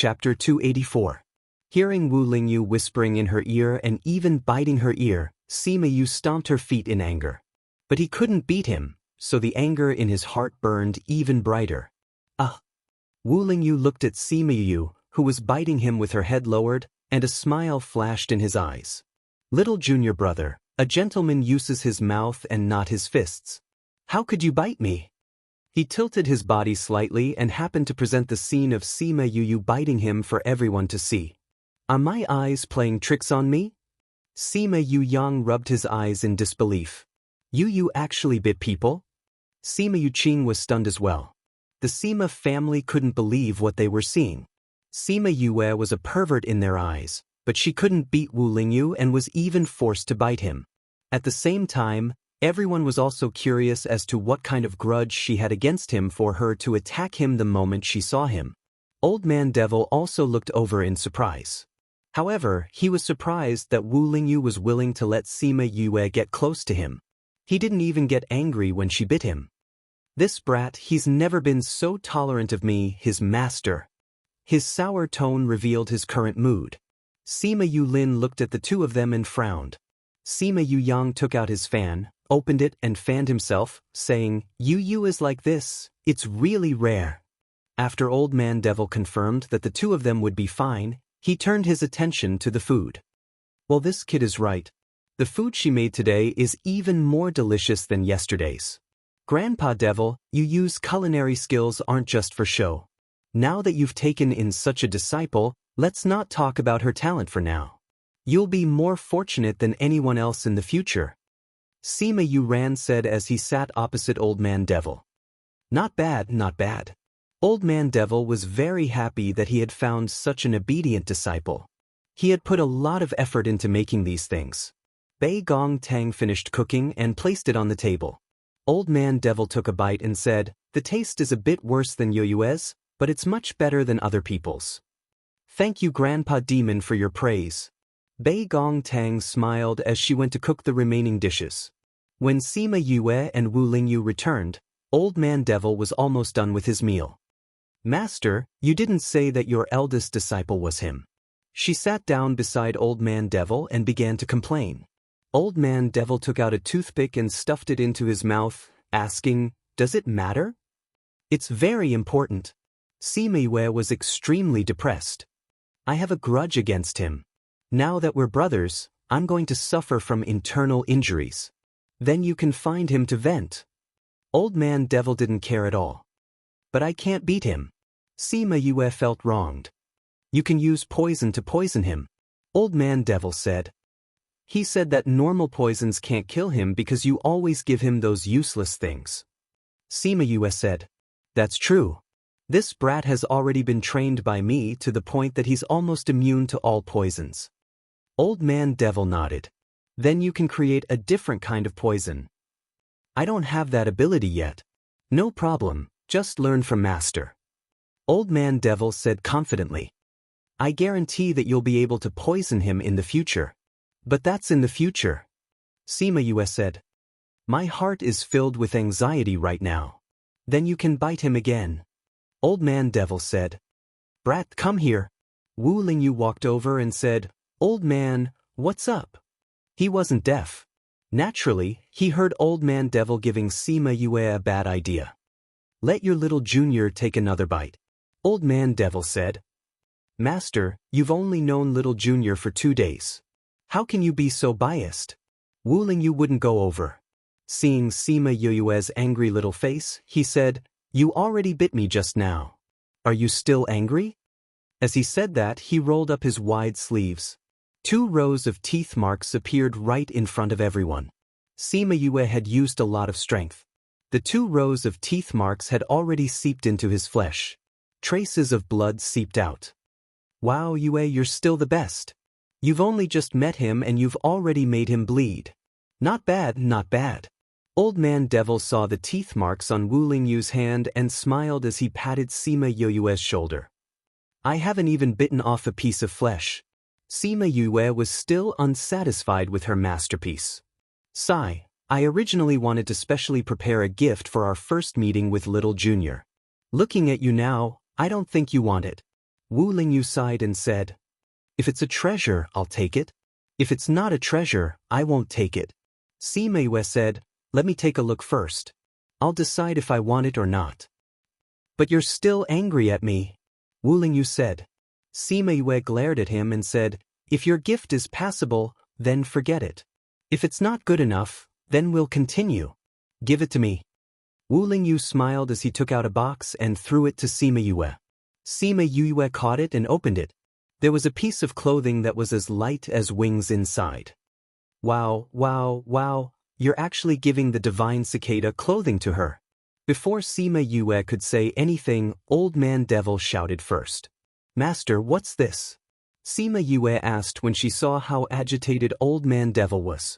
Chapter 284. Hearing Wu Lingyu whispering in her ear and even biting her ear, Sima Yu stomped her feet in anger. But he couldn't beat him, so the anger in his heart burned even brighter. Wu Lingyu looked at Sima Yu, who was biting him with her head lowered, and a smile flashed in his eyes. Little junior brother, a gentleman uses his mouth and not his fists. How could you bite me? He tilted his body slightly and happened to present the scene of Sima Yu biting him for everyone to see. Are my eyes playing tricks on me? Sima Yu Yang rubbed his eyes in disbelief. You actually bit people? Sima Yu Qing was stunned as well. The Sima family couldn't believe what they were seeing. Sima Yue was a pervert in their eyes, but she couldn't beat Wu Lingyu and was even forced to bite him. At the same time, everyone was also curious as to what kind of grudge she had against him for her to attack him the moment she saw him. Old Man Devil also looked over in surprise. However, he was surprised that Wu Lingyu was willing to let Sima Yue get close to him. He didn't even get angry when she bit him. This brat, he's never been so tolerant of me, his master. His sour tone revealed his current mood. Sima Yu Lin looked at the two of them and frowned. Sima Yu Yang took out his fan, opened it and fanned himself, saying, Yu is like this, it's really rare. After Old Man Devil confirmed that the two of them would be fine, he turned his attention to the food. Well, this kid is right. The food she made today is even more delicious than yesterday's. Grandpa Devil, Yu's culinary skills aren't just for show. Now that you've taken in such a disciple, let's not talk about her talent for now. You'll be more fortunate than anyone else in the future. Sima Yu Ran said as he sat opposite Old Man Devil. Not bad, not bad. Old Man Devil was very happy that he had found such an obedient disciple. He had put a lot of effort into making these things. Bei Gong Tang finished cooking and placed it on the table. Old Man Devil took a bite and said, the taste is a bit worse than Yu's, but it's much better than other people's. Thank you Grandpa Demon for your praise. Bei Gong Tang smiled as she went to cook the remaining dishes. When Sima Yue and Wu Lingyu returned, Old Man Devil was almost done with his meal. Master, you didn't say that your eldest disciple was him. She sat down beside Old Man Devil and began to complain. Old Man Devil took out a toothpick and stuffed it into his mouth, asking, does it matter? It's very important. Sima Yue was extremely depressed. I have a grudge against him. Now that we're brothers, I'm going to suffer from internal injuries. Then you can find him to vent. Old Man Devil didn't care at all. But I can't beat him. Sima Yue felt wronged. You can use poison to poison him. Old Man Devil said. He said that normal poisons can't kill him because you always give him those useless things. Sima Yue said. That's true. This brat has already been trained by me to the point that he's almost immune to all poisons. Old Man Devil nodded. Then you can create a different kind of poison. I don't have that ability yet. No problem, just learn from Master. Old Man Devil said confidently. I guarantee that you'll be able to poison him in the future. But that's in the future. Sima Yue said. My heart is filled with anxiety right now. Then you can bite him again. Old Man Devil said. Brat, come here. Wu Lingyu walked over and said, Old man, what's up? He wasn't deaf. Naturally, he heard Old Man Devil giving Sima Yue a bad idea. Let your little junior take another bite. Old Man Devil said. Master, you've only known little junior for 2 days. How can you be so biased? Wu Lingyu wouldn't go over. Seeing Sima Yue's angry little face, he said, You already bit me just now. Are you still angry? As he said that, he rolled up his wide sleeves. 2 rows of teeth marks appeared right in front of everyone. Sima Yue had used a lot of strength. The 2 rows of teeth marks had already seeped into his flesh. Traces of blood seeped out. Wow, Yue, you're still the best. You've only just met him and you've already made him bleed. Not bad, not bad. Old Man Devil saw the teeth marks on Wu Lingyu's hand and smiled as he patted Sima Yue's shoulder. I haven't even bitten off a piece of flesh. Sima Yue was still unsatisfied with her masterpiece. Sigh, I originally wanted to specially prepare a gift for our first meeting with Little Junior. Looking at you now, I don't think you want it. Wu Lingyu sighed and said, "If it's a treasure, I'll take it. If it's not a treasure, I won't take it." Sima Yue said, "Let me take a look first. I'll decide if I want it or not." "But you're still angry at me," Wu Lingyu said. Sima Yue glared at him and said, "If your gift is passable, then forget it. If it's not good enough, then we'll continue. Give it to me." Wu Lingyu smiled as he took out a box and threw it to Sima Yue. Sima Yue caught it and opened it. There was a piece of clothing that was as light as wings inside. "Wow, wow, wow, you're actually giving the divine cicada clothing to her." Before Sima Yue could say anything, Old Man Devil shouted first. "Master, what's this?" Sima Yue asked when she saw how agitated Old Man Devil was.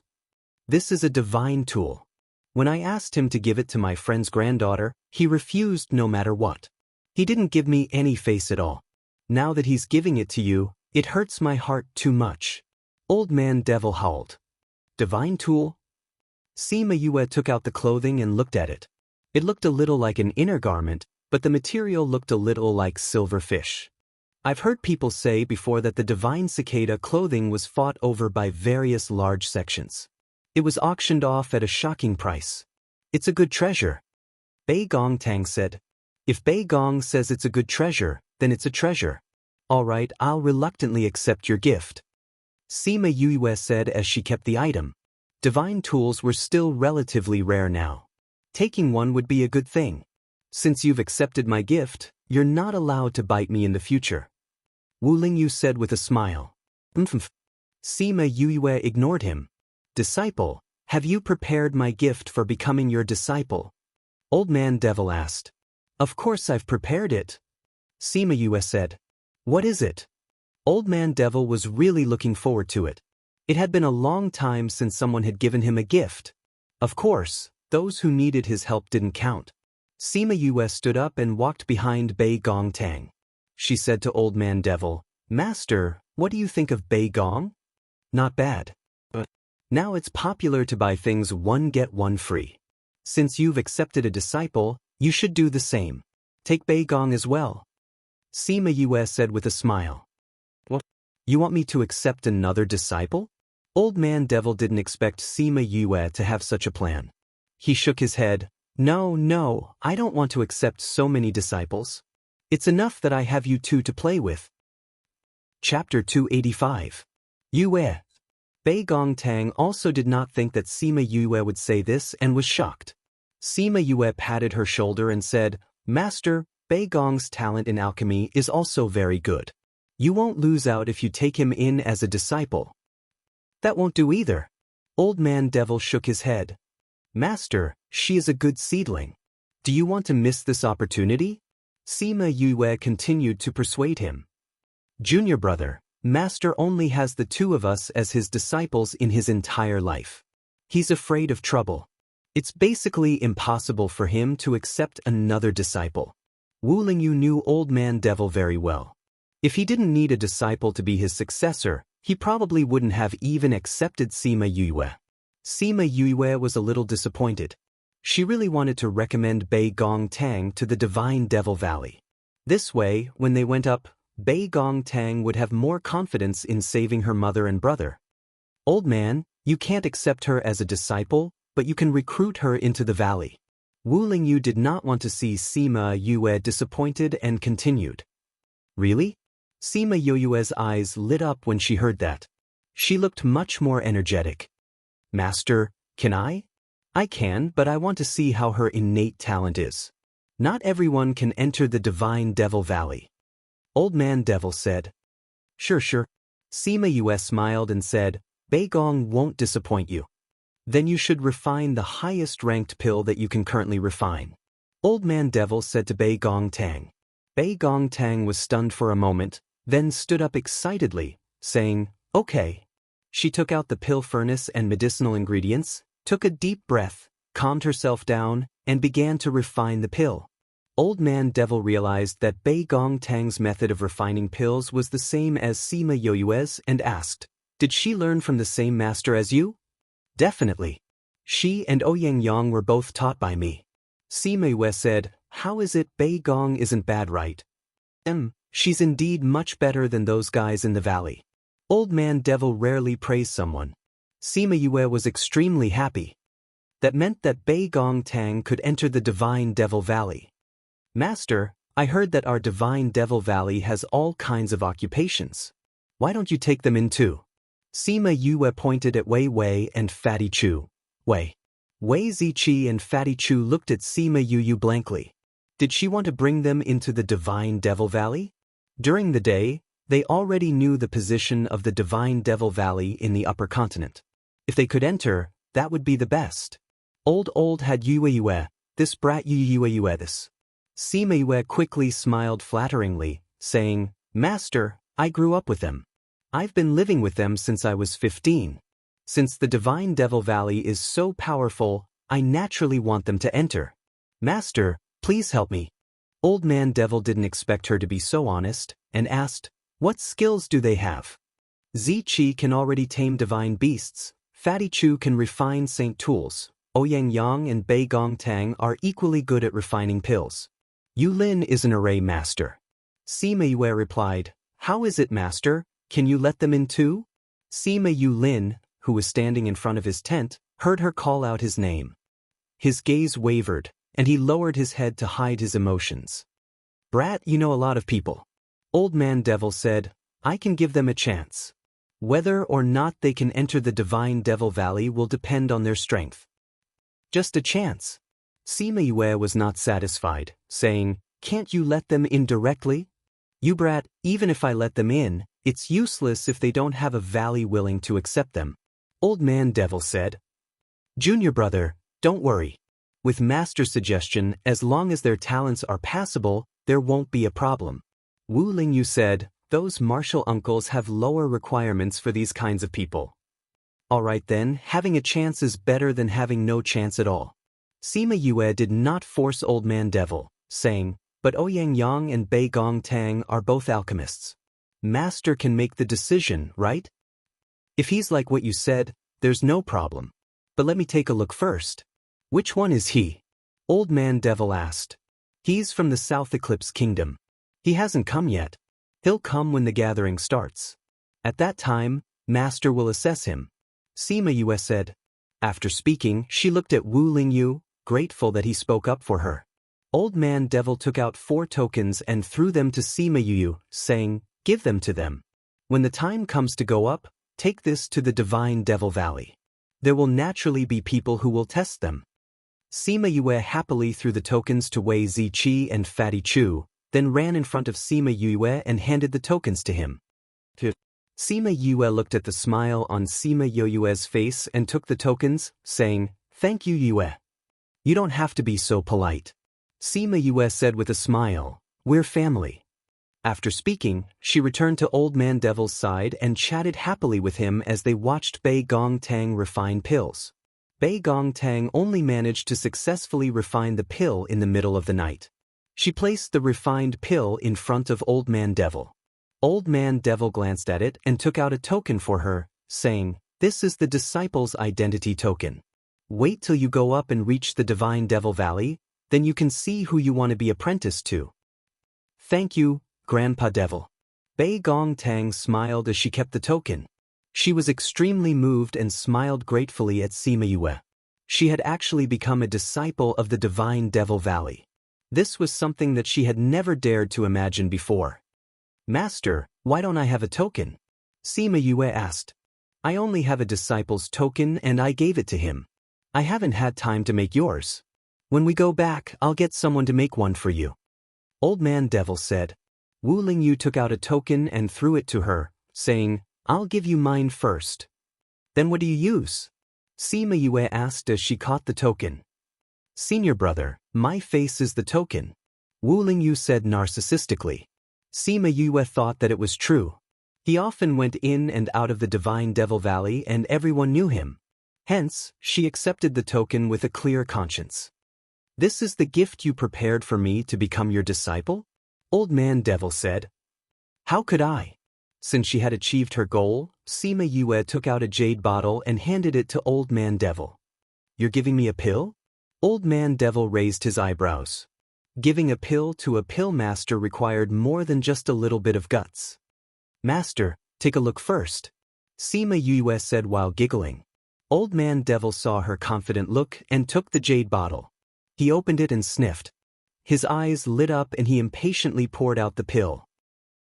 "This is a divine tool. When I asked him to give it to my friend's granddaughter, he refused no matter what. He didn't give me any face at all. Now that he's giving it to you, it hurts my heart too much." Old Man Devil howled. "Divine tool?" Sima Yue took out the clothing and looked at it. It looked a little like an inner garment, but the material looked a little like silver fish. I've heard people say before that the divine cicada clothing was fought over by various large sections. It was auctioned off at a shocking price. "It's a good treasure," Bei Gong Tang said. "If Bei Gong says it's a good treasure, then it's a treasure. All right, I'll reluctantly accept your gift," Sima Yue said as she kept the item. Divine tools were still relatively rare now. Taking one would be a good thing. "Since you've accepted my gift, you're not allowed to bite me in the future," Wu Lingyu said with a smile. Sima Yue ignored him. "Disciple, have you prepared my gift for becoming your disciple?" Old Man Devil asked. "Of course I've prepared it," Sima Yue said. "What is it?" Old Man Devil was really looking forward to it. It had been a long time since someone had given him a gift. Of course, those who needed his help didn't count. Sima Yue stood up and walked behind Bei Gong Tang. She said to Old Man Devil, "Master, what do you think of Bei Gong?" "Not bad. But now it's popular to buy things one get one free. Since you've accepted a disciple, you should do the same. Take Bei Gong as well," Sima Yue said with a smile. "What? You want me to accept another disciple?" Old Man Devil didn't expect Sima Yue to have such a plan. He shook his head. No, I don't want to accept so many disciples. It's enough that I have you two to play with." Chapter 285. Yue. Bei Gong Tang also did not think that Sima Yue would say this and was shocked. Sima Yue patted her shoulder and said, "Master, Bei Gong's talent in alchemy is also very good. You won't lose out if you take him in as a disciple." "That won't do either." Old Man Devil shook his head. "Master, she is a good seedling. Do you want to miss this opportunity?" Sima Yue continued to persuade him. "Junior brother, Master only has the two of us as his disciples in his entire life. He's afraid of trouble. It's basically impossible for him to accept another disciple." Wu Lingyu knew Old Man Devil very well. If he didn't need a disciple to be his successor, he probably wouldn't have even accepted Sima Yue. Sima Yue was a little disappointed. She really wanted to recommend Bei Gong Tang to the Divine Devil Valley. This way, when they went up, Bei Gong Tang would have more confidence in saving her mother and brother. "Old man, you can't accept her as a disciple, but you can recruit her into the valley." Wu Lingyu did not want to see Sima Yue disappointed and continued. "Really?" Sima Yue's eyes lit up when she heard that. She looked much more energetic. "Master, can I?" "I can, but I want to see how her innate talent is. Not everyone can enter the Divine Devil Valley." Old Man Devil said. Sure. Sima Yue smiled and said, "Bei Gong won't disappoint you. Then you should refine the highest ranked pill that you can currently refine." Old Man Devil said to Bei Gong Tang. Bei Gong Tang was stunned for a moment, then stood up excitedly, saying, "Okay." She took out the pill furnace and medicinal ingredients, took a deep breath, calmed herself down, and began to refine the pill. Old Man Devil realized that Bei Gong Tang's method of refining pills was the same as Sima Yue's and asked, "Did she learn from the same master as you?" "Definitely. She and Ouyang Yang were both taught by me." Sima Yue said, "How is it Bei Gong isn't bad, right?" She's indeed much better than those guys in the valley. Old Man Devil rarely praised someone. Sima Yue was extremely happy. That meant that Bei Gong Tang could enter the Divine Devil Valley. Master, I heard that our Divine Devil Valley has all kinds of occupations. Why don't you take them in too? Sima Yue pointed at Wei Wei and Fatty Chu. Wei Ziqi and Fatty Chu looked at Sima Yue blankly. Did she want to bring them into the Divine Devil Valley? During the day, they already knew the position of the Divine Devil Valley in the upper continent. If they could enter, that would be the best. Old had Yue, this brat Yue this. Sima Yue quickly smiled flatteringly, saying, Master, I grew up with them. I've been living with them since I was 15. Since the Divine Devil Valley is so powerful, I naturally want them to enter. Master, please help me. Old Man Devil didn't expect her to be so honest, and asked, what skills do they have? Ziqi can already tame divine beasts, Fatty Chu can refine saint tools, Ouyang Yang and Bei Gong Tang are equally good at refining pills. Yu Lin is an array master. Sima Yue replied, how is it, master? Can you let them in too? Sima Yu Lin, who was standing in front of his tent, heard her call out his name. His gaze wavered, and he lowered his head to hide his emotions. Brat, you know a lot of people. Old Man Devil said, I can give them a chance. Whether or not they can enter the Divine Devil Valley will depend on their strength. Just a chance. Sima Yue was not satisfied, saying, can't you let them in directly? You brat, even if I let them in, it's useless if they don't have a valley willing to accept them. Old Man Devil said. Junior brother, don't worry. With Master's suggestion, as long as their talents are passable, there won't be a problem. Wu Lingyu said, those martial uncles have lower requirements for these kinds of people. Alright then, having a chance is better than having no chance at all. Sima Yue did not force Old Man Devil, saying, but Ouyang Yang and Bei Gong Tang are both alchemists. Master can make the decision, right? If he's like what you said, there's no problem. But let me take a look first. Which one is he? Old Man Devil asked. He's from the South Eclipse Kingdom. He hasn't come yet. He'll come when the gathering starts. At that time, Master will assess him. Sima Yue said. After speaking, she looked at Wu Lingyu, grateful that he spoke up for her. Old Man Devil took out 4 tokens and threw them to Sima Yue, saying, give them to them. When the time comes to go up, take this to the Divine Devil Valley. There will naturally be people who will test them. Sima Yue happily threw the tokens to Wei Ziqi and Fatty Chu, then ran in front of Sima Yue and handed the tokens to him. Sima Yue looked at the smile on Sima Yue's face and took the tokens, saying, thank you, Yue. You don't have to be so polite. Sima Yue said with a smile, we're family. After speaking, she returned to Old Man Devil's side and chatted happily with him as they watched Bei Gong Tang refine pills. Bei Gong Tang only managed to successfully refine the pill in the middle of the night. She placed the refined pill in front of Old Man Devil. Old Man Devil glanced at it and took out a token for her, saying, this is the disciple's identity token. Wait till you go up and reach the Divine Devil Valley, then you can see who you want to be apprenticed to. Thank you, Grandpa Devil. Bei Gong Tang smiled as she kept the token. She was extremely moved and smiled gratefully at Sima Yue. She had actually become a disciple of the Divine Devil Valley. This was something that she had never dared to imagine before. Master, why don't I have a token? Sima Yue asked. I only have a disciple's token and I gave it to him. I haven't had time to make yours. When we go back, I'll get someone to make one for you. Old Man Devil said. Wu Lingyu took out a token and threw it to her, saying, I'll give you mine first. Then what do you use? Sima Yue asked as she caught the token. Senior brother, my face is the token. Wu Lingyu said narcissistically. Sima Yue thought that it was true. He often went in and out of the Divine Devil Valley and everyone knew him. Hence, she accepted the token with a clear conscience. This is the gift you prepared for me to become your disciple? Old Man Devil said. How could I? Since she had achieved her goal, Sima Yue took out a jade bottle and handed it to Old Man Devil. You're giving me a pill? Old Man Devil raised his eyebrows. Giving a pill to a pill master required more than just a little bit of guts. Master, take a look first, Sima Yue said while giggling. Old Man Devil saw her confident look and took the jade bottle. He opened it and sniffed. His eyes lit up and he impatiently poured out the pill.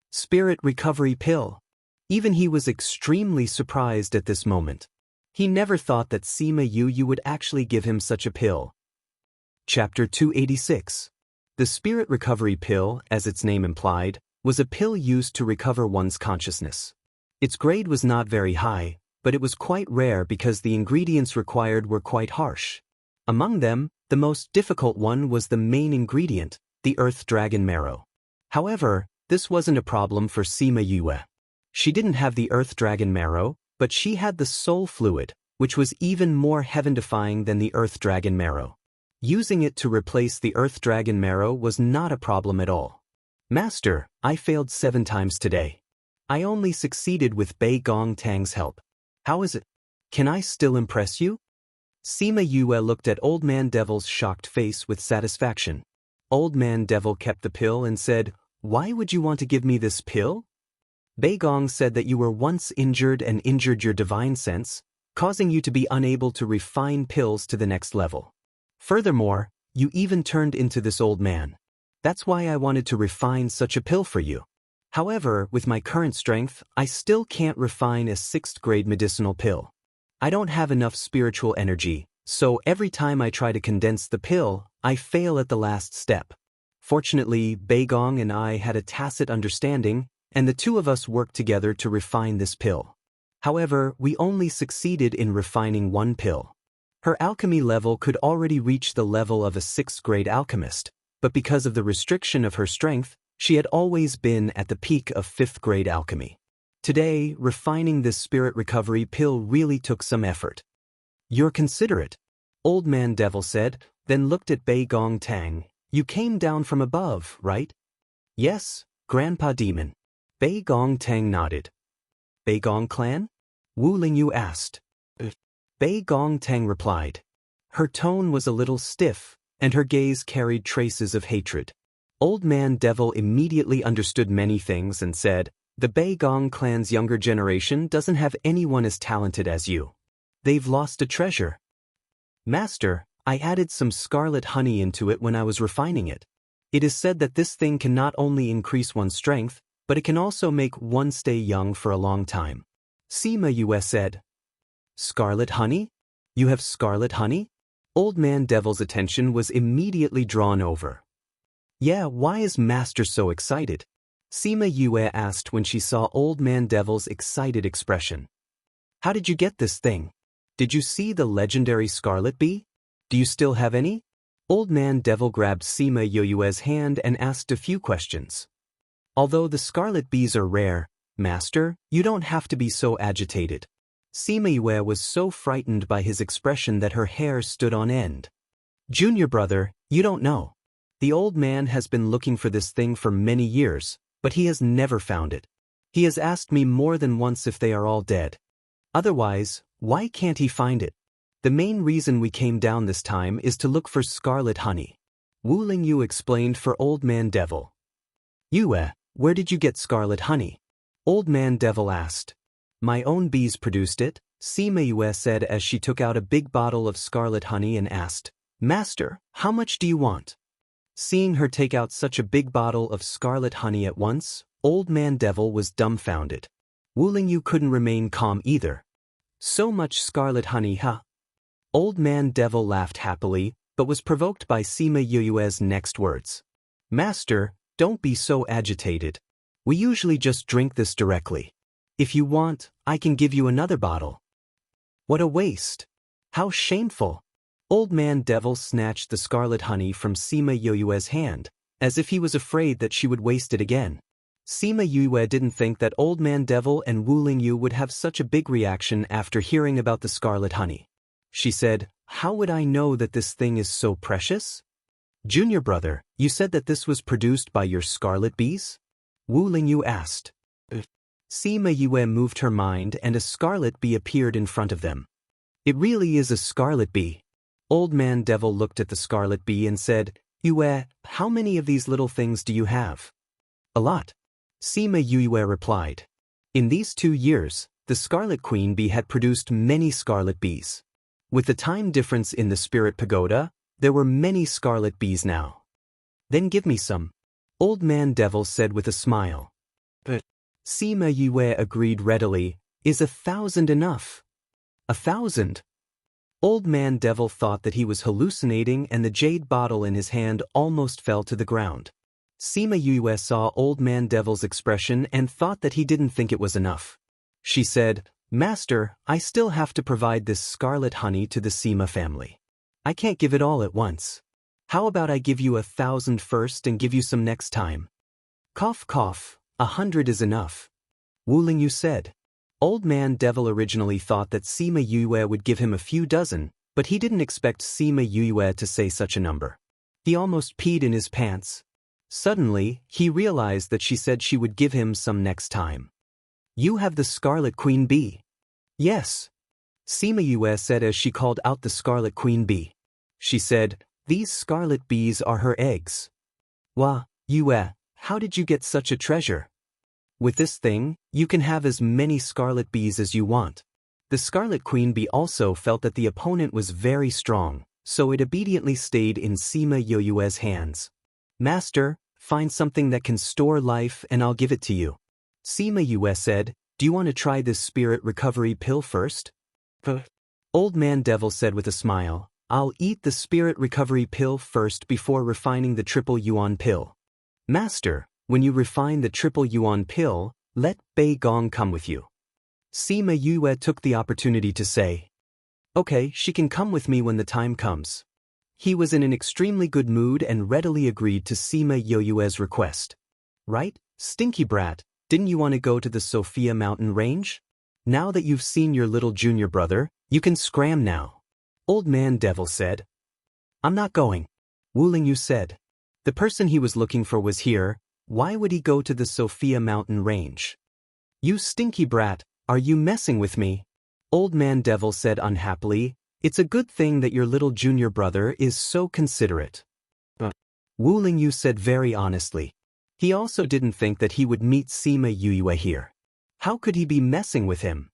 Spirit recovery pill. Even he was extremely surprised at this moment. He never thought that Sima Yue would actually give him such a pill. Chapter 286. The spirit recovery pill, as its name implied, was a pill used to recover one's consciousness. Its grade was not very high, but it was quite rare because the ingredients required were quite harsh. Among them, the most difficult one was the main ingredient, the earth dragon marrow. However, this wasn't a problem for Sima Yue. She didn't have the earth dragon marrow, but she had the soul fluid, which was even more heaven-defying than the earth dragon marrow. Using it to replace the earth dragon marrow was not a problem at all. Master, I failed 7 times today. I only succeeded with Bei Gong Tang's help. How is it? Can I still impress you? Sima Yue looked at Old Man Devil's shocked face with satisfaction. Old Man Devil kept the pill and said, "Why would you want to give me this pill?" Bei Gong said that you were once injured and injured your divine sense, causing you to be unable to refine pills to the next level. Furthermore, you even turned into this old man. That's why I wanted to refine such a pill for you. However, with my current strength, I still can't refine a 6th grade medicinal pill. I don't have enough spiritual energy, so every time I try to condense the pill, I fail at the last step. Fortunately, Bei Gong and I had a tacit understanding, and the two of us worked together to refine this pill. However, we only succeeded in refining 1 pill. Her alchemy level could already reach the level of a 6th grade alchemist, but because of the restriction of her strength, she had always been at the peak of 5th grade alchemy. Today, refining this spirit recovery pill really took some effort. You're considerate, Old Man Devil said, then looked at Bei Gong Tang. You came down from above, right? Yes, Grandpa Demon. Bei Gong Tang nodded. Bei Gong clan? Wu Lingyu asked. Bei Gong Tang replied. Her tone was a little stiff, and her gaze carried traces of hatred. Old Man Devil immediately understood many things and said, the Bei Gong clan's younger generation doesn't have anyone as talented as you. They've lost a treasure. Master, I added some scarlet honey into it when I was refining it. It is said that this thing can not only increase one's strength, but it can also make one stay young for a long time. Sima Yue said. Scarlet honey? You have scarlet honey? Old Man Devil's attention was immediately drawn over. Yeah, why is Master so excited? Sima Yue asked when she saw Old Man Devil's excited expression. How did you get this thing? Did you see the legendary scarlet bee? Do you still have any? Old Man Devil grabbed Sima Yue's hand and asked a few questions. Although the scarlet bees are rare, Master, you don't have to be so agitated. Sima Yue was so frightened by his expression that her hair stood on end. Junior brother, you don't know. The old man has been looking for this thing for many years, but he has never found it. He has asked me more than once if they are all dead. Otherwise, why can't he find it? The main reason we came down this time is to look for scarlet honey. Wu Lingyu explained for Old Man Devil. Yue, where did you get scarlet honey? Old Man Devil asked. My own bees produced it, Sima Yue said as she took out a big bottle of scarlet honey and asked, Master, how much do you want? Seeing her take out such a big bottle of scarlet honey at once, Old Man Devil was dumbfounded. Wu Lingyu couldn't remain calm either. So much scarlet honey, huh? Old Man Devil laughed happily, but was provoked by Sima Yue's next words. Master, don't be so agitated. We usually just drink this directly. If you want, I can give you another bottle. What a waste. How shameful. Old Man Devil snatched the scarlet honey from Sima Yue's hand, as if he was afraid that she would waste it again. Sima Yue didn't think that Old Man Devil and Wu Lingyu would have such a big reaction after hearing about the scarlet honey. She said, How would I know that this thing is so precious? Junior brother, you said that this was produced by your scarlet bees? Wu Lingyu asked. Sima Yue moved her mind and a scarlet bee appeared in front of them. It really is a scarlet bee. Old Man Devil looked at the scarlet bee and said, Yue, how many of these little things do you have? A lot. Sima Yue replied. In these 2 years, the Scarlet Queen Bee had produced many scarlet bees. With the time difference in the Spirit Pagoda, there were many scarlet bees now. Then give me some. Old Man Devil said with a smile. But Sima Yue agreed readily, is 1,000 enough? 1,000? Old Man Devil thought that he was hallucinating and the jade bottle in his hand almost fell to the ground. Sima Yue saw Old Man Devil's expression and thought that he didn't think it was enough. She said, Master, I still have to provide this scarlet honey to the Sima family. I can't give it all at once. How about I give you 1,000 first and give you some next time? Cough cough, 100 is enough. Wu Lingyu said. Old Man Devil originally thought that Sima Yue would give him a few dozen, but he didn't expect Sima Yue to say such a number. He almost peed in his pants. Suddenly, he realized that she said she would give him some next time. You have the Scarlet Queen Bee. Yes. Sima Yue said as she called out the Scarlet Queen Bee. She said, these scarlet bees are her eggs. Wah, Yue, how did you get such a treasure? With this thing, you can have as many scarlet bees as you want. The Scarlet Queen Bee also felt that the opponent was very strong, so it obediently stayed in Sima Yue's hands. Master, find something that can store life and I'll give it to you. Sima Yue said, do you want to try this spirit recovery pill first? Old Man Devil said with a smile, I'll eat the spirit recovery pill first before refining the triple yuan pill. Master, when you refine the triple yuan pill, let Bei Gong come with you. Sima Yue took the opportunity to say, okay, she can come with me when the time comes. He was in an extremely good mood and readily agreed to Sima Yue's request. Right, stinky brat, didn't you want to go to the Sophia Mountain Range? Now that you've seen your little junior brother, you can scram now. Old Man Devil said. I'm not going. Wu Lingyu said. The person he was looking for was here. Why would he go to the Sophia Mountain Range? You stinky brat, are you messing with me? Old Man Devil said unhappily, it's a good thing that your little junior brother is so considerate. Wu Lingyu said very honestly. He also didn't think that he would meet Sima Yue here. How could he be messing with him?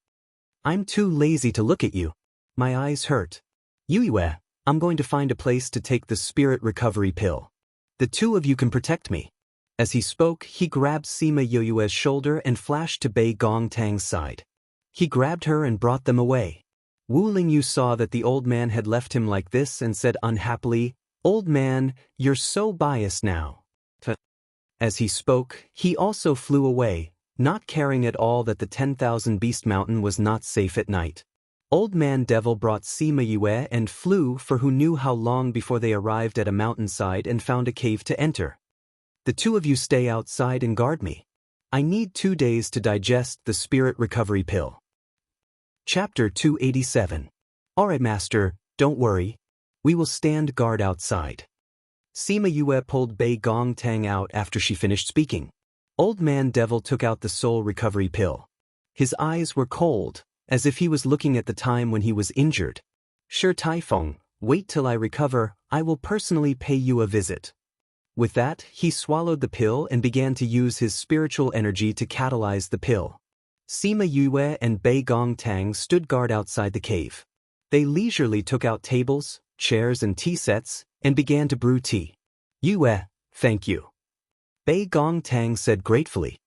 I'm too lazy to look at you. My eyes hurt. Yue, I'm going to find a place to take the spirit recovery pill. The two of you can protect me. As he spoke, he grabbed Sima Yue's shoulder and flashed to Bei Gong Tang's side. He grabbed her and brought them away. Wu Lingyu saw that the old man had left him like this and said unhappily, Old man, you're so biased now. As he spoke, he also flew away, not caring at all that the 10,000 Beast Mountain was not safe at night. Old Man Devil brought Sima Yue and flew for who knew how long before they arrived at a mountainside and found a cave to enter. The two of you stay outside and guard me. I need 2 days to digest the spirit recovery pill. Chapter 287. Alright master, don't worry. We will stand guard outside. Sima Yue pulled Bei Gong Tang out after she finished speaking. Old Man Devil took out the soul recovery pill. His eyes were cold, as if he was looking at the time when he was injured. Sure Taifeng, wait till I recover, I will personally pay you a visit. With that, he swallowed the pill and began to use his spiritual energy to catalyze the pill. Sima Yue and Bei Gong Tang stood guard outside the cave. They leisurely took out tables, chairs and tea sets, and began to brew tea. Yue, thank you. Bei Gong Tang said gratefully.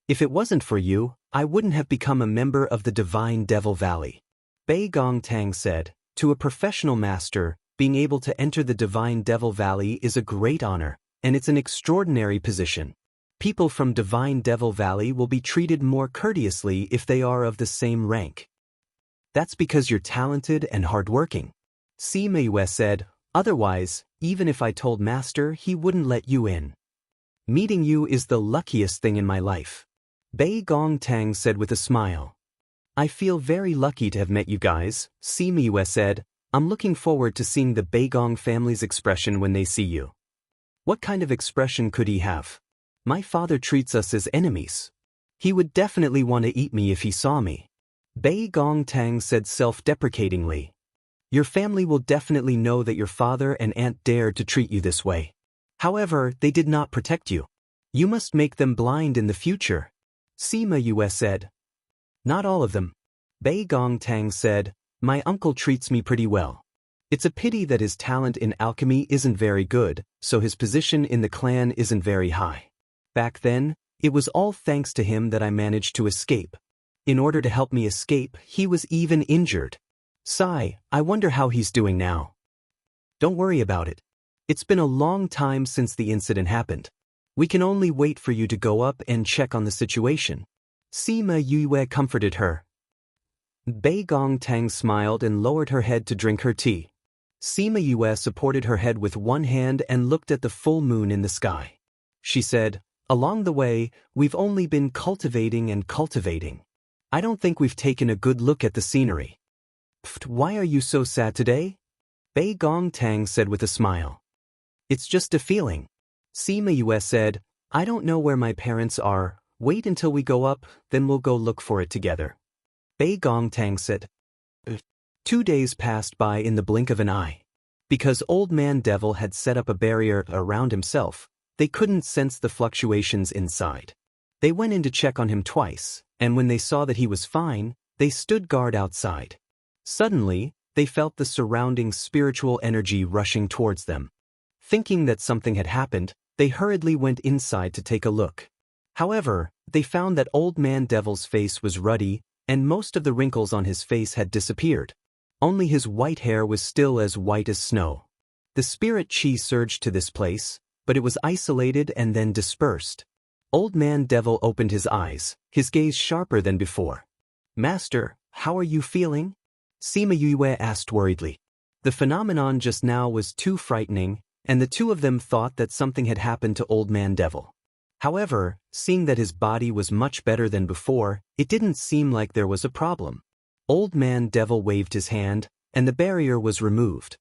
If it wasn't for you, I wouldn't have become a member of the Divine Devil Valley. Bei Gong Tang said, to a professional master, being able to enter the Divine Devil Valley is a great honor, and it's an extraordinary position. People from Divine Devil Valley will be treated more courteously if they are of the same rank. That's because you're talented and hardworking. Sima Yue said, otherwise, even if I told Master, he wouldn't let you in. Meeting you is the luckiest thing in my life. Bei Gong Tang said with a smile. I feel very lucky to have met you guys, Sima Yue said. I'm looking forward to seeing the Bei Gong family's expression when they see you. What kind of expression could he have? My father treats us as enemies. He would definitely want to eat me if he saw me. Bei Gong Tang said self-deprecatingly. Your family will definitely know that your father and aunt dared to treat you this way. However, they did not protect you. You must make them blind in the future. Sima Yue said. Not all of them. Bei Gongtang said, my uncle treats me pretty well. It's a pity that his talent in alchemy isn't very good, so his position in the clan isn't very high. Back then, it was all thanks to him that I managed to escape. In order to help me escape, he was even injured. Sigh, I wonder how he's doing now. Don't worry about it. It's been a long time since the incident happened. We can only wait for you to go up and check on the situation. Sima Yue comforted her. Bei Gongtang smiled and lowered her head to drink her tea. Sima Yue supported her head with one hand and looked at the full moon in the sky. She said, along the way, we've only been cultivating and cultivating. I don't think we've taken a good look at the scenery. Pfft, why are you so sad today? Bei Gongtang said with a smile. It's just a feeling. Sima Yue said, I don't know where my parents are. Wait until we go up, then we'll go look for it together. Bei Gongtang said. 2 days passed by in the blink of an eye. Because Old Man Devil had set up a barrier around himself, they couldn't sense the fluctuations inside. They went in to check on him twice, and when they saw that he was fine, they stood guard outside. Suddenly, they felt the surrounding spiritual energy rushing towards them. Thinking that something had happened, they hurriedly went inside to take a look. However, they found that Old Man Devil's face was ruddy, and most of the wrinkles on his face had disappeared. Only his white hair was still as white as snow. The spirit chi surged to this place, but it was isolated and then dispersed. Old Man Devil opened his eyes, his gaze sharper than before. Master, how are you feeling? Sima Yue asked worriedly. The phenomenon just now was too frightening, and the two of them thought that something had happened to Old Man Devil. However, seeing that his body was much better than before, it didn't seem like there was a problem. Old Man Devil waved his hand, and the barrier was removed.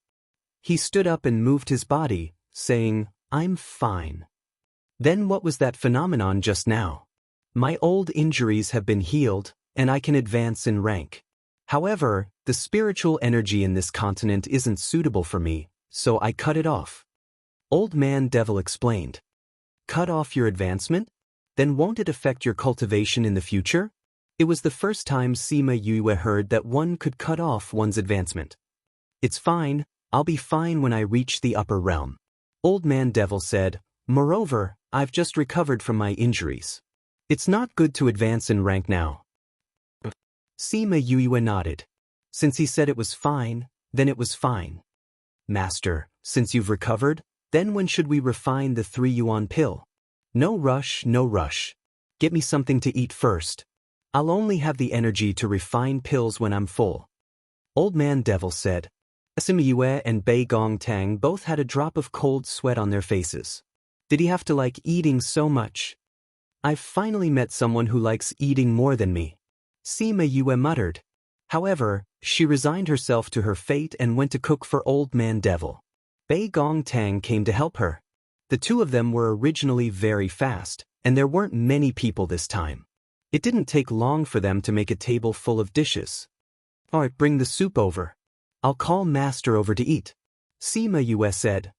He stood up and moved his body, saying, I'm fine. Then what was that phenomenon just now? My old injuries have been healed, and I can advance in rank. However, the spiritual energy in this continent isn't suitable for me, so I cut it off. Old Man Devil explained. Cut off your advancement? Then won't it affect your cultivation in the future? It was the first time Sima Yue heard that one could cut off one's advancement. It's fine, I'll be fine when I reach the upper realm. Old Man Devil said, moreover, I've just recovered from my injuries. It's not good to advance in rank now. Sima Yue nodded. Since he said it was fine, then it was fine. Master, since you've recovered, then when should we refine the 3 yuan pill? No rush, no rush. Get me something to eat first. I'll only have the energy to refine pills when I'm full. Old Man Devil said. Sima Yue and Bei Gongtang both had a drop of cold sweat on their faces. Did he have to like eating so much? I've finally met someone who likes eating more than me. Sima Yue muttered. However, she resigned herself to her fate and went to cook for Old Man Devil. Bei Gongtang came to help her. The two of them were originally very fast, and there weren't many people this time. It didn't take long for them to make a table full of dishes. Alright, bring the soup over. I'll call Master over to eat. Sima Yue said.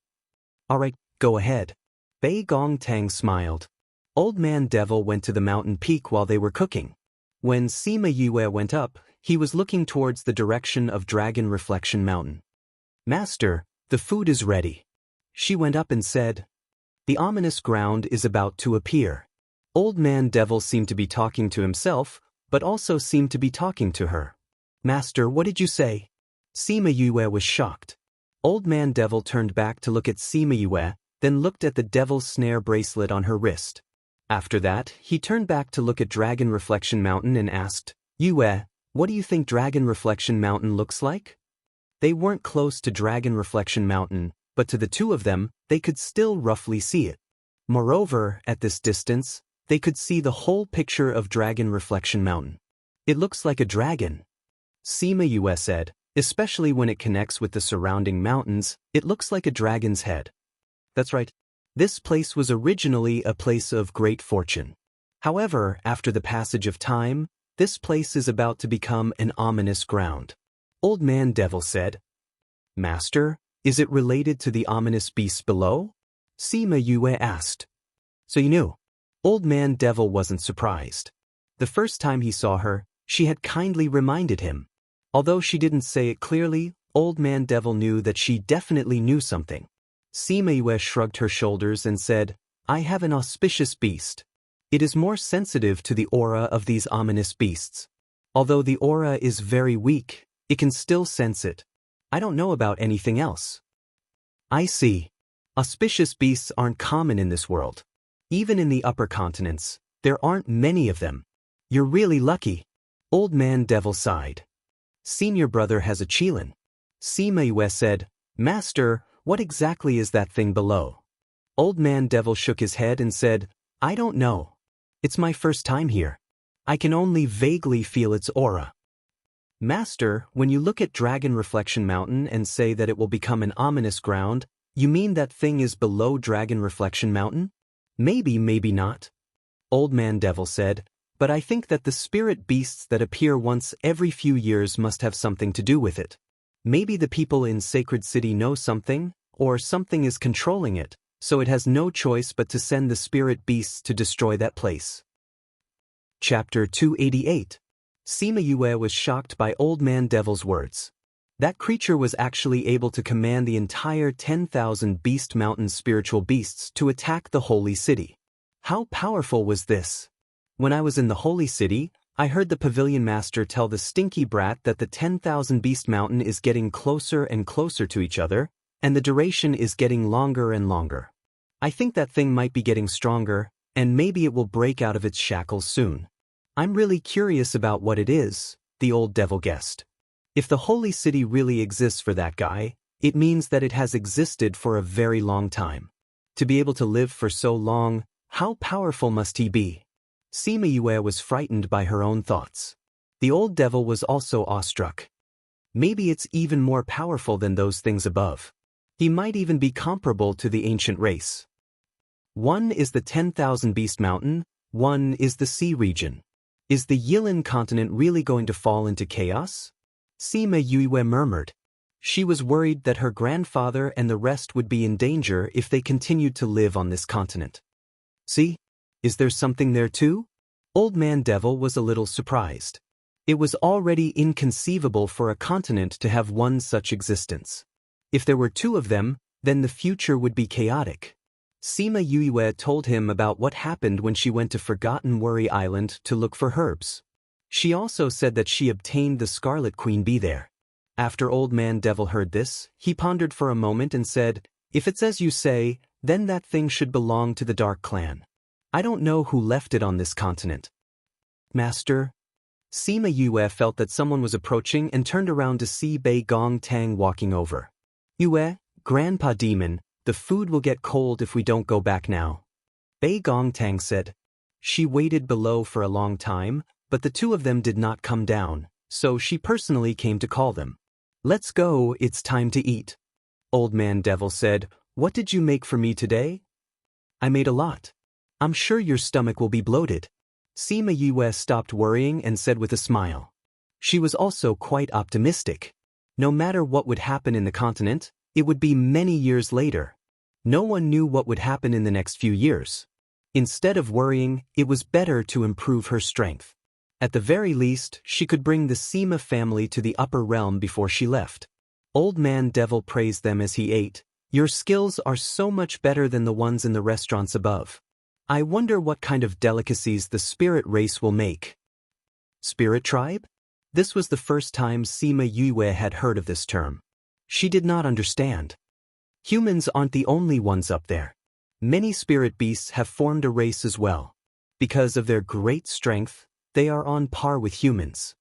Alright, go ahead. Bei Gongtang smiled. Old Man Devil went to the mountain peak while they were cooking. When Sima Yue went up, he was looking towards the direction of Dragon Reflection Mountain. Master, the food is ready. She went up and said. The ominous ground is about to appear. Old Man Devil seemed to be talking to himself, but also seemed to be talking to her. Master, what did you say? Sima Yue was shocked. Old Man Devil turned back to look at Sima Yue, then looked at the devil's snare bracelet on her wrist. After that, he turned back to look at Dragon Reflection Mountain and asked, Yue, what do you think Dragon Reflection Mountain looks like? They weren't close to Dragon Reflection Mountain, but to the two of them, they could still roughly see it. Moreover, at this distance, they could see the whole picture of Dragon Reflection Mountain. It looks like a dragon. Sima Yue said, especially when it connects with the surrounding mountains, it looks like a dragon's head. That's right. This place was originally a place of great fortune. However, after the passage of time, this place is about to become an ominous ground. Old Man Devil said, Master, is it related to the ominous beasts below? Sima Yue asked. So you knew. Old Man Devil wasn't surprised. The first time he saw her, she had kindly reminded him. Although she didn't say it clearly, Old Man Devil knew that she definitely knew something. Sima Yue shrugged her shoulders and said, I have an auspicious beast. It is more sensitive to the aura of these ominous beasts. Although the aura is very weak, it can still sense it. I don't know about anything else. I see. Auspicious beasts aren't common in this world. Even in the upper continents, there aren't many of them. You're really lucky. Old Man Devil sighed. Senior brother has a Qilin. Sima Yue said, Master, what exactly is that thing below? Old Man Devil shook his head and said, I don't know. It's my first time here. I can only vaguely feel its aura. Master, when you look at Dragon Reflection Mountain and say that it will become an ominous ground, you mean that thing is below Dragon Reflection Mountain? Maybe, maybe not. Old Man Devil said, but I think that the spirit beasts that appear once every few years must have something to do with it. Maybe the people in Sacred City know something, or something is controlling it, so it has no choice but to send the spirit beasts to destroy that place. Chapter 288. Sima Yue was shocked by Old Man Devil's words. That creature was actually able to command the entire 10,000 Beast Mountain spiritual beasts to attack the Holy City. How powerful was this? When I was in the Holy City, I heard the Pavilion Master tell the stinky brat that the 10,000 Beast Mountain is getting closer and closer to each other, and the duration is getting longer and longer. I think that thing might be getting stronger, and maybe it will break out of its shackles soon. I'm really curious about what it is, the old devil guessed. If the Holy City really exists for that guy, it means that it has existed for a very long time. To be able to live for so long, how powerful must he be? Sima Yue was frightened by her own thoughts. The old devil was also awestruck. Maybe it's even more powerful than those things above. He might even be comparable to the ancient race. One is the 10,000 Beast Mountain, one is the sea region. Is the Yilin continent really going to fall into chaos? Sima Yue murmured. She was worried that her grandfather and the rest would be in danger if they continued to live on this continent. See? Is there something there too? Old Man Devil was a little surprised. It was already inconceivable for a continent to have one such existence. If there were two of them, then the future would be chaotic. Sima Yue told him about what happened when she went to Forgotten Worry Island to look for herbs. She also said that she obtained the Scarlet Queen Bee there. After Old Man Devil heard this, he pondered for a moment and said, If it's as you say, then that thing should belong to the Dark Clan. I don't know who left it on this continent. Master? Sima Yue felt that someone was approaching and turned around to see Bei Gong Tang walking over. Yue, Grandpa Demon, the food will get cold if we don't go back now. Bei Gong Tang said. She waited below for a long time, but the two of them did not come down, so she personally came to call them. Let's go, it's time to eat. Old Man Devil said, What did you make for me today? I made a lot. I'm sure your stomach will be bloated. Sima Yue stopped worrying and said with a smile. She was also quite optimistic. No matter what would happen in the continent, it would be many years later. No one knew what would happen in the next few years. Instead of worrying, it was better to improve her strength. At the very least, she could bring the Sima family to the upper realm before she left. Old Man Devil praised them as he ate. Your skills are so much better than the ones in the restaurants above. I wonder what kind of delicacies the spirit race will make. Spirit tribe? This was the first time Sima Yue had heard of this term. She did not understand. Humans aren't the only ones up there. Many spirit beasts have formed a race as well. Because of their great strength, they are on par with humans.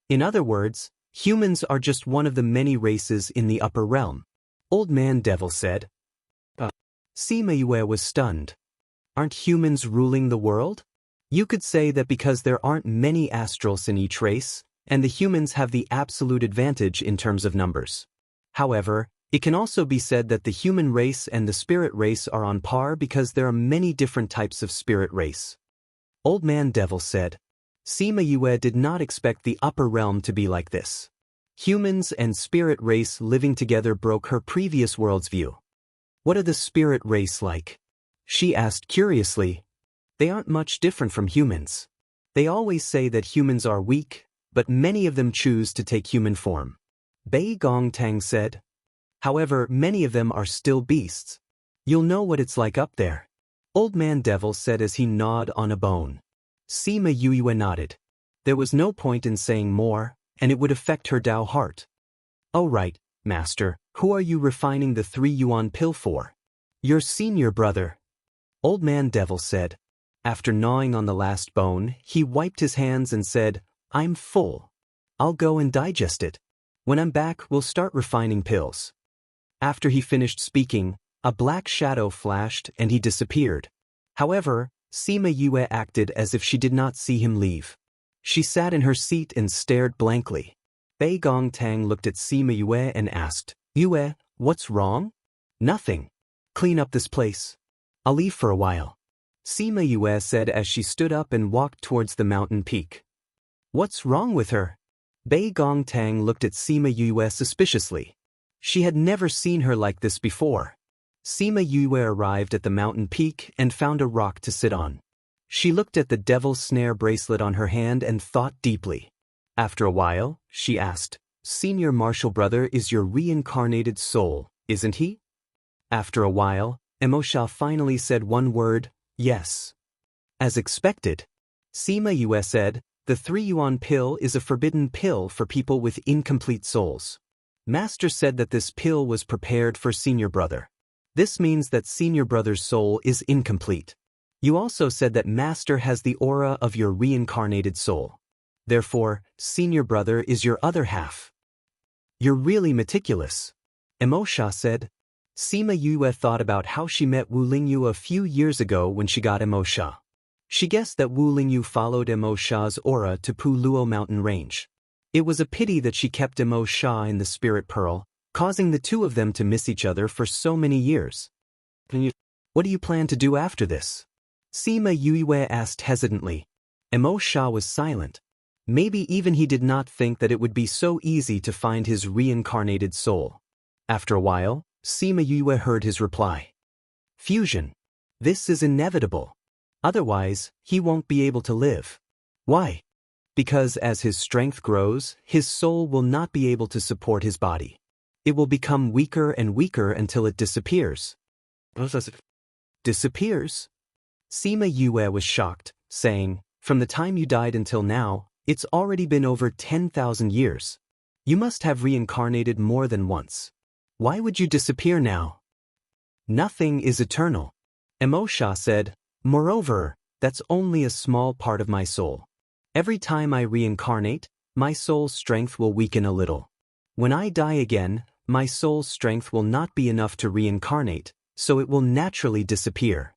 In other words, humans are just one of the many races in the upper realm. Old Man Devil said. Sima Yue was stunned. Aren't humans ruling the world? You could say that because there aren't many astrals in each race, and the humans have the absolute advantage in terms of numbers. However, it can also be said that the human race and the spirit race are on par because there are many different types of spirit race. Old Man Devil said. Sima Yue did not expect the upper realm to be like this. Humans and spirit race living together broke her previous world's view. What are the spirit race like? She asked curiously. They aren't much different from humans. They always say that humans are weak, but many of them choose to take human form. Bei Gongtang said. However, many of them are still beasts. You'll know what it's like up there. Old Man Devil said as he gnawed on a bone. Sima Yue nodded. There was no point in saying more, and it would affect her Dao heart. Oh right, Master, who are you refining the 3 yuan pill for? Your senior brother. Old Man Devil said. After gnawing on the last bone, he wiped his hands and said, I'm full. I'll go and digest it. When I'm back, we'll start refining pills. After he finished speaking, a black shadow flashed and he disappeared. However, Sima Yue acted as if she did not see him leave. She sat in her seat and stared blankly. Bei Gongtang looked at Sima Yue and asked, Yue, what's wrong? Nothing. Clean up this place. I'll leave for a while. Sima Yue said as she stood up and walked towards the mountain peak. What's wrong with her? Bei Gongtang looked at Sima Yue suspiciously. She had never seen her like this before. Sima Yue arrived at the mountain peak and found a rock to sit on. She looked at the devil's snare bracelet on her hand and thought deeply. After a while, she asked, Senior Martial Brother is your reincarnated soul, isn't he? After a while, Emosha finally said one word, yes. As expected. Sima Yue said, the 3 yuan pill is a forbidden pill for people with incomplete souls. Master said that this pill was prepared for Senior Brother. This means that Senior Brother's soul is incomplete. You also said that Master has the aura of your reincarnated soul. Therefore, Senior Brother is your other half. You're really meticulous. Emosha said. Sima Yue thought about how she met Wu Lingyu a few years ago when she got Emosha. She guessed that Wu Lingyu followed Emosha's aura to Pu Luo mountain range. It was a pity that she kept Emosha in the spirit pearl, causing the two of them to miss each other for so many years. What do you plan to do after this? Sima Yue asked hesitantly. Emosha was silent. Maybe even he did not think that it would be so easy to find his reincarnated soul. After a while, Sima Yue heard his reply. Fusion. This is inevitable. Otherwise, he won't be able to live. Why? Because as his strength grows, his soul will not be able to support his body. It will become weaker and weaker until it disappears. Disappears? Sima Yue was shocked, saying, from the time you died until now, it's already been over 10,000 years. You must have reincarnated more than once. Why would you disappear now? Nothing is eternal. Emosha said, moreover, that's only a small part of my soul. Every time I reincarnate, my soul's strength will weaken a little. When I die again, my soul's strength will not be enough to reincarnate, so it will naturally disappear.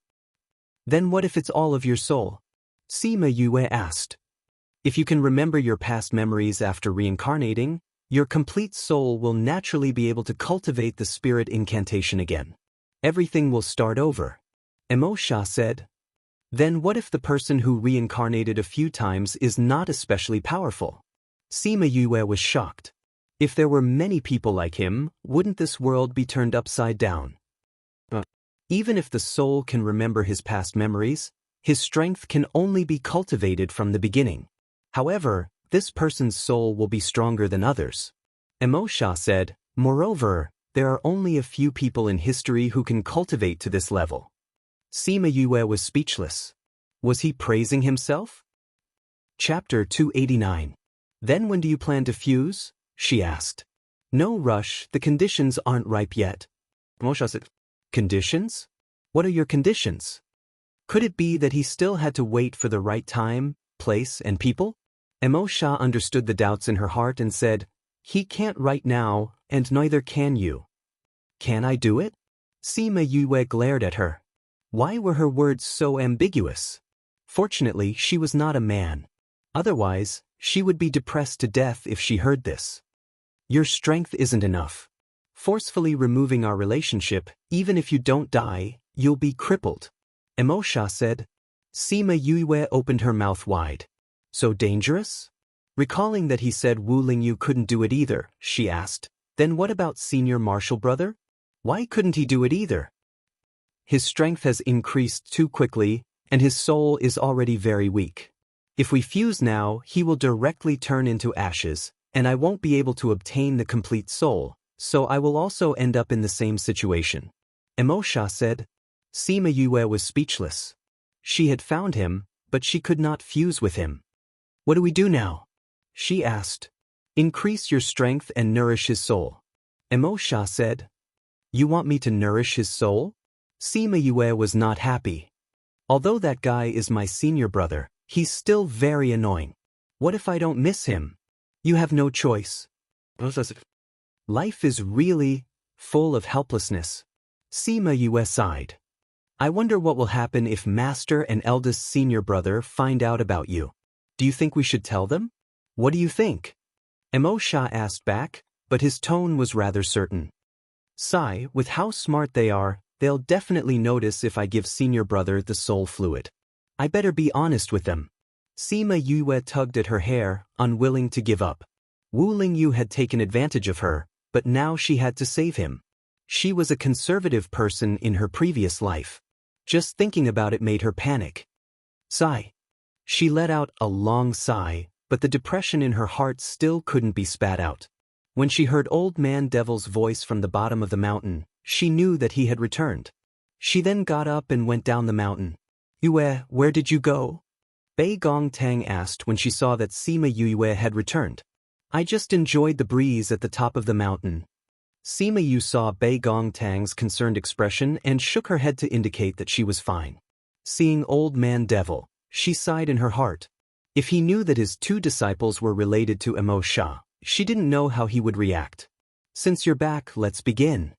Then what if it's all of your soul? Sima Yue asked. If you can remember your past memories after reincarnating, your complete soul will naturally be able to cultivate the spirit incantation again. Everything will start over. Emosha said. Then what if the person who reincarnated a few times is not especially powerful? Sima Yue was shocked. If there were many people like him, wouldn't this world be turned upside down? Even if the soul can remember his past memories, his strength can only be cultivated from the beginning. However, this person's soul will be stronger than others. Emosha said, moreover, there are only a few people in history who can cultivate to this level. Sima Yue was speechless. Was he praising himself? Chapter 289. Then when do you plan to fuse? She asked. No rush, the conditions aren't ripe yet. Emosha said, conditions? What are your conditions? Could it be that he still had to wait for the right time, place, and people? Emosha understood the doubts in her heart and said, he can't right now, and neither can you. Can I do it? Sima Yue glared at her. Why were her words so ambiguous? Fortunately, she was not a man. Otherwise, she would be depressed to death if she heard this. Your strength isn't enough. Forcefully removing our relationship, even if you don't die, you'll be crippled. Emosha said. Sima Yue opened her mouth wide. So dangerous? Recalling that he said Wu Lingyu couldn't do it either, she asked, then what about Senior Marshal Brother? Why couldn't he do it either? His strength has increased too quickly, and his soul is already very weak. If we fuse now, he will directly turn into ashes, and I won't be able to obtain the complete soul, so I will also end up in the same situation. Emosha said. Sima Yue was speechless. She had found him, but she could not fuse with him. What do we do now? She asked. Increase your strength and nourish his soul. Emosha said. You want me to nourish his soul? Sima Yue was not happy. Although that guy is my senior brother, he's still very annoying. What if I don't miss him? You have no choice. Life is really full of helplessness. Sima Yue sighed. I wonder what will happen if Master and eldest senior brother find out about you. Do you think we should tell them? What do you think? Emosha asked back, but his tone was rather certain. Sai, with how smart they are, they'll definitely notice if I give senior brother the soul fluid. I better be honest with them. Sima Yue tugged at her hair, unwilling to give up. Wu Lingyu had taken advantage of her, but now she had to save him. She was a conservative person in her previous life. Just thinking about it made her panic. Sigh. She let out a long sigh, but the depression in her heart still couldn't be spat out. When she heard Old Man Devil's voice from the bottom of the mountain, she knew that he had returned. She then got up and went down the mountain. Yue, where did you go? Bei Gong Tang asked when she saw that Sima Yue had returned. I just enjoyed the breeze at the top of the mountain. Sima Yue saw Bei Gong Tang's concerned expression and shook her head to indicate that she was fine. Seeing Old Man Devil, she sighed in her heart. If he knew that his two disciples were related to Emosha, she didn't know how he would react. Since you're back, let's begin.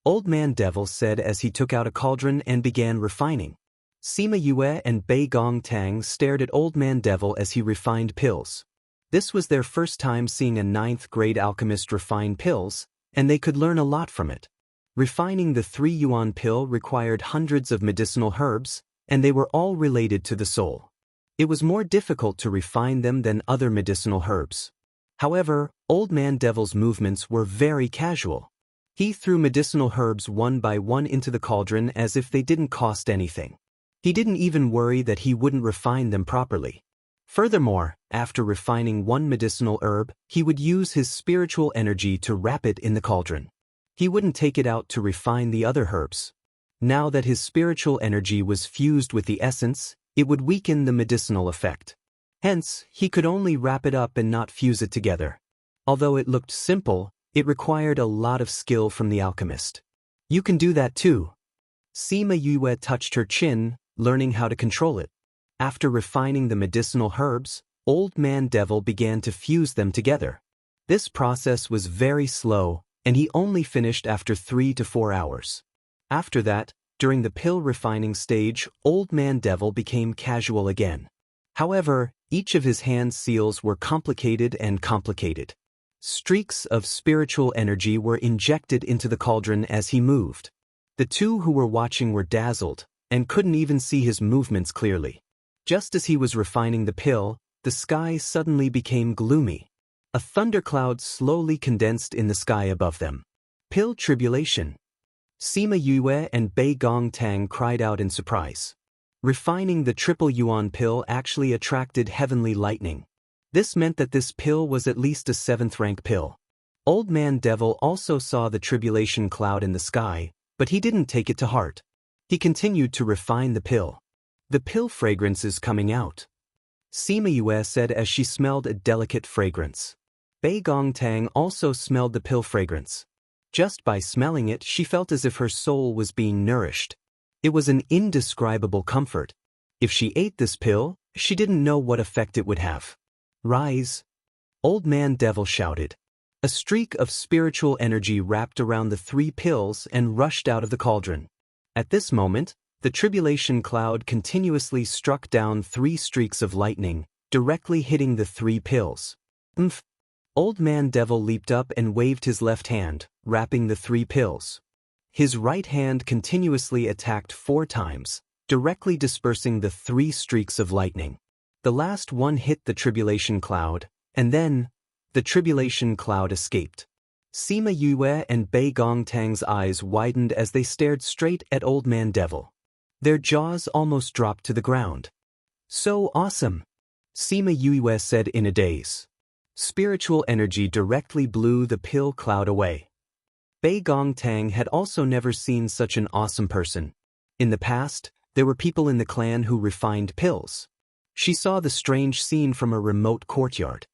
Old Man Devil said as he took out a cauldron and began refining. Sima Yue and Bei Gong Tang stared at Old Man Devil as he refined pills. This was their first time seeing a 9th-grade alchemist refine pills, and they could learn a lot from it. Refining the 3-yuan pill required hundreds of medicinal herbs, and they were all related to the soul. It was more difficult to refine them than other medicinal herbs. However, Old Man Devil's movements were very casual. He threw medicinal herbs one by one into the cauldron as if they didn't cost anything. He didn't even worry that he wouldn't refine them properly. Furthermore, after refining one medicinal herb, he would use his spiritual energy to wrap it in the cauldron. He wouldn't take it out to refine the other herbs. Now that his spiritual energy was fused with the essence, it would weaken the medicinal effect. Hence, he could only wrap it up and not fuse it together. Although it looked simple, it required a lot of skill from the alchemist. You can do that too. Sima Yue touched her chin, learning how to control it. After refining the medicinal herbs, Old Man Devil began to fuse them together. This process was very slow, and he only finished after 3 to 4 hours. After that, during the pill refining stage, Old Man Devil became casual again. However, each of his hand seals were complicated and complicated. Streaks of spiritual energy were injected into the cauldron as he moved. The two who were watching were dazzled, and couldn't even see his movements clearly. Just as he was refining the pill, the sky suddenly became gloomy. A thundercloud slowly condensed in the sky above them. Pill tribulation. Sima Yue and Bei Gong Tang cried out in surprise. Refining the triple yuan pill actually attracted heavenly lightning. This meant that this pill was at least a 7th-rank pill. Old Man Devil also saw the tribulation cloud in the sky, but he didn't take it to heart. He continued to refine the pill. The pill fragrance is coming out. Sima Yue said as she smelled a delicate fragrance. Bei Gong Tang also smelled the pill fragrance. Just by smelling it, she felt as if her soul was being nourished. It was an indescribable comfort. If she ate this pill, she didn't know what effect it would have. Rise! Old Man Devil shouted. A streak of spiritual energy wrapped around the 3 pills and rushed out of the cauldron. At this moment, the tribulation cloud continuously struck down 3 streaks of lightning, directly hitting the 3 pills. Umph! Old Man Devil leaped up and waved his left hand, wrapping the 3 pills. His right hand continuously attacked 4 times, directly dispersing the 3 streaks of lightning. The last one hit the tribulation cloud, And then, the tribulation cloud escaped. Sima Yue and Bei Gongtang's eyes widened as they stared straight at Old Man Devil. Their jaws almost dropped to the ground. So awesome! Sima Yue said in a daze. Spiritual energy directly blew the pill cloud away. Bei Gongtang had also never seen such an awesome person. In the past, there were people in the clan who refined pills. She saw the strange scene from a remote courtyard.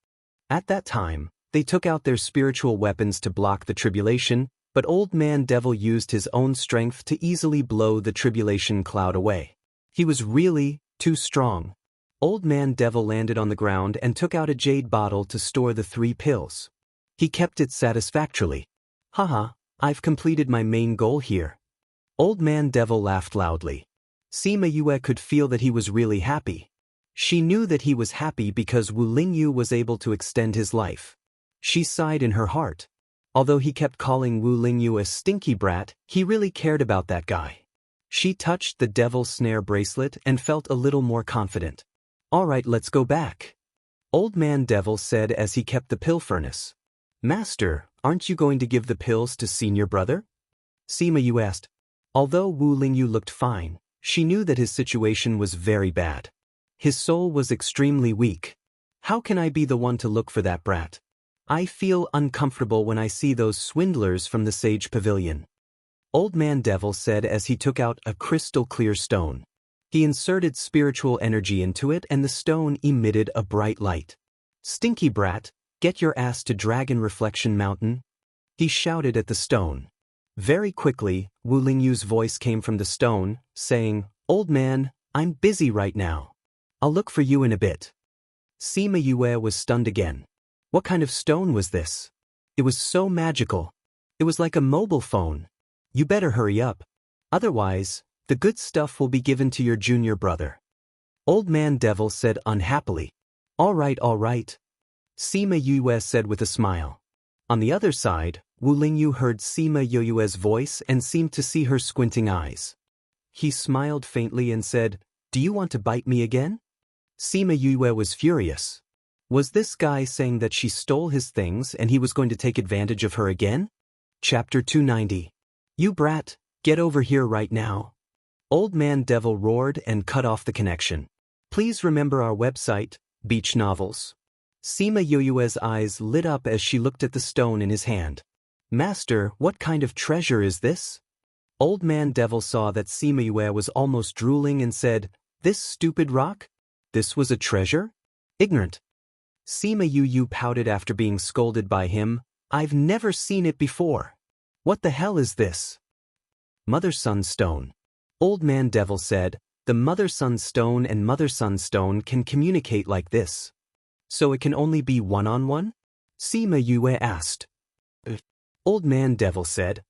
At that time, they took out their spiritual weapons to block the tribulation, but Old Man Devil used his own strength to easily blow the tribulation cloud away. He was really too strong. Old Man Devil landed on the ground and took out a jade bottle to store the 3 pills. He kept it satisfactorily. Haha, I've completed my main goal here. Old Man Devil laughed loudly. Sima Yue could feel that he was really happy. She knew that he was happy because Wu Lingyu was able to extend his life. She sighed in her heart. Although he kept calling Wu Lingyu a stinky brat, he really cared about that guy. She touched the devil's snare bracelet and felt a little more confident. Alright, let's go back. Old Man Devil said as he kept the pill furnace. Master, aren't you going to give the pills to senior brother? Sima Yue asked. Although Wu Lingyu looked fine, she knew that his situation was very bad. His soul was extremely weak. How can I be the one to look for that brat? I feel uncomfortable when I see those swindlers from the Sage Pavilion. Old Man Devil said as he took out a crystal-clear stone. He inserted spiritual energy into it and the stone emitted a bright light. Stinky brat, get your ass to Dragon Reflection Mountain. He shouted at the stone. Very quickly, Wu Lingyu's voice came from the stone, saying, Old man, I'm busy right now. I'll look for you in a bit. Sima Yue was stunned again. What kind of stone was this? It was so magical. It was like a mobile phone. You better hurry up. Otherwise, the good stuff will be given to your junior brother. Old Man Devil said unhappily. All right. Sima Yue said with a smile. On the other side, Wu Lingyu heard Sima Yue's voice and seemed to see her squinting eyes. He smiled faintly and said, Do you want to bite me again? Sima Yue was furious. Was this guy saying that she stole his things and he was going to take advantage of her again? Chapter 290. You brat, get over here right now. Old Man Devil roared and cut off the connection. Please remember our website, Beach Novels. Sima Yue's eyes lit up as she looked at the stone in his hand. Master, what kind of treasure is this? Old Man Devil saw that Sima Yue was almost drooling and said, This stupid rock? This was a treasure? Ignorant. Sima Yue pouted after being scolded by him. I've never seen it before. What the hell is this? Mother-son stone. Old Man Devil said, the mother-son stone and mother-son stone can communicate like this. So it can only be one-on-one? Sima Yue asked. Old Man Devil said,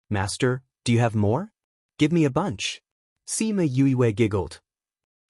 Master, do you have more? Give me a bunch. Sima Yue giggled.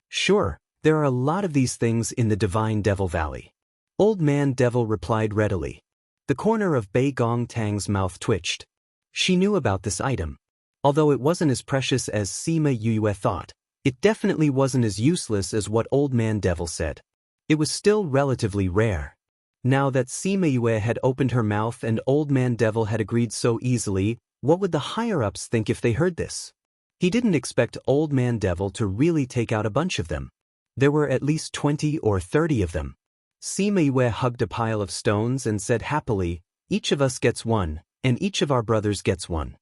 Sure, there are a lot of these things in the Divine Devil Valley. Old Man Devil replied readily. The corner of Bei Gongtang's mouth twitched. She knew about this item. Although it wasn't as precious as Sima Yue thought, it definitely wasn't as useless as what Old Man Devil said. It was still relatively rare. Now that Sima Yue had opened her mouth and Old Man Devil had agreed so easily, what would the higher-ups think if they heard this? He didn't expect Old Man Devil to really take out a bunch of them. There were at least 20 or 30 of them. Sima Yue hugged a pile of stones and said happily, Each of us gets one, and each of our brothers gets one.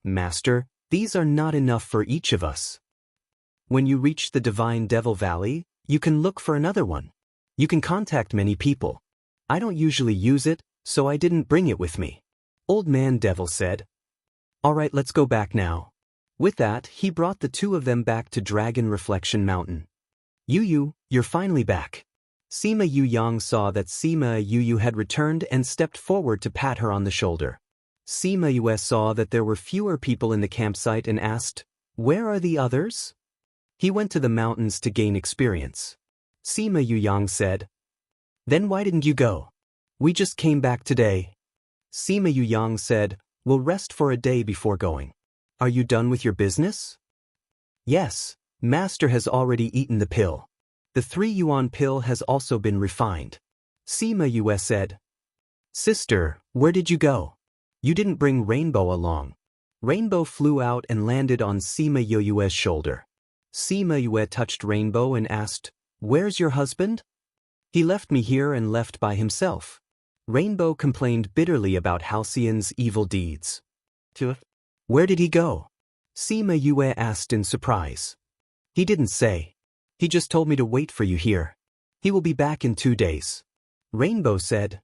Master, these are not enough for each of us. When you reach the Divine Devil Valley, you can look for another one. You can contact many people. I don't usually use it, so I didn't bring it with me. Old Man Devil said. Alright, let's go back now. With that, he brought the two of them back to Dragon Reflection Mountain. Yu, you're finally back. Sima Yang saw that Sima Yu had returned and stepped forward to pat her on the shoulder. Sima Yue saw that there were fewer people in the campsite and asked, Where are the others? He went to the mountains to gain experience. Sima Yang said, Then why didn't you go? We just came back today. Sima Yang said, We'll rest for a day before going. Are you done with your business? Yes, Master has already eaten the pill. The 3 yuan pill has also been refined. Sima Yue said. Sister, where did you go? You didn't bring Rainbow along. Rainbow flew out and landed on Sima Yue's shoulder. Sima Yue touched Rainbow and asked, Where's your husband? He left me here and left by himself. Rainbow complained bitterly about Halcyon's evil deeds. Where did he go? Sima Yue asked in surprise. He didn't say. He just told me to wait for you here. He will be back in 2 days. Rainbow said.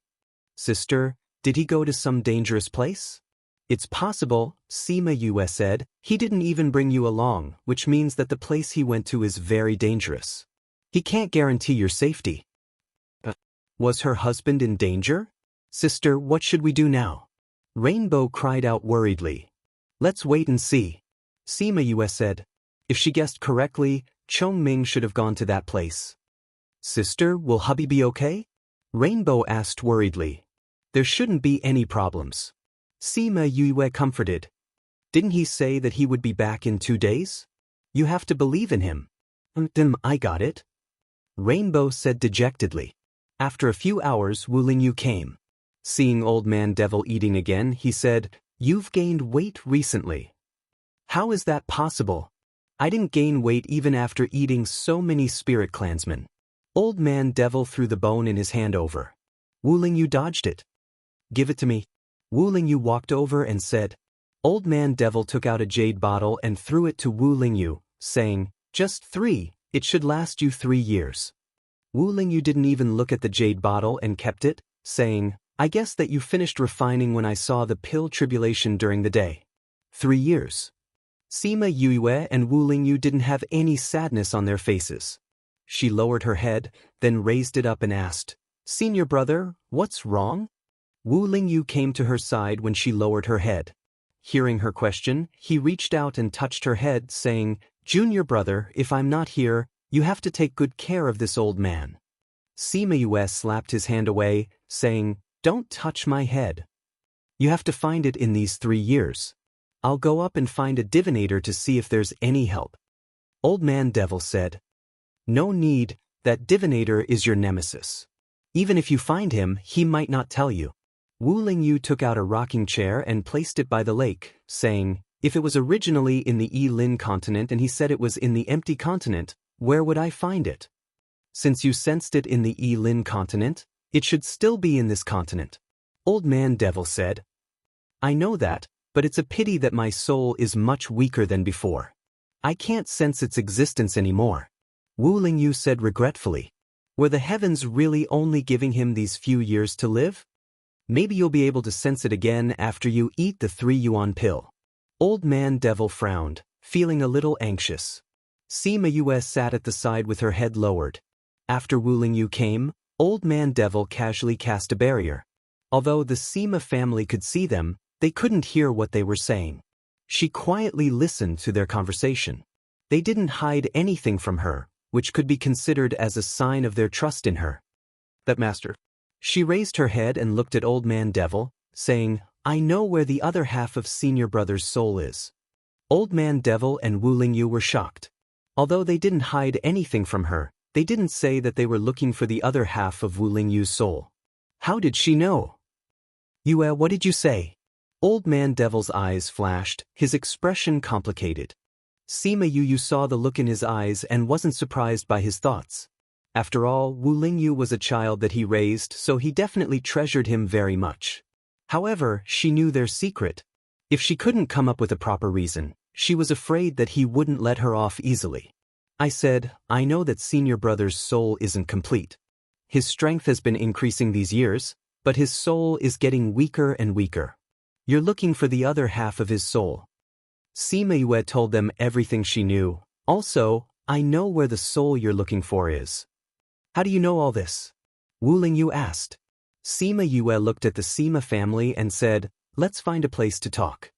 Sister, did he go to some dangerous place? It's possible, Sima Yue said. He didn't even bring you along, which means that the place he went to is very dangerous. He can't guarantee your safety. Was her husband in danger? Sister, what should we do now? Rainbow cried out worriedly. Let's wait and see. Sima Yue said. If she guessed correctly, Chongming should have gone to that place. Sister, will hubby be okay? Rainbow asked worriedly. There shouldn't be any problems. Sima Yue comforted. Didn't he say that he would be back in 2 days? You have to believe in him. I got it. Rainbow said dejectedly. After a few hours, Wu Lingyu came. Seeing Old Man Devil eating again, he said, You've gained weight recently. How is that possible? I didn't gain weight even after eating so many spirit clansmen. Old Man Devil threw the bone in his hand over. Wu Lingyu dodged it. Give it to me. Wu Lingyu walked over and said. Old Man Devil took out a jade bottle and threw it to Wu Lingyu, saying, Just 3, it should last you 3 years. Wu Lingyu didn't even look at the jade bottle and kept it, saying, I guess that you finished refining when I saw the pill tribulation during the day. 3 years. Sima Yue and Wu Lingyu didn't have any sadness on their faces. She lowered her head, then raised it up and asked, Senior brother, what's wrong? Wu Lingyu came to her side when she lowered her head. Hearing her question, he reached out and touched her head, saying, Junior brother, if I'm not here, you have to take good care of this old man. Sima Yue slapped his hand away, saying, Don't touch my head. You have to find it in these 3 years. I'll go up and find a divinator to see if there's any help. Old Man Devil said. No need, that divinator is your nemesis. Even if you find him, he might not tell you. Wu Lingyu took out a rocking chair and placed it by the lake, saying, If it was originally in the Yi-Lin continent and he said it was in the empty continent, where would I find it? Since you sensed it in the Yi-Lin continent, it should still be in this continent. Old Man Devil said. I know that, but it's a pity that my soul is much weaker than before. I can't sense its existence anymore. Wu Lingyu said regretfully. Were the heavens really only giving him these few years to live? Maybe you'll be able to sense it again after you eat the 3 yuan pill. Old Man Devil frowned, feeling a little anxious. Sima Yue sat at the side with her head lowered. After Wu Lingyu came, Old Man Devil casually cast a barrier. Although the Sima family could see them, they couldn't hear what they were saying. She quietly listened to their conversation. They didn't hide anything from her, which could be considered as a sign of their trust in her. That master. She raised her head and looked at Old Man Devil, saying, I know where the other half of Senior Brother's soul is. Old Man Devil and Wu Lingyu were shocked. Although they didn't hide anything from her, they didn't say that they were looking for the other half of Wu Lingyu's soul. How did she know? Yue, what did you say? Old Man Devil's eyes flashed, his expression complicated. Sima Yu saw the look in his eyes and wasn't surprised by his thoughts. After all, Wu Lingyu was a child that he raised, so he definitely treasured him very much. However, she knew their secret. If she couldn't come up with a proper reason, she was afraid that he wouldn't let her off easily. I said, I know that Senior Brother's soul isn't complete. His strength has been increasing these years, but his soul is getting weaker and weaker. You're looking for the other half of his soul. Sima Yue told them everything she knew. Also, I know where the soul you're looking for is. How do you know all this? Wu Lingyu asked. Sima Yue looked at the Sima family and said, Let's find a place to talk.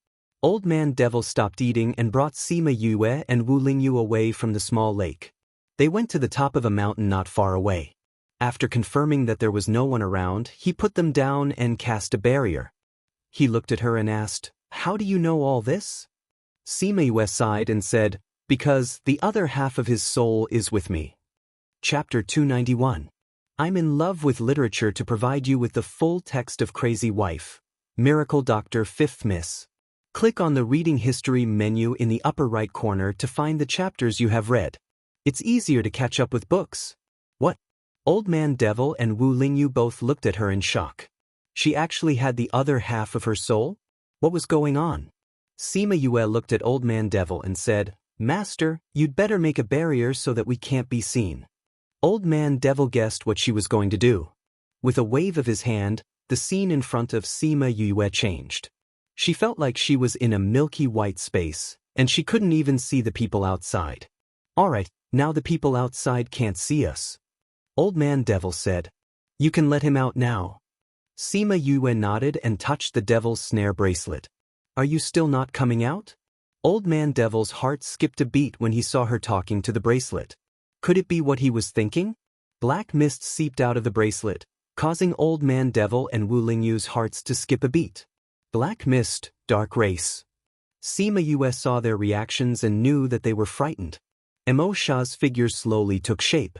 Old Man Devil stopped eating and brought Sima Yue and Wu Lingyu away from the small lake. They went to the top of a mountain not far away. After confirming that there was no one around, he put them down and cast a barrier. He looked at her and asked, How do you know all this? Sima Yue sighed and said, Because the other half of his soul is with me. Chapter 291. I'm in love with literature to provide you with the full text of Crazy Wife. Miracle Doctor 5th Miss. Click on the Reading History menu in the upper right corner to find the chapters you have read. It's easier to catch up with books. What? Old Man Devil and Wu Lingyu both looked at her in shock. She actually had the other half of her soul? What was going on? Sima Yue looked at Old Man Devil and said, Master, you'd better make a barrier so that we can't be seen. Old Man Devil guessed what she was going to do. With a wave of his hand, the scene in front of Sima Yue changed. She felt like she was in a milky white space, and she couldn't even see the people outside. Alright, now the people outside can't see us. Old Man Devil said, You can let him out now. Sima Yue nodded and touched the devil's snare bracelet. Are you still not coming out? Old Man Devil's heart skipped a beat when he saw her talking to the bracelet. Could it be what he was thinking? Black mist seeped out of the bracelet, causing Old Man Devil and Wu Lingyu's hearts to skip a beat. Black mist, dark race. Sima Yue saw their reactions and knew that they were frightened. Emo Sha's figure slowly took shape.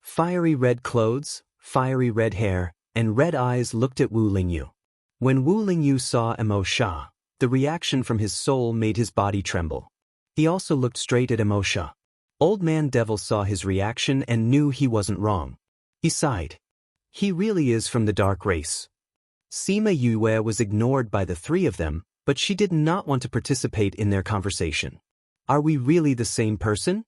Fiery red clothes, fiery red hair, and red eyes looked at Wu Lingyu. When Wu Lingyu saw Emo Sha, the reaction from his soul made his body tremble. He also looked straight at Emo Sha. Old Man Devil saw his reaction and knew he wasn't wrong. He sighed. He really is from the dark race. Sima Yue was ignored by the three of them, but she did not want to participate in their conversation. Are we really the same person?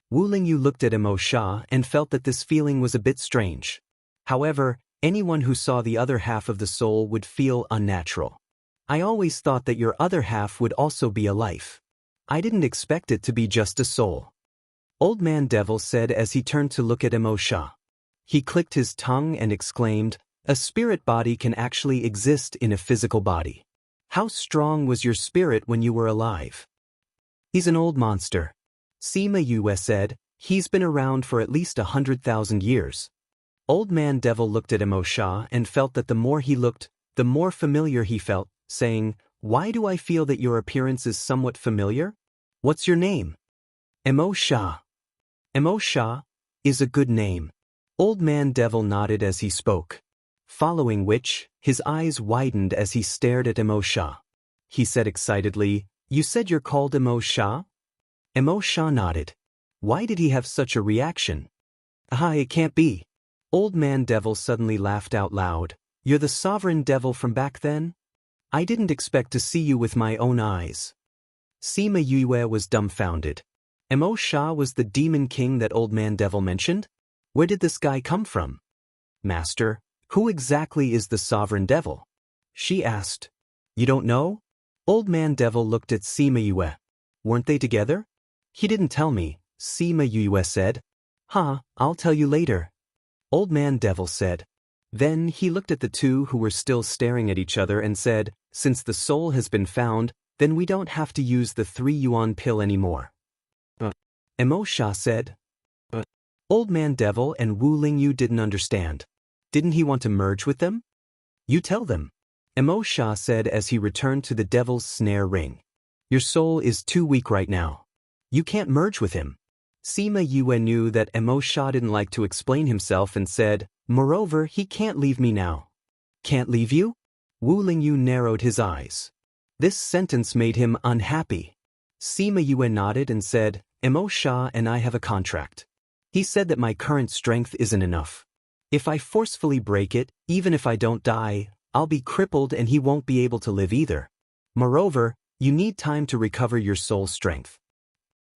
Wu Lingyu looked at Emo Sha and felt that this feeling was a bit strange. However, anyone who saw the other half of the soul would feel unnatural. I always thought that your other half would also be a life. I didn't expect it to be just a soul. Old Man Devil said as he turned to look at Emo Sha. He clicked his tongue and exclaimed, A spirit body can actually exist in a physical body. How strong was your spirit when you were alive? He's an old monster. Sima Yue said, He's been around for at least 100,000 years. Old Man Devil looked at Emo Sha and felt that the more he looked, the more familiar he felt, saying, Why do I feel that your appearance is somewhat familiar? What's your name? Emo Sha. Emo Sha is a good name. Old Man Devil nodded as he spoke. Following which, his eyes widened as he stared at Emo Sha. He said excitedly, You said you're called Emo Sha? Emo Sha nodded. Why did he have such a reaction? It can't be. Old Man Devil suddenly laughed out loud. You're the sovereign devil from back then? I didn't expect to see you with my own eyes. Sima Yue was dumbfounded. Emo Sha was the demon king that Old Man Devil mentioned? Where did this guy come from? Master, who exactly is the sovereign devil? She asked. You don't know? Old Man Devil looked at Sima Yue. Weren't they together? He didn't tell me, Sima Yue said. I'll tell you later. Old Man Devil said. Then he looked at the two who were still staring at each other and said, Since the soul has been found, then we don't have to use the 3 yuan pill anymore. Emo Sha said. Old Man Devil and Wu Lingyu didn't understand. Didn't he want to merge with them? You tell them. Emo Sha said as he returned to the devil's snare ring. Your soul is too weak right now. You can't merge with him. Sima Yue knew that Emo Sha didn't like to explain himself and said, Moreover, he can't leave me now. Can't leave you? Wu Lingyu narrowed his eyes. This sentence made him unhappy. Sima Yue nodded and said, Emo Sha and I have a contract. He said that my current strength isn't enough. If I forcefully break it, even if I don't die, I'll be crippled and he won't be able to live either. Moreover, you need time to recover your soul strength.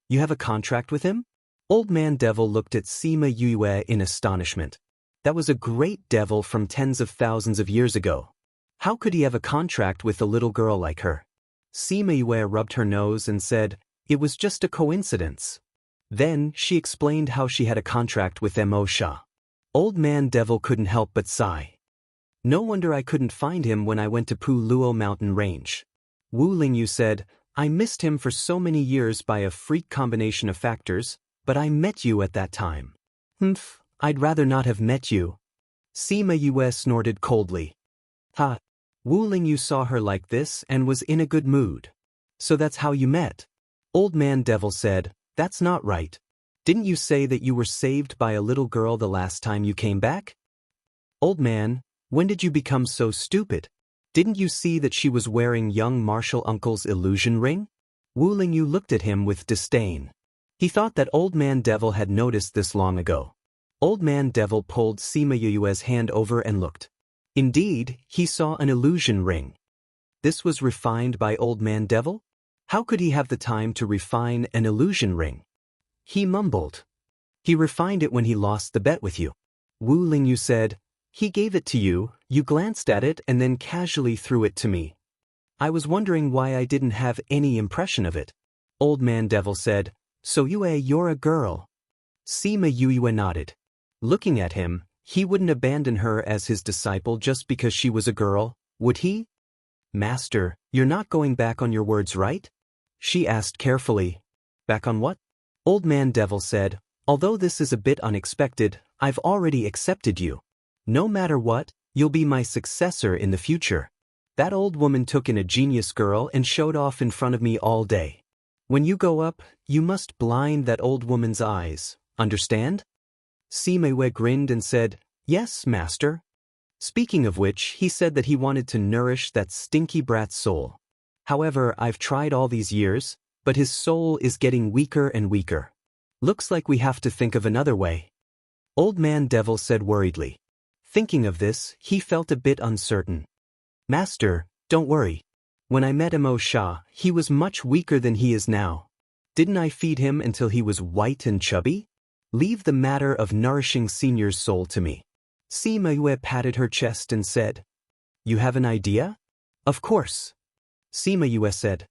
You have a contract with him? Old Man Devil looked at Sima Yue in astonishment. That was a great devil from tens of thousands of years ago. How could he have a contract with a little girl like her? Sima Yue rubbed her nose and said, It was just a coincidence. Then she explained how she had a contract with Emo Sha. Old Man Devil couldn't help but sigh. No wonder I couldn't find him when I went to Pu Luo mountain range. Wu Lingyu said, I missed him for so many years by a freak combination of factors, but I met you at that time. I'd rather not have met you. Sima Yue snorted coldly. Wu Lingyu saw her like this and was in a good mood. So that's how you met? Old Man Devil said, That's not right. Didn't you say that you were saved by a little girl the last time you came back? Old man, when did you become so stupid? Didn't you see that she was wearing young Marshall Uncle's illusion ring? Wu Lingyu looked at him with disdain. He thought that Old Man Devil had noticed this long ago. Old Man Devil pulled Sima Yue's hand over and looked. Indeed, he saw an illusion ring. This was refined by Old Man Devil? How could he have the time to refine an illusion ring? He mumbled. He refined it when he lost the bet with you. Wu Lingyu said, he gave it to you, you glanced at it and then casually threw it to me. I was wondering why I didn't have any impression of it. Old Man Devil said, so you're a girl. Sima Yue nodded. Looking at him, he wouldn't abandon her as his disciple just because she was a girl, would he? Master, you're not going back on your words, right? She asked carefully. Back on what? Old Man Devil said, although this is a bit unexpected, I've already accepted you. No matter what, you'll be my successor in the future. That old woman took in a genius girl and showed off in front of me all day. When you go up, you must blind that old woman's eyes, understand? Sima Yue grinned and said, yes, master. Speaking of which, he said that he wanted to nourish that stinky brat's soul. However, I've tried all these years, but his soul is getting weaker and weaker. Looks like we have to think of another way. Old Man Devil said worriedly. Thinking of this, he felt a bit uncertain. Master, don't worry. When I met Mo Sha, he was much weaker than he is now. Didn't I feed him until he was white and chubby? Leave the matter of nourishing Senior's soul to me. Sima Yue patted her chest and said, you have an idea? Of course. Sima Yue said.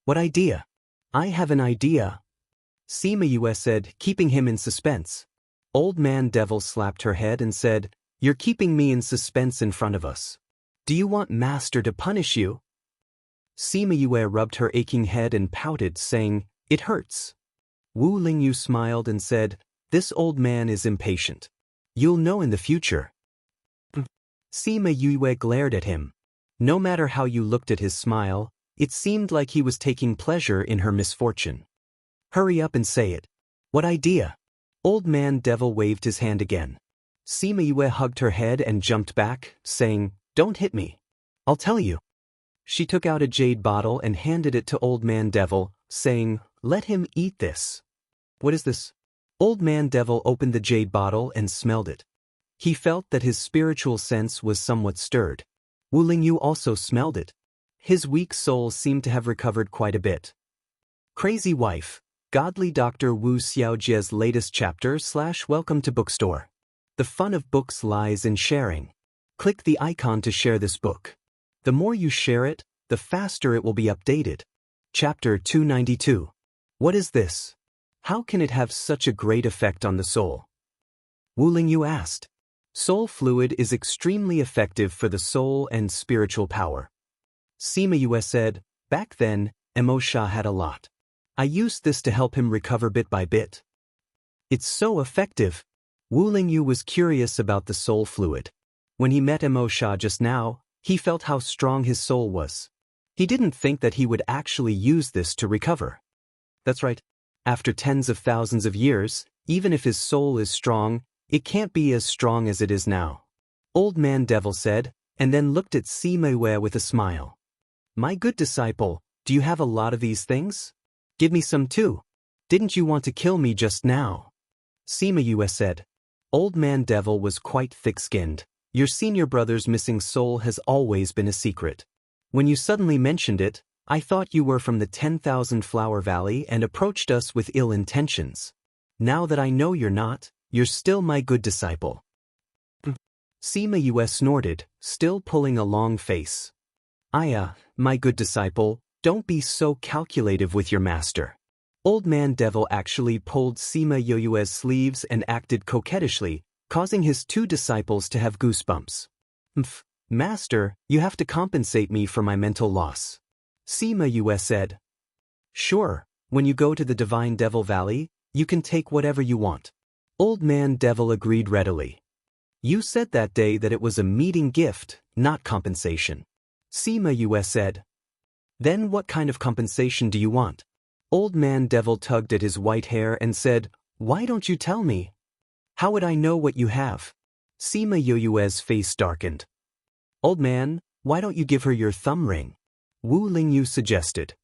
What idea? I have an idea. Sima Yue said, keeping him in suspense. Old Man Devil slapped her head and said, you're keeping me in suspense in front of us. Do you want Master to punish you? Sima Yue rubbed her aching head and pouted, saying, it hurts. Wu Lingyu smiled and said, this old man is impatient. You'll know in the future. Sima Yue glared at him. No matter how you looked at his smile, it seemed like he was taking pleasure in her misfortune. Hurry up and say it. What idea? Old Man Devil waved his hand again. Sima Yue hugged her head and jumped back, saying, don't hit me. I'll tell you. She took out a jade bottle and handed it to Old Man Devil, saying, let him eat this. What is this? Old Man Devil opened the jade bottle and smelled it. He felt that his spiritual sense was somewhat stirred. Wu Lingyu also smelled it. His weak soul seemed to have recovered quite a bit. Crazy Wife, Godly Dr. Wu Xiaojie's latest chapter / welcome to bookstore. The fun of books lies in sharing. Click the icon to share this book. The more you share it, the faster it will be updated. Chapter 292. What is this? How can it have such a great effect on the soul? Wu Lingyu asked. Soul fluid is extremely effective for the soul and spiritual power. Sima Yue said, back then, Mo Sha had a lot. I used this to help him recover bit by bit. It's so effective. Wu Lingyu was curious about the soul fluid. When he met Mo Sha just now, he felt how strong his soul was. He didn't think that he would actually use this to recover. That's right. After tens of thousands of years, even if his soul is strong, it can't be as strong as it is now. Old Man Devil said, and then looked at Sima Yue with a smile. My good disciple, do you have a lot of these things? Give me some too. Didn't you want to kill me just now? Sima Yue said. Old Man Devil was quite thick-skinned. Your senior brother's missing soul has always been a secret. When you suddenly mentioned it, I thought you were from the 10,000 Flower Valley and approached us with ill intentions. Now that I know you're not, you're still my good disciple. Sima Yue snorted, still pulling a long face. My good disciple, don't be so calculative with your master. Old Man Devil actually pulled Sima Yue's sleeves and acted coquettishly, causing his two disciples to have goosebumps. Master, you have to compensate me for my mental loss. Sima Yue said. Sure, when you go to the Divine Devil Valley, you can take whatever you want. Old Man Devil agreed readily. You said that day that it was a meeting gift, not compensation. Sima Yue said. Then what kind of compensation do you want? Old Man Devil tugged at his white hair and said, why don't you tell me? How would I know what you have? Sima Yue's face darkened. Old man, why don't you give her your thumb ring? Wu Lingyu suggested.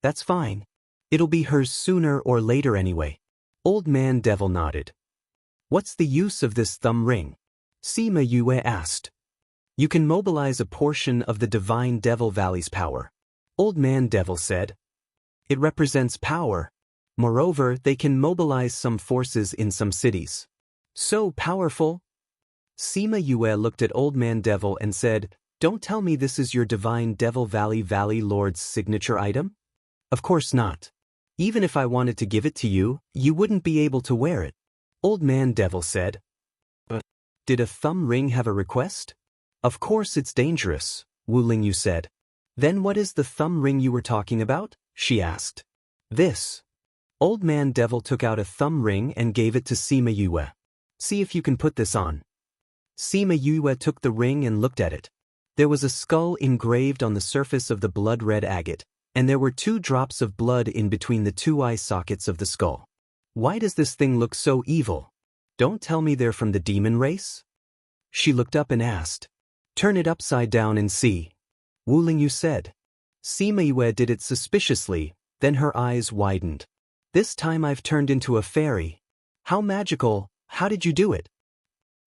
That's fine. It'll be hers sooner or later anyway. Old man devil nodded. What's the use of this thumb ring? Sima Yue asked. You can mobilize a portion of the divine devil valley's power. Old man devil said. It represents power. Moreover, they can mobilize some forces in some cities. So powerful? Sima Yue looked at Old Man Devil and said, Don't tell me this is your divine Devil Valley Lord's signature item? Of course not. Even if I wanted to give it to you, you wouldn't be able to wear it. Old Man Devil said. But did a thumb ring have a request? Of course it's dangerous, Wu Lingyu said. Then what is the thumb ring you were talking about? She asked. This. Old Man Devil took out a thumb ring and gave it to Sima Yue. See if you can put this on. Sima Yue took the ring and looked at it. There was a skull engraved on the surface of the blood-red agate, and there were 2 drops of blood in between the 2 eye sockets of the skull. Why does this thing look so evil? Don't tell me they're from the demon race? She looked up and asked. Turn it upside down and see. Wu Lingyu said. Sima Yue did it suspiciously, then her eyes widened. This time I've turned into a fairy. How magical, how did you do it?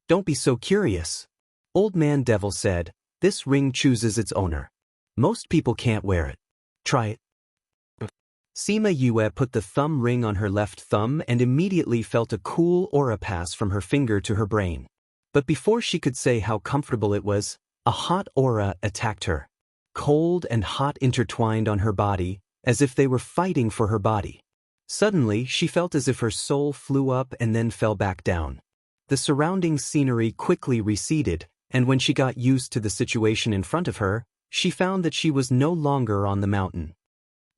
Don't be so curious. Old Man Devil said, This ring chooses its owner. Most people can't wear it. Try it. Sima Yue put the thumb ring on her left thumb and immediately felt a cool aura pass from her finger to her brain. But before she could say how comfortable it was, a hot aura attacked her. Cold and hot intertwined on her body, as if they were fighting for her body. Suddenly, she felt as if her soul flew up and then fell back down. The surrounding scenery quickly receded, and when she got used to the situation in front of her, she found that she was no longer on the mountain.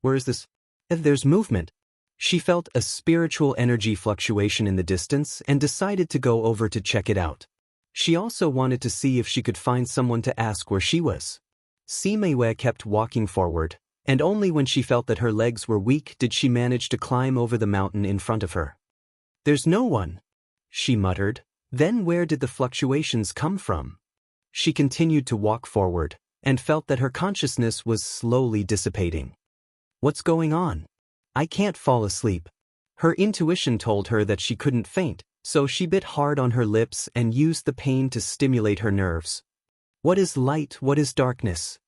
Where is this? There's movement. She felt a spiritual energy fluctuation in the distance and decided to go over to check it out. She also wanted to see if she could find someone to ask where she was. Sima Yue kept walking forward, and only when she felt that her legs were weak did she manage to climb over the mountain in front of her. There's no one, she muttered. Then where did the fluctuations come from? She continued to walk forward, and felt that her consciousness was slowly dissipating. What's going on? I can't fall asleep. Her intuition told her that she couldn't faint, so she bit hard on her lips and used the pain to stimulate her nerves. What is light, what is darkness?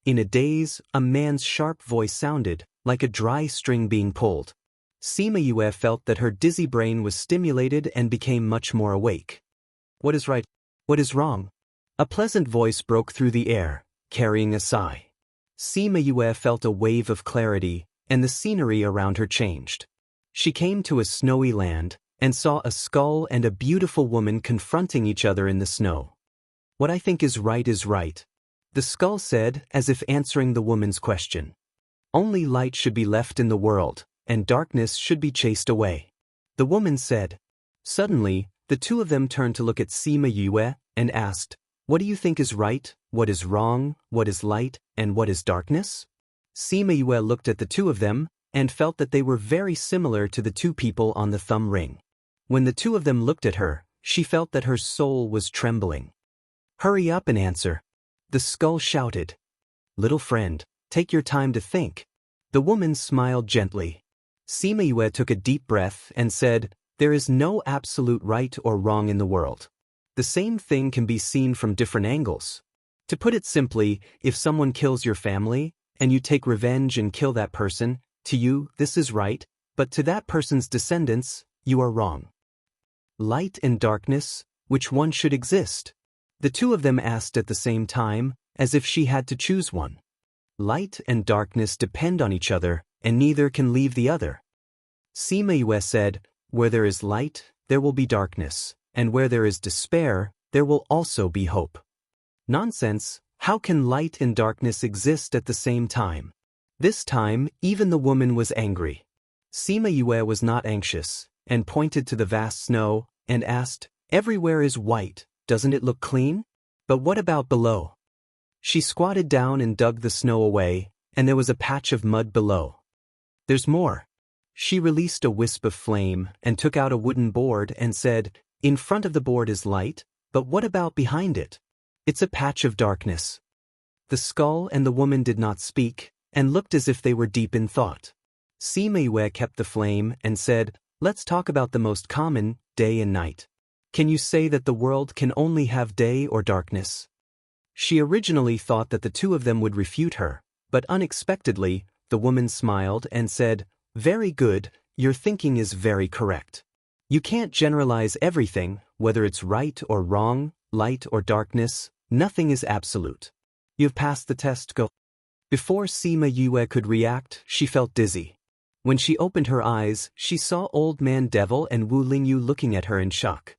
In a daze, a man's sharp voice sounded, like a dry string being pulled. Sima Yue felt that her dizzy brain was stimulated and became much more awake. What is right? What is wrong? A pleasant voice broke through the air, carrying a sigh. Sima Yue felt a wave of clarity, and the scenery around her changed. She came to a snowy land, and saw a skull and a beautiful woman confronting each other in the snow. What I think is right, the skull said, as if answering the woman's question. Only light should be left in the world, and darkness should be chased away. The woman said. Suddenly, the 2 of them turned to look at Sima Yue and asked, What do you think is right, what is wrong, what is light, and what is darkness? Sima Yue looked at the 2 of them, and felt that they were very similar to the 2 people on the thumb ring. When the 2 of them looked at her, she felt that her soul was trembling. Hurry up and answer. The skull shouted. Little friend, take your time to think. The woman smiled gently. Sima Yue took a deep breath and said, There is no absolute right or wrong in the world. The same thing can be seen from different angles. To put it simply, if someone kills your family, and you take revenge and kill that person, to you, this is right, but to that person's descendants, you are wrong. Light and darkness, which one should exist? The 2 of them asked at the same time, as if she had to choose one. Light and darkness depend on each other, and neither can leave the other. Sima Yue said, Where there is light, there will be darkness, and where there is despair, there will also be hope. Nonsense, how can light and darkness exist at the same time? This time, even the woman was angry. Sima Yue was not anxious, and pointed to the vast snow, and asked, Everywhere is white, doesn't it look clean? But what about below? She squatted down and dug the snow away, and there was a patch of mud below. There's more. She released a wisp of flame, and took out a wooden board and said, In front of the board is light, But what about behind it? It's a patch of darkness. The skull and the woman did not speak, and looked as if they were deep in thought. Sima Yue kept the flame and said, "Let's talk about the most common, day and night. Can you say that the world can only have day or darkness?" She originally thought that the two of them would refute her, but unexpectedly, the woman smiled and said, "Very good, your thinking is very correct. You can't generalize everything, whether it's right or wrong, light or darkness, nothing is absolute. You've passed the test, go." Before Sima Yue could react, she felt dizzy. When she opened her eyes, she saw Old Man Devil and Wu Lingyu looking at her in shock.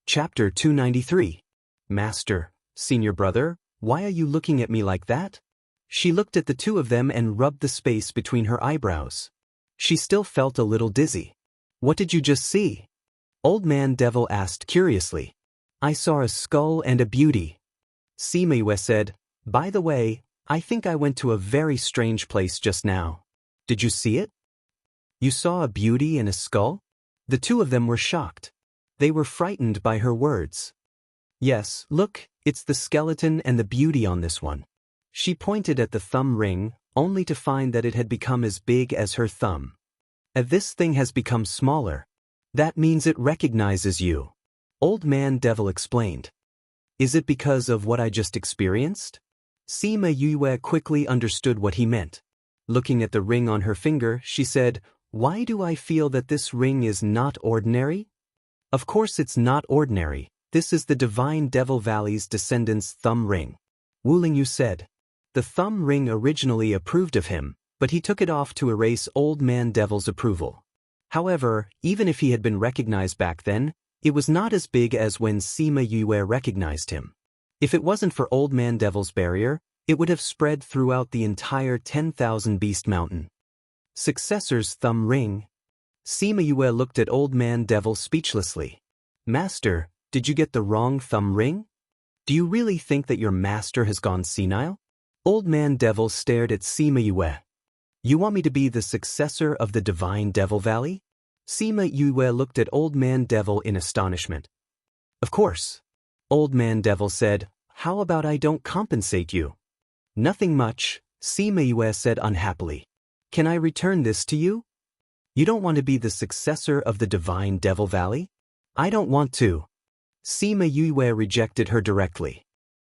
Chapter 293. Master, Senior Brother, why are you looking at me like that? She looked at the two of them and rubbed the space between her eyebrows. She still felt a little dizzy. "What did you just see?" Old Man Devil asked curiously. "I saw a skull and a beauty." Sima Yue said, "By the way, I think I went to a very strange place just now. Did you see it?" "You saw a beauty and a skull?" The two of them were shocked. They were frightened by her words. "Yes, look, it's the skeleton and the beauty on this one." She pointed at the thumb ring, only to find that it had become as big as her thumb. "This thing has become smaller. That means it recognizes you," Old Man Devil explained. "Is it because of what I just experienced?" Sima Yue quickly understood what he meant. Looking at the ring on her finger, she said, "Why do I feel that this ring is not ordinary?" "Of course it's not ordinary. This is the Divine Devil Valley's descendant's thumb ring," Wu Lingyu said. The thumb ring originally approved of him, but he took it off to erase Old Man Devil's approval. However, even if he had been recognized back then, it was not as big as when Sima Yue recognized him. If it wasn't for Old Man Devil's barrier, it would have spread throughout the entire 10,000 Beast Mountain. Successor's thumb ring. Sima Yue looked at Old Man Devil speechlessly. "Master, did you get the wrong thumb ring? Do you really think that your master has gone senile?" Old Man Devil stared at Sima Yue. "You want me to be the successor of the Divine Devil Valley?" Sima Yue looked at Old Man Devil in astonishment. "Of course." Old Man Devil said, "How about I don't compensate you?" "Nothing much," Sima Yue said unhappily. "Can I return this to you?" "You don't want to be the successor of the Divine Devil Valley?" "I don't want to." Sima Yue rejected her directly.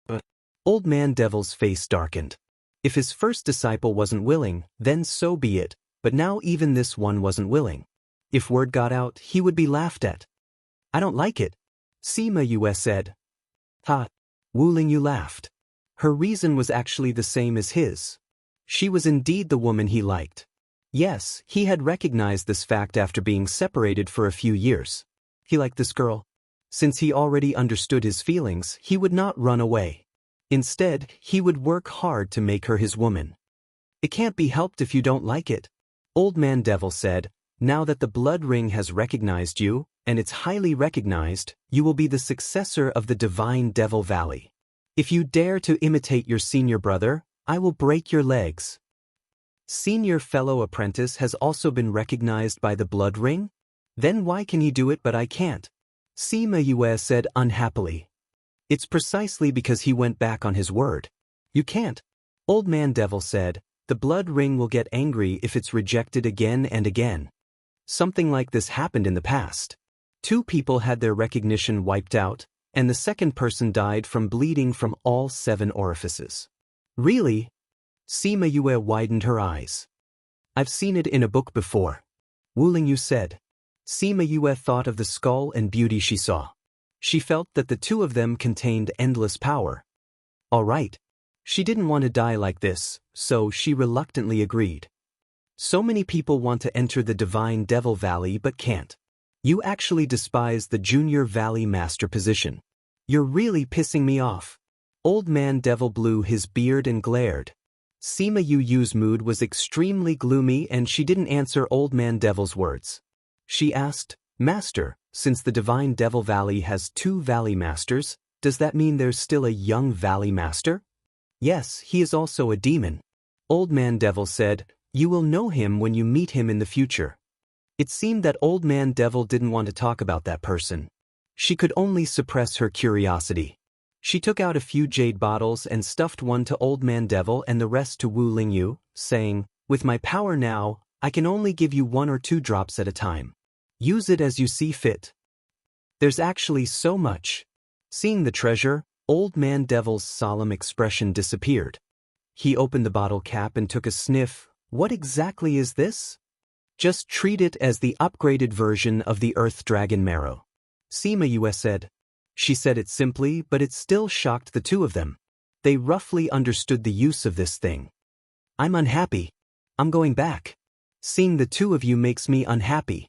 But Old Man Devil's face darkened. If his first disciple wasn't willing, then so be it, but now even this one wasn't willing. If word got out, he would be laughed at. "I don't like it," Sima Yue said. "Ha!" Wu Lingyu laughed. Her reason was actually the same as his. She was indeed the woman he liked. Yes, he had recognized this fact after being separated for a few years. He liked this girl. Since he already understood his feelings, he would not run away. Instead, he would work hard to make her his woman. "It can't be helped if you don't like it," Old Man Devil said. "Now that the blood ring has recognized you, and it's highly recognized, you will be the successor of the Divine Devil Valley. If you dare to imitate your senior brother, I will break your legs." Senior fellow apprentice has also been recognized by the blood ring? Then why can he do it but I can't? Sima Yue said unhappily. "It's precisely because he went back on his word. You can't." Old Man Devil said, "The blood ring will get angry if it's rejected again and again." Something like this happened in the past. Two people had their recognition wiped out, and the second person died from bleeding from all 7 orifices. "Really?" Sima Yue widened her eyes. "I've seen it in a book before," Wu Lingyu said. Sima Yue thought of the skull and beauty she saw. She felt that the two of them contained endless power. All right. She didn't want to die like this, so she reluctantly agreed. "So many people want to enter the Divine Devil Valley but can't. You actually despise the Junior Valley Master position. You're really pissing me off." Old Man Devil blew his beard and glared. Sima Yu's mood was extremely gloomy and she didn't answer Old Man Devil's words. She asked, "Master, since the Divine Devil Valley has 2 Valley Masters, does that mean there's still a young Valley Master?" "Yes, he is also a demon." Old Man Devil said, "You will know him when you meet him in the future." It seemed that Old Man Devil didn't want to talk about that person. She could only suppress her curiosity. She took out a few jade bottles and stuffed one to Old Man Devil and the rest to Wu Lingyu, saying, "With my power now, I can only give you 1 or 2 drops at a time. Use it as you see fit. There's actually so much." Seeing the treasure, Old Man Devil's solemn expression disappeared. He opened the bottle cap and took a sniff. "What exactly is this?" "Just treat it as the upgraded version of the Earth Dragon Marrow," Sima Yue said. She said it simply, but it still shocked the two of them. They roughly understood the use of this thing. "I'm unhappy. I'm going back. Seeing the two of you makes me unhappy."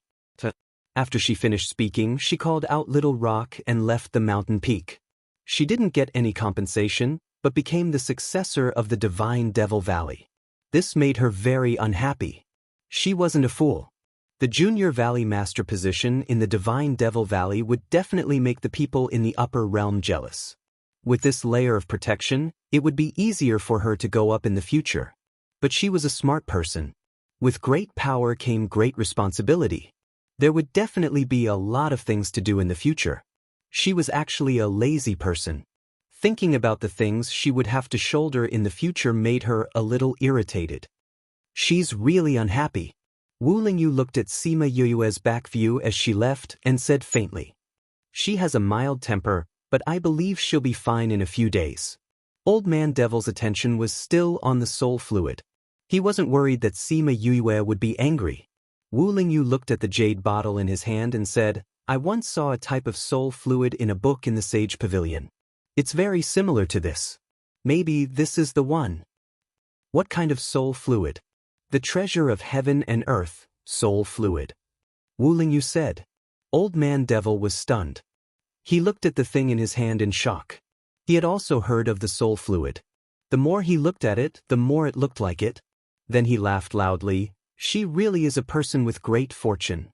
After she finished speaking, she called out Little Rock and left the mountain peak. She didn't get any compensation, but became the successor of the Divine Devil Valley. This made her very unhappy. She wasn't a fool. The Junior Valley Master position in the Divine Devil Valley would definitely make the people in the upper realm jealous. With this layer of protection, it would be easier for her to go up in the future. But she was a smart person. With great power came great responsibility. There would definitely be a lot of things to do in the future. She was actually a lazy person. Thinking about the things she would have to shoulder in the future made her a little irritated. She's really unhappy. Wu Lingyu looked at Sima Yue's back view as she left and said faintly, "She has a mild temper, but I believe she'll be fine in a few days." Old Man Devil's attention was still on the soul fluid. He wasn't worried that Sima Yue would be angry. Wu Lingyu looked at the jade bottle in his hand and said, "I once saw a type of soul fluid in a book in the Sage Pavilion. It's very similar to this. Maybe this is the one." "What kind of soul fluid?" "The treasure of heaven and earth, soul fluid," Wu Lingyu said. Old Man Devil was stunned. He looked at the thing in his hand in shock. He had also heard of the soul fluid. The more he looked at it, the more it looked like it. Then he laughed loudly. She really is a person with great fortune.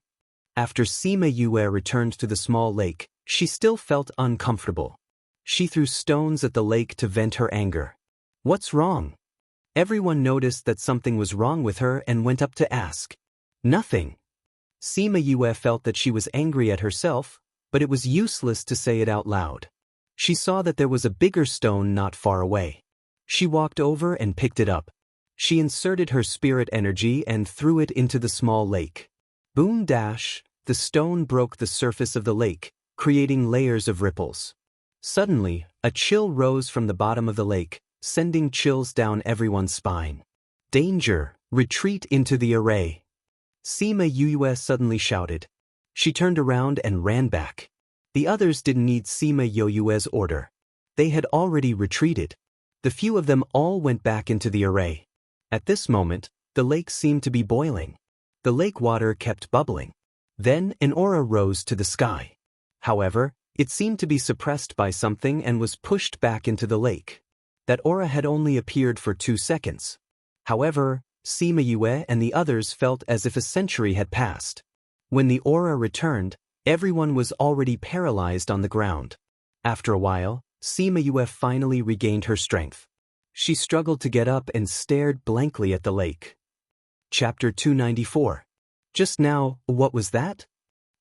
After Sima Yue returned to the small lake, she still felt uncomfortable. She threw stones at the lake to vent her anger. "What's wrong?" Everyone noticed that something was wrong with her and went up to ask. "Nothing." Sima Yue felt that she was angry at herself, but it was useless to say it out loud. She saw that there was a bigger stone not far away. She walked over and picked it up. She inserted her spirit energy and threw it into the small lake. Boom dash, the stone broke the surface of the lake, creating layers of ripples. Suddenly, a chill rose from the bottom of the lake, sending chills down everyone's spine. "Danger! Retreat into the array!" Sima Yue suddenly shouted. She turned around and ran back. The others didn't need Sima Yue's order. They had already retreated. The few of them all went back into the array. At this moment, the lake seemed to be boiling. The lake water kept bubbling. Then an aura rose to the sky. However, it seemed to be suppressed by something and was pushed back into the lake. That aura had only appeared for 2 seconds. However, Sima Yue and the others felt as if a century had passed. When the aura returned, everyone was already paralyzed on the ground. After a while, Sima Yue finally regained her strength. She struggled to get up and stared blankly at the lake. Chapter 294. Just now, what was that?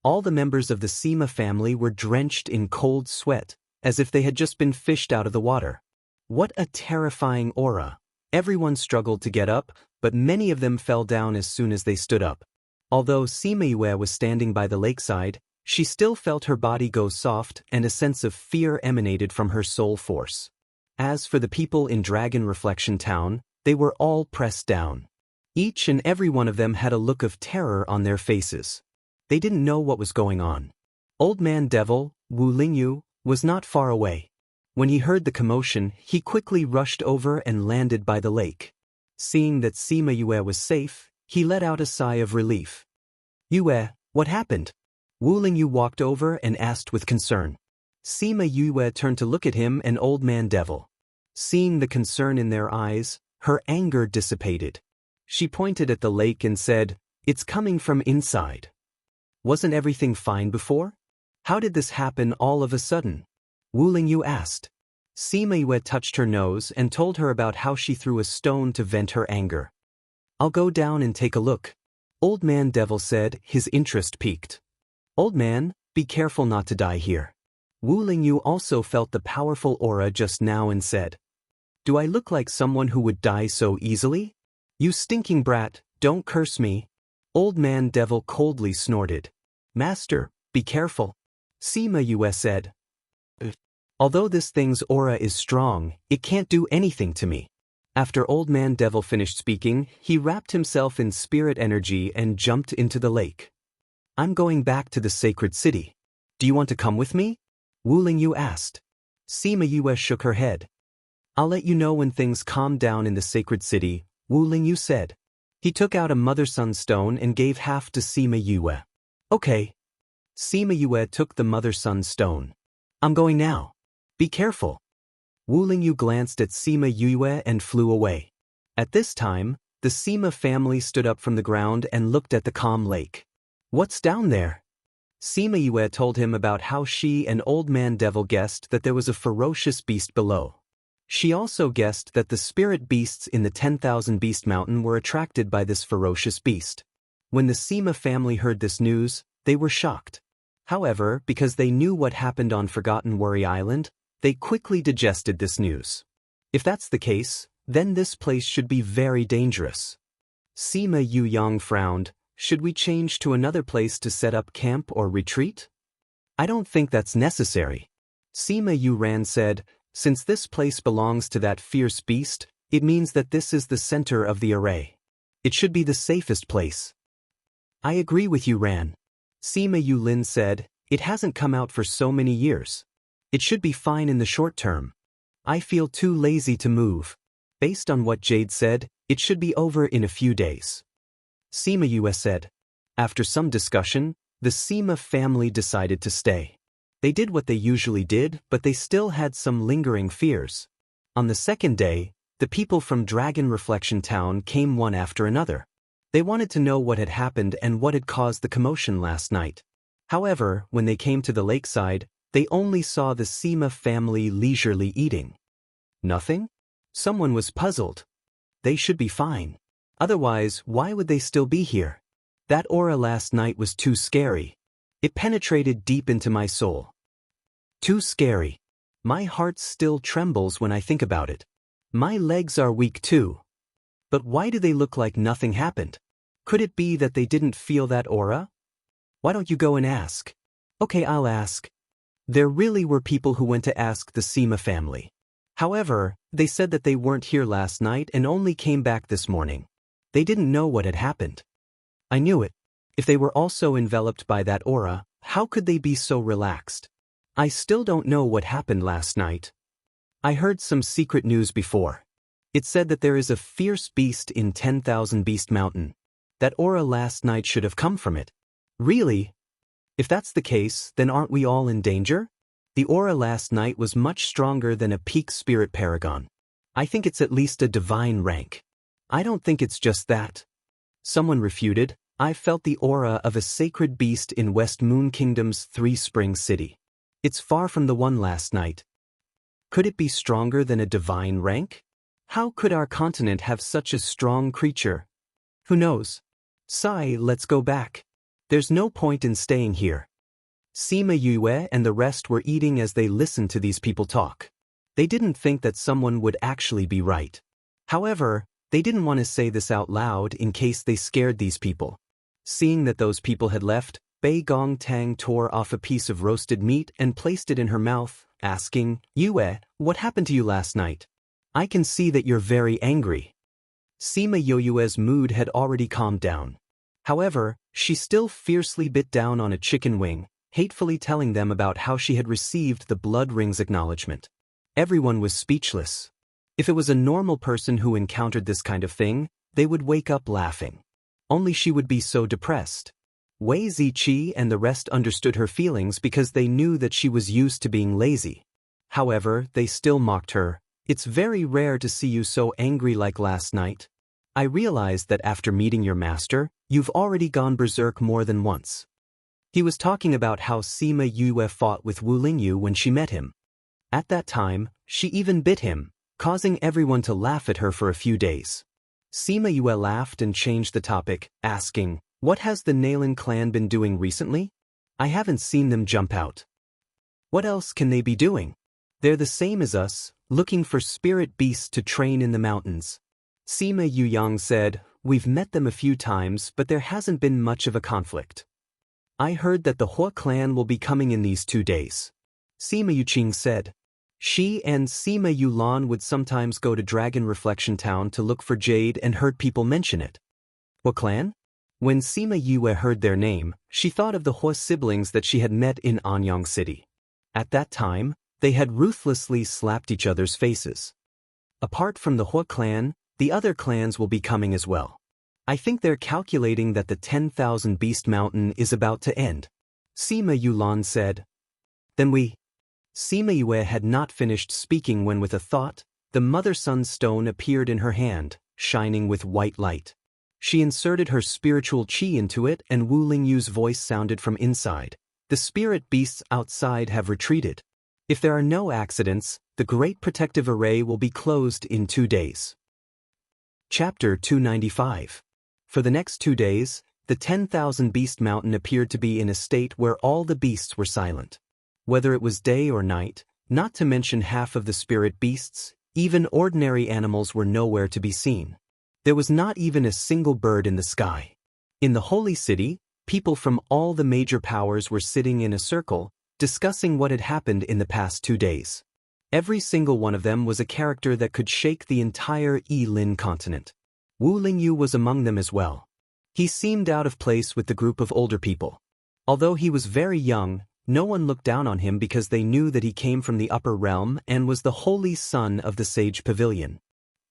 All the members of the Sima family were drenched in cold sweat, as if they had just been fished out of the water. What a terrifying aura. Everyone struggled to get up, but many of them fell down as soon as they stood up. Although Sima Yue was standing by the lakeside, she still felt her body go soft and a sense of fear emanated from her soul force. As for the people in Dragon Reflection Town, they were all pressed down. Each and every one of them had a look of terror on their faces. They didn't know what was going on. Old Man Devil, Wu Lingyu, was not far away. When he heard the commotion, he quickly rushed over and landed by the lake. Seeing that Sima Yue was safe, he let out a sigh of relief. "Yue, what happened?" Wu Lingyu walked over and asked with concern. Sima Yue turned to look at him and Old Man Devil. Seeing the concern in their eyes, her anger dissipated. She pointed at the lake and said, "It's coming from inside." "Wasn't everything fine before? How did this happen all of a sudden?" Wu Lingyu asked. Sima Yue touched her nose and told her about how she threw a stone to vent her anger. "I'll go down and take a look," Old Man Devil said, his interest piqued. "Old man, be careful not to die here. Wu Lingyu also felt the powerful aura just now and said, "Do I look like someone who would die so easily? You stinking brat, don't curse me." Old Man Devil coldly snorted. "Master, be careful." Sima Yue said, "Although this thing's aura is strong, it can't do anything to me." After Old Man Devil finished speaking, he wrapped himself in spirit energy and jumped into the lake. "I'm going back to the sacred city. Do you want to come with me?" Wu Lingyu asked. Sima Yue shook her head. "I'll let you know when things calm down in the sacred city," Wu Lingyu said. He took out a mother-son stone and gave half to Sima Yue. "Okay." Sima Yue took the mother-son stone. "I'm going now. Be careful." Wu Lingyu glanced at Sima Yue and flew away. At this time, the Sima family stood up from the ground and looked at the calm lake. "What's down there?" Sima Yue told him about how she and Old Man Devil guessed that there was a ferocious beast below. She also guessed that the spirit beasts in the 10,000 Beast Mountain were attracted by this ferocious beast. When the Sima family heard this news, they were shocked. However, because they knew what happened on Forgotten Worry Island, they quickly digested this news. If that's the case, then this place should be very dangerous. Sima Yu frowned. "Should we change to another place to set up camp or retreat?" "I don't think that's necessary." Sima Yu said, "Since this place belongs to that fierce beast, it means that this is the center of the array. It should be the safest place." "I agree with you, Ran." Sima Yu said, "It hasn't come out for so many years. It should be fine in the short term. I feel too lazy to move. Based on what Jade said, it should be over in a few days." Sima Yue said. After some discussion, the Sima family decided to stay. They did what they usually did, but they still had some lingering fears. On the second day, the people from Dragon Reflection Town came one after another. They wanted to know what had happened and what had caused the commotion last night. However, when they came to the lakeside, they only saw the Sima family leisurely eating. Nothing? Someone was puzzled. They should be fine. Otherwise, why would they still be here? That aura last night was too scary. It penetrated deep into my soul. Too scary. My heart still trembles when I think about it. My legs are weak too. But why do they look like nothing happened? Could it be that they didn't feel that aura? Why don't you go and ask? Okay, I'll ask. There really were people who went to ask the Sima family. However, they said that they weren't here last night and only came back this morning. They didn't know what had happened. I knew it. If they were also enveloped by that aura, how could they be so relaxed? I still don't know what happened last night. I heard some secret news before. It said that there is a fierce beast in 10,000 Beast Mountain. That aura last night should have come from it. Really? If that's the case, then aren't we all in danger? The aura last night was much stronger than a peak spirit paragon. I think it's at least a divine rank. I don't think it's just that. Someone refuted. I felt the aura of a sacred beast in West Moon Kingdom's Three Springs City. It's far from the one last night. Could it be stronger than a divine rank? How could our continent have such a strong creature? Who knows? Sai, let's go back. There's no point in staying here. Sima Yue and the rest were eating as they listened to these people talk. They didn't think that someone would actually be right. However, they didn't want to say this out loud in case they scared these people. Seeing that those people had left, Bei Gong Tang tore off a piece of roasted meat and placed it in her mouth, asking, "Yue, what happened to you last night? I can see that you're very angry." Sima Yue's mood had already calmed down. However, she still fiercely bit down on a chicken wing, hatefully telling them about how she had received the blood ring's acknowledgement. Everyone was speechless. If it was a normal person who encountered this kind of thing, they would wake up laughing. Only she would be so depressed. Wei Ziqi and the rest understood her feelings because they knew that she was used to being lazy. However, they still mocked her. "It's very rare to see you so angry like last night. I realized that after meeting your master, you've already gone berserk more than once." He was talking about how Sima Yue fought with Wu Lingyu when she met him. At that time, she even bit him, causing everyone to laugh at her for a few days. Sima Yue laughed and changed the topic, asking, "What has the Nailin clan been doing recently?" I haven't seen them jump out. What else can they be doing? They're the same as us, looking for spirit beasts to train in the mountains. Sima Yuyang said, we've met them a few times but there hasn't been much of a conflict. I heard that the Hua clan will be coming in these 2 days. Sima Yuqing said. She and Sima Yulan would sometimes go to Dragon Reflection Town to look for jade and heard people mention it. Hua clan? When Sima Yue heard their name, she thought of the Hua siblings that she had met in Anyang City. At that time, they had ruthlessly slapped each other's faces. Apart from the Hua clan, the other clans will be coming as well. I think they're calculating that the 10,000 Beast Mountain is about to end. Sima Yulan said. Then we. Sima Yue had not finished speaking when with a thought, the Mother-Sun stone appeared in her hand, shining with white light. She inserted her spiritual qi into it and Wu Lingyu's voice sounded from inside. The spirit beasts outside have retreated. If there are no accidents, the Great Protective Array will be closed in 2 days. Chapter 295. For the next 2 days, the 10,000 Beast Mountain appeared to be in a state where all the beasts were silent. Whether it was day or night, not to mention half of the spirit beasts, even ordinary animals were nowhere to be seen. There was not even a single bird in the sky. In the Holy City, people from all the major powers were sitting in a circle, discussing what had happened in the past 2 days. Every single one of them was a character that could shake the entire Yilin continent. Wu Lingyu was among them as well. He seemed out of place with the group of older people. Although he was very young, no one looked down on him because they knew that he came from the upper realm and was the holy son of the Sage Pavilion.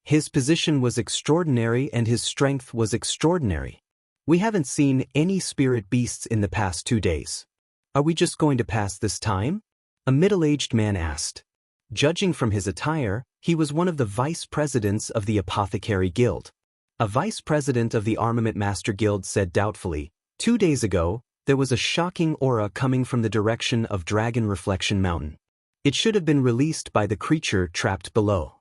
His position was extraordinary and his strength was extraordinary. We haven't seen any spirit beasts in the past 2 days. Are we just going to pass this time? A middle-aged man asked. Judging from his attire, he was one of the vice presidents of the Apothecary Guild. A vice president of the Armament Master Guild said doubtfully, 2 days ago, there was a shocking aura coming from the direction of Dragon Reflection Mountain. It should have been released by the creature trapped below.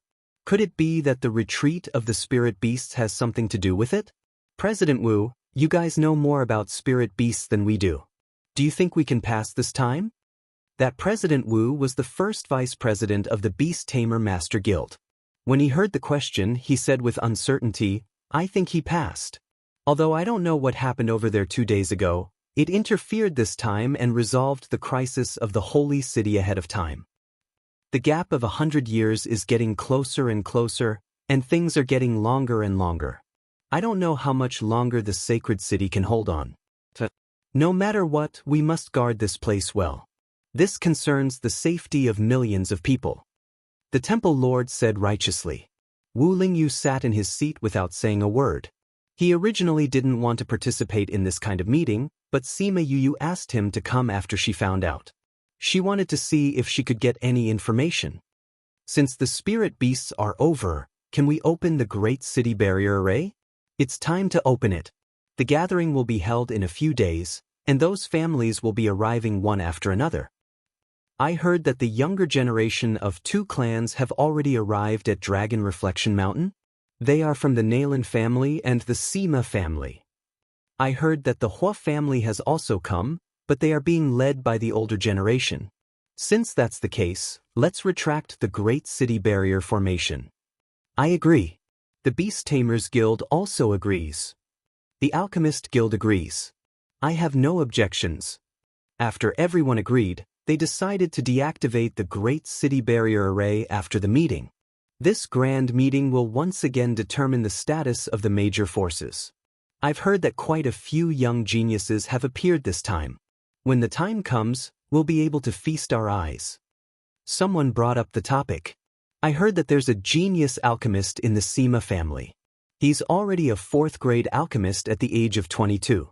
Could it be that the retreat of the spirit beasts has something to do with it? President Wu, you guys know more about spirit beasts than we do. Do you think we can pass this time? That President Wu was the first vice president of the Beast Tamer Master Guild. When he heard the question, he said with uncertainty, I think he passed. Although I don't know what happened over there 2 days ago, it interfered this time and resolved the crisis of the Holy City ahead of time. The gap of 100 years is getting closer and closer, and things are getting longer and longer. I don't know how much longer the sacred city can hold on. No matter what, we must guard this place well. This concerns the safety of millions of people. The Temple Lord said righteously. Wu Lingyu sat in his seat without saying a word. He originally didn't want to participate in this kind of meeting, but Sima Yu asked him to come after she found out. She wanted to see if she could get any information. Since the spirit beasts are over, can we open the Great City Barrier Array? It's time to open it. The gathering will be held in a few days, and those families will be arriving one after another. I heard that the younger generation of 2 clans have already arrived at Dragon Reflection Mountain. They are from the Nalan family and the Sima family. I heard that the Hua family has also come, but they are being led by the older generation. Since that's the case, let's retract the Great City Barrier formation. I agree. The Beast Tamers Guild also agrees. The Alchemist Guild agrees. I have no objections. After everyone agreed, they decided to deactivate the Great City Barrier Array after the meeting. This grand meeting will once again determine the status of the major forces. I've heard that quite a few young geniuses have appeared this time. When the time comes, we'll be able to feast our eyes. Someone brought up the topic. I heard that there's a genius alchemist in the Sima family. He's already a 4th grade alchemist at the age of 22.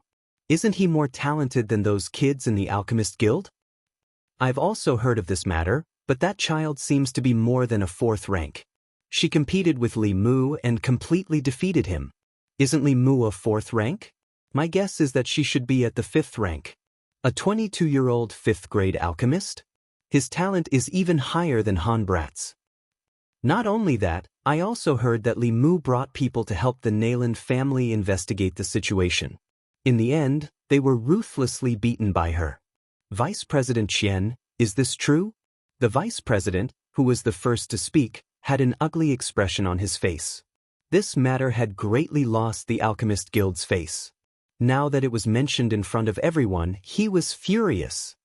Isn't he more talented than those kids in the Alchemist Guild? I've also heard of this matter, but that child seems to be more than a 4th rank. She competed with Li Mu and completely defeated him. Isn't Li Mu a 4th rank? My guess is that she should be at the 5th rank. A 22-year-old 5th grade alchemist? His talent is even higher than Han Brat's. Not only that, I also heard that Li Mu brought people to help the Nalan family investigate the situation. In the end, they were ruthlessly beaten by her. Vice President Qian, is this true? The vice president, who was the first to speak, had an ugly expression on his face. This matter had greatly lost the Alchemist Guild's face. Now that it was mentioned in front of everyone, he was furious.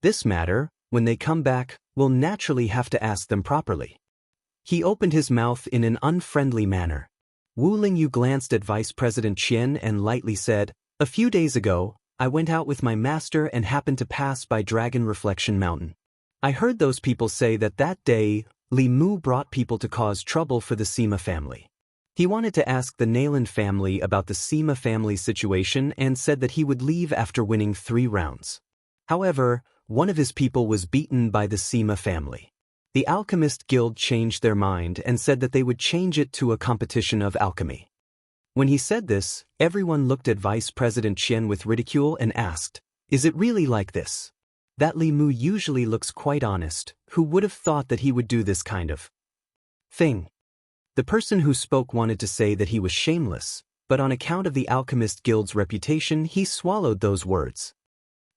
This matter, when they come back, we'll naturally have to ask them properly. He opened his mouth in an unfriendly manner. Wu Lingyu glanced at Vice President Qian and lightly said, "A few days ago, I went out with my master and happened to pass by Dragon Reflection Mountain. I heard those people say that day, Li Mu brought people to cause trouble for the Sima family. He wanted to ask the Nayland family about the Sima family situation and said that he would leave after winning 3 rounds. However, one of his people was beaten by the Sima family. The Alchemist Guild changed their mind and said that they would change it to a competition of alchemy." When he said this, everyone looked at Vice President Qian with ridicule and asked, "Is it really like this? That Li Mu usually looks quite honest. Who would have thought that he would do this kind of thing?" The person who spoke wanted to say that he was shameless, but on account of the Alchemist Guild's reputation, he swallowed those words.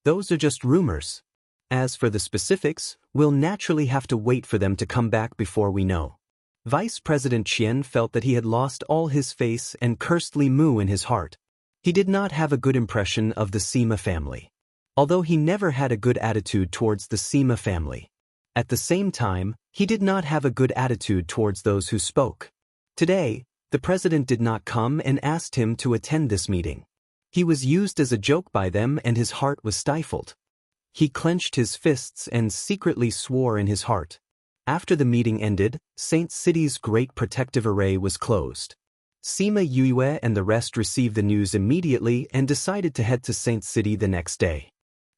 Those are just rumors. As for the specifics, we'll naturally have to wait for them to come back before we know. Vice President Qian felt that he had lost all his face and cursed Li Mu in his heart. He did not have a good impression of the Sima family, although he never had a good attitude towards the Sima family. At the same time, he did not have a good attitude towards those who spoke. Today, the president did not come and asked him to attend this meeting. He was used as a joke by them and his heart was stifled. He clenched his fists and secretly swore in his heart. After the meeting ended, Saint City's great protective array was closed. Sima Yue and the rest received the news immediately and decided to head to Saint City the next day.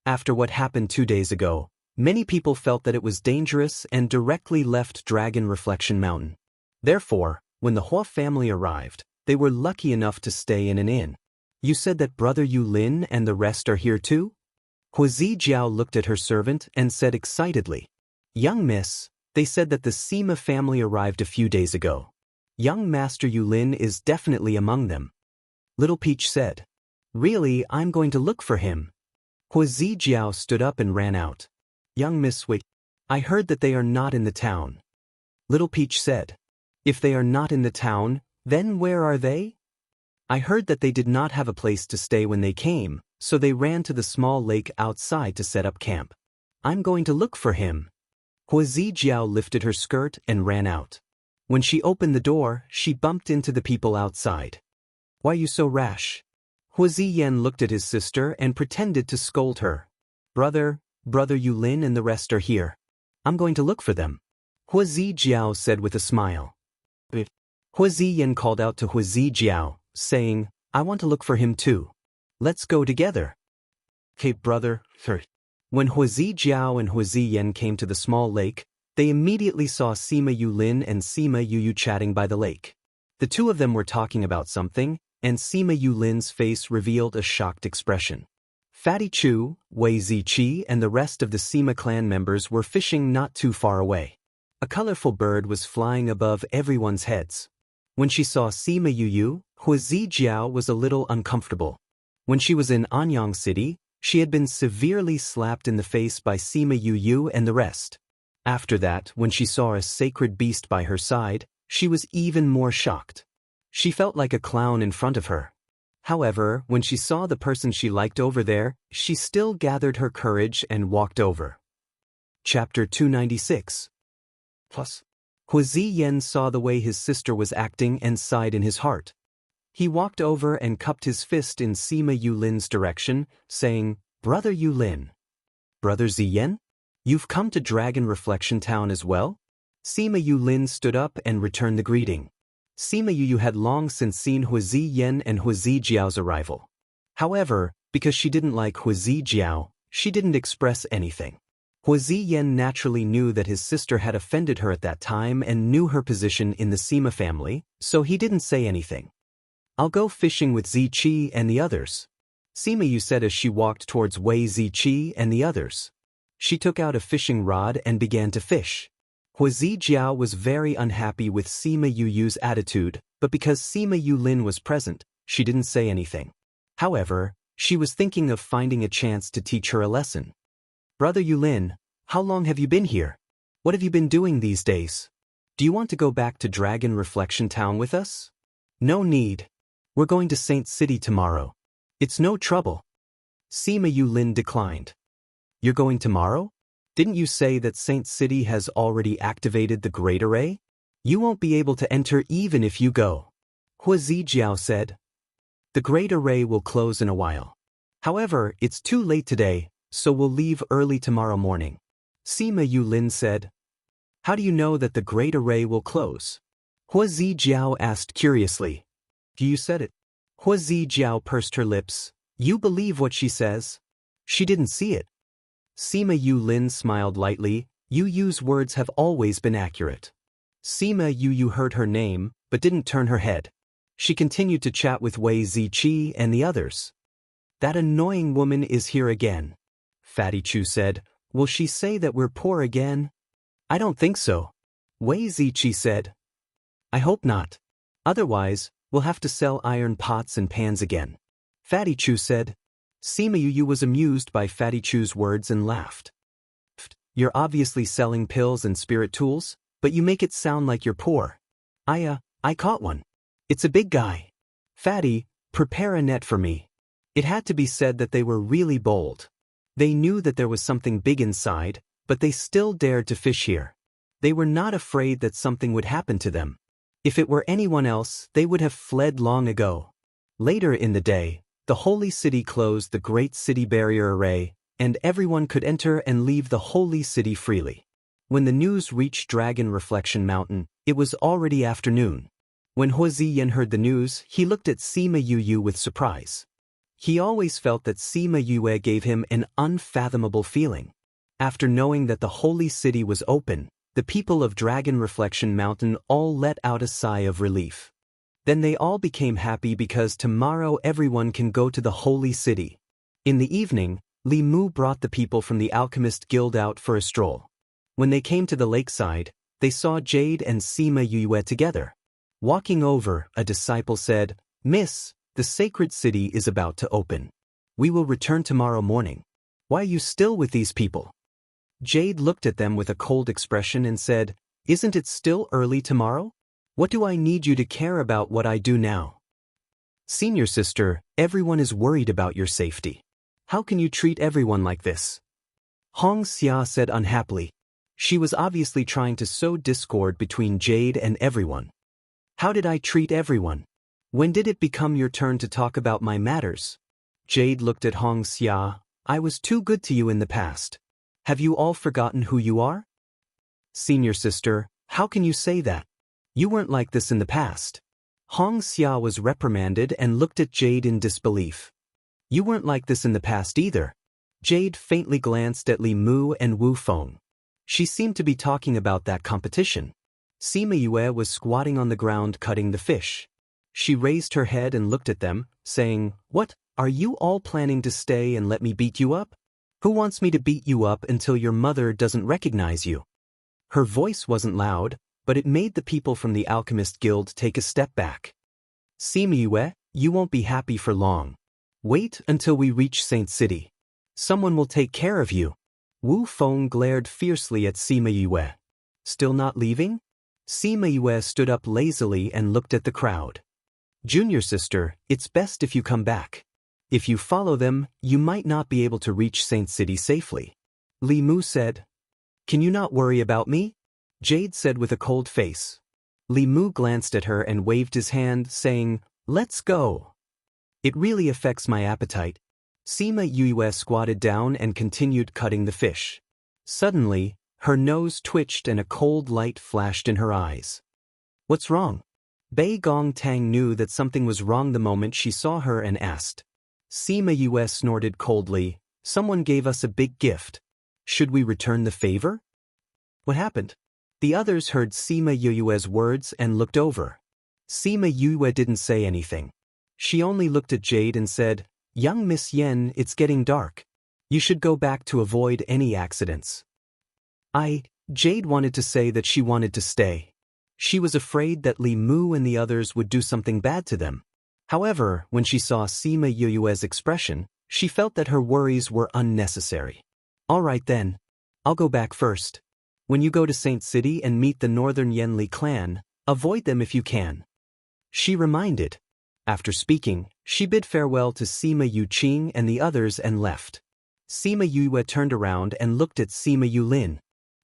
After what happened 2 days ago, many people felt that it was dangerous and directly left Dragon Reflection Mountain. Therefore, when the Hua family arrived, they were lucky enough to stay in an inn. "You said that Brother Yu Lin and the rest are here too?" Huazi Jiao looked at her servant and said excitedly, "Young miss, they said that the Sima family arrived a few days ago. Young Master Yu Lin is definitely among them." Little Peach said, "Really, I'm going to look for him." Huazi Jiao stood up and ran out. "Young Miss, wait. I heard that they are not in the town." Little Peach said, "If they are not in the town, then where are they?" "I heard that they did not have a place to stay when they came, so they ran to the small lake outside to set up camp. I'm going to look for him." Huazi Jiao lifted her skirt and ran out. When she opened the door, she bumped into the people outside. "Why are you so rash?" Huazi Yan looked at his sister and pretended to scold her. Brother Yu Lin and the rest are here. I'm going to look for them," Huazi Jiao said with a smile. Huazi Yan called out to Huazi Jiao, saying, "I want to look for him too. Let's go together." "Okay, brother." When Huazi Jiao and Huazi Yan came to the small lake, they immediately saw Sima Yulin and Sima Yuyu chatting by the lake. The two of them were talking about something, and Sima Yulin's face revealed a shocked expression. Fatty Chu, Wei Ziqi and the rest of the Sima clan members were fishing not too far away. A colorful bird was flying above everyone's heads. When she saw Sima Yuyu, Huazi Jiao was a little uncomfortable. When she was in Anyang City, she had been severely slapped in the face by Sima Yuyu and the rest. After that, when she saw a sacred beast by her side, she was even more shocked. She felt like a clown in front of her. However, when she saw the person she liked over there, she still gathered her courage and walked over. Chapter 296. Plus, Huazi Yan saw the way his sister was acting and sighed in his heart. He walked over and cupped his fist in Sima Yulin's direction, saying, "Brother Yulin." "Brother Ziyan? You've come to Dragon Reflection Town as well?" Sima Yulin stood up and returned the greeting. Sima Yuyu had long since seen Huazi Yan and Huazi Jiao's arrival. However, because she didn't like Huazi Jiao, she didn't express anything. Huazi Yan naturally knew that his sister had offended her at that time and knew her position in the Sima family, so he didn't say anything. "I'll go fishing with Ziqi and the others," Sima Yu said as she walked towards Wei Ziqi and the others. She took out a fishing rod and began to fish. Huazi Jiao was very unhappy with Sima Yuyu's attitude, but because Sima Yulin was present, she didn't say anything. However, she was thinking of finding a chance to teach her a lesson. Brother Yulin, how long have you been here? What have you been doing these days? Do you want to go back to Dragon Reflection Town with us? No need. We're going to Saint City tomorrow. It's no trouble. Sima Yulin declined. You're going tomorrow? Didn't you say that Saint City has already activated the Great Array? You won't be able to enter even if you go. Hua Zijiao said. The Great Array will close in a while. However, it's too late today, so we'll leave early tomorrow morning. Sima Yulin said. How do you know that the Great Array will close? Hua Zijiao asked curiously. You said it. Hua Zijiao pursed her lips. You believe what she says? She didn't see it. Sima Yulin smiled lightly. Yu's words have always been accurate. Sima Yu heard her name, but didn't turn her head. She continued to chat with Wei Ziqi and the others. That annoying woman is here again. Fatty Chu said. Will she say that we're poor again? I don't think so. Wei Ziqi said. I hope not. Otherwise, we'll have to sell iron pots and pans again. Fatty Chu said. Sima Yu was amused by Fatty Chu's words and laughed. You're obviously selling pills and spirit tools, but you make it sound like you're poor. I caught one. It's a big guy. Fatty, prepare a net for me. It had to be said that they were really bold. They knew that there was something big inside, but they still dared to fish here. They were not afraid that something would happen to them. If it were anyone else, they would have fled long ago. Later in the day, the Holy City closed the Great City Barrier Array, and everyone could enter and leave the Holy City freely. When the news reached Dragon Reflection Mountain, it was already afternoon. When Hua Ziyan heard the news, he looked at Sima Yu with surprise. He always felt that Sima Yue gave him an unfathomable feeling. After knowing that the Holy City was open, the people of Dragon Reflection Mountain all let out a sigh of relief. Then they all became happy because tomorrow everyone can go to the Holy City. In the evening, Li Mu brought the people from the Alchemist Guild out for a stroll. When they came to the lakeside, they saw Jade and Sima Yue together. Walking over, a disciple said, Miss, the sacred city is about to open. We will return tomorrow morning. Why are you still with these people? Jade looked at them with a cold expression and said, Isn't it still early tomorrow? What do I need you to care about what I do now? Senior sister, everyone is worried about your safety. How can you treat everyone like this? Hong Xia said unhappily. She was obviously trying to sow discord between Jade and everyone. How did I treat everyone? When did it become your turn to talk about my matters? Jade looked at Hong Xia. I was too good to you in the past. Have you all forgotten who you are? Senior sister, how can you say that? You weren't like this in the past. Hong Xia was reprimanded and looked at Jade in disbelief. You weren't like this in the past either. Jade faintly glanced at Li Mu and Wu Feng. She seemed to be talking about that competition. Sima Yue was squatting on the ground cutting the fish. She raised her head and looked at them, saying, What, are you all planning to stay and let me beat you up? Who wants me to beat you up until your mother doesn't recognize you? Her voice wasn't loud, but it made the people from the Alchemist Guild take a step back. Sima Yue, you won't be happy for long. Wait until we reach Saint City. Someone will take care of you. Wu Feng glared fiercely at Sima Yue. Still not leaving? Sima Yue stood up lazily and looked at the crowd. Junior sister, it's best if you come back. If you follow them, you might not be able to reach Saint City safely. Li Mu said. Can you not worry about me? Jade said with a cold face. Li Mu glanced at her and waved his hand, saying, Let's go. It really affects my appetite. Sima Yue squatted down and continued cutting the fish. Suddenly, her nose twitched and a cold light flashed in her eyes. What's wrong? Bei Gong Tang knew that something was wrong the moment she saw her and asked. Sima Yue snorted coldly. Someone gave us a big gift. Should we return the favor? What happened? The others heard Sima Yue's words and looked over. Sima Yue didn't say anything. She only looked at Jade and said, Young Miss Yen, it's getting dark. You should go back to avoid any accidents. Jade wanted to say that she wanted to stay. She was afraid that Li Mu and the others would do something bad to them. However, when she saw Sima Yue's expression, she felt that her worries were unnecessary. All right then. I'll go back first. When you go to Saint City and meet the Northern Yenli clan, avoid them if you can. She reminded. After speaking, she bid farewell to Sima Yuqing and the others and left. Sima Yue turned around and looked at Sima Yulin.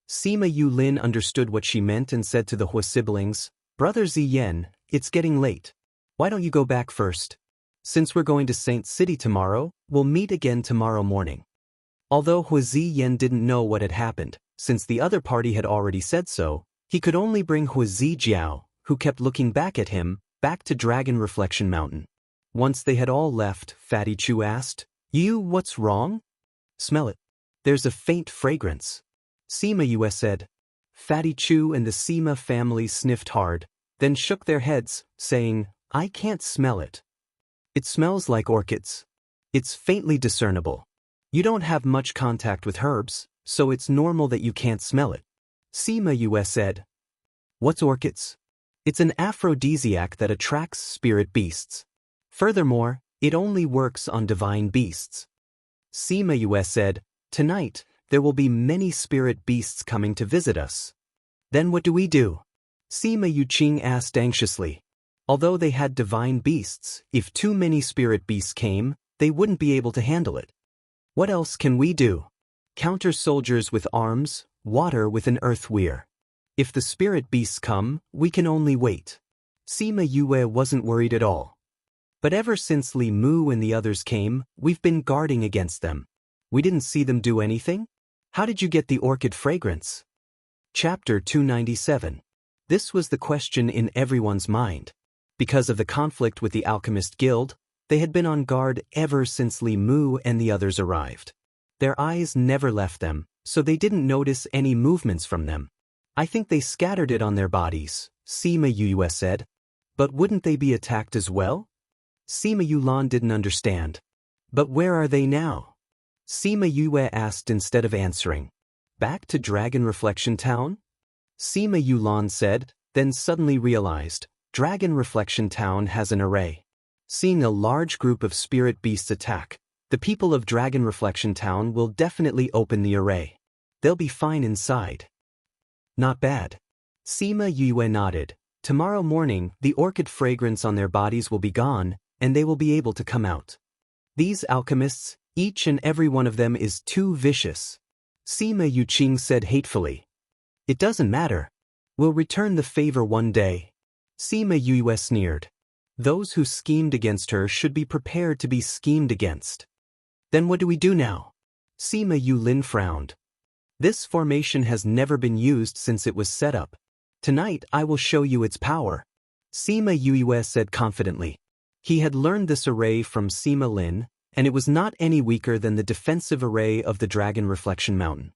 Sima Yulin understood what she meant and said to the Hua siblings, Brother Ziyan, it's getting late. Why don't you go back first? Since we're going to Saint City tomorrow, we'll meet again tomorrow morning. Although Hua Ziyan didn't know what had happened, since the other party had already said so, he could only bring Hua Zijiao, who kept looking back at him, back to Dragon Reflection Mountain. Once they had all left, Fatty Chu asked, You, what's wrong? Smell it. There's a faint fragrance. Sima Yue said. Fatty Chu and the Sima family sniffed hard, then shook their heads, saying, I can't smell it. It smells like orchids. It's faintly discernible. You don't have much contact with herbs, so it's normal that you can't smell it. Sima Yue said. What's orchids? It's an aphrodisiac that attracts spirit beasts. Furthermore, it only works on divine beasts. Sima Yue said, Tonight, there will be many spirit beasts coming to visit us. Then what do we do? Sima Yuqing asked anxiously. Although they had divine beasts, if too many spirit beasts came, they wouldn't be able to handle it. What else can we do? Counter soldiers with arms, water with an earth weir. If the spirit beasts come, we can only wait. Sima Yue wasn't worried at all. But ever since Li Mu and the others came, we've been guarding against them. We didn't see them do anything? How did you get the orchid fragrance? Chapter 297. This was the question in everyone's mind. Because of the conflict with the Alchemist Guild, they had been on guard ever since Li Mu and the others arrived. Their eyes never left them, so they didn't notice any movements from them. I think they scattered it on their bodies, Sima Yue said. But wouldn't they be attacked as well? Sima Yulan didn't understand. But where are they now? Sima Yue asked instead of answering. Back to Dragon Reflection Town? Sima Yulan said, then suddenly realized, Dragon Reflection Town has an array. Seeing a large group of spirit beasts attack, the people of Dragon Reflection Town will definitely open the array. They'll be fine inside. Not bad. Sima Yue nodded. Tomorrow morning, the orchid fragrance on their bodies will be gone, and they will be able to come out. These alchemists, each and every one of them is too vicious. Sima Yuqing said hatefully. It doesn't matter. We'll return the favor one day. Sima Yue sneered. Those who schemed against her should be prepared to be schemed against. Then what do we do now? Sima Yulin frowned. This formation has never been used since it was set up. Tonight I will show you its power. Sima Yue said confidently. He had learned this array from Sima Lin, and it was not any weaker than the defensive array of the Dragon Reflection Mountain.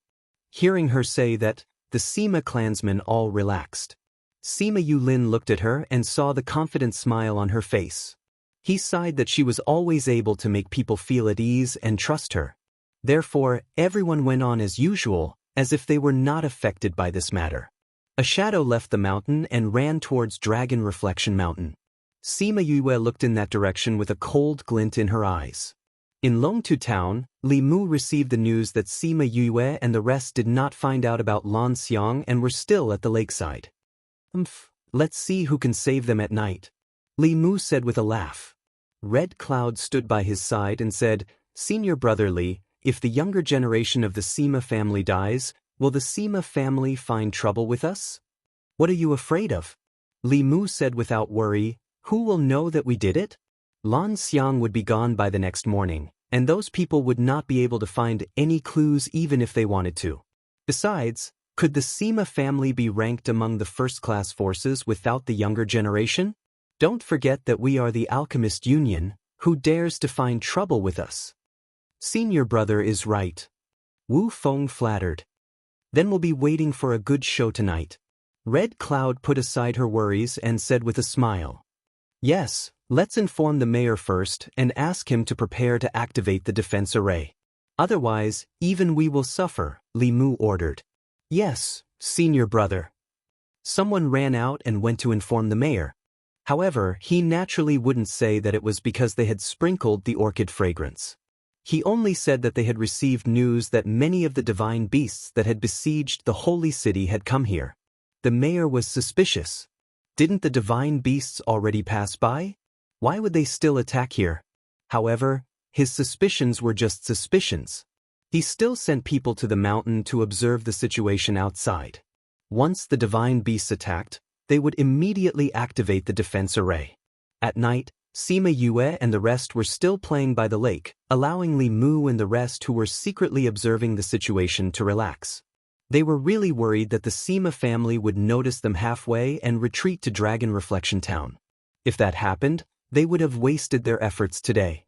Hearing her say that, the Sima clansmen all relaxed. Sima Yulin looked at her and saw the confident smile on her face. He sighed that she was always able to make people feel at ease and trust her. Therefore, everyone went on as usual, as if they were not affected by this matter. A shadow left the mountain and ran towards Dragon Reflection Mountain. Sima Yue looked in that direction with a cold glint in her eyes. In Longtu Town, Li Mu received the news that Sima Yue and the rest did not find out about Lan Xiang and were still at the lakeside. Let's see who can save them at night. Li Mu said with a laugh. Red Cloud stood by his side and said, Senior brother Li, if the younger generation of the Sima family dies, will the Sima family find trouble with us? What are you afraid of? Li Mu said without worry, Who will know that we did it? Lan Xiang would be gone by the next morning, and those people would not be able to find any clues even if they wanted to. Besides, could the Sima family be ranked among the first-class forces without the younger generation? Don't forget that we are the Alchemist Union, who dares to find trouble with us? Senior brother is right. Wu Feng flattered. Then we'll be waiting for a good show tonight. Red Cloud put aside her worries and said with a smile. Yes, let's inform the mayor first and ask him to prepare to activate the defense array. Otherwise, even we will suffer, Li Mu ordered. Yes, senior brother. Someone ran out and went to inform the mayor. However, he naturally wouldn't say that it was because they had sprinkled the orchid fragrance. He only said that they had received news that many of the divine beasts that had besieged the holy city had come here. The mayor was suspicious. Didn't the divine beasts already pass by? Why would they still attack here? However, his suspicions were just suspicions. He still sent people to the mountain to observe the situation outside. Once the divine beasts attacked, they would immediately activate the defense array. At night, Sima Yue and the rest were still playing by the lake, allowing Li Mu and the rest who were secretly observing the situation to relax. They were really worried that the Sima family would notice them halfway and retreat to Dragon Reflection Town. If that happened, they would have wasted their efforts today.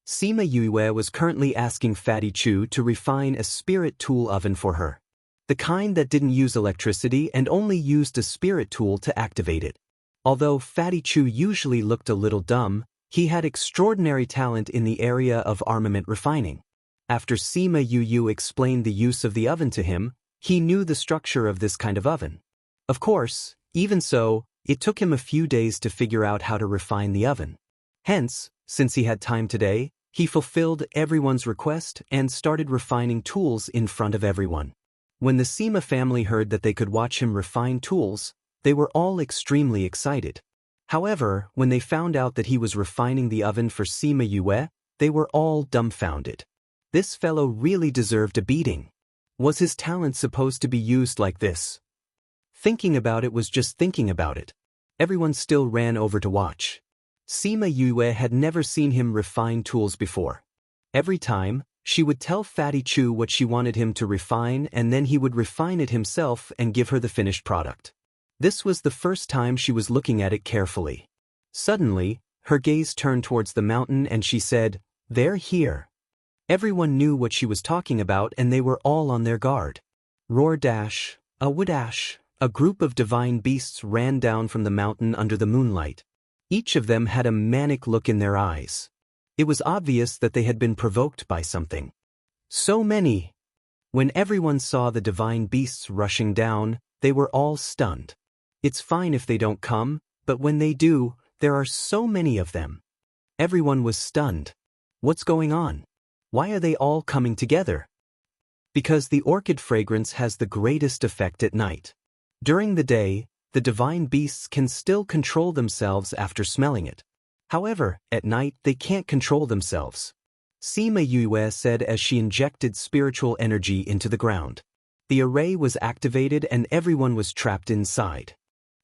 Sima Yue was currently asking Fatty Chu to refine a spirit tool oven for her. The kind that didn't use electricity and only used a spirit tool to activate it. Although Fatty Chu usually looked a little dumb, he had extraordinary talent in the area of armament refining. After Sima Yu explained the use of the oven to him, he knew the structure of this kind of oven. Of course, even so, it took him a few days to figure out how to refine the oven. Hence, since he had time today, he fulfilled everyone's request and started refining tools in front of everyone. When the Sima family heard that they could watch him refine tools, they were all extremely excited. However, when they found out that he was refining the oven for Sima Yue, they were all dumbfounded. This fellow really deserved a beating. Was his talent supposed to be used like this? Thinking about it was just thinking about it. Everyone still ran over to watch. Sima Yue had never seen him refine tools before. Every time, she would tell Fatty Chu what she wanted him to refine and then he would refine it himself and give her the finished product. This was the first time she was looking at it carefully. Suddenly, her gaze turned towards the mountain and she said, "They're here." Everyone knew what she was talking about and they were all on their guard. Roar dash, a woodash, a group of divine beasts ran down from the mountain under the moonlight. Each of them had a manic look in their eyes. It was obvious that they had been provoked by something. So many! When everyone saw the divine beasts rushing down, they were all stunned. It's fine if they don't come, but when they do, there are so many of them. Everyone was stunned. What's going on? Why are they all coming together? Because the orchid fragrance has the greatest effect at night. During the day, the divine beasts can still control themselves after smelling it. However, at night they can't control themselves. Sima Yue said as she injected spiritual energy into the ground. The array was activated and everyone was trapped inside.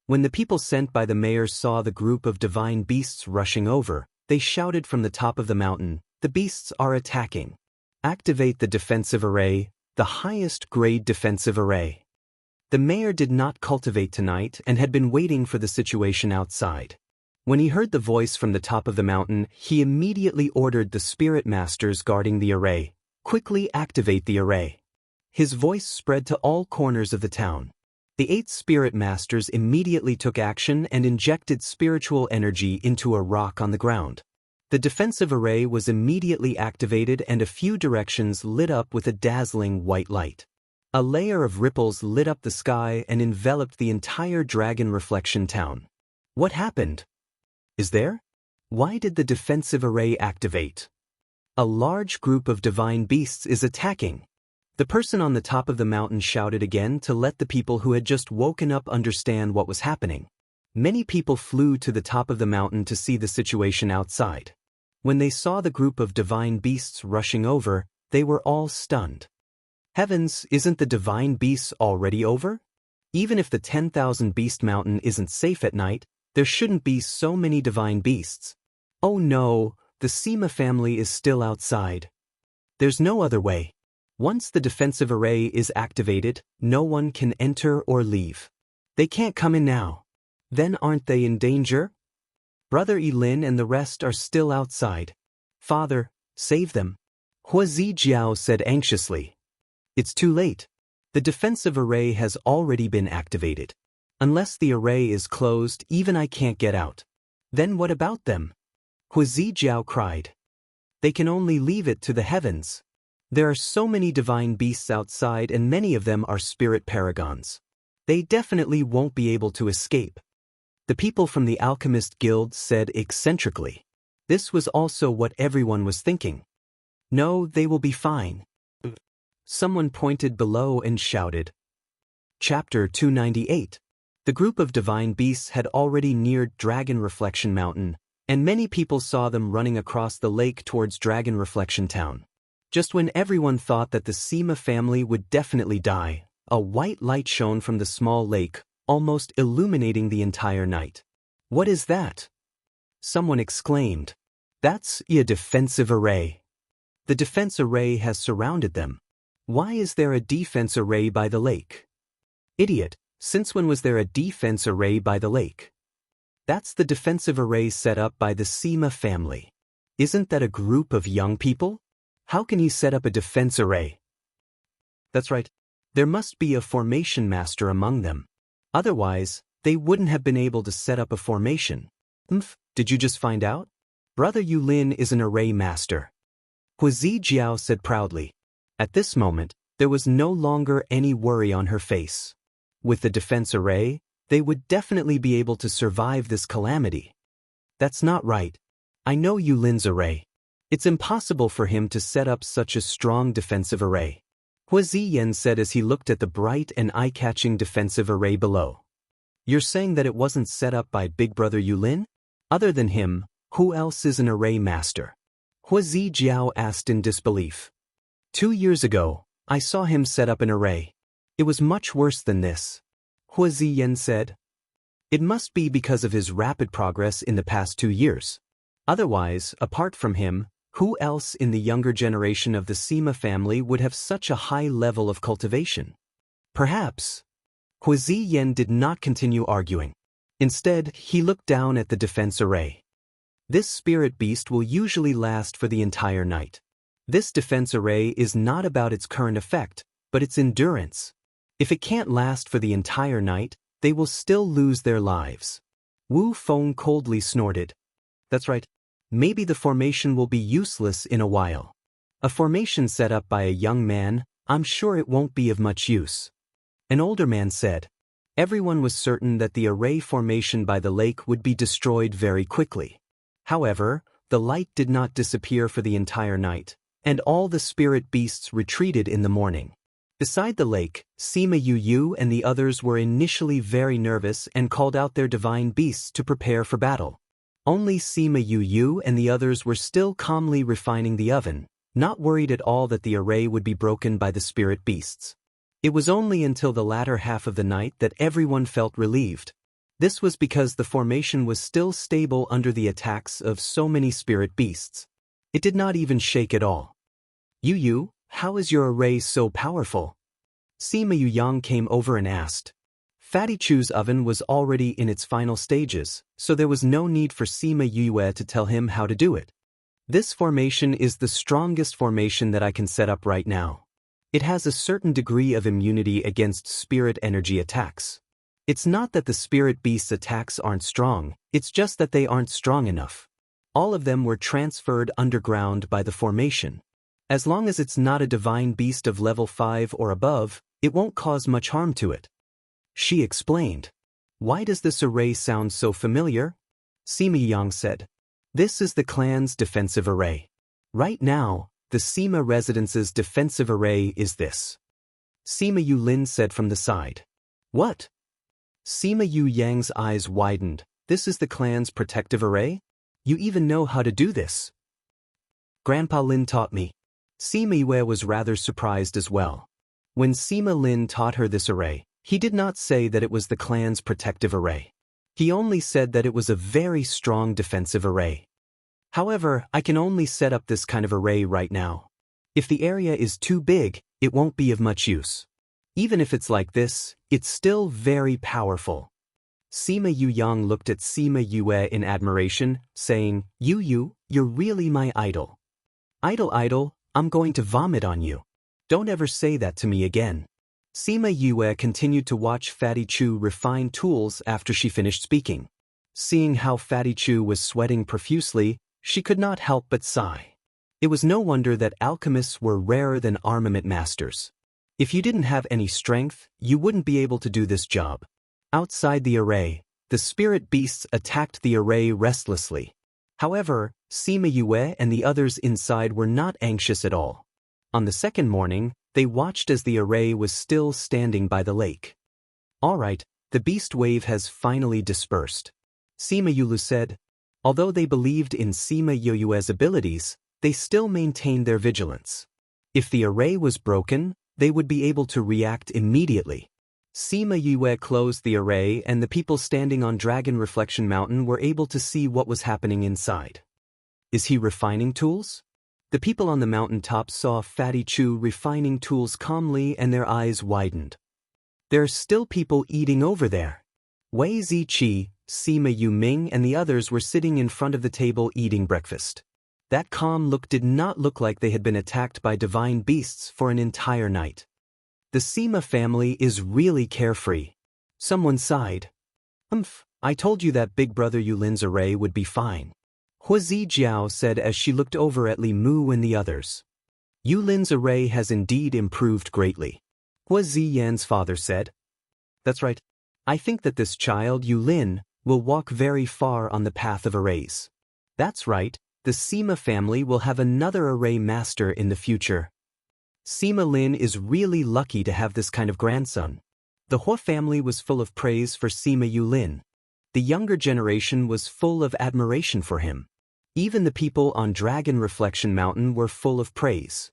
When the people sent by the mayor saw the group of divine beasts rushing over, they shouted from the top of the mountain, "The beasts are attacking. Activate the defensive array, the highest grade defensive array." The mayor did not cultivate tonight and had been waiting for the situation outside. When he heard the voice from the top of the mountain, he immediately ordered the spirit masters guarding the array, "Quickly activate the array." His voice spread to all corners of the town. The 8 spirit masters immediately took action and injected spiritual energy into a rock on the ground. The defensive array was immediately activated and a few directions lit up with a dazzling white light. A layer of ripples lit up the sky and enveloped the entire Dragon Reflection Town. What happened? Is there? Why did the defensive array activate? A large group of divine beasts is attacking. The person on the top of the mountain shouted again to let the people who had just woken up understand what was happening. Many people flew to the top of the mountain to see the situation outside. When they saw the group of divine beasts rushing over, they were all stunned. Heavens, isn't the divine beasts already over? Even if the 10,000 Beast Mountain isn't safe at night, there shouldn't be so many divine beasts. Oh no, the Sima family is still outside. There's no other way. Once the defensive array is activated, no one can enter or leave. They can't come in now. Then aren't they in danger? Brother Yilin and the rest are still outside. Father, save them. Hua Zijiao said anxiously. It's too late. The defensive array has already been activated. Unless the array is closed, even I can't get out. Then what about them? Hua Zijiao cried. They can only leave it to the heavens. There are so many divine beasts outside and many of them are spirit paragons. They definitely won't be able to escape. The people from the Alchemist Guild said eccentrically. This was also what everyone was thinking. No, they will be fine. Someone pointed below and shouted. Chapter 298. The group of divine beasts had already neared Dragon Reflection Mountain, and many people saw them running across the lake towards Dragon Reflection Town. Just when everyone thought that the Sima family would definitely die, a white light shone from the small lake, almost illuminating the entire night. What is that? Someone exclaimed. That's a defensive array. The defense array has surrounded them. Why is there a defense array by the lake? Idiot, since when was there a defense array by the lake? That's the defensive array set up by the Sima family. Isn't that a group of young people? How can you set up a defense array? That's right. There must be a formation master among them. Otherwise, they wouldn't have been able to set up a formation. Did you just find out? Brother Yulin is an array master. Huizi Jiao said proudly. At this moment, there was no longer any worry on her face. With the defense array, they would definitely be able to survive this calamity. That's not right. I know Yulin's array. It's impossible for him to set up such a strong defensive array. Huizi Yan said as he looked at the bright and eye-catching defensive array below. You're saying that it wasn't set up by Big Brother Yulin? Other than him, who else is an array master? Huizi Jiao asked in disbelief. 2 years ago, I saw him set up an array. It was much worse than this. Huizi Yan said. It must be because of his rapid progress in the past 2 years. Otherwise, apart from him, who else in the younger generation of the Sima family would have such a high level of cultivation? Perhaps. Huizi Yan did not continue arguing. Instead, he looked down at the defense array. This spirit beast will usually last for the entire night. This defense array is not about its current effect, but its endurance. If it can't last for the entire night, they will still lose their lives. Wu Feng coldly snorted. That's right. Maybe the formation will be useless in a while. A formation set up by a young man, I'm sure it won't be of much use. An older man said. Everyone was certain that the array formation by the lake would be destroyed very quickly. However, the light did not disappear for the entire night, and all the spirit beasts retreated in the morning. Beside the lake, Sima Yu and the others were initially very nervous and called out their divine beasts to prepare for battle. Only Sima Yu and the others were still calmly refining the oven, not worried at all that the array would be broken by the spirit beasts. It was only until the latter half of the night that everyone felt relieved. This was because the formation was still stable under the attacks of so many spirit beasts. It did not even shake at all. Yu, how is your array so powerful? Sima Yuyang came over and asked. Fatty Chu's oven was already in its final stages, so there was no need for Sima Yue to tell him how to do it. This formation is the strongest formation that I can set up right now. It has a certain degree of immunity against spirit energy attacks. It's not that the spirit beast's attacks aren't strong, it's just that they aren't strong enough. All of them were transferred underground by the formation. As long as it's not a divine beast of level 5 or above, it won't cause much harm to it. She explained. Why does this array sound so familiar? Sima Yang said. This is the clan's defensive array. Right now, the Sima residence's defensive array is this. Sima Yulin said from the side. What? Sima Yu Yang's eyes widened. This is the clan's protective array? You even know how to do this? Grandpa Lin taught me. Sima Yue was rather surprised as well. When Sima Lin taught her this array, he did not say that it was the clan's protective array. He only said that it was a very strong defensive array. However, I can only set up this kind of array right now. If the area is too big, it won't be of much use. Even if it's like this, it's still very powerful. Sima Yuyang looked at Sima Yue in admiration, saying, Yu, you're really my idol. Idol, I'm going to vomit on you. Don't ever say that to me again. Sima Yue continued to watch Fatty Chu refine tools after she finished speaking. Seeing how Fatty Chu was sweating profusely, she could not help but sigh. It was no wonder that alchemists were rarer than armament masters. If you didn't have any strength, you wouldn't be able to do this job. Outside the array, the spirit beasts attacked the array restlessly. However, Sima Yue and the others inside were not anxious at all. On the second morning, they watched as the array was still standing by the lake. All right, the beast wave has finally dispersed, Sima Yulu said. Although they believed in Sima Yue's abilities, they still maintained their vigilance. If the array was broken, they would be able to react immediately. Sima Yue closed the array and the people standing on Dragon Reflection Mountain were able to see what was happening inside. Is he refining tools? The people on the mountain top saw Fatty Chu refining tools calmly and their eyes widened. There's still people eating over there. Wei Ziqi, Sima Yu Ming and the others were sitting in front of the table eating breakfast. That calm look did not look like they had been attacked by divine beasts for an entire night. The Sima family is really carefree. Someone sighed. I told you that Big Brother Yulin's array would be fine, Hua Zijiao said as she looked over at Li Mu and the others. Yulin's array has indeed improved greatly, Hua Ziyan's father said. That's right. I think that this child, Yulin, will walk very far on the path of arrays. That's right, the Sima family will have another array master in the future. Sima Lin is really lucky to have this kind of grandson. The Hua family was full of praise for Sima Yulin. The younger generation was full of admiration for him. Even the people on Dragon Reflection Mountain were full of praise.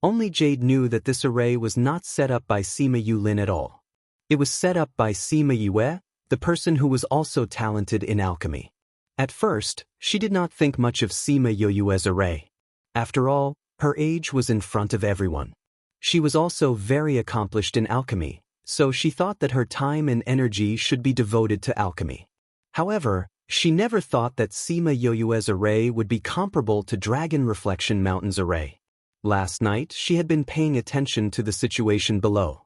Only Jade knew that this array was not set up by Sima Yulin at all. It was set up by Sima Yue, the person who was also talented in alchemy. At first, she did not think much of Sima Yue's array. After all, her age was in front of everyone. She was also very accomplished in alchemy, so she thought that her time and energy should be devoted to alchemy. However, she never thought that Sima Yue's array would be comparable to Dragon Reflection Mountain's array. Last night, she had been paying attention to the situation below.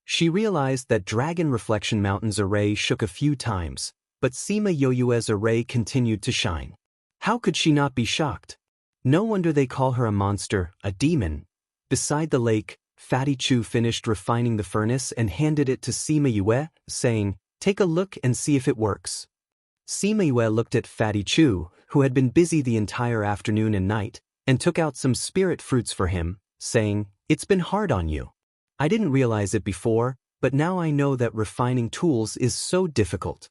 She realized that Dragon Reflection Mountain's array shook a few times, but Sima Yue's array continued to shine. How could she not be shocked? No wonder they call her a monster, a demon. Beside the lake, Fatty Chu finished refining the furnace and handed it to Sima Yue, saying, "Take a look and see if it works." Sima Yue looked at Fatty Chu, who had been busy the entire afternoon and night, and took out some spirit fruits for him, saying, "It's been hard on you. I didn't realize it before, but now I know that refining tools is so difficult.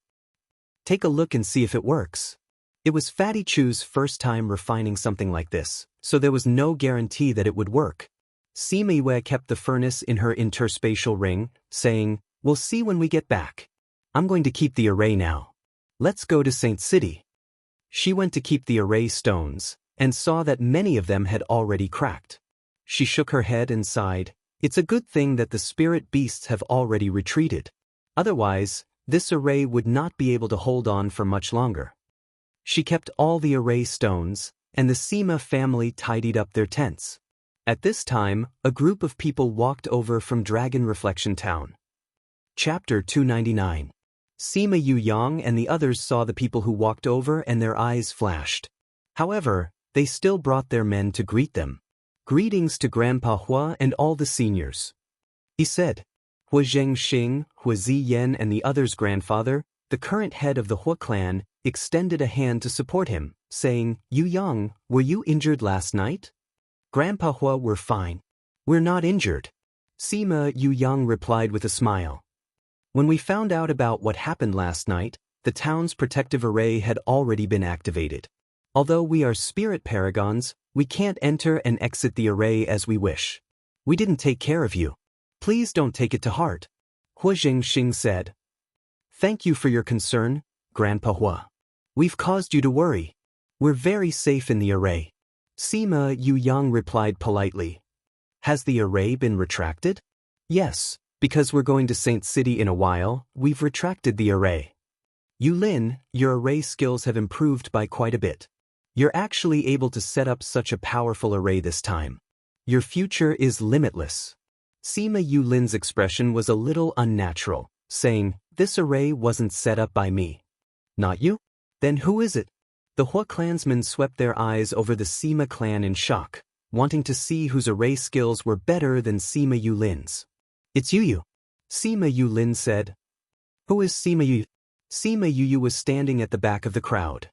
Take a look and see if it works." It was Fatty Chu's first time refining something like this, so there was no guarantee that it would work. Sima Yue kept the furnace in her interspatial ring, saying, "We'll see when we get back. I'm going to keep the array now. Let's go to Saint City." She went to keep the array stones, and saw that many of them had already cracked. She shook her head and sighed. It's a good thing that the spirit beasts have already retreated. Otherwise, this array would not be able to hold on for much longer. She kept all the array stones, and the Sima family tidied up their tents. At this time, a group of people walked over from Dragon Reflection Town. Chapter 299. Sima Yu Yang and the others saw the people who walked over and their eyes flashed. However, they still brought their men to greet them. "Greetings to Grandpa Hua and all the seniors," he said. Hua Zhengxing, Hua Ziyan and the others' grandfather, the current head of the Hua clan, extended a hand to support him, saying, "Yu Yang, were you injured last night?" "Grandpa Hua, we're fine. We're not injured," Sima Yu Yang replied with a smile. "When we found out about what happened last night, the town's protective array had already been activated. Although we are spirit paragons, we can't enter and exit the array as we wish. We didn't take care of you. Please don't take it to heart," Hua Zhengxing said. "Thank you for your concern, Grandpa Hua. We've caused you to worry. We're very safe in the array," Sima Yu Yang replied politely. "Has the array been retracted?" "Yes, because we're going to Saint City in a while, we've retracted the array." "Yulin, your array skills have improved by quite a bit. You're actually able to set up such a powerful array this time. Your future is limitless." Sima Yulin's expression was a little unnatural, saying, "This array wasn't set up by me." "Not you? Then who is it?" The Hua clansmen swept their eyes over the Sima clan in shock, wanting to see whose array skills were better than Sima Yulin's. "It's Yu, Sima Yulin said. "Who is Sima Yu?" Sima Yu was standing at the back of the crowd.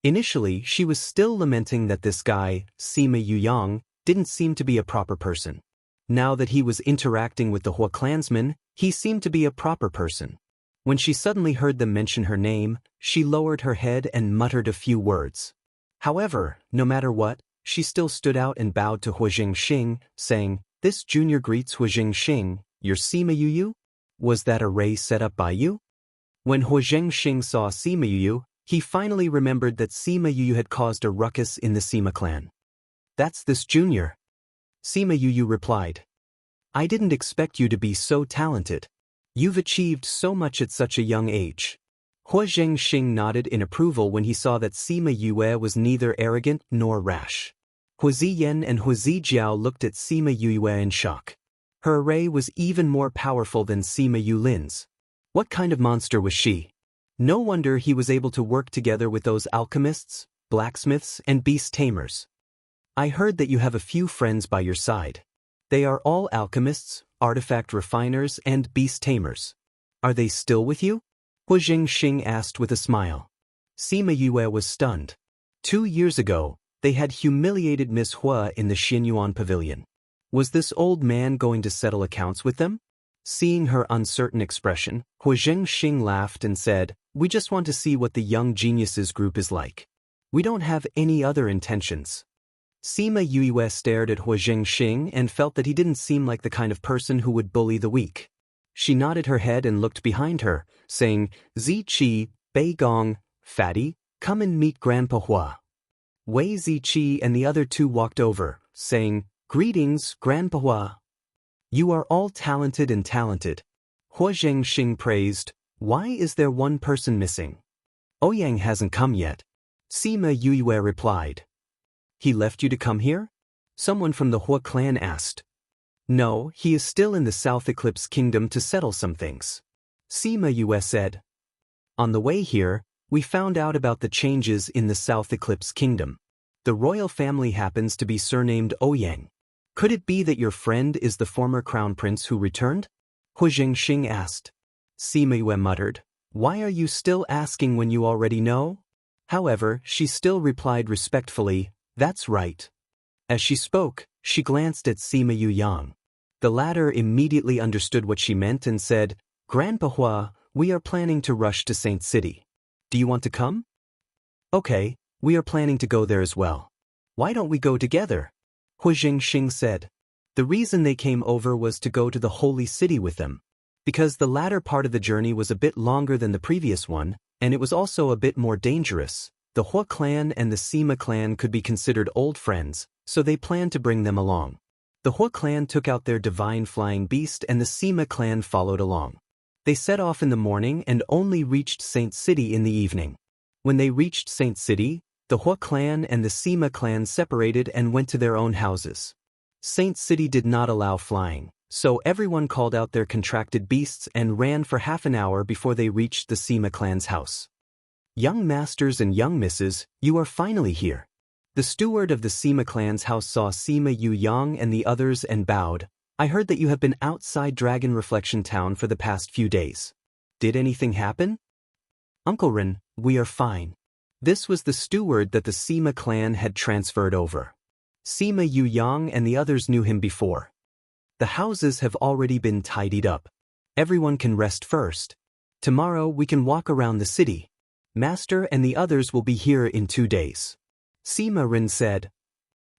Initially, she was still lamenting that this guy, Sima Yuyang, didn't seem to be a proper person. Now that he was interacting with the Hua clansmen, he seemed to be a proper person. When she suddenly heard them mention her name, she lowered her head and muttered a few words. However, no matter what, she still stood out and bowed to Hua Jingxing, saying, "This junior greets Hua Jingxing, your Sima Yuyu? Was that array set up by you?" When Hua Jingxing saw Sima Yuyu, he finally remembered that Sima Yuyu had caused a ruckus in the Sima clan. "That's this junior," Sima Yuyu replied. "I didn't expect you to be so talented. You've achieved so much at such a young age." Hua Zhengxing nodded in approval when he saw that Sima Yue was neither arrogant nor rash. Hua Ziyan and Hua Zijiao looked at Sima Yue in shock. Her array was even more powerful than Sima Yulin's. What kind of monster was she? No wonder he was able to work together with those alchemists, blacksmiths, and beast tamers. "I heard that you have a few friends by your side. They are all alchemists, artifact refiners, and beast tamers. Are they still with you?" Hua Jingxing asked with a smile. Sima Yue was stunned. 2 years ago, they had humiliated Miss Hua in the Xinyuan pavilion. Was this old man going to settle accounts with them? Seeing her uncertain expression, Hua Jingxing laughed and said, "We just want to see what the Young Geniuses group is like. We don't have any other intentions." Sima Yue stared at Hua Jingxing and felt that he didn't seem like the kind of person who would bully the weak. She nodded her head and looked behind her, saying, "Ziqi, Beigong, Fatty, come and meet Grandpa Hua." Wei Ziqi and the other two walked over, saying, "Greetings, Grandpa Hua. You are all talented and talented." Hua Zhengxing praised, "Why is there one person missing?" "Ouyang hasn't come yet," Sima Yue replied. "He left you to come here?" someone from the Hua clan asked. "No, he is still in the South Eclipse Kingdom to settle some things," Sima Yue said. "On the way here, we found out about the changes in the South Eclipse Kingdom. The royal family happens to be surnamed Ouyang. Could it be that your friend is the former crown prince who returned?" Hua Jingxing asked. Sima Yue muttered, "Why are you still asking when you already know?" However, she still replied respectfully, "That's right." As she spoke, she glanced at Sima Yuyang. The latter immediately understood what she meant and said, "Grandpa Hua, we are planning to rush to Saint City. Do you want to come?" "Okay, we are planning to go there as well. Why don't we go together?" Hua Jingxing said. The reason they came over was to go to the Holy City with them. Because the latter part of the journey was a bit longer than the previous one, and it was also a bit more dangerous, the Hua clan and the Sima clan could be considered old friends, so they planned to bring them along. The Hua clan took out their divine flying beast and the Sima clan followed along. They set off in the morning and only reached Saint City in the evening. When they reached Saint City, the Hua clan and the Sima clan separated and went to their own houses. Saint City did not allow flying, so everyone called out their contracted beasts and ran for half an hour before they reached the Sima clan's house. "Young masters and young misses, you are finally here." The steward of the Sima clan's house saw Sima Yuyang and the others and bowed. "I heard that you have been outside Dragon Reflection Town for the past few days. Did anything happen?" "Uncle Ren, we are fine." This was the steward that the Sima clan had transferred over. Sima Yuyang and the others knew him before. "The houses have already been tidied up. Everyone can rest first. Tomorrow we can walk around the city. Master and the others will be here in 2 days." Sima Ren said.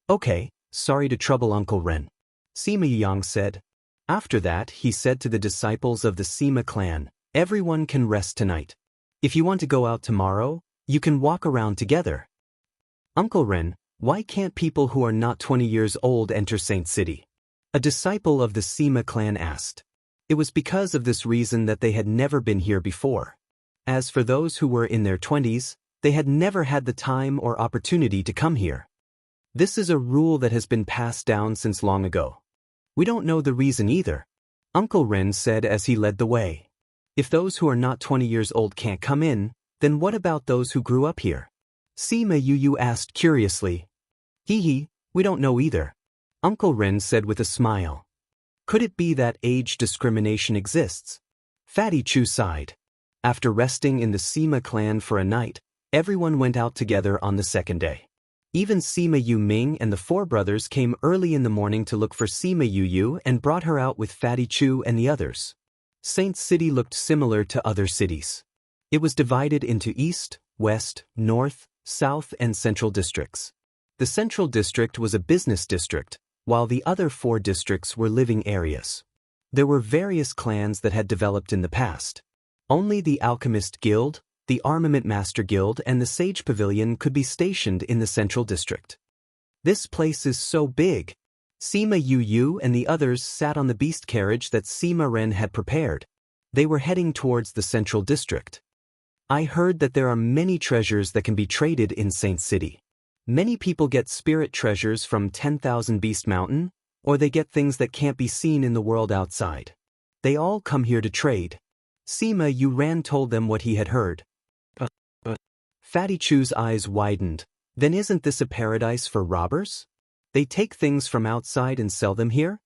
"Okay, sorry to trouble Uncle Ren," Sima Yuyang said. After that, he said to the disciples of the Sima clan, "Everyone can rest tonight. If you want to go out tomorrow, you can walk around together." "Uncle Ren, why can't people who are not 20 years old enter Saint City?" a disciple of the Sima clan asked. It was because of this reason that they had never been here before. As for those who were in their 20s, they had never had the time or opportunity to come here. This is a rule that has been passed down since long ago. "We don't know the reason either," Uncle Ren said as he led the way. "If those who are not 20 years old can't come in, then what about those who grew up here?" Sima Yuyu asked curiously. "Hee, we don't know either," Uncle Ren said with a smile. "Could it be that age discrimination exists?" Fatty Chu sighed. After resting in the Sima clan for a night, everyone went out together on the second day. Even Sima Yu Ming and the four brothers came early in the morning to look for Sima Yu Yu and brought her out with Fatty Chu and the others. Saint City looked similar to other cities. It was divided into East, West, North, South and Central districts. The Central District was a business district, while the other four districts were living areas. There were various clans that had developed in the past. Only the Alchemist Guild, the Armament Master Guild and the Sage Pavilion could be stationed in the Central District. This place is so big. Sima Yu Yu and the others sat on the beast carriage that Sima Ren had prepared. They were heading towards the Central District. I heard that there are many treasures that can be traded in Saint City. Many people get spirit treasures from 10,000 Beast Mountain, or they get things that can't be seen in the world outside. They all come here to trade. Sima Yu Ran told them what he had heard. Fatty Chu's eyes widened. Then isn't this a paradise for robbers? They take things from outside and sell them here?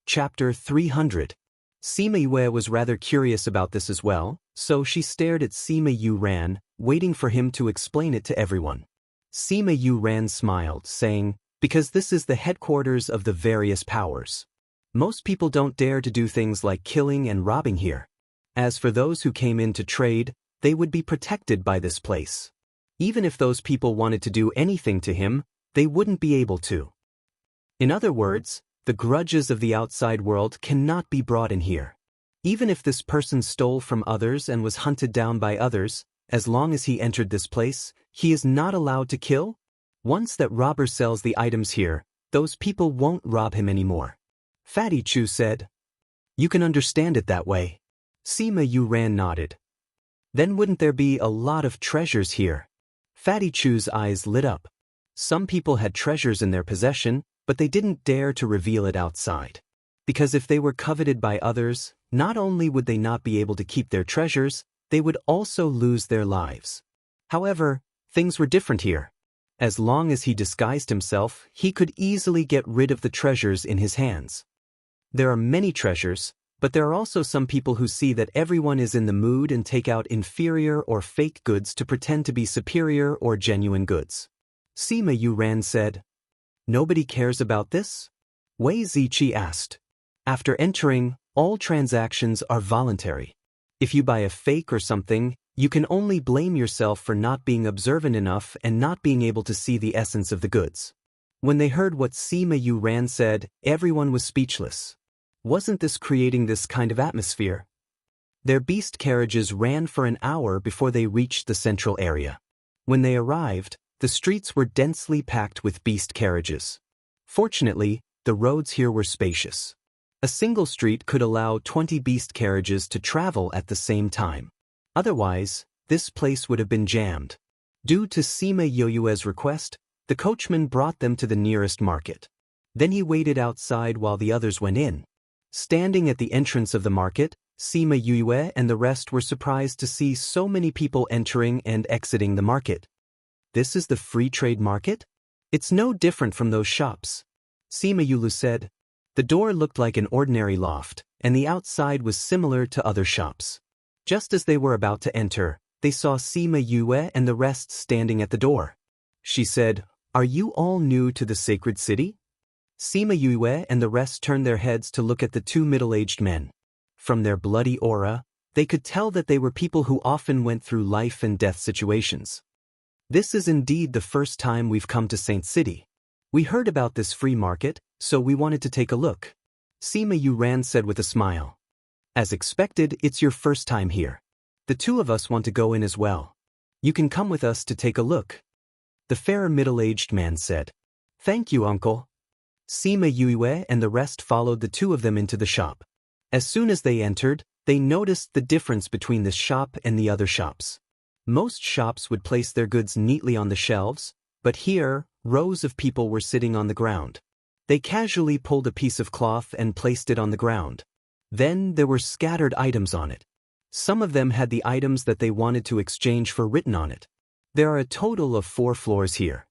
Chapter 300. Sima Yue was rather curious about this as well, so she stared at Sima Yu Ran, waiting for him to explain it to everyone. Sima Yu Ran smiled, saying, "Because this is the headquarters of the various powers. Most people don't dare to do things like killing and robbing here. As for those who came in to trade, they would be protected by this place. Even if those people wanted to do anything to him, they wouldn't be able to. In other words, the grudges of the outside world cannot be brought in here. Even if this person stole from others and was hunted down by others, as long as he entered this place, he is not allowed to kill? Once that robber sells the items here, those people won't rob him anymore." Fatty Chu said. "You can understand it that way." Sima Yu Ran nodded. "Then wouldn't there be a lot of treasures here?" Fatty Chu's eyes lit up. Some people had treasures in their possession, but they didn't dare to reveal it outside. Because if they were coveted by others, not only would they not be able to keep their treasures, they would also lose their lives. However, things were different here. As long as he disguised himself, he could easily get rid of the treasures in his hands. There are many treasures, but there are also some people who see that everyone is in the mood and take out inferior or fake goods to pretend to be superior or genuine goods. Sima Yu Ran said. "Nobody cares about this?" Wei Ziqi asked. "After entering, all transactions are voluntary. If you buy a fake or something, you can only blame yourself for not being observant enough and not being able to see the essence of the goods." When they heard what Sima Yu Ran said, everyone was speechless. Wasn't this creating this kind of atmosphere? Their beast carriages ran for an hour before they reached the central area. When they arrived, the streets were densely packed with beast carriages. Fortunately, the roads here were spacious. A single street could allow 20 beast carriages to travel at the same time. Otherwise, this place would have been jammed. Due to Sima Yoyue's request, the coachman brought them to the nearest market. Then he waited outside while the others went in. Standing at the entrance of the market, Sima Yue and the rest were surprised to see so many people entering and exiting the market. "This is the free trade market? It's no different from those shops," Sima Yulu said. The door looked like an ordinary loft, and the outside was similar to other shops. Just as they were about to enter, they saw Sima Yue and the rest standing at the door. She said, "Are you all new to the sacred city?" Sima Yue and the rest turned their heads to look at the two middle-aged men. From their bloody aura, they could tell that they were people who often went through life and death situations. "This is indeed the first time we've come to Saint City. We heard about this free market, so we wanted to take a look," Sima Yu Ran said with a smile. "As expected, it's your first time here. The two of us want to go in as well. You can come with us to take a look," the fair middle-aged man said. "Thank you, uncle." Sima Yue and the rest followed the two of them into the shop. As soon as they entered, they noticed the difference between this shop and the other shops. Most shops would place their goods neatly on the shelves, but here, rows of people were sitting on the ground. They casually pulled a piece of cloth and placed it on the ground. Then there were scattered items on it. Some of them had the items that they wanted to exchange for written on it. There are a total of 4 floors here.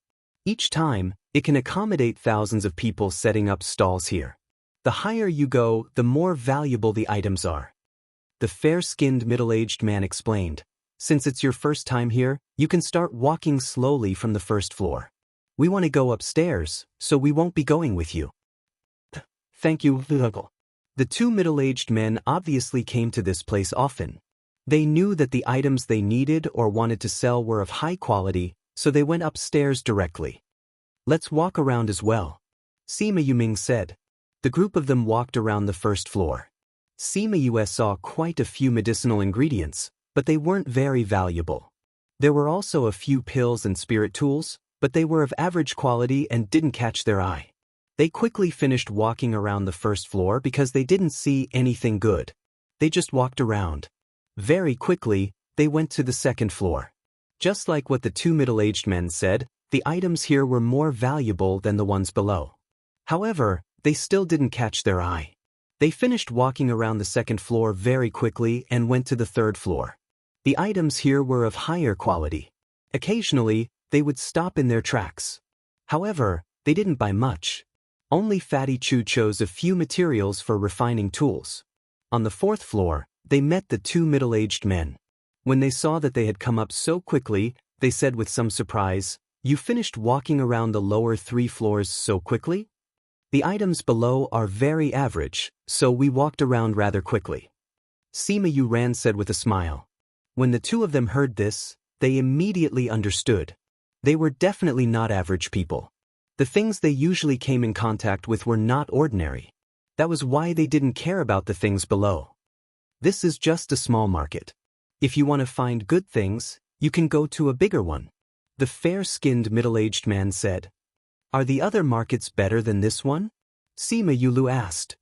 Each time, it can accommodate thousands of people setting up stalls here. The higher you go, the more valuable the items are. The fair-skinned middle-aged man explained. Since it's your first time here, you can start walking slowly from the first floor. We want to go upstairs, so we won't be going with you. Thank you, uncle. The two middle-aged men obviously came to this place often. They knew that the items they needed or wanted to sell were of high quality, so they went upstairs directly. Let's walk around as well, Sima Yuming said. The group of them walked around the first floor. Sima Yue saw quite a few medicinal ingredients, but they weren't very valuable. There were also a few pills and spirit tools, but they were of average quality and didn't catch their eye. They quickly finished walking around the first floor because they didn't see anything good. They just walked around. Very quickly, they went to the second floor. Just like what the two middle-aged men said, the items here were more valuable than the ones below. However, they still didn't catch their eye. They finished walking around the second floor very quickly and went to the third floor. The items here were of higher quality. Occasionally, they would stop in their tracks. However, they didn't buy much. Only Fatty Chu chose a few materials for refining tools. On the fourth floor, they met the two middle-aged men. When they saw that they had come up so quickly, they said with some surprise, "You finished walking around the lower 3 floors so quickly? The items below are very average, so we walked around rather quickly." Sima Yuran said with a smile. When the two of them heard this, they immediately understood. They were definitely not average people. The things they usually came in contact with were not ordinary. That was why they didn't care about the things below. This is just a small market. If you want to find good things, you can go to a bigger one, the fair-skinned middle-aged man said. Are the other markets better than this one? Sima Yulu asked.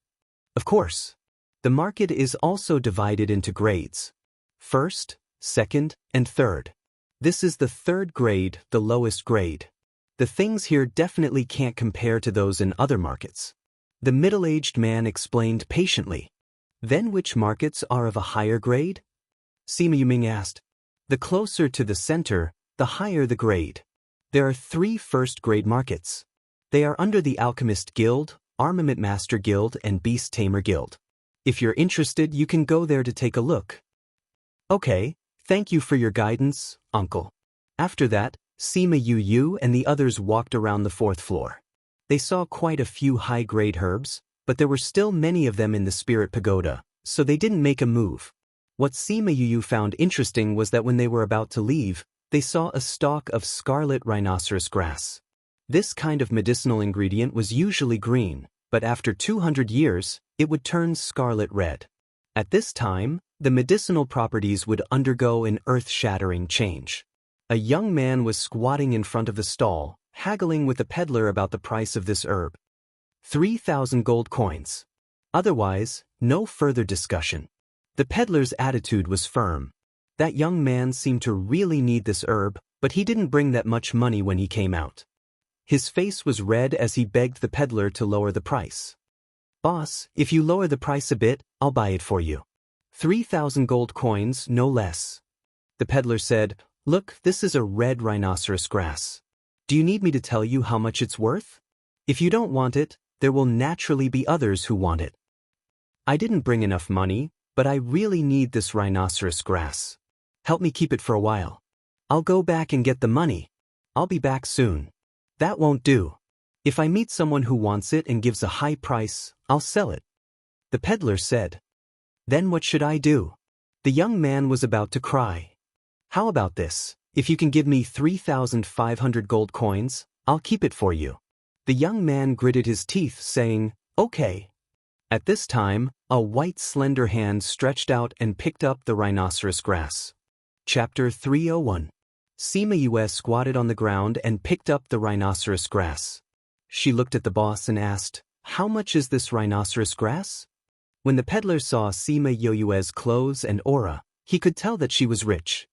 Of course. The market is also divided into grades. First, second, and third. This is the third grade, the lowest grade. The things here definitely can't compare to those in other markets. The middle-aged man explained patiently. Then which markets are of a higher grade? Sima Yuming asked. The closer to the center, the higher the grade. There are 3 first-grade markets. They are under the Alchemist Guild, Armament Master Guild, and Beast Tamer Guild. If you're interested, you can go there to take a look. Okay, thank you for your guidance, uncle. After that, Sima Yu and the others walked around the 4th floor. They saw quite a few high-grade herbs, but there were still many of them in the Spirit Pagoda, so they didn't make a move. What Sima Yu found interesting was that when they were about to leave, they saw a stalk of scarlet rhinoceros grass. This kind of medicinal ingredient was usually green, but after 200 years, it would turn scarlet red. At this time, the medicinal properties would undergo an earth-shattering change. A young man was squatting in front of the stall, haggling with the peddler about the price of this herb. 3,000 gold coins. Otherwise, no further discussion. The peddler's attitude was firm. That young man seemed to really need this herb, but he didn't bring that much money when he came out. His face was red as he begged the peddler to lower the price. Boss, if you lower the price a bit, I'll buy it for you. 3,000 gold coins, no less. The peddler said, Look, this is a red rhinoceros grass. Do you need me to tell you how much it's worth? If you don't want it, there will naturally be others who want it. I didn't bring enough money, but I really need this rhinoceros grass. Help me keep it for a while. I'll go back and get the money. I'll be back soon. That won't do. If I meet someone who wants it and gives a high price, I'll sell it. The peddler said. Then what should I do? The young man was about to cry. How about this? If you can give me 3,500 gold coins, I'll keep it for you. The young man gritted his teeth, saying, Okay. At this time, a white slender hand stretched out and picked up the rhinoceros grass. Chapter 301. Sima Yue squatted on the ground and picked up the rhinoceros grass. She looked at the boss and asked, How much is this rhinoceros grass? When the peddler saw Sima Yue's clothes and aura, he could tell that she was rich.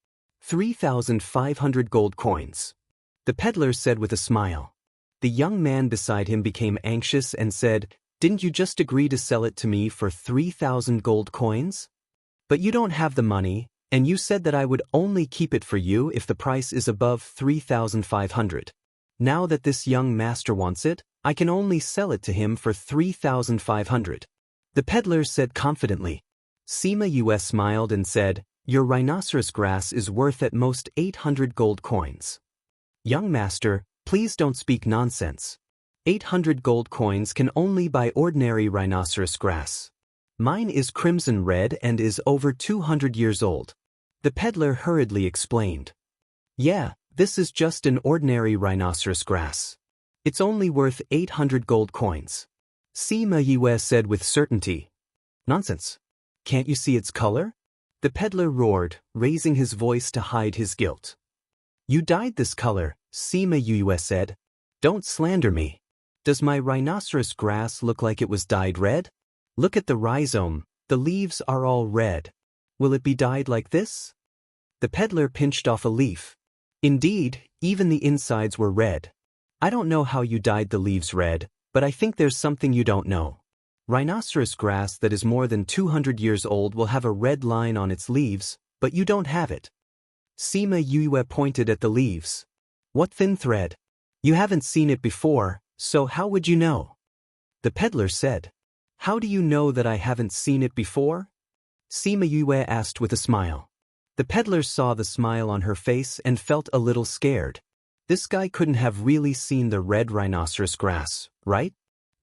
3,500 gold coins. The peddler said with a smile. The young man beside him became anxious and said, Didn't you just agree to sell it to me for 3,000 gold coins? But you don't have the money, and you said that I would only keep it for you if the price is above 3,500. Now that this young master wants it, I can only sell it to him for 3,500. The peddler said confidently. Sima Yue smiled and said, Your rhinoceros grass is worth at most 800 gold coins. Young master, please don't speak nonsense. 800 gold coins can only buy ordinary rhinoceros grass. Mine is crimson red and is over 200 years old. The peddler hurriedly explained. Yeah, this is just an ordinary rhinoceros grass. It's only worth 800 gold coins. Sima Yue said with certainty. Nonsense. Can't you see its color? The peddler roared, raising his voice to hide his guilt. You dyed this color, Sima Yue said. Don't slander me. Does my rhinoceros grass look like it was dyed red? Look at the rhizome, the leaves are all red. Will it be dyed like this? The peddler pinched off a leaf. Indeed, even the insides were red. I don't know how you dyed the leaves red, but I think there's something you don't know. Rhinoceros grass that is more than 200 years old will have a red line on its leaves, but you don't have it. Sima Yue pointed at the leaves. What thin thread? You haven't seen it before, so how would you know? The peddler said. How do you know that I haven't seen it before? Sima Yue asked with a smile. The peddler saw the smile on her face and felt a little scared. This guy couldn't have really seen the red rhinoceros grass, right?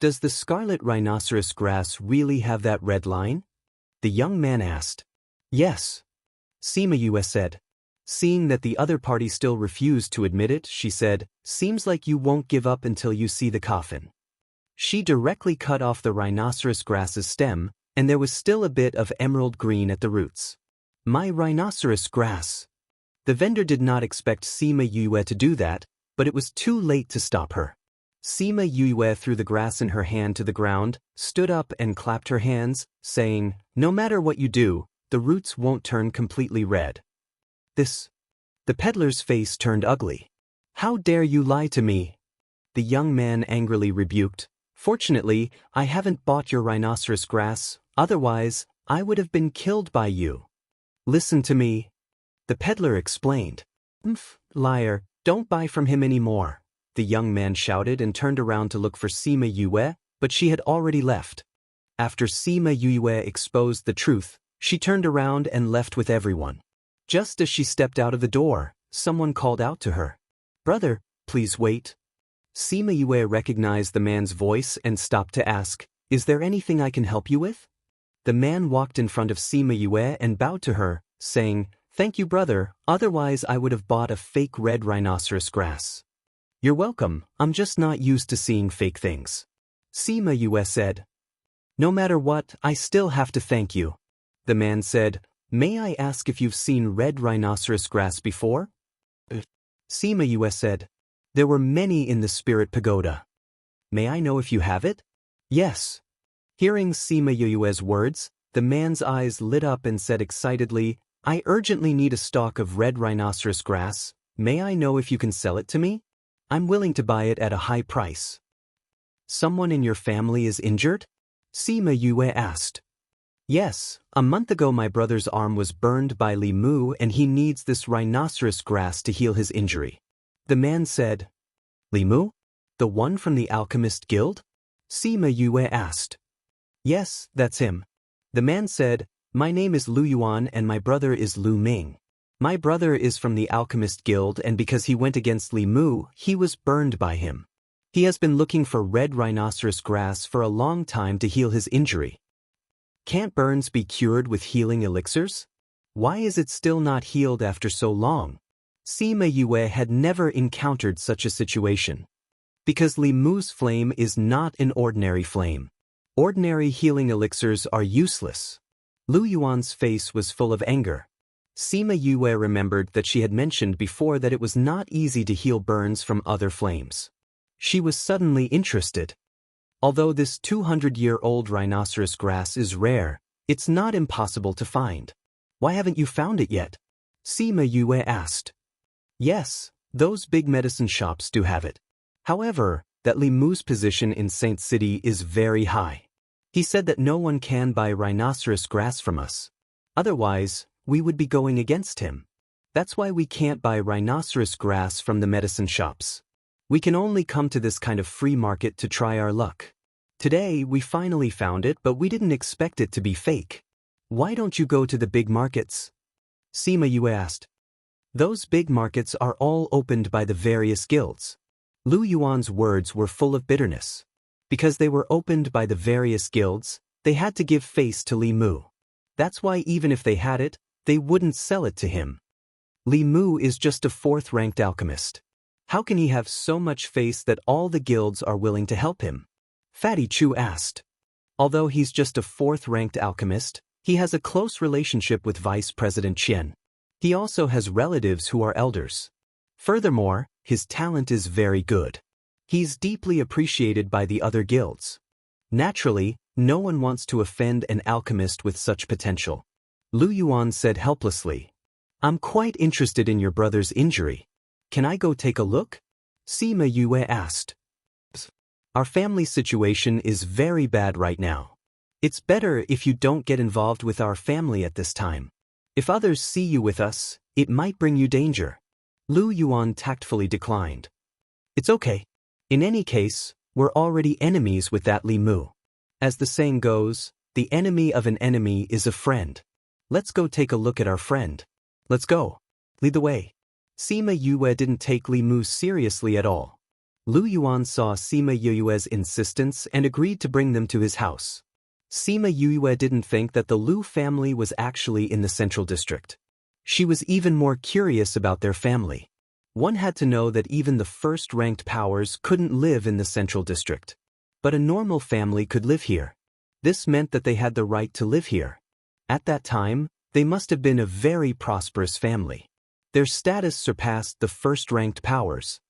Does the scarlet rhinoceros grass really have that red line? The young man asked. Yes. Sima Yue said. Seeing that the other party still refused to admit it, she said, Seems like you won't give up until you see the coffin. She directly cut off the rhinoceros grass's stem, and there was still a bit of emerald green at the roots. My rhinoceros grass. The vendor did not expect Sima Yue to do that, but it was too late to stop her. Sima Yue threw the grass in her hand to the ground, stood up and clapped her hands, saying, No matter what you do, the roots won't turn completely red. The peddler's face turned ugly. How dare you lie to me? The young man angrily rebuked. Fortunately, I haven't bought your rhinoceros grass, otherwise, I would have been killed by you. Listen to me. The peddler explained. Liar, don't buy from him anymore. The young man shouted and turned around to look for Sima Yue, but she had already left. After Sima Yue exposed the truth, she turned around and left with everyone. Just as she stepped out of the door, someone called out to her. Brother, please wait. Sima Yue recognized the man's voice and stopped to ask, Is there anything I can help you with? The man walked in front of Sima Yue and bowed to her, saying, Thank you, brother, otherwise I would have bought a fake red rhinoceros grass. You're welcome, I'm just not used to seeing fake things. Sima Yue said. No matter what, I still have to thank you. The man said, May I ask if you've seen red rhinoceros grass before? Sima Yue said. There were many in the spirit pagoda. May I know if you have it? Yes. Hearing Sima Yue's words, the man's eyes lit up and said excitedly, I urgently need a stalk of red rhinoceros grass. May I know if you can sell it to me? I'm willing to buy it at a high price. Someone in your family is injured? Sima Yue asked. Yes, a month ago my brother's arm was burned by Li Mu and he needs this rhinoceros grass to heal his injury. The man said, Li Mu? The one from the Alchemist Guild? Sima Yue asked. Yes, that's him. The man said, My name is Lu Yuan and my brother is Lu Ming. My brother is from the Alchemist Guild and because he went against Li Mu, he was burned by him. He has been looking for red rhinoceros grass for a long time to heal his injury. Can't burns be cured with healing elixirs? Why is it still not healed after so long? Sima Yue had never encountered such a situation. Because Li Mu's flame is not an ordinary flame. Ordinary healing elixirs are useless. Lu Yuan's face was full of anger. Sima Yue remembered that she had mentioned before that it was not easy to heal burns from other flames. She was suddenly interested. Although this 200-year-old rhinoceros grass is rare, it's not impossible to find. Why haven't you found it yet? Sima Yue asked. Yes, those big medicine shops do have it. However, that Li Mu's position in Saint City is very high. He said that no one can buy rhinoceros grass from us. Otherwise, we would be going against him. That's why we can't buy rhinoceros grass from the medicine shops. We can only come to this kind of free market to try our luck. Today, we finally found it, but we didn't expect it to be fake. Why don't you go to the big markets? Sima Yue asked. Those big markets are all opened by the various guilds. Lu Yuan's words were full of bitterness. Because they were opened by the various guilds, they had to give face to Li Mu. That's why even if they had it, they wouldn't sell it to him. Li Mu is just a fourth-ranked alchemist. How can he have so much face that all the guilds are willing to help him? Fatty Chu asked. Although he's just a fourth-ranked alchemist, he has a close relationship with Vice President Qian. He also has relatives who are elders. Furthermore, his talent is very good. He's deeply appreciated by the other guilds. Naturally, no one wants to offend an alchemist with such potential. Lu Yuan said helplessly. I'm quite interested in your brother's injury. Can I go take a look? Sima Yue asked. Our family situation is very bad right now. It's better if you don't get involved with our family at this time. If others see you with us, it might bring you danger. Lu Yuan tactfully declined. It's okay. In any case, we're already enemies with that Li Mu. As the saying goes, the enemy of an enemy is a friend. Let's go take a look at our friend. Let's go. Lead the way. Sima Yue didn't take Li Mu seriously at all. Lu Yuan saw Sima Yue's insistence and agreed to bring them to his house. Sima Yue didn't think that the Lu family was actually in the central district. She was even more curious about their family. One had to know that even the first-ranked powers couldn't live in the central district. But a normal family could live here. This meant that they had the right to live here. At that time, they must have been a very prosperous family. Their status surpassed the first-ranked powers.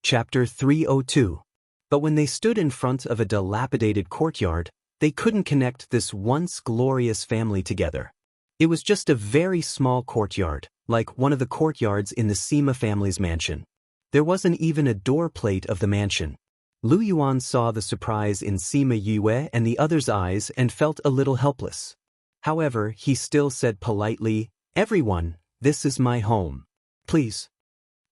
Chapter 302. But when they stood in front of a dilapidated courtyard, they couldn't connect this once glorious family together. It was just a very small courtyard, like one of the courtyards in the Sima family's mansion. There wasn't even a door plate of the mansion. Lu Yuan saw the surprise in Sima Yue and the other's eyes and felt a little helpless. However, he still said politely, "Everyone, this is my home. Please."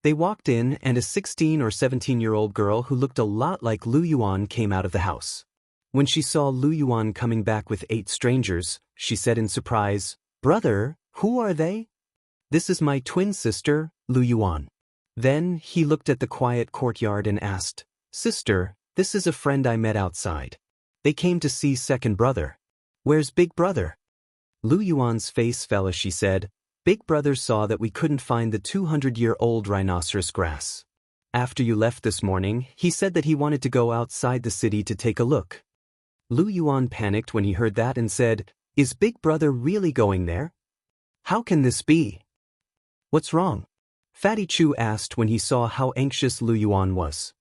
They walked in and a 16 or 17-year-old girl who looked a lot like Lu Yuan came out of the house. When she saw Lu Yuan coming back with 8 strangers, she said in surprise, "Brother, who are they?" "This is my twin sister, Lu Yuan." Then he looked at the quiet courtyard and asked, "Sister, this is a friend I met outside. They came to see second brother. Where's big brother?" Lu Yuan's face fell as she said, "Big brother saw that we couldn't find the 200-year-old rhinoceros grass. After you left this morning, he said that he wanted to go outside the city to take a look." Lu Yuan panicked when he heard that and said, "Is big brother really going there? How can this be? What's wrong?" Fatty Chu asked when he saw how anxious Lu Yuan was.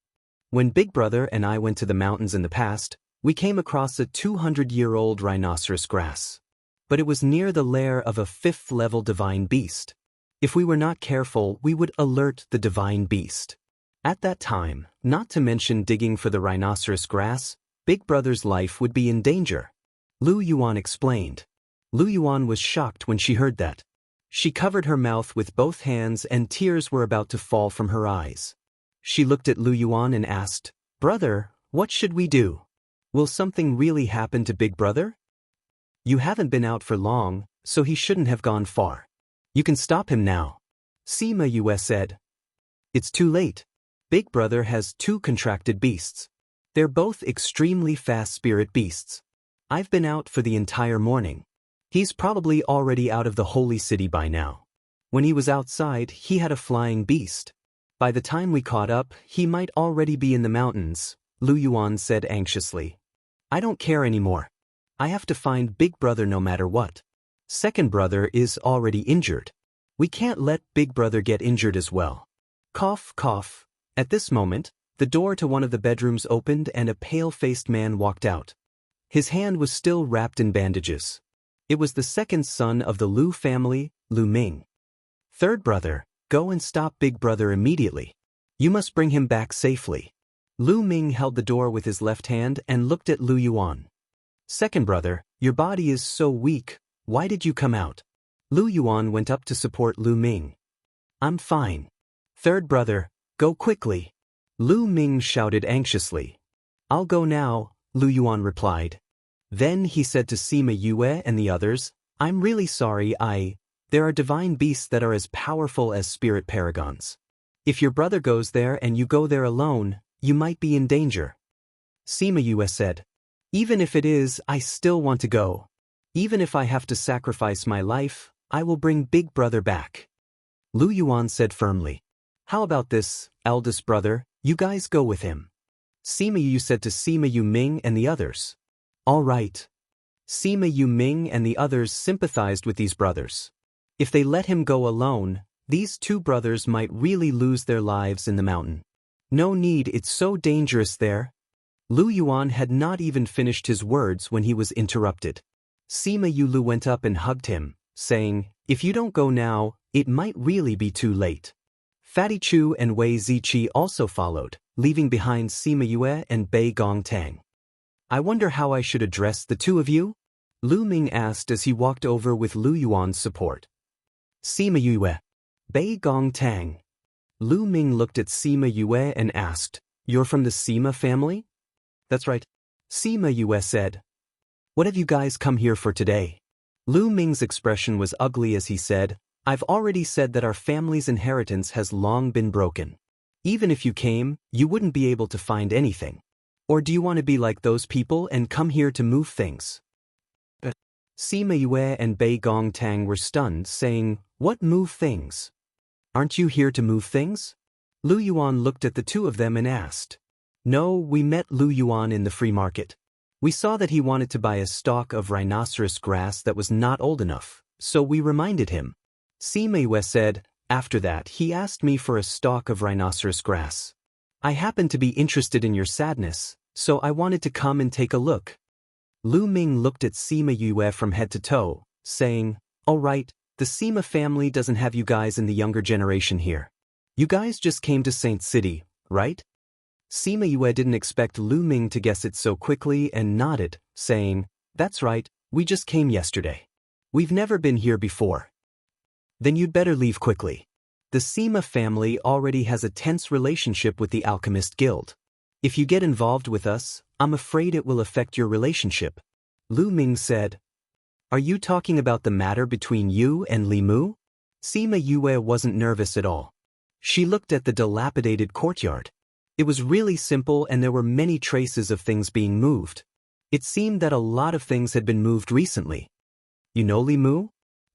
"When big brother and I went to the mountains in the past, we came across a 200-year-old rhinoceros grass. But it was near the lair of a 5th-level divine beast. If we were not careful, we would alert the divine beast. At that time, not to mention digging for the rhinoceros grass, big brother's life would be in danger." Lu Yuan explained. Lu Yuan was shocked when she heard that. She covered her mouth with both hands and tears were about to fall from her eyes. She looked at Lu Yuan and asked, "Brother, what should we do? Will something really happen to big brother? You haven't been out for long, so he shouldn't have gone far. You can stop him now." Sima Yue said. "It's too late. Big brother has 2 contracted beasts. They're both extremely fast spirit beasts. I've been out for the entire morning. He's probably already out of the holy city by now. When he was outside, he had a flying beast. By the time we caught up, he might already be in the mountains," Lu Yuan said anxiously. "I don't care anymore. I have to find big brother no matter what. Second brother is already injured. We can't let big brother get injured as well." Cough, cough. At this moment, the door to one of the bedrooms opened and a pale-faced man walked out. His hand was still wrapped in bandages. It was the second son of the Lu family, Lu Ming. "Third brother, go and stop big brother immediately. You must bring him back safely." Lu Ming held the door with his left hand and looked at Lu Yuan. "Second brother, your body is so weak, why did you come out?" Lu Yuan went up to support Lu Ming. "I'm fine." "Third brother, go quickly." Lu Ming shouted anxiously. "I'll go now," Lu Yuan replied. Then he said to Sima Yue and the others, "I'm really sorry There are divine beasts that are as powerful as spirit paragons. If your brother goes there and you go there alone, you might be in danger. Sima Yue said. Even if it is, I still want to go. Even if I have to sacrifice my life, I will bring Big Brother back. Lu Yuan said firmly. How about this, eldest brother, you guys go with him. Sima Yu said to Sima Yu Ming and the others. All right. Sima Yu Ming and the others sympathized with these brothers. If they let him go alone, these two brothers might really lose their lives in the mountain. No need, it's so dangerous there. Lu Yuan had not even finished his words when he was interrupted. Sima Yulu went up and hugged him, saying, if you don't go now, it might really be too late. Fatty Chu and Wei Ziqi also followed, leaving behind Sima Yue and Bei Gongtang. I wonder how I should address the two of you? Lu Ming asked as he walked over with Lu Yuan's support. Sima Yue. Bei Gongtang. Lu Ming looked at Sima Yue and asked, you're from the Sima family? That's right. Sima Yue said. What have you guys come here for today? Lu Ming's expression was ugly as he said, I've already said that our family's inheritance has long been broken. Even if you came, you wouldn't be able to find anything. Or do you want to be like those people and come here to move things? Sima Yue and Bei Gongtang were stunned, saying, what move things? Aren't you here to move things? Lu Yuan looked at the two of them and asked. No, we met Lu Yuan in the free market. We saw that he wanted to buy a stalk of rhinoceros grass that was not old enough, so we reminded him. Sima Yue said, after that he asked me for a stalk of rhinoceros grass. I happened to be interested in your sadness, so I wanted to come and take a look. Lu Ming looked at Sima Yue from head to toe, saying, all right, the Sima family doesn't have you guys in the younger generation here. You guys just came to Saint City, right? Sima Yue didn't expect Lu Ming to guess it so quickly and nodded, saying, that's right, we just came yesterday. We've never been here before. Then you'd better leave quickly. The Sima family already has a tense relationship with the Alchemist Guild. If you get involved with us, I'm afraid it will affect your relationship. Lu Ming said. Are you talking about the matter between you and Li Mu? Sima Yue wasn't nervous at all. She looked at the dilapidated courtyard. It was really simple and there were many traces of things being moved. It seemed that a lot of things had been moved recently. You know Li Mu?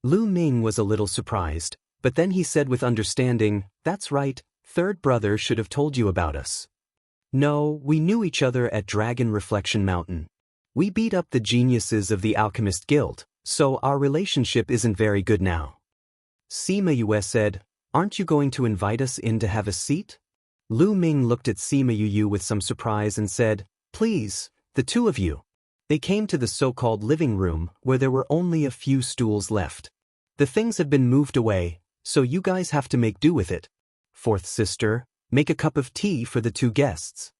Lu Ming was a little surprised, but then he said with understanding, that's right, third brother should have told you about us. No, we knew each other at Dragon Reflection Mountain. We beat up the geniuses of the Alchemist Guild, so our relationship isn't very good now. Sima Yue said, aren't you going to invite us in to have a seat? Lu Ming looked at Sima Yu with some surprise and said, please, the two of you. They came to the so-called living room where there were only a few stools left. The things have been moved away, so you guys have to make do with it. Fourth sister, make a cup of tea for the two guests.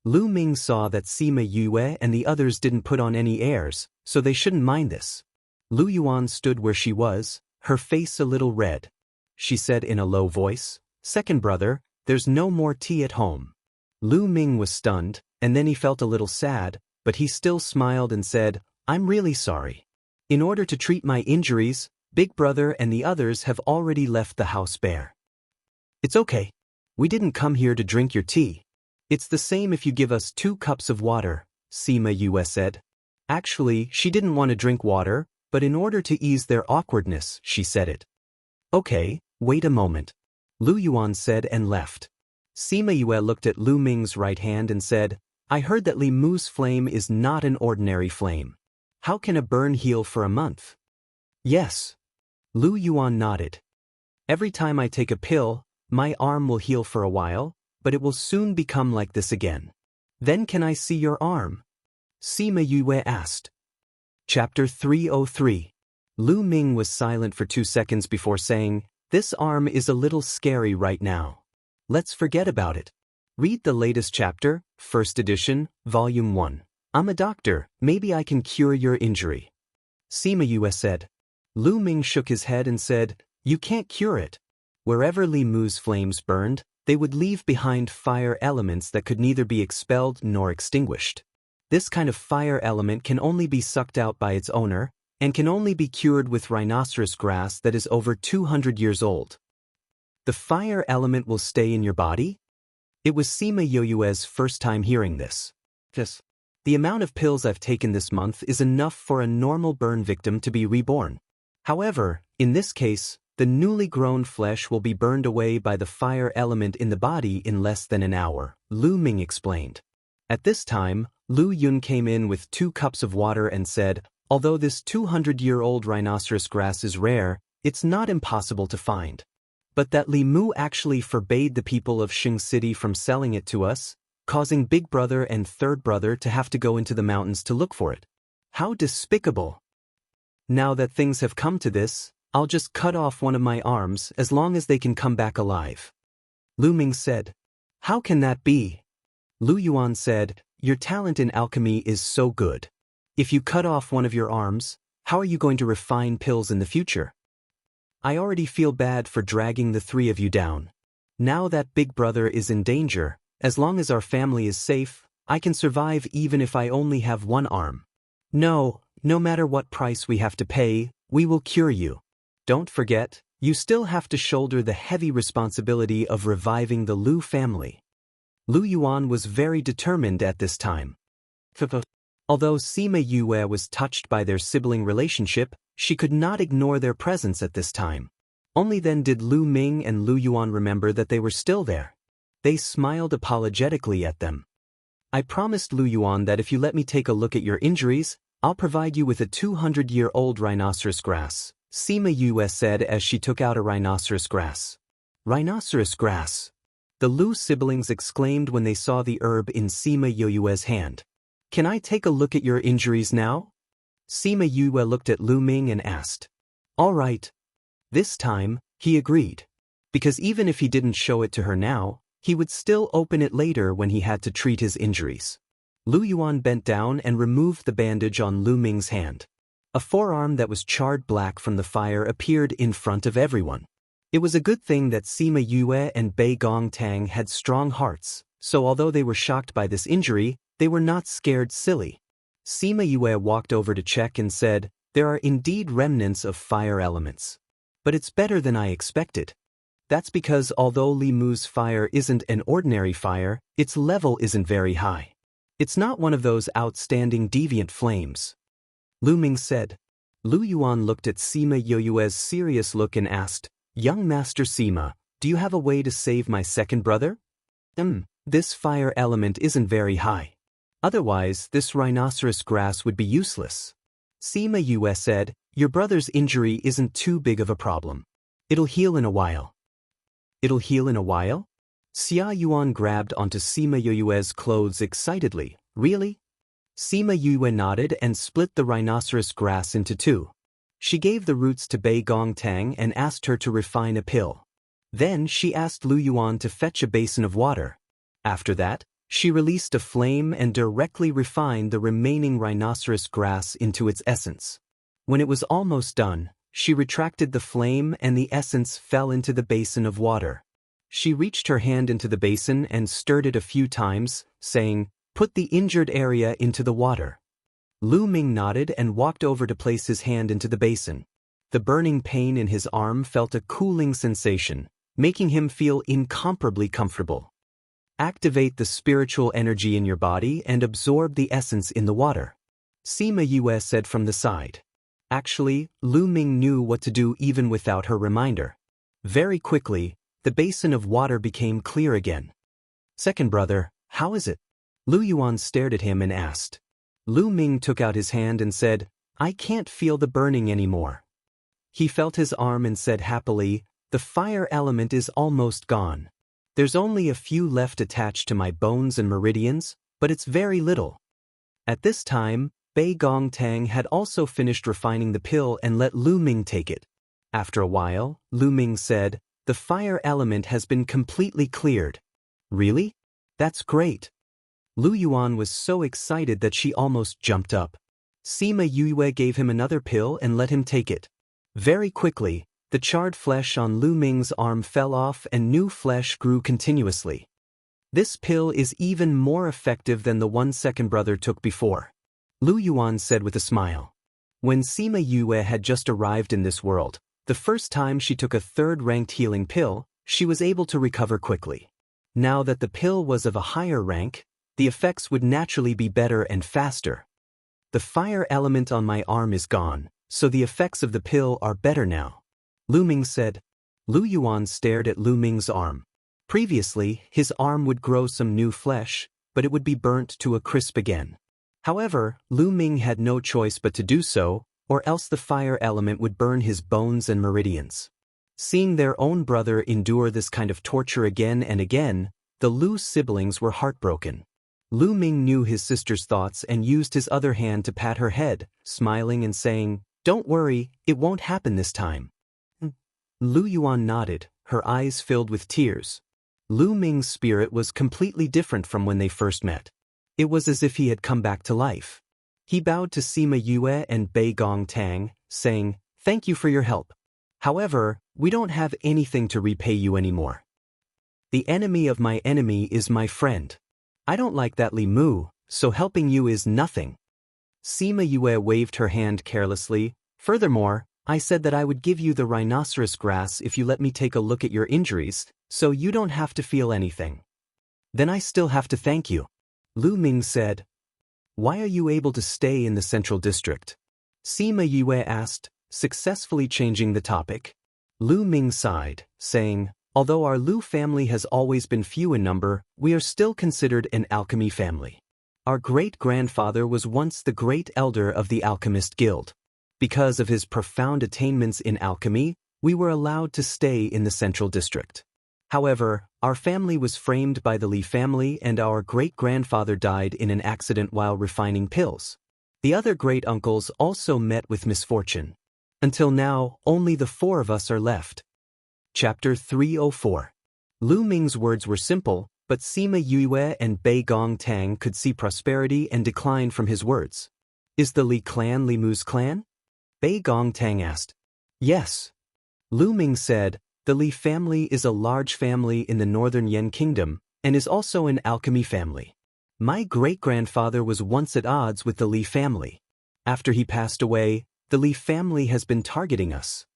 Lu Ming saw that Sima Yue and the others didn't put on any airs, so they shouldn't mind this. Lu Yuan stood where she was, her face a little red. She said in a low voice, second brother, there's no more tea at home. Lu Ming was stunned, and then he felt a little sad, but he still smiled and said, I'm really sorry. In order to treat my injuries, Big Brother and the others have already left the house bare. It's okay. We didn't come here to drink your tea. It's the same if you give us 2 cups of water, Sima Yue said. Actually, she didn't want to drink water, but in order to ease their awkwardness, she said it. Okay, wait a moment. Lu Yuan said and left. Sima Yue looked at Lu Ming's right hand and said, I heard that Li Mu's flame is not an ordinary flame. How can a burn heal for a month? Yes. Lu Yuan nodded. Every time I take a pill, my arm will heal for a while, but it will soon become like this again. Then can I see your arm? Sima Yue asked. Chapter 303. Lu Ming was silent for 2 seconds before saying, this arm is a little scary right now. Let's forget about it. Read the latest chapter, 1st edition, volume 1. I'm a doctor, maybe I can cure your injury. Sima Yue said. Lu Ming shook his head and said, you can't cure it. Wherever Li Mu's flames burned, they would leave behind fire elements that could neither be expelled nor extinguished. This kind of fire element can only be sucked out by its owner, and can only be cured with rhinoceros grass that is over 200 years old. The fire element will stay in your body? It was Sima Yoyue's first time hearing this. Yes. The amount of pills I've taken this month is enough for a normal burn victim to be reborn. However, in this case, the newly grown flesh will be burned away by the fire element in the body in less than an hour, Lu Ming explained. At this time, Lu Yun came in with 2 cups of water and said, although this 200-year-old rhinoceros grass is rare, it's not impossible to find. But that Li Mu actually forbade the people of Xing City from selling it to us, causing Big Brother and Third Brother to have to go into the mountains to look for it. How despicable! Now that things have come to this, I'll just cut off one of my arms as long as they can come back alive. Lu Ming said. How can that be? Lu Yuan said, your talent in alchemy is so good. If you cut off one of your arms, how are you going to refine pills in the future? I already feel bad for dragging the 3 of you down. Now that Big Brother is in danger, as long as our family is safe, I can survive even if I only have 1 arm. No matter what price we have to pay, we will cure you. Don't forget, you still have to shoulder the heavy responsibility of reviving the Lu family. Lu Yuan was very determined at this time. Although Sima Yue was touched by their sibling relationship, she could not ignore their presence at this time. Only then did Lu Ming and Lu Yuan remember that they were still there. They smiled apologetically at them. I promised Lu Yuan that if you let me take a look at your injuries, I'll provide you with a 200-year-old rhinoceros grass, Sima Yue said as she took out a rhinoceros grass. Rhinoceros grass! The Lu siblings exclaimed when they saw the herb in Sima Yue's hand. Can I take a look at your injuries now? Sima Yue looked at Lu Ming and asked. All right. This time, he agreed. Because even if he didn't show it to her now, he would still open it later when he had to treat his injuries. Lu Yuan bent down and removed the bandage on Lu Ming's hand. A forearm that was charred black from the fire appeared in front of everyone. It was a good thing that Sima Yue and Bei Gongtang had strong hearts, so although they were shocked by this injury, they were not scared silly. Sima Yue walked over to check and said, there are indeed remnants of fire elements. But it's better than I expected. That's because although Li Mu's fire isn't an ordinary fire, its level isn't very high. It's not one of those outstanding deviant flames. Lu Ming said. Lu Yuan looked at Sima Yue's serious look and asked, young Master Sima, do you have a way to save my second brother? This fire element isn't very high. Otherwise, this rhinoceros grass would be useless. Sima Yue said, your brother's injury isn't too big of a problem. It'll heal in a while. It'll heal in a while? Xia Yuan grabbed onto Sima Yue's clothes excitedly. Really? Sima Yue nodded and split the rhinoceros grass into 2. She gave the roots to Bei Gongtang and asked her to refine a pill. Then she asked Lu Yuan to fetch a basin of water. After that, she released a flame and directly refined the remaining rhinoceros grass into its essence. When it was almost done, she retracted the flame and the essence fell into the basin of water. She reached her hand into the basin and stirred it a few times, saying, put the injured area into the water. Lu Ming nodded and walked over to place his hand into the basin. The burning pain in his arm felt a cooling sensation, making him feel incomparably comfortable. Activate the spiritual energy in your body and absorb the essence in the water, Sima Yue said from the side. Actually, Lu Ming knew what to do even without her reminder. Very quickly, the basin of water became clear again. Second brother, how is it? Lu Yuan stared at him and asked. Lu Ming took out his hand and said, I can't feel the burning anymore. He felt his arm and said happily, the fire element is almost gone. There's only a few left attached to my bones and meridians, but it's very little. At this time, Bei Gongtang had also finished refining the pill and let Lu Ming take it. After a while, Lu Ming said, the fire element has been completely cleared. Really? That's great. Lu Yuan was so excited that she almost jumped up. Sima Yue gave him another pill and let him take it. Very quickly, the charred flesh on Lu Ming's arm fell off and new flesh grew continuously. This pill is even more effective than the one second brother took before, Lu Yuan said with a smile. When Sima Yue had just arrived in this world, the first time she took a third-ranked healing pill, she was able to recover quickly. Now that the pill was of a higher rank, the effects would naturally be better and faster. The fire element on my arm is gone, so the effects of the pill are better now, Lu Ming said. Lu Yuan stared at Lu Ming's arm. Previously, his arm would grow some new flesh, but it would be burnt to a crisp again. However, Lu Ming had no choice but to do so, or else the fire element would burn his bones and meridians. Seeing their own brother endure this kind of torture again and again, the Lu siblings were heartbroken. Lu Ming knew his sister's thoughts and used his other hand to pat her head, smiling and saying, "Don't worry, it won't happen this time." Lu Yuan nodded, her eyes filled with tears. Lu Ming's spirit was completely different from when they first met. It was as if he had come back to life. He bowed to Sima Yue and Bei Gong Tang, saying, "Thank you for your help. However, we don't have anything to repay you anymore. The enemy of my enemy is my friend. I don't like that Li Mu, so helping you is nothing." Sima Yue waved her hand carelessly. "Furthermore, I said that I would give you the rhinoceros grass if you let me take a look at your injuries, so you don't have to feel anything." "Then I still have to thank you," Lu Ming said. "Why are you able to stay in the central district?" Sima Yue asked, successfully changing the topic. Lu Ming sighed, saying, "Although our Lu family has always been few in number, we are still considered an alchemy family. Our great-grandfather was once the great elder of the Alchemist Guild. Because of his profound attainments in alchemy, we were allowed to stay in the central district. However, our family was framed by the Li family and our great-grandfather died in an accident while refining pills. The other great-uncles also met with misfortune. Until now, only the four of us are left." Chapter 304. Lu Ming's words were simple, but Sima Yue and Bei Gong Tang could see prosperity and decline from his words. "Is the Li clan Li Mu's clan?" Bei Gong Tang asked. "Yes." Lu Ming said, "The Li family is a large family in the northern Yan kingdom, and is also an alchemy family. My great-grandfather was once at odds with the Li family. After he passed away, the Li family has been targeting us.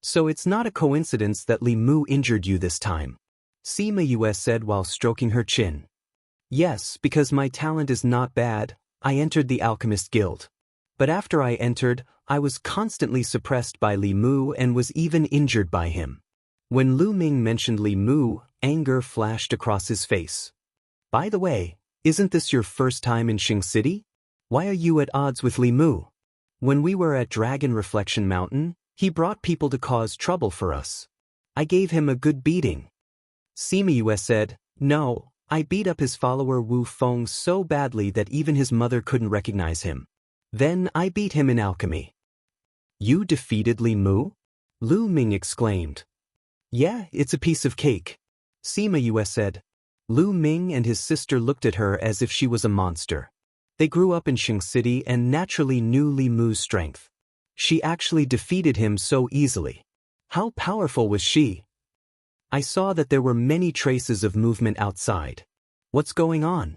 So it's not a coincidence that Li Mu injured you this time," Sima Yue said while stroking her chin. "Yes, because my talent is not bad, I entered the Alchemist Guild. But after I entered, I was constantly suppressed by Li Mu and was even injured by him." When Lu Ming mentioned Li Mu, anger flashed across his face. "By the way, isn't this your first time in Xing City? Why are you at odds with Li Mu? When we were at Dragon Reflection Mountain, he brought people to cause trouble for us. I gave him a good beating." Sima Yue said, "No, I beat up his follower Wu Feng so badly that even his mother couldn't recognize him. Then I beat him in alchemy." "You defeated Li Mu?" Lu Ming exclaimed. "Yeah, it's a piece of cake," Sima Yue said. Lu Ming and his sister looked at her as if she was a monster. They grew up in Xing City and naturally knew Li Mu's strength. She actually defeated him so easily. How powerful was she? "I saw that there were many traces of movement outside. What's going on?"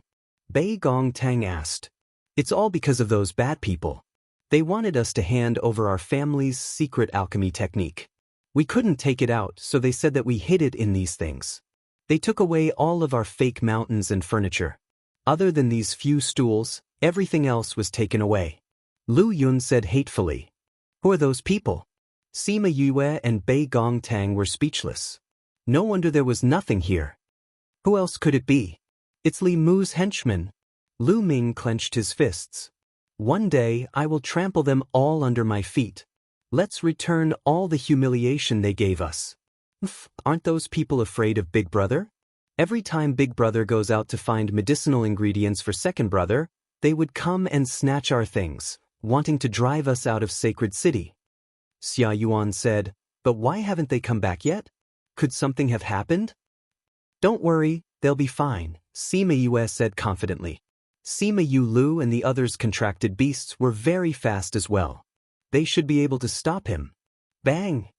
Bei Gong Tang asked. "It's all because of those bad people. They wanted us to hand over our family's secret alchemy technique. We couldn't take it out, so they said that we hid it in these things. They took away all of our fake mountains and furniture. Other than these few stools, everything else was taken away." Lu Yun said hatefully. "Who are those people?" Sima Yue and Bei Gong Tang were speechless. No wonder there was nothing here. Who else could it be? "It's Li Mu's henchmen." Lu Ming clenched his fists. "One day I will trample them all under my feet. Let's return all the humiliation they gave us." Aren't those people afraid of Big Brother? Every time Big Brother goes out to find medicinal ingredients for Second Brother, they would come and snatch our things, wanting to drive us out of Sacred City. Xia Yuan said, "But why haven't they come back yet? Could something have happened?" "Don't worry, they'll be fine," Sima Yue said confidently. Sima Yu Lu and the others contracted beasts were very fast as well. They should be able to stop him. Bang!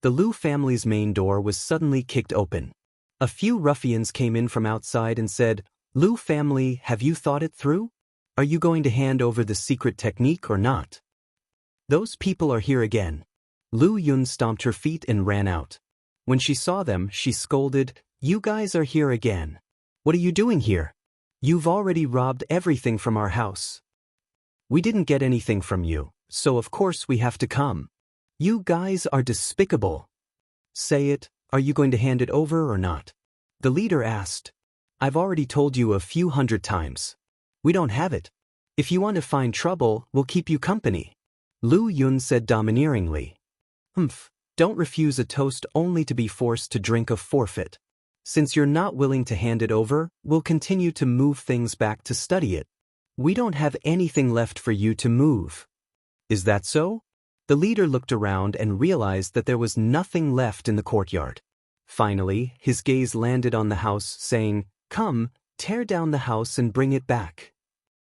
The Lu family's main door was suddenly kicked open. A few ruffians came in from outside and said, "Lu family, have you thought it through? Are you going to hand over the secret technique or not?" Those people are here again. Lu Yun stomped her feet and ran out. When she saw them, she scolded, "You guys are here again. What are you doing here? You've already robbed everything from our house. We didn't get anything from you, so of course we have to come. You guys are despicable. Say it, are you going to hand it over or not?" The leader asked. "I've already told you a few hundred times. We don't have it. If you want to find trouble, we'll keep you company." Lu Yun said domineeringly. Don't refuse a toast only to be forced to drink a forfeit. Since you're not willing to hand it over, we'll continue to move things back to study it. We don't have anything left for you to move. Is that so? The leader looked around and realized that there was nothing left in the courtyard. Finally, his gaze landed on the house, saying, "Come, tear down the house and bring it back."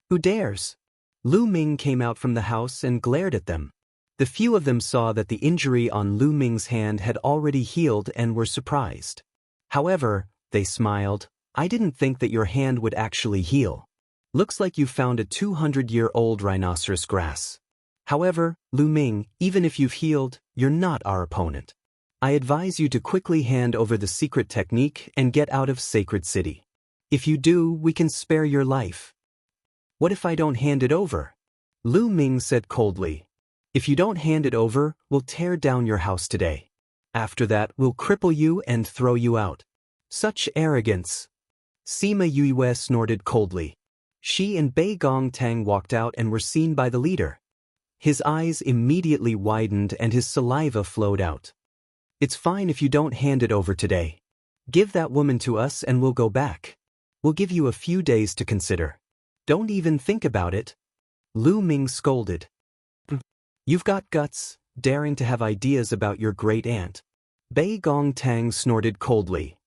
"Who dares?" Lu Ming came out from the house and glared at them. The few of them saw that the injury on Lu Ming's hand had already healed and were surprised. However, they smiled. "I didn't think that your hand would actually heal. Looks like you found a 200-year-old rhinoceros grass. However, Lu Ming, even if you've healed, you're not our opponent. I advise you to quickly hand over the secret technique and get out of Sacred City. If you do, we can spare your life." "What if I don't hand it over?" Lu Ming said coldly. "If you don't hand it over, we'll tear down your house today. After that, we'll cripple you and throw you out." "Such arrogance." Sima Yue snorted coldly. She and Bei Gong Tang walked out and were seen by the leader. His eyes immediately widened and his saliva flowed out. "It's fine if you don't hand it over today. Give that woman to us and we'll go back. We'll give you a few days to consider. Don't even think about it." Lu Ming scolded. "You've got guts, daring to have ideas about your great-aunt." Bei Gong Tang snorted coldly.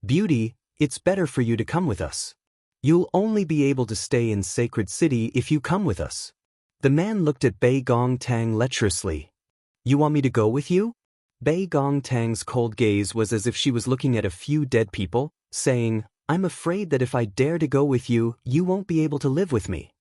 "Beauty, it's better for you to come with us. You'll only be able to stay in Sacred City if you come with us." The man looked at Bei Gong Tang lecherously. "You want me to go with you?" Bei Gong Tang's cold gaze was as if she was looking at a few dead people, saying, "I'm afraid that if I dare to go with you, you won't be able to live with me."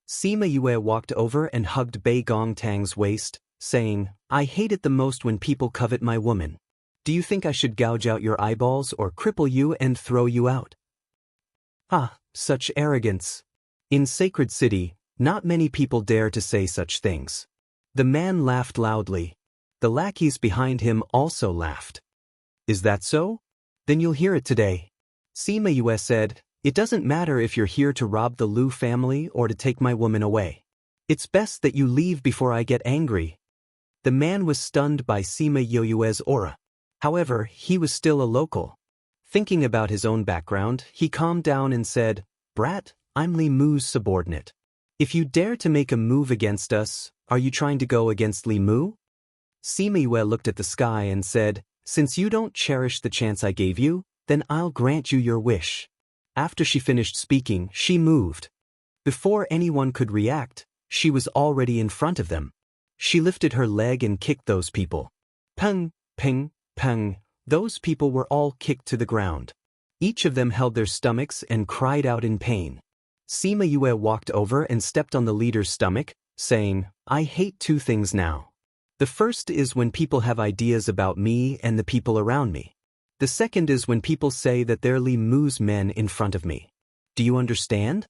Sima Yue walked over and hugged Bei Gong Tang's waist, saying, "I hate it the most when people covet my woman. Do you think I should gouge out your eyeballs or cripple you and throw you out?" "Ah, such arrogance. In Sacred City, not many people dare to say such things." The man laughed loudly. The lackeys behind him also laughed. "Is that so? Then you'll hear it today." Sima Yue said, "It doesn't matter if you're here to rob the Lu family or to take my woman away. It's best that you leave before I get angry." The man was stunned by Sima Yue's aura. However, he was still a local. Thinking about his own background, he calmed down and said, "Brat, I'm Li Mu's subordinate. If you dare to make a move against us, are you trying to go against Li Mu?" Sima Yue looked at the sky and said, "Since you don't cherish the chance I gave you, then I'll grant you your wish." After she finished speaking, she moved. Before anyone could react, she was already in front of them. She lifted her leg and kicked those people. Peng, peng, peng. Those people were all kicked to the ground. Each of them held their stomachs and cried out in pain. Sima Yue walked over and stepped on the leader's stomach, saying, "I hate two things now. The first is when people have ideas about me and the people around me. The second is when people say that they're Li Mu's men in front of me. Do you understand?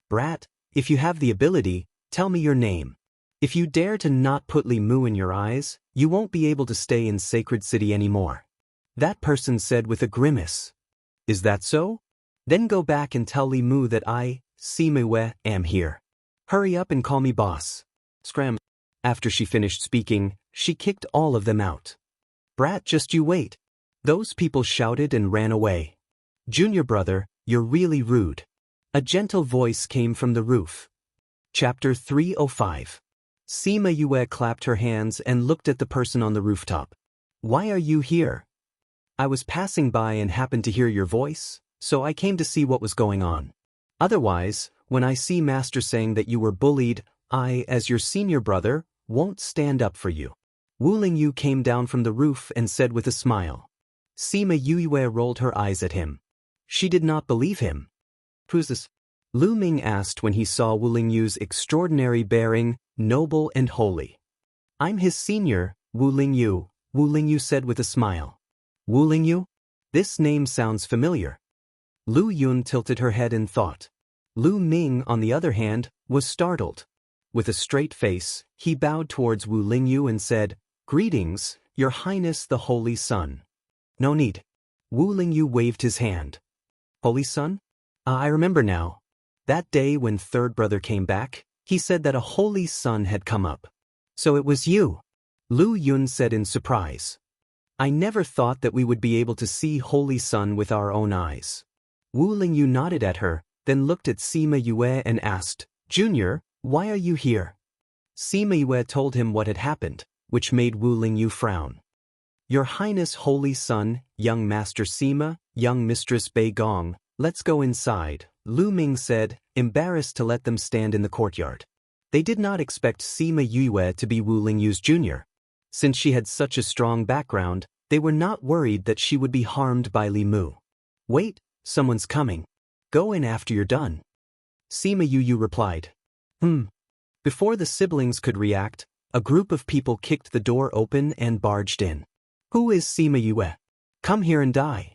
Brat, if you have the ability, tell me your name. If you dare to not put Li Mu in your eyes, you won't be able to stay in Sacred City anymore." That person said with a grimace. "Is that so? Then go back and tell Li Mu that I, Sima Yue, am here. Hurry up and call me boss." Scram. After she finished speaking, she kicked all of them out. "Brat, just you wait." Those people shouted and ran away. "Junior brother, you're really rude." A gentle voice came from the roof. Chapter 305. Sima Yue clapped her hands and looked at the person on the rooftop. "Why are you here?" "I was passing by and happened to hear your voice, so I came to see what was going on. Otherwise, when I see Master saying that you were bullied, I, as your senior brother, won't stand up for you." Wu Lingyu came down from the roof and said with a smile. Sima Yue rolled her eyes at him. She did not believe him. "Who's this?" Lu Ming asked when he saw Wu Lingyu's extraordinary bearing, noble and holy. I'm his senior, Wu Lingyu said with a smile. Wu Lingyu? This name sounds familiar. Lu Yun tilted her head in thought. Lu Ming, on the other hand, was startled. With a straight face, he bowed towards Wu Lingyu and said, Greetings, Your Highness the Holy Sun. No need. Wu Lingyu waved his hand. Holy Sun? I remember now. That day when third brother came back, he said that a holy sun had come up. So it was you. Lu Yun said in surprise. I never thought that we would be able to see holy sun with our own eyes. Wu Lingyu nodded at her, then looked at Sima Yue and asked, Junior, why are you here? Sima Yue told him what had happened, which made Wu Lingyu frown. Your Highness Holy Sun, young Master Sima, young Mistress Bei Gong, let's go inside, Lu Ming said, embarrassed to let them stand in the courtyard. They did not expect Sima Yue to be Wu Lingyu's junior. Since she had such a strong background, they were not worried that she would be harmed by Li Mu. Wait, someone's coming. Go in after you're done. Sima Yu replied. Before the siblings could react, a group of people kicked the door open and barged in. Who is Sima Yue? Come here and die.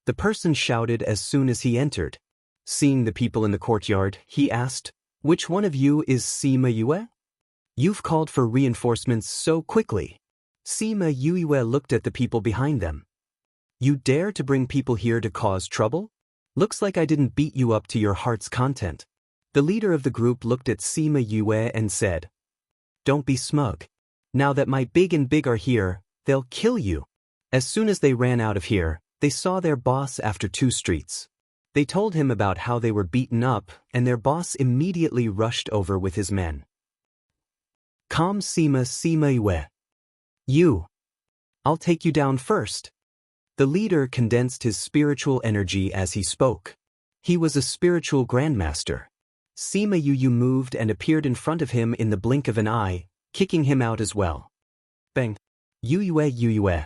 The person shouted as soon as he entered. Seeing the people in the courtyard, he asked, Which one of you is Sima Yue? You've called for reinforcements so quickly. Sima Yue looked at the people behind them. You dare to bring people here to cause trouble? Looks like I didn't beat you up to your heart's content. The leader of the group looked at Sima Yue and said, Don't be smug. Now that my big and big are here, they'll kill you. As soon as they ran out of here, they saw their boss after 2 streets. They told him about how they were beaten up, and their boss immediately rushed over with his men. Calm Sima Yue. You. I'll take you down first. The leader condensed his spiritual energy as he spoke. He was a spiritual grandmaster. Sima Yu moved and appeared in front of him in the blink of an eye, kicking him out as well. Bang. Yue.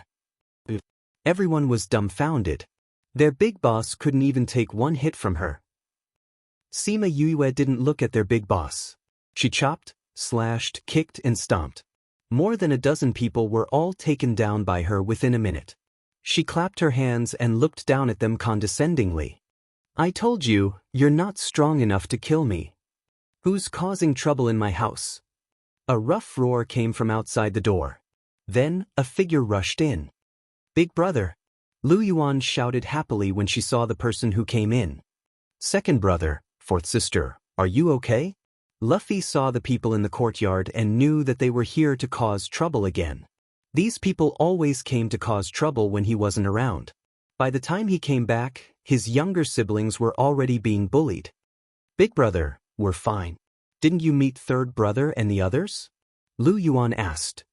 Everyone was dumbfounded. Their big boss couldn't even take 1 hit from her. Sima Yue didn't look at their big boss. She chopped, slashed, kicked, and stomped. More than a dozen people were all taken down by her within a minute. She clapped her hands and looked down at them condescendingly. I told you, you're not strong enough to kill me. Who's causing trouble in my house? A rough roar came from outside the door. Then, a figure rushed in. Big brother. Lu Yuan shouted happily when she saw the person who came in. Second brother, fourth sister, are you okay? Luffy saw the people in the courtyard and knew that they were here to cause trouble again. These people always came to cause trouble when he wasn't around. By the time he came back, his younger siblings were already being bullied. Big brother, we're fine. Didn't you meet third brother and the others? Lu Yuan asked.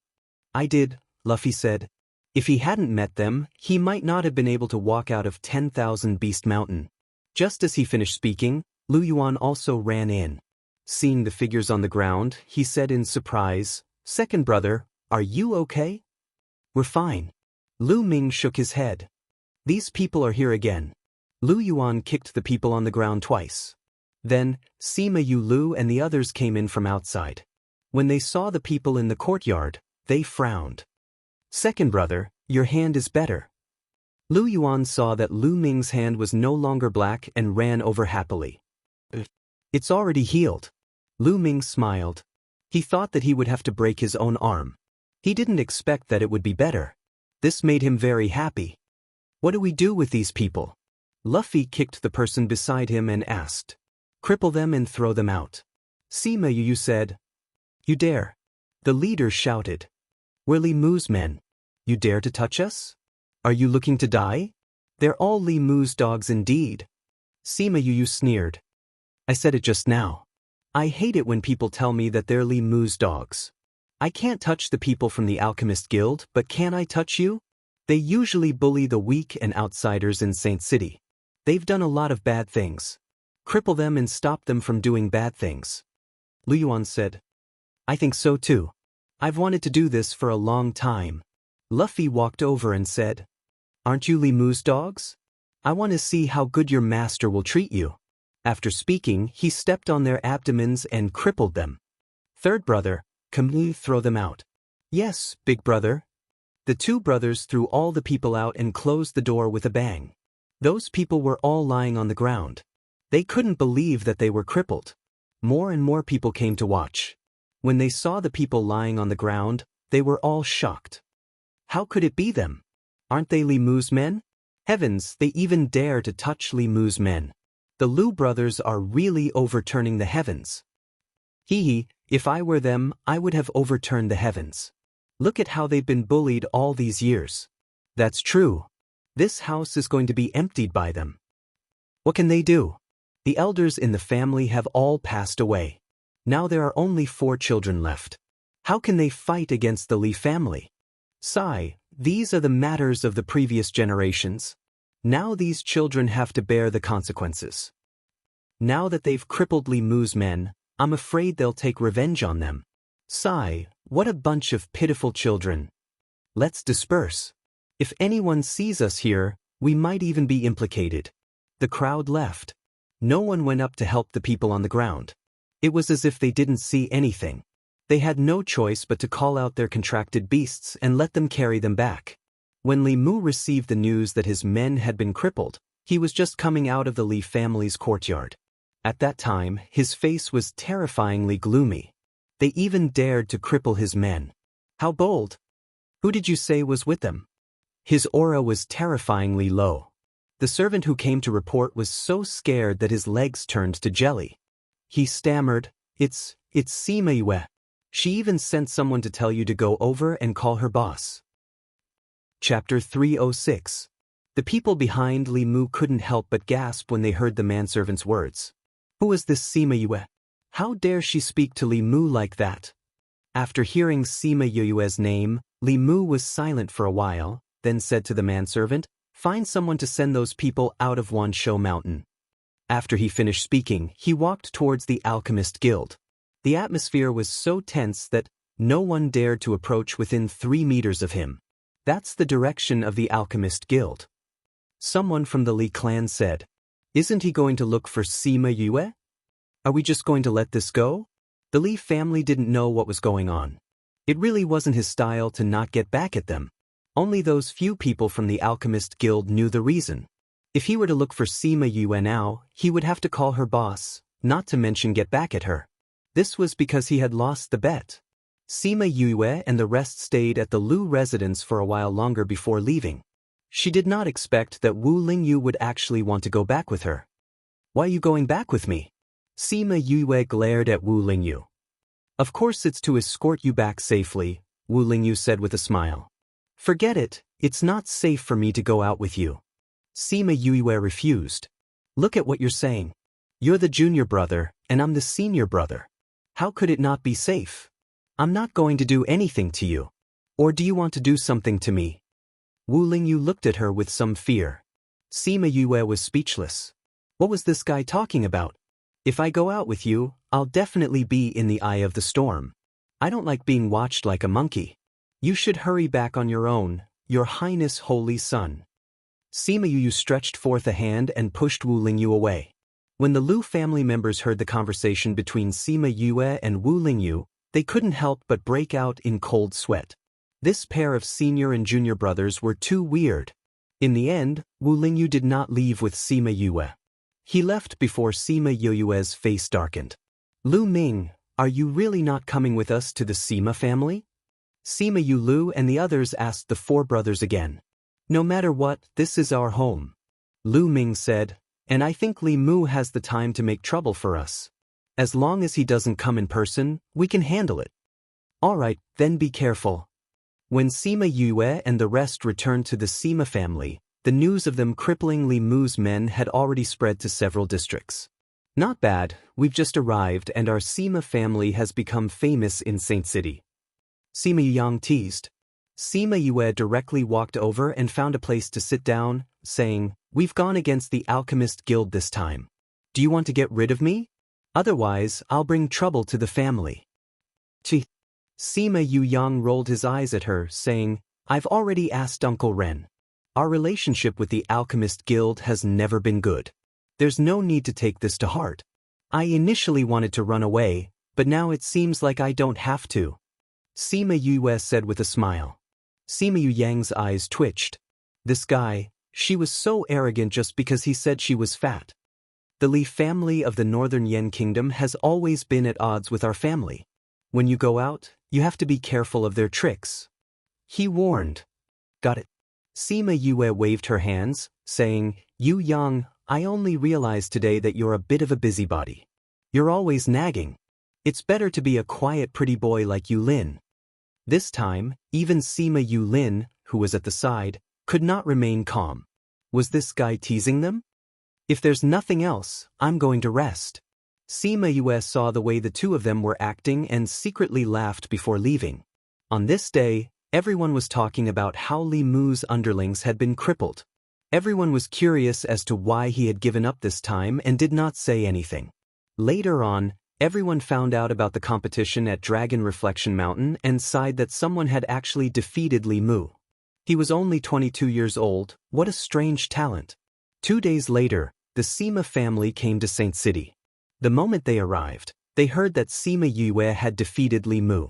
I did, Luffy said. If he hadn't met them, he might not have been able to walk out of 10,000 Beast Mountain. Just as he finished speaking, Lu Yuan also ran in. Seeing the figures on the ground, he said in surprise, Second brother, are you okay? We're fine. Lu Ming shook his head. These people are here again. Lu Yuan kicked the people on the ground twice. Then, Sima Lu and the others came in from outside. When they saw the people in the courtyard, they frowned. Second brother, your hand is better. Lu Yuan saw that Lu Ming's hand was no longer black and ran over happily. It's already healed. Lu Ming smiled. He thought that he would have to break his own arm. He didn't expect that it would be better. This made him very happy. What do we do with these people? Luffy kicked the person beside him and asked. Cripple them and throw them out. Sima Yu said. You dare. The leader shouted. We're Li Mu's men. You dare to touch us? Are you looking to die? They're all Li Mu's dogs indeed. Sima Yu sneered. I said it just now. I hate it when people tell me that they're Li Mu's dogs. I can't touch the people from the Alchemist Guild, but can I touch you? They usually bully the weak and outsiders in Saint City. They've done a lot of bad things. Cripple them and stop them from doing bad things. Lu Yuan said. I think so too. I've wanted to do this for a long time. Luffy walked over and said. Aren't you Li Mu's dogs? I want to see how good your master will treat you. After speaking, he stepped on their abdomens and crippled them. Third brother, come throw them out. Yes, big brother. The two brothers threw all the people out and closed the door with a bang. Those people were all lying on the ground. They couldn't believe that they were crippled. More and more people came to watch. When they saw the people lying on the ground, they were all shocked. How could it be them? Aren't they Li Mu's men? Heavens, they even dare to touch Li Mu's men. The Lu brothers are really overturning the heavens. Hee, if I were them, I would have overturned the heavens. Look at how they've been bullied all these years. That's true. This house is going to be emptied by them. What can they do? The elders in the family have all passed away. Now there are only 4 children left. How can they fight against the Li family? Sigh, these are the matters of the previous generations. Now these children have to bear the consequences. Now that they've crippled Li Mu's men, I'm afraid they'll take revenge on them. Sigh, what a bunch of pitiful children. Let's disperse. If anyone sees us here, we might even be implicated. The crowd left. No one went up to help the people on the ground. It was as if they didn't see anything. They had no choice but to call out their contracted beasts and let them carry them back. When Li Mu received the news that his men had been crippled, he was just coming out of the Li family's courtyard. At that time, his face was terrifyingly gloomy. They even dared to cripple his men. How bold! Who did you say was with them? His aura was terrifyingly low. The servant who came to report was so scared that his legs turned to jelly. He stammered, It's Sima Yue. She even sent someone to tell you to go over and call her boss. Chapter 306. The people behind Li Mu couldn't help but gasp when they heard the manservant's words. Who is this Sima Yue? How dare she speak to Li Mu like that? After hearing Sima Yue's name, Li Mu was silent for a while, then said to the manservant, Find someone to send those people out of Wanshou Mountain. After he finished speaking, he walked towards the Alchemist Guild. The atmosphere was so tense that no one dared to approach within 3 meters of him. That's the direction of the Alchemist Guild. Someone from the Li clan said, Isn't he going to look for Sima Yue? Are we just going to let this go? The Li family didn't know what was going on. It really wasn't his style to not get back at them. Only those few people from the Alchemist Guild knew the reason. If he were to look for Sima Yue now, he would have to call her boss, not to mention get back at her. This was because he had lost the bet. Sima Yue and the rest stayed at the Lu residence for a while longer before leaving. She did not expect that Wu Lingyu would actually want to go back with her. Why are you going back with me? Sima Yue glared at Wu Lingyu. Of course it's to escort you back safely, Wu Lingyu said with a smile. Forget it, it's not safe for me to go out with you. Sima Yue refused. Look at what you're saying. You're the junior brother, and I'm the senior brother. How could it not be safe? I'm not going to do anything to you. Or do you want to do something to me? Wu Lingyu looked at her with some fear. Sima Yue was speechless. What was this guy talking about? If I go out with you, I'll definitely be in the eye of the storm. I don't like being watched like a monkey. You should hurry back on your own, Your Highness Holy Son. Sima Yue stretched forth a hand and pushed Wu Lingyu away. When the Lu family members heard the conversation between Sima Yue and Wu Lingyu, they couldn't help but break out in cold sweat. This pair of senior and junior brothers were too weird. In the end, Wu Lingyu did not leave with Sima Yue. He left before Sima Yue's face darkened. Lu Ming, are you really not coming with us to the Sima family? Sima Yue and the others asked the 4 brothers again. No matter what, this is our home. Lu Ming said, and I think Li Mu has the time to make trouble for us. As long as he doesn't come in person, we can handle it. All right, then be careful. When Sima Yue and the rest returned to the Sima family, the news of them crippling Li Mu's men had already spread to several districts. Not bad, we've just arrived and our Sima family has become famous in Saint City. Sima Yang teased. Sima Yue directly walked over and found a place to sit down, saying, We've gone against the Alchemist Guild this time. Do you want to get rid of me? Otherwise, I'll bring trouble to the family. Chi. Sima Yang rolled his eyes at her, saying, I've already asked Uncle Ren. Our relationship with the Alchemist Guild has never been good. There's no need to take this to heart. I initially wanted to run away, but now it seems like I don't have to. Sima Yue said with a smile. Sima Yang's eyes twitched. This guy, she was so arrogant just because he said she was fat. The Li family of the Northern Yan Kingdom has always been at odds with our family. When you go out, you have to be careful of their tricks. He warned. Got it. Sima Yue waved her hands, saying, Yu Yang, I only realized today that you're a bit of a busybody. You're always nagging. It's better to be a quiet pretty boy like Yu Lin. This time, even Sima Yu Lin, who was at the side, could not remain calm. Was this guy teasing them? If there's nothing else, I'm going to rest. Sima Yue saw the way the two of them were acting and secretly laughed before leaving. On this day, everyone was talking about how Li Mu's underlings had been crippled. Everyone was curious as to why he had given up this time and did not say anything. Later on, everyone found out about the competition at Dragon Reflection Mountain and sighed that someone had actually defeated Li Mu. He was only 22 years old. What a strange talent. 2 days later, the Sima family came to Saint City. The moment they arrived, they heard that Sima Yue had defeated Li Mu.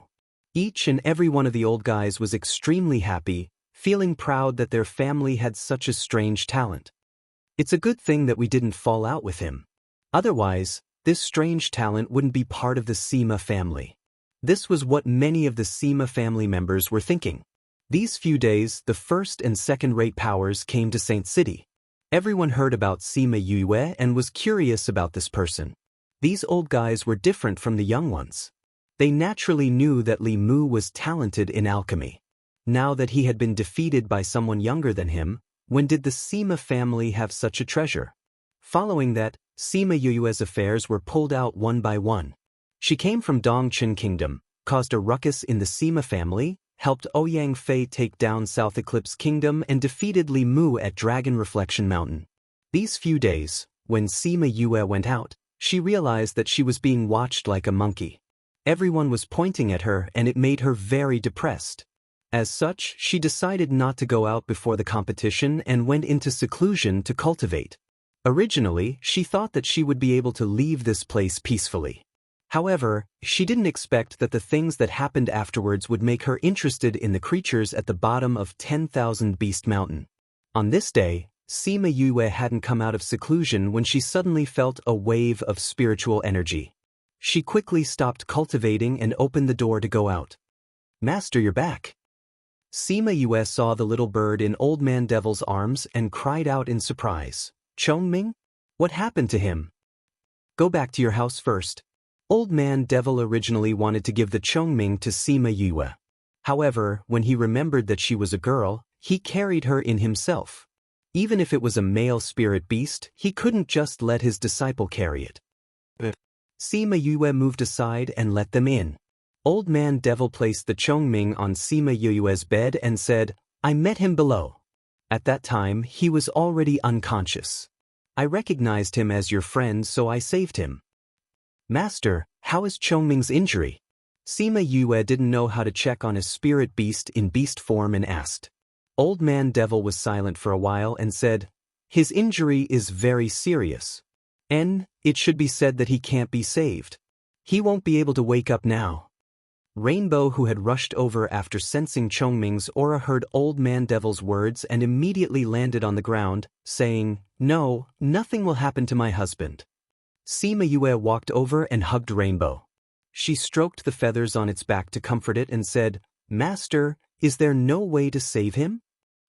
Each and every one of the old guys was extremely happy, feeling proud that their family had such a strange talent. It's a good thing that we didn't fall out with him. Otherwise, this strange talent wouldn't be part of the Sima family. This was what many of the Sima family members were thinking. These few days, the first and second-rate powers came to Saint City. Everyone heard about Sima Yue and was curious about this person. These old guys were different from the young ones. They naturally knew that Li Mu was talented in alchemy. Now that he had been defeated by someone younger than him, when did the Sima family have such a treasure? Following that, Sima Yue's affairs were pulled out one by one. She came from Dongchen Kingdom, caused a ruckus in the Sima family, helped Ouyang Fei take down South Eclipse Kingdom and defeated Li Mu at Dragon Reflection Mountain. These few days, when Sima Yue went out, she realized that she was being watched like a monkey. Everyone was pointing at her and it made her very depressed. As such, she decided not to go out before the competition and went into seclusion to cultivate. Originally, she thought that she would be able to leave this place peacefully. However, she didn't expect that the things that happened afterwards would make her interested in the creatures at the bottom of 10,000 Beast Mountain. On this day, Sima Yue hadn't come out of seclusion when she suddenly felt a wave of spiritual energy. She quickly stopped cultivating and opened the door to go out. Master, you're back. Sima Yue saw the little bird in Old Man Devil's arms and cried out in surprise. Chongming? What happened to him? Go back to your house first. Old Man Devil originally wanted to give the Chongming to Sima Yue. However, when he remembered that she was a girl, he carried her in himself. Even if it was a male spirit beast, he couldn't just let his disciple carry it. Sima Yue moved aside and let them in. Old Man Devil placed the Chongming on Sima Yue's bed and said, I met him below. At that time, he was already unconscious. I recognized him as your friend, so I saved him. Master, how is Chongming's injury? Sima Yue didn't know how to check on his spirit beast in beast form and asked. Old Man Devil was silent for a while and said, his injury is very serious. It should be said that he can't be saved. He won't be able to wake up now. Rainbow, who had rushed over after sensing Chongming's aura, heard Old Man Devil's words and immediately landed on the ground, saying, No, nothing will happen to my husband. Sima Yue walked over and hugged Rainbow. She stroked the feathers on its back to comfort it and said, Master, is there no way to save him?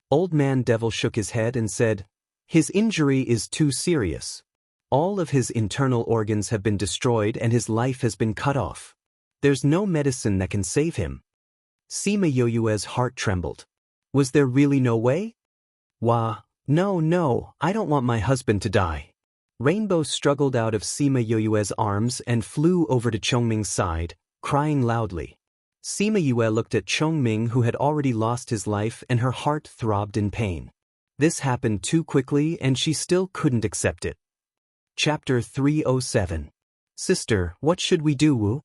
Old Man Devil shook his head and said, his injury is too serious. All of his internal organs have been destroyed and his life has been cut off. There's no medicine that can save him. Sima Yue's heart trembled. Was there really no way? Wah, no, I don't want my husband to die. Rainbow struggled out of Sima Yue's arms and flew over to Chongming's side, crying loudly. Sima Yue looked at Chongming, who had already lost his life, and her heart throbbed in pain. This happened too quickly and she still couldn't accept it. Chapter 307. Sister, what should we do, Wu?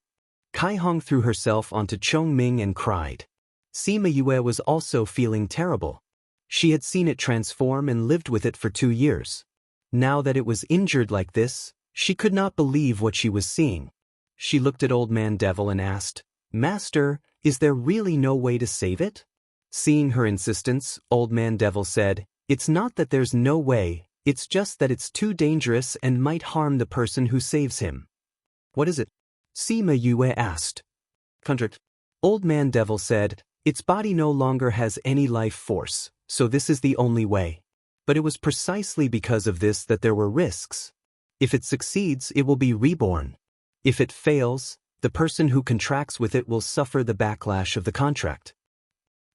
Kai Hong threw herself onto Chongming and cried. Sima Yue was also feeling terrible. She had seen it transform and lived with it for 2 years. Now that it was injured like this, she could not believe what she was seeing. She looked at Old Man Devil and asked, Master, Is there really no way to save it? Seeing her insistence, Old Man Devil said, "It's not that there's no way, it's just that it's too dangerous and might harm the person who saves him." "What is it?" Sima Yue asked. Contract. Old Man Devil said, "Its body no longer has any life force, so this is the only way. But it was precisely because of this that there were risks. If it succeeds, it will be reborn. If it fails, the person who contracts with it will suffer the backlash of the contract."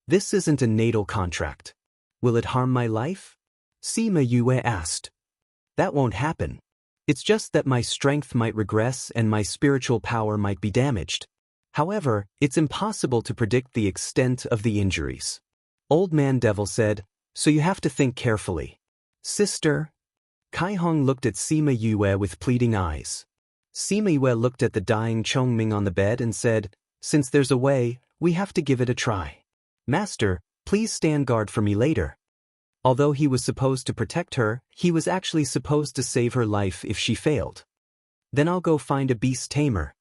"This isn't a natal contract. Will it harm my life?" Sima Yue asked. "That won't happen. It's just that my strength might regress and my spiritual power might be damaged. However, it's impossible to predict the extent of the injuries." Old Man Devil said, "So you have to think carefully." "Sister?" Kai Hong looked at Sima Yue with pleading eyes. Sima Yue looked at the dying Chongming on the bed and said, "Since there's a way, we have to give it a try. Master, please stand guard for me later." Although he was supposed to protect her, he was actually supposed to save her life if she failed. "Then I'll go find a beast tamer."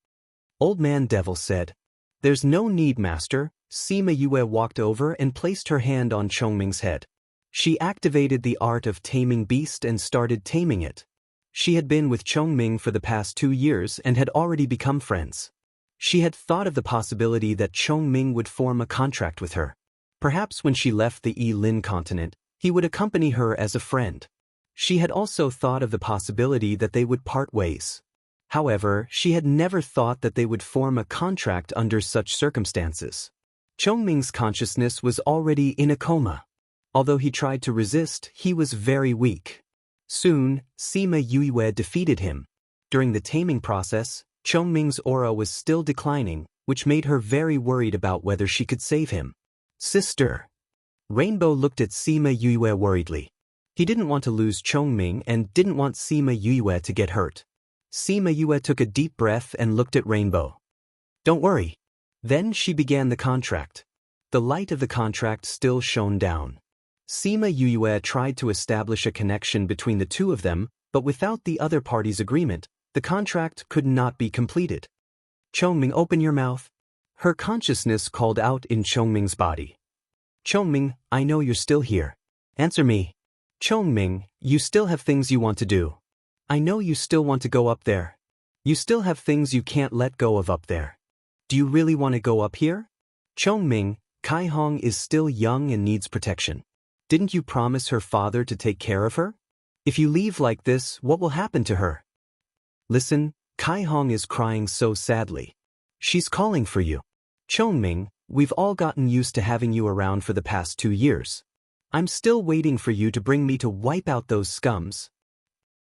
Old Man Devil said. "There's no need, Master." Sima Yue walked over and placed her hand on Chongming's head. She activated the art of taming beast and started taming it. She had been with Chongming for the past 2 years and had already become friends. She had thought of the possibility that Chongming would form a contract with her. Perhaps when she left the Yi-Lin continent, he would accompany her as a friend. She had also thought of the possibility that they would part ways. However, she had never thought that they would form a contract under such circumstances. Chongming's consciousness was already in a coma. Although he tried to resist, he was very weak. Soon, Sima Yue defeated him. During the taming process, Chongming's aura was still declining, which made her very worried about whether she could save him. "Sister." Rainbow looked at Sima Yue worriedly. He didn't want to lose Chongming and didn't want Sima Yue to get hurt. Sima Yue took a deep breath and looked at Rainbow. "Don't worry." Then she began the contract. The light of the contract still shone down. Sima Yue tried to establish a connection between the two of them, but without the other party's agreement, the contract could not be completed. "Chongming, open your mouth." Her consciousness called out in Chongming's body. "Chongming, I know you're still here. Answer me." "Chongming, you still have things you want to do. I know you still want to go up there. You still have things you can't let go of up there. Do you really want to go up here?" "Chongming, Kai Hong is still young and needs protection. Didn't you promise her father to take care of her? If you leave like this, what will happen to her?" "Listen, Kai Hong is crying so sadly. She's calling for you. Chongming, we've all gotten used to having you around for the past 2 years. I'm still waiting for you to bring me to wipe out those scums.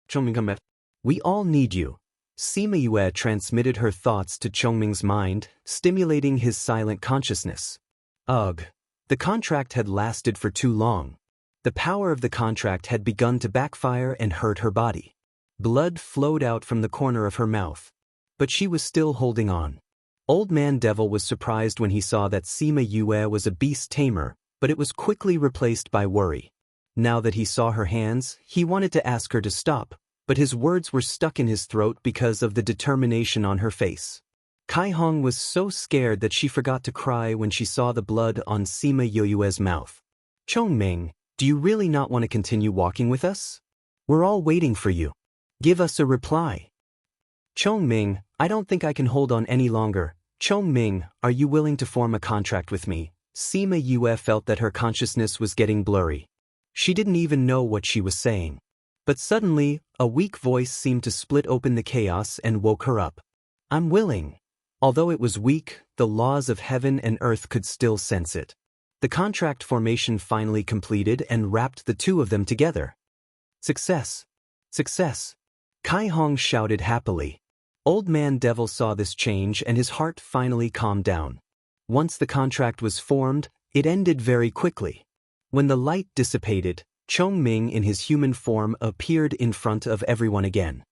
Chongming, come back. We all need you." Sima Yue transmitted her thoughts to Chongming's mind, stimulating his silent consciousness. Ugh. The contract had lasted for too long. The power of the contract had begun to backfire and hurt her body. Blood flowed out from the corner of her mouth. But she was still holding on. Old Man Devil was surprised when he saw that Sima Yue was a beast tamer, but it was quickly replaced by worry. Now that he saw her hands, he wanted to ask her to stop, but his words were stuck in his throat because of the determination on her face. Kai Hong was so scared that she forgot to cry when she saw the blood on Sima Yue's mouth. "Chongming, do you really not want to continue walking with us? We're all waiting for you. Give us a reply." "Chongming, I don't think I can hold on any longer. Chongming, are you willing to form a contract with me?" Sima Yue felt that her consciousness was getting blurry. She didn't even know what she was saying. But suddenly, a weak voice seemed to split open the chaos and woke her up. "I'm willing." Although it was weak, the laws of heaven and earth could still sense it. The contract formation finally completed and wrapped the two of them together. "Success! Success!" Kai Hong shouted happily. Old Man Devil saw this change and his heart finally calmed down. Once the contract was formed, it ended very quickly. When the light dissipated, Chongming in his human form appeared in front of everyone again.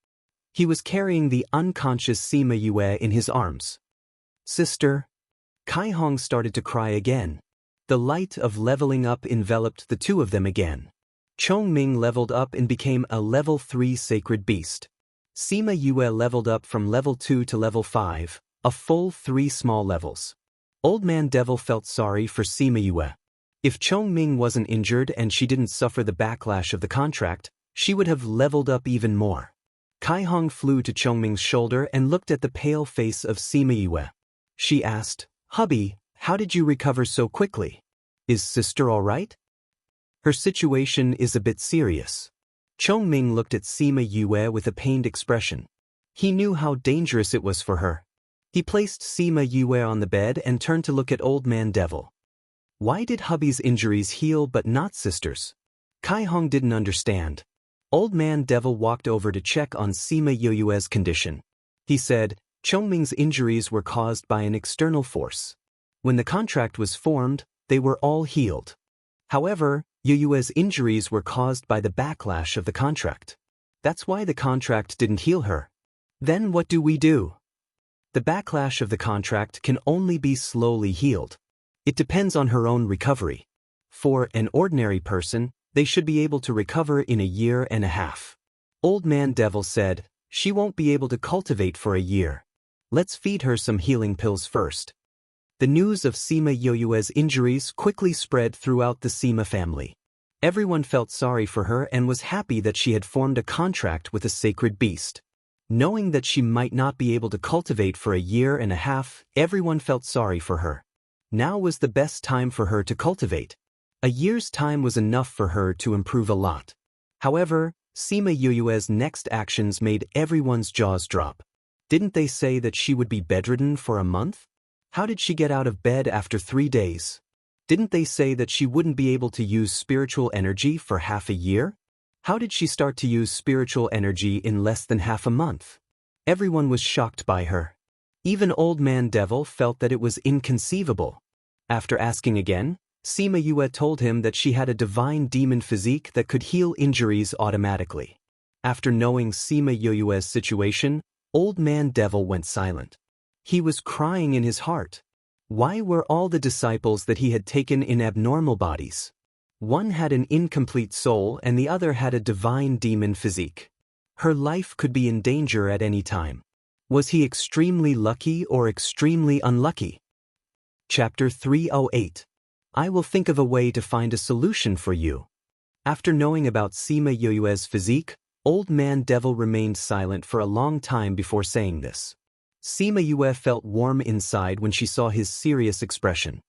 He was carrying the unconscious Sima Yue in his arms. "Sister." Kai Hong started to cry again. The light of leveling up enveloped the two of them again. Chongming leveled up and became a level 3 sacred beast. Sima Yue leveled up from level 2 to level 5, a full 3 small levels. Old Man Devil felt sorry for Sima Yue. If Chongming wasn't injured and she didn't suffer the backlash of the contract, she would have leveled up even more. Kai Hong flew to Chongming's shoulder and looked at the pale face of Sima Yue. She asked, "Hubby, how did you recover so quickly? Is sister all right?" "Her situation is a bit serious." Chongming looked at Sima Yue with a pained expression. He knew how dangerous it was for her. He placed Sima Yue on the bed and turned to look at Old Man Devil. Why did hubby's injuries heal but not sister's? Kai Hong didn't understand. Old Man Devil walked over to check on Sima Yue's condition. He said, Chongming's injuries were caused by an external force. When the contract was formed, they were all healed. However, Yue's injuries were caused by the backlash of the contract. That's why the contract didn't heal her. Then what do we do? The backlash of the contract can only be slowly healed. It depends on her own recovery. For an ordinary person, they should be able to recover in a year and a half. Old Man Devil said, she won't be able to cultivate for a year. Let's feed her some healing pills first. The news of Sima Yue's injuries quickly spread throughout the Sima family. Everyone felt sorry for her and was happy that she had formed a contract with a sacred beast. Knowing that she might not be able to cultivate for a year and a half, everyone felt sorry for her. Now was the best time for her to cultivate. A year's time was enough for her to improve a lot. However, Sima Yue's next actions made everyone's jaws drop. Didn't they say that she would be bedridden for a month? How did she get out of bed after 3 days? Didn't they say that she wouldn't be able to use spiritual energy for half a year? How did she start to use spiritual energy in less than half a month? Everyone was shocked by her. Even Old Man Devil felt that it was inconceivable. After asking again, Sima Yue told him that she had a divine demon physique that could heal injuries automatically. After knowing Sima Yue's situation, Old Man Devil went silent. He was crying in his heart. Why were all the disciples that he had taken in abnormal bodies? One had an incomplete soul and the other had a divine demon physique. Her life could be in danger at any time. Was he extremely lucky or extremely unlucky? Chapter 308. I will think of a way to find a solution for you. After knowing about Sima Yue's physique, Old Man Devil remained silent for a long time before saying this. Sima Yue felt warm inside when she saw his serious expression.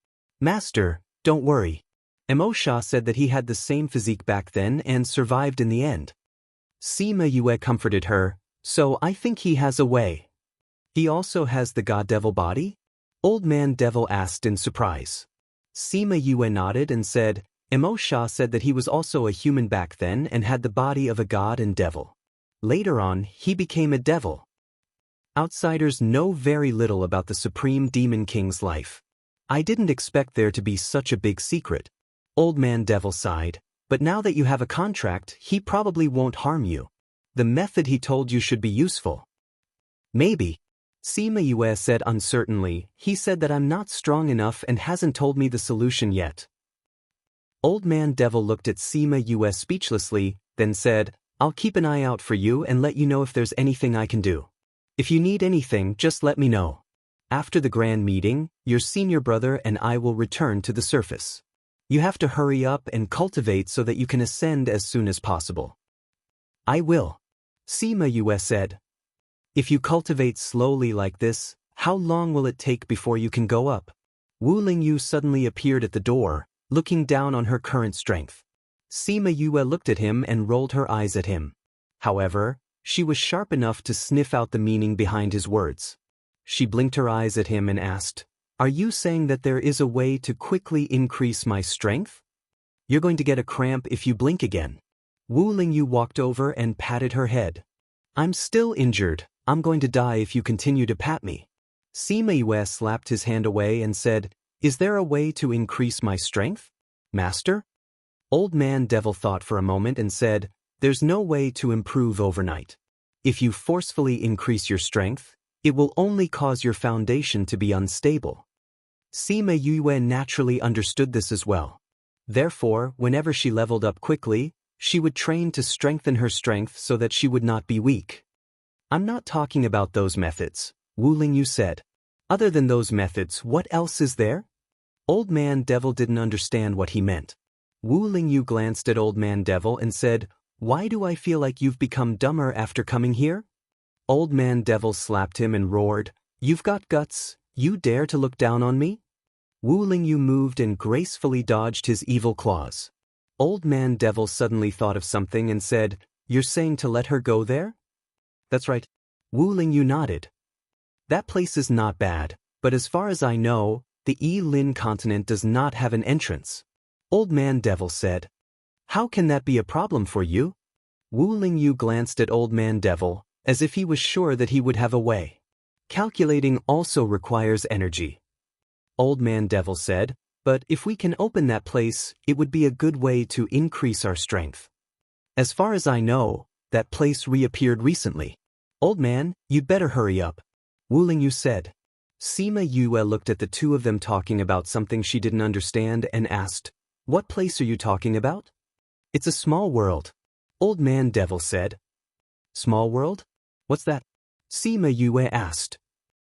Master, don't worry. Mo Sha said that he had the same physique back then and survived in the end. Sima Yue comforted her, so I think he has a way. He also has the God Devil body? Old Man Devil asked in surprise. Sima Yue nodded and said, Mo Sha said that he was also a human back then and had the body of a god and devil. Later on, he became a devil. Outsiders know very little about the Supreme Demon King's life. I didn't expect there to be such a big secret. Old Man Devil sighed, but now that you have a contract, he probably won't harm you. The method he told you should be useful. Maybe. Sima Yue said uncertainly, he said that I'm not strong enough and hasn't told me the solution yet. Old Man Devil looked at Sima Yue speechlessly, then said, I'll keep an eye out for you and let you know if there's anything I can do. If you need anything, just let me know. After the grand meeting, your senior brother and I will return to the surface. You have to hurry up and cultivate so that you can ascend as soon as possible. I will. Sima Yue said. If you cultivate slowly like this, how long will it take before you can go up? Wu Lingyu suddenly appeared at the door, looking down on her current strength. Sima Yue looked at him and rolled her eyes at him. However, she was sharp enough to sniff out the meaning behind his words. She blinked her eyes at him and asked, Are you saying that there is a way to quickly increase my strength? You're going to get a cramp if you blink again. Wu Lingyu walked over and patted her head. I'm still injured. I'm going to die if you continue to pat me. Sima Yue slapped his hand away and said, Is there a way to increase my strength, Master? Old Man Devil thought for a moment and said, There's no way to improve overnight. If you forcefully increase your strength, it will only cause your foundation to be unstable. Sima Yue naturally understood this as well. Therefore, whenever she leveled up quickly, she would train to strengthen her strength so that she would not be weak. I'm not talking about those methods, Wu Lingyu said. Other than those methods, what else is there? Old Man Devil didn't understand what he meant. Wu Lingyu glanced at Old Man Devil and said, "Why do I feel like you've become dumber after coming here?" Old Man Devil slapped him and roared, "You've got guts, you dare to look down on me?" Wu Lingyu moved and gracefully dodged his evil claws. Old Man Devil suddenly thought of something and said, "You're saying to let her go there?" "That's right." Wu Lingyu nodded. "That place is not bad, but as far as I know, the Yi-Lin continent does not have an entrance." Old Man Devil said, "How can that be a problem for you?" Wu Lingyu glanced at Old Man Devil, as if he was sure that he would have a way. "Calculating also requires energy." Old Man Devil said, "But if we can open that place, it would be a good way to increase our strength. As far as I know, that place reappeared recently." "Old man, you'd better hurry up," Wu Lingyu said. Sima Yue looked at the two of them talking about something she didn't understand and asked, "What place are you talking about?" "It's a small world," Old Man Devil said. "Small world? What's that?" Sima Yue asked.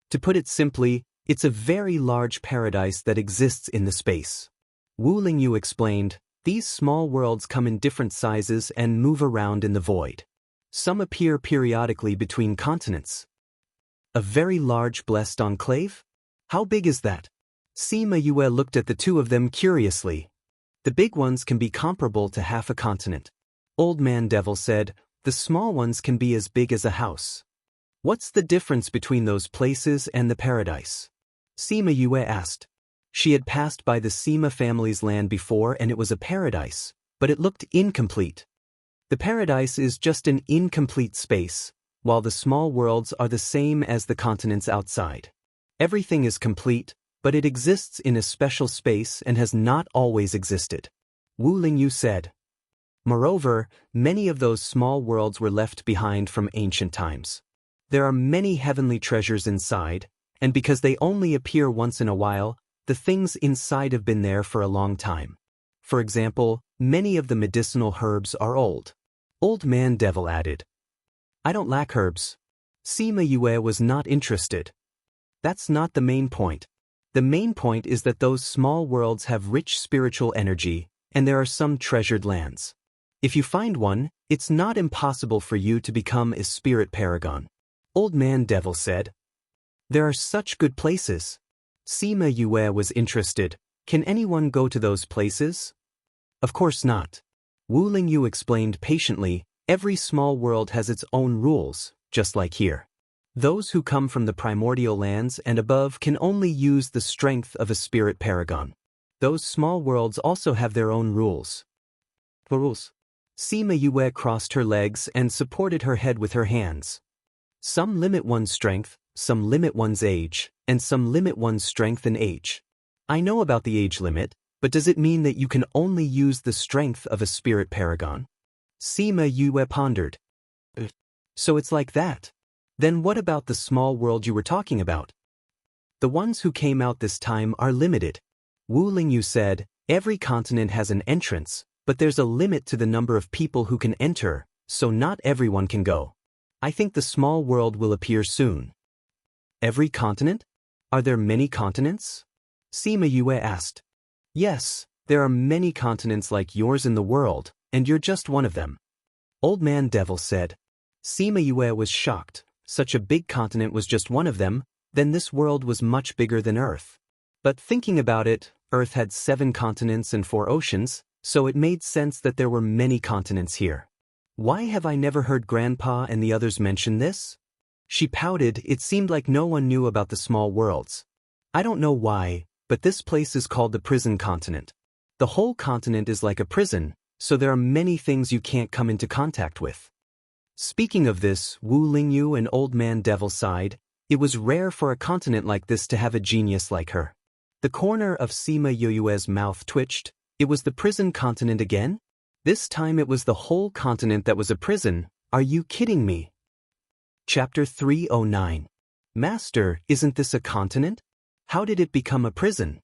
"To put it simply, it's a very large paradise that exists in the space." Wu Lingyu explained, "These small worlds come in different sizes and move around in the void. Some appear periodically between continents." "A very large blessed enclave? How big is that?" Sima Yue looked at the two of them curiously. "The big ones can be comparable to half a continent." Old Man Devil said, "The small ones can be as big as a house." "What's the difference between those places and the paradise?" Sima Yue asked. She had passed by the Sima family's land before and it was a paradise, but it looked incomplete. The paradise is just an incomplete space, while the small worlds are the same as the continents outside. Everything is complete, but it exists in a special space and has not always existed, Wu Lingyu said. Moreover, many of those small worlds were left behind from ancient times. There are many heavenly treasures inside, and because they only appear once in a while, the things inside have been there for a long time. For example, many of the medicinal herbs are old. Old Man Devil added. "I don't lack herbs." Sima Yue was not interested. "That's not the main point. The main point is that those small worlds have rich spiritual energy, and there are some treasured lands. If you find one, it's not impossible for you to become a spirit paragon," Old Man Devil said. "There are such good places." Sima Yue was interested. "Can anyone go to those places?" "Of course not." Wu Lingyu explained patiently, "Every small world has its own rules, just like here. Those who come from the primordial lands and above can only use the strength of a spirit paragon. Those small worlds also have their own rules." "What rules?" Sima Yue crossed her legs and supported her head with her hands. "Some limit one's strength, some limit one's age, and some limit one's strength and age. I know about the age limit, but does it mean that you can only use the strength of a spirit paragon?" Sima Yue pondered. "So it's like that. Then what about the small world you were talking about?" "The ones who came out this time are limited." Wu Lingyu said, "Every continent has an entrance, but there's a limit to the number of people who can enter, so not everyone can go. I think the small world will appear soon." "Every continent? Are there many continents?" Sima Yue asked. "Yes, there are many continents like yours in the world, and you're just one of them," Old Man Devil said. Sima Yue was shocked. Such a big continent was just one of them, then this world was much bigger than Earth. But thinking about it, Earth had 7 continents and 4 oceans, so it made sense that there were many continents here. "Why have I never heard Grandpa and the others mention this?" She pouted. It seemed like no one knew about the small worlds. "I don't know why, but this place is called the prison continent. The whole continent is like a prison, so there are many things you can't come into contact with." Speaking of this, Wu Lingyu and Old Man Devil sighed. It was rare for a continent like this to have a genius like her. The corner of Sima Yue's mouth twitched. It was the prison continent again? This time it was the whole continent that was a prison. Are you kidding me? Chapter 309. Master, isn't this a continent? How did it become a prison?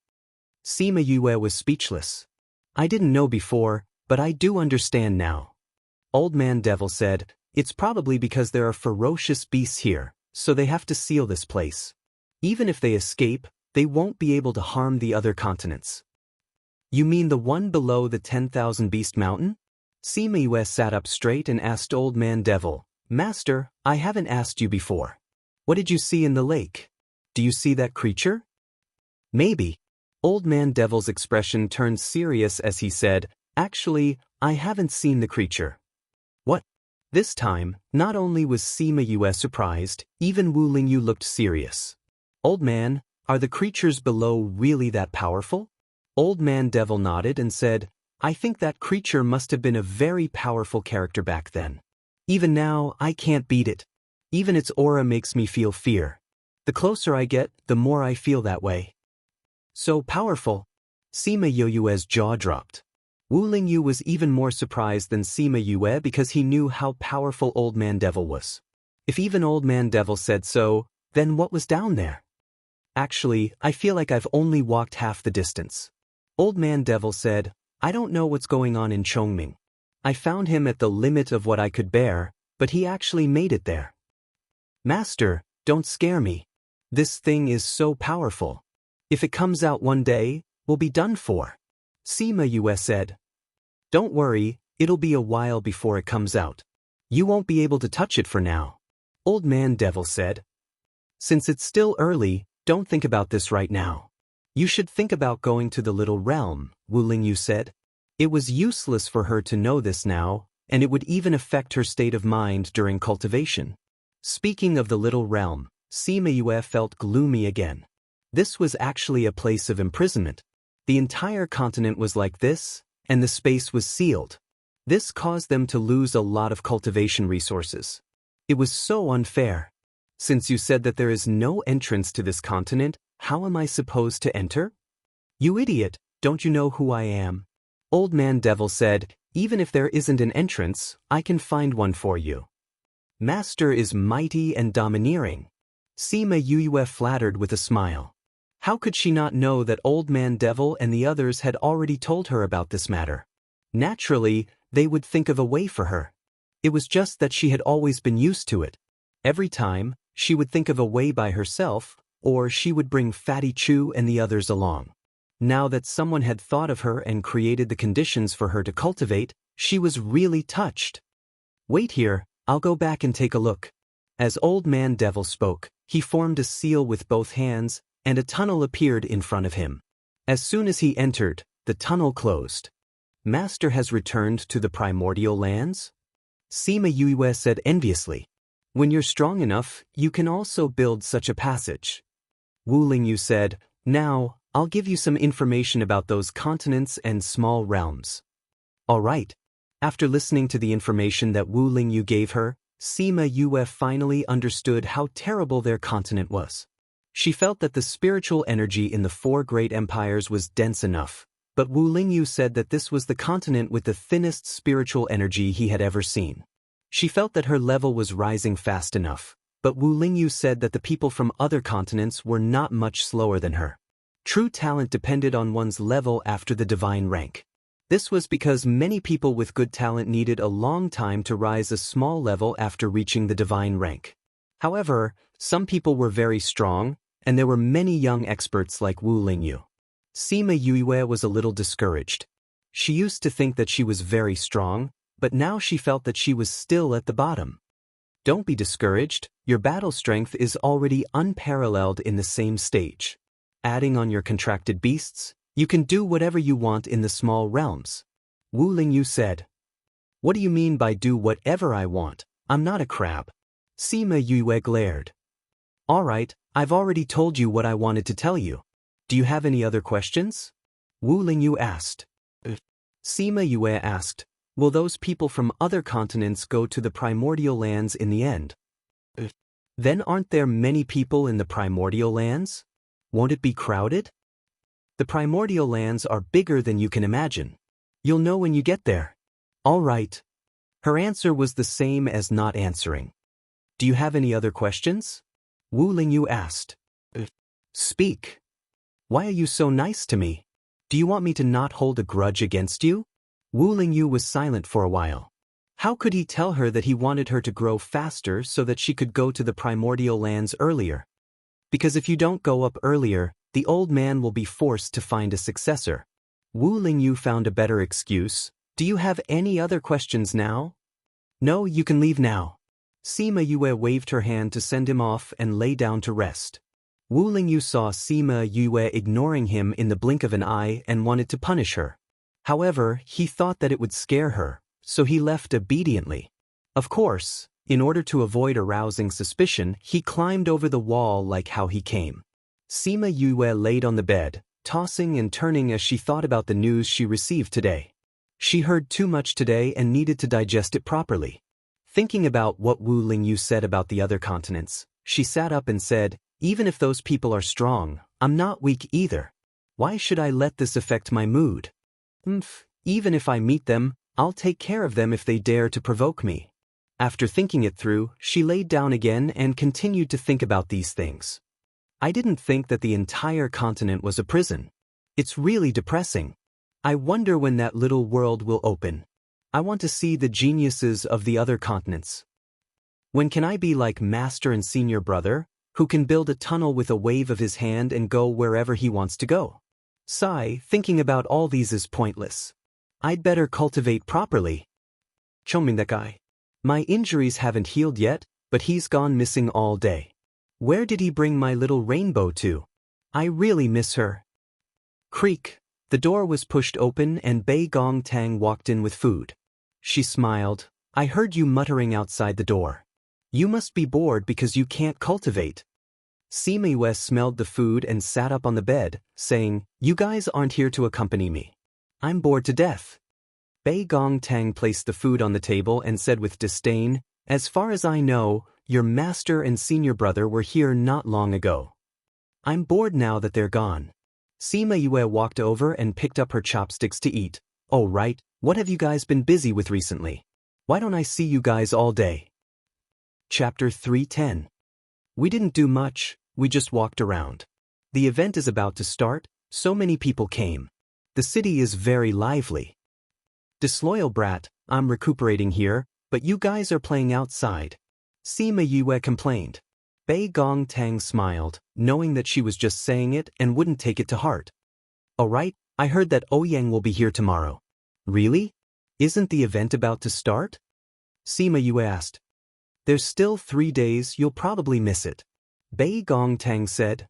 Sima Yue was speechless. "I didn't know before, but I do understand now." Old Man Devil said, "It's probably because there are ferocious beasts here, so they have to seal this place." Even if they escape, they won't be able to harm the other continents. You mean the one below the 10,000 Beast Mountain? Sima sat up straight and asked Old Man Devil, Master, I haven't asked you before. What did you see in the lake? Do you see that creature? Maybe. Old Man Devil's expression turned serious as he said, Actually, I haven't seen the creature. What? This time, not only was Sima surprised, even Wu Lingyu looked serious. Old man, are the creatures below really that powerful? Old Man Devil nodded and said, I think that creature must have been a very powerful character back then. Even now, I can't beat it. Even its aura makes me feel fear. The closer I get, the more I feel that way. So powerful. Sima Yue's jaw dropped. Wu Lingyu was even more surprised than Sima Yue because he knew how powerful Old Man Devil was. If even Old Man Devil said so, then what was down there? Actually, I feel like I've only walked half the distance. Old Man Devil said, I don't know what's going on in Chongming. I found him at the limit of what I could bear, but he actually made it there. Master, don't scare me. This thing is so powerful. If it comes out one day, we'll be done for. Sima Yue said. Don't worry, it'll be a while before it comes out. You won't be able to touch it for now. Old Man Devil said. Since it's still early, don't think about this right now. You should think about going to the little realm, Wu Lingyu said. It was useless for her to know this now, and it would even affect her state of mind during cultivation. Speaking of the little realm, Sima Yue felt gloomy again. This was actually a place of imprisonment. The entire continent was like this, and the space was sealed. This caused them to lose a lot of cultivation resources. It was so unfair. Since you said that there is no entrance to this continent, how am I supposed to enter? You idiot, don't you know who I am? Old Man Devil said, even if there isn't an entrance, I can find one for you. Master is mighty and domineering. Sima Yue flattered with a smile. How could she not know that Old Man Devil and the others had already told her about this matter? Naturally, they would think of a way for her. It was just that she had always been used to it. Every time, she would think of a way by herself, or she would bring Fatty Chu and the others along. Now that someone had thought of her and created the conditions for her to cultivate, she was really touched. Wait here, I'll go back and take a look. As Old Man Devil spoke, he formed a seal with both hands, and a tunnel appeared in front of him. As soon as he entered, the tunnel closed. Master has returned to the primordial lands? Sima Yue said enviously. When you're strong enough, you can also build such a passage. Wu Lingyu said, Now, I'll give you some information about those continents and small realms. All right. After listening to the information that Wu Lingyu gave her, Sima Yue finally understood how terrible their continent was. She felt that the spiritual energy in the four great empires was dense enough, but Wu Lingyu said that this was the continent with the thinnest spiritual energy he had ever seen. She felt that her level was rising fast enough, but Wu Lingyu said that the people from other continents were not much slower than her. True talent depended on one's level after the divine rank. This was because many people with good talent needed a long time to rise a small level after reaching the divine rank. However, some people were very strong, and there were many young experts like Wu Lingyu. Sima Yue was a little discouraged. She used to think that she was very strong, but now she felt that she was still at the bottom. Don't be discouraged, your battle strength is already unparalleled in the same stage. Adding on your contracted beasts, you can do whatever you want in the small realms. Wu Lingyu said. What do you mean by do whatever I want? I'm not a crab. Sima Yue glared. All right, I've already told you what I wanted to tell you. Do you have any other questions? Wu Lingyu asked. Sima Yue asked, will those people from other continents go to the primordial lands in the end? Then aren't there many people in the primordial lands? Won't it be crowded? The primordial lands are bigger than you can imagine. You'll know when you get there. All right. Her answer was the same as not answering. Do you have any other questions? Wu Lingyu asked. Speak. Why are you so nice to me? Do you want me to not hold a grudge against you? Wu Lingyu was silent for a while. How could he tell her that he wanted her to grow faster so that she could go to the primordial lands earlier? Because if you don't go up earlier, the old man will be forced to find a successor. Wu Lingyu found a better excuse. Do you have any other questions now? No, you can leave now. Sima Yue waved her hand to send him off and lay down to rest. Wu Lingyu saw Sima Yue ignoring him in the blink of an eye and wanted to punish her. However, he thought that it would scare her, so he left obediently. Of course, in order to avoid arousing suspicion, he climbed over the wall like how he came. Sima Yue laid on the bed, tossing and turning as she thought about the news she received today. She heard too much today and needed to digest it properly. Thinking about what Wu Lingyu said about the other continents, she sat up and said, even if those people are strong, I'm not weak either. Why should I let this affect my mood? Even if I meet them, I'll take care of them if they dare to provoke me. After thinking it through, she laid down again and continued to think about these things. I didn't think that the entire continent was a prison. It's really depressing. I wonder when that little world will open. I want to see the geniuses of the other continents. When can I be like Master and Senior Brother, who can build a tunnel with a wave of his hand and go wherever he wants to go? Sigh, thinking about all these is pointless. I'd better cultivate properly. Chongming, that guy. My injuries haven't healed yet, but he's gone missing all day. Where did he bring my little rainbow to? I really miss her. Creak. The door was pushed open and Bei Gong Tang walked in with food. She smiled. I heard you muttering outside the door. You must be bored because you can't cultivate. Sima Yue smelled the food and sat up on the bed, saying, you guys aren't here to accompany me. I'm bored to death. Bei Gong Tang placed the food on the table and said with disdain, as far as I know, your master and senior brother were here not long ago. I'm bored now that they're gone. Sima Yue walked over and picked up her chopsticks to eat. Oh right, what have you guys been busy with recently? Why don't I see you guys all day? Chapter 310. We didn't do much, we just walked around. The event is about to start, so many people came. The city is very lively. Disloyal brat, I'm recuperating here, but you guys are playing outside. Sima Yue complained. Bei Gong Tang smiled, knowing that she was just saying it and wouldn't take it to heart. Alright, I heard that Ouyang will be here tomorrow. Really? Isn't the event about to start? Sima Yue asked. There's still 3 days, you'll probably miss it. Bei Gong Tang said.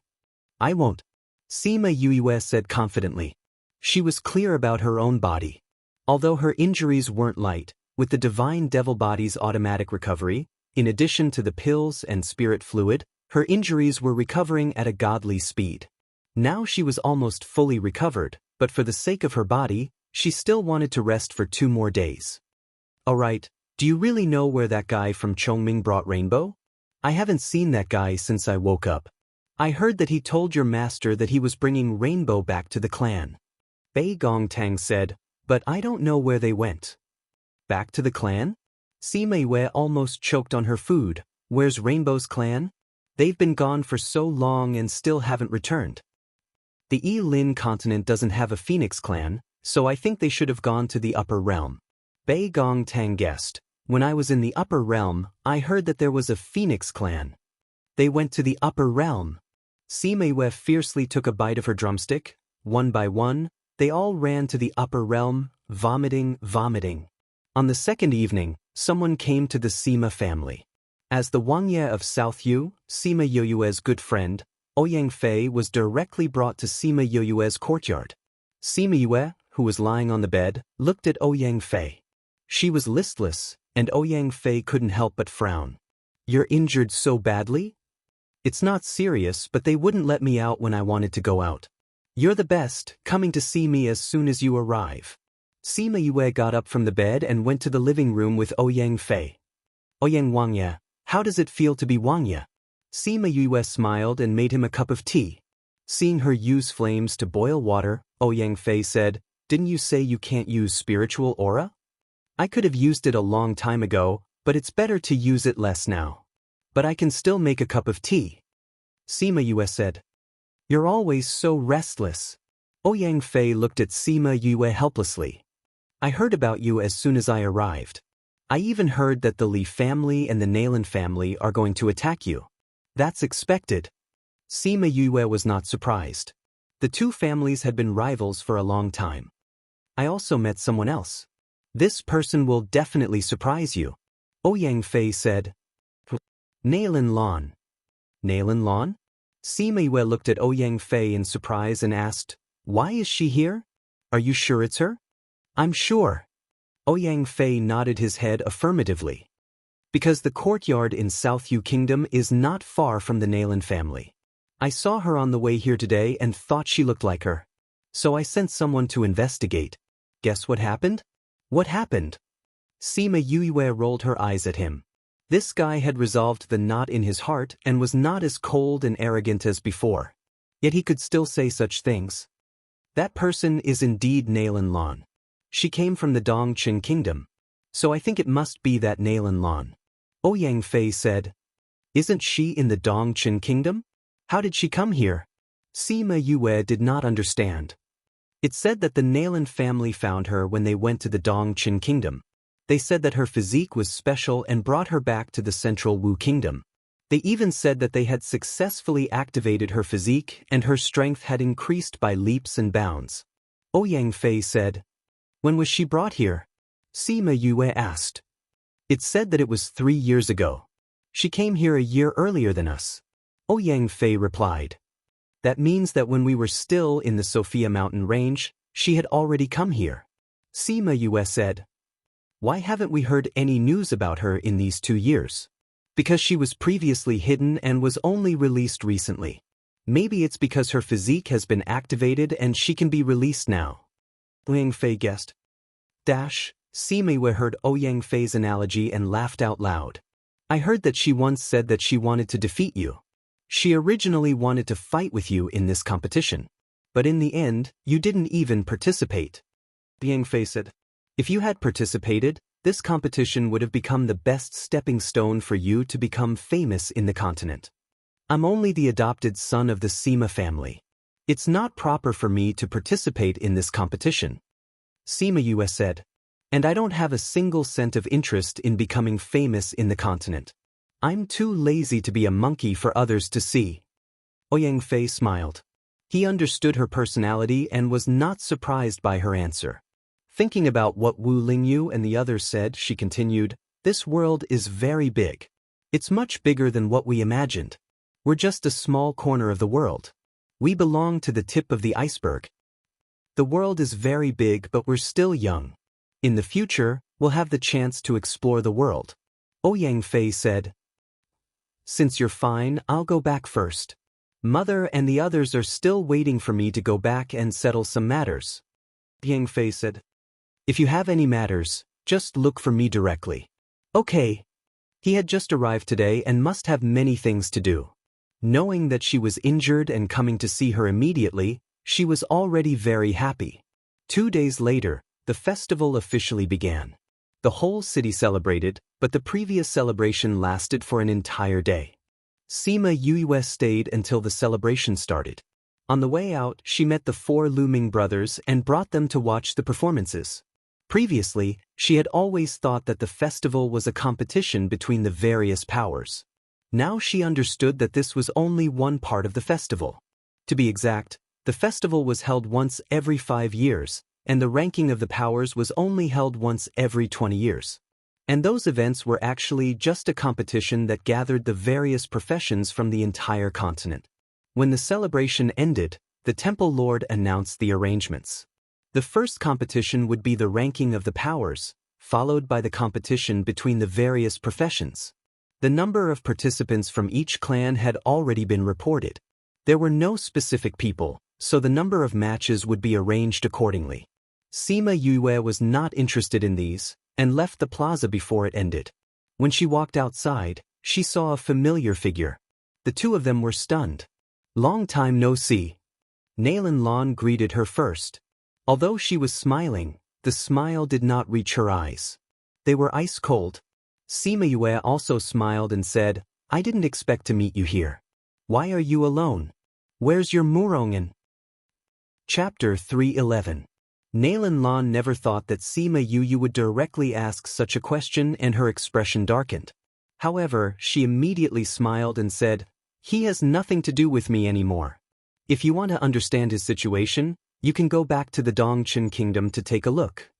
I won't. Sima Yue said confidently. She was clear about her own body. Although her injuries weren't light, with the divine devil body's automatic recovery, in addition to the pills and spirit fluid, her injuries were recovering at a godly speed. Now she was almost fully recovered, but for the sake of her body, she still wanted to rest for 2 more days. Alright, do you really know where that guy from Chongming brought Rainbow? I haven't seen that guy since I woke up. I heard that he told your master that he was bringing Rainbow back to the clan. Bei Gong Tang said, but I don't know where they went. Back to the clan? Sima Yue almost choked on her food. Where's Rainbow's clan? They've been gone for so long and still haven't returned. The Yi-Lin continent doesn't have a Phoenix clan, so I think they should have gone to the upper realm. Bei Gong Tang guessed. When I was in the upper realm, I heard that there was a Phoenix clan. They went to the upper realm. Sima Yue fiercely took a bite of her drumstick. One by one, they all ran to the upper realm, vomiting. On the second evening, someone came to the Sima family. As the Wangye of South Yu, Sima Yue's good friend, Ouyang Fei was directly brought to Sima Yue's courtyard. Sima Yue, who was lying on the bed, looked at Ouyang Fei. She was listless, and Ouyang Fei couldn't help but frown. You're injured so badly? It's not serious, but they wouldn't let me out when I wanted to go out. You're the best, coming to see me as soon as you arrive. Sima Yue got up from the bed and went to the living room with Ouyang Fei. Ouyang Wangye, how does it feel to be Wangye? Sima Yue smiled and made him a cup of tea. Seeing her use flames to boil water, Ouyang Fei said, didn't you say you can't use spiritual aura? I could have used it a long time ago, but it's better to use it less now. But I can still make a cup of tea. Sima Yue said. You're always so restless. Ouyang Fei looked at Sima Yue helplessly. I heard about you as soon as I arrived. I even heard that the Li family and the Nailan family are going to attack you. That's expected. Sima Yue was not surprised. The two families had been rivals for a long time. I also met someone else. This person will definitely surprise you, Ouyang Fei said. Nailin Lan. Nailin Lan? Sima Yue looked at Ouyang Fei in surprise and asked, why is she here? Are you sure it's her? I'm sure. Ouyang Fei nodded his head affirmatively. Because the courtyard in South Yu Kingdom is not far from the Nailin family. I saw her on the way here today and thought she looked like her. So I sent someone to investigate. Guess what happened? What happened? Sima Yue rolled her eyes at him. This guy had resolved the knot in his heart and was not as cold and arrogant as before. Yet he could still say such things. That person is indeed Nailin Lan. She came from the Dongqin Kingdom. So I think it must be that Nailin Lan. Ouyang Fei said. Isn't she in the Dongqin Kingdom? How did she come here? Sima Yue did not understand. It said that the Nailin family found her when they went to the Dongqin Kingdom. They said that her physique was special and brought her back to the Central Wu Kingdom. They even said that they had successfully activated her physique and her strength had increased by leaps and bounds. Ouyang Fei said. When was she brought here? Sima Yue asked. It said that it was 3 years ago. She came here a year earlier than us. Ouyang Fei replied. That means that when we were still in the Sophia mountain range, she had already come here. Sima Yue said. Why haven't we heard any news about her in these 2 years? Because she was previously hidden and was only released recently. Maybe it's because her physique has been activated and she can be released now. Ouyang Fei guessed. Sima Yue heard Ouyang Fei's analogy and laughed out loud. I heard that she once said that she wanted to defeat you. She originally wanted to fight with you in this competition. But in the end, you didn't even participate. Ouyang Fei said. If you had participated, this competition would have become the best stepping stone for you to become famous in the continent. I'm only the adopted son of the Sima family. It's not proper for me to participate in this competition. Sima Yue said. And I don't have a single cent of interest in becoming famous in the continent. I'm too lazy to be a monkey for others to see. Ouyang Fei smiled. He understood her personality and was not surprised by her answer. Thinking about what Wu Lingyu and the others said, she continued, this world is very big. It's much bigger than what we imagined. We're just a small corner of the world. We belong to the tip of the iceberg. The world is very big, but we're still young. In the future, we'll have the chance to explore the world. Ouyang Fei said. Since you're fine, I'll go back first. Mother and the others are still waiting for me to go back and settle some matters. Ouyang Fei said. If you have any matters, just look for me directly. Okay. He had just arrived today and must have many things to do. Knowing that she was injured and coming to see her immediately, she was already very happy. 2 days later, the festival officially began. The whole city celebrated, but the previous celebration lasted for an entire day. Sima Yue stayed until the celebration started. On the way out, she met the 4 Luming brothers and brought them to watch the performances. Previously, she had always thought that the festival was a competition between the various powers. Now she understood that this was only one part of the festival. To be exact, the festival was held once every 5 years, and the ranking of the powers was only held once every 20 years. And those events were actually just a competition that gathered the various professions from the entire continent. When the celebration ended, the Temple Lord announced the arrangements. The first competition would be the ranking of the powers, followed by the competition between the various professions. The number of participants from each clan had already been reported. There were no specific people, so the number of matches would be arranged accordingly. Sima Yue was not interested in these, and left the plaza before it ended. When she walked outside, she saw a familiar figure. The two of them were stunned. Long time no see. Nailin Lan greeted her first. Although she was smiling, the smile did not reach her eyes. They were ice cold. Sima Yue also smiled and said, I didn't expect to meet you here. Why are you alone? Where's your Murongen? Chapter 311. Nailin Lan never thought that Sima Yue would directly ask such a question, and her expression darkened. However, she immediately smiled and said, He has nothing to do with me anymore. If you want to understand his situation, you can go back to the Dongchen Kingdom to take a look.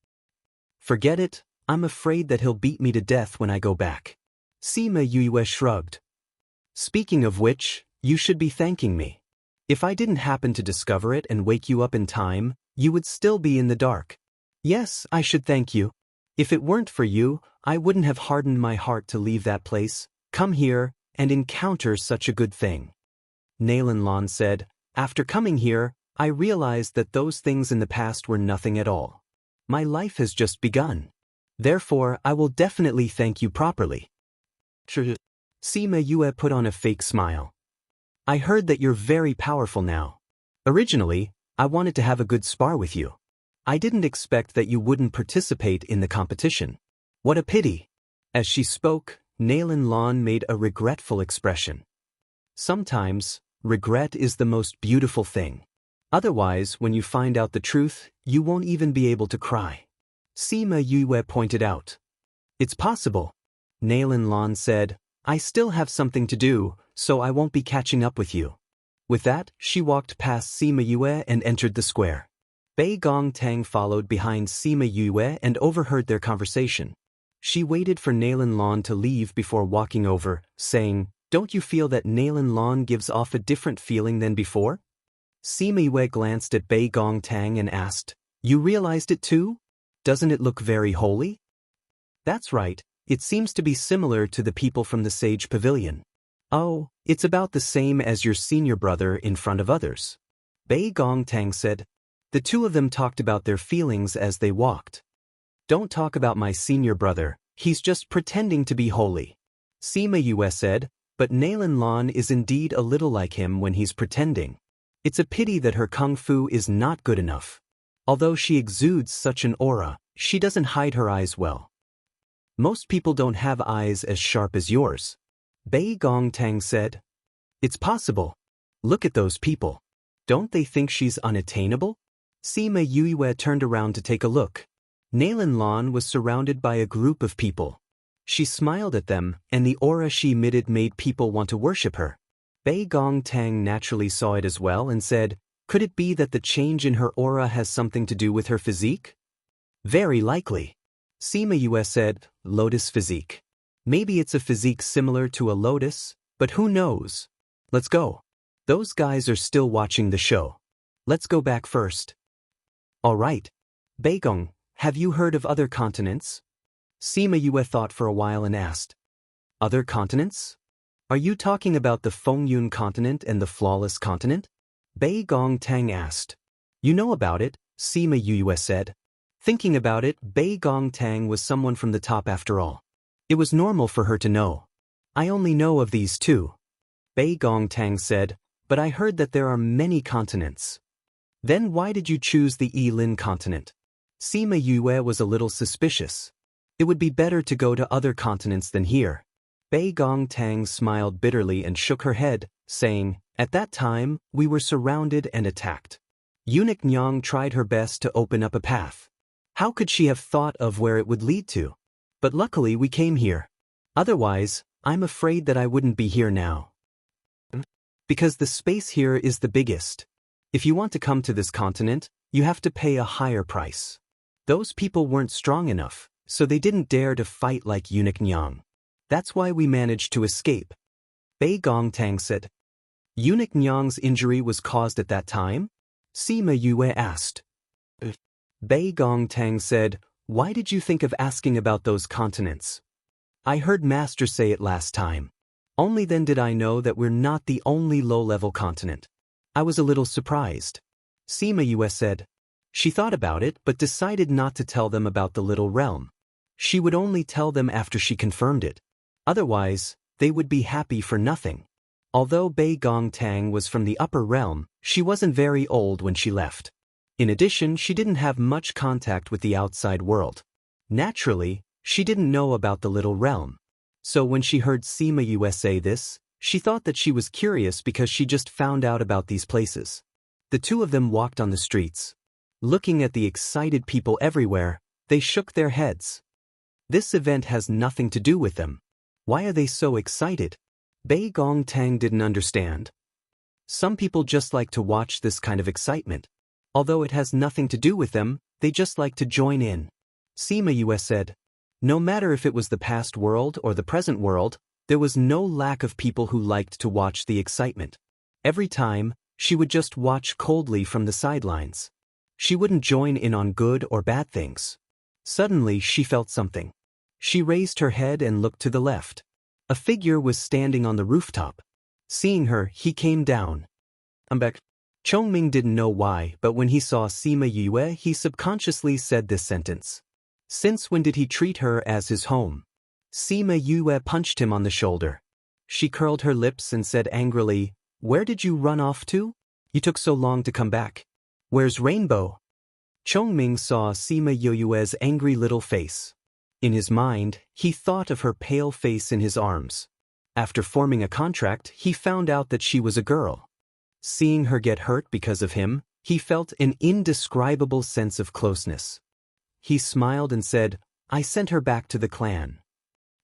Forget it, I'm afraid that he'll beat me to death when I go back. Sima Yue shrugged. Speaking of which, you should be thanking me. If I didn't happen to discover it and wake you up in time, you would still be in the dark. Yes, I should thank you. If it weren't for you, I wouldn't have hardened my heart to leave that place, come here, and encounter such a good thing. Nalan Lan said, after coming here, I realized that those things in the past were nothing at all. My life has just begun. Therefore, I will definitely thank you properly. Sima Yue put on a fake smile. I heard that you're very powerful now. Originally, I wanted to have a good spar with you. I didn't expect that you wouldn't participate in the competition. What a pity. As she spoke, Nalan Lan made a regretful expression. Sometimes, regret is the most beautiful thing. Otherwise, when you find out the truth, you won't even be able to cry. Sima Yue pointed out. It's possible. Nalan Lan said, I still have something to do, so I won't be catching up with you. With that, she walked past Sima Yue and entered the square. Bei Gongtang followed behind Sima Yue and overheard their conversation. She waited for Nalan Lan to leave before walking over, saying, Don't you feel that Nalan Lan gives off a different feeling than before? Sima Yue glanced at Bei Gongtang and asked, You realized it too? Doesn't it look very holy? That's right, it seems to be similar to the people from the Sage Pavilion. Oh, it's about the same as your senior brother in front of others. Bei Gongtang said. The two of them talked about their feelings as they walked. Don't talk about my senior brother, he's just pretending to be holy. Sima Yue said, but Nalan Lan is indeed a little like him when he's pretending. It's a pity that her kung fu is not good enough. Although she exudes such an aura, she doesn't hide her eyes well. Most people don't have eyes as sharp as yours. Bei Gongtang said. It's possible. Look at those people. Don't they think she's unattainable? Sima Yue turned around to take a look. Nalan Lan was surrounded by a group of people. She smiled at them, and the aura she emitted made people want to worship her. Bei Gongtang naturally saw it as well and said, Could it be that the change in her aura has something to do with her physique? Very likely. Sima Yue said, Lotus physique. Maybe it's a physique similar to a lotus, but who knows? Let's go. Those guys are still watching the show. Let's go back first. All right. Beigong, have you heard of other continents? Sima Yue thought for a while and asked. Other continents? Are you talking about the Fengyun continent and the Flawless continent? Bei Gongtang asked. You know about it, Sima Yue said. Thinking about it, Bei Gongtang was someone from the top after all. It was normal for her to know. I only know of these two. Bei Gongtang said, but I heard that there are many continents. Then why did you choose the Yilin continent? Sima Yue was a little suspicious. It would be better to go to other continents than here. Bei Gongtang smiled bitterly and shook her head, saying, At that time, we were surrounded and attacked. Eunuch Nyang tried her best to open up a path. How could she have thought of where it would lead to? But luckily we came here. Otherwise, I'm afraid that I wouldn't be here now. Because the space here is the biggest. If you want to come to this continent, you have to pay a higher price. Those people weren't strong enough, so they didn't dare to fight like Eunuch Nyang. That's why we managed to escape. Bei Gongtang said. Eunuch Nyang's injury was caused at that time? Sima Yue asked. Bei Gongtang said, Why did you think of asking about those continents? I heard Master say it last time. Only then did I know that we're not the only low-level continent. I was a little surprised. Sima Yue said. She thought about it but decided not to tell them about the little realm. She would only tell them after she confirmed it. Otherwise, they would be happy for nothing. Although Bei Gongtang was from the upper realm, she wasn't very old when she left. In addition, she didn't have much contact with the outside world. Naturally, she didn't know about the little realm. So when she heard Sima Yue say this, she thought that she was curious because she just found out about these places. The two of them walked on the streets. Looking at the excited people everywhere, they shook their heads. This event has nothing to do with them. Why are they so excited? Bei Gong Tang didn't understand. Some people just like to watch this kind of excitement. Although it has nothing to do with them, they just like to join in. Sima Yue said. No matter if it was the past world or the present world, there was no lack of people who liked to watch the excitement. Every time, she would just watch coldly from the sidelines. She wouldn't join in on good or bad things. Suddenly she felt something. She raised her head and looked to the left. A figure was standing on the rooftop. Seeing her, he came down. I'm back. Chongming didn't know why, but when he saw Sima Yue, he subconsciously said this sentence. Since when did he treat her as his home? Sima Yue punched him on the shoulder. She curled her lips and said angrily, Where did you run off to? You took so long to come back. Where's Rainbow? Chongming saw Sima Yue's angry little face. In his mind, he thought of her pale face in his arms. After forming a contract, he found out that she was a girl. Seeing her get hurt because of him, he felt an indescribable sense of closeness. He smiled and said, I sent her back to the clan.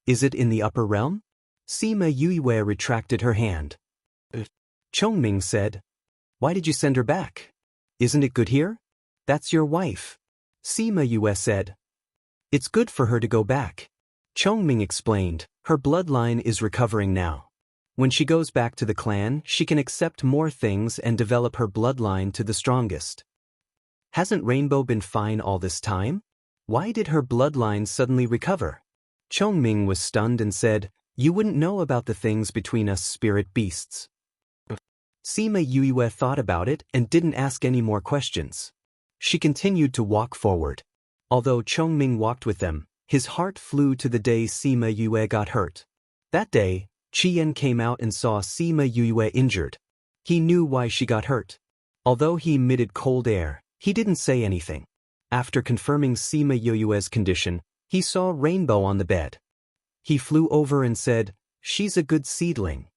Is it in the upper realm? Sima Yue retracted her hand. Chongming said, Why did you send her back? Isn't it good here? That's your wife. Sima Yue said, It's good for her to go back. Chongming explained, her bloodline is recovering now. When she goes back to the clan, she can accept more things and develop her bloodline to the strongest. Hasn't Rainbow been fine all this time? Why did her bloodline suddenly recover? Chongming was stunned and said, You wouldn't know about the things between us spirit beasts. Sima Yue thought about it and didn't ask any more questions. She continued to walk forward. Although Chongming walked with them, his heart flew to the day Sima Yue got hurt. That day, Qian came out and saw Sima Yue injured. He knew why she got hurt. Although he emitted cold air, he didn't say anything. After confirming Sima Yue's condition, he saw Rainbow on the bed. He flew over and said, She's a good seedling.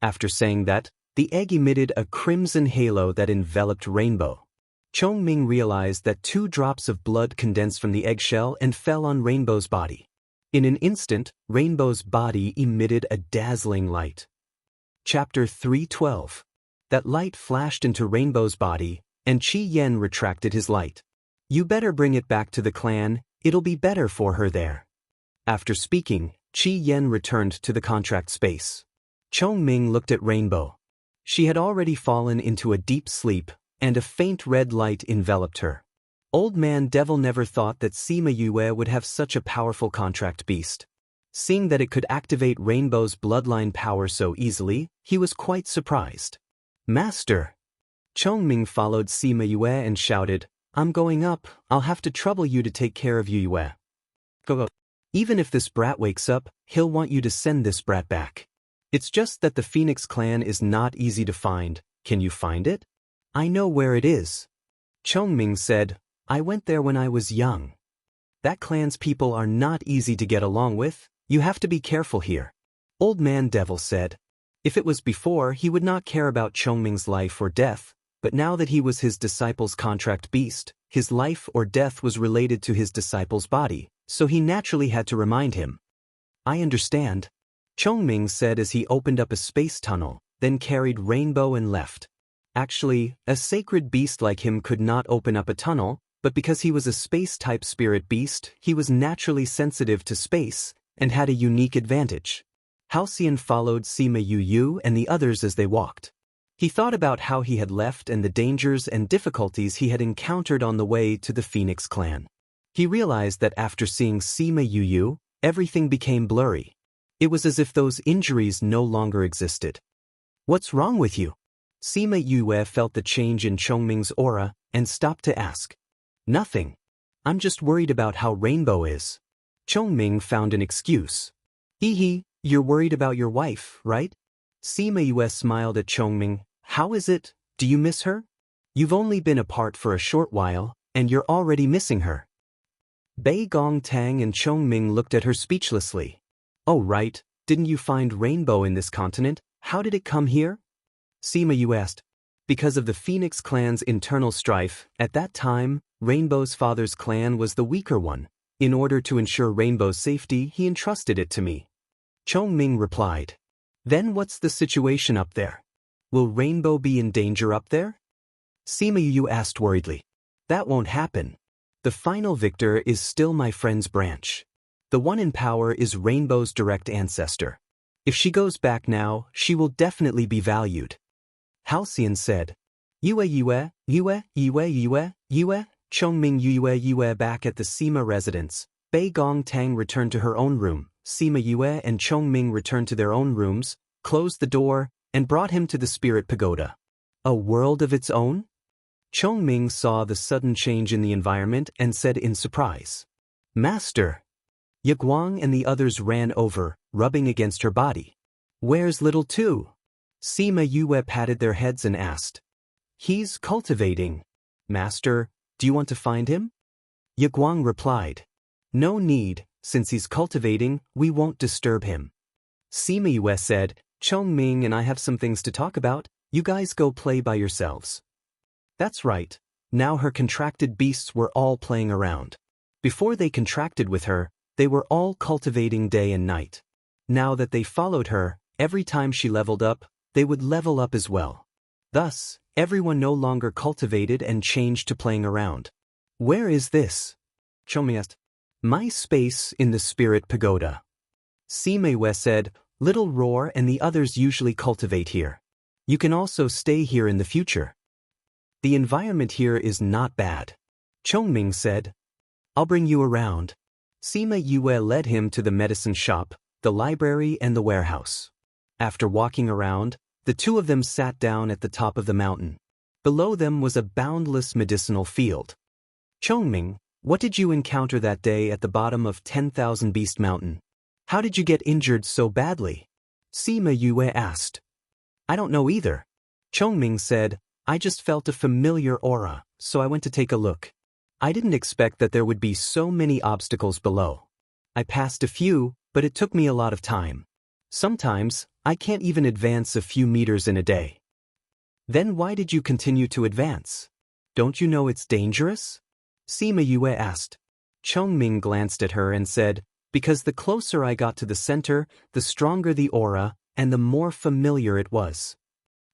After saying that, the egg emitted a crimson halo that enveloped Rainbow. Chongming realized that 2 drops of blood condensed from the eggshell and fell on Rainbow's body. In an instant, Rainbow's body emitted a dazzling light. Chapter 3:12. That light flashed into Rainbow's body, and Qi Yen retracted his light. You better bring it back to the clan, it'll be better for her there. After speaking, Qi Yen returned to the contract space. Chongming looked at Rainbow. She had already fallen into a deep sleep, and a faint red light enveloped her. Old Man Devil never thought that Sima Yue would have such a powerful contract beast. Seeing that it could activate Rainbow's bloodline power so easily, he was quite surprised. Master! Chongming followed Sima Yue and shouted, I'm going up, I'll have to trouble you to take care of Yue. Go. Even if this brat wakes up, he'll want you to send this brat back. It's just that the Phoenix clan is not easy to find. Can you find it? I know where it is. Chongming said, I went there when I was young. That clan's people are not easy to get along with, you have to be careful here. Old Man Devil said. If it was before, he would not care about Chongming's life or death, but now that he was his disciple's contract beast, his life or death was related to his disciple's body, so he naturally had to remind him. I understand. Chongming said as he opened up a space tunnel, then carried Rainbow and left. Actually, a sacred beast like him could not open up a tunnel, but because he was a space-type spirit beast, he was naturally sensitive to space and had a unique advantage. Halcyon followed Sima Yue and the others as they walked. He thought about how he had left and the dangers and difficulties he had encountered on the way to the Phoenix clan. He realized that after seeing Sima Yue, everything became blurry. It was as if those injuries no longer existed. What's wrong with you? Sima Yue felt the change in Chongming's aura and stopped to ask. Nothing. I'm just worried about how Rainbow is. Chongming found an excuse. Hee, you're worried about your wife, right? Sima Yue smiled at Chongming. How is it? Do you miss her? You've only been apart for a short while, and you're already missing her. Bei Gong Tang and Chongming looked at her speechlessly. Oh right, didn't you find Rainbow in this continent? How did it come here? Sima Yue asked. Because of the Phoenix clan's internal strife, at that time, Rainbow's father's clan was the weaker one. In order to ensure Rainbow's safety, he entrusted it to me. Chongming replied. Then what's the situation up there? Will Rainbow be in danger up there? Sima Yu asked worriedly. That won't happen. The final victor is still my friend's branch. The one in power is Rainbow's direct ancestor. If she goes back now, she will definitely be valued. Halcyon said. Yue, Chongming Yue. Back at the Sima residence, Bei Gong Tang returned to her own room. Sima Yue and Chongming returned to their own rooms, closed the door, and brought him to the spirit pagoda. A world of its own? Chongming saw the sudden change in the environment and said in surprise. Master! Yaguang and the others ran over, rubbing against her body. Where's little two? Sima Yue patted their heads and asked. He's cultivating. Master, do you want to find him? Yaguang replied. No need, since he's cultivating, we won't disturb him. Sima Yue said, Chongming and I have some things to talk about, you guys go play by yourselves. That's right. Now her contracted beasts were all playing around. Before they contracted with her, they were all cultivating day and night. Now that they followed her, every time she leveled up, they would level up as well. Thus, everyone no longer cultivated and changed to playing around. Where is this? Chongming asked. My space in the spirit pagoda. Sima Yue said, Little Roar and the others usually cultivate here. You can also stay here in the future. The environment here is not bad. Chongming said. I'll bring you around. Sima Yue led him to the medicine shop, the library and the warehouse. After walking around, the two of them sat down at the top of the mountain. Below them was a boundless medicinal field. Chongming, what did you encounter that day at the bottom of 10,000 Beast Mountain? How did you get injured so badly? Sima Yue asked. I don't know either. Chongming said, I just felt a familiar aura, so I went to take a look. I didn't expect that there would be so many obstacles below. I passed a few, but it took me a lot of time. Sometimes, I can't even advance a few meters in a day. Then why did you continue to advance? Don't you know it's dangerous? Sima Yue asked. Chongming glanced at her and said, Because the closer I got to the center, the stronger the aura, and the more familiar it was.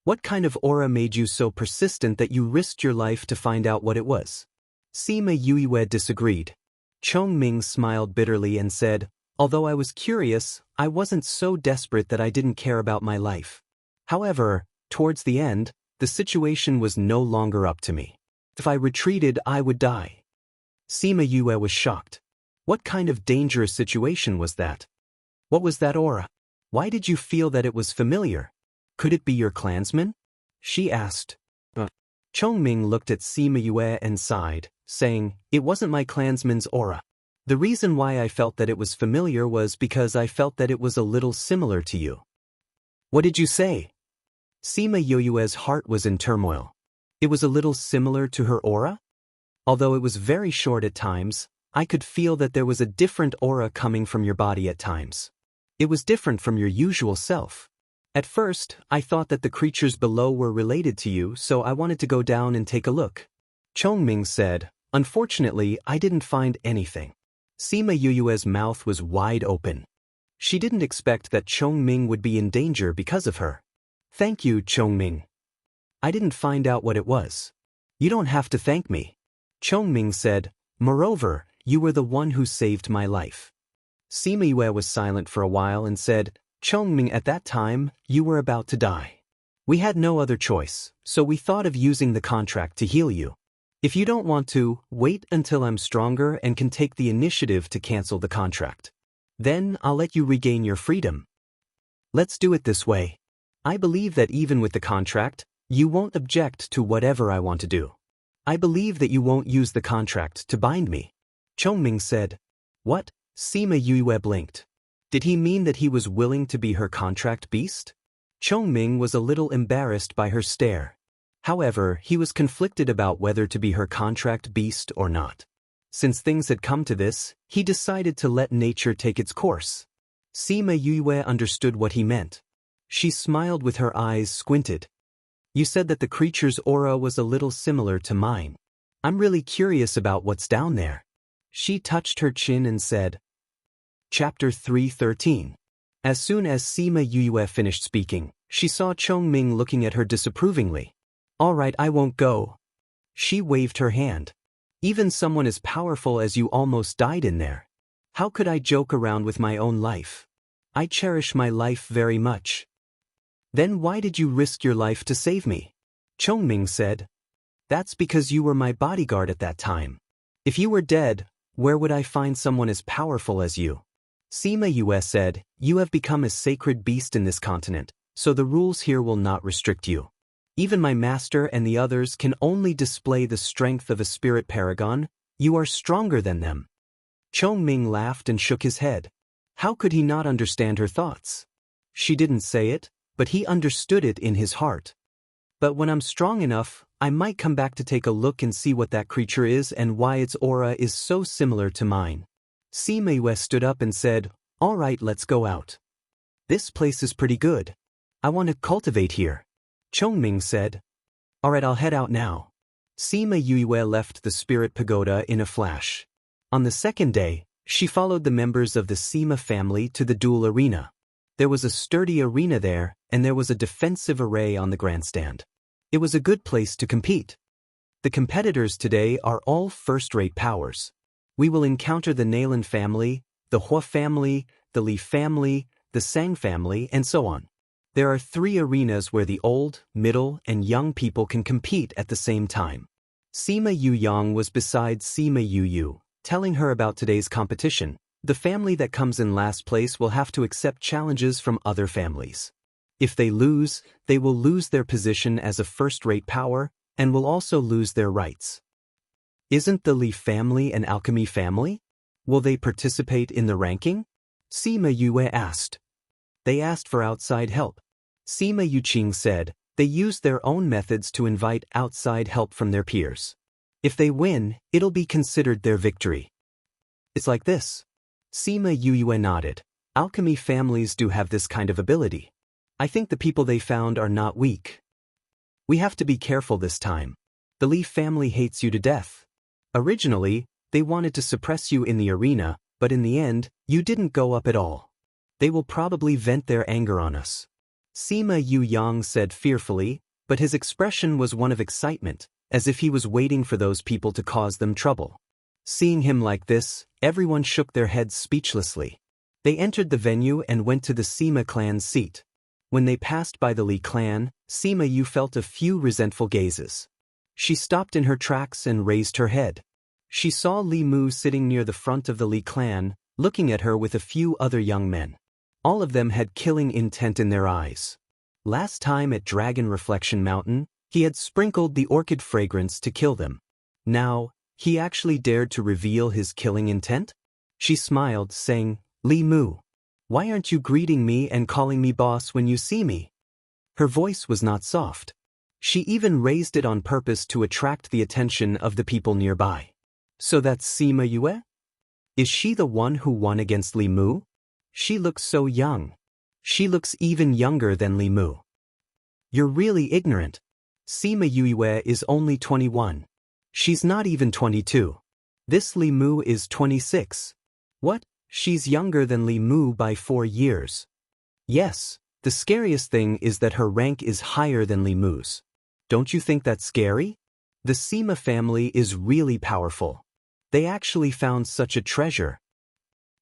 What kind of aura made you so persistent that you risked your life to find out what it was? Sima Yue disagreed. Chongming smiled bitterly and said, Although I was curious, I wasn't so desperate that I didn't care about my life. However, towards the end, the situation was no longer up to me. If I retreated, I would die. Sima Yue was shocked. What kind of dangerous situation was that? What was that aura? Why did you feel that it was familiar? Could it be your clansman? She asked. Chongming looked at Sima Yue and sighed, saying, It wasn't my clansman's aura. The reason why I felt that it was familiar was because I felt that it was a little similar to you. What did you say? Sima Yue's heart was in turmoil. It was a little similar to her aura? Although it was very short at times, I could feel that there was a different aura coming from your body at times. It was different from your usual self. At first, I thought that the creatures below were related to you, so I wanted to go down and take a look. Chongming said, Unfortunately, I didn't find anything. Sima Yue's mouth was wide open. She didn't expect that Chongming would be in danger because of her. Thank you, Chongming. I didn't find out what it was. You don't have to thank me. Chongming said, Moreover, you were the one who saved my life. Sima Yue was silent for a while and said, Chongming, at that time, you were about to die. We had no other choice, so we thought of using the contract to heal you. If you don't want to, wait until I'm stronger and can take the initiative to cancel the contract. Then I'll let you regain your freedom. Let's do it this way. I believe that even with the contract, you won't object to whatever I want to do. I believe that you won't use the contract to bind me. Chongming said. What? Sima Yue blinked. Did he mean that he was willing to be her contract beast? Chongming was a little embarrassed by her stare. However, he was conflicted about whether to be her contract beast or not. Since things had come to this, he decided to let nature take its course. Sima Yue understood what he meant. She smiled with her eyes squinted. You said that the creature's aura was a little similar to mine. I'm really curious about what's down there. She touched her chin and said. Chapter 3:13. As soon as Sima Yue finished speaking, she saw Chongming looking at her disapprovingly. All right, I won't go. She waved her hand. Even someone as powerful as you almost died in there. How could I joke around with my own life? I cherish my life very much. Then why did you risk your life to save me? Chongming said. That's because you were my bodyguard at that time. If you were dead, where would I find someone as powerful as you? Sima Yue said, you have become a sacred beast in this continent, so the rules here will not restrict you. Even my master and the others can only display the strength of a spirit paragon. You are stronger than them. Chongming laughed and shook his head. How could he not understand her thoughts? She didn't say it, but he understood it in his heart. But when I'm strong enough, I might come back to take a look and see what that creature is and why its aura is so similar to mine. Sima Yue stood up and said, all right, let's go out. This place is pretty good. I want to cultivate here. Chongming said. All right, I'll head out now. Sima Yue left the spirit pagoda in a flash. On the second day, she followed the members of the Sima family to the duel arena. There was a sturdy arena there, and there was a defensive array on the grandstand. It was a good place to compete. The competitors today are all first-rate powers. We will encounter the Nalan family, the Hua family, the Li family, the Sang family, and so on. There are 3 arenas where the old, middle, and young people can compete at the same time. Sima Yuyang was beside Sima Yuyu, telling her about today's competition. The family that comes in last place will have to accept challenges from other families. If they lose, they will lose their position as a first-rate power, and will also lose their rights. Isn't the Li family an alchemy family? Will they participate in the ranking? Sima Yue asked. They asked for outside help. Sima Yuqing said, they used their own methods to invite outside help from their peers. If they win, it'll be considered their victory. It's like this. Sima Yue nodded. Alchemy families do have this kind of ability. I think the people they found are not weak. We have to be careful this time. The Li family hates you to death. Originally, they wanted to suppress you in the arena, but in the end, you didn't go up at all. They will probably vent their anger on us. Sima Yuyang said fearfully, but his expression was one of excitement, as if he was waiting for those people to cause them trouble. Seeing him like this, everyone shook their heads speechlessly. They entered the venue and went to the Sima clan's seat. When they passed by the Li clan, Sima Yu felt a few resentful gazes. She stopped in her tracks and raised her head. She saw Li Mu sitting near the front of the Li clan, looking at her with a few other young men. All of them had killing intent in their eyes. Last time at Dragon Reflection Mountain, he had sprinkled the orchid fragrance to kill them. Now, he actually dared to reveal his killing intent? She smiled, saying, Li Mu, why aren't you greeting me and calling me boss when you see me? Her voice was not soft. She even raised it on purpose to attract the attention of the people nearby. So that's Sima Yue? Is she the one who won against Li Mu? She looks so young. She looks even younger than Li Mu. You're really ignorant. Sima Yue is only 21. She's not even 22. This Li Mu is 26. What? She's younger than Li Mu by 4 years. Yes, the scariest thing is that her rank is higher than Li Mu's. Don't you think that's scary? The Sima family is really powerful. They actually found such a treasure.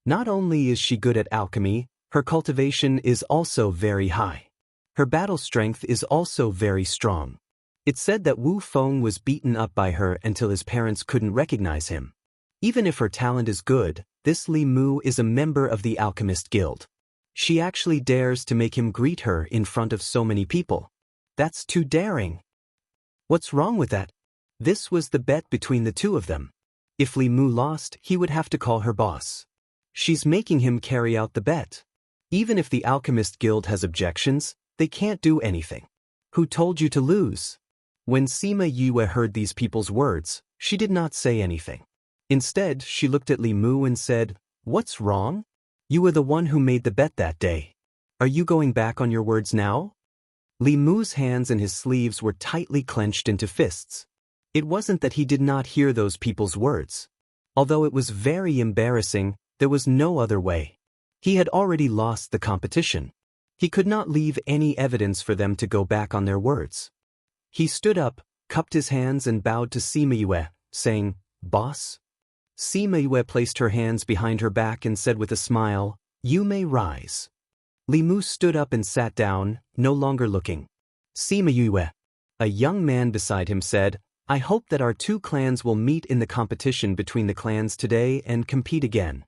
Not only is she good at alchemy, her cultivation is also very high. Her battle strength is also very strong. It's said that Wu Feng was beaten up by her until his parents couldn't recognize him. Even if her talent is good, this Li Mu is a member of the Alchemist Guild. She actually dares to make him greet her in front of so many people. That's too daring. What's wrong with that? This was the bet between the two of them. If Li Mu lost, he would have to call her boss. She's making him carry out the bet. Even if the Alchemist Guild has objections, they can't do anything. Who told you to lose? When Sima Yue heard these people's words, she did not say anything. Instead, she looked at Li Mu and said, What's wrong? You were the one who made the bet that day. Are you going back on your words now? Li Mu's hands and his sleeves were tightly clenched into fists. It wasn't that he did not hear those people's words. Although it was very embarrassing, there was no other way. He had already lost the competition. He could not leave any evidence for them to go back on their words. He stood up, cupped his hands and bowed to Sima Yue, saying, "Boss?" Sima Yue placed her hands behind her back and said with a smile, "You may rise." Li Mu stood up and sat down, no longer looking. Sima Yue, a young man beside him, said, "I hope that our two clans will meet in the competition between the clans today and compete again."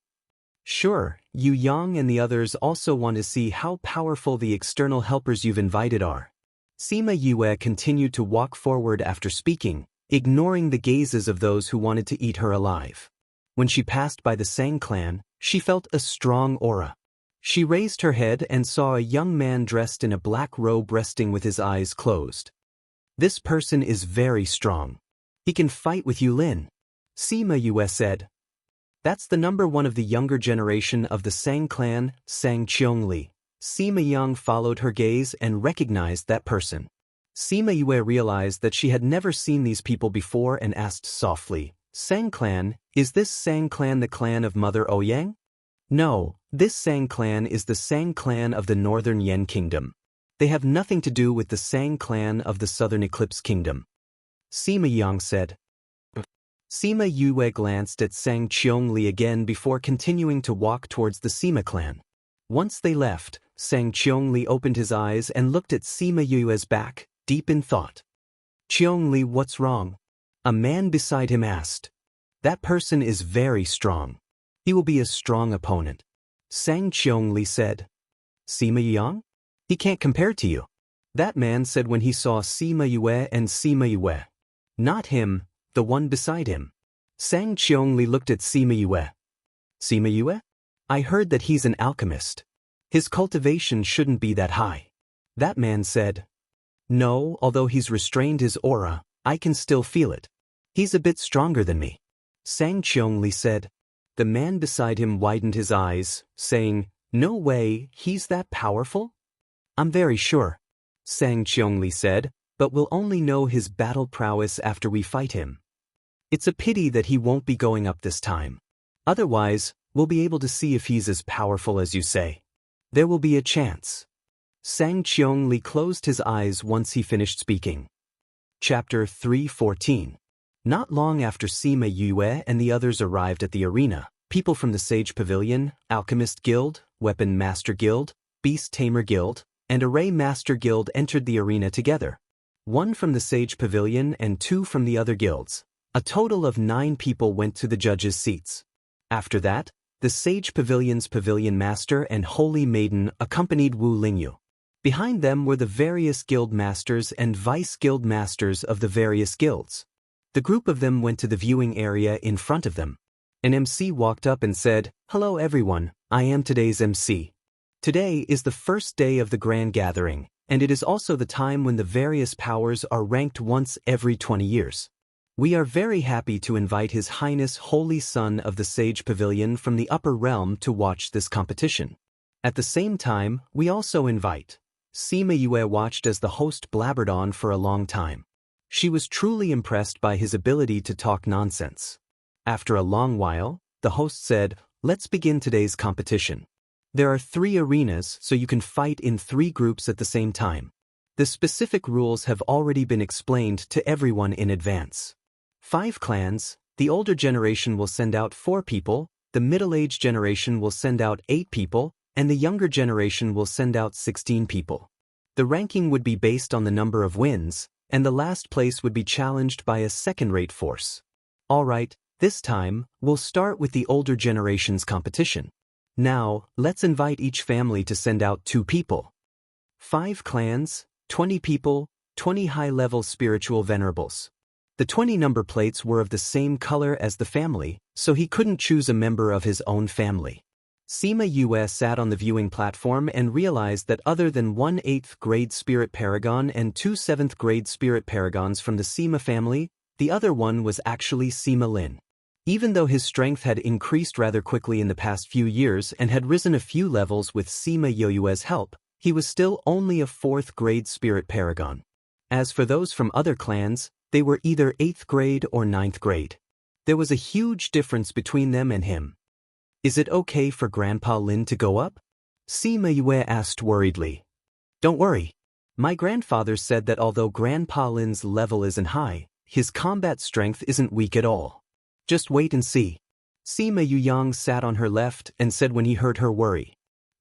Sure, Yu Yang and the others also want to see how powerful the external helpers you've invited are. Sima Yue continued to walk forward after speaking, ignoring the gazes of those who wanted to eat her alive. When she passed by the Sang clan, she felt a strong aura. She raised her head and saw a young man dressed in a black robe resting with his eyes closed. This person is very strong. He can fight with Yulin. Sima Yue said. That's the number one of the younger generation of the Sang clan, Sang Qiongli. Sima Yang followed her gaze and recognized that person. Sima Yue realized that she had never seen these people before and asked softly, "Sang clan, is this Sang clan the clan of Mother Ouyang?" "No, this Sang clan is the Sang clan of the Northern Yen Kingdom. They have nothing to do with the Sang clan of the Southern Eclipse Kingdom," Sima Yang said. Sima Yue glanced at Sang Qiongli again before continuing to walk towards the Sima clan. Once they left, Sang Qiongli opened his eyes and looked at Sima Yue's back, deep in thought. "Qiongli, what's wrong?" A man beside him asked. "That person is very strong. He will be a strong opponent," Sang Qiongli said. "Sima Yang? He can't compare to you," that man said when he saw Sima Yue and Sima Yue. "Not him, the one beside him." Sang Qiongli looked at Sima Yue. "Sima Yue? I heard that he's an alchemist. His cultivation shouldn't be that high," that man said. "No, although he's restrained his aura, I can still feel it. He's a bit stronger than me," Sang Qiongli said. The man beside him widened his eyes, saying, "No way, he's that powerful?" "I'm very sure," Sang Qiongli said, "but we'll only know his battle prowess after we fight him. It's a pity that he won't be going up this time. Otherwise, we'll be able to see if he's as powerful as you say. There will be a chance." Sang Qiongli closed his eyes once he finished speaking. Chapter 3:14. Not long after Sima Yue and the others arrived at the arena, people from the Sage Pavilion, Alchemist Guild, Weapon Master Guild, Beast Tamer Guild, and Array Master Guild entered the arena together. One from the Sage Pavilion and two from the other guilds. A total of 9 people went to the judges' seats. After that, the Sage Pavilion's Pavilion Master and Holy Maiden accompanied Wu Lingyu. Behind them were the various guild masters and vice guild masters of the various guilds. The group of them went to the viewing area in front of them. An MC walked up and said, "Hello everyone, I am today's MC. Today is the first day of the grand gathering, and it is also the time when the various powers are ranked once every 20 years. We are very happy to invite His Highness Holy Son of the Sage Pavilion from the Upper Realm to watch this competition. At the same time, we also invite..." Sima Yue watched as the host blabbered on for a long time. She was truly impressed by his ability to talk nonsense. After a long while, the host said, "Let's begin today's competition. There are 3 arenas, so you can fight in 3 groups at the same time. The specific rules have already been explained to everyone in advance. 5 clans, the older generation will send out 4 people, the middle-aged generation will send out 8 people, and the younger generation will send out 16 people. The ranking would be based on the number of wins, and the last place would be challenged by a second-rate force. Alright, this time, we'll start with the older generation's competition. Now, let's invite each family to send out 2 people. 5 clans, 20 people, 20 high-level spiritual venerables. The 20 number plates were of the same color as the family, so he couldn't choose a member of his own family. Sima Yue sat on the viewing platform and realized that other than 1 8th grade Spirit Paragon and 2 7th grade Spirit Paragons from the Sima family, the other one was actually Sima Lin. Even though his strength had increased rather quickly in the past few years and had risen a few levels with Sima Yue's help, he was still only a 4th grade Spirit Paragon. As for those from other clans, they were either 8th grade or 9th grade. There was a huge difference between them and him. Is it okay for Grandpa Lin to go up? Sima Yue asked worriedly. Don't worry. My grandfather said that although Grandpa Lin's level isn't high, his combat strength isn't weak at all. Just wait and see. Sima Yuyang sat on her left and said when he heard her worry.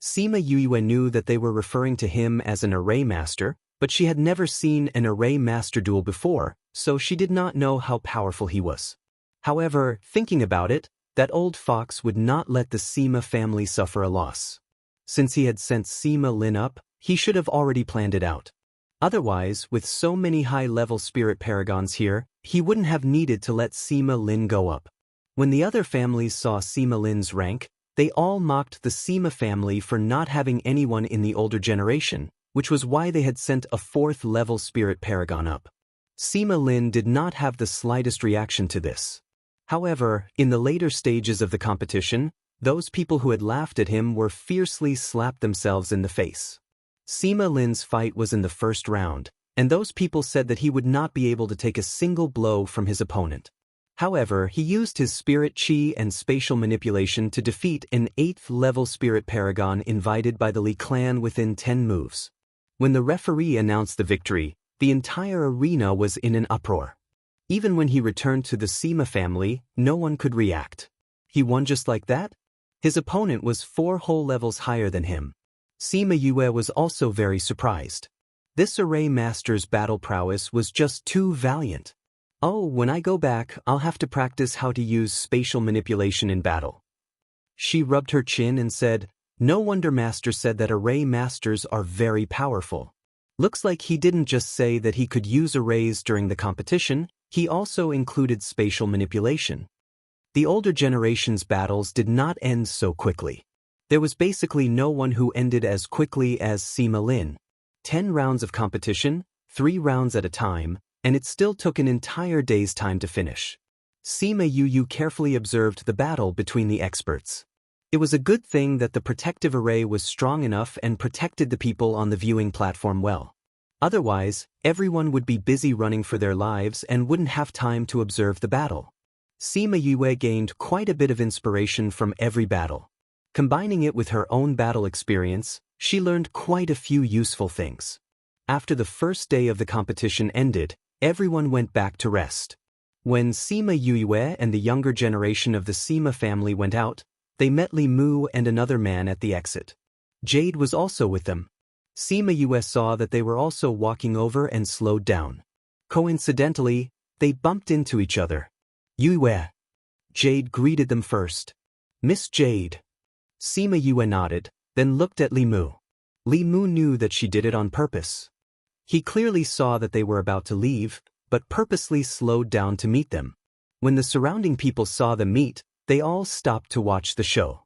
Sima Yue knew that they were referring to him as an array master, but she had never seen an array master duel before, so she did not know how powerful he was. However, thinking about it, that old fox would not let the Sima family suffer a loss. Since he had sent Sima Lin up, he should have already planned it out. Otherwise, with so many high-level spirit paragons here, he wouldn't have needed to let Sima Lin go up. When the other families saw Sima Lin's rank, they all mocked the Sima family for not having anyone in the older generation, which was why they had sent a 4th-level spirit paragon up. Sima Lin did not have the slightest reaction to this. However, in the later stages of the competition, those people who had laughed at him were fiercely slapped themselves in the face. Sima Lin's fight was in the first round, and those people said that he would not be able to take a single blow from his opponent. However, he used his spirit chi and spatial manipulation to defeat an 8th-level spirit paragon invited by the Li clan within 10 moves. When the referee announced the victory, the entire arena was in an uproar. Even when he returned to the Sima family, no one could react. He won just like that? His opponent was 4 whole levels higher than him. Sima Yue was also very surprised. This array master's battle prowess was just too valiant. Oh, when I go back, I'll have to practice how to use spatial manipulation in battle. She rubbed her chin and said, no wonder Master said that array masters are very powerful. Looks like he didn't just say that he could use arrays during the competition, he also included spatial manipulation. The older generation's battles did not end so quickly. There was basically no one who ended as quickly as Sima Lin. 10 rounds of competition, 3 rounds at a time, and it still took an entire day's time to finish. Sima Yu carefully observed the battle between the experts. It was a good thing that the protective array was strong enough and protected the people on the viewing platform well. Otherwise, everyone would be busy running for their lives and wouldn't have time to observe the battle. Sima Yue gained quite a bit of inspiration from every battle. Combining it with her own battle experience, she learned quite a few useful things. After the first day of the competition ended, everyone went back to rest. When Sima Yue and the younger generation of the Sima family went out, they met Li Mu and another man at the exit. Jade was also with them. Sima Yue saw that they were also walking over and slowed down. Coincidentally, they bumped into each other. Yue. Jade greeted them first. Miss Jade. Sima Yue nodded, then looked at Li Mu. Li Mu knew that she did it on purpose. He clearly saw that they were about to leave, but purposely slowed down to meet them. When the surrounding people saw them meet, they all stopped to watch the show.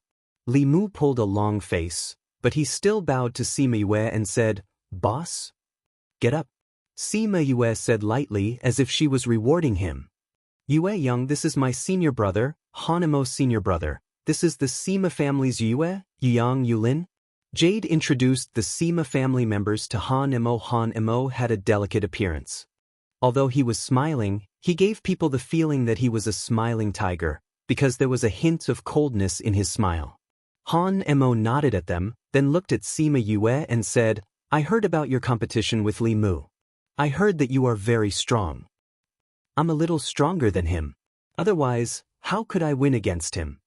Li Mu pulled a long face, but he still bowed to Sima Yue and said, Boss? Get up. Sima Yue said lightly as if she was rewarding him. Yue Young, this is my senior brother, Hanemo senior brother. This is the Sima family's Yue, Yang Yulin. Jade introduced the Sima family members to Hanemo. Hanemo had a delicate appearance. Although he was smiling, he gave people the feeling that he was a smiling tiger, because there was a hint of coldness in his smile. Hanemo nodded at them, then looked at Sima Yue and said, I heard about your competition with Li Mu. I heard that you are very strong. I'm a little stronger than him. Otherwise, how could I win against him?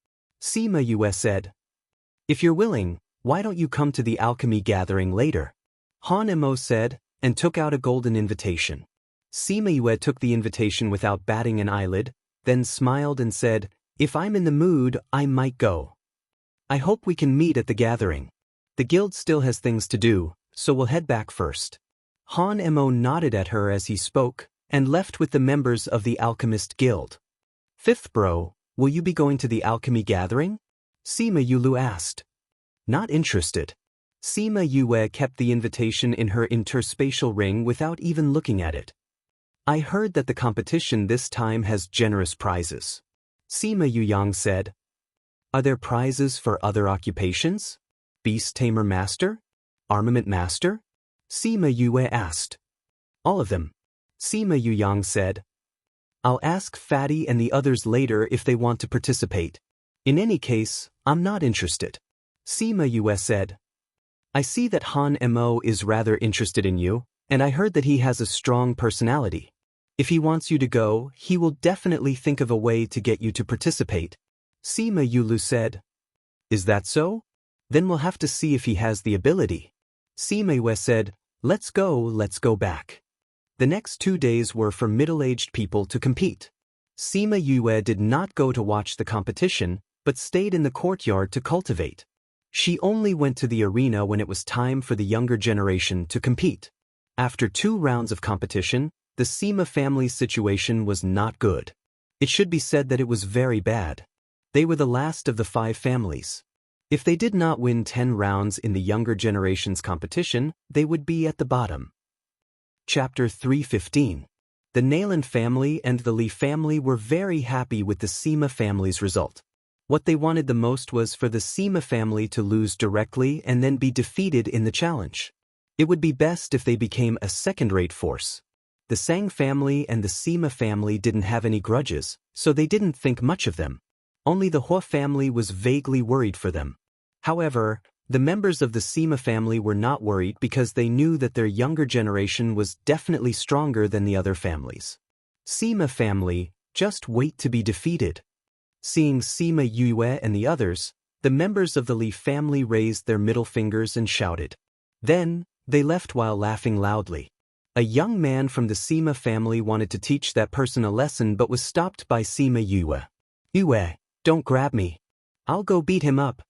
Sima Yue said. If you're willing, why don't you come to the alchemy gathering later? Hanemo said, and took out a golden invitation. Sima Yue took the invitation without batting an eyelid, then smiled and said, if I'm in the mood, I might go. I hope we can meet at the gathering. The guild still has things to do, so we'll head back first. Hanemo nodded at her as he spoke, and left with the members of the Alchemist Guild. Fifth bro, will you be going to the alchemy gathering? Sima Yulu asked. Not interested. Sima Yue kept the invitation in her interspatial ring without even looking at it. I heard that the competition this time has generous prizes. Sima Yuyang said. Are there prizes for other occupations? Beast Tamer Master? Armament Master? Sima Yue asked. All of them. Sima Yuyang said. I'll ask Fatty and the others later if they want to participate. In any case, I'm not interested. Sima Yue said. I see that Han Mo is rather interested in you, and I heard that he has a strong personality. If he wants you to go, he will definitely think of a way to get you to participate. Sima Yulu said. Is that so? Then we'll have to see if he has the ability. Sima Yue said, let's go back. The next 2 days were for middle-aged people to compete. Sima Yue did not go to watch the competition, but stayed in the courtyard to cultivate. She only went to the arena when it was time for the younger generation to compete. After 2 rounds of competition, the Sima family's situation was not good. It should be said that it was very bad. They were the last of the 5 families. If they did not win 10 rounds in the younger generation's competition, they would be at the bottom. Chapter 315. The Nayland family and the Li family were very happy with the Sima family's result. What they wanted the most was for the Sima family to lose directly and then be defeated in the challenge. It would be best if they became a second-rate force. The Sang family and the Sima family didn't have any grudges, so they didn't think much of them. Only the Hua family was vaguely worried for them. However, the members of the Sima family were not worried because they knew that their younger generation was definitely stronger than the other families. Sima family, just wait to be defeated. Seeing Sima Yue and the others, the members of the Li family raised their middle fingers and shouted. Then, they left while laughing loudly. A young man from the Sima family wanted to teach that person a lesson but was stopped by Sima Yue. Yue, don't grab me. I'll go beat him up.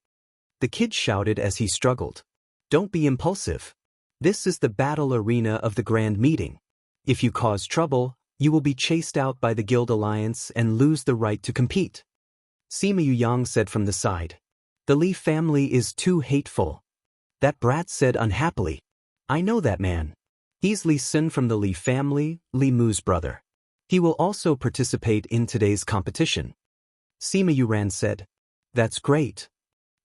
The kid shouted as he struggled. Don't be impulsive. This is the battle arena of the grand meeting. If you cause trouble, you will be chased out by the Guild Alliance and lose the right to compete. Sima Yuyang said from the side. The Li family is too hateful. That brat said unhappily. I know that man. He's Li Sun from the Li family, Li Mu's brother. He will also participate in today's competition. Sima Yuran said. That's great.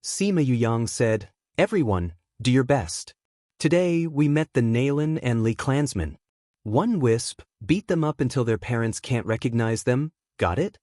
Sima Yuyang said, everyone, do your best. Today we met the Nayland and Li clansmen. One wisp, beat them up until their parents can't recognize them, got it?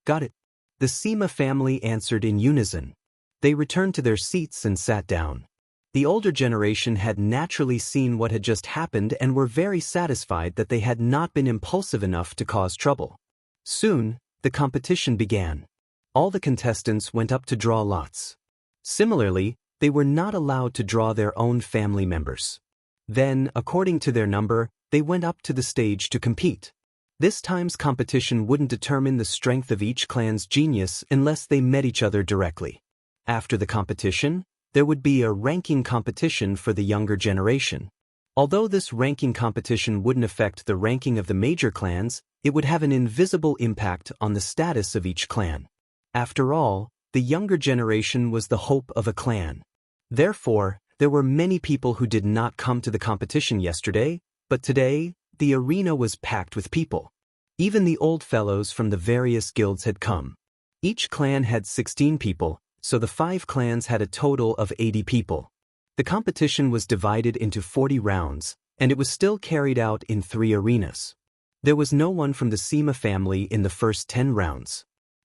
Got it. The Sima family answered in unison. They returned to their seats and sat down. The older generation had naturally seen what had just happened and were very satisfied that they had not been impulsive enough to cause trouble. Soon, the competition began. All the contestants went up to draw lots. Similarly, they were not allowed to draw their own family members. Then, according to their number, they went up to the stage to compete. This time's competition wouldn't determine the strength of each clan's genius unless they met each other directly. After the competition, there would be a ranking competition for the younger generation. Although this ranking competition wouldn't affect the ranking of the major clans, it would have an invisible impact on the status of each clan. After all, the younger generation was the hope of a clan. Therefore, there were many people who did not come to the competition yesterday, but today, the arena was packed with people. Even the old fellows from the various guilds had come. Each clan had 16 people, so the 5 clans had a total of 80 people. The competition was divided into 40 rounds, and it was still carried out in 3 arenas. There was no one from the Sima family in the first 10 rounds.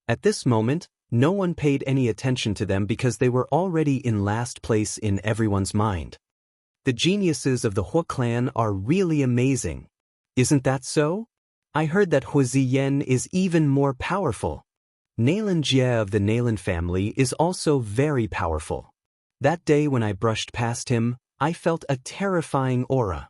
At this moment, no one paid any attention to them because they were already in last place in everyone's mind. The geniuses of the Hua clan are really amazing. Isn't that so? I heard that Hua Ziyan is even more powerful. Nayland Jie of the Nayland family is also very powerful. That day when I brushed past him, I felt a terrifying aura.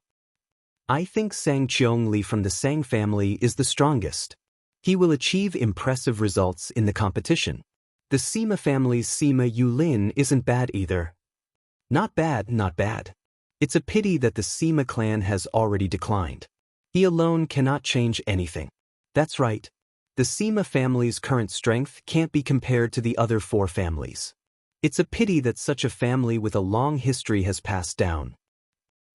I think Sang Cheong Li from the Sang family is the strongest. He will achieve impressive results in the competition. The Sima family's Sima Yulin isn't bad either. Not bad, not bad. It's a pity that the Sima clan has already declined. He alone cannot change anything. That's right. The Sima family's current strength can't be compared to the other 4 families. It's a pity that such a family with a long history has passed down.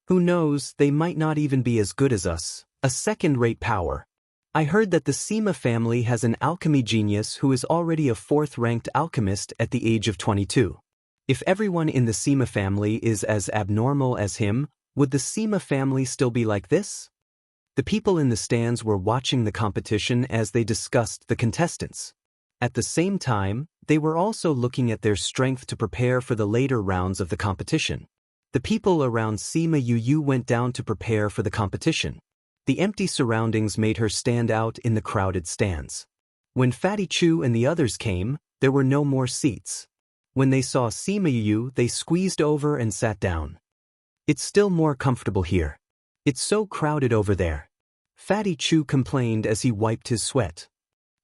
Who knows, they might not even be as good as us, a second-rate power. I heard that the Sima family has an alchemy genius who is already a 4th-ranked alchemist at the age of 22. If everyone in the Sima family is as abnormal as him, would the Sima family still be like this? The people in the stands were watching the competition as they discussed the contestants. At the same time, they were also looking at their strength to prepare for the later rounds of the competition. The people around Sima Yu went down to prepare for the competition. The empty surroundings made her stand out in the crowded stands. When Fatty Chu and the others came, there were no more seats. When they saw Sima Yu, they squeezed over and sat down. It's still more comfortable here. It's so crowded over there. Fatty Chu complained as he wiped his sweat.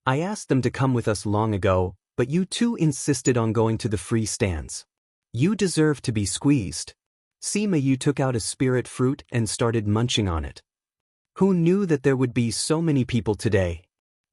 I asked them to come with us long ago, but you two insisted on going to the free stands. You deserve to be squeezed. Sima Yu took out a spirit fruit and started munching on it. Who knew that there would be so many people today?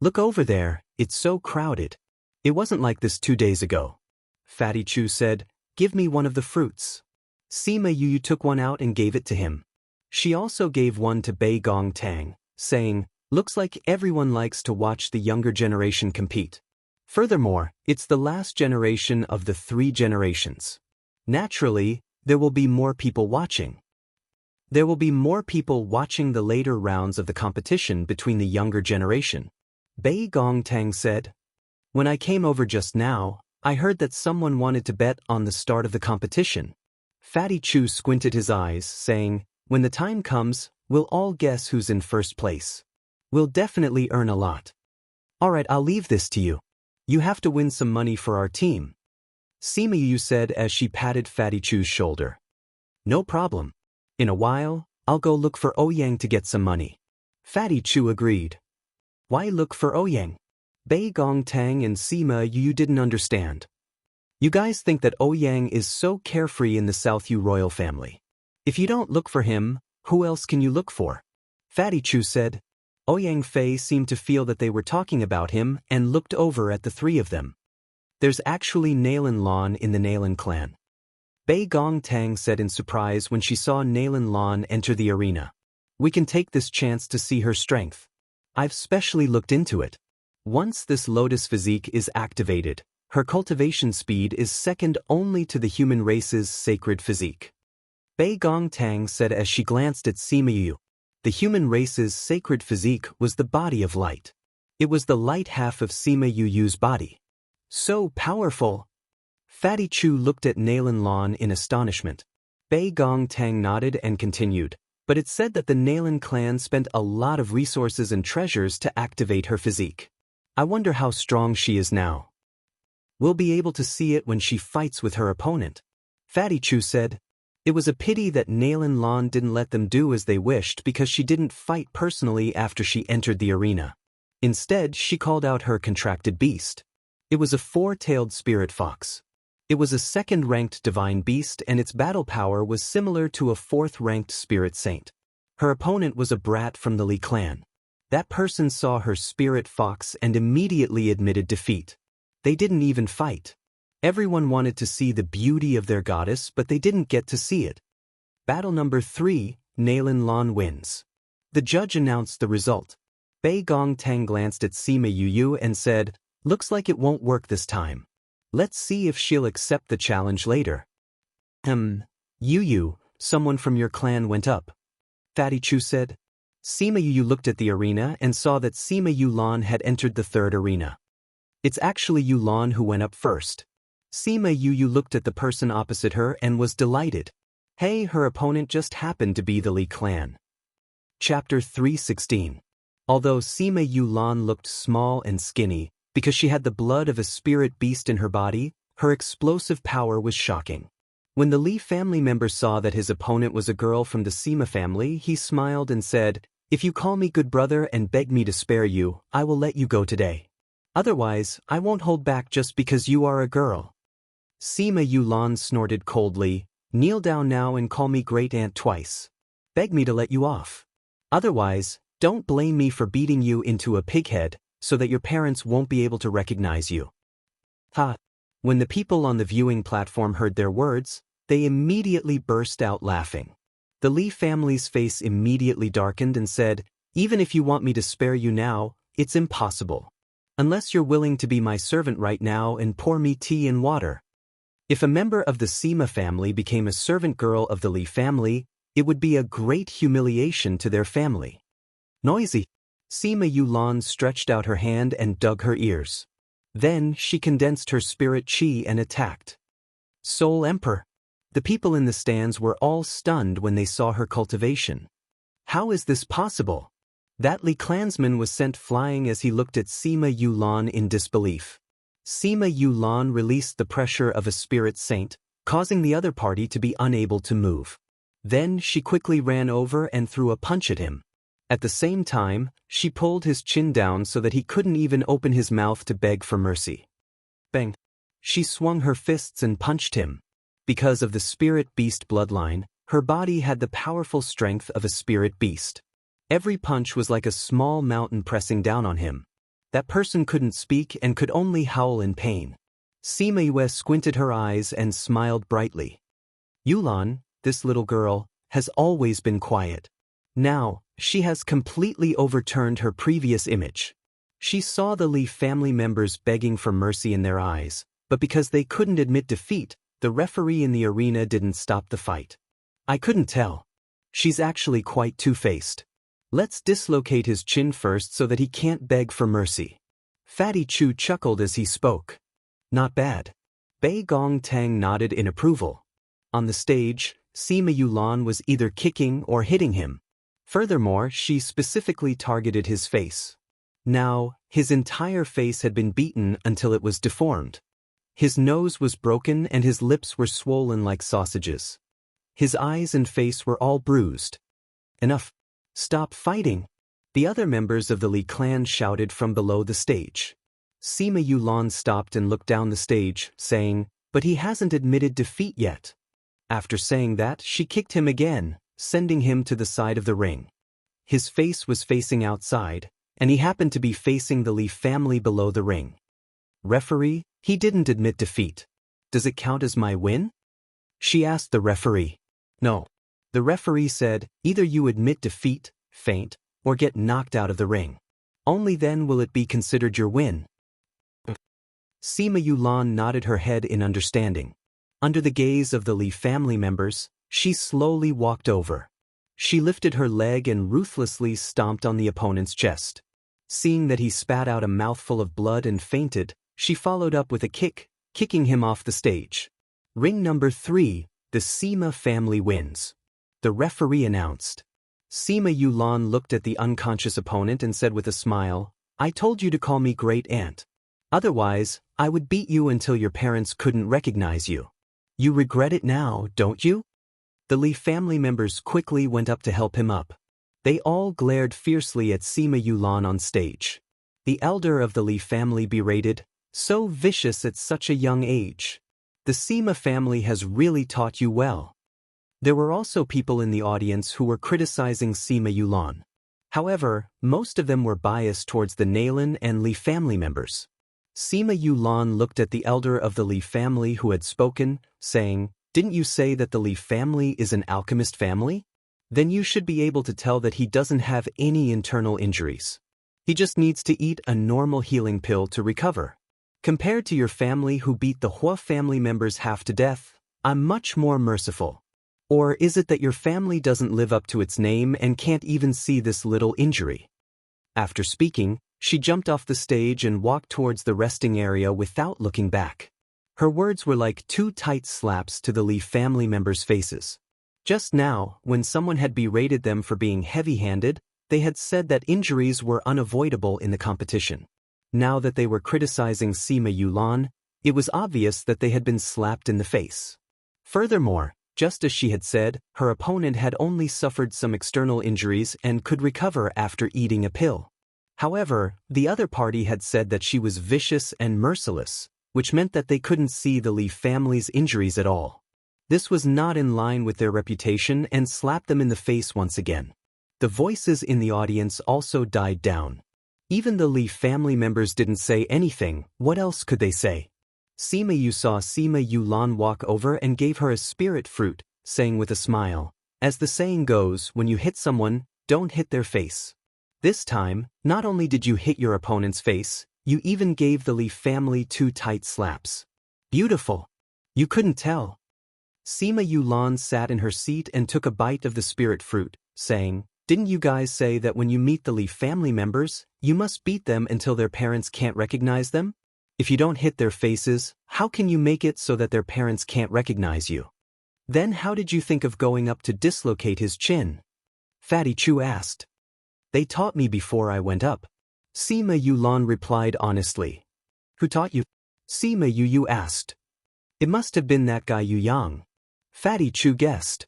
Look over there, it's so crowded. It wasn't like this 2 days ago. Fatty Chu said, give me one of the fruits. Sima Yu took one out and gave it to him. She also gave one to Bei Gong Tang, saying, looks like everyone likes to watch the younger generation compete. Furthermore, it's the last generation of the 3 generations. Naturally, there will be more people watching. There will be more people watching the later rounds of the competition between the younger generation. Bei Gong Tang said, when I came over just now, I heard that someone wanted to bet on the start of the competition. Fatty Chu squinted his eyes, saying, when the time comes, we'll all guess who's in first place. We'll definitely earn a lot. Alright, I'll leave this to you. You have to win some money for our team. Sima Yu said as she patted Fatty Chu's shoulder. No problem. In a while, I'll go look for Ouyang to get some money. Fatty Chu agreed. Why look for Ouyang? Bei Gong Tang and Sima Yu didn't understand. You guys think that Ouyang is so carefree in the South Yu royal family. If you don't look for him, who else can you look for? Fatty Chu said. Ouyang Fei seemed to feel that they were talking about him and looked over at the 3 of them. There's actually Nailin Lan in the Nailin clan. Bei Gong Tang said in surprise when she saw Nailin Lan enter the arena. We can take this chance to see her strength. I've specially looked into it. Once this lotus physique is activated, her cultivation speed is second only to the human race's sacred physique. Bei Gong Tang said as she glanced at Sima Yu. The human race's sacred physique was the body of light. It was the light half of Sima Yu's body. So powerful! Fatty Chu looked at Nailin Lan in astonishment. Bei Gong Tang nodded and continued, but it said that the Nailin clan spent a lot of resources and treasures to activate her physique. I wonder how strong she is now. We'll be able to see it when she fights with her opponent. Fatty Chu said. It was a pity that Nailin Lan didn't let them do as they wished because she didn't fight personally after she entered the arena. Instead, she called out her contracted beast. It was a 4-tailed spirit fox. It was a 2nd-ranked divine beast and its battle power was similar to a 4th-ranked spirit saint. Her opponent was a brat from the Li clan. That person saw her spirit fox and immediately admitted defeat. They didn't even fight. Everyone wanted to see the beauty of their goddess, but they didn't get to see it. Battle number 3, Nailin Lan wins. The judge announced the result. Bei Gong Tang glanced at Sima Yu and said, looks like it won't work this time. Let's see if she'll accept the challenge later. Yu, someone from your clan went up. Fatty Chu said. Sima Yu looked at the arena and saw that Sima Yulan had entered the 3rd arena. It's actually Yulan who went up first. Sima Yu looked at the person opposite her and was delighted. Hey, her opponent just happened to be the Li clan. Chapter 316. Although Sima Yulan looked small and skinny, because she had the blood of a spirit beast in her body, her explosive power was shocking. When the Li family member saw that his opponent was a girl from the Sima family, he smiled and said, if you call me good brother and beg me to spare you, I will let you go today. Otherwise, I won't hold back just because you are a girl. Sima Yulan snorted coldly, kneel down now and call me great aunt twice. Beg me to let you off. Otherwise, don't blame me for beating you into a pighead, so that your parents won't be able to recognize you. Ha! When the people on the viewing platform heard their words, they immediately burst out laughing. The Li family's face immediately darkened and said, even if you want me to spare you now, it's impossible. Unless you're willing to be my servant right now and pour me tea and water. If a member of the Sima family became a servant girl of the Li family, it would be a great humiliation to their family. Noisy. Sima Yulan stretched out her hand and dug her ears. Then she condensed her spirit chi and attacked. Soul Emperor. The people in the stands were all stunned when they saw her cultivation. How is this possible? That Li clansman was sent flying as he looked at Sima Yulan in disbelief. Sima Yulan released the pressure of a spirit saint, causing the other party to be unable to move. Then she quickly ran over and threw a punch at him. At the same time, she pulled his chin down so that he couldn't even open his mouth to beg for mercy. Bang! She swung her fists and punched him. Because of the spirit beast bloodline, her body had the powerful strength of a spirit beast. Every punch was like a small mountain pressing down on him. That person couldn't speak and could only howl in pain. Sima Yue squinted her eyes and smiled brightly. Yulan, this little girl, has always been quiet. Now, she has completely overturned her previous image. She saw the Li family members begging for mercy in their eyes, but because they couldn't admit defeat, the referee in the arena didn't stop the fight. I couldn't tell. She's actually quite two-faced. Let's dislocate his chin first so that he can't beg for mercy. Fatty Chu chuckled as he spoke. Not bad. Bei Gong Tang nodded in approval. On the stage, Sima Yulan was either kicking or hitting him. Furthermore, she specifically targeted his face. Now, his entire face had been beaten until it was deformed. His nose was broken and his lips were swollen like sausages. His eyes and face were all bruised. Enough. Stop fighting. The other members of the Li clan shouted from below the stage. Sima Yulan stopped and looked down the stage, saying, "But he hasn't admitted defeat yet." After saying that, she kicked him again, sending him to the side of the ring. His face was facing outside, and he happened to be facing the Li family below the ring. Referee, he didn't admit defeat. Does it count as my win? She asked the referee. No. The referee said, either you admit defeat, faint, or get knocked out of the ring. Only then will it be considered your win. Sima Yulan nodded her head in understanding. Under the gaze of the Li family members, she slowly walked over. She lifted her leg and ruthlessly stomped on the opponent's chest. Seeing that he spat out a mouthful of blood and fainted, she followed up with a kick, kicking him off the stage. Ring number 3, the Sima family wins. The referee announced. Sima Yulan looked at the unconscious opponent and said with a smile, "I told you to call me Great Aunt. Otherwise, I would beat you until your parents couldn't recognize you. You regret it now, don't you?" The Li family members quickly went up to help him up. They all glared fiercely at Sima Yulan on stage. The elder of the Li family berated, "So vicious at such a young age. The Sima family has really taught you well." There were also people in the audience who were criticizing Sima Yulan. However, most of them were biased towards the Nalan and Li family members. Sima Yulan looked at the elder of the Li family who had spoken, saying, "Didn't you say that the Li family is an alchemist family? Then you should be able to tell that he doesn't have any internal injuries. He just needs to eat a normal healing pill to recover. Compared to your family who beat the Hua family members half to death, I'm much more merciful. Or is it that your family doesn't live up to its name and can't even see this little injury?" After speaking, she jumped off the stage and walked towards the resting area without looking back. Her words were like 2 tight slaps to the Li family members' faces. Just now, when someone had berated them for being heavy-handed, they had said that injuries were unavoidable in the competition. Now that they were criticizing Sima Yulan, it was obvious that they had been slapped in the face. Furthermore, just as she had said, her opponent had only suffered some external injuries and could recover after eating a pill. However, the other party had said that she was vicious and merciless, which meant that they couldn't see the Li family's injuries at all. This was not in line with their reputation and slapped them in the face once again. The voices in the audience also died down. Even the Li family members didn't say anything. What else could they say? Sima Yu saw Sima Yulan walk over and gave her a spirit fruit, saying with a smile, "As the saying goes, when you hit someone, don't hit their face." This time, not only did you hit your opponent's face, you even gave the Li family 2 tight slaps. Beautiful. You couldn't tell. Sima Yulan sat in her seat and took a bite of the spirit fruit, saying, "Didn't you guys say that when you meet the Li family members, you must beat them until their parents can't recognize them? If you don't hit their faces, how can you make it so that their parents can't recognize you? Then how did you think of going up to dislocate his chin? Fatty Chu asked. They taught me before I went up. Sima Yulan replied honestly. Who taught you? Sima Yu asked. It must have been that guy Yu Yang. Fatty Chu guessed.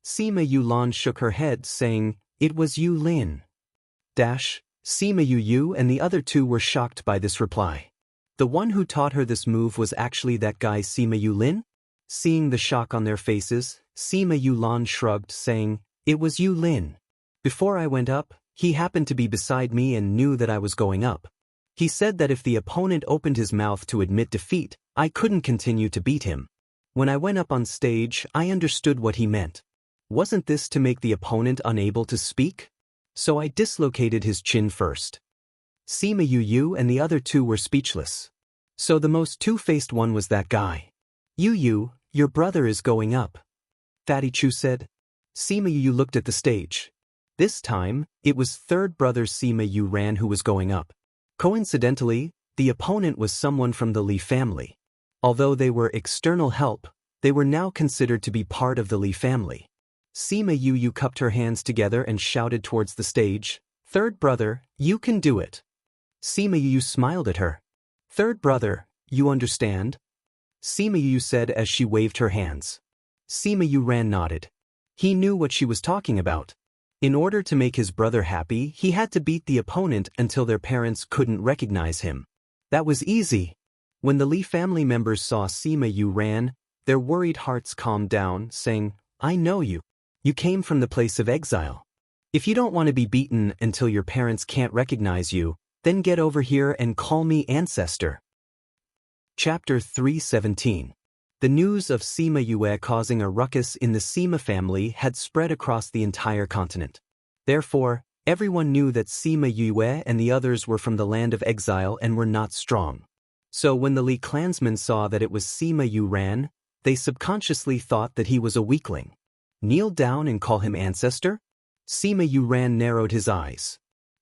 Sima Yulan shook her head, saying, It was Yu Lin. Sima Yu and the other two were shocked by this reply. The one who taught her this move was actually that guy Sima Yulin? Seeing the shock on their faces, Sima Yulan shrugged, saying, It was Yu Lin. Before I went up, he happened to be beside me and knew that I was going up. He said that if the opponent opened his mouth to admit defeat, I couldn't continue to beat him. When I went up on stage, I understood what he meant. Wasn't this to make the opponent unable to speak? So I dislocated his chin first. Sima Yu and the other two were speechless. So the most two-faced one was that guy. Yu, your brother is going up. Fatty Chu said. Sima Yu looked at the stage. This time, it was third brother Sima Yu Ran who was going up. Coincidentally, the opponent was someone from the Li family. Although they were external help, they were now considered to be part of the Li family. Sima Yu cupped her hands together and shouted towards the stage, Third brother, you can do it. Sima Yu smiled at her. Third brother, you understand? Sima Yu said as she waved her hands. Sima Yu Ran nodded. He knew what she was talking about. In order to make his brother happy, he had to beat the opponent until their parents couldn't recognize him. That was easy. When the Li family members saw Sima Yu Ran, their worried hearts calmed down, saying, I know you. You came from the place of exile. If you don't want to be beaten until your parents can't recognize you, then get over here and call me ancestor. Chapter 317. The news of Sima Yue causing a ruckus in the Sima family had spread across the entire continent. Therefore, everyone knew that Sima Yue and the others were from the land of exile and were not strong. So when the Li clansmen saw that it was Sima Yu Ran, they subconsciously thought that he was a weakling. Kneel down and call him ancestor? Sima Yu Ran narrowed his eyes.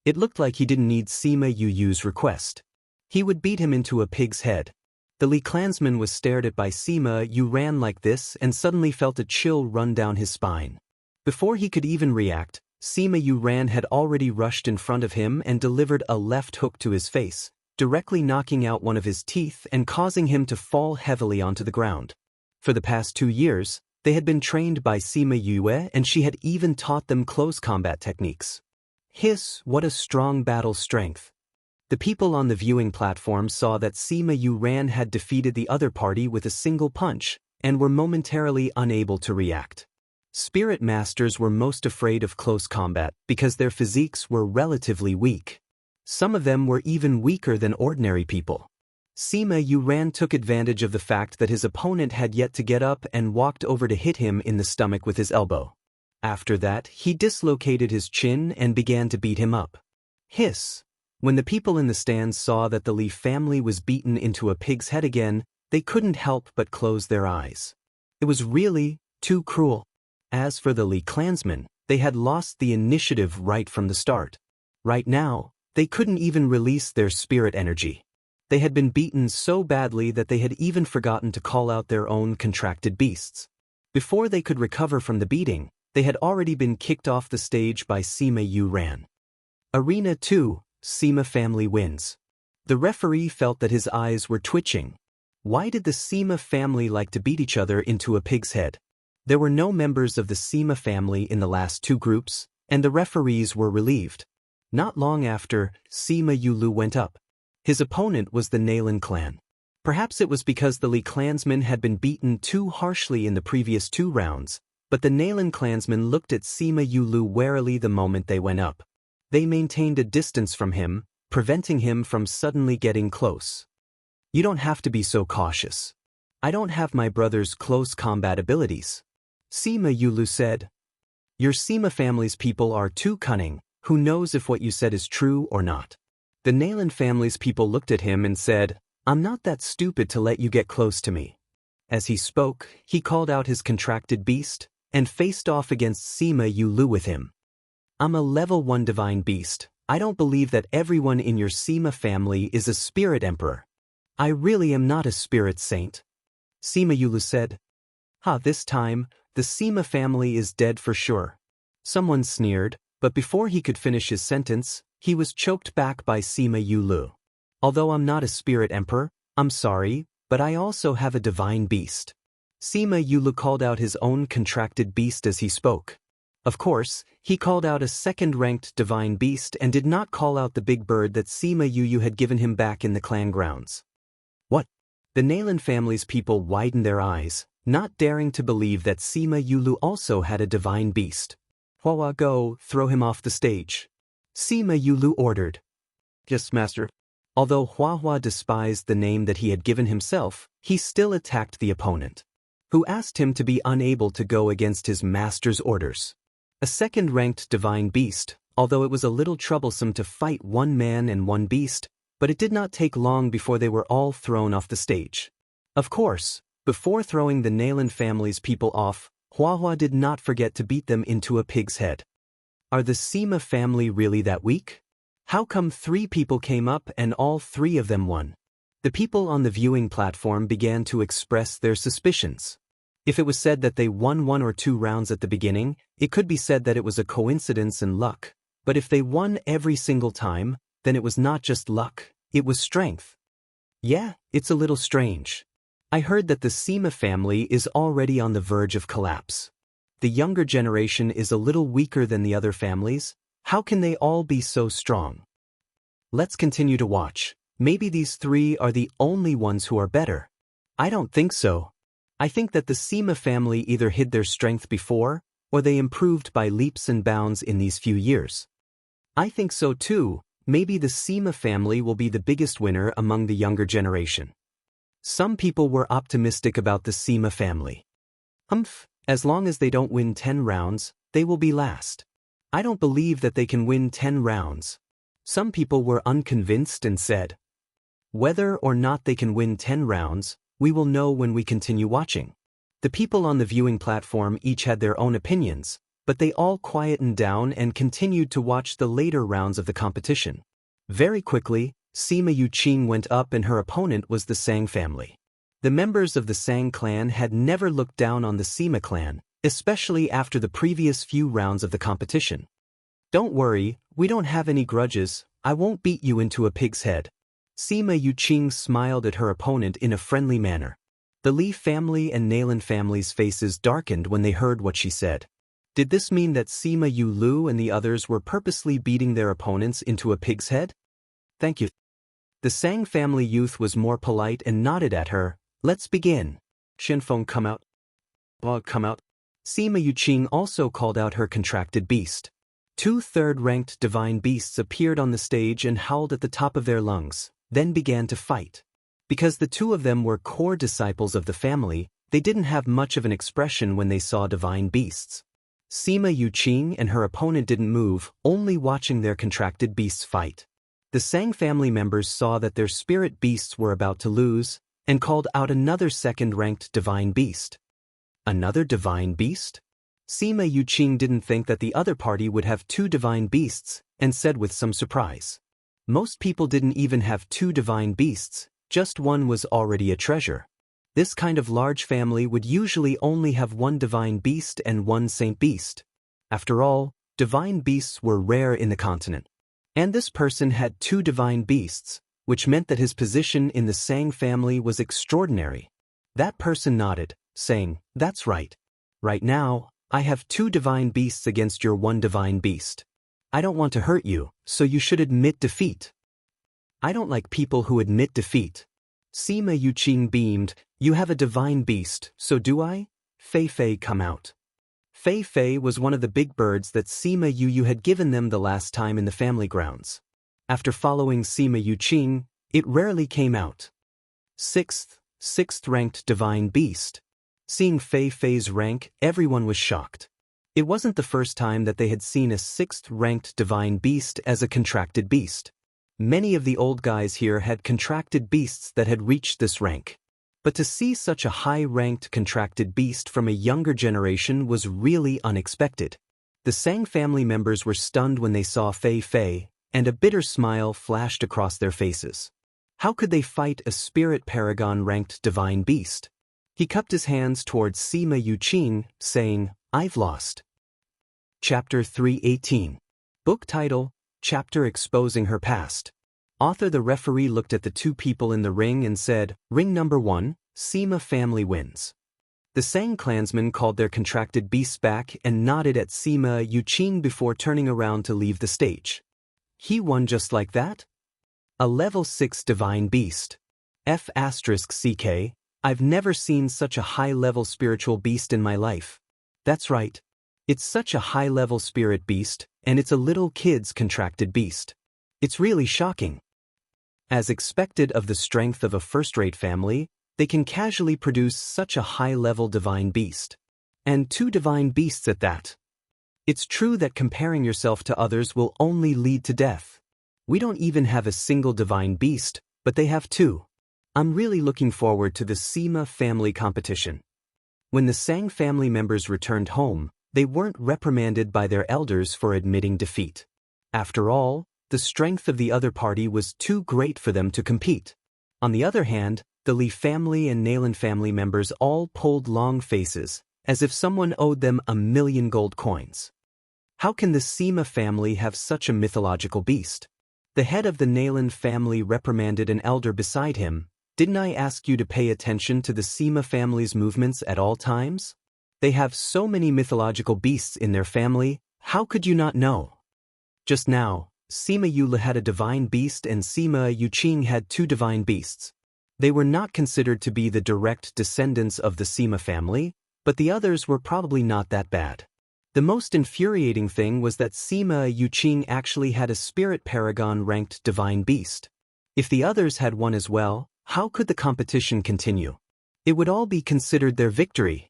It looked like he didn't need Sima Yu's request. He would beat him into a pig's head. The Li clansman was stared at by Sima Yu Ran like this and suddenly felt a chill run down his spine. Before he could even react, Sima Yu Ran had already rushed in front of him and delivered a left hook to his face, directly knocking out one of his teeth and causing him to fall heavily onto the ground. For the past 2 years, they had been trained by Sima Yue and she had even taught them close combat techniques. Hiss, what a strong battle strength. The people on the viewing platform saw that Sima Yu Ran had defeated the other party with a single punch and were momentarily unable to react. Spirit masters were most afraid of close combat because their physiques were relatively weak. Some of them were even weaker than ordinary people. Sima Yu Ran took advantage of the fact that his opponent had yet to get up and walked over to hit him in the stomach with his elbow. After that, he dislocated his chin and began to beat him up. Hiss. When the people in the stands saw that the Li family was beaten into a pig's head again, they couldn't help but close their eyes. It was really too cruel. As for the Li clansmen, they had lost the initiative right from the start. Right now, they couldn't even release their spirit energy. They had been beaten so badly that they had even forgotten to call out their own contracted beasts. Before they could recover from the beating, they had already been kicked off the stage by Sima Yu Ran. Arena 2, Sima family wins. The referee felt that his eyes were twitching. Why did the Sima family like to beat each other into a pig's head? There were no members of the Sima family in the last 2 groups, and the referees were relieved. Not long after, Sima Yulu went up. His opponent was the Nalan clan. Perhaps it was because the Li clansmen had been beaten too harshly in the previous 2 rounds, but the Nalan clansmen looked at Sima Yulu warily the moment they went up. They maintained a distance from him, preventing him from suddenly getting close. You don't have to be so cautious. I don't have my brother's close combat abilities. Sima Yulu said. Your Sima family's people are too cunning. Who knows if what you said is true or not? The Nalan family's people looked at him and said, I'm not that stupid to let you get close to me. As he spoke, he called out his contracted beast and faced off against Sima Yulu with him. I'm a level 1 divine beast. I don't believe that everyone in your Sima family is a spirit emperor. I really am not a spirit saint. Sima Yulu said. This time, the Sima family is dead for sure. Someone sneered, but before he could finish his sentence, he was choked back by Sima Yulu. Although I'm not a spirit emperor, I'm sorry, but I also have a divine beast. Sima Yulu called out his own contracted beast as he spoke. Of course, he called out a second-ranked divine beast and did not call out the big bird that Sima Yulu had given him back in the clan grounds. What? The Nalan family's people widened their eyes, not daring to believe that Sima Yulu also had a divine beast. Hua, go, throw him off the stage. Sima Yulu ordered. Yes, master. Although Hua despised the name that he had given himself, he still attacked the opponent, who asked him to be unable to go against his master's orders. A second-ranked divine beast, although it was a little troublesome to fight one man and one beast, but it did not take long before they were all thrown off the stage. Of course, before throwing the Nalan family's people off, Hua did not forget to beat them into a pig's head. Are the Sima family really that weak? How come 3 people came up and all 3 of them won? The people on the viewing platform began to express their suspicions. If it was said that they won 1 or 2 rounds at the beginning, it could be said that it was a coincidence and luck. But if they won every single time, then it was not just luck, it was strength. Yeah, it's a little strange. I heard that the Sima family is already on the verge of collapse. The younger generation is a little weaker than the other families. How can they all be so strong? Let's continue to watch. Maybe these 3 are the only ones who are better. I don't think so. I think that the Sima family either hid their strength before, or they improved by leaps and bounds in these few years. I think so too. Maybe the Sima family will be the biggest winner among the younger generation. Some people were optimistic about the Sima family. As long as they don't win 10 rounds, they will be last. I don't believe that they can win 10 rounds. Some people were unconvinced and said, whether or not they can win 10 rounds, we will know when we continue watching. The people on the viewing platform each had their own opinions, but they all quietened down and continued to watch the later rounds of the competition. Very quickly, Sima Yuqing went up and her opponent was the Sang family. The members of the Sang clan had never looked down on the Sima clan, especially after the previous few rounds of the competition. Don't worry, we don't have any grudges, I won't beat you into a pig's head. Sima Yuqing smiled at her opponent in a friendly manner. The Li family and Nalan family's faces darkened when they heard what she said. Did this mean that Sima Yulu and the others were purposely beating their opponents into a pig's head? Thank you. The Sang family youth was more polite and nodded at her. Let's begin. Shenfeng, come out. Come out. Sima Yuqing also called out her contracted beast. 2 third-ranked divine beasts appeared on the stage and howled at the top of their lungs, then began to fight. Because the 2 of them were core disciples of the family, they didn't have much of an expression when they saw divine beasts. Sima Yuqing and her opponent didn't move, only watching their contracted beasts fight. The Sang family members saw that their spirit beasts were about to lose, and called out another second-ranked divine beast. Another divine beast? Sima Yuqing didn't think that the other party would have 2 divine beasts, and said with some surprise. Most people didn't even have 2 divine beasts, just one was already a treasure. This kind of large family would usually only have 1 divine beast and 1 saint beast. After all, divine beasts were rare in the continent. And this person had 2 divine beasts, which meant that his position in the Sang family was extraordinary. That person nodded, saying, that's right. Right now, I have 2 divine beasts against your 1 divine beast. I don't want to hurt you, so you should admit defeat. I don't like people who admit defeat. Sima Yuqing beamed, you have a divine beast, so do I? Fei Fei, come out. Fei Fei was one of the big birds that Sima Yu had given them the last time in the family grounds. After following Sima Yuqing, it rarely came out. 6th-ranked divine beast. Seeing Fei Fei's rank, everyone was shocked. It wasn't the first time that they had seen a 6th-ranked divine beast as a contracted beast. Many of the old guys here had contracted beasts that had reached this rank. But to see such a high-ranked contracted beast from a younger generation was really unexpected. The Sang family members were stunned when they saw Fei Fei, and a bitter smile flashed across their faces. How could they fight a spirit paragon-ranked divine beast? He cupped his hands towards Sima Yuqing, saying, I've lost. Chapter 318. Book title, Chapter Exposing Her Past. Author. The referee looked at the two people in the ring and said, Ring number 1, Sima family wins. The Sang clansmen called their contracted beasts back and nodded at Sima Yuqing before turning around to leave the stage. He won just like that? A level 6 divine beast. F***CK, I've never seen such a high-level spiritual beast in my life. That's right. It's such a high-level spirit beast, and it's a little kid's contracted beast. It's really shocking. As expected of the strength of a first-rate family, they can casually produce such a high-level divine beast. And 2 divine beasts at that. It's true that comparing yourself to others will only lead to death. We don't even have a single divine beast, but they have 2. I'm really looking forward to the Sima family competition. When the Sang family members returned home, they weren't reprimanded by their elders for admitting defeat. After all, the strength of the other party was too great for them to compete. On the other hand, the Li family and Nalan family members all pulled long faces, as if someone owed them 1,000,000 gold coins. How can the Sima family have such a mythological beast? The head of the Nalan family reprimanded an elder beside him. Didn't I ask you to pay attention to the Sima family's movements at all times? They have so many mythological beasts in their family, how could you not know? Just now, Sima Yula had a divine beast and Sima Yuqing had 2 divine beasts. They were not considered to be the direct descendants of the Sima family, but the others were probably not that bad. The most infuriating thing was that Sima Yuqing actually had a spirit paragon-ranked divine beast. If the others had one as well, how could the competition continue? It would all be considered their victory.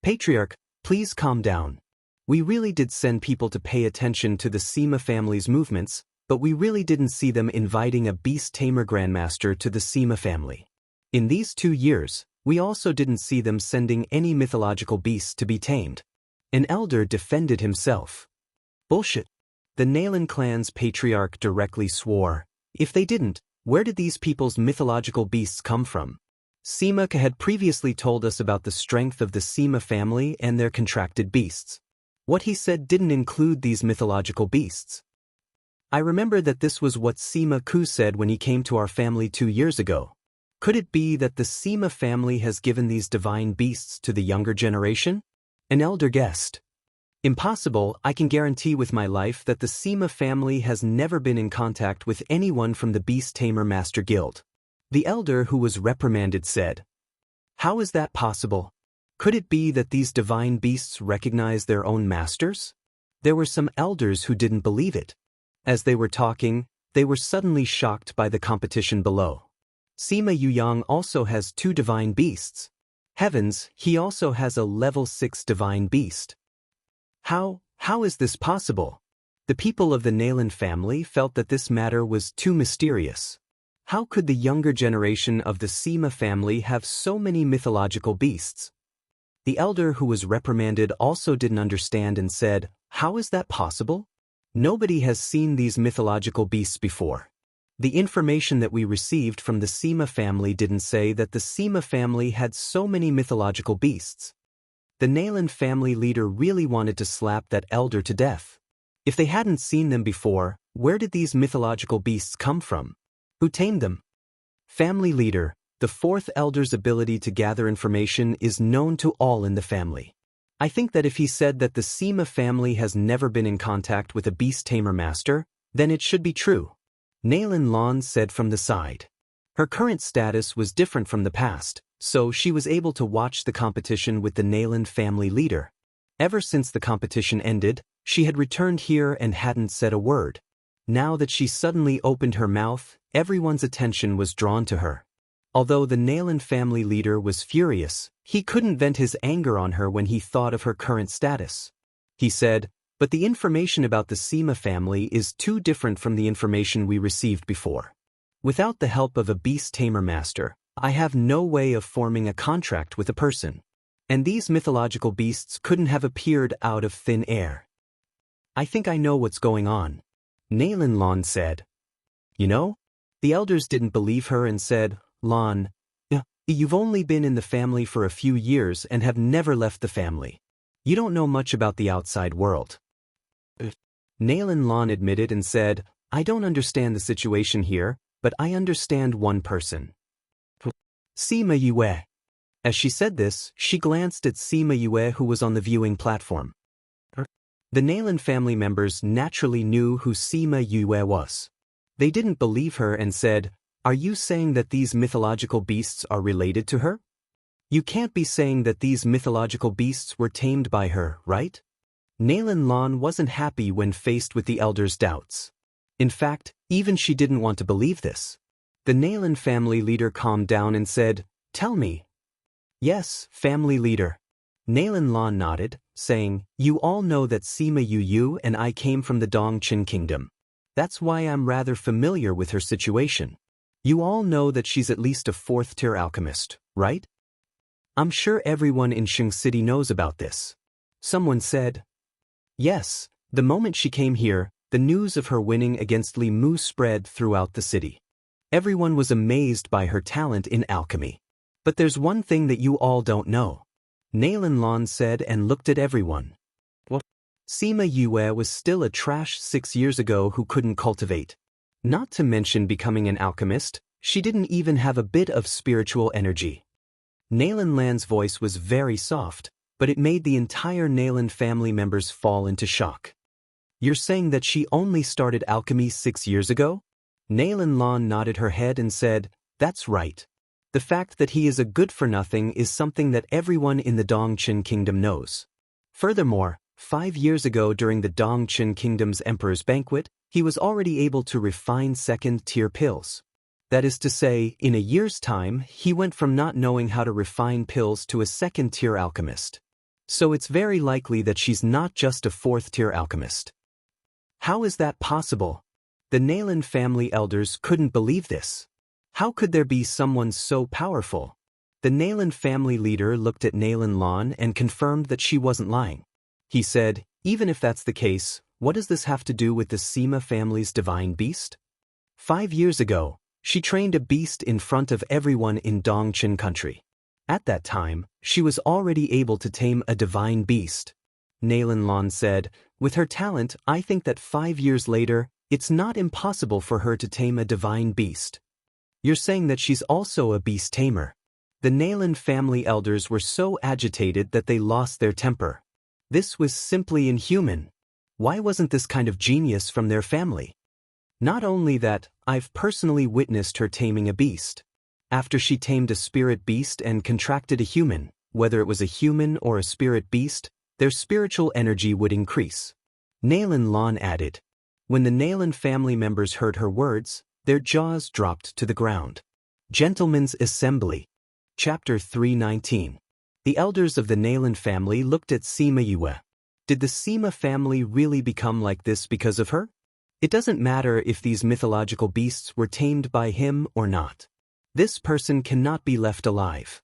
Patriarch, please calm down. We really did send people to pay attention to the Sima family's movements, but we really didn't see them inviting a beast tamer grandmaster to the Sima family. In these 2 years, we also didn't see them sending any mythological beasts to be tamed. An elder defended himself. Bullshit. The Nalan clan's patriarch directly swore. If they didn't, where did these people's mythological beasts come from? Sima had previously told us about the strength of the Sima family and their contracted beasts. What he said didn't include these mythological beasts. I remember that this was what Sima Ku said when he came to our family 2 years ago. Could it be that the Sima family has given these divine beasts to the younger generation? An elder guessed. Impossible. I can guarantee with my life that the Sima family has never been in contact with anyone from the Beast Tamer Master Guild. The elder who was reprimanded said, How is that possible? Could it be that these divine beasts recognize their own masters? There were some elders who didn't believe it. As they were talking, they were suddenly shocked by the competition below. Sima Yuyang also has 2 divine beasts. Heavens, he also has a level 6 divine beast. How is this possible? The people of the Nalan family felt that this matter was too mysterious. How could the younger generation of the Sima family have so many mythological beasts? The elder who was reprimanded also didn't understand and said, How is that possible? Nobody has seen these mythological beasts before. The information that we received from the Sima family didn't say that the Sima family had so many mythological beasts. The Nalan family leader really wanted to slap that elder to death. If they hadn't seen them before, where did these mythological beasts come from? Who tamed them? Family leader, the 4th elder's ability to gather information is known to all in the family. I think that if he said that the Sima family has never been in contact with a beast tamer master, then it should be true. Nalan Lon said from the side. Her current status was different from the past, so she was able to watch the competition with the Nalan family leader. Ever since the competition ended, she had returned here and hadn't said a word. Now that she suddenly opened her mouth, everyone's attention was drawn to her. Although the Nalan family leader was furious, he couldn't vent his anger on her when he thought of her current status. He said, But the information about the Sima family is too different from the information we received before. Without the help of a beast tamer master, I have no way of forming a contract with a person. And these mythological beasts couldn't have appeared out of thin air. I think I know what's going on. Nalan Lon said. You know? The elders didn't believe her and said, Lan, you've only been in the family for a few years and have never left the family. You don't know much about the outside world. Nalan Lan admitted and said, I don't understand the situation here, but I understand one person. Sima Yue. As she said this, she glanced at Sima Yue, who was on the viewing platform. The Nalan family members naturally knew who Sima Yue was. They didn't believe her and said, Are you saying that these mythological beasts are related to her? You can't be saying that these mythological beasts were tamed by her, right? Nalan Lan wasn't happy when faced with the elders' doubts. In fact, even she didn't want to believe this. The Nalan family leader calmed down and said, Tell me. Yes, family leader. Nalan Lan nodded, saying, You all know that Sima Yu and I came from the Dongqin kingdom. That's why I'm rather familiar with her situation. You all know that she's at least a 4th-tier alchemist, right? I'm sure everyone in Shing City knows about this. Someone said. Yes, the moment she came here, the news of her winning against Li Mu spread throughout the city. Everyone was amazed by her talent in alchemy. But there's one thing that you all don't know. Nalan Lan said and looked at everyone. What? Sima Yue was still a trash 6 years ago who couldn't cultivate. Not to mention becoming an alchemist, she didn't even have a bit of spiritual energy. Nalan Lan's voice was very soft, but it made the entire Nalan family members fall into shock. You're saying that she only started alchemy 6 years ago? Nalan Lan nodded her head and said, That's right. The fact that he is a good-for-nothing is something that everyone in the Dongqin kingdom knows. Furthermore, 5 years ago during the Dongqin kingdom's emperor's banquet, he was already able to refine 2nd-tier pills. That is to say, in a year's time, he went from not knowing how to refine pills to a 2nd-tier alchemist. So it's very likely that she's not just a 4th-tier alchemist. How is that possible? The Nalan family elders couldn't believe this. How could there be someone so powerful? The Nalan family leader looked at Nalan Lan and confirmed that she wasn't lying. He said, Even if that's the case, what does this have to do with the Sima family's divine beast? 5 years ago, she trained a beast in front of everyone in Dongqin country. At that time, she was already able to tame a divine beast. Nalan Lan said, With her talent, I think that 5 years later, it's not impossible for her to tame a divine beast. You're saying that she's also a beast tamer. The Nalan family elders were so agitated that they lost their temper. This was simply inhuman. Why wasn't this kind of genius from their family? Not only that, I've personally witnessed her taming a beast. After she tamed a spirit beast and contracted a human, whether it was a human or a spirit beast, their spiritual energy would increase. Nalan Lan added. When the Nalan family members heard her words, their jaws dropped to the ground. Gentlemen's Assembly. Chapter 319. The elders of the Nalan family looked at Sima Yue. Did the Sima family really become like this because of her? It doesn't matter if these mythological beasts were tamed by him or not. This person cannot be left alive.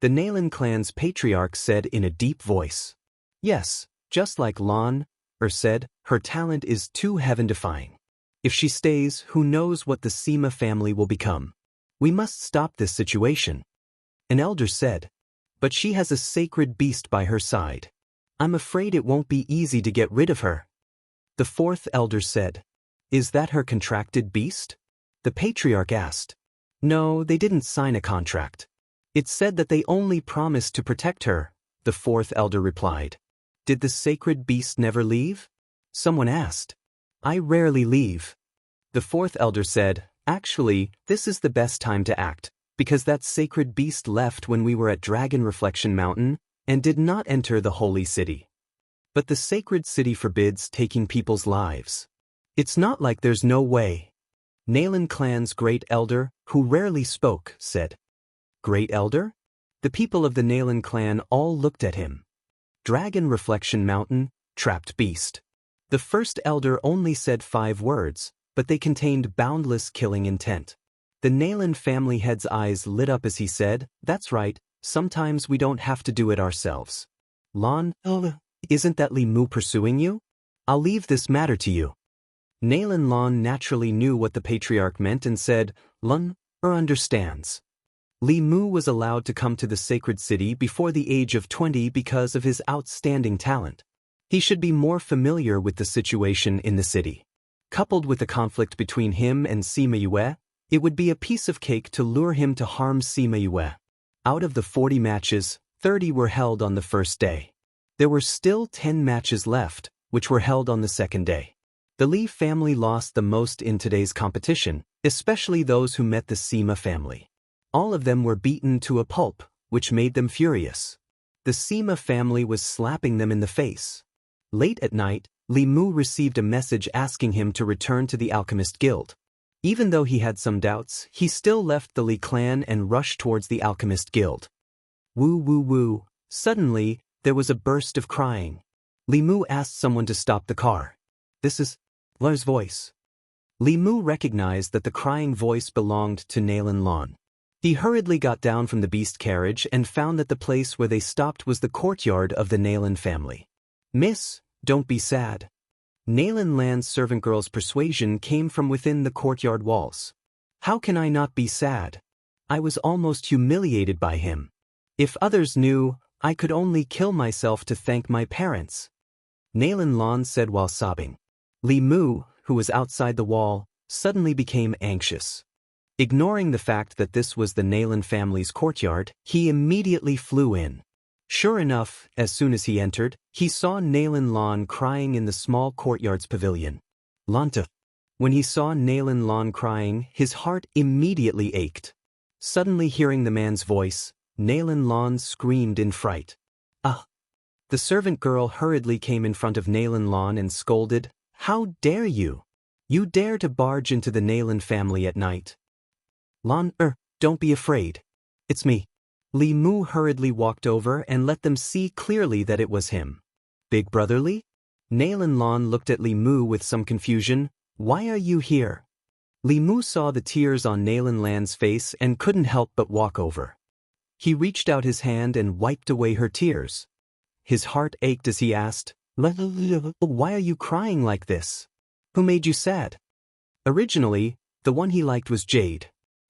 The Nalan clan's patriarch said in a deep voice. Yes, just like Lan said, her talent is too heaven-defying. If she stays, who knows what the Sima family will become. We must stop this situation. An elder said. But she has a sacred beast by her side. I'm afraid it won't be easy to get rid of her. The 4th elder said. Is that her contracted beast? The patriarch asked. No, they didn't sign a contract. It said that they only promised to protect her, the 4th elder replied. Did the sacred beast never leave? Someone asked. I rarely leave. The 4th elder said, Actually, this is the best time to act, because that sacred beast left when we were at Dragon Reflection Mountain and did not enter the holy city. But the sacred city forbids taking people's lives. It's not like there's no way. Nalan clan's great elder, who rarely spoke, said. Great elder? The people of the Nalan clan all looked at him. Dragon Reflection Mountain, trapped beast. The 1st elder only said 5 words, but they contained boundless killing intent. The Nalan family head's eyes lit up as he said, That's right, sometimes we don't have to do it ourselves. Lan, isn't that Li Mu pursuing you? I'll leave this matter to you. Nalan Lan naturally knew what the patriarch meant and said, Lun, understands. Li Mu was allowed to come to the sacred city before the age of 20 because of his outstanding talent. He should be more familiar with the situation in the city. Coupled with the conflict between him and Sima Yue, it would be a piece of cake to lure him to harm Sima Yue. Out of the 40 matches, 30 were held on the first day. There were still 10 matches left, which were held on the second day. The Li family lost the most in today's competition, especially those who met the Sima family. All of them were beaten to a pulp, which made them furious. The Sima family was slapping them in the face. Late at night, Li Mu received a message asking him to return to the Alchemist Guild. Even though he had some doubts, he still left the Li clan and rushed towards the Alchemist Guild. Woo woo woo. Suddenly, there was a burst of crying. Li Mu asked someone to stop the car. This is La's voice. Li Mu recognized that the crying voice belonged to Nalan Lan. He hurriedly got down from the beast carriage and found that the place where they stopped was the courtyard of the Nalan family. Miss, don't be sad. Nalan Lan's servant girl's persuasion came from within the courtyard walls. How can I not be sad? I was almost humiliated by him. If others knew, I could only kill myself to thank my parents. Nalan Lan said while sobbing. Li Mu, who was outside the wall, suddenly became anxious. Ignoring the fact that this was the Nalan family's courtyard, he immediately flew in. Sure enough, as soon as he entered, he saw Nalan Lan crying in the small courtyard's pavilion. Lanta. When he saw Nalan Lan crying, his heart immediately ached. Suddenly hearing the man's voice, Nalan Lan screamed in fright. Ah! The servant girl hurriedly came in front of Nalan Lan and scolded, How dare you? You dare to barge into the Nalan family at night. Lan, don't be afraid. It's me. Li Mu hurriedly walked over and let them see clearly that it was him. Big brother Li? Nalan Lan looked at Li Mu with some confusion. Why are you here? Li Mu saw the tears on Nalan Lan's face and couldn't help but walk over. He reached out his hand and wiped away her tears. His heart ached as he asked, Why are you crying like this? Who made you sad? Originally, the one he liked was Jade.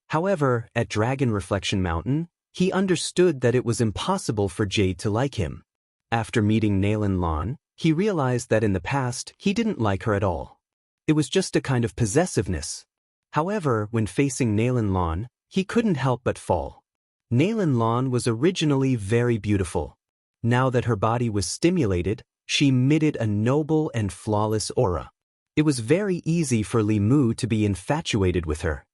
However, at Dragon Reflection Mountain, he understood that it was impossible for Jade to like him. After meeting Nalan Lan, he realized that in the past he didn't like her at all. It was just a kind of possessiveness. However, when facing Nalan Lan, he couldn't help but fall. Nalan Lan was originally very beautiful. Now that her body was stimulated, she emitted a noble and flawless aura. It was very easy for Li Mu to be infatuated with her.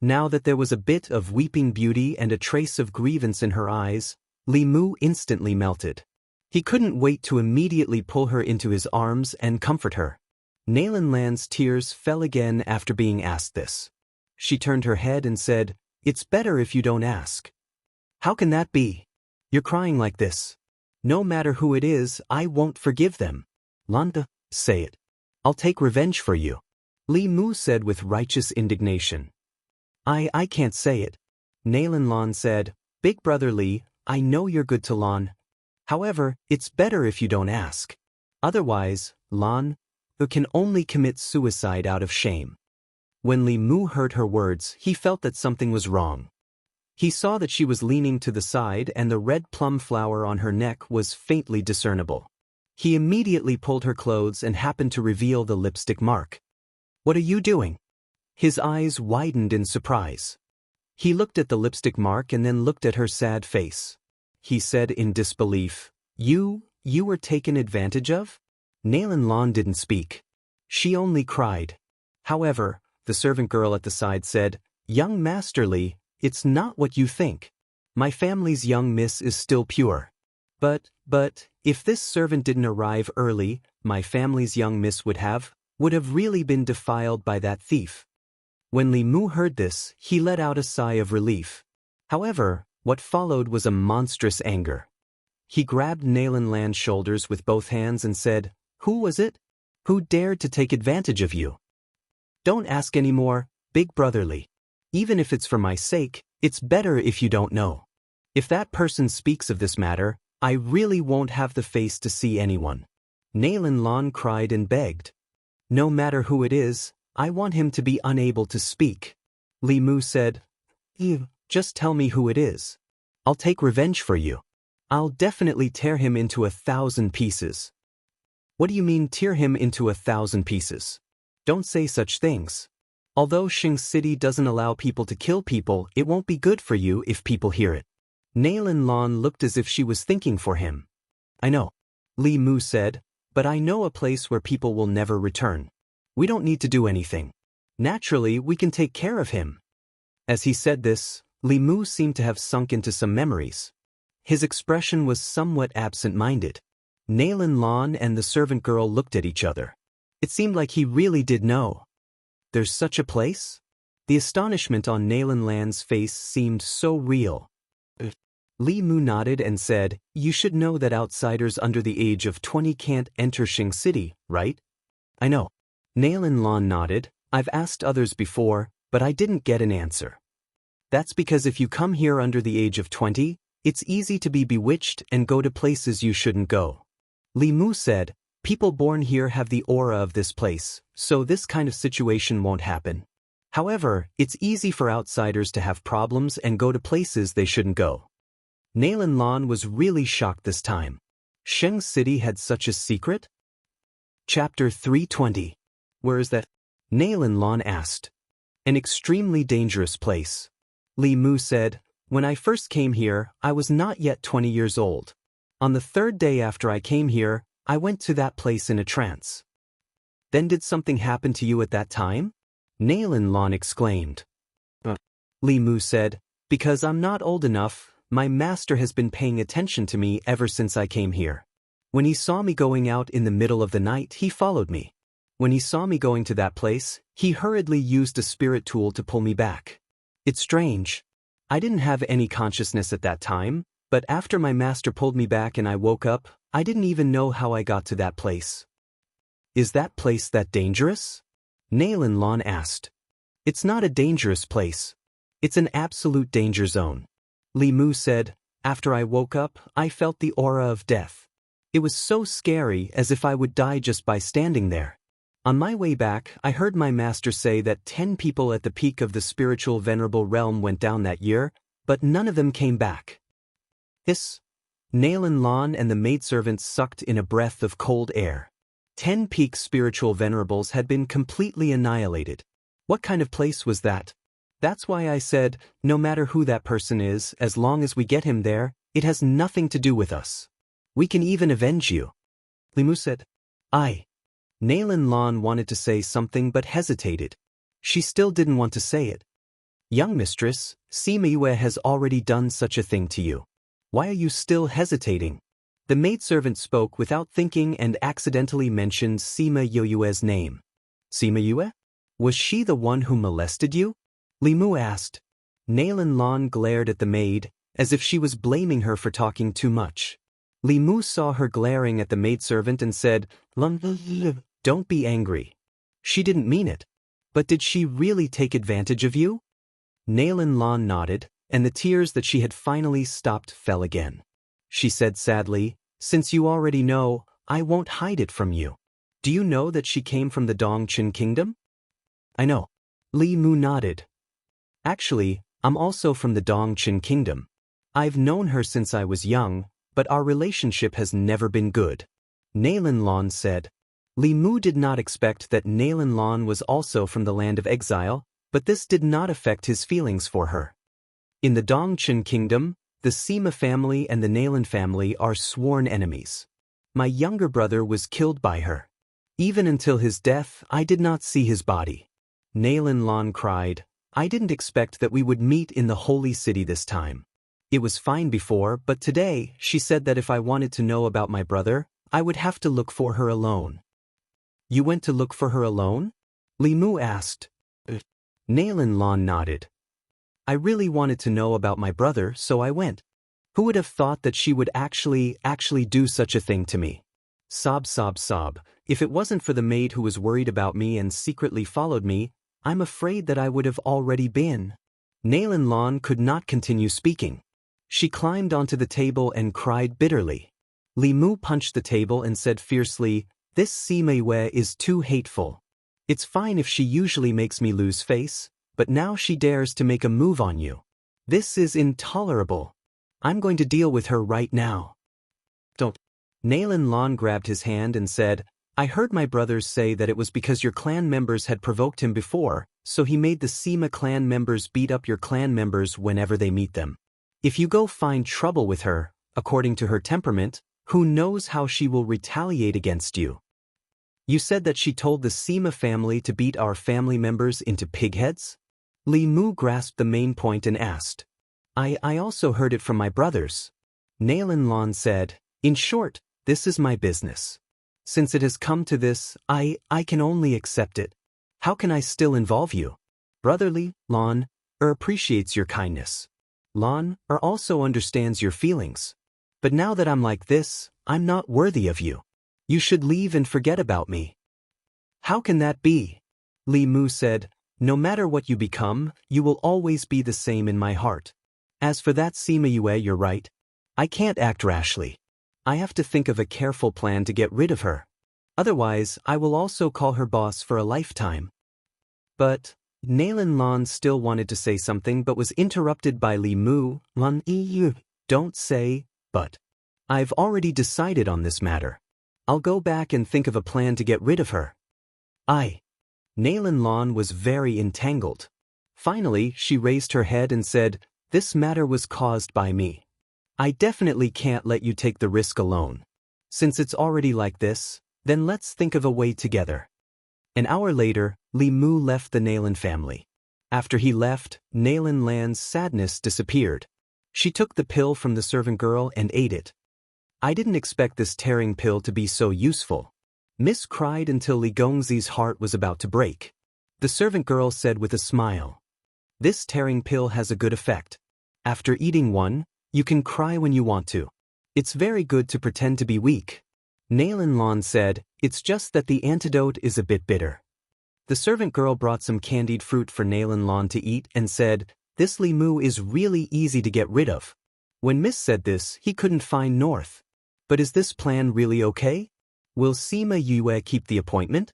Now that there was a bit of weeping beauty and a trace of grievance in her eyes, Li Mu instantly melted. He couldn't wait to immediately pull her into his arms and comfort her. Nalan Lan's tears fell again after being asked this. She turned her head and said, It's better if you don't ask. How can that be? You're crying like this. No matter who it is, I won't forgive them. Landa, say it. I'll take revenge for you. Li Mu said with righteous indignation. I can't say it. Nalan Lan said, Big brother Li, I know you're good to Lan. However, it's better if you don't ask. Otherwise, Lan can only commit suicide out of shame. When Li Mu heard her words, he felt that something was wrong. He saw that she was leaning to the side and the red plum flower on her neck was faintly discernible. He immediately pulled her clothes and happened to reveal the lipstick mark. What are you doing? His eyes widened in surprise. He looked at the lipstick mark and then looked at her sad face. He said in disbelief, You were taken advantage of? Nalan Lan didn't speak. She only cried. However, the servant girl at the side said, Young Master Li, it's not what you think. My family's young miss is still pure. But, if this servant didn't arrive early, my family's young miss would have really been defiled by that thief. When Li Mu heard this, he let out a sigh of relief. However, what followed was a monstrous anger. He grabbed Nalan Lan's shoulders with both hands and said, Who was it? Who dared to take advantage of you? Don't ask anymore, Big brother Li. Even if it's for my sake, it's better if you don't know. If that person speaks of this matter, I really won't have the face to see anyone. Nalan Lan cried and begged. No matter who it is, I want him to be unable to speak. Li Mu said, "You just tell me who it is. I'll take revenge for you. I'll definitely tear him into 1,000 pieces." What do you mean tear him into 1,000 pieces? Don't say such things. Although Xing City doesn't allow people to kill people, it won't be good for you if people hear it. Nailin Lan looked as if she was thinking for him. I know. Li Mu said, but I know a place where people will never return. We don't need to do anything. Naturally, we can take care of him. As he said this, Li Mu seemed to have sunk into some memories. His expression was somewhat absent-minded. Nailin Lan and the servant girl looked at each other. It seemed like he really did know. There's such a place? The astonishment on Nailin Lan's face seemed so real. Li Mu nodded and said, "You should know that outsiders under the age of 20 can't enter Xing City, right?" "I know." Nailin Lan nodded. "I've asked others before, but I didn't get an answer. That's because if you come here under the age of 20, it's easy to be bewitched and go to places you shouldn't go." Li Mu said, "People born here have the aura of this place, so this kind of situation won't happen. However, it's easy for outsiders to have problems and go to places they shouldn't go." Nailin Lan was really shocked this time. Xing City had such a secret? Chapter 320. Where is that? Nailin Lan asked. An extremely dangerous place. Li Mu said, "When I first came here, I was not yet 20 years old. On the third day after I came here, I went to that place in a trance." "Then did something happen to you at that time?" Nailin Lan exclaimed. Li Mu said, "Because I'm not old enough, my master has been paying attention to me ever since I came here. When he saw me going out in the middle of the night, he followed me. When he saw me going to that place, he hurriedly used a spirit tool to pull me back. It's strange. I didn't have any consciousness at that time, but after my master pulled me back and I woke up, I didn't even know how I got to that place." "Is that place that dangerous?" Nailin Lan asked. "It's not a dangerous place. It's an absolute danger zone." Li Mu said, "After I woke up, I felt the aura of death. It was so scary, as if I would die just by standing there. On my way back, I heard my master say that 10 people at the peak of the spiritual venerable realm went down that year, but none of them came back." Hiss. Nailin Lan and the maidservants sucked in a breath of cold air. 10 peak spiritual venerables had been completely annihilated. What kind of place was that? That's why I said, no matter who that person is, as long as we get him there, it has nothing to do with us. We can even avenge you." Li Mu said. "I." Nailin Lan wanted to say something but hesitated. She still didn't want to say it. "Young mistress, Sima Yue has already done such a thing to you. Why are you still hesitating?" The maidservant spoke without thinking and accidentally mentioned Sima Yue's name. "Sima Yue? Was she the one who molested you?" Li Mu asked. Nailin Lan glared at the maid, as if she was blaming her for talking too much. Li Mu saw her glaring at the maidservant and said, "Don't be angry. She didn't mean it. But did she really take advantage of you?" Nailin Lan nodded, and the tears that she had finally stopped fell again. She said sadly, "Since you already know, I won't hide it from you. Do you know that she came from the Dongqin kingdom?" "I know." Li Mu nodded. "Actually, I'm also from the Dongqin kingdom. I've known her since I was young, but our relationship has never been good," Nailin Lan said. Li Mu did not expect that Nailin Lan was also from the land of exile, but this did not affect his feelings for her. In the Dongqin kingdom, the Sima family and the Nailin family are sworn enemies. My younger brother was killed by her. Even until his death, I did not see his body. Nailin Lan cried, "I didn't expect that we would meet in the holy city this time. It was fine before, but today, she said that if I wanted to know about my brother, I would have to look for her alone." "You went to look for her alone?" Li Mu asked. Nailin Lan nodded. "I really wanted to know about my brother, so I went. Who would have thought that she would actually do such a thing to me?" Sob, sob, sob. "If it wasn't for the maid who was worried about me and secretly followed me, I'm afraid that I would have already been." Nailin Lan could not continue speaking. She climbed onto the table and cried bitterly. Li Mu punched the table and said fiercely, "This Sima Yue is too hateful. It's fine if she usually makes me lose face, but now she dares to make a move on you. This is intolerable. I'm going to deal with her right now. Don't. Nalan Lan grabbed his hand and said, I heard my brothers say that it was because your clan members had provoked him before, so he made the Sima clan members beat up your clan members whenever they meet them. If you go find trouble with her, according to her temperament, who knows how she will retaliate against you. You said that she told the Sima family to beat our family members into pigheads? Li Mu grasped the main point and asked. I also heard it from my brothers. Nalan Lan said, in short, this is my business. Since it has come to this, I can only accept it. How can I still involve you? Brotherly, Lan, appreciates your kindness. Lan, also understands your feelings. But now that I'm like this, I'm not worthy of you. You should leave and forget about me. How can that be? Li Mu said, no matter what you become, you will always be the same in my heart. As for that Sima Yue, you're right. I can't act rashly. I have to think of a careful plan to get rid of her. Otherwise, I will also call her boss for a lifetime. But, Nalan Lan still wanted to say something but was interrupted by Li Mu. Lan Yu, don't say, but. I've already decided on this matter. I'll go back and think of a plan to get rid of her. Nalan Lan was very entangled. Finally, she raised her head and said, this matter was caused by me. I definitely can't let you take the risk alone. Since it's already like this, then let's think of a way together. An hour later, Li Mu left the Nalan family. After he left, Nalan Lan's sadness disappeared. She took the pill from the servant girl and ate it. I didn't expect this tearing pill to be so useful. Miss cried until Li Gongzi's heart was about to break. The servant girl said with a smile, this tearing pill has a good effect. After eating one, you can cry when you want to. It's very good to pretend to be weak. Nalan Lan said, it's just that the antidote is a bit bitter. The servant girl brought some candied fruit for Nalan Lan to eat and said, this Li Mu is really easy to get rid of. When Miss said this, he couldn't find north. But is this plan really okay? Will Sima Yue keep the appointment?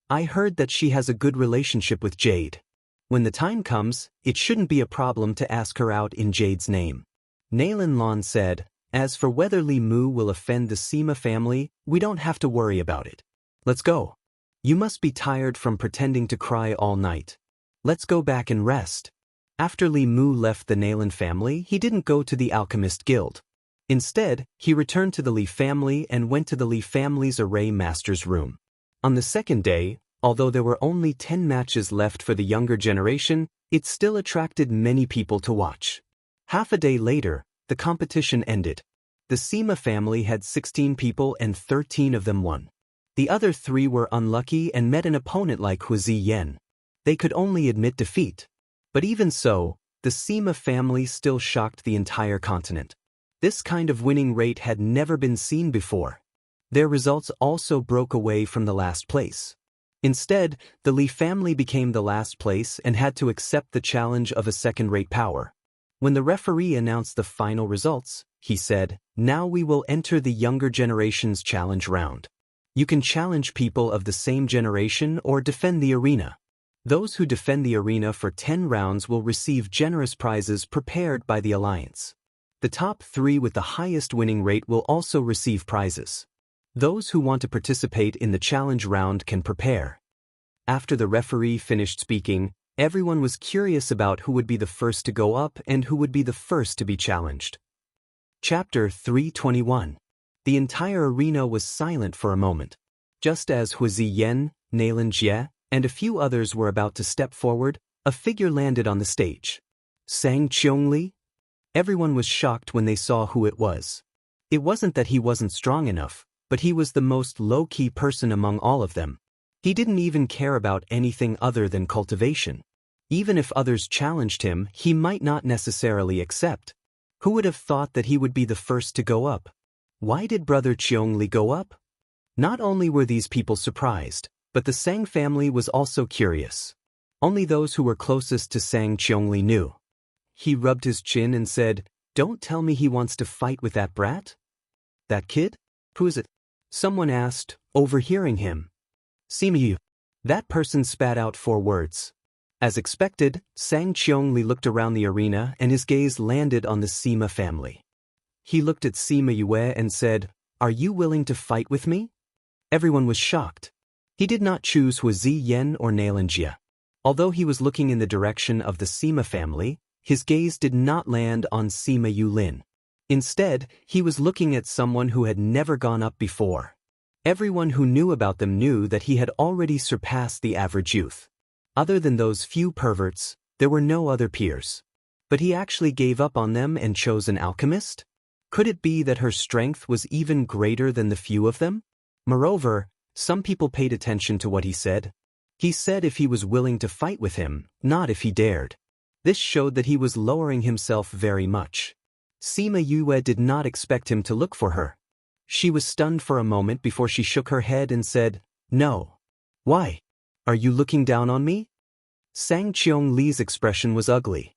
I heard that she has a good relationship with Jade. When the time comes, it shouldn't be a problem to ask her out in Jade's name. Nalan Lan said, as for whether Li Mu will offend the Sima family, we don't have to worry about it. Let's go. You must be tired from pretending to cry all night. Let's go back and rest. After Li Mu left the Nalan family, he didn't go to the Alchemist Guild. Instead, he returned to the Li family and went to the Li family's array master's room. On the second day, although there were only 10 matches left for the younger generation, it still attracted many people to watch. Half a day later, the competition ended. The Sima family had 16 people and 13 of them won. The other 3 were unlucky and met an opponent like Huizi Yen. They could only admit defeat. But even so, the Sima family still shocked the entire continent. This kind of winning rate had never been seen before. Their results also broke away from the last place. Instead, the Li family became the last place and had to accept the challenge of a second-rate power. When the referee announced the final results, he said, now we will enter the younger generation's challenge round. You can challenge people of the same generation or defend the arena. Those who defend the arena for 10 rounds will receive generous prizes prepared by the alliance. The top 3 with the highest winning rate will also receive prizes. Those who want to participate in the challenge round can prepare. After the referee finished speaking, everyone was curious about who would be the first to go up and who would be the first to be challenged. Chapter 321. The entire arena was silent for a moment. Just as Huizi Yen, Nalan Jie, and a few others were about to step forward, a figure landed on the stage. Sang Qiongli? Everyone was shocked when they saw who it was. It wasn't that he wasn't strong enough, but he was the most low-key person among all of them. He didn't even care about anything other than cultivation. Even if others challenged him, he might not necessarily accept. Who would have thought that he would be the first to go up? Why did Brother Qiongli go up? Not only were these people surprised, but the Sang family was also curious. Only those who were closest to Sang Qiongli knew. He rubbed his chin and said, "Don't tell me he wants to fight with that brat? That kid? Who is it?" Someone asked, overhearing him. "Sima Yu." That person spat out 4 words. As expected, Sang Cheongli looked around the arena and his gaze landed on the Sima family. He looked at Sima Yue and said, "Are you willing to fight with me?" Everyone was shocked. He did not choose Hu Ziyen or Nalinjia. Although he was looking in the direction of the Sima family, his gaze did not land on Sima Yulin. Instead, he was looking at someone who had never gone up before. Everyone who knew about them knew that he had already surpassed the average youth. Other than those few perverts, there were no other peers. But he actually gave up on them and chose an alchemist? Could it be that her strength was even greater than the few of them? Moreover, some people paid attention to what he said. He said if he was willing to fight with him, not if he dared. This showed that he was lowering himself very much. Sima Yue did not expect him to look for her. She was stunned for a moment before she shook her head and said, "No." "Why? Are you looking down on me?" Sang Cheong-li's expression was ugly.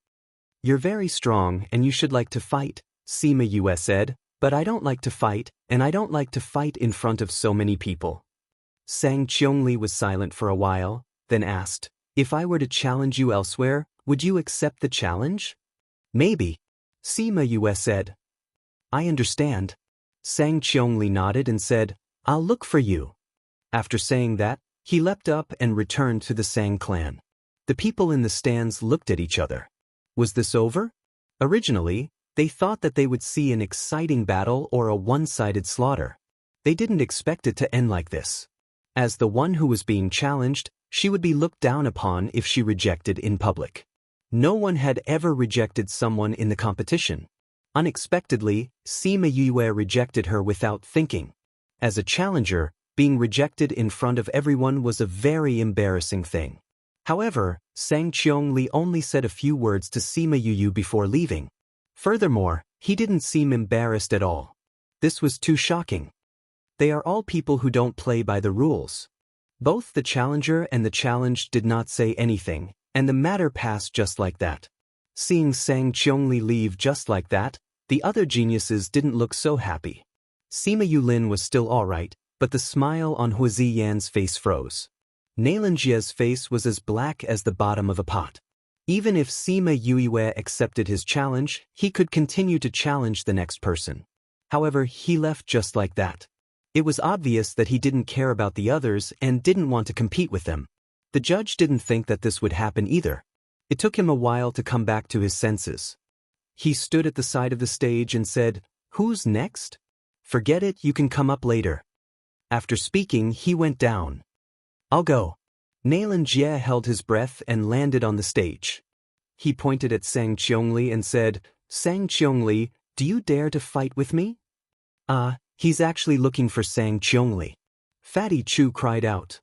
"You're very strong and you should like to fight," Sima Yue said, "but I don't like to fight, and I don't like to fight in front of so many people." Sang Cheong-li was silent for a while, then asked, "If I were to challenge you elsewhere, would you accept the challenge?" "Maybe," Sima Yue said. "I understand." Sang Cheong-li nodded and said, "I'll look for you." After saying that, he leapt up and returned to the Sang clan. The people in the stands looked at each other. Was this over? Originally, they thought that they would see an exciting battle or a one-sided slaughter. They didn't expect it to end like this. As the one who was being challenged, she would be looked down upon if she rejected in public. No one had ever rejected someone in the competition. Unexpectedly, Sima Yue rejected her without thinking. As a challenger, being rejected in front of everyone was a very embarrassing thing. However, Sang Cheong-li only said a few words to Sima Yue before leaving. Furthermore, he didn't seem embarrassed at all. This was too shocking. They are all people who don't play by the rules. Both the challenger and the challenged did not say anything, and the matter passed just like that. Seeing Sang Cheong-li leave just like that, the other geniuses didn't look so happy. Sima Yulin was still alright, but the smile on Hu Ziyan's face froze. Nalinjia's face was as black as the bottom of a pot. Even if Sima Yue accepted his challenge, he could continue to challenge the next person. However, he left just like that. It was obvious that he didn't care about the others and didn't want to compete with them. The judge didn't think that this would happen either. It took him a while to come back to his senses. He stood at the side of the stage and said, "Who's next? Forget it, you can come up later." After speaking, he went down. "I'll go." Nalinjie held his breath and landed on the stage. He pointed at Sang Cheong-li and said, "Sang Cheong-li, do you dare to fight with me?" He's actually looking for Sang Cheong-li. Fatty Chu cried out.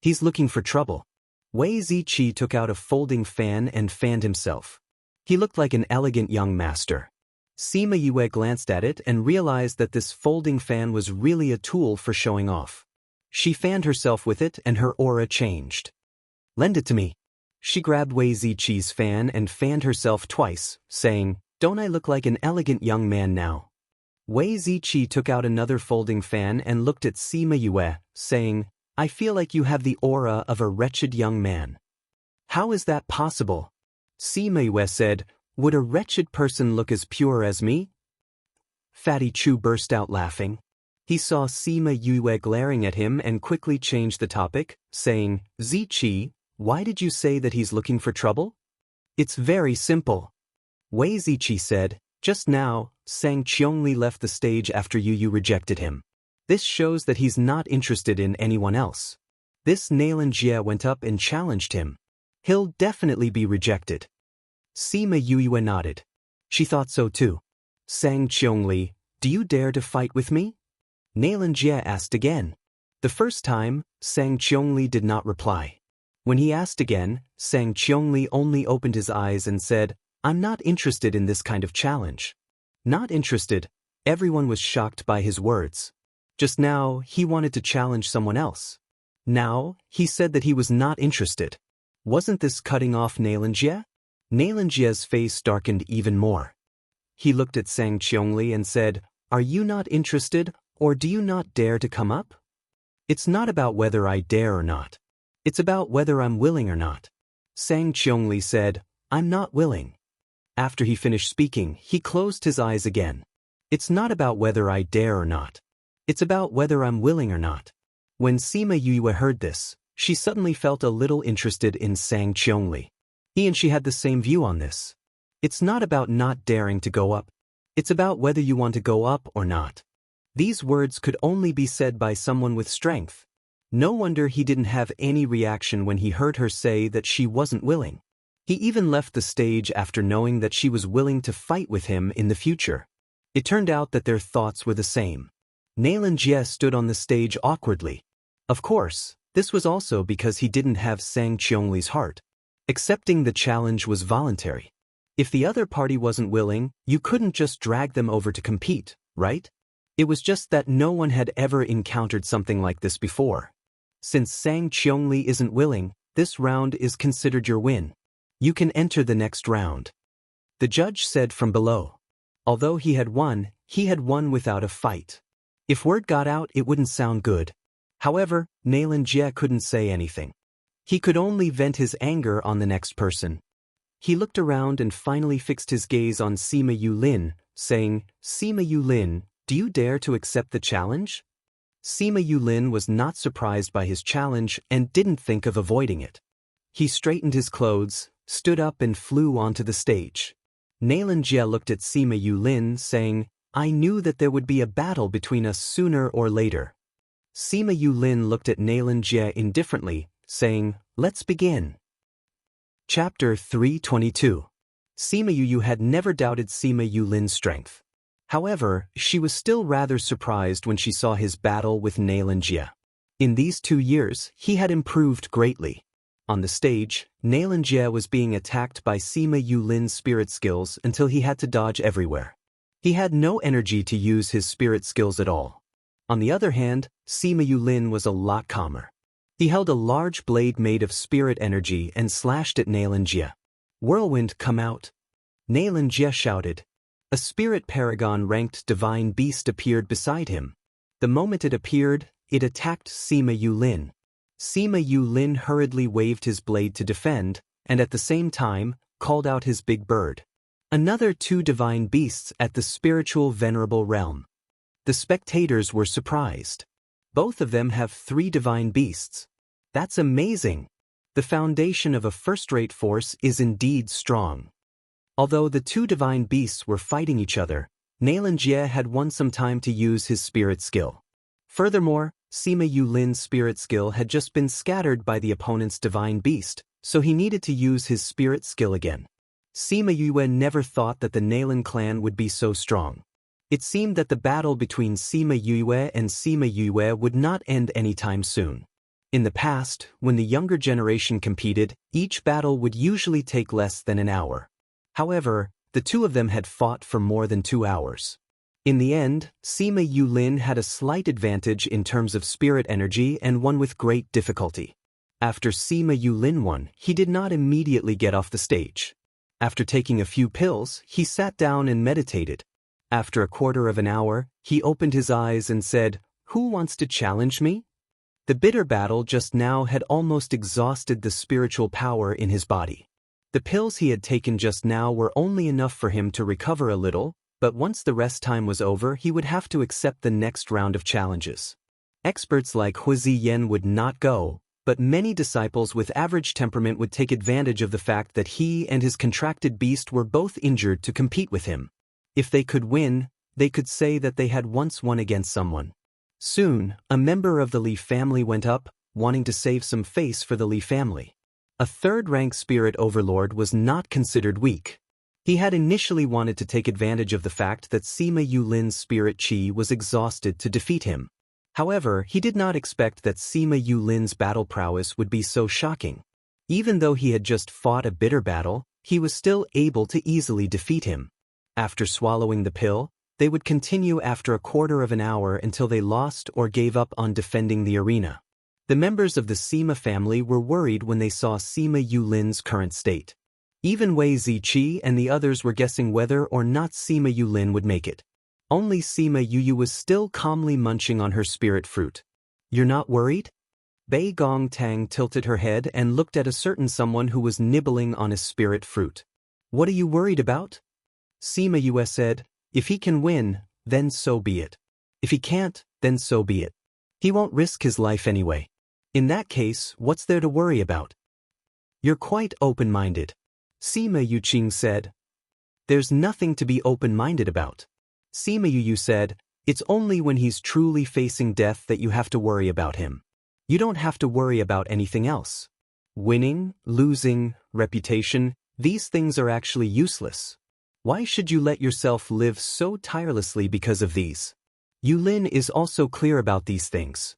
"He's looking for trouble." Wei Ziqi took out a folding fan and fanned himself. He looked like an elegant young master. Sima Yue glanced at it and realized that this folding fan was really a tool for showing off. She fanned herself with it and her aura changed. "Lend it to me." She grabbed Wei Ziqi's fan and fanned herself twice, saying, "Don't I look like an elegant young man now?" Wei Ziqi took out another folding fan and looked at Sima Yue, saying, "I feel like you have the aura of a wretched young man." "How is that possible?" Sima Yue said, "Would a wretched person look as pure as me?" Fatty Chu burst out laughing. He saw Sima Yue glaring at him and quickly changed the topic, saying, "Ziqi, why did you say that he's looking for trouble?" "It's very simple." Wei Ziqi said, "Just now, Sang Cheong-li left the stage after you rejected him. This shows that he's not interested in anyone else. This Nalinjie went up and challenged him. He'll definitely be rejected." Sima Yue nodded. She thought so too. "Sang Cheong-li, do you dare to fight with me?" Nalinjie asked again. The first time, Sang Cheong-li did not reply. When he asked again, Sang Cheong-li only opened his eyes and said, "I'm not interested in this kind of challenge." Not interested. Everyone was shocked by his words. Just now, he wanted to challenge someone else. Now, he said that he was not interested. Wasn't this cutting off Nalinjie? Nalinjie's face darkened even more. He looked at Sang Cheong-li and said, "Are you not interested, or do you not dare to come up?" "It's not about whether I dare or not. It's about whether I'm willing or not. Sang Qiongli said, I'm not willing. After he finished speaking, he closed his eyes again. It's not about whether I dare or not. It's about whether I'm willing or not. When Sima Yue heard this, she suddenly felt a little interested in Sang Qiongli. He and she had the same view on this. It's not about not daring to go up. It's about whether you want to go up or not. These words could only be said by someone with strength. No wonder he didn't have any reaction when he heard her say that she wasn't willing. He even left the stage after knowing that she was willing to fight with him in the future. It turned out that their thoughts were the same. Nailan Jie stood on the stage awkwardly. Of course, this was also because he didn't have Sang Qiongli's heart. Accepting the challenge was voluntary. If the other party wasn't willing, you couldn't just drag them over to compete, right? It was just that no one had ever encountered something like this before. Since Sang Qiongli isn't willing, this round is considered your win. You can enter the next round. The judge said from below. Although he had won without a fight. If word got out, it wouldn't sound good. However, Nailan Jie couldn't say anything. He could only vent his anger on the next person. He looked around and finally fixed his gaze on Sima Yulin, saying, Sima Yulin, do you dare to accept the challenge? Sima Yulin was not surprised by his challenge and didn't think of avoiding it. He straightened his clothes, stood up and flew onto the stage. Nailan Jie looked at Sima Yulin, saying, I knew that there would be a battle between us sooner or later. Sima Yulin looked at Nailan Jie indifferently, saying, Let's begin. Chapter 322. Sima Yu had never doubted Sima Yulin's strength. However, she was still rather surprised when she saw his battle with Nailan Jie. In these 2 years, he had improved greatly. On the stage, Nailan Jie was being attacked by Sima Yulin's spirit skills until he had to dodge everywhere. He had no energy to use his spirit skills at all. On the other hand, Sima Yulin was a lot calmer. He held a large blade made of spirit energy and slashed at Nailan Jie. Whirlwind, come out. Nailan Jie shouted. A spirit paragon-ranked divine beast appeared beside him. The moment it appeared, it attacked Sima Yulin. Sima Yulin hurriedly waved his blade to defend, and at the same time, called out his big bird. Another 2 divine beasts at the spiritual venerable realm. The spectators were surprised. Both of them have 3 divine beasts. That's amazing. The foundation of a first-rate force is indeed strong. Although the 2 divine beasts were fighting each other, Nailan Jie had won some time to use his spirit skill. Furthermore, Sima Yulin's spirit skill had just been scattered by the opponent's divine beast, so he needed to use his spirit skill again. Sima Yue never thought that the Nailan clan would be so strong. It seemed that the battle between Sima Yue and Sima Yue would not end anytime soon. In the past, when the younger generation competed, each battle would usually take less than an hour. However, the 2 of them had fought for more than 2 hours. In the end, Sima Yulin had a slight advantage in terms of spirit energy and won with great difficulty. After Sima Yulin won, he did not immediately get off the stage. After taking a few pills, he sat down and meditated. After a quarter of an hour, he opened his eyes and said, Who wants to challenge me? The bitter battle just now had almost exhausted the spiritual power in his body. The pills he had taken just now were only enough for him to recover a little, but once the rest time was over, he would have to accept the next round of challenges. Experts like Hu Ziyan would not go, but many disciples with average temperament would take advantage of the fact that he and his contracted beast were both injured to compete with him. If they could win, they could say that they had once won against someone. Soon, a member of the Li family went up, wanting to save some face for the Li family. A 3rd-rank spirit overlord was not considered weak. He had initially wanted to take advantage of the fact that Sima Yulin's spirit chi was exhausted to defeat him. However, he did not expect that Sima Yulin's battle prowess would be so shocking. Even though he had just fought a bitter battle, he was still able to easily defeat him. After swallowing the pill, they would continue after a quarter of an hour until they lost or gave up on defending the arena. The members of the Sima family were worried when they saw Sima Yulin's current state. Even Wei Ziqi and the others were guessing whether or not Sima Yulin would make it. Only Sima Yuyu was still calmly munching on her spirit fruit. You're not worried? Bei Gong Tang tilted her head and looked at a certain someone who was nibbling on a spirit fruit. What are you worried about? Sima Yue said, if he can win, then so be it. If he can't, then so be it. He won't risk his life anyway. In that case, what's there to worry about? You're quite open-minded. Sima Yuqing said. There's nothing to be open-minded about. Sima Yu said, it's only when he's truly facing death that you have to worry about him. You don't have to worry about anything else. Winning, losing, reputation, these things are actually useless. Why should you let yourself live so tirelessly because of these? Yulin is also clear about these things.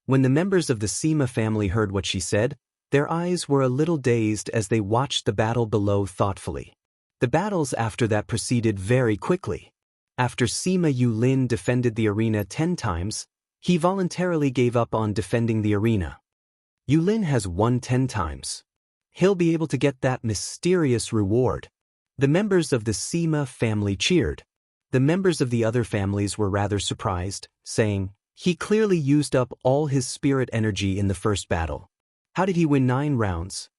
When the members of the Sima family heard what she said, their eyes were a little dazed as they watched the battle below thoughtfully. The battles after that proceeded very quickly. After Sima Yulin defended the arena 10 times, he voluntarily gave up on defending the arena. Yulin has won 10 times. He'll be able to get that mysterious reward. The members of the Sima family cheered. The members of the other families were rather surprised, saying, he clearly used up all his spirit energy in the first battle. How did he win 9 rounds?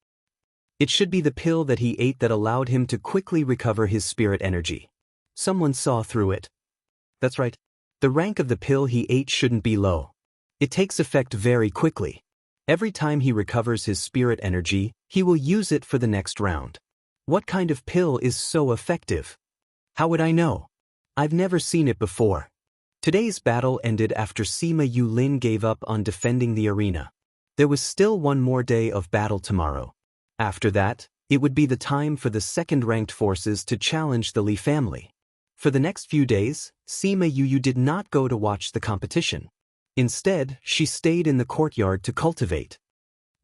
It should be the pill that he ate that allowed him to quickly recover his spirit energy. Someone saw through it. That's right. The rank of the pill he ate shouldn't be low. It takes effect very quickly. Every time he recovers his spirit energy, he will use it for the next round. What kind of pill is so effective? How would I know? I've never seen it before. Today's battle ended after Sima Yulin gave up on defending the arena. There was still one more day of battle tomorrow. After that, it would be the time for the second-ranked forces to challenge the Li family. For the next few days, Sima Yu did not go to watch the competition. Instead, she stayed in the courtyard to cultivate.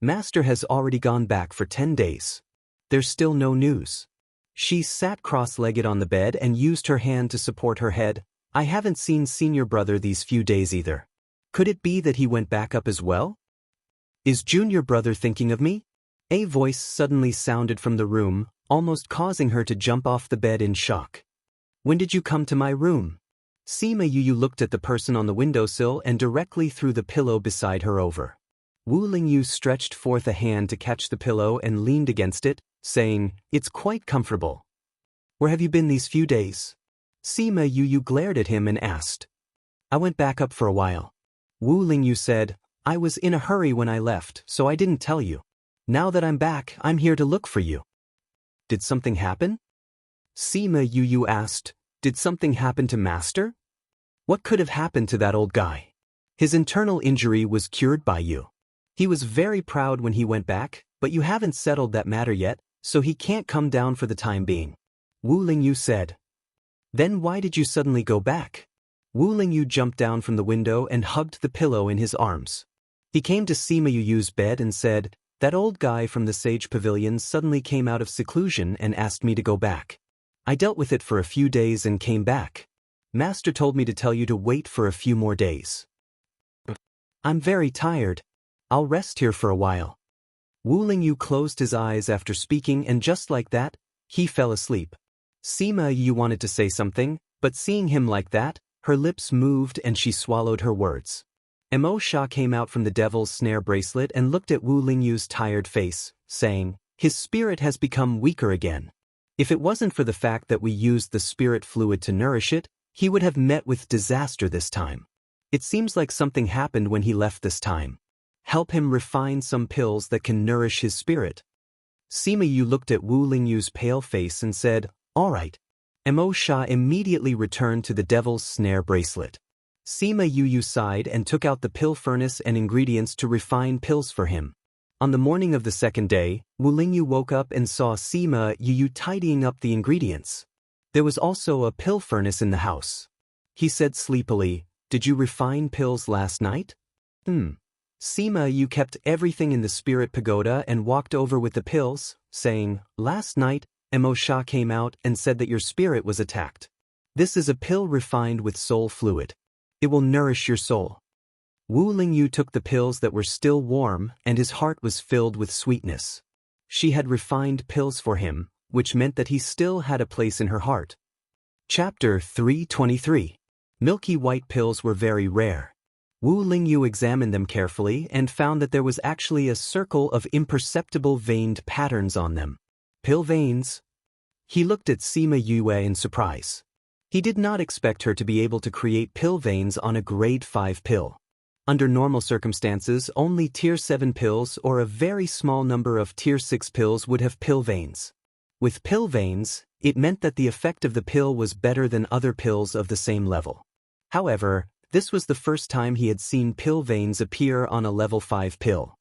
Master has already gone back for 10 days. There's still no news. She sat cross-legged on the bed and used her hand to support her head. I haven't seen senior brother these few days either. Could it be that he went back up as well? Is junior brother thinking of me? A voice suddenly sounded from the room, almost causing her to jump off the bed in shock. When did you come to my room? Sima Yu looked at the person on the windowsill and directly threw the pillow beside her over. Wu Lingyu stretched forth a hand to catch the pillow and leaned against it, saying, it's quite comfortable. Where have you been these few days? Sima Yu glared at him and asked. I went back up for a while. Wu Lingyu said, I was in a hurry when I left, so I didn't tell you. Now that I'm back, I'm here to look for you. Did something happen? Sima Yu asked, did something happen to Master? What could have happened to that old guy? His internal injury was cured by you. He was very proud when he went back, but you haven't settled that matter yet, so he can't come down for the time being. Wu Lingyu said. Then why did you suddenly go back? Wu Lingyu jumped down from the window and hugged the pillow in his arms. He came to Sima Yu's bed and said, that old guy from the Sage Pavilion suddenly came out of seclusion and asked me to go back. I dealt with it for a few days and came back. Master told me to tell you to wait for a few more days. I'm very tired. I'll rest here for a while. Wu Lingyu closed his eyes after speaking and just like that, he fell asleep. Sima Yu wanted to say something, but seeing him like that, her lips moved and she swallowed her words. Mo Sha came out from the devil's snare bracelet and looked at Wu Lingyu's tired face, saying, his spirit has become weaker again. If it wasn't for the fact that we used the spirit fluid to nourish it, he would have met with disaster this time. It seems like something happened when he left this time. Help him refine some pills that can nourish his spirit. Sima Yu looked at Wu Lingyu's pale face and said, all right. Mo Sha immediately returned to the devil's snare bracelet. Sima Yu sighed and took out the pill furnace and ingredients to refine pills for him. On the morning of the second day, Wu Lingyu woke up and saw Sima Yu tidying up the ingredients. There was also a pill furnace in the house. He said sleepily, did you refine pills last night? Sima Yu kept everything in the spirit pagoda and walked over with the pills, saying, last night, Mo Sha came out and said that your spirit was attacked. This is a pill refined with soul fluid. It will nourish your soul. Wu Lingyu took the pills that were still warm and his heart was filled with sweetness. She had refined pills for him, which meant that he still had a place in her heart. Chapter 323. Milky white pills were very rare. Wu Lingyu examined them carefully and found that there was actually a circle of imperceptible veined patterns on them. Pill veins? He looked at Sima Yue in surprise. He did not expect her to be able to create pill veins on a grade 5 pill. Under normal circumstances, only tier 7 pills or a very small number of tier 6 pills would have pill veins. With pill veins, it meant that the effect of the pill was better than other pills of the same level. However, this was the first time he had seen pill veins appear on a level 5 pill.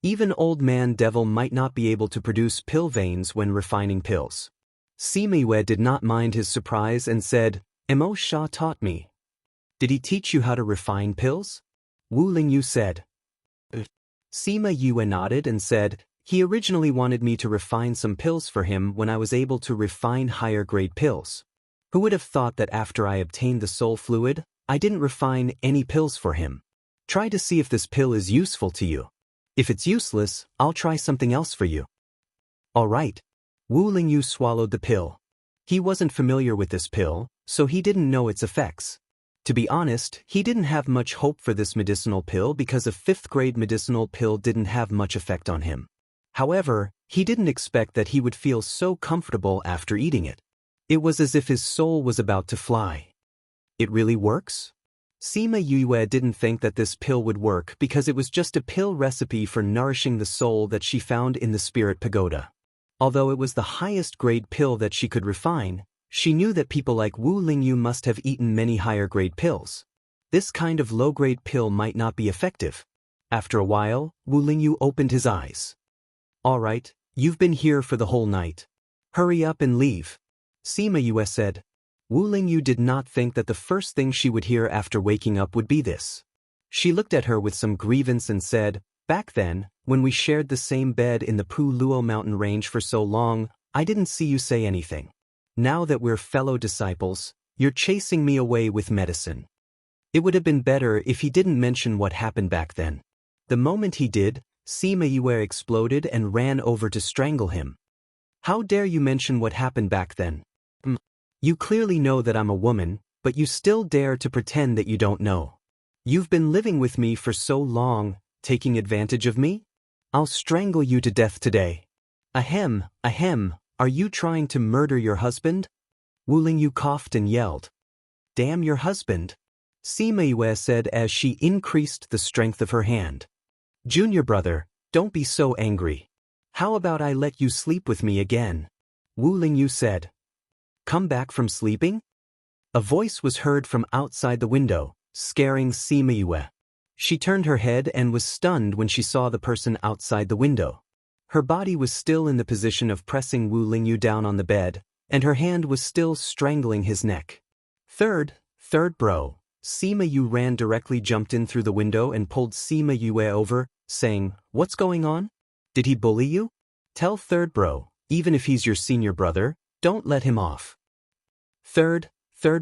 Even Old Man Devil might not be able to produce pill veins when refining pills. Sima Yue did not mind his surprise and said, "Mo Sha taught me." "Did he teach you how to refine pills?" Wu Lingyu said. Sima Yue nodded and said, "He originally wanted me to refine some pills for him when I was able to refine higher-grade pills. Who would have thought that after I obtained the soul fluid, I didn't refine any pills for him? Try to see if this pill is useful to you. If it's useless, I'll try something else for you." "All right." Wu Lingyu swallowed the pill. He wasn't familiar with this pill, so he didn't know its effects. To be honest, he didn't have much hope for this medicinal pill because a 5th-grade medicinal pill didn't have much effect on him. However, he didn't expect that he would feel so comfortable after eating it. It was as if his soul was about to fly. It really works? Sima Yue didn't think that this pill would work because it was just a pill recipe for nourishing the soul that she found in the Spirit Pagoda. Although it was the highest-grade pill that she could refine, she knew that people like Wu Lingyu must have eaten many higher-grade pills. This kind of low-grade pill might not be effective. After a while, Wu Lingyu opened his eyes. "All right, you've been here for the whole night. Hurry up and leave," Sima Yue said. Wu Lingyu did not think that the first thing she would hear after waking up would be this. She looked at her with some grievance and said, "Back then, when we shared the same bed in the Pu Luo mountain range for so long, I didn't see you say anything. Now that we're fellow disciples, you're chasing me away with medicine." It would have been better if he didn't mention what happened back then. The moment he did, Sima Yue exploded and ran over to strangle him. "How dare you mention what happened back then? You clearly know that I'm a woman, but you still dare to pretend that you don't know. You've been living with me for so long, taking advantage of me? I'll strangle you to death today." Ahem, are you trying to murder your husband?" Wu Lingyu coughed and yelled. "Damn your husband," Sima Yue said as she increased the strength of her hand. "Junior brother, don't be so angry. How about I let you sleep with me again?" Wu Lingyu said. "Come back from sleeping?" A voice was heard from outside the window, scaring Sima Yue. She turned her head and was stunned when she saw the person outside the window. Her body was still in the position of pressing Wu Lingyu down on the bed, and her hand was still strangling his neck. Third bro. Sima Yue ran directly jumped in through the window and pulled Sima Yue over, saying, "What's going on? Did he bully you? Tell third bro, even if he's your senior brother, don't let him off." Third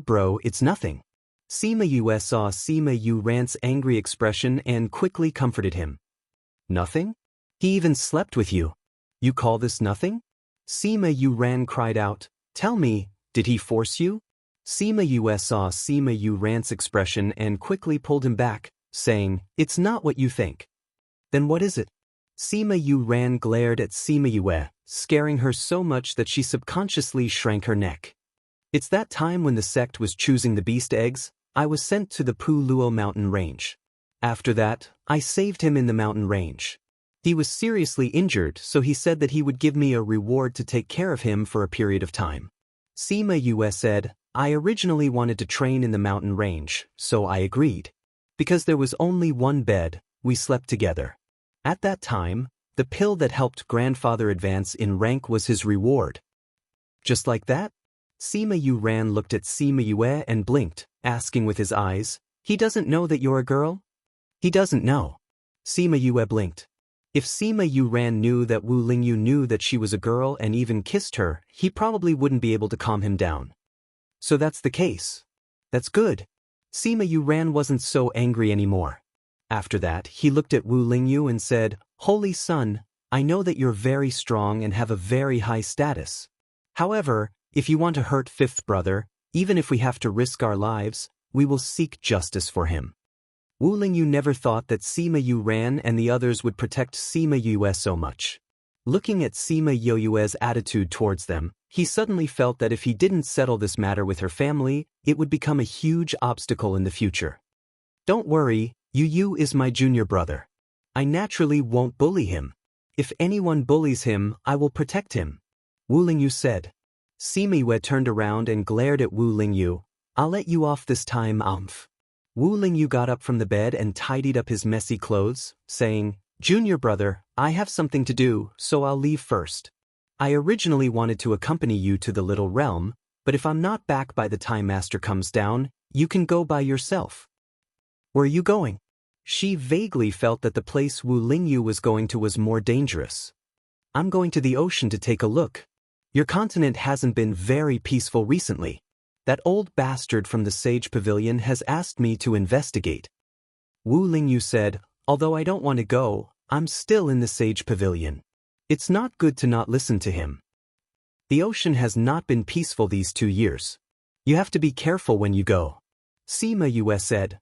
bro, it's nothing." Sima Yue saw Sima Yue Ran's angry expression and quickly comforted him. "Nothing? He even slept with you. You call this nothing?" Sima Yue Ran cried out, "Tell me, did he force you?" Sima Yue saw Sima Yue Ran's expression and quickly pulled him back, saying, "It's not what you think." "Then what is it?" Sima Yue Ran glared at Sima Yue, scaring her so much that she subconsciously shrank her neck. "It's that time when the sect was choosing the beast eggs, I was sent to the Pu Luo mountain range. After that, I saved him in the mountain range. He was seriously injured, so he said that he would give me a reward to take care of him for a period of time." Sima Yue said, "I originally wanted to train in the mountain range, so I agreed. Because there was only one bed, we slept together. At that time, the pill that helped grandfather advance in rank was his reward." "Just like that?" Sima Yue Ran looked at Sima Yue and blinked, asking with his eyes, "He doesn't know that you're a girl?" "He doesn't know." Sima Yue blinked. If Sima Yue Ran knew that Wu Lingyu knew that she was a girl and even kissed her, he probably wouldn't be able to calm him down. "So that's the case. That's good." Sima Yue Ran wasn't so angry anymore. After that, he looked at Wu Lingyu and said, "Holy son, I know that you're very strong and have a very high status. However, if you want to hurt fifth brother, even if we have to risk our lives, we will seek justice for him." Wu Lingyu never thought that Sima Yuran and the others would protect Sima Yue so much. Looking at Sima Yue's attitude towards them, he suddenly felt that if he didn't settle this matter with her family, it would become a huge obstacle in the future. Don't worry, Yu is my junior brother. I naturally won't bully him. If anyone bullies him, I will protect him, Wu Lingyu said. Sima Yue turned around and glared at Wu Lingyu. I'll let you off this time, Umph. Wu Lingyu got up from the bed and tidied up his messy clothes, saying, Junior brother, I have something to do, so I'll leave first. I originally wanted to accompany you to the Little Realm, but if I'm not back by the time Master comes down, you can go by yourself. Where are you going? She vaguely felt that the place Wu Lingyu was going to was more dangerous. I'm going to the ocean to take a look. Your continent hasn't been very peaceful recently. That old bastard from the Sage Pavilion has asked me to investigate. Wu Lingyu said, although I don't want to go, I'm still in the Sage Pavilion. It's not good to not listen to him. The ocean has not been peaceful these 2 years. You have to be careful when you go. Sima Yue said.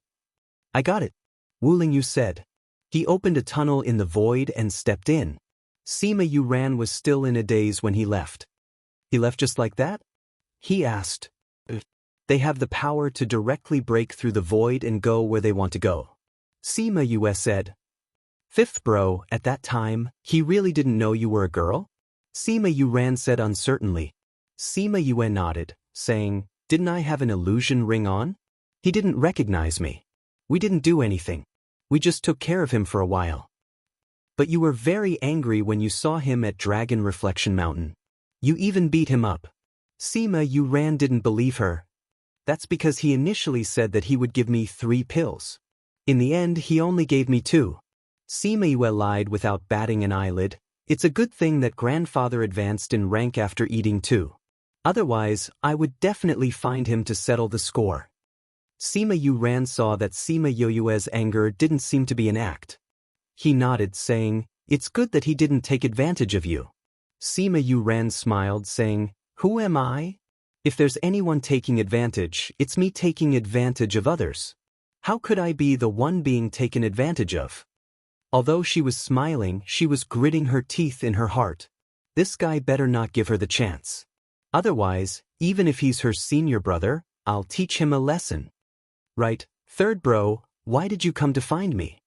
I got it, Wu Lingyu said. He opened a tunnel in the void and stepped in. Sima Yuran was still in a daze when he left. He left just like that? He asked. They have the power to directly break through the void and go where they want to go. Sima Yue said. Fifth bro, at that time, he really didn't know you were a girl? Sima Yuran said uncertainly. Sima Yue nodded, saying, didn't I have an illusion ring on? He didn't recognize me. We didn't do anything. We just took care of him for a while. But you were very angry when you saw him at Dragon Reflection Mountain. You even beat him up. Sima Yuran didn't believe her. That's because he initially said that he would give me 3 pills. In the end, he only gave me 2. Sima Yue lied without batting an eyelid. It's a good thing that grandfather advanced in rank after eating 2. Otherwise, I would definitely find him to settle the score. Sima Yuran saw that Sima Yue's anger didn't seem to be an act. He nodded, saying, it's good that he didn't take advantage of you. Sima Yuran smiled, saying, who am I? If there's anyone taking advantage, it's me taking advantage of others. How could I be the one being taken advantage of? Although she was smiling, she was gritting her teeth in her heart. This guy better not give her the chance. Otherwise, even if he's her senior brother, I'll teach him a lesson. Right, third bro, why did you come to find me?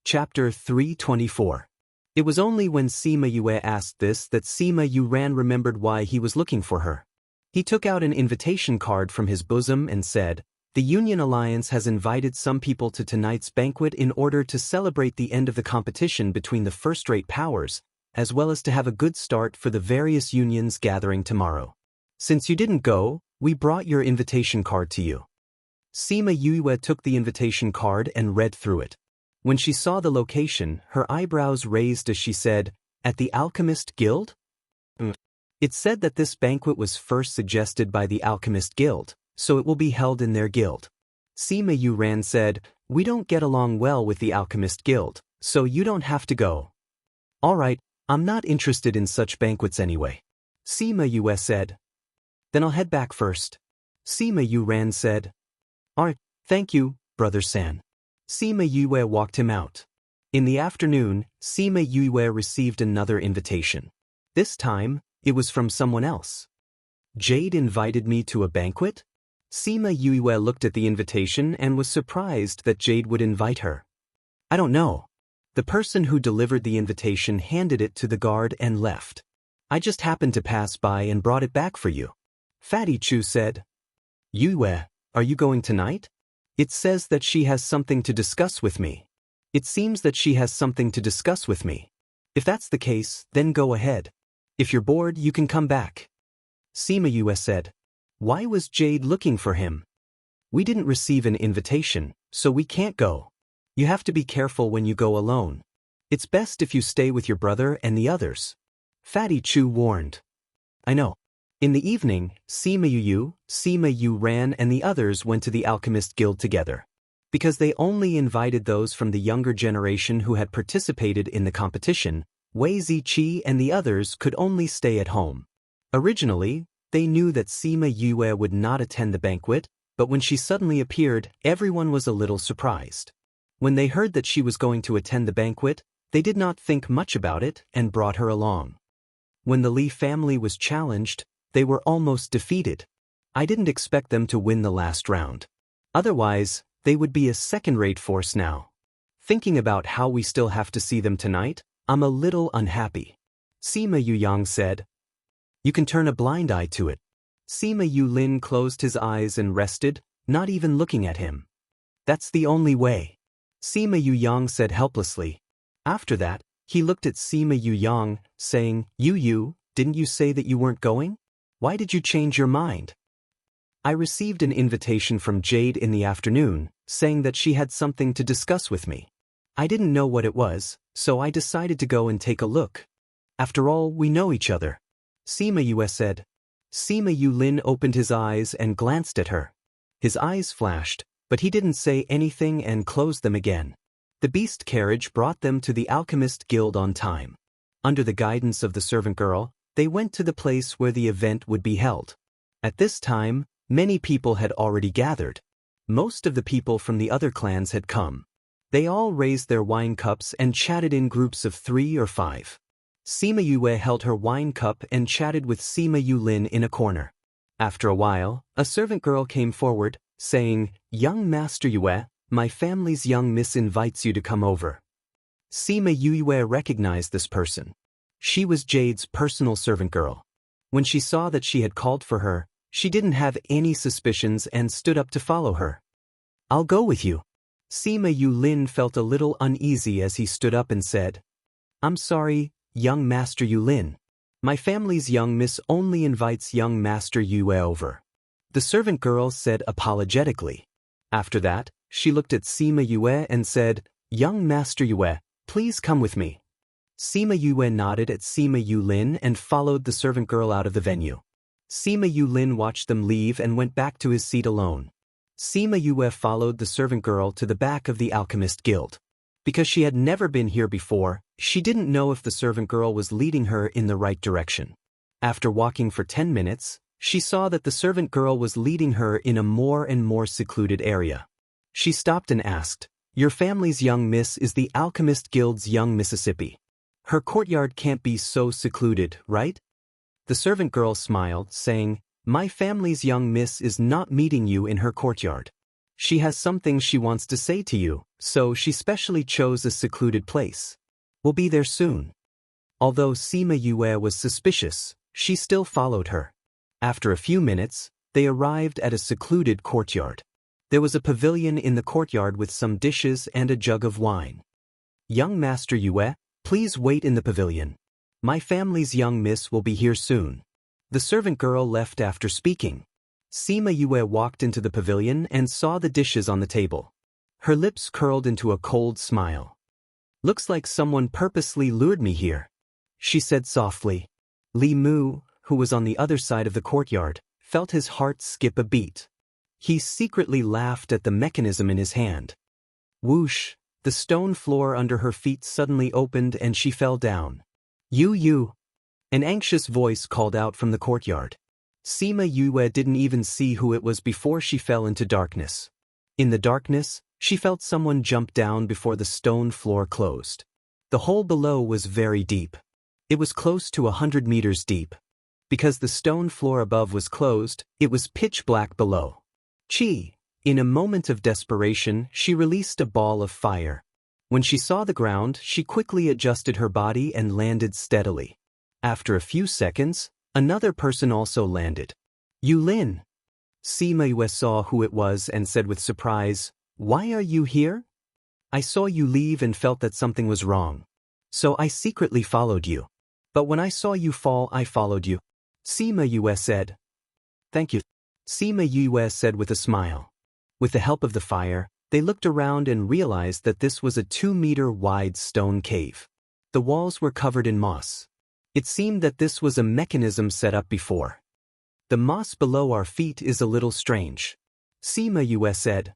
Chapter 324. It was only when Sima Yue asked this that Sima Yuran remembered why he was looking for her. He took out an invitation card from his bosom and said, the Union Alliance has invited some people to tonight's banquet in order to celebrate the end of the competition between the first-rate powers, as well as to have a good start for the various unions gathering tomorrow. Since you didn't go, we brought your invitation card to you. Sima Yue took the invitation card and read through it. When she saw the location, her eyebrows raised as she said, at the Alchemist Guild? It said that this banquet was first suggested by the Alchemist Guild, so it will be held in their guild. Sima Yuran said, we don't get along well with the Alchemist Guild, so you don't have to go. Alright, I'm not interested in such banquets anyway. Sima Yue said. Then I'll head back first. Sima Yuran said. Alright, thank you, Brother San. Sima Yue walked him out. In the afternoon, Sima Yue received another invitation. This time, it was from someone else. Jade invited me to a banquet? Sima Yue looked at the invitation and was surprised that Jade would invite her. I don't know. The person who delivered the invitation handed it to the guard and left. I just happened to pass by and brought it back for you. Fatty Chu said. Yue, are you going tonight? It says that she has something to discuss with me. It seems that she has something to discuss with me. If that's the case, then go ahead. If you're bored, you can come back. Sima Yue said. Why was Jade looking for him? We didn't receive an invitation, so we can't go. You have to be careful when you go alone. It's best if you stay with your brother and the others. Fatty Chu warned. I know. In the evening, Sima Yuran and the others went to the Alchemist Guild together. Because they only invited those from the younger generation who had participated in the competition, Wei Ziqi and the others could only stay at home. Originally, they knew that Sima Yue would not attend the banquet, but when she suddenly appeared, everyone was a little surprised. When they heard that she was going to attend the banquet, they did not think much about it and brought her along. When the Lee family was challenged, they were almost defeated. I didn't expect them to win the last round. Otherwise, they would be a second-rate force now. Thinking about how we still have to see them tonight, I'm a little unhappy. Sima Yuyang said. You can turn a blind eye to it. Sima Yulin closed his eyes and rested, not even looking at him. That's the only way. Sima Yuyang said helplessly. After that, he looked at Sima Yuyang, saying, You, didn't you say that you weren't going? Why did you change your mind? I received an invitation from Jade in the afternoon, saying that she had something to discuss with me. I didn't know what it was, so I decided to go and take a look. After all, we know each other. Sima Yue said. Sima Yulin opened his eyes and glanced at her. His eyes flashed, but he didn't say anything and closed them again. The beast carriage brought them to the Alchemist Guild on time. Under the guidance of the servant girl, they went to the place where the event would be held. At this time, many people had already gathered. Most of the people from the other clans had come. They all raised their wine cups and chatted in groups of 3 or 5. Sima Yue held her wine cup and chatted with Sima Yulin in a corner. After a while, a servant girl came forward, saying, Young Master Yue, my family's young miss invites you to come over. Sima Yue recognized this person. She was Jade's personal servant girl. When she saw that she had called for her, she didn't have any suspicions and stood up to follow her. I'll go with you. Sima Yulin felt a little uneasy as he stood up and said, I'm sorry, young Master Yulin. My family's young miss only invites young Master Yue over. The servant girl said apologetically. After that, she looked at Sima Yue and said, Young Master Yue, please come with me. Sima Yue nodded at Sima Yulin and followed the servant girl out of the venue. Sima Yulin watched them leave and went back to his seat alone. Sima Yue followed the servant girl to the back of the Alchemist Guild. Because she had never been here before, she didn't know if the servant girl was leading her in the right direction. After walking for 10 minutes, she saw that the servant girl was leading her in a more and more secluded area. She stopped and asked, Your family's young miss is the Alchemist Guild's young Mississippi. Her courtyard can't be so secluded, right? The servant girl smiled, saying, My family's young miss is not meeting you in her courtyard. She has something she wants to say to you, so she specially chose a secluded place. We'll be there soon. Although Sima Yue was suspicious, she still followed her. After a few minutes, they arrived at a secluded courtyard. There was a pavilion in the courtyard with some dishes and a jug of wine. Young Master Yue, please wait in the pavilion. My family's young miss will be here soon. The servant girl left after speaking. Sima Yue walked into the pavilion and saw the dishes on the table. Her lips curled into a cold smile. Looks like someone purposely lured me here, she said softly. Li Mu, who was on the other side of the courtyard, felt his heart skip a beat. He secretly laughed at the mechanism in his hand. Whoosh, the stone floor under her feet suddenly opened and she fell down. You. An anxious voice called out from the courtyard. Sima Yue didn't even see who it was before she fell into darkness. In the darkness, she felt someone jump down before the stone floor closed. The hole below was very deep. It was close to 100 meters deep. Because the stone floor above was closed, it was pitch black below. In a moment of desperation, she released a ball of fire. When she saw the ground, she quickly adjusted her body and landed steadily. After a few seconds, another person also landed. Yulin. Sima Yue saw who it was and said with surprise, Why are you here? I saw you leave and felt that something was wrong. So I secretly followed you. But when I saw you fall, I followed you. Sima Yue said. Thank you. Sima Yue said with a smile. With the help of the fire, they looked around and realized that this was a 2-meter-wide stone cave. The walls were covered in moss. It seemed that this was a mechanism set up before. The moss below our feet is a little strange, Sima Yue said.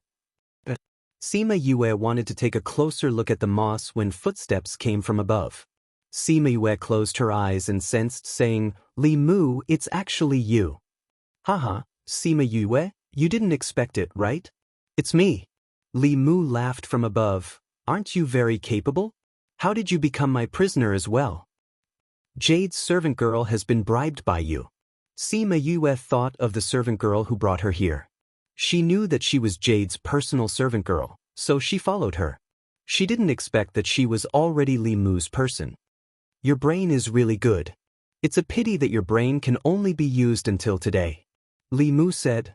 Sima Yue wanted to take a closer look at the moss when footsteps came from above. Sima Yue closed her eyes and sensed, saying, Li Mu, it's actually you. Haha, Sima Yue, you didn't expect it, right? It's me. Li Mu laughed from above. Aren't you very capable? How did you become my prisoner as well? Jade's servant girl has been bribed by you. Sima Yue thought of the servant girl who brought her here. She knew that she was Jade's personal servant girl, so she followed her. She didn't expect that she was already Li Mu's person. Your brain is really good. It's a pity that your brain can only be used until today. Li Mu said.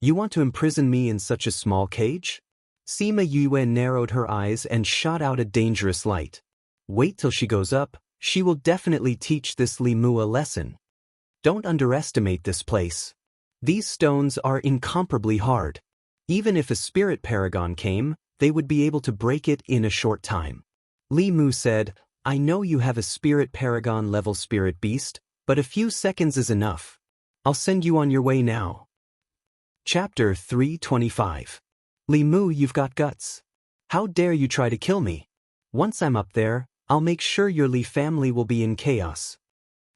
You want to imprison me in such a small cage? Sima Yue narrowed her eyes and shot out a dangerous light. Wait till she goes up, she will definitely teach this Li Mu a lesson. Don't underestimate this place. These stones are incomparably hard. Even if a spirit paragon came, they would be able to break it in a short time. Li Mu said, I know you have a spirit paragon level spirit beast, but a few seconds is enough. I'll send you on your way now. Chapter 325. Li Mu, you've got guts. How dare you try to kill me? Once I'm up there, I'll make sure your Li family will be in chaos.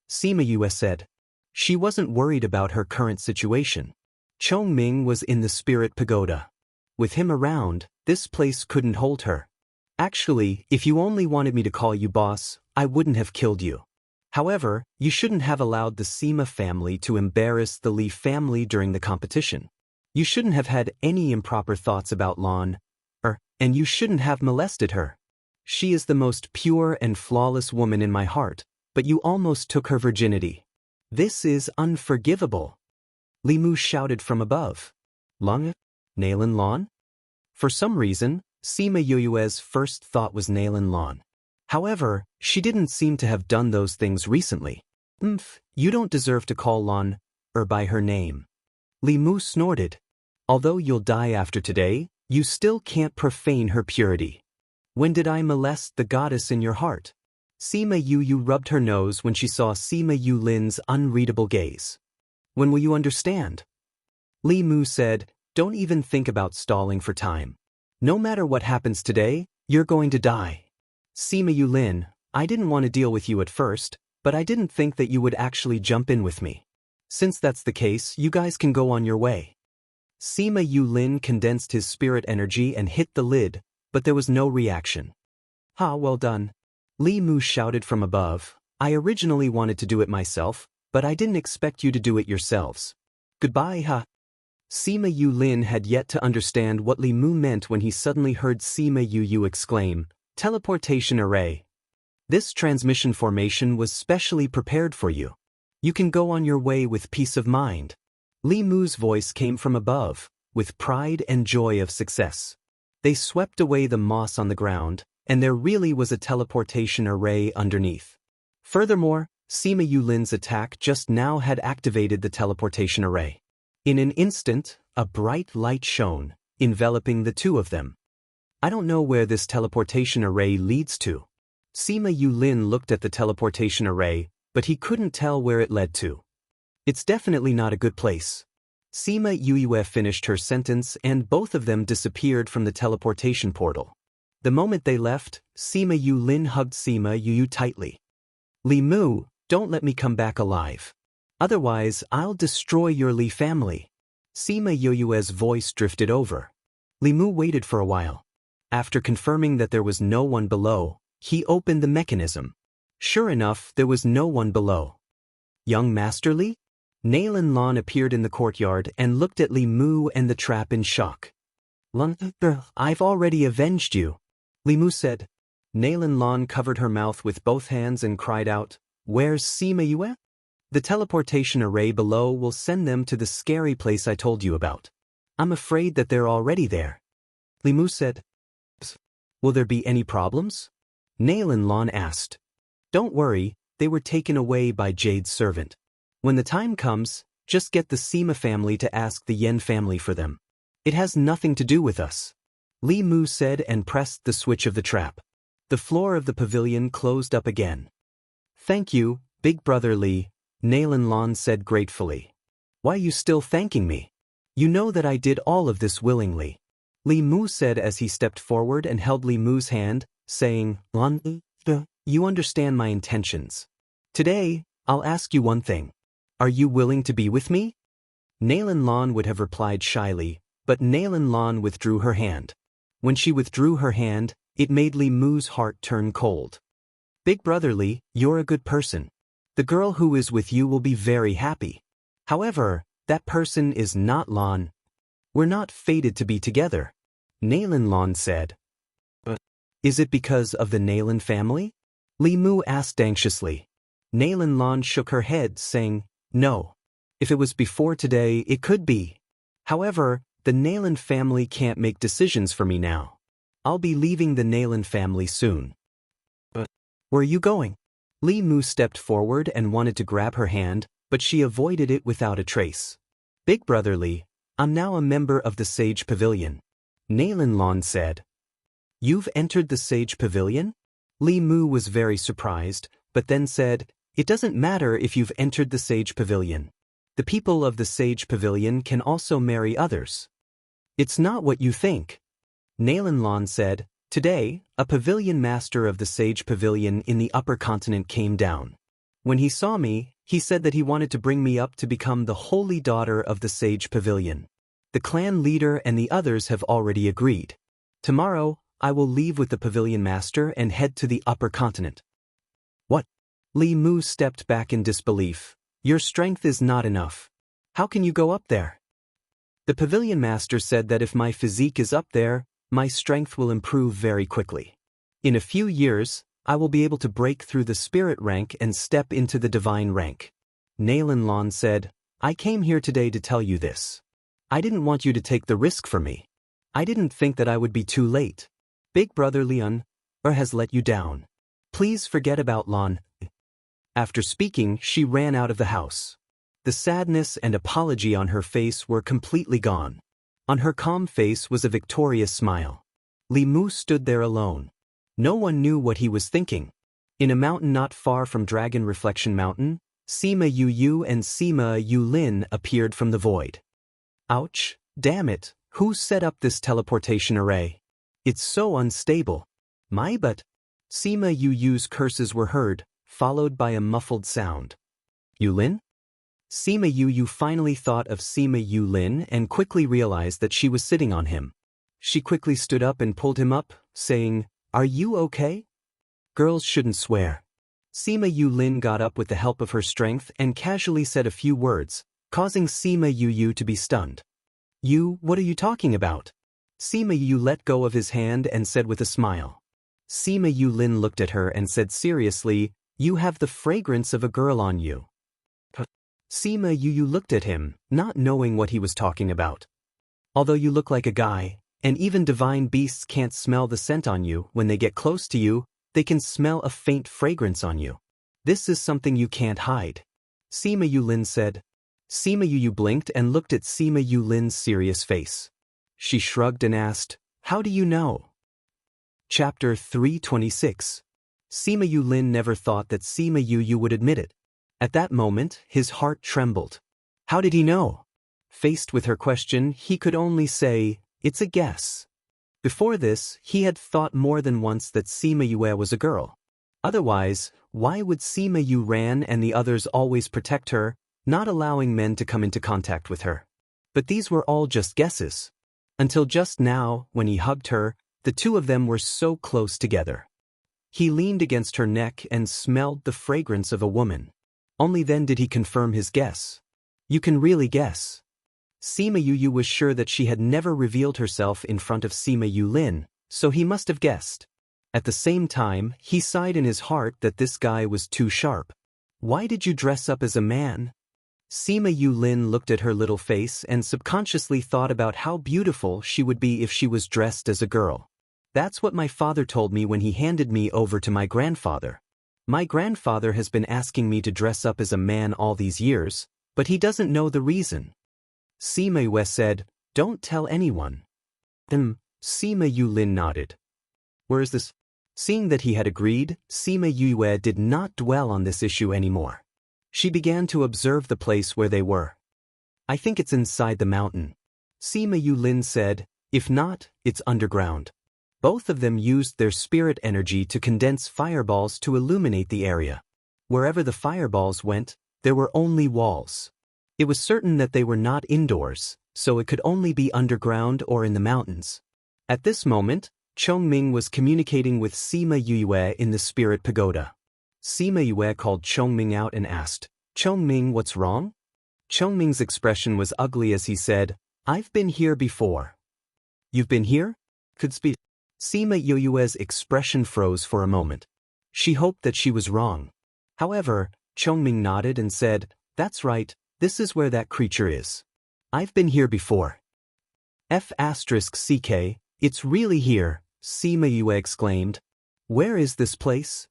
Sima Yue said. She wasn't worried about her current situation. Chongming was in the spirit pagoda. With him around, this place couldn't hold her. Actually, if you only wanted me to call you boss, I wouldn't have killed you. However, you shouldn't have allowed the Sima family to embarrass the Li family during the competition. You shouldn't have had any improper thoughts about Lan, and you shouldn't have molested her. She is the most pure and flawless woman in my heart, but you almost took her virginity. This is unforgivable. Li Mu shouted from above. Lan? Nailin Lan? For some reason, Sima Yue's first thought was Nailin Lan. However, she didn't seem to have done those things recently. You don't deserve to call Lan, by her name. Li Mu snorted. Although you'll die after today, you still can't profane her purity. When did I molest the goddess in your heart? Sima Yu rubbed her nose when she saw Sima Yulin's unreadable gaze. When will you understand? Li Mu said, don't even think about stalling for time. No matter what happens today, you're going to die. Sima Yulin, I didn't want to deal with you at first, but I didn't think that you would actually jump in with me. Since that's the case, you guys can go on your way. Sima Yulin condensed his spirit energy and hit the lid, but there was no reaction. Ha, well done. Li Mu shouted from above. I originally wanted to do it myself, but I didn't expect you to do it yourselves. Goodbye, ha. Sima Yulin had yet to understand what Li Mu meant when he suddenly heard Sima Yu exclaim, Teleportation array. This transmission formation was specially prepared for you. You can go on your way with peace of mind. Li Mu's voice came from above, with pride and joy of success. They swept away the moss on the ground, and there really was a teleportation array underneath. Furthermore, Sima Yulin's attack just now had activated the teleportation array. In an instant, a bright light shone, enveloping the two of them. I don't know where this teleportation array leads to. Sima Yulin looked at the teleportation array, but he couldn't tell where it led to. It's definitely not a good place. Sima Yue finished her sentence and both of them disappeared from the teleportation portal. The moment they left, Sima Yulin hugged Sima Yu tightly. Li Mu, don't let me come back alive. Otherwise, I'll destroy your Li family. Sima Yue's voice drifted over. Li Mu waited for a while. After confirming that there was no one below, he opened the mechanism. Sure enough, there was no one below. Young Master Li? Nailin Lan appeared in the courtyard and looked at Li Mu and the trap in shock. Lan, I've already avenged you. Li Mu said. Nailin Lan covered her mouth with both hands and cried out, Where's Sima Yue? The teleportation array below will send them to the scary place I told you about. I'm afraid that they're already there. Li Mu said. Will there be any problems? Nailin Lan asked. Don't worry, they were taken away by Jade's servant. When the time comes, just get the Sima family to ask the Yen family for them. It has nothing to do with us. Li Mu said and pressed the switch of the trap. The floor of the pavilion closed up again. Thank you, Big Brother Li, Nailin Lan said gratefully. Why are you still thanking me? You know that I did all of this willingly. Li Mu said as he stepped forward and held Li Mu's hand, saying, Lan, you understand my intentions. Today, I'll ask you one thing. Are you willing to be with me? Nailin Lan would have replied shyly, but Nailin Lan withdrew her hand. When she withdrew her hand, it made Li Mu's heart turn cold. Big brother Li, you're a good person. The girl who is with you will be very happy. However, that person is not Lan. We're not fated to be together. Nalan Lan said. But is it because of the Nalan family? Li Mu asked anxiously. Nalan Lan shook her head, saying, no. If it was before today, it could be. However, the Nalan family can't make decisions for me now. I'll be leaving the Nalan family soon. But where are you going? Li Mu stepped forward and wanted to grab her hand, but she avoided it without a trace. Big brother Li, I'm now a member of the Sage Pavilion. Nalan Lan said. You've entered the Sage Pavilion? Li Mu was very surprised, but then said, it doesn't matter if you've entered the Sage Pavilion. The people of the Sage Pavilion can also marry others. It's not what you think. Nalan Lan said, today, a pavilion master of the Sage Pavilion in the upper continent came down. When he saw me, he said that he wanted to bring me up to become the holy daughter of the Sage Pavilion. The clan leader and the others have already agreed. Tomorrow, I will leave with the pavilion master and head to the upper continent. What? Li Mu stepped back in disbelief. Your strength is not enough. How can you go up there? The pavilion master said that if my physique is up there, my strength will improve very quickly. In a few years, I will be able to break through the spirit rank and step into the divine rank. Nalan Lan said, I came here today to tell you this. I didn't want you to take the risk for me. I didn't think that I would be too late. Big brother Leon has let you down. Please forget about Lan. After speaking, she ran out of the house. The sadness and apology on her face were completely gone. On her calm face was a victorious smile. Li Mu stood there alone. No one knew what he was thinking. In a mountain not far from Dragon Reflection Mountain, Sima Yu and Sima Yulin appeared from the void. Ouch, damn it, who set up this teleportation array? It's so unstable. But Sima Yu's curses were heard, followed by a muffled sound. Yulin? Sima Yu finally thought of Sima Yulin and quickly realized that she was sitting on him. She quickly stood up and pulled him up, saying, Are you okay? Girls shouldn't swear. Sima Yulin got up with the help of her strength and casually said a few words, causing Sima Yu to be stunned. What are you talking about? Sima Yu let go of his hand and said with a smile. Sima Yulin looked at her and said seriously, You have the fragrance of a girl on you. Sima Yu looked at him, not knowing what he was talking about. Although you look like a guy, and even divine beasts can't smell the scent on you, when they get close to you, they can smell a faint fragrance on you. This is something you can't hide. Sima Yulin said. Sima Yu blinked and looked at Sima Yulin's serious face. She shrugged and asked, How do you know? Chapter 326. Sima Yulin never thought that Sima Yu would admit it. At that moment, his heart trembled. How did he know? Faced with her question, he could only say, It's a guess. Before this, he had thought more than once that Sima Yue was a girl. Otherwise, why would Sima Yu ran and the others always protect her, not allowing men to come into contact with her? But these were all just guesses. Until just now, when he hugged her, the two of them were so close together. He leaned against her neck and smelled the fragrance of a woman. Only then did he confirm his guess. You can really guess. Sima Yu was sure that she had never revealed herself in front of Sima Yulin, so he must have guessed. At the same time, he sighed in his heart that this guy was too sharp. Why did you dress up as a man? Sima Yulin looked at her little face and subconsciously thought about how beautiful she would be if she was dressed as a girl. That's what my father told me when he handed me over to my grandfather. My grandfather has been asking me to dress up as a man all these years, but he doesn't know the reason. Sima Yue said, Don't tell anyone. Sima Yulin nodded. Where is this? Seeing that he had agreed, Sima Yue did not dwell on this issue anymore. She began to observe the place where they were. I think it's inside the mountain. Sima Yulin said, If not, it's underground. Both of them used their spirit energy to condense fireballs to illuminate the area. Wherever the fireballs went, there were only walls. It was certain that they were not indoors, so it could only be underground or in the mountains. At this moment, Chongming was communicating with Sima Yue in the spirit pagoda. Sima Yue called Chongming out and asked, "Chongming, what's wrong?" Chongming's expression was ugly as he said, "I've been here before." "You've been here?" Could speak. Sima Yue's expression froze for a moment. She hoped that she was wrong. However, Chongming nodded and said, "That's right, this is where that creature is. I've been here before." F***CK, it's really here, Sima Yue exclaimed. "Where is this place?"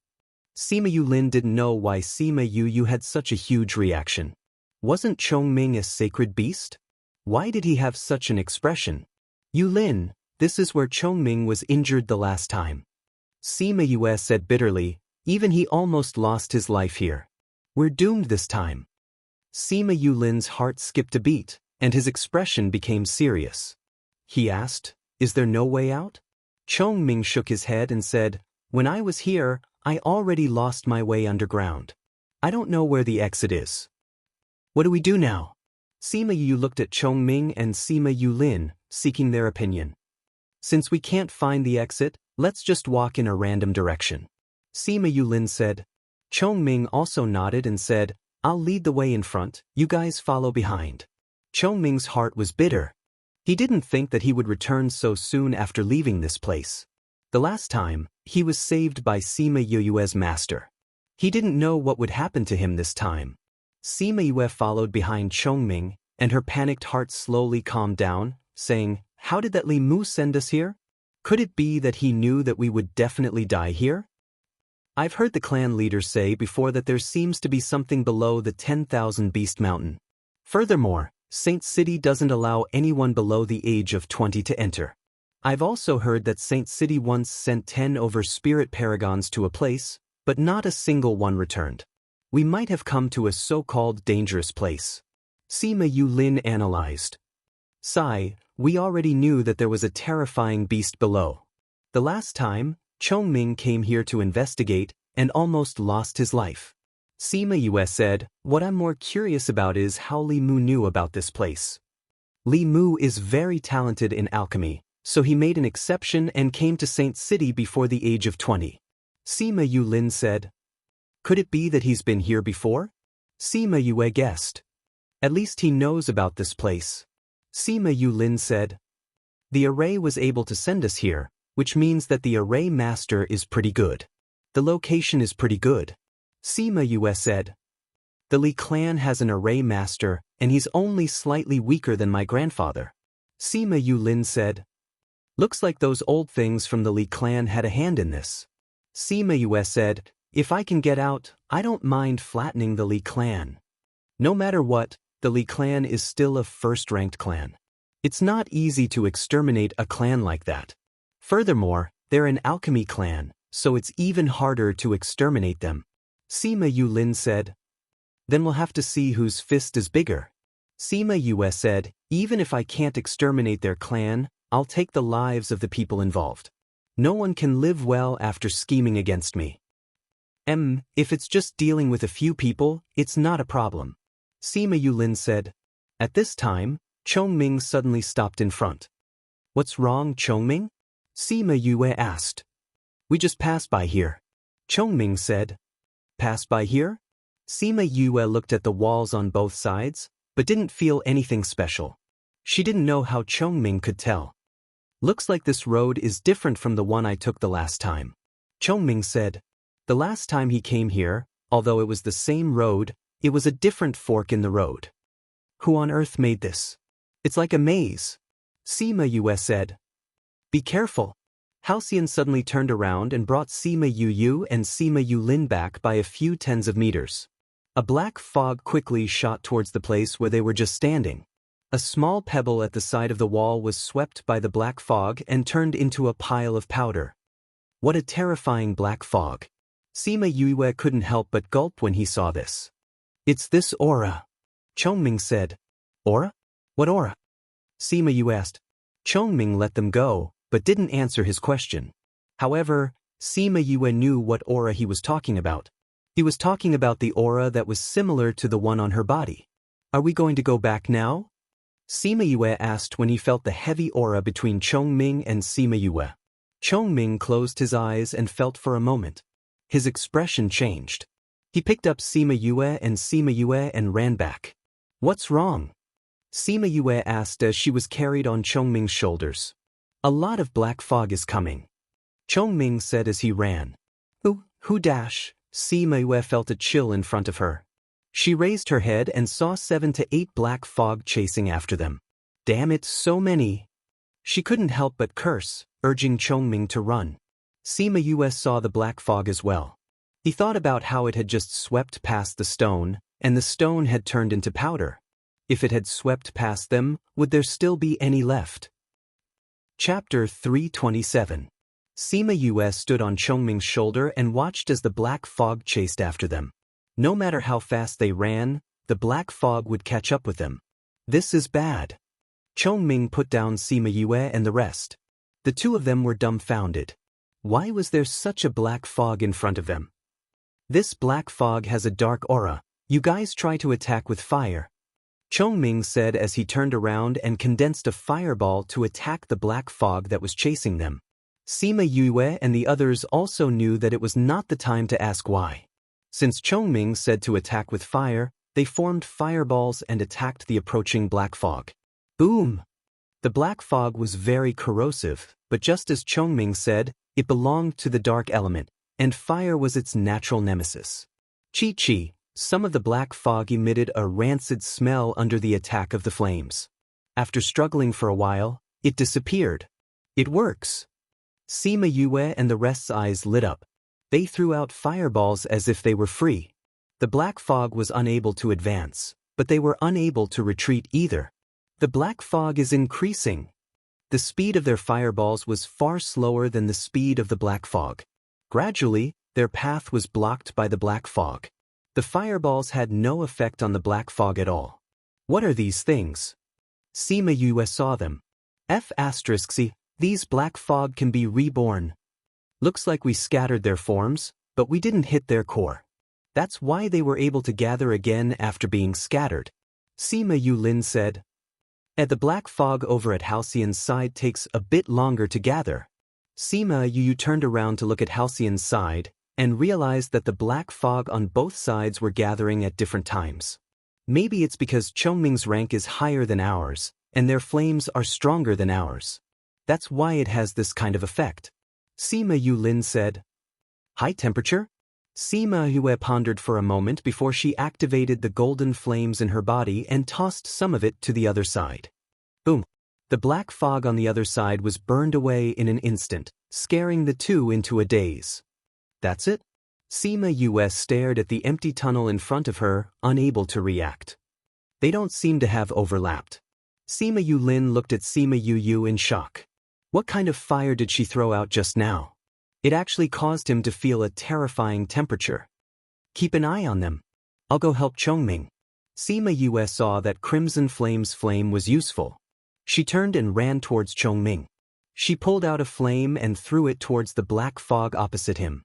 Sima Yulin didn't know why Sima Yu had such a huge reaction. Wasn't Chongming a sacred beast? Why did he have such an expression? "Yulin, this is where Chongming was injured the last time." Sima Yue said bitterly, "Even he almost lost his life here. We're doomed this time." Sima Yulin's heart skipped a beat, and his expression became serious. He asked, "Is there no way out?" Chongming shook his head and said, "When I was here, I already lost my way underground. I don't know where the exit is." "What do we do now?" Sima Yu looked at Chongming and Sima Yulin, seeking their opinion. "Since we can't find the exit, let's just walk in a random direction," Sima Yulin said. Chongming also nodded and said, "I'll lead the way in front, you guys follow behind." Chongming's heart was bitter. He didn't think that he would return so soon after leaving this place. The last time, he was saved by Sima Yue's master. He didn't know what would happen to him this time. Sima Yue followed behind Chongming, and her panicked heart slowly calmed down, saying, "How did that Li Mu send us here? Could it be that he knew that we would definitely die here? I've heard the clan leaders say before that there seems to be something below the 10,000 Beast Mountain. Furthermore, Saint City doesn't allow anyone below the age of 20 to enter. I've also heard that Saint City once sent 10 over spirit paragons to a place, but not a single one returned. We might have come to a so-called dangerous place." Sima Yulin analyzed. "Sai, we already knew that there was a terrifying beast below. The last time, Chongming came here to investigate and almost lost his life." Sima Yue said, "What I'm more curious about is how Li Mu knew about this place. Li Mu is very talented in alchemy, so he made an exception and came to Saint City before the age of 20. Sima Yulin said, "Could it be that he's been here before?" Sima Yue guessed. "At least he knows about this place." Sima Yulin said, "The array was able to send us here, which means that the array master is pretty good. The location is pretty good." Sima Yue said, "The Li clan has an array master, and he's only slightly weaker than my grandfather." Sima Yulin said, "Looks like those old things from the Li clan had a hand in this." Sima Yue said, "If I can get out, I don't mind flattening the Li clan. No matter what, the Li clan is still a first-ranked clan. It's not easy to exterminate a clan like that. Furthermore, they're an alchemy clan, so it's even harder to exterminate them." Sima Yulin said, "Then we'll have to see whose fist is bigger." Sima Yue said, "Even if I can't exterminate their clan, I'll take the lives of the people involved. No one can live well after scheming against me. If it's just dealing with a few people, it's not a problem." Sima Yulin said. At this time, Chongming suddenly stopped in front. "What's wrong, Chongming?" Sima Yue asked. "We just passed by here." Chongming said. "Passed by here?" Sima Yue looked at the walls on both sides, but didn't feel anything special. She didn't know how Chongming could tell. "Looks like this road is different from the one I took the last time." Chongming said. "The last time he came here, although it was the same road, it was a different fork in the road. Who on earth made this? It's like a maze." Sima Yue said. "Be careful." Halcyon suddenly turned around and brought Sima Yu and Sima Yulin back by a few tens of meters. A black fog quickly shot towards the place where they were just standing. A small pebble at the side of the wall was swept by the black fog and turned into a pile of powder. What a terrifying black fog. Sima Yue couldn't help but gulp when he saw this. "It's this aura," Chongming said. "Aura? What aura?" Sima Yue asked. Chongming let them go, but didn't answer his question. However, Sima Yue knew what aura he was talking about. He was talking about the aura that was similar to the one on her body. "Are we going to go back now?" Sima Yue asked when he felt the heavy aura between Chongming and Sima Yue. Chongming closed his eyes and felt for a moment. His expression changed. He picked up Sima Yue and ran back. What's wrong? Sima Yue asked as she was carried on Chongming's shoulders. A lot of black fog is coming. Chongming said as he ran. Who dash? Sima Yue felt a chill in front of her. She raised her head and saw 7 to 8 black fog chasing after them. Damn it, so many. She couldn't help but curse, urging Chongming to run. Sima Yue saw the black fog as well. He thought about how it had just swept past the stone, and the stone had turned into powder. If it had swept past them, would there still be any left? Chapter 327. Sima Yue stood on Chongming's shoulder and watched as the black fog chased after them. No matter how fast they ran, the black fog would catch up with them. This is bad. Chongming put down Sima Yue and the rest. The two of them were dumbfounded. Why was there such a black fog in front of them? This black fog has a dark aura. You guys try to attack with fire. Chongming said as he turned around and condensed a fireball to attack the black fog that was chasing them. Sima Yue and the others also knew that it was not the time to ask why. Since Chongming said to attack with fire, they formed fireballs and attacked the approaching black fog. Boom! The black fog was very corrosive, but just as Chongming said, it belonged to the dark element, and fire was its natural nemesis. Chi-chi, some of the black fog emitted a rancid smell under the attack of the flames. After struggling for a while, it disappeared. It works. Sima Yue and the rest's eyes lit up. They threw out fireballs as if they were free. The black fog was unable to advance, but they were unable to retreat either. The black fog is increasing. The speed of their fireballs was far slower than the speed of the black fog. Gradually, their path was blocked by the black fog. The fireballs had no effect on the black fog at all. What are these things? Sima Yue saw them. F***C, these black fog can be reborn. Looks like we scattered their forms, but we didn't hit their core. That's why they were able to gather again after being scattered. Sima Yulin said. The black fog over at Halcyon's side takes a bit longer to gather. Sima Yu turned around to look at Halcyon's side, and realized that the black fog on both sides were gathering at different times. Maybe it's because Chongming's rank is higher than ours, and their flames are stronger than ours. That's why it has this kind of effect. Sima Yulin said. High temperature? Sima Yue pondered for a moment before she activated the golden flames in her body and tossed some of it to the other side. Boom! The black fog on the other side was burned away in an instant, scaring the two into a daze. That's it? Sima Yue stared at the empty tunnel in front of her, unable to react. They don't seem to have overlapped. Sima Yulin looked at Sima Yu in shock. What kind of fire did she throw out just now? It actually caused him to feel a terrifying temperature. Keep an eye on them. I'll go help Chongming. Sima Yue saw that Crimson Flame's flame was useful. She turned and ran towards Chongming. She pulled out a flame and threw it towards the black fog opposite him.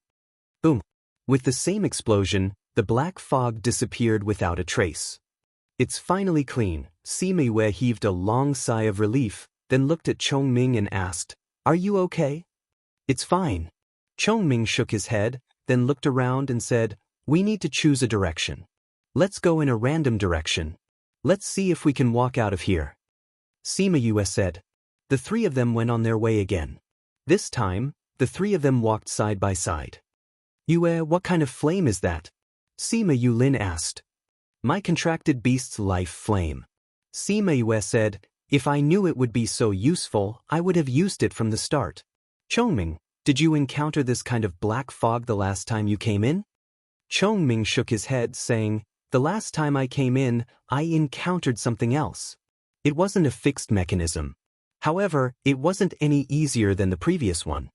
Boom! With the same explosion, the black fog disappeared without a trace. It's finally clean. Sima Yue heaved a long sigh of relief, then looked at Chongming and asked, Are you okay? It's fine. Chongming shook his head, then looked around and said, We need to choose a direction. Let's go in a random direction. Let's see if we can walk out of here. Sima Yue said. The three of them went on their way again. This time, the three of them walked side by side. Yue, what kind of flame is that? Sima Yulin asked. My contracted beast's life flame. Sima Yue said, If I knew it would be so useful, I would have used it from the start. Chongming, did you encounter this kind of black fog the last time you came in? Chongming shook his head, saying, The last time I came in, I encountered something else. It wasn't a fixed mechanism. However, it wasn't any easier than the previous one.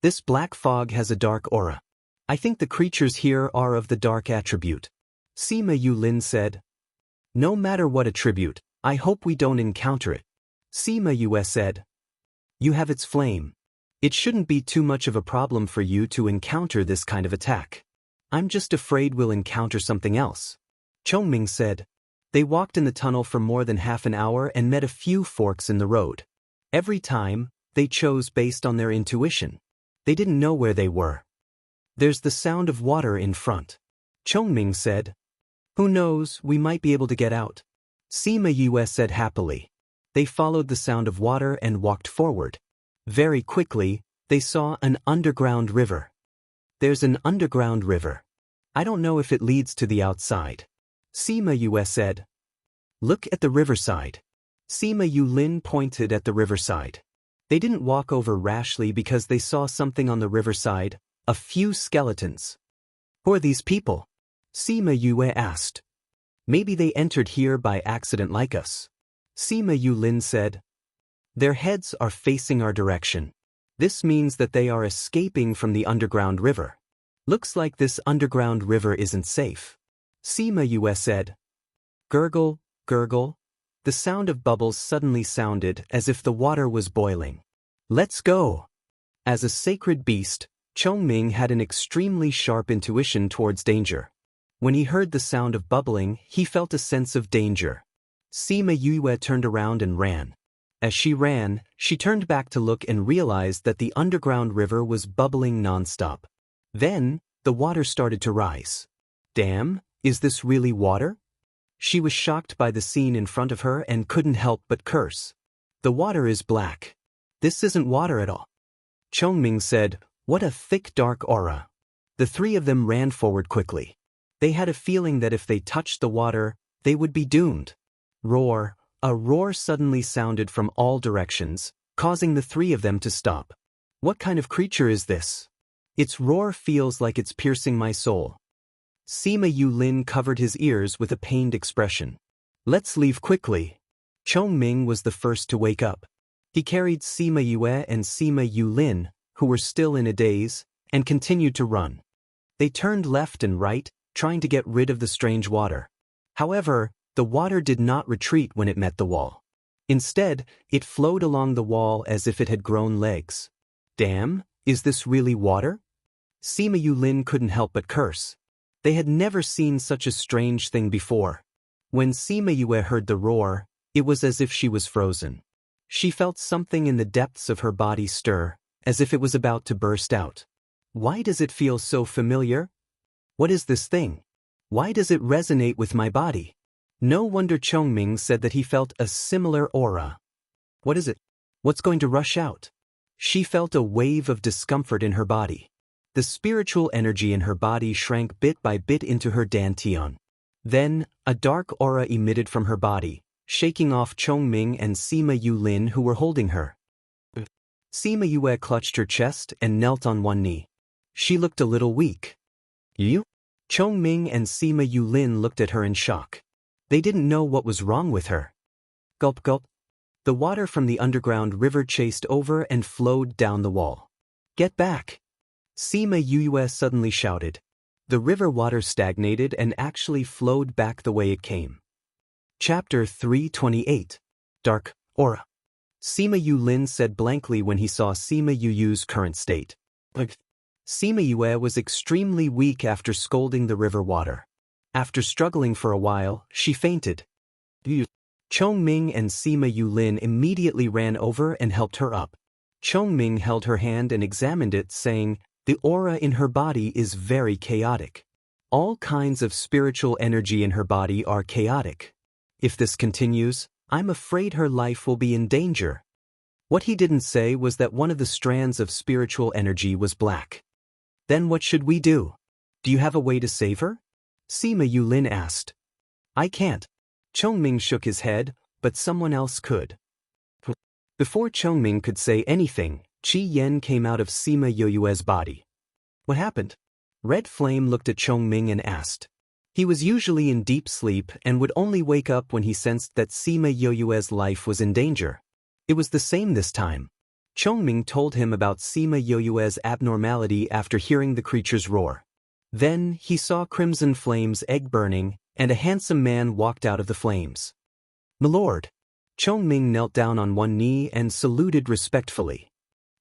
This black fog has a dark aura. I think the creatures here are of the dark attribute. Sima Yulin said. No matter what attribute, I hope we don't encounter it. Sima Yue said. You have its flame. It shouldn't be too much of a problem for you to encounter this kind of attack. I'm just afraid we'll encounter something else. Chongming said. They walked in the tunnel for more than half an hour and met a few forks in the road. Every time, they chose based on their intuition. They didn't know where they were. There's the sound of water in front. Chongming said. Who knows, we might be able to get out. Sima Yue said happily. They followed the sound of water and walked forward. Very quickly, they saw an underground river. There's an underground river. I don't know if it leads to the outside. Sima Yue said. Look at the riverside. Sima Yulin pointed at the riverside. They didn't walk over rashly because they saw something on the riverside, a few skeletons. Who are these people? Sima Yue asked. Maybe they entered here by accident like us. Sima Yulin said. Their heads are facing our direction. This means that they are escaping from the underground river. Looks like this underground river isn't safe. Sima Yue said. Gurgle, gurgle. The sound of bubbles suddenly sounded as if the water was boiling. Let's go. As a sacred beast, Chongming had an extremely sharp intuition towards danger. When he heard the sound of bubbling, he felt a sense of danger. Sima Yue turned around and ran. As she ran, she turned back to look and realized that the underground river was bubbling nonstop. Then, the water started to rise. Damn, is this really water? She was shocked by the scene in front of her and couldn't help but curse. The water is black. This isn't water at all. Chongming said, what a thick dark aura. The three of them ran forward quickly. They had a feeling that if they touched the water, they would be doomed. Roar. A roar suddenly sounded from all directions, causing the three of them to stop. What kind of creature is this? Its roar feels like it's piercing my soul. Sima Yulin covered his ears with a pained expression. Let's leave quickly. Chongming was the first to wake up. He carried Sima Yue and Sima Yulin, who were still in a daze, and continued to run. They turned left and right, trying to get rid of the strange water. However, the water did not retreat when it met the wall. Instead, it flowed along the wall as if it had grown legs. Damn, is this really water? Sima Yulin couldn't help but curse. They had never seen such a strange thing before. When Sima Yue heard the roar, it was as if she was frozen. She felt something in the depths of her body stir, as if it was about to burst out. Why does it feel so familiar? What is this thing? Why does it resonate with my body? No wonder Chongming said that he felt a similar aura. What is it? What's going to rush out? She felt a wave of discomfort in her body. The spiritual energy in her body shrank bit by bit into her dantian. Then, a dark aura emitted from her body, shaking off Chongming and Sima Yulin who were holding her. Sima Yue clutched her chest and knelt on one knee. She looked a little weak. You? Chongming and Sima Yulin looked at her in shock. They didn't know what was wrong with her. Gulp gulp. The water from the underground river chased over and flowed down the wall. Get back! Sima Yue suddenly shouted. The river water stagnated and actually flowed back the way it came. Chapter 328. Dark Aura. Sima Yulin said blankly when he saw Sima Yu's current state. Sima Yue was extremely weak after scolding the river water. After struggling for a while, she fainted. Chongming and Sima Yulin immediately ran over and helped her up. Chongming held her hand and examined it, saying, the aura in her body is very chaotic. All kinds of spiritual energy in her body are chaotic. If this continues, I'm afraid her life will be in danger. What he didn't say was that one of the strands of spiritual energy was black. Then what should we do? Do you have a way to save her? Sima Yulin asked. I can't. Chongming shook his head, but someone else could. Before Chongming could say anything, Qi Yen came out of Sima Yue's body. What happened? Red Flame looked at Chongming and asked. He was usually in deep sleep and would only wake up when he sensed that Sima Yue's life was in danger. It was the same this time. Chongming told him about Sima Yue's abnormality after hearing the creature's roar. Then he saw Crimson Flame's egg burning, and a handsome man walked out of the flames. Milord. Chongming knelt down on one knee and saluted respectfully.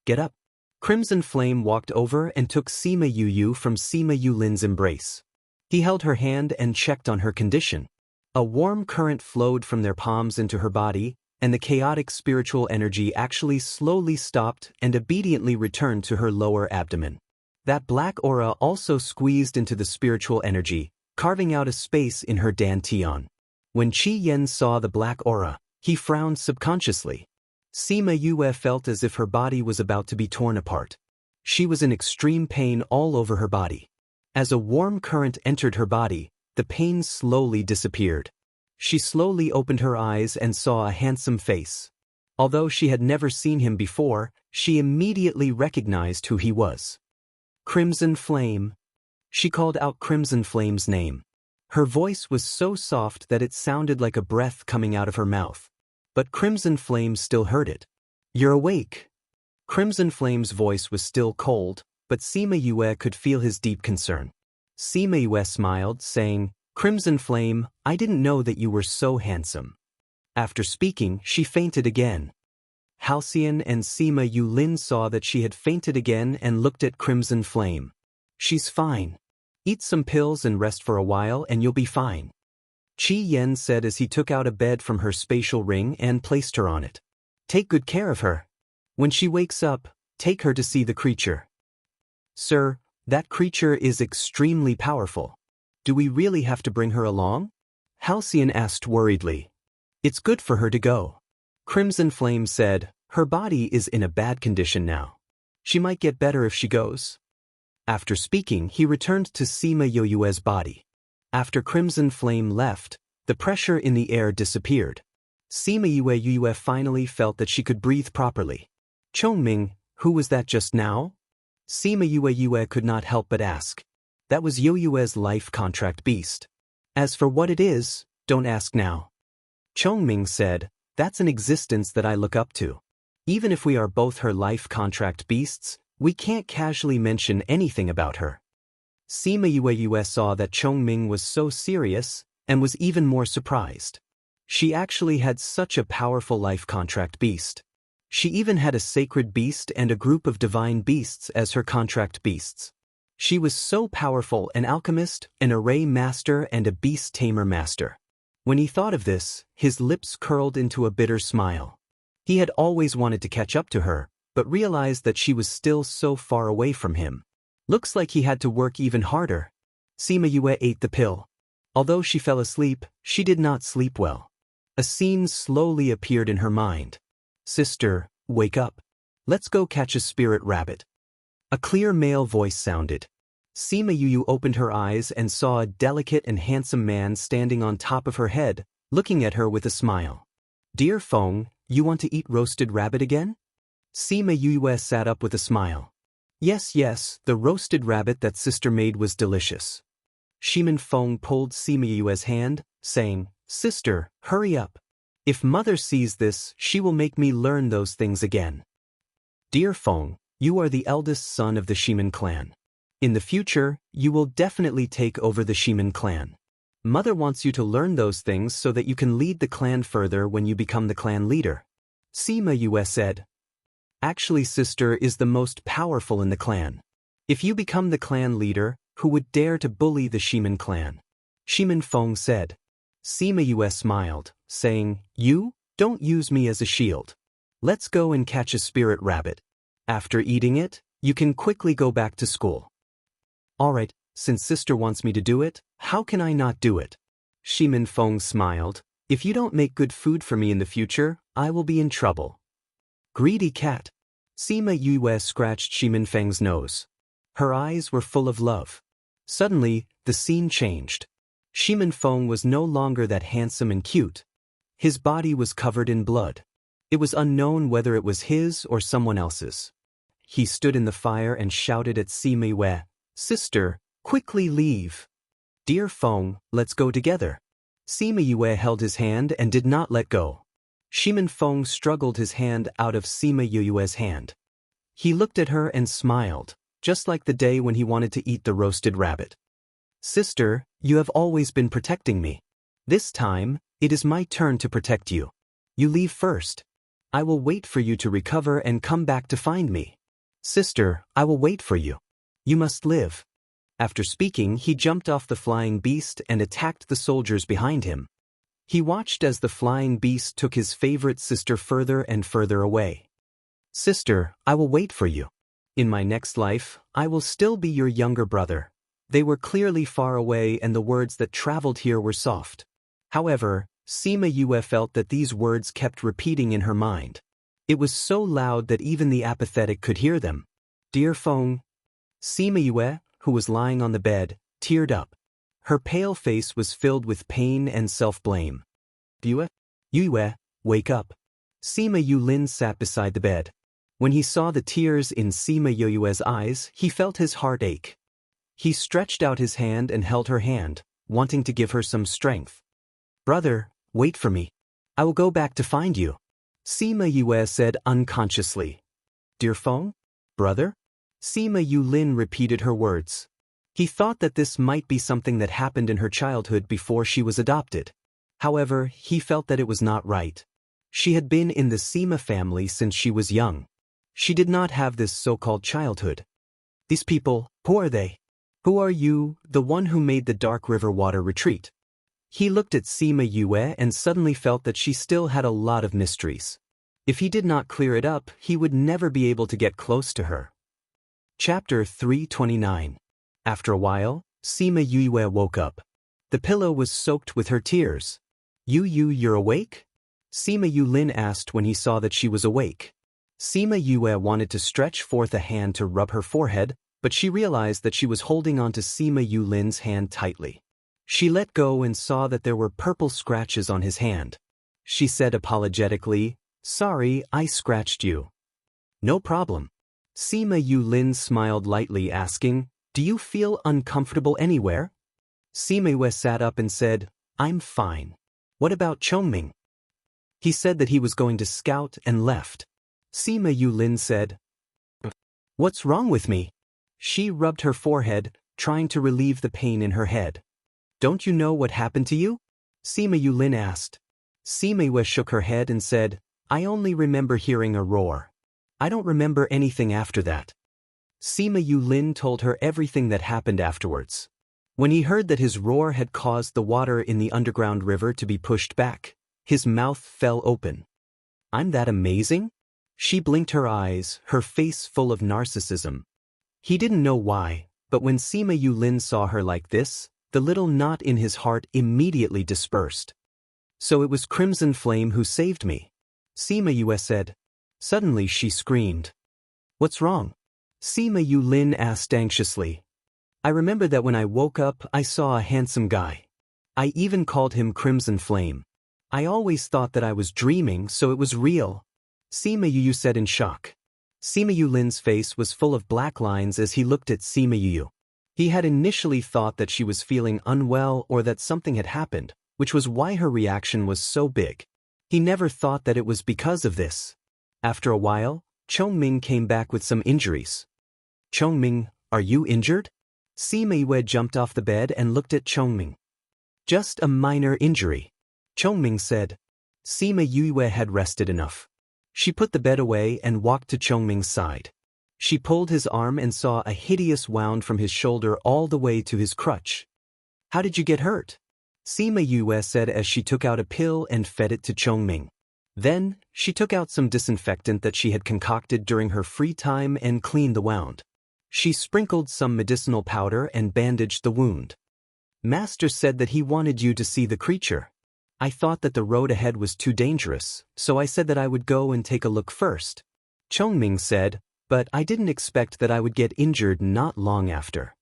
Get up. Crimson Flame walked over and took Sima Yu from Sima Yulin's embrace. He held her hand and checked on her condition. A warm current flowed from their palms into her body, and the chaotic spiritual energy actually slowly stopped and obediently returned to her lower abdomen. That black aura also squeezed into the spiritual energy, carving out a space in her dantian. When Qi Yen saw the black aura, he frowned subconsciously. Sima Yue felt as if her body was about to be torn apart. She was in extreme pain all over her body. As a warm current entered her body, the pain slowly disappeared. She slowly opened her eyes and saw a handsome face. Although she had never seen him before, she immediately recognized who he was. Crimson Flame. She called out Crimson Flame's name. Her voice was so soft that it sounded like a breath coming out of her mouth. But Crimson Flame still heard it. "You're awake." Crimson Flame's voice was still cold, but Sima Yue could feel his deep concern. Sima Yue smiled, saying, "Crimson Flame, I didn't know that you were so handsome." After speaking, she fainted again. Halcyon and Sima Yulin saw that she had fainted again and looked at Crimson Flame. "She's fine. Eat some pills and rest for a while and you'll be fine." Qi Yen said as he took out a bed from her spatial ring and placed her on it. "Take good care of her. When she wakes up, take her to see the creature." "Sir, that creature is extremely powerful. Do we really have to bring her along?" Halcyon asked worriedly. "It's good for her to go." Crimson Flame said, "Her body is in a bad condition now. She might get better if she goes." After speaking, he returned to Sima Yue's body. After Crimson Flame left, the pressure in the air disappeared. Sima Yue finally felt that she could breathe properly. "Chongming, who was that just now?" Sima Yue could not help but ask. "That was Yue's life contract beast. As for what it is, don't ask now." Chongming said, "That's an existence that I look up to. Even if we are both her life contract beasts, we can't casually mention anything about her." Sima Yue saw that Chongming was so serious, and was even more surprised. She actually had such a powerful life contract beast. She even had a sacred beast and a group of divine beasts as her contract beasts. She was so powerful, an alchemist, an array master and a beast tamer master. When he thought of this, his lips curled into a bitter smile. He had always wanted to catch up to her, but realized that she was still so far away from him. Looks like he had to work even harder. Sima Yue ate the pill. Although she fell asleep, she did not sleep well. A scene slowly appeared in her mind. "Sister, wake up. Let's go catch a spirit rabbit." A clear male voice sounded. Sima Yue opened her eyes and saw a delicate and handsome man standing on top of her head, looking at her with a smile. "Dear Feng, you want to eat roasted rabbit again?" Sima Yue sat up with a smile. Yes, the roasted rabbit that sister made was delicious." Shimin Feng pulled Sima Yue's hand, saying, "Sister, hurry up. If mother sees this, she will make me learn those things again." "Dear Feng, you are the eldest son of the Shimin clan. In the future, you will definitely take over the Shimin clan. Mother wants you to learn those things so that you can lead the clan further when you become the clan leader." Sima Yue said, "Actually, sister is the most powerful in the clan. If you become the clan leader, who would dare to bully the Shimin clan?" Shimin Feng said. Sima Yue smiled, saying, "You, don't use me as a shield. Let's go and catch a spirit rabbit. After eating it, you can quickly go back to school." "Alright, since sister wants me to do it, how can I not do it?" Shimin Feng smiled. "If you don't make good food for me in the future, I will be in trouble." "Greedy cat." Sima Yue scratched Shimin Feng's nose. Her eyes were full of love. Suddenly, the scene changed. Shimin Feng was no longer that handsome and cute. His body was covered in blood. It was unknown whether it was his or someone else's. He stood in the fire and shouted at Sima Yue, "Sister, quickly leave." "Dear Feng, let's go together." Sima Yue held his hand and did not let go. Shimin Feng struggled his hand out of Sima Yue's hand. He looked at her and smiled, just like the day when he wanted to eat the roasted rabbit. "Sister, you have always been protecting me. This time, it is my turn to protect you. You leave first. I will wait for you to recover and come back to find me." "Sister, I will wait for you. You must live." After speaking, he jumped off the flying beast and attacked the soldiers behind him. He watched as the flying beast took his favorite sister further and further away. Sister, I will wait for you. In my next life, I will still be your younger brother. They were clearly far away and the words that traveled here were soft. However, Sima Yue felt that these words kept repeating in her mind. It was so loud that even the apathetic could hear them. Dear Feng. Sima Yue, who was lying on the bed, teared up. Her pale face was filled with pain and self-blame. Yue, wake up. Sima Yulin sat beside the bed. When he saw the tears in Sima Yue's eyes, he felt his heart ache. He stretched out his hand and held her hand, wanting to give her some strength. Brother, wait for me. I will go back to find you. Sima Yue said unconsciously. Dear Feng? Brother? Sima Yulin repeated her words. He thought that this might be something that happened in her childhood before she was adopted. However, he felt that it was not right. She had been in the Sima family since she was young. She did not have this so-called childhood. These people, who are they? Who are you, the one who made the dark river water retreat? He looked at Sima Yue and suddenly felt that she still had a lot of mysteries. If he did not clear it up, he would never be able to get close to her. Chapter 329. After a while, Sima Yue woke up. The pillow was soaked with her tears. You're awake? Sima Yulin asked when he saw that she was awake. Sima Yue wanted to stretch forth a hand to rub her forehead, but she realized that she was holding onto Sima Yulin's hand tightly. She let go and saw that there were purple scratches on his hand. She said apologetically, Sorry, I scratched you. No problem. Sima Yulin smiled lightly, asking, Do you feel uncomfortable anywhere? Sima Yue sat up and said, I'm fine. What about Chongming? He said that he was going to scout and left. Sima Yulin said, What's wrong with me? She rubbed her forehead, trying to relieve the pain in her head. Don't you know what happened to you? Sima Yulin asked. Sima Yue shook her head and said, I only remember hearing a roar. I don't remember anything after that. Sima Yulin told her everything that happened afterwards. When he heard that his roar had caused the water in the underground river to be pushed back, his mouth fell open. I'm that amazing? She blinked her eyes, her face full of narcissism. He didn't know why, but when Sima Yulin saw her like this, the little knot in his heart immediately dispersed. So it was Crimson Flame who saved me. Sima Yue said. Suddenly she screamed. What's wrong? Sima Yulin asked anxiously. I remember that when I woke up I saw a handsome guy. I even called him Crimson Flame. I always thought that I was dreaming, so it was real. Sima Yu said in shock. Sima Yulin's face was full of black lines as he looked at Sima Yu. He had initially thought that she was feeling unwell or that something had happened, which was why her reaction was so big. He never thought that it was because of this. After a while, Chongming came back with some injuries. Chongming, are you injured? Sima Yue jumped off the bed and looked at Chongming. Just a minor injury. Chongming said. Sima Yue had rested enough. She put the bed away and walked to Chongming's side. She pulled his arm and saw a hideous wound from his shoulder all the way to his crutch. How did you get hurt? Sima Yue said as she took out a pill and fed it to Chongming. Then, she took out some disinfectant that she had concocted during her free time and cleaned the wound. She sprinkled some medicinal powder and bandaged the wound. Master said that he wanted you to see the creature. I thought that the road ahead was too dangerous, so I said that I would go and take a look first. Chongming said, but I didn't expect that I would get injured not long after.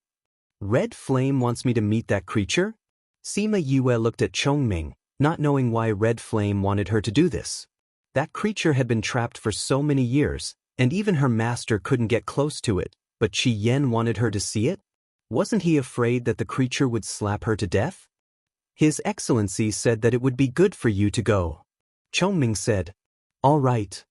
Red Flame wants me to meet that creature? Sima Yue looked at Chongming, not knowing why Red Flame wanted her to do this. That creature had been trapped for so many years, and even her master couldn't get close to it, but Qi Yan wanted her to see it? Wasn't he afraid that the creature would slap her to death? His Excellency said that it would be good for you to go. Chongming said, All right.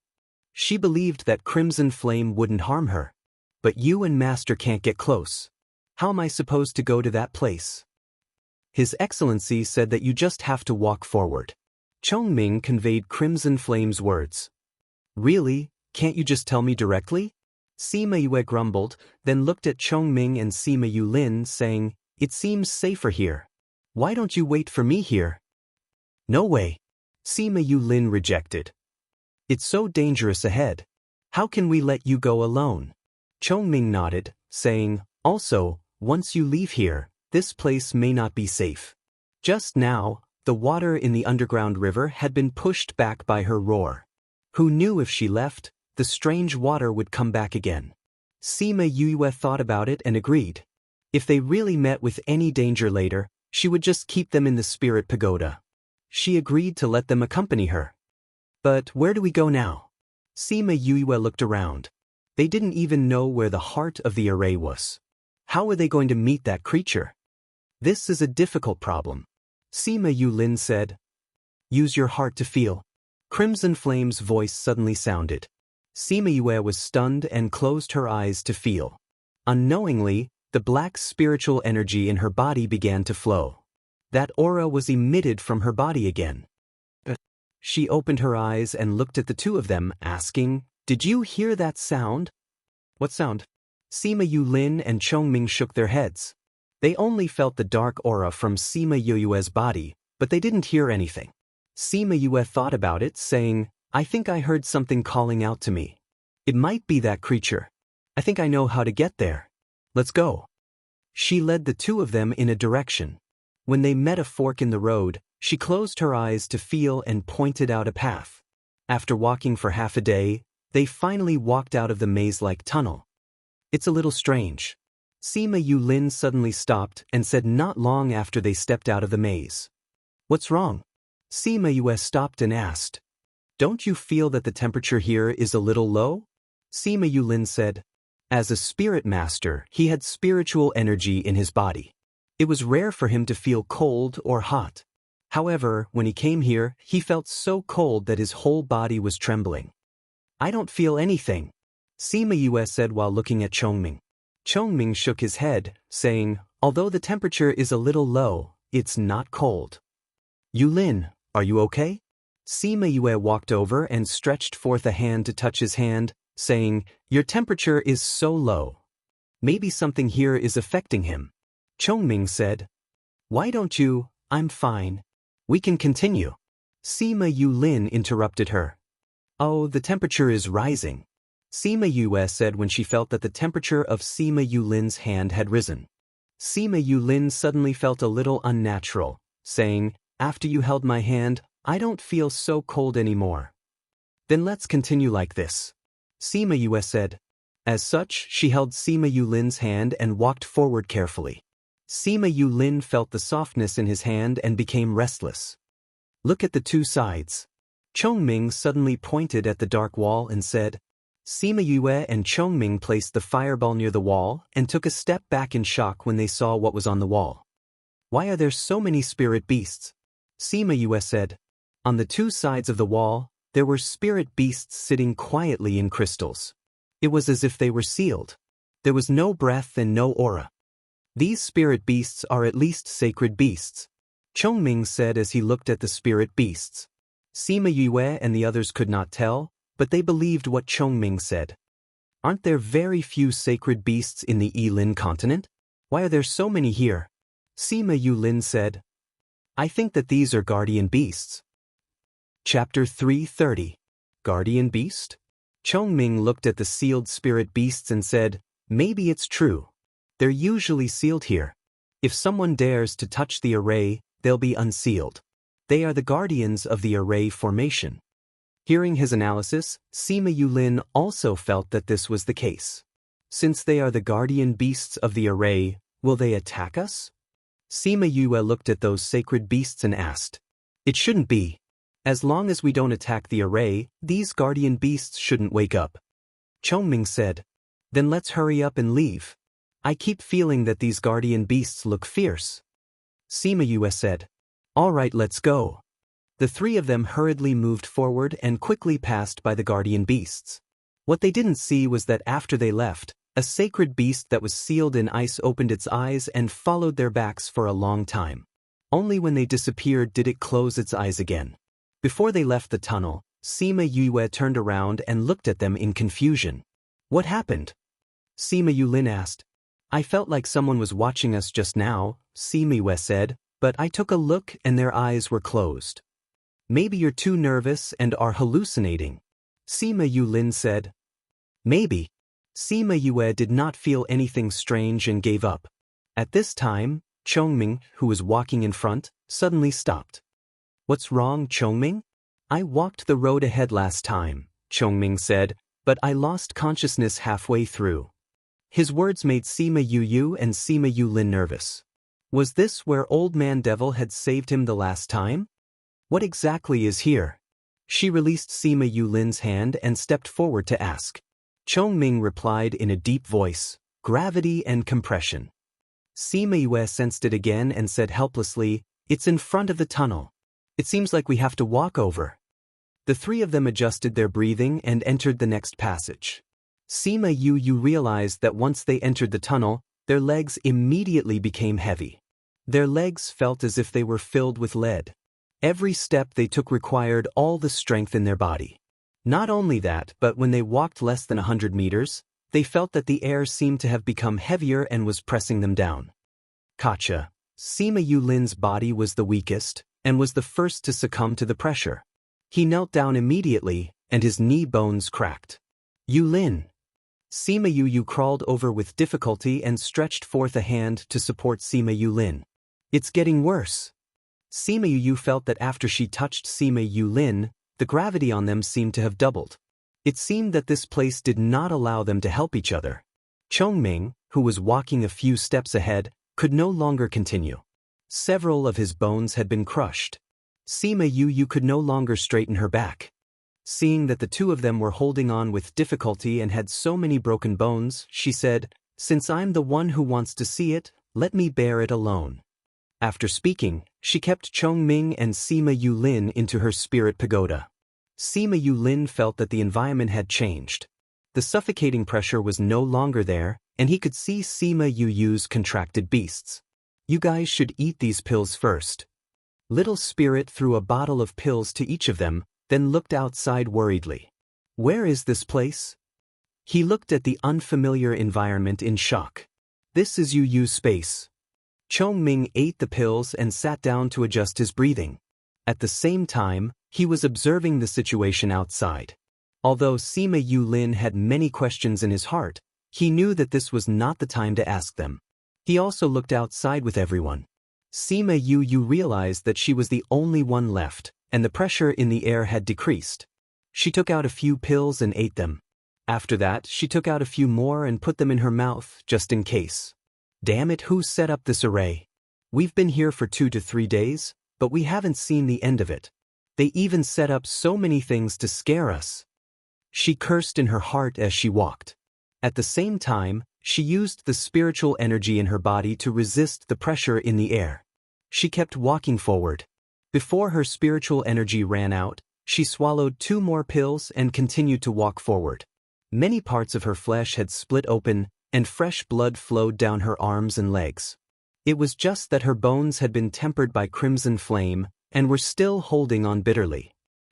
She believed that Crimson Flame wouldn't harm her. But you and Master can't get close. How am I supposed to go to that place? His Excellency said that you just have to walk forward. Chongming conveyed Crimson Flame's words. Really? Can't you just tell me directly? Sima Yue grumbled, then looked at Chongming and Sima Yulin, saying, It seems safer here. Why don't you wait for me here? No way. Sima Yulin rejected. It's so dangerous ahead. How can we let you go alone? Chongming nodded, saying, also, once you leave here, this place may not be safe. Just now, the water in the underground river had been pushed back by her roar. Who knew if she left, the strange water would come back again? Sima Yue thought about it and agreed. If they really met with any danger later, she would just keep them in the spirit pagoda. She agreed to let them accompany her. But where do we go now? Sima Yue looked around. They didn't even know where the heart of the array was. How were they going to meet that creature? This is a difficult problem. Sima Yulin said. Use your heart to feel. Crimson Flame's voice suddenly sounded. Sima Yue was stunned and closed her eyes to feel. Unknowingly, the black spiritual energy in her body began to flow. That aura was emitted from her body again. She opened her eyes and looked at the two of them, asking, did you hear that sound? What sound? Sima Yulin and Chongming shook their heads. They only felt the dark aura from Sima Yue's body, but they didn't hear anything. Sima Yue thought about it, saying, I think I heard something calling out to me. It might be that creature. I think I know how to get there. Let's go. She led the two of them in a direction. When they met a fork in the road, she closed her eyes to feel and pointed out a path. After walking for half a day, they finally walked out of the maze-like tunnel. It's a little strange. Sima Yulin suddenly stopped and said not long after they stepped out of the maze. What's wrong? Sima Yue stopped and asked. Don't you feel that the temperature here is a little low? Sima Yulin said. As a spirit master, he had spiritual energy in his body. It was rare for him to feel cold or hot. However, when he came here, he felt so cold that his whole body was trembling. I don't feel anything, Sima Yue said while looking at Chongming. Chongming shook his head, saying, although the temperature is a little low, it's not cold. Yulin, are you okay? Sima Yue walked over and stretched forth a hand to touch his hand, saying, your temperature is so low. Maybe something here is affecting him. Chongming said, why don't you? I'm fine. We can continue. Sima Yulin interrupted her. Oh, the temperature is rising. Sima Yue said when she felt that the temperature of Sima Yulin's hand had risen. Sima Yulin suddenly felt a little unnatural, saying, after you held my hand, I don't feel so cold anymore. Then let's continue like this. Sima Yue said. As such, she held Sima Yulin's hand and walked forward carefully. Sima Yulin felt the softness in his hand and became restless. Look at the two sides. Chongming suddenly pointed at the dark wall and said, Sima Yue and Chongming placed the fireball near the wall and took a step back in shock when they saw what was on the wall. Why are there so many spirit beasts? Sima Yue said. On the two sides of the wall, there were spirit beasts sitting quietly in crystals. It was as if they were sealed. There was no breath and no aura. These spirit beasts are at least sacred beasts, Chongming said as he looked at the spirit beasts. Sima Yue and the others could not tell, but they believed what Chongming said. Aren't there very few sacred beasts in the Yilin continent? Why are there so many here? Sima Yulin said. I think that these are guardian beasts. Chapter 330. Guardian Beast? Chongming looked at the sealed spirit beasts and said, maybe it's true. They're usually sealed here. If someone dares to touch the array, they'll be unsealed. They are the guardians of the array formation. Hearing his analysis, Sima Yulin also felt that this was the case. Since they are the guardian beasts of the array, will they attack us? Sima Yue looked at those sacred beasts and asked. It shouldn't be. As long as we don't attack the array, these guardian beasts shouldn't wake up. Chongming said. Then let's hurry up and leave. I keep feeling that these guardian beasts look fierce. Sima Yue said. All right, let's go. The three of them hurriedly moved forward and quickly passed by the guardian beasts. What they didn't see was that after they left, a sacred beast that was sealed in ice opened its eyes and followed their backs for a long time. Only when they disappeared did it close its eyes again. Before they left the tunnel, Sima Yue turned around and looked at them in confusion. What happened? Sima Yulin asked. I felt like someone was watching us just now, Sima Yue said, but I took a look and their eyes were closed. Maybe you're too nervous and are hallucinating, Sima Yulin said. Maybe. Sima Yue did not feel anything strange and gave up. At this time, Chongming, who was walking in front, suddenly stopped. What's wrong, Chongming? I walked the road ahead last time, Chongming said, but I lost consciousness halfway through. His words made Sima Yu and Sima Yulin nervous. Was this where Old Man Devil had saved him the last time? What exactly is here? She released Sima Yulin's hand and stepped forward to ask. Chongming replied in a deep voice, gravity and compression. Sima Yue sensed it again and said helplessly, it's in front of the tunnel. It seems like we have to walk over. The three of them adjusted their breathing and entered the next passage. Sima Yu realized that once they entered the tunnel, their legs immediately became heavy. Their legs felt as if they were filled with lead. Every step they took required all the strength in their body. Not only that, but when they walked less than 100 meters, they felt that the air seemed to have become heavier and was pressing them down. Gotcha. Sima Yulin's body was the weakest, and was the first to succumb to the pressure. He knelt down immediately, and his knee bones cracked. Yulin. Sima Yu crawled over with difficulty and stretched forth a hand to support Sima Yulin. It's getting worse. Sima Yu felt that after she touched Sima Yulin, the gravity on them seemed to have doubled. It seemed that this place did not allow them to help each other. Chongming, who was walking a few steps ahead, could no longer continue. Several of his bones had been crushed. Sima Yu could no longer straighten her back. Seeing that the two of them were holding on with difficulty and had so many broken bones, she said, since I'm the one who wants to see it, let me bear it alone. After speaking, she kept Chongming and Sima Yulin into her spirit pagoda. Sima Yulin felt that the environment had changed. The suffocating pressure was no longer there, and he could see Sima Yu's contracted beasts. You guys should eat these pills first. Little Spirit threw a bottle of pills to each of them, then looked outside worriedly. Where is this place? He looked at the unfamiliar environment in shock. This is Yu's space. Chongming ate the pills and sat down to adjust his breathing. At the same time, he was observing the situation outside. Although Sima Yulin had many questions in his heart, he knew that this was not the time to ask them. He also looked outside with everyone. Sima Yu realized that she was the only one left, and the pressure in the air had decreased. She took out a few pills and ate them. After that, she took out a few more and put them in her mouth, just in case. Damn it, who set up this array? We've been here for 2 to 3 days, but we haven't seen the end of it. They even set up so many things to scare us. She cursed in her heart as she walked. At the same time, she used the spiritual energy in her body to resist the pressure in the air. She kept walking forward. Before her spiritual energy ran out, she swallowed 2 more pills and continued to walk forward. Many parts of her flesh had split open, and fresh blood flowed down her arms and legs. It was just that her bones had been tempered by crimson flame, and were still holding on bitterly.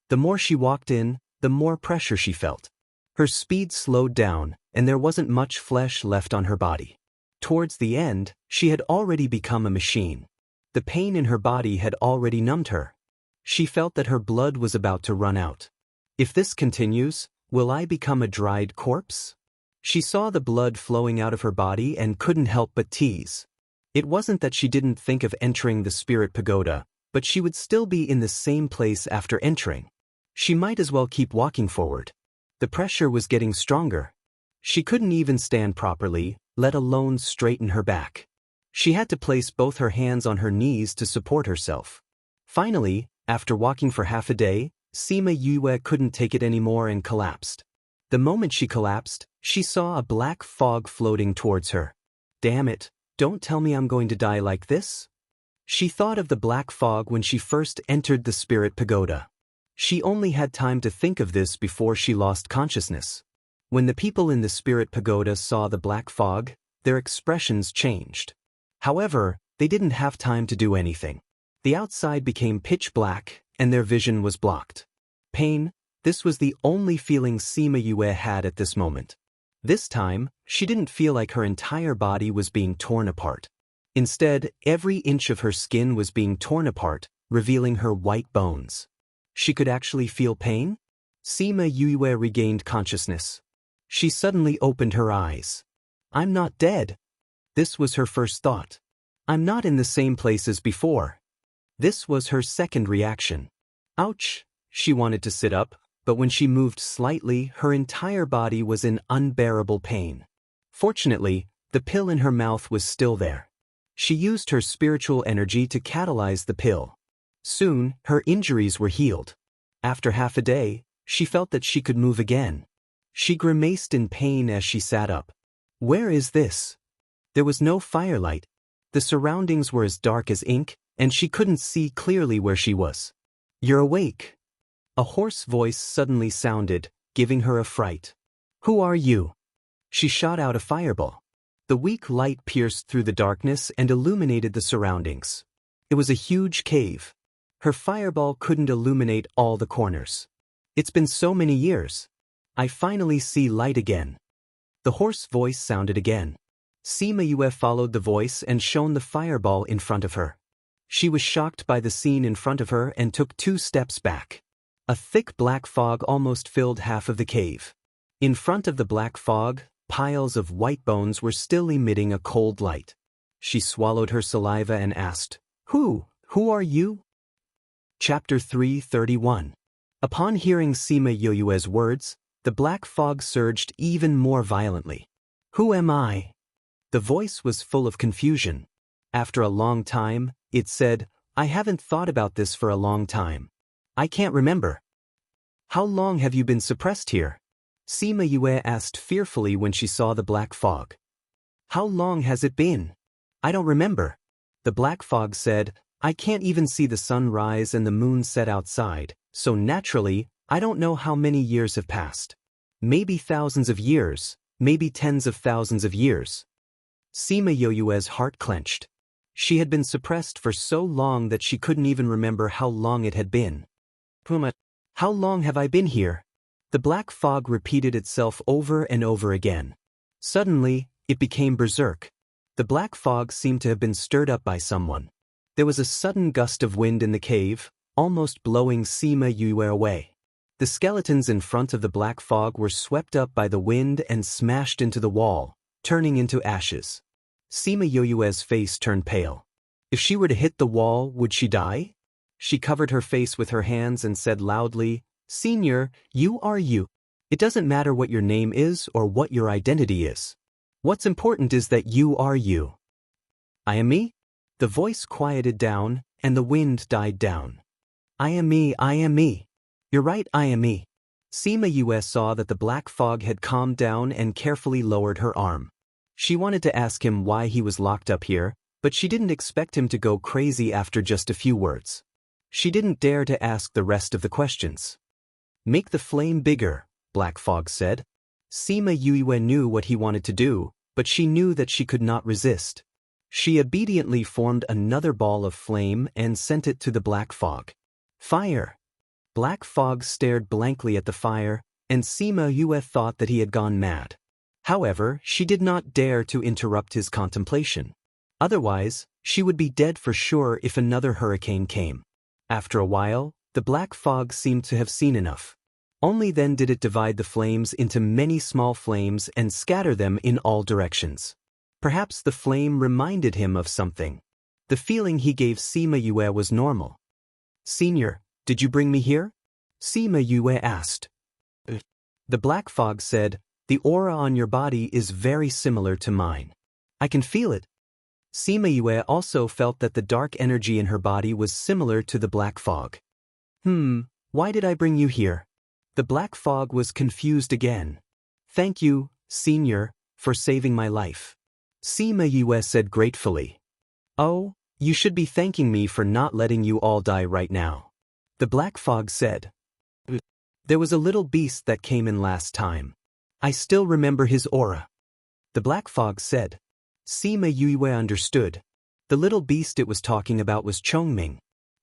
The more she walked in, the more pressure she felt. Her speed slowed down, and there wasn't much flesh left on her body. Towards the end, she had already become a machine. The pain in her body had already numbed her. She felt that her blood was about to run out. If this continues, will I become a dried corpse? She saw the blood flowing out of her body and couldn't help but tease. It wasn't that she didn't think of entering the spirit pagoda, but she would still be in the same place after entering. She might as well keep walking forward. The pressure was getting stronger. She couldn't even stand properly, let alone straighten her back. She had to place both her hands on her knees to support herself. Finally, after walking for half a day, Sima Yue couldn't take it anymore and collapsed. The moment she collapsed, she saw a black fog floating towards her. Damn it, don't tell me I'm going to die like this? She thought of the black fog when she first entered the spirit pagoda. She only had time to think of this before she lost consciousness. When the people in the spirit pagoda saw the black fog, their expressions changed. However, they didn't have time to do anything. The outside became pitch black, and their vision was blocked. Pain, this was the only feeling Sima Yue had at this moment. This time, she didn't feel like her entire body was being torn apart. Instead, every inch of her skin was being torn apart, revealing her white bones. She could actually feel pain? Sima Yue regained consciousness. She suddenly opened her eyes. I'm not dead. This was her first thought. I'm not in the same place as before. This was her second reaction. Ouch! She wanted to sit up, but when she moved slightly, her entire body was in unbearable pain. Fortunately, the pill in her mouth was still there. She used her spiritual energy to catalyze the pill. Soon, her injuries were healed. After half a day, she felt that she could move again. She grimaced in pain as she sat up. Where is this? There was no firelight. The surroundings were as dark as ink, and she couldn't see clearly where she was. You're awake. A hoarse voice suddenly sounded, giving her a fright. Who are you? She shot out a fireball. The weak light pierced through the darkness and illuminated the surroundings. It was a huge cave. Her fireball couldn't illuminate all the corners. It's been so many years. I finally see light again. The hoarse voice sounded again. Sima Yue followed the voice and shone the fireball in front of her. She was shocked by the scene in front of her and took 2 steps back. A thick black fog almost filled half of the cave. In front of the black fog, piles of white bones were still emitting a cold light. She swallowed her saliva and asked, Who are you? Chapter 331. Upon hearing Sima Yue's words, the black fog surged even more violently. Who am I? The voice was full of confusion. After a long time, it said, I haven't thought about this for a long time. I can't remember. How long have you been suppressed here? Sima Yue asked fearfully when she saw the black fog. How long has it been? I don't remember. The black fog said, I can't even see the sun rise and the moon set outside, so naturally, I don't know how many years have passed. Maybe thousands of years, maybe tens of thousands of years. Sima Yue's heart clenched. She had been suppressed for so long that she couldn't even remember how long it had been. Puma, how long have I been here? The black fog repeated itself over and over again. Suddenly, it became berserk. The black fog seemed to have been stirred up by someone. There was a sudden gust of wind in the cave, almost blowing Sima Yue away. The skeletons in front of the black fog were swept up by the wind and smashed into the wall, turning into ashes. Sima Yue's face turned pale. If she were to hit the wall, would she die? She covered her face with her hands and said loudly, Senior, you are you. It doesn't matter what your name is or what your identity is. What's important is that you are you. I am me? The voice quieted down, and the wind died down. I am me, I am me. You're right, I am me. Sima Yue saw that the black fog had calmed down and carefully lowered her arm. She wanted to ask him why he was locked up here, but she didn't expect him to go crazy after just a few words. She didn't dare to ask the rest of the questions. Make the flame bigger, Black Fog said. Sima Yue knew what he wanted to do, but she knew that she could not resist. She obediently formed another ball of flame and sent it to the black fog. Fire! Black Fog stared blankly at the fire, and Sima Yue thought that he had gone mad. However, she did not dare to interrupt his contemplation. Otherwise, she would be dead for sure if another hurricane came. After a while, the black fog seemed to have seen enough. Only then did it divide the flames into many small flames and scatter them in all directions. Perhaps the flame reminded him of something. The feeling he gave Sima Yue was normal. Senior, did you bring me here? Sima Yue asked. The black fog said, the aura on your body is very similar to mine. I can feel it. Sima Yue also felt that the dark energy in her body was similar to the black fog. Why did I bring you here? The black fog was confused again. Thank you, Senior, for saving my life. Sima Yue said gratefully. Oh, you should be thanking me for not letting you all die right now. The black fog said. There was a little beast that came in last time. I still remember his aura. The black fog said. Sima Yue understood. The little beast it was talking about was Chongming.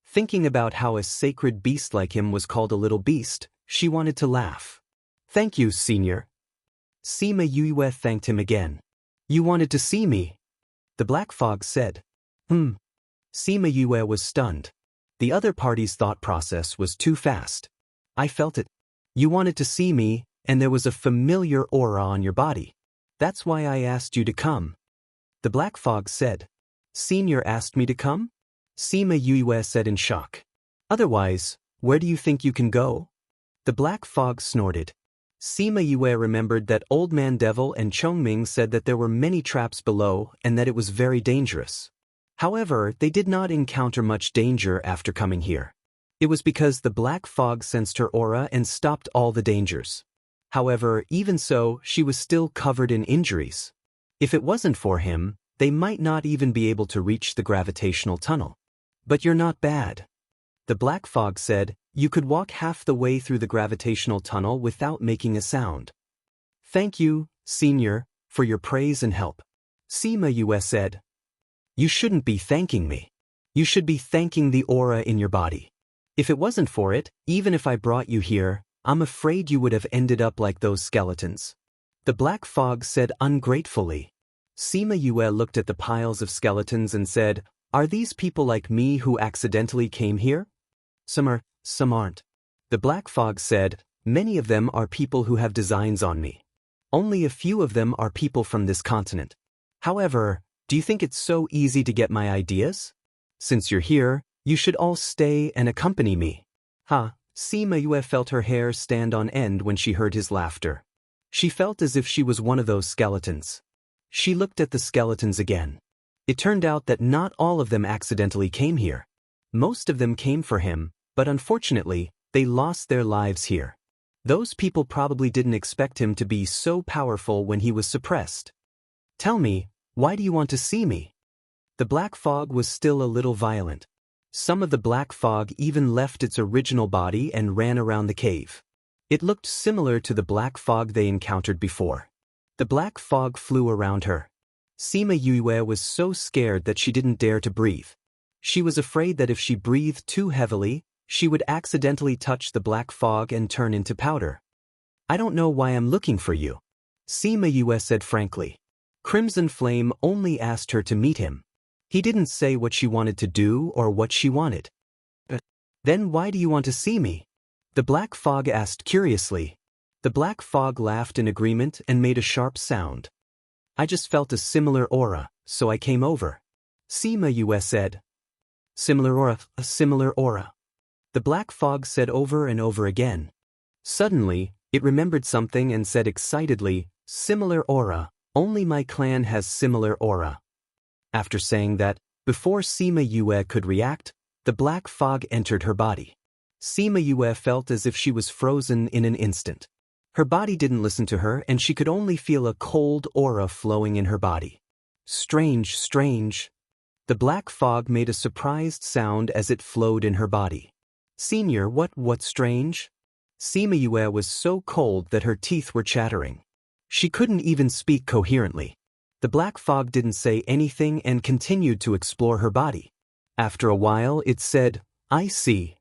Thinking about how a sacred beast like him was called a little beast, she wanted to laugh. Thank you, Senior. Sima Yue thanked him again. You wanted to see me? The black fog said. Sima Yue was stunned. The other party's thought process was too fast. I felt it. You wanted to see me, and there was a familiar aura on your body. That's why I asked you to come. The black fog said. Senior asked me to come? Sima Yue said in shock. Otherwise, where do you think you can go? The black fog snorted. Sima Yue remembered that Old Man Devil and Chongming said that there were many traps below and that it was very dangerous. However, they did not encounter much danger after coming here. It was because the black fog sensed her aura and stopped all the dangers. However, even so, she was still covered in injuries. If it wasn't for him, they might not even be able to reach the gravitational tunnel. But you're not bad. The black fog said, you could walk half the way through the gravitational tunnel without making a sound. Thank you, Senior, for your praise and help. Sima Yue said. You shouldn't be thanking me. You should be thanking the aura in your body. If it wasn't for it, even if I brought you here, I'm afraid you would have ended up like those skeletons. The black fog said ungratefully. Sima Yue looked at the piles of skeletons and said, are these people like me who accidentally came here? Some are, some aren't. The black fog said, many of them are people who have designs on me. Only a few of them are people from this continent. However, do you think it's so easy to get my ideas? Since you're here, you should all stay and accompany me. Ha, Sima Yue felt her hair stand on end when she heard his laughter. She felt as if she was one of those skeletons. She looked at the skeletons again. It turned out that not all of them accidentally came here. Most of them came for him, but unfortunately, they lost their lives here. Those people probably didn't expect him to be so powerful when he was suppressed. Tell me, why do you want to see me? The black fog was still a little violent. Some of the black fog even left its original body and ran around the cave. It looked similar to the black fog they encountered before. The black fog flew around her. Sima Yue was so scared that she didn't dare to breathe. She was afraid that if she breathed too heavily, she would accidentally touch the black fog and turn into powder. I don't know why I'm looking for you, Sima Yue said frankly. Crimson Flame only asked her to meet him. He didn't say what she wanted to do or what she wanted. Then why do you want to see me? The black fog asked curiously. The black fog laughed in agreement and made a sharp sound. I just felt a similar aura, so I came over. Sima Yue said. Similar aura, a similar aura. The black fog said over and over again. Suddenly, it remembered something and said excitedly, similar aura, only my clan has similar aura. After saying that, before Sima Yue could react, the black fog entered her body. Sima Yue felt as if she was frozen in an instant. Her body didn't listen to her and she could only feel a cold aura flowing in her body. Strange, strange. The black fog made a surprised sound as it flowed in her body. Senior, what's strange? Sima Yue was so cold that her teeth were chattering. She couldn't even speak coherently. The black fog didn't say anything and continued to explore her body. After a while, it said, I see.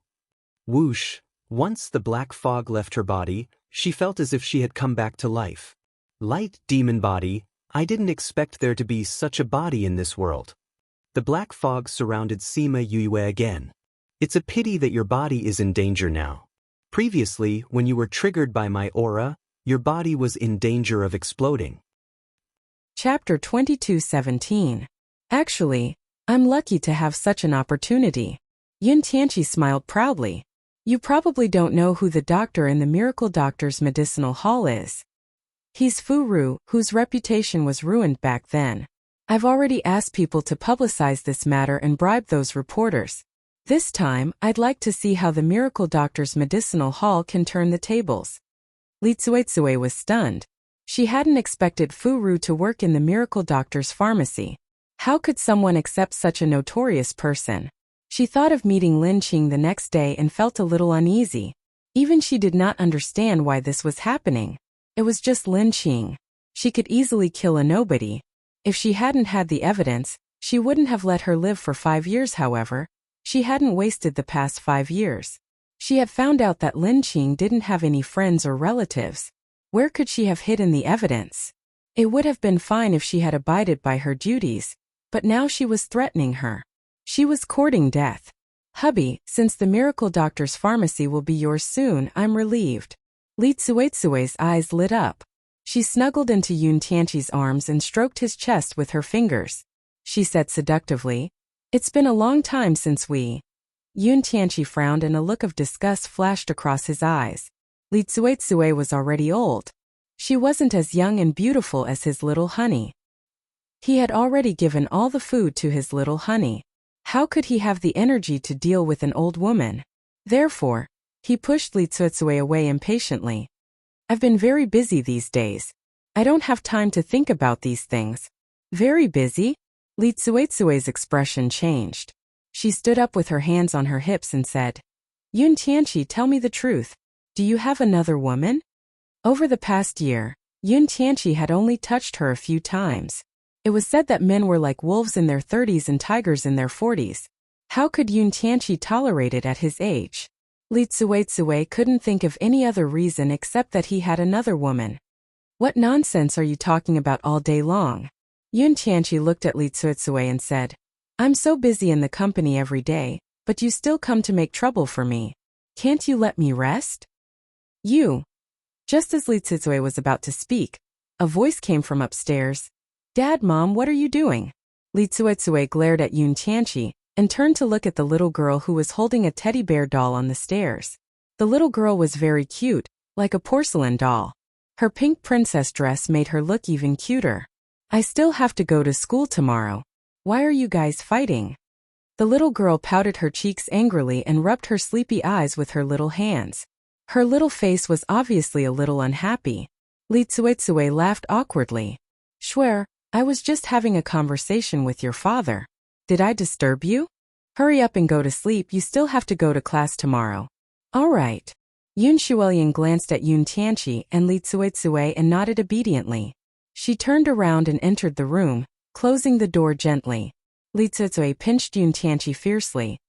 Whoosh. Once the black fog left her body, she felt as if she had come back to life. Light demon body, I didn't expect there to be such a body in this world. The black fog surrounded Sima Yue again. It's a pity that your body is in danger now. Previously, when you were triggered by my aura, your body was in danger of exploding. Chapter 22:17. Actually, I'm lucky to have such an opportunity. Yun Tianqi smiled proudly. You probably don't know who the doctor in the Miracle Doctor's medicinal hall is. He's Fu Ru, whose reputation was ruined back then. I've already asked people to publicize this matter and bribe those reporters. This time, I'd like to see how the Miracle Doctor's medicinal hall can turn the tables. Li Tsuetsue was stunned. She hadn't expected Fu Ru to work in the Miracle Doctor's pharmacy. How could someone accept such a notorious person? She thought of meeting Lin Qing the next day and felt a little uneasy. Even she did not understand why this was happening. It was just Lin Qing. She could easily kill a nobody. If she hadn't had the evidence, she wouldn't have let her live for 5 years. However, she hadn't wasted the past 5 years. She had found out that Lin Qing didn't have any friends or relatives. Where could she have hidden the evidence? It would have been fine if she had abided by her duties, but now she was threatening her. She was courting death. Hubby, since the miracle doctor's pharmacy will be yours soon, I'm relieved. Li Tsuetsue's eyes lit up. She snuggled into Yun Tianqi's arms and stroked his chest with her fingers. She said seductively, "It's been a long time since we—" Yun Tianqi frowned and a look of disgust flashed across his eyes. Li Tsuetsue was already old. She wasn't as young and beautiful as his little honey. He had already given all the food to his little honey. How could he have the energy to deal with an old woman? Therefore, he pushed Li Tsuetsue away impatiently. "I've been very busy these days. I don't have time to think about these things." "Very busy?" Li Tsuetsue's expression changed. She stood up with her hands on her hips and said, "Yun Tianqi, tell me the truth. Do you have another woman?" Over the past year, Yun Tianqi had only touched her a few times. It was said that men were like wolves in their 30s and tigers in their 40s. How could Yun Tianqi tolerate it at his age? Li Tsuetsue couldn't think of any other reason except that he had another woman. "What nonsense are you talking about all day long?" Yun Tianqi looked at Li Tsuetsue and said, "I'm so busy in the company every day, but you still come to make trouble for me. Can't you let me rest?" "You." Just as Li Tsuetsue was about to speak, a voice came from upstairs. "Dad, Mom, what are you doing?" Li Tsuetsue glared at Yun Tianqi and turned to look at the little girl who was holding a teddy bear doll on the stairs. The little girl was very cute, like a porcelain doll. Her pink princess dress made her look even cuter. "I still have to go to school tomorrow. Why are you guys fighting?" The little girl pouted her cheeks angrily and rubbed her sleepy eyes with her little hands. Her little face was obviously a little unhappy. Li Tsuetsue laughed awkwardly. "Swear, I was just having a conversation with your father. Did I disturb you? Hurry up and go to sleep, you still have to go to class tomorrow." "All right." Yun Shuelian glanced at Yun Tianqi and Li Tsuetsue and nodded obediently. She turned around and entered the room, closing the door gently. Li Tsuetsue pinched Yun Tianqi fiercely.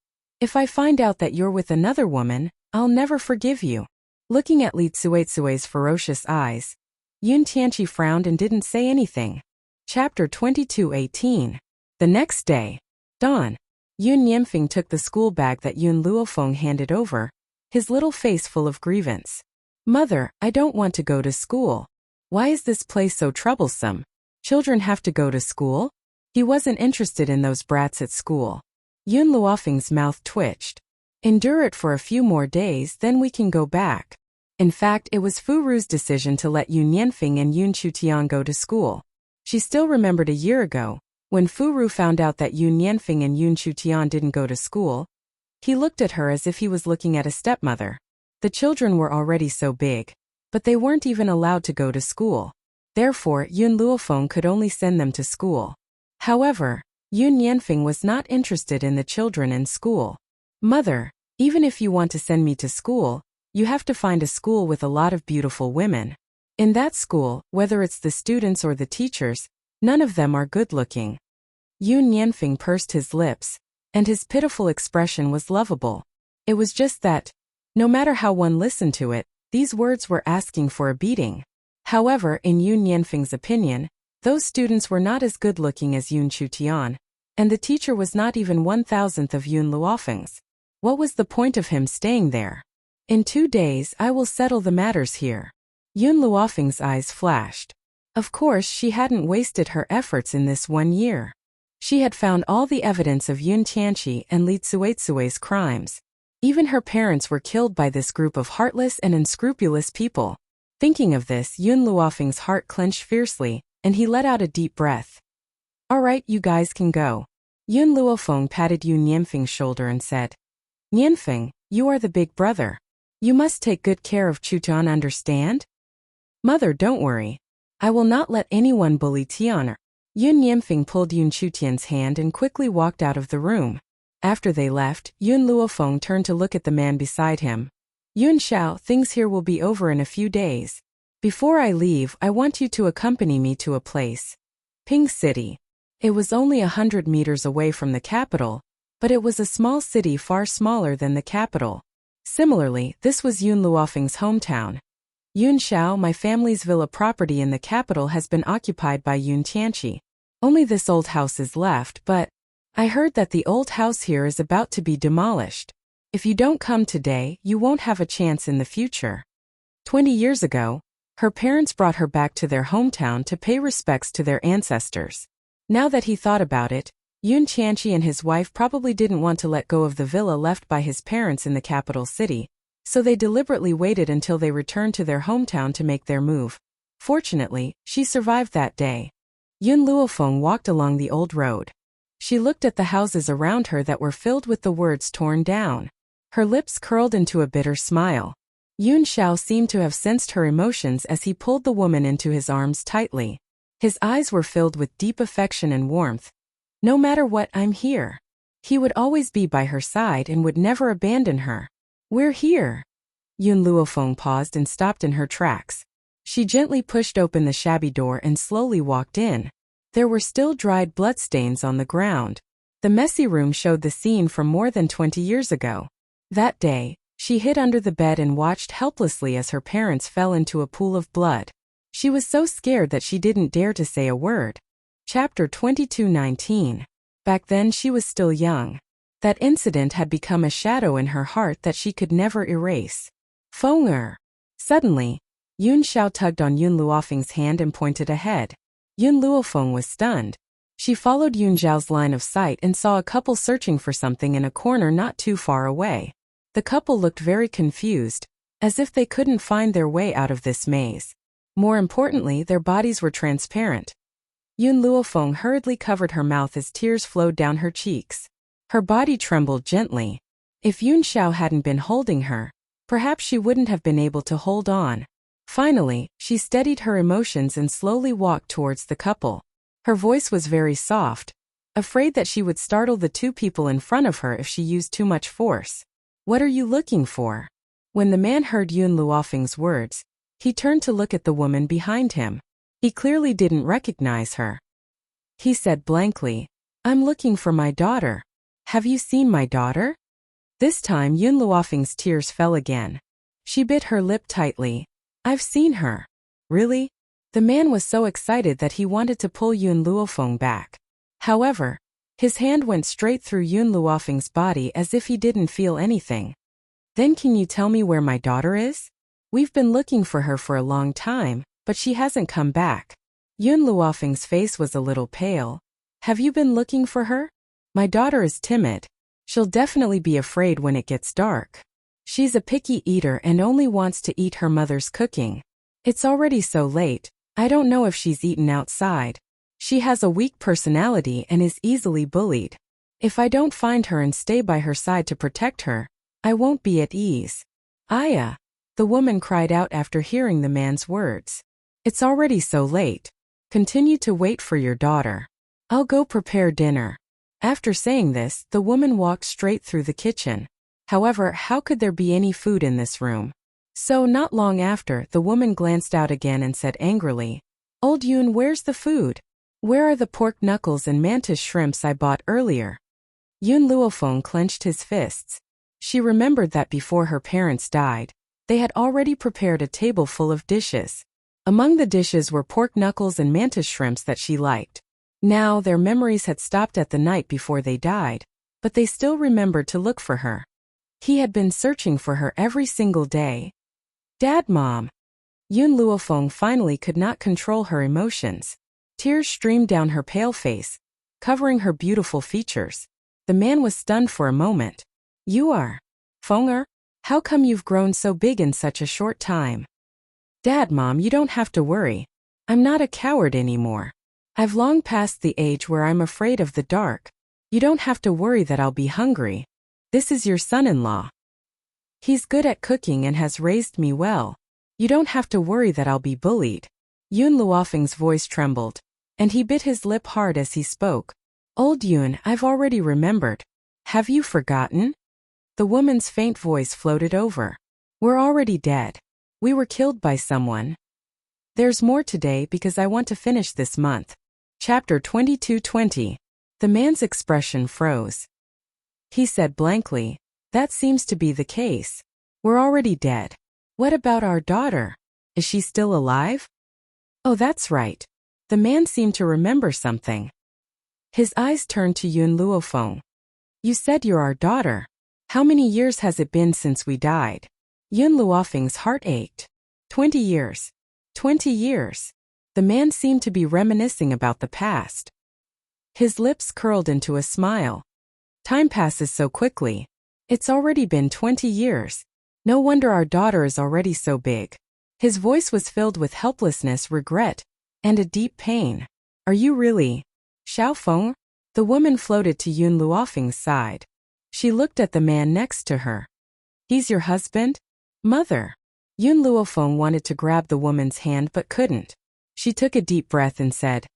"If I find out that you're with another woman, I'll never forgive you." Looking at Li Tsuetsue's ferocious eyes, Yun Tianqi frowned and didn't say anything. Chapter 22:18. The next day, dawn. Yun Nianfeng took the school bag that Yun Luofeng handed over, his little face full of grievance. "Mother, I don't want to go to school. Why is this place so troublesome? Children have to go to school?" He wasn't interested in those brats at school. Yun Luofeng's mouth twitched. "Endure it for a few more days, then we can go back." In fact, it was Fu Ru's decision to let Yun Nianfeng and Yun Chutian go to school. She still remembered a year ago, when Fu Ru found out that Yun Nianfeng and Yun Chutian didn't go to school. He looked at her as if he was looking at a stepmother. The children were already so big, but they weren't even allowed to go to school. Therefore, Yun Luofeng could only send them to school. However, Yun Nianfeng was not interested in the children in school. "Mother, even if you want to send me to school, you have to find a school with a lot of beautiful women. In that school, whether it's the students or the teachers, none of them are good-looking." Yun Nianfeng pursed his lips, and his pitiful expression was lovable. It was just that, no matter how one listened to it, these words were asking for a beating. However, in Yun Nianfeng's opinion, those students were not as good-looking as Yun Chutian, and the teacher was not even 1,000th of Yun Luofeng's. What was the point of him staying there? "In 2 days I will settle the matters here." Yun Luofeng's eyes flashed. Of course, she hadn't wasted her efforts in this 1 year. She had found all the evidence of Yun Tianqi and Li Tsuetsue's crimes. Even her parents were killed by this group of heartless and unscrupulous people. Thinking of this, Yun Luofeng's heart clenched fiercely, and he let out a deep breath. "All right, you guys can go." Yun Luofeng patted Yun Nianfeng's shoulder and said, "Nianfeng, you are the big brother. You must take good care of Chutian, understand?" "Mother, don't worry. I will not let anyone bully Tian." Yun Nianfeng pulled Yun Chutian's hand and quickly walked out of the room. After they left, Yun Luofeng turned to look at the man beside him. "Yun Xiao, things here will be over in a few days. Before I leave, I want you to accompany me to a place. Ping City." It was only 100 meters away from the capital, but it was a small city far smaller than the capital. Similarly, this was Yun Luofeng's hometown. "Yun Xiao, my family's villa property in the capital has been occupied by Yun Tianqi. Only this old house is left, but I heard that the old house here is about to be demolished. If you don't come today, you won't have a chance in the future. 20 years ago, her parents brought her back to their hometown to pay respects to their ancestors. Now that he thought about it, Yun Tianqi and his wife probably didn't want to let go of the villa left by his parents in the capital city, so they deliberately waited until they returned to their hometown to make their move. Fortunately, she survived that day. Yun Luofeng walked along the old road. She looked at the houses around her that were filled with the words torn down. Her lips curled into a bitter smile. Yun Xiao seemed to have sensed her emotions as he pulled the woman into his arms tightly. His eyes were filled with deep affection and warmth. No matter what, I'm here. He would always be by her side and would never abandon her. We're here. Yun Luofeng paused and stopped in her tracks. She gently pushed open the shabby door and slowly walked in. There were still dried bloodstains on the ground. The messy room showed the scene from more than 20 years ago. That day, she hid under the bed and watched helplessly as her parents fell into a pool of blood. She was so scared that she didn't dare to say a word. Chapter 22:19. Back then she was still young. That incident had become a shadow in her heart that she could never erase. Feng. Suddenly, Yun Xiao tugged on Yun Luofeng's hand and pointed ahead. Yun Luofeng was stunned. She followed Yun Zhao's line of sight and saw a couple searching for something in a corner not too far away. The couple looked very confused, as if they couldn't find their way out of this maze. More importantly, their bodies were transparent. Yun Luofeng hurriedly covered her mouth as tears flowed down her cheeks. Her body trembled gently. If Yun Xiao hadn't been holding her, perhaps she wouldn't have been able to hold on. Finally, she steadied her emotions and slowly walked towards the couple. Her voice was very soft, afraid that she would startle the two people in front of her if she used too much force. What are you looking for? When the man heard Yun Luofeng's words, he turned to look at the woman behind him. He clearly didn't recognize her. He said blankly, I'm looking for my daughter. Have you seen my daughter? This time Yun Luofeng's tears fell again. She bit her lip tightly. I've seen her. Really? The man was so excited that he wanted to pull Yun Luofeng back. However, his hand went straight through Yun Luofeng's body as if he didn't feel anything. Then can you tell me where my daughter is? We've been looking for her for a long time, but she hasn't come back. Yun Luofeng's face was a little pale. Have you been looking for her? My daughter is timid. She'll definitely be afraid when it gets dark. She's a picky eater and only wants to eat her mother's cooking. It's already so late, I don't know if she's eaten outside. She has a weak personality and is easily bullied. If I don't find her and stay by her side to protect her, I won't be at ease. Aya, the woman cried out after hearing the man's words. It's already so late. Continue to wait for your daughter. I'll go prepare dinner. After saying this, the woman walked straight through the kitchen. However, how could there be any food in this room? So not long after, the woman glanced out again and said angrily, Old Yun, where's the food? Where are the pork knuckles and mantis shrimps I bought earlier? Yun Luofeng clenched his fists. She remembered that before her parents died, they had already prepared a table full of dishes. Among the dishes were pork knuckles and mantis shrimps that she liked. Now, their memories had stopped at the night before they died, but they still remembered to look for her. He had been searching for her every single day. Dad, Mom. Yun Luofeng finally could not control her emotions. Tears streamed down her pale face, covering her beautiful features. The man was stunned for a moment. You are Feng? How come you've grown so big in such a short time? Dad, Mom, you don't have to worry. I'm not a coward anymore. I've long passed the age where I'm afraid of the dark. You don't have to worry that I'll be hungry. This is your son-in-law. He's good at cooking and has raised me well. You don't have to worry that I'll be bullied. Yun Luofeng's voice trembled, and he bit his lip hard as he spoke. Old Yun, I've already remembered. Have you forgotten? The woman's faint voice floated over. We're already dead. We were killed by someone. There's more today because I want to finish this month. Chapter 22:20. The man's expression froze. He said blankly, that seems to be the case. We're already dead. What about our daughter? Is she still alive? Oh, that's right. The man seemed to remember something. His eyes turned to Yun Luofeng. You said you're our daughter. How many years has it been since we died? Yun Luofeng's heart ached. 20 years. 20 years. The man seemed to be reminiscing about the past. His lips curled into a smile. Time passes so quickly. It's already been 20 years. No wonder our daughter is already so big. His voice was filled with helplessness, regret, and a deep pain. Are you really? Xiaofeng? The woman floated to Yun Luofeng's side. She looked at the man next to her. He's your husband? Mother. Yun Luofeng wanted to grab the woman's hand but couldn't. She took a deep breath and said,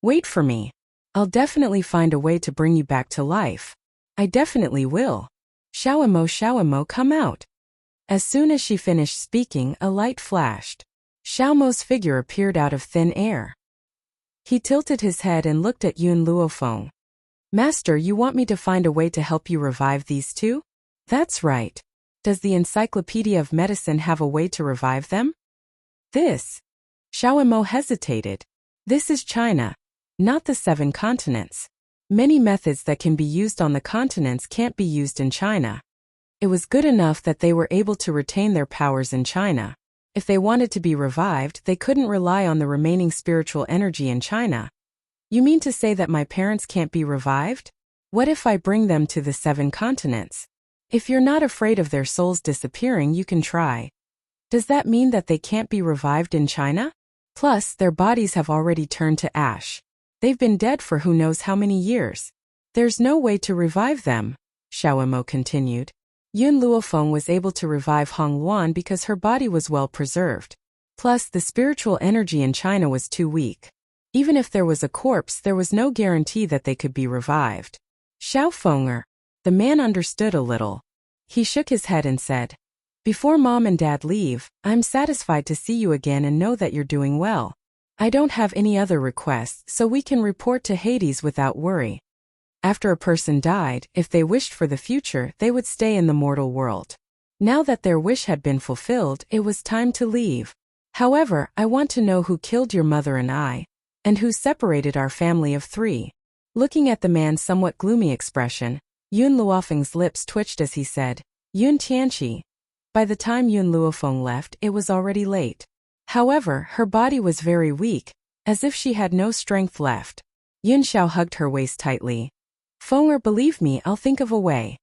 Wait for me. I'll definitely find a way to bring you back to life. I definitely will. Xiaomo, come out. As soon as she finished speaking, a light flashed. Xiaomo's figure appeared out of thin air. He tilted his head and looked at Yun Luofeng. Master, you want me to find a way to help you revive these two? That's right. Does the Encyclopedia of Medicine have a way to revive them? This. Xiaomo hesitated. This is China, not the 7 continents. Many methods that can be used on the continents can't be used in China. It was good enough that they were able to retain their powers in China. If they wanted to be revived, they couldn't rely on the remaining spiritual energy in China. You mean to say that my parents can't be revived? What if I bring them to the 7 continents? If you're not afraid of their souls disappearing, you can try. Does that mean that they can't be revived in China? Plus, their bodies have already turned to ash. They've been dead for who knows how many years. There's no way to revive them, Xiaomo continued. Yun Luofeng was able to revive Hong Luan because her body was well preserved. Plus, the spiritual energy in China was too weak. Even if there was a corpse, there was no guarantee that they could be revived. Xiaofeng, the man understood a little. He shook his head and said, Before Mom and Dad leave, I'm satisfied to see you again and know that you're doing well. I don't have any other requests, so we can report to Hades without worry. After a person died, if they wished for the future, they would stay in the mortal world. Now that their wish had been fulfilled, it was time to leave. However, I want to know who killed your mother and who separated our family of 3. Looking at the man's somewhat gloomy expression, Yun Luofeng's lips twitched as he said, Yun Tianqi. By the time Yun Luofeng left, it was already late. However, her body was very weak, as if she had no strength left. Yun Xiao hugged her waist tightly. Fenger, believe me, I'll think of a way.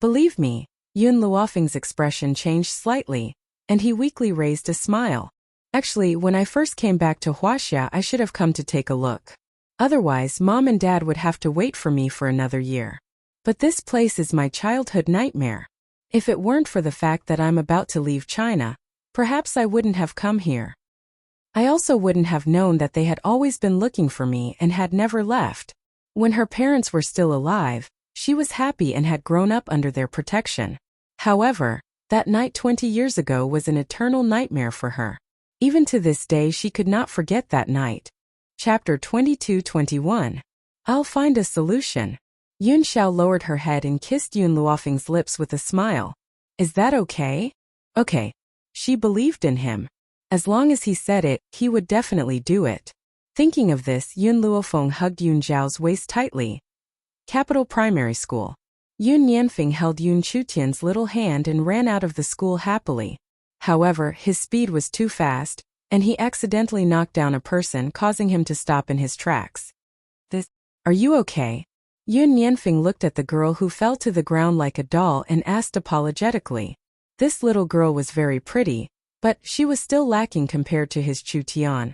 Believe me. Yun Luofeng's expression changed slightly, and he weakly raised a smile. Actually, when I first came back to Huaxia, I should have come to take a look. Otherwise, Mom and Dad would have to wait for me for another year. But this place is my childhood nightmare. If it weren't for the fact that I'm about to leave China, perhaps I wouldn't have come here. I also wouldn't have known that they had always been looking for me and had never left. When her parents were still alive, she was happy and had grown up under their protection. However, that night 20 years ago was an eternal nightmare for her. Even to this day she could not forget that night. Chapter 22-21. I'll find a solution. Yun Xiao lowered her head and kissed Yun Luofeng's lips with a smile. Is that okay? Okay. She believed in him. As long as he said it, he would definitely do it. Thinking of this, Yun Luofeng hugged Yun Zhao's waist tightly. Capital Primary School. Yun Nianfeng held Yun Chutian's little hand and ran out of the school happily. However, his speed was too fast, and he accidentally knocked down a person, causing him to stop in his tracks. Are you okay? Yun Nianfeng looked at the girl who fell to the ground like a doll and asked apologetically. This little girl was very pretty, but she was still lacking compared to his Chu Tian.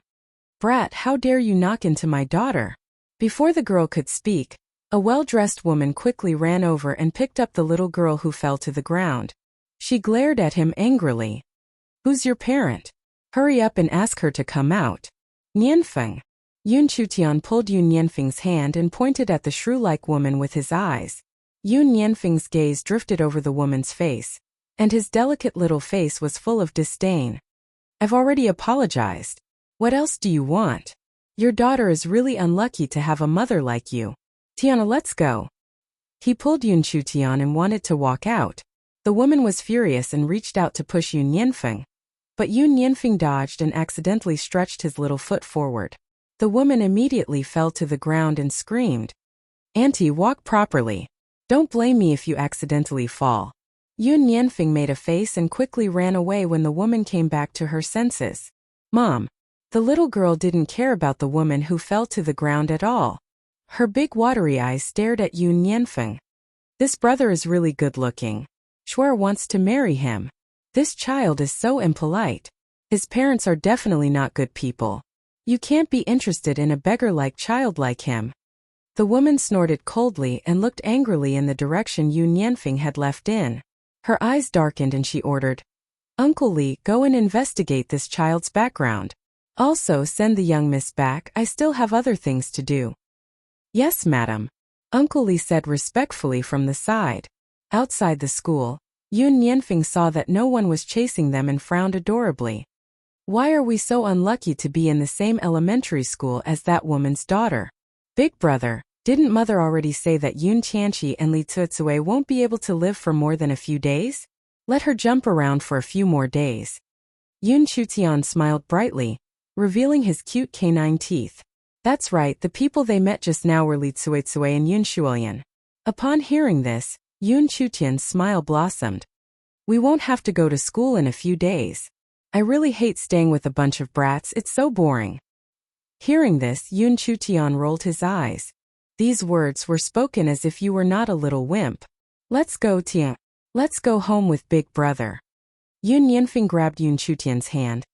Brat, how dare you knock into my daughter? Before the girl could speak, a well-dressed woman quickly ran over and picked up the little girl who fell to the ground. She glared at him angrily. Who's your parent? Hurry up and ask her to come out. Nianfeng. Yun Chutian pulled Yun Nianfeng's hand and pointed at the shrew-like woman with his eyes. Yun Nianfeng's gaze drifted over the woman's face, and his delicate little face was full of disdain. I've already apologized. What else do you want? Your daughter is really unlucky to have a mother like you. Tiana, let's go. He pulled Yun Chutian and wanted to walk out. The woman was furious and reached out to push Yun Nianfeng. But Yun Nianfeng dodged and accidentally stretched his little foot forward. The woman immediately fell to the ground and screamed. Auntie, walk properly. Don't blame me if you accidentally fall. Yun Yanfeng made a face and quickly ran away when the woman came back to her senses. Mom. The little girl didn't care about the woman who fell to the ground at all. Her big watery eyes stared at Yun Yanfeng. This brother is really good looking. Shuer wants to marry him. This child is so impolite. His parents are definitely not good people. You can't be interested in a beggar-like child like him. The woman snorted coldly and looked angrily in the direction Yun Yanfeng had left in. Her eyes darkened and she ordered, Uncle Li, go and investigate this child's background. Also send the young miss back, I still have other things to do. Yes, madam. Uncle Li said respectfully from the side. Outside the school, Yun Yanfeng saw that no one was chasing them and frowned adorably. Why are we so unlucky to be in the same elementary school as that woman's daughter? Big brother, didn't mother already say that Yun Tianqi and Li Tsutsui won't be able to live for more than a few days? Let her jump around for a few more days. Yun Chutian smiled brightly, revealing his cute canine teeth. That's right, the people they met just now were Li Tsuitsui and Yun Shuolian. Upon hearing this, Yun Chutian's smile blossomed. We won't have to go to school in a few days. I really hate staying with a bunch of brats, it's so boring. Hearing this, Yun Chutian rolled his eyes. These words were spoken as if you were not a little wimp. Let's go, Tian. Let's go home with big brother. Yun Yanfeng grabbed Yun Chutian's hand,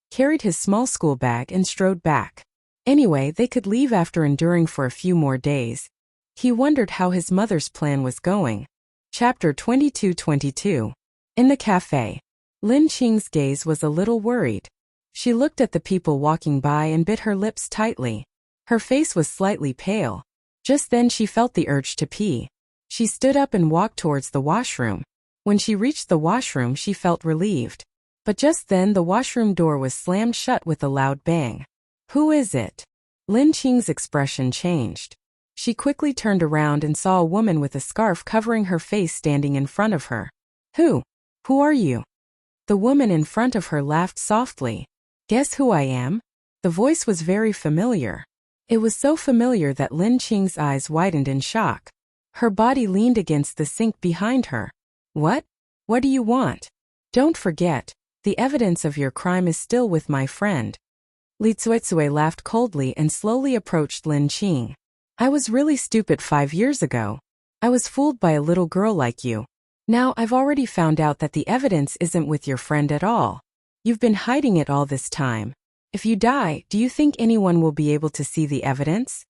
carried his small school bag and strode back. Anyway, they could leave after enduring for a few more days. He wondered how his mother's plan was going. Chapter 22-22. In the cafe. Lin Qing's gaze was a little worried. She looked at the people walking by and bit her lips tightly. Her face was slightly pale. Just then she felt the urge to pee. She stood up and walked towards the washroom. When she reached the washroom, she felt relieved. But just then the washroom door was slammed shut with a loud bang. Who is it? Lin Qing's expression changed. She quickly turned around and saw a woman with a scarf covering her face standing in front of her. Who? Who are you? The woman in front of her laughed softly. Guess who I am? The voice was very familiar. It was so familiar that Lin Qing's eyes widened in shock. Her body leaned against the sink behind her. What? What do you want? Don't forget, the evidence of your crime is still with my friend. Li Tsuitsui laughed coldly and slowly approached Lin Qing. I was really stupid 5 years ago. I was fooled by a little girl like you. Now I've already found out that the evidence isn't with your friend at all. You've been hiding it all this time. If you die, do you think anyone will be able to see the evidence?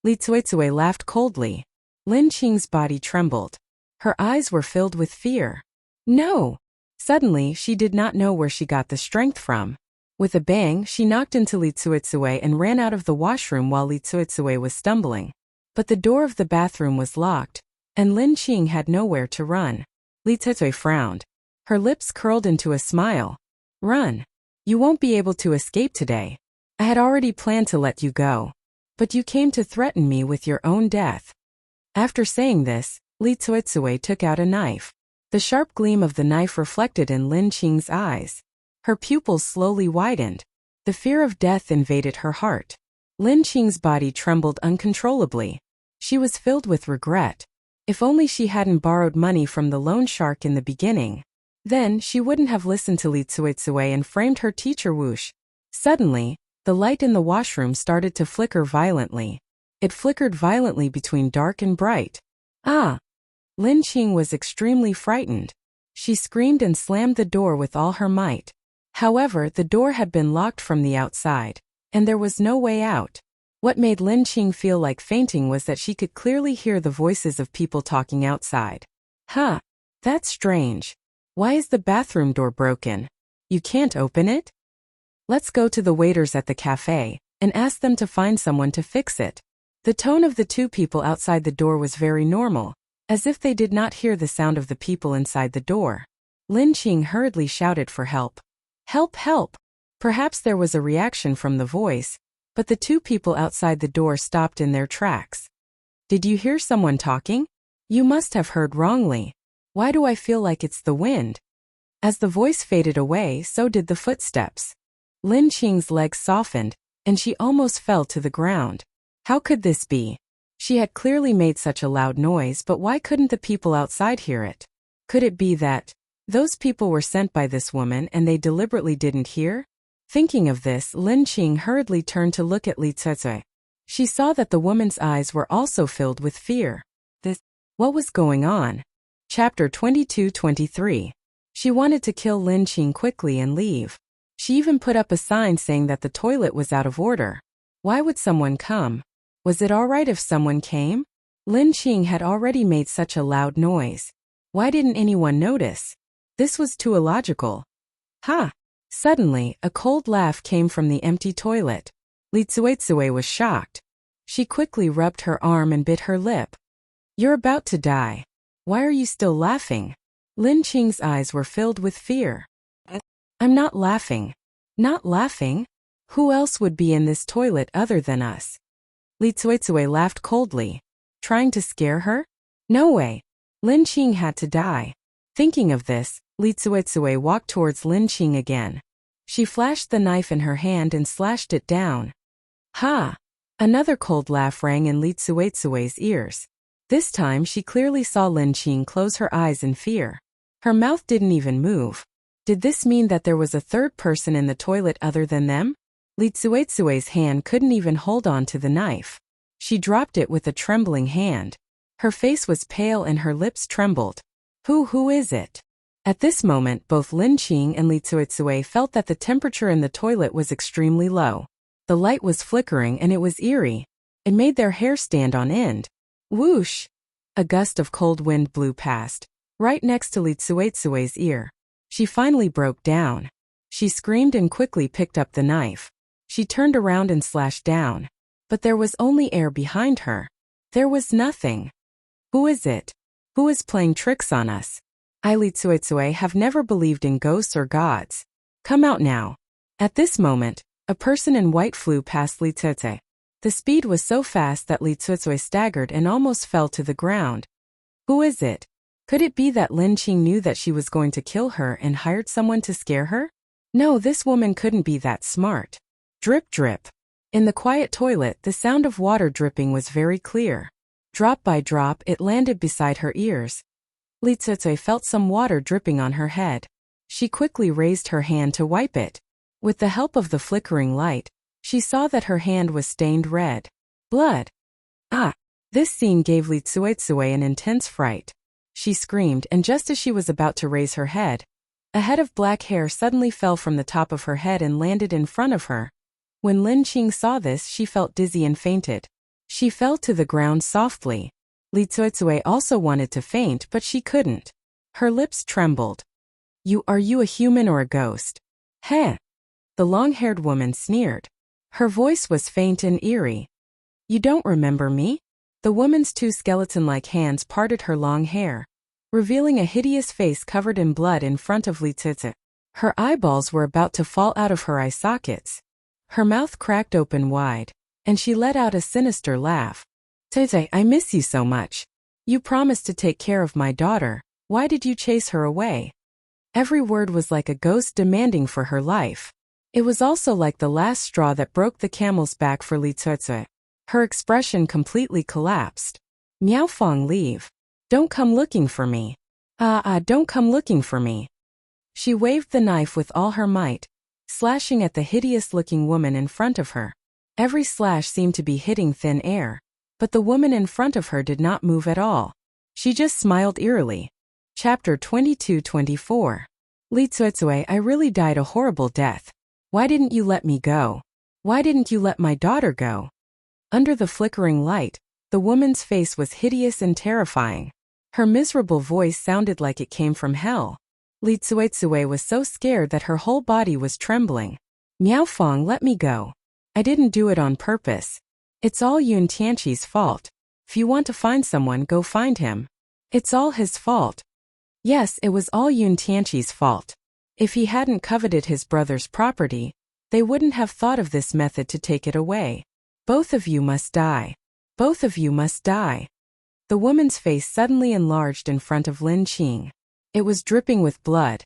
Li Tsuitsui laughed coldly. Lin Qing's body trembled. Her eyes were filled with fear. No! Suddenly, she did not know where she got the strength from. With a bang, she knocked into Li Tsuitsui and ran out of the washroom while Li Tsuitsui was stumbling. But the door of the bathroom was locked, and Lin Qing had nowhere to run. Li Tsuitsui frowned. Her lips curled into a smile. Run. You won't be able to escape today. I had already planned to let you go. But you came to threaten me with your own death. After saying this, Li Tsuitsui took out a knife. The sharp gleam of the knife reflected in Lin Qing's eyes. Her pupils slowly widened. The fear of death invaded her heart. Lin Qing's body trembled uncontrollably. She was filled with regret. If only she hadn't borrowed money from the loan shark in the beginning. Then she wouldn't have listened to Li Tsuitsui and framed her teacher whoosh. Suddenly, the light in the washroom started to flicker violently. It flickered violently between dark and bright. Ah! Lin Qing was extremely frightened. She screamed and slammed the door with all her might. However, the door had been locked from the outside, and there was no way out. What made Lin Qing feel like fainting was that she could clearly hear the voices of people talking outside. Huh, that's strange. Why is the bathroom door broken? You can't open it? Let's go to the waiters at the cafe and ask them to find someone to fix it. The tone of the two people outside the door was very normal, as if they did not hear the sound of the people inside the door. Lin Qing hurriedly shouted for help. Help, help! Perhaps there was a reaction from the voice, but the two people outside the door stopped in their tracks. Did you hear someone talking? You must have heard wrongly. Why do I feel like it's the wind? As the voice faded away, so did the footsteps. Lin Qing's legs softened, and she almost fell to the ground. How could this be? She had clearly made such a loud noise, but why couldn't the people outside hear it? Could it be that those people were sent by this woman and they deliberately didn't hear? Thinking of this, Lin Qing hurriedly turned to look at Li Cece. She saw that the woman's eyes were also filled with fear. What was going on? Chapter 22-23. She wanted to kill Lin Qing quickly and leave. She even put up a sign saying that the toilet was out of order. Why would someone come? Was it all right if someone came? Lin Qing had already made such a loud noise. Why didn't anyone notice? This was too illogical. Ha! Suddenly, a cold laugh came from the empty toilet. Li Cuizue was shocked. She quickly rubbed her arm and bit her lip. You're about to die. Why are you still laughing? Lin Qing's eyes were filled with fear. I'm not laughing. Not laughing? Who else would be in this toilet other than us? Li Cuizue laughed coldly. Trying to scare her? No way. Lin Qing had to die. Thinking of this, Li Cuizue walked towards Lin Qing again. She flashed the knife in her hand and slashed it down. Ha! Another cold laugh rang in Li Cuizue's ears. This time she clearly saw Lin Qing close her eyes in fear. Her mouth didn't even move. Did this mean that there was a third person in the toilet other than them? Li Cuizue's hand couldn't even hold on to the knife. She dropped it with a trembling hand. Her face was pale and her lips trembled. Who is it? At this moment, both Lin Qing and Li Cuizue felt that the temperature in the toilet was extremely low. The light was flickering and it was eerie. It made their hair stand on end. Whoosh! A gust of cold wind blew past, right next to Li Cuizue's ear. She finally broke down. She screamed and quickly picked up the knife. She turned around and slashed down. But there was only air behind her. There was nothing. Who is it? Who is playing tricks on us? I, Li Cuizue, have never believed in ghosts or gods. Come out now. At this moment, a person in white flew past Li Cuizue. The speed was so fast that Li Cuizue staggered and almost fell to the ground. Who is it? Could it be that Lin Qing knew that she was going to kill her and hired someone to scare her? No, this woman couldn't be that smart. Drip drip. In the quiet toilet, the sound of water dripping was very clear. Drop by drop, it landed beside her ears. Li Cuizue felt some water dripping on her head. She quickly raised her hand to wipe it. With the help of the flickering light, she saw that her hand was stained red. Blood. Ah! This scene gave Li Cuizue an intense fright. She screamed, and just as she was about to raise her head, a head of black hair suddenly fell from the top of her head and landed in front of her. When Lin Qing saw this, she felt dizzy and fainted. She fell to the ground softly. Li Cuizue also wanted to faint, but she couldn't. Her lips trembled. Are you a human or a ghost? Heh! The long-haired woman sneered. Her voice was faint and eerie. You don't remember me? The woman's two skeleton-like hands parted her long hair, revealing a hideous face covered in blood in front of Li Cuizue. Her eyeballs were about to fall out of her eye sockets. Her mouth cracked open wide, and she let out a sinister laugh. Cuizue, I miss you so much. You promised to take care of my daughter. Why did you chase her away? Every word was like a ghost demanding for her life. It was also like the last straw that broke the camel's back for Li Cuizue. Her expression completely collapsed. Miaofeng, leave. Don't come looking for me. Don't come looking for me. She waved the knife with all her might, slashing at the hideous-looking woman in front of her. Every slash seemed to be hitting thin air, but the woman in front of her did not move at all. She just smiled eerily. Chapter 22-24. Li Cuizue, I really died a horrible death. Why didn't you let me go? Why didn't you let my daughter go? Under the flickering light, the woman's face was hideous and terrifying. Her miserable voice sounded like it came from hell. Li Cuizue was so scared that her whole body was trembling. Miaofeng, let me go. I didn't do it on purpose. It's all Yun Tianqi's fault. If you want to find someone, go find him. It's all his fault. Yes, it was all Yun Tianqi's fault. If he hadn't coveted his brother's property, they wouldn't have thought of this method to take it away. Both of you must die. Both of you must die. The woman's face suddenly enlarged in front of Lin Qing. It was dripping with blood,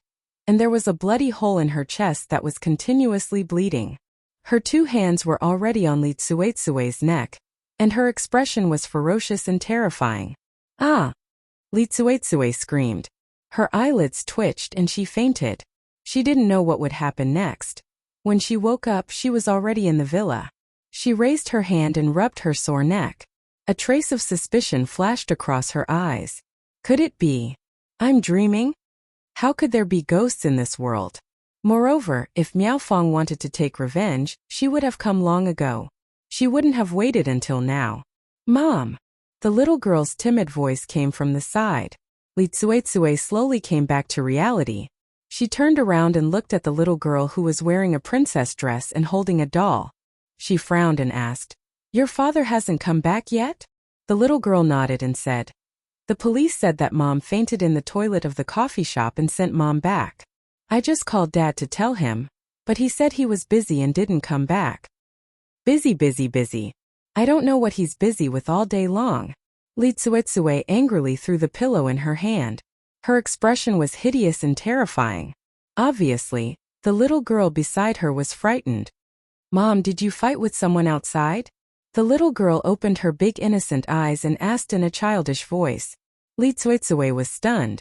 and there was a bloody hole in her chest that was continuously bleeding. Her two hands were already on Li Cuizue's neck. and her expression was ferocious and terrifying. Ah! Li Tsuetsue screamed. Her eyelids twitched and she fainted. She didn't know what would happen next. When she woke up, she was already in the villa. She raised her hand and rubbed her sore neck. A trace of suspicion flashed across her eyes. Could it be? I'm dreaming? How could there be ghosts in this world? Moreover, if Miaofeng wanted to take revenge, she would have come long ago. She wouldn't have waited until now. Mom! The little girl's timid voice came from the side. Li Tsuetsue slowly came back to reality. She turned around and looked at the little girl who was wearing a princess dress and holding a doll. She frowned and asked, "Your father hasn't come back yet?" The little girl nodded and said, "The police said that Mom fainted in the toilet of the coffee shop and sent Mom back. I just called Dad to tell him, but he said he was busy and didn't come back." Busy, busy, busy. I don't know what he's busy with all day long. Li Tsuetsue angrily threw the pillow in her hand. Her expression was hideous and terrifying. Obviously, the little girl beside her was frightened. "Mom, did you fight with someone outside?" The little girl opened her big innocent eyes and asked in a childish voice. Li Tsuetsue was stunned.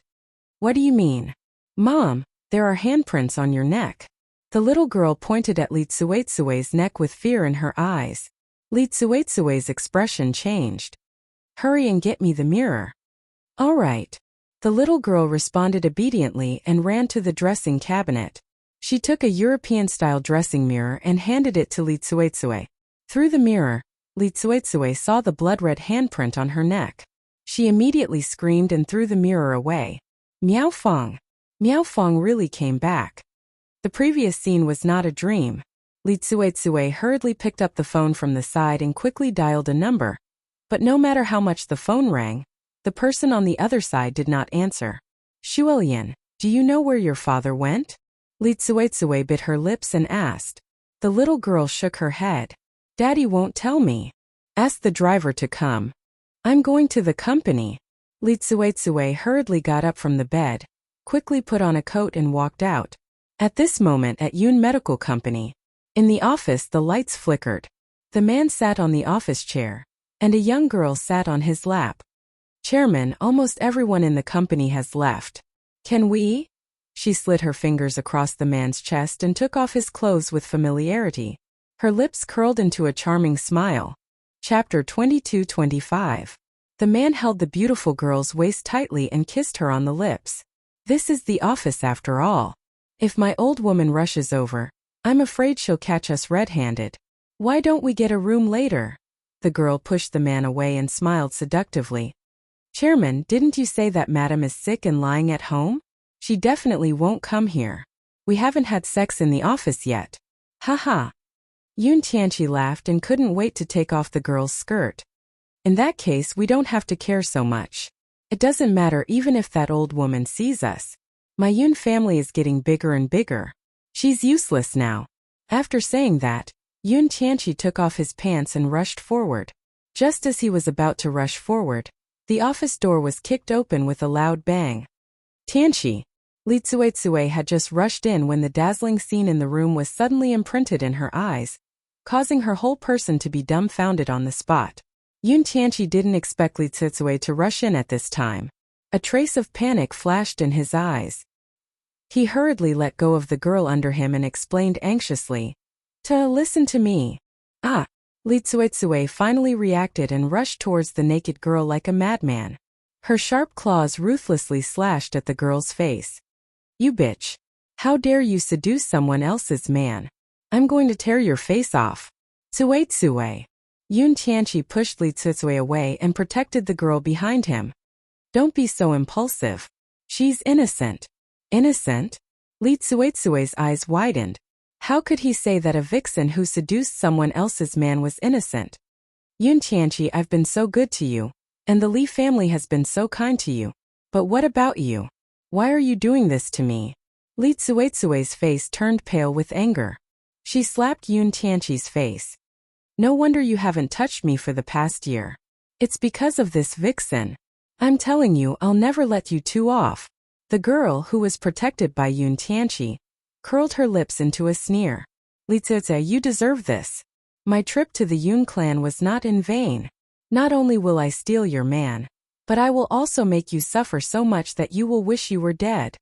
"What do you mean?" "Mom, there are handprints on your neck." The little girl pointed at Li Tsuetsue's neck with fear in her eyes. Li Tsuetsue's expression changed. "Hurry and get me the mirror." "All right." The little girl responded obediently and ran to the dressing cabinet. She took a European-style dressing mirror and handed it to Li Tsuetsue. Through the mirror, Li Tsuetsue saw the blood-red handprint on her neck. She immediately screamed and threw the mirror away. Miaofeng! Miaofeng really came back. The previous scene was not a dream. Li Tsuetsue hurriedly picked up the phone from the side and quickly dialed a number. But no matter how much the phone rang, the person on the other side did not answer. "Shuelian, do you know where your father went?" Li Tsuetsue bit her lips and asked. The little girl shook her head. "Daddy won't tell me. Ask the driver to come." "I'm going to the company." Li Tsuetsue hurriedly got up from the bed, quickly put on a coat and walked out. At this moment at Yun Medical Company, in the office the lights flickered. The man sat on the office chair, and a young girl sat on his lap. "Chairman, almost everyone in the company has left. Can we?" She slid her fingers across the man's chest and took off his clothes with familiarity. Her lips curled into a charming smile. Chapter 22-25. The man held the beautiful girl's waist tightly and kissed her on the lips. "This is the office after all. If my old woman rushes over, I'm afraid she'll catch us red-handed. Why don't we get a room later?" The girl pushed the man away and smiled seductively. "Chairman, didn't you say that Madam is sick and lying at home? She definitely won't come here. We haven't had sex in the office yet." "Ha." Yun Tianqi laughed and couldn't wait to take off the girl's skirt. "In that case, we don't have to care so much. It doesn't matter even if that old woman sees us. My Yun family is getting bigger and bigger. She's useless now." After saying that, Yun Tianqi took off his pants and rushed forward. Just as he was about to rush forward, the office door was kicked open with a loud bang. "Tianqi!" Li Tsuetsue had just rushed in when the dazzling scene in the room was suddenly imprinted in her eyes, causing her whole person to be dumbfounded on the spot. Yun Tianqi didn't expect Li Tsuetsue to rush in at this time. A trace of panic flashed in his eyes. He hurriedly let go of the girl under him and explained anxiously, "Listen to me." "Ah!" Li Tsuetsue finally reacted and rushed towards the naked girl like a madman. Her sharp claws ruthlessly slashed at the girl's face. "You bitch! How dare you seduce someone else's man? I'm going to tear your face off." "Tsuetsue!" Yun Tianqi pushed Li Tsuetsue away and protected the girl behind him. "Don't be so impulsive. She's innocent." "Innocent?" Li Tsuetsue's eyes widened. How could he say that a vixen who seduced someone else's man was innocent? "Yun Tianqi, I've been so good to you, and the Li family has been so kind to you. But what about you? Why are you doing this to me?" Li Tsuetsue's face turned pale with anger. She slapped Yun Tianqi's face. "No wonder you haven't touched me for the past year. It's because of this vixen. I'm telling you, I'll never let you two off." The girl, who was protected by Yun Tianqi, curled her lips into a sneer. "Li Tsuetsue, you deserve this." My trip to the Yun clan was not in vain. Not only will I steal your man, but I will also make you suffer so much that you will wish you were dead.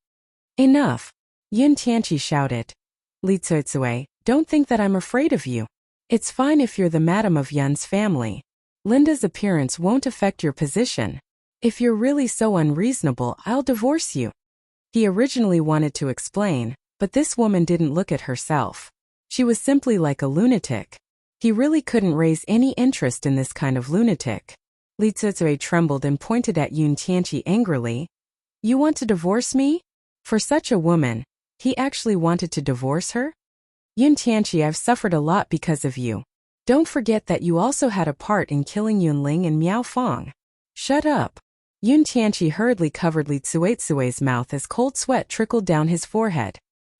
Enough! Yun Tianqi shouted. Li Tsuitsue, don't think that I'm afraid of you. It's fine if you're the madam of Yun's family. Linda's appearance won't affect your position. If you're really so unreasonable, I'll divorce you. He originally wanted to explain, but this woman didn't look at herself. She was simply like a lunatic. He really couldn't raise any interest in this kind of lunatic. Li Tsuitsue trembled and pointed at Yun Tianqi angrily. You want to divorce me? For such a woman, he actually wanted to divorce her? Yun Tianqi, I've suffered a lot because of you. Don't forget that you also had a part in killing Yunling and Miao Fong. Shut up. Yun Tianqi hurriedly covered Li Tsuitsue's mouth as cold sweat trickled down his forehead.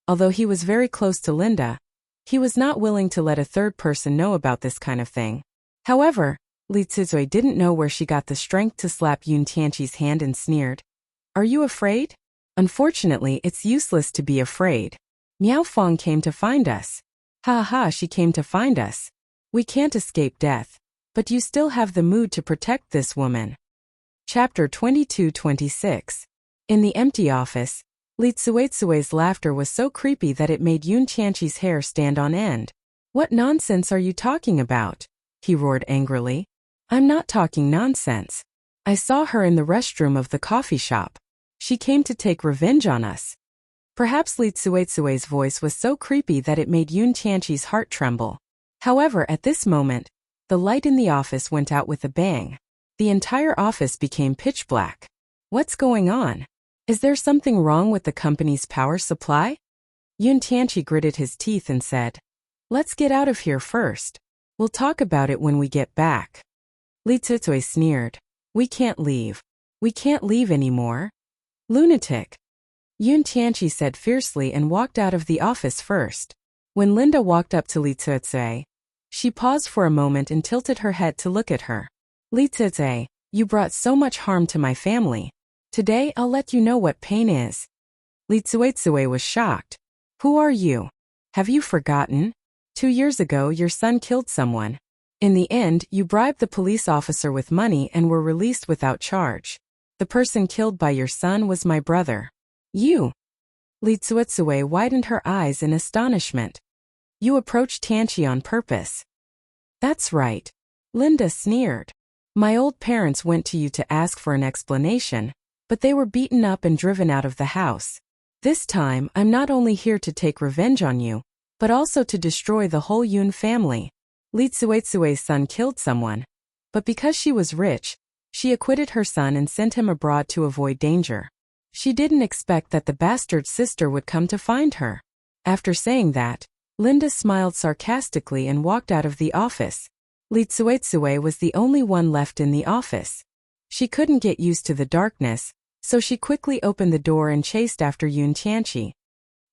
Although he was very close to Linda, he was not willing to let a third person know about this kind of thing. However, Li Tsuitsue didn't know where she got the strength to slap Yun Tianqi's hand and sneered. Are you afraid? Unfortunately, it's useless to be afraid. Miao Fong came to find us. Ha ha, she came to find us. We can't escape death, but you still have the mood to protect this woman. Chapter 22-26. In the empty office, Li Tsuitsue's laughter was so creepy that it made Yun Tianqi's hair stand on end. What nonsense are you talking about? He roared angrily. I'm not talking nonsense. I saw her in the restroom of the coffee shop. She came to take revenge on us. Perhaps Li Tsuitsue's voice was so creepy that it made Yun Tianqi's heart tremble. However, at this moment, the light in the office went out with a bang. The entire office became pitch black. What's going on? Is there something wrong with the company's power supply? Yun Tianqi gritted his teeth and said, Let's get out of here first. We'll talk about it when we get back. Li Tsuitsue sneered. We can't leave. We can't leave anymore. Lunatic. Yun Tianqi said fiercely and walked out of the office first. When Linda walked up to Li Tsuitsue, she paused for a moment and tilted her head to look at her. Li Tsuitsue, you brought so much harm to my family. Today I'll let you know what pain is. Li Tsuitsue was shocked. Who are you? Have you forgotten? 2 years ago your son killed someone. In the end, you bribed the police officer with money and were released without charge. The person killed by your son was my brother. You. Li Tsuitsue widened her eyes in astonishment. You approached Tianqi on purpose. That's right. Linda sneered. My old parents went to you to ask for an explanation, but they were beaten up and driven out of the house. This time, I'm not only here to take revenge on you, but also to destroy the whole Yun family. Li Tsuitsue's son killed someone, but because she was rich, she acquitted her son and sent him abroad to avoid danger. She didn't expect that the bastard sister would come to find her. After saying that, Linda smiled sarcastically and walked out of the office. Li Tsuitsue was the only one left in the office. She couldn't get used to the darkness, so she quickly opened the door and chased after Yun Tianqi.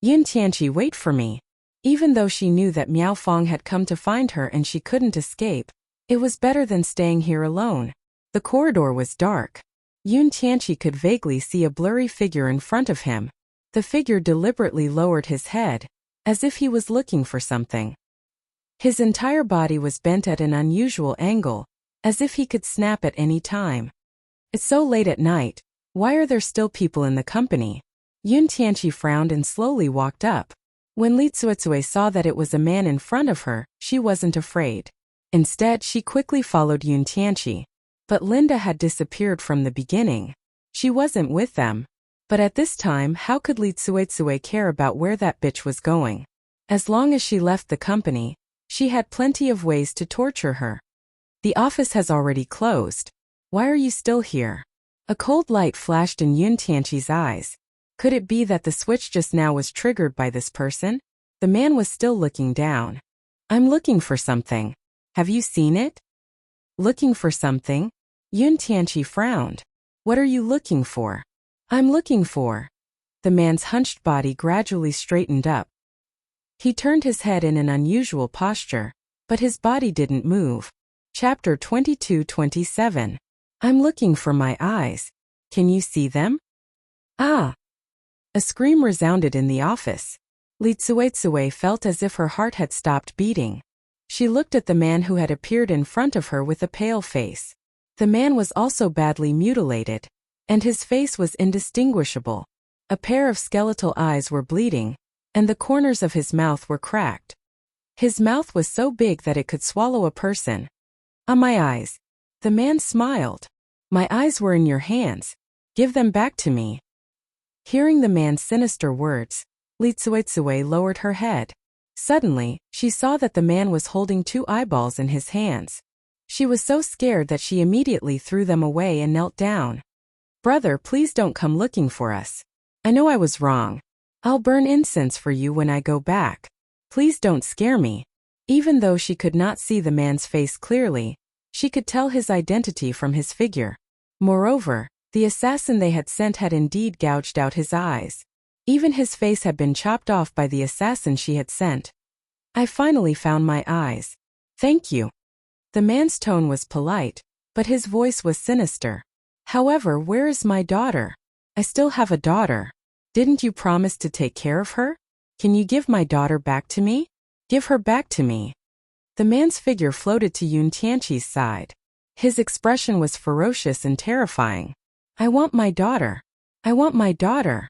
Yun Tianqi, wait for me. Even though she knew that Miao Fong had come to find her and she couldn't escape, it was better than staying here alone. The corridor was dark. Yun Tianqi could vaguely see a blurry figure in front of him. The figure deliberately lowered his head, as if he was looking for something. His entire body was bent at an unusual angle, as if he could snap at any time. It's so late at night, why are there still people in the company? Yun Tianqi frowned and slowly walked up. When Li Tsuitsue saw that it was a man in front of her, she wasn't afraid. Instead, she quickly followed Yun Tianqi. But Linda had disappeared from the beginning. She wasn't with them. But at this time, how could Li Tsuitsue care about where that bitch was going? As long as she left the company, she had plenty of ways to torture her. The office has already closed. Why are you still here? A cold light flashed in Yun Tianqi's eyes. Could it be that the switch just now was triggered by this person? The man was still looking down. I'm looking for something. Have you seen it? Looking for something? Yun Tianqi frowned. What are you looking for? I'm looking for. The man's hunched body gradually straightened up. He turned his head in an unusual posture, but his body didn't move. Chapter 22-27. I'm looking for my eyes. Can you see them? Ah! A scream resounded in the office. Li Tsuitsue felt as if her heart had stopped beating. She looked at the man who had appeared in front of her with a pale face. The man was also badly mutilated, and his face was indistinguishable. A pair of skeletal eyes were bleeding, and the corners of his mouth were cracked. His mouth was so big that it could swallow a person. "Ah, my eyes." The man smiled. "My eyes were in your hands. Give them back to me." Hearing the man's sinister words, Li Tsuetsue lowered her head. Suddenly, she saw that the man was holding 2 eyeballs in his hands. She was so scared that she immediately threw them away and knelt down. "Brother, please don't come looking for us. I know I was wrong. I'll burn incense for you when I go back. Please don't scare me." Even though she could not see the man's face clearly, she could tell his identity from his figure. Moreover, the assassin they had sent had indeed gouged out his eyes. Even his face had been chopped off by the assassin she had sent. "I finally found my eyes. Thank you." The man's tone was polite, but his voice was sinister. "However, where is my daughter? I still have a daughter. Didn't you promise to take care of her? Can you give my daughter back to me? Give her back to me." The man's figure floated to Yun Tianqi's side. His expression was ferocious and terrifying. "I want my daughter. I want my daughter."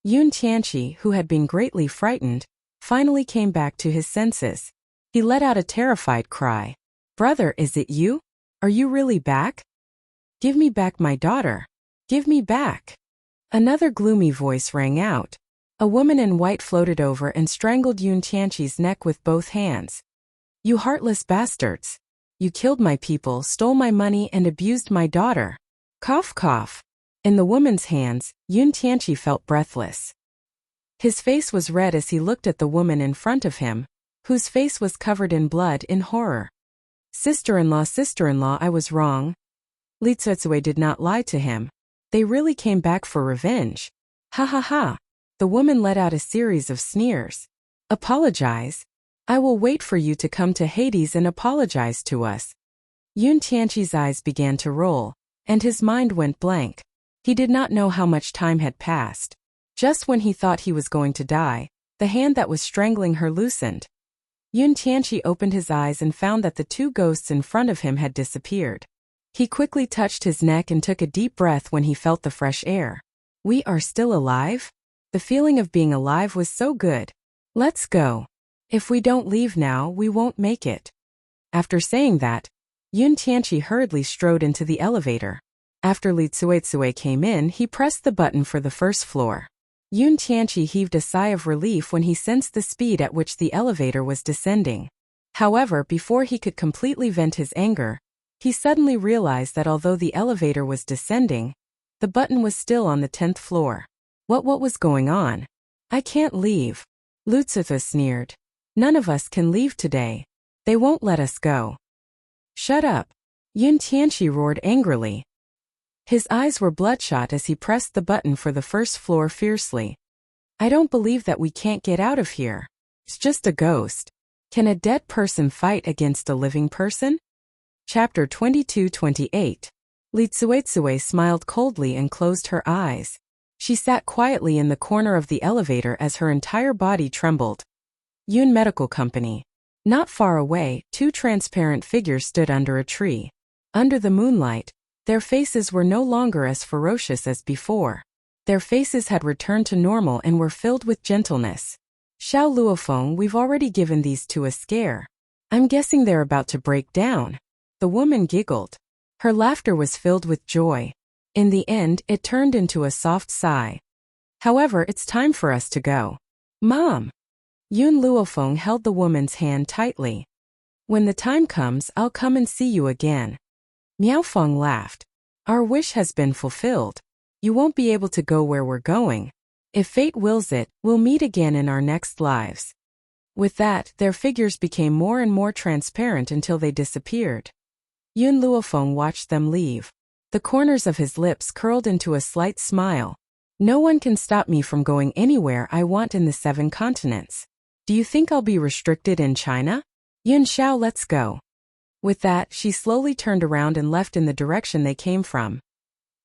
Yun Tianqi, who had been greatly frightened, finally came back to his senses. He let out a terrified cry. "Brother, is it you? Are you really back? Give me back my daughter. Give me back." Another gloomy voice rang out. A woman in white floated over and strangled Yun Tianqi's neck with both hands. "You heartless bastards! You killed my people, stole my money, and abused my daughter." Cough, cough. In the woman's hands, Yun Tianqi felt breathless. His face was red as he looked at the woman in front of him, whose face was covered in blood in horror. Sister-in-law, I was wrong." Li Tsuetsue did not lie to him. They really came back for revenge. "Ha ha ha." The woman let out a series of sneers. "Apologize? I will wait for you to come to Hades and apologize to us." Yun Tianqi's eyes began to roll, and his mind went blank. He did not know how much time had passed. Just when he thought he was going to die, the hand that was strangling her loosened. Yun Tianqi opened his eyes and found that the 2 ghosts in front of him had disappeared. He quickly touched his neck and took a deep breath when he felt the fresh air. "We are still alive?" The feeling of being alive was so good. "Let's go. If we don't leave now, we won't make it." After saying that, Yun Tianqi hurriedly strode into the elevator. After Li Tsuetsue came in, he pressed the button for the first floor. Yun Tianqi heaved a sigh of relief when he sensed the speed at which the elevator was descending. However, before he could completely vent his anger, he suddenly realized that although the elevator was descending, the button was still on the 10th floor. What was going on? "I can't leave." Lu Tsuetsu sneered. "None of us can leave today. They won't let us go." "Shut up." Yun Tianqi roared angrily. His eyes were bloodshot as he pressed the button for the first floor fiercely. "I don't believe that we can't get out of here. It's just a ghost. Can a dead person fight against a living person?" Chapter 22-28. Li Tsuetsue smiled coldly and closed her eyes. She sat quietly in the corner of the elevator as her entire body trembled. Yun Medical Company. Not far away, 2 transparent figures stood under a tree. Under the moonlight, their faces were no longer as ferocious as before. Their faces had returned to normal and were filled with gentleness. "Xiao Luofeng, we've already given these 2 a scare. I'm guessing they're about to break down." The woman giggled. Her laughter was filled with joy. In the end, it turned into a soft sigh. "However, it's time for us to go." "Mom!" Yun Luofeng held the woman's hand tightly. "When the time comes, I'll come and see you again." Miaofeng laughed. "Our wish has been fulfilled. You won't be able to go where we're going. If fate wills it, we'll meet again in our next lives." With that, their figures became more and more transparent until they disappeared. Yun Luofeng watched them leave. The corners of his lips curled into a slight smile. "No one can stop me from going anywhere I want in the 7 continents. Do you think I'll be restricted in China? Yun Xiao, let's go." With that, she slowly turned around and left in the direction they came from.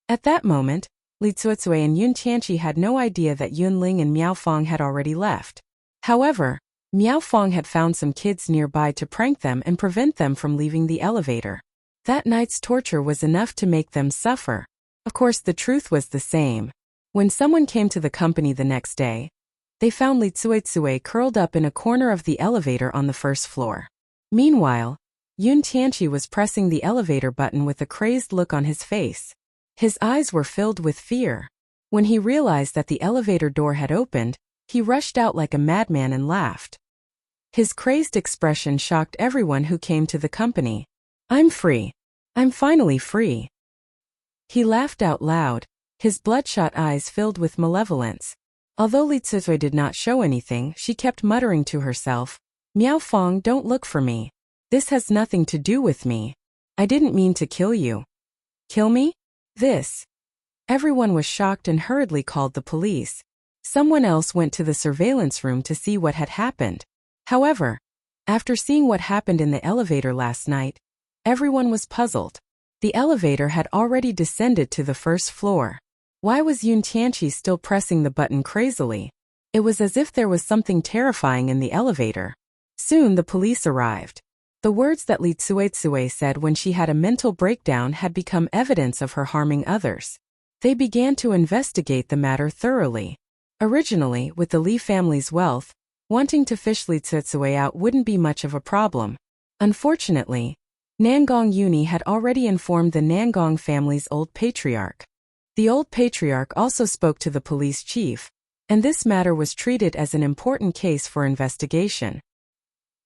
At that moment, Li Tsuetsue and Yun Tianqi had no idea that Yun Ling and Miaofeng had already left. However, Miao Fong had found some kids nearby to prank them and prevent them from leaving the elevator. That night's torture was enough to make them suffer. Of course, the truth was the same. When someone came to the company the next day, they found Li Tsuetsue curled up in a corner of the elevator on the first floor. Meanwhile, Yun Tianqi was pressing the elevator button with a crazed look on his face. His eyes were filled with fear. When he realized that the elevator door had opened, he rushed out like a madman and laughed. His crazed expression shocked everyone who came to the company. "I'm free. I'm finally free." He laughed out loud, his bloodshot eyes filled with malevolence. Although Li Tsutsui did not show anything, she kept muttering to herself, "Miao Fong, don't look for me. This has nothing to do with me. I didn't mean to kill you." "Kill me? This?" Everyone was shocked and hurriedly called the police. Someone else went to the surveillance room to see what had happened. However, after seeing what happened in the elevator last night, everyone was puzzled. The elevator had already descended to the first floor. Why was Yun Tianqi still pressing the button crazily? It was as if there was something terrifying in the elevator. Soon the police arrived. The words that Li Tsuetsue said when she had a mental breakdown had become evidence of her harming others. They began to investigate the matter thoroughly. Originally, with the Li family's wealth, wanting to fish Li Tsuetsue out wouldn't be much of a problem. Unfortunately, Nangong Yuni had already informed the Nangong family's old patriarch. The old patriarch also spoke to the police chief, and this matter was treated as an important case for investigation.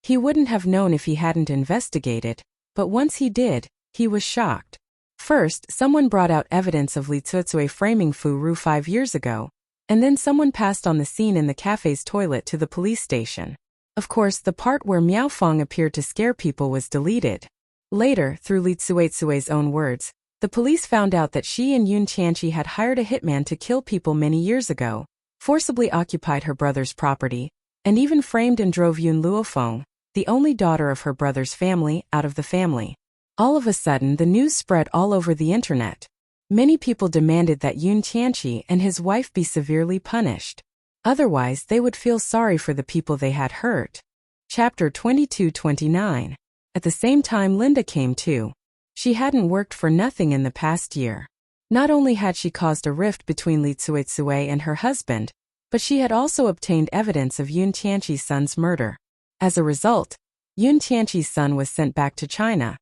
He wouldn't have known if he hadn't investigated, but once he did, he was shocked. First, someone brought out evidence of Li Tsuetsue framing Fu Ru 5 years ago, and then someone passed on the scene in the cafe's toilet to the police station. Of course, the part where Miao Fong appeared to scare people was deleted. Later, through Li Tsuetsue's own words, the police found out that she and Yun Tianqi had hired a hitman to kill people many years ago, forcibly occupied her brother's property, and even framed and drove Yun Luofeng, the only daughter of her brother's family, out of the family. All of a sudden, the news spread all over the internet. Many people demanded that Yun Tianqi and his wife be severely punished. Otherwise, they would feel sorry for the people they had hurt. Chapter 22-29. At the same time, Linda came too. She hadn't worked for nothing in the past year. Not only had she caused a rift between Li Tsuetsue and her husband, but she had also obtained evidence of Yun Tianqi's son's murder. As a result, Yun Tianqi's son was sent back to China,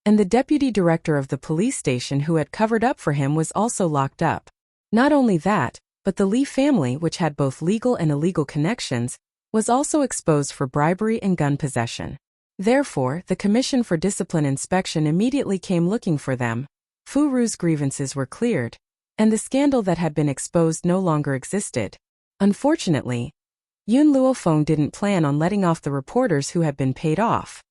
and the deputy director of the police station who had covered up for him was also locked up. Not only that, but the Li family, which had both legal and illegal connections, was also exposed for bribery and gun possession. Therefore, the Commission for Discipline Inspection immediately came looking for them. Fu Ru's grievances were cleared, and the scandal that had been exposed no longer existed. Unfortunately, Yun Luofeng didn't plan on letting off the reporters who had been paid off.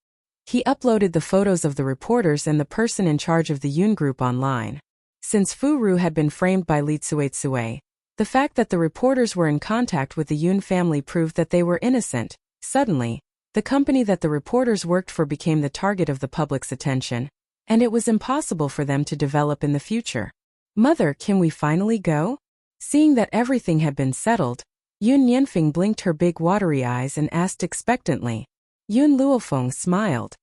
He uploaded the photos of the reporters and the person in charge of the Yun group online. Since Fu Ru had been framed by Li Tsuetsue, the fact that the reporters were in contact with the Yun family proved that they were innocent. Suddenly, the company that the reporters worked for became the target of the public's attention, and it was impossible for them to develop in the future. "Mother, can we finally go?" Seeing that everything had been settled, Yun Yanfeng blinked her big watery eyes and asked expectantly. Yun Luofeng smiled.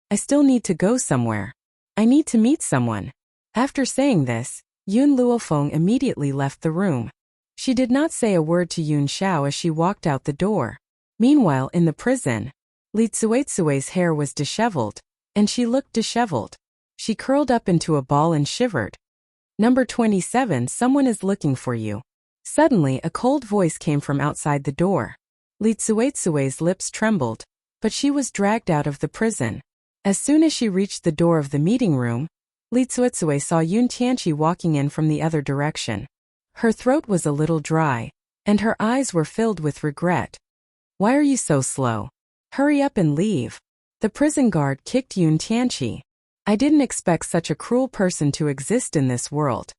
"I still need to go somewhere. I need to meet someone." After saying this, Yun Luofeng immediately left the room. She did not say a word to Yun Xiao as she walked out the door. Meanwhile, in the prison, Li Tsuetsue's hair was disheveled, and she looked disheveled. She curled up into a ball and shivered. "Number 27, someone is looking for you." Suddenly, a cold voice came from outside the door. Li Tsuetsue's lips trembled, but she was dragged out of the prison. As soon as she reached the door of the meeting room, Li Tsuetsue saw Yun Tianqi walking in from the other direction. Her throat was a little dry, and her eyes were filled with regret. "Why are you so slow? Hurry up and leave." The prison guard kicked Yun Tianqi. "I didn't expect such a cruel person to exist in this world.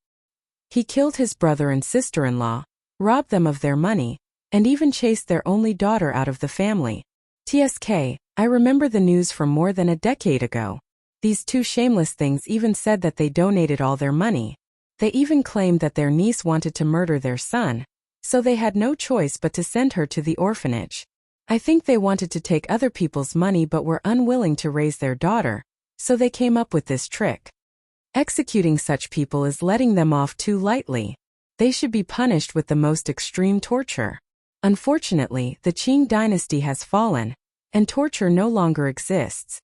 He killed his brother and sister-in-law, robbed them of their money, and even chased their only daughter out of the family. TSK, I remember the news from more than a decade ago. These two shameless things even said that they donated all their money. They even claimed that their niece wanted to murder their son, so they had no choice but to send her to the orphanage. I think they wanted to take other people's money but were unwilling to raise their daughter, so they came up with this trick. Executing such people is letting them off too lightly. They should be punished with the most extreme torture. Unfortunately, the Qing dynasty has fallen, and torture no longer exists.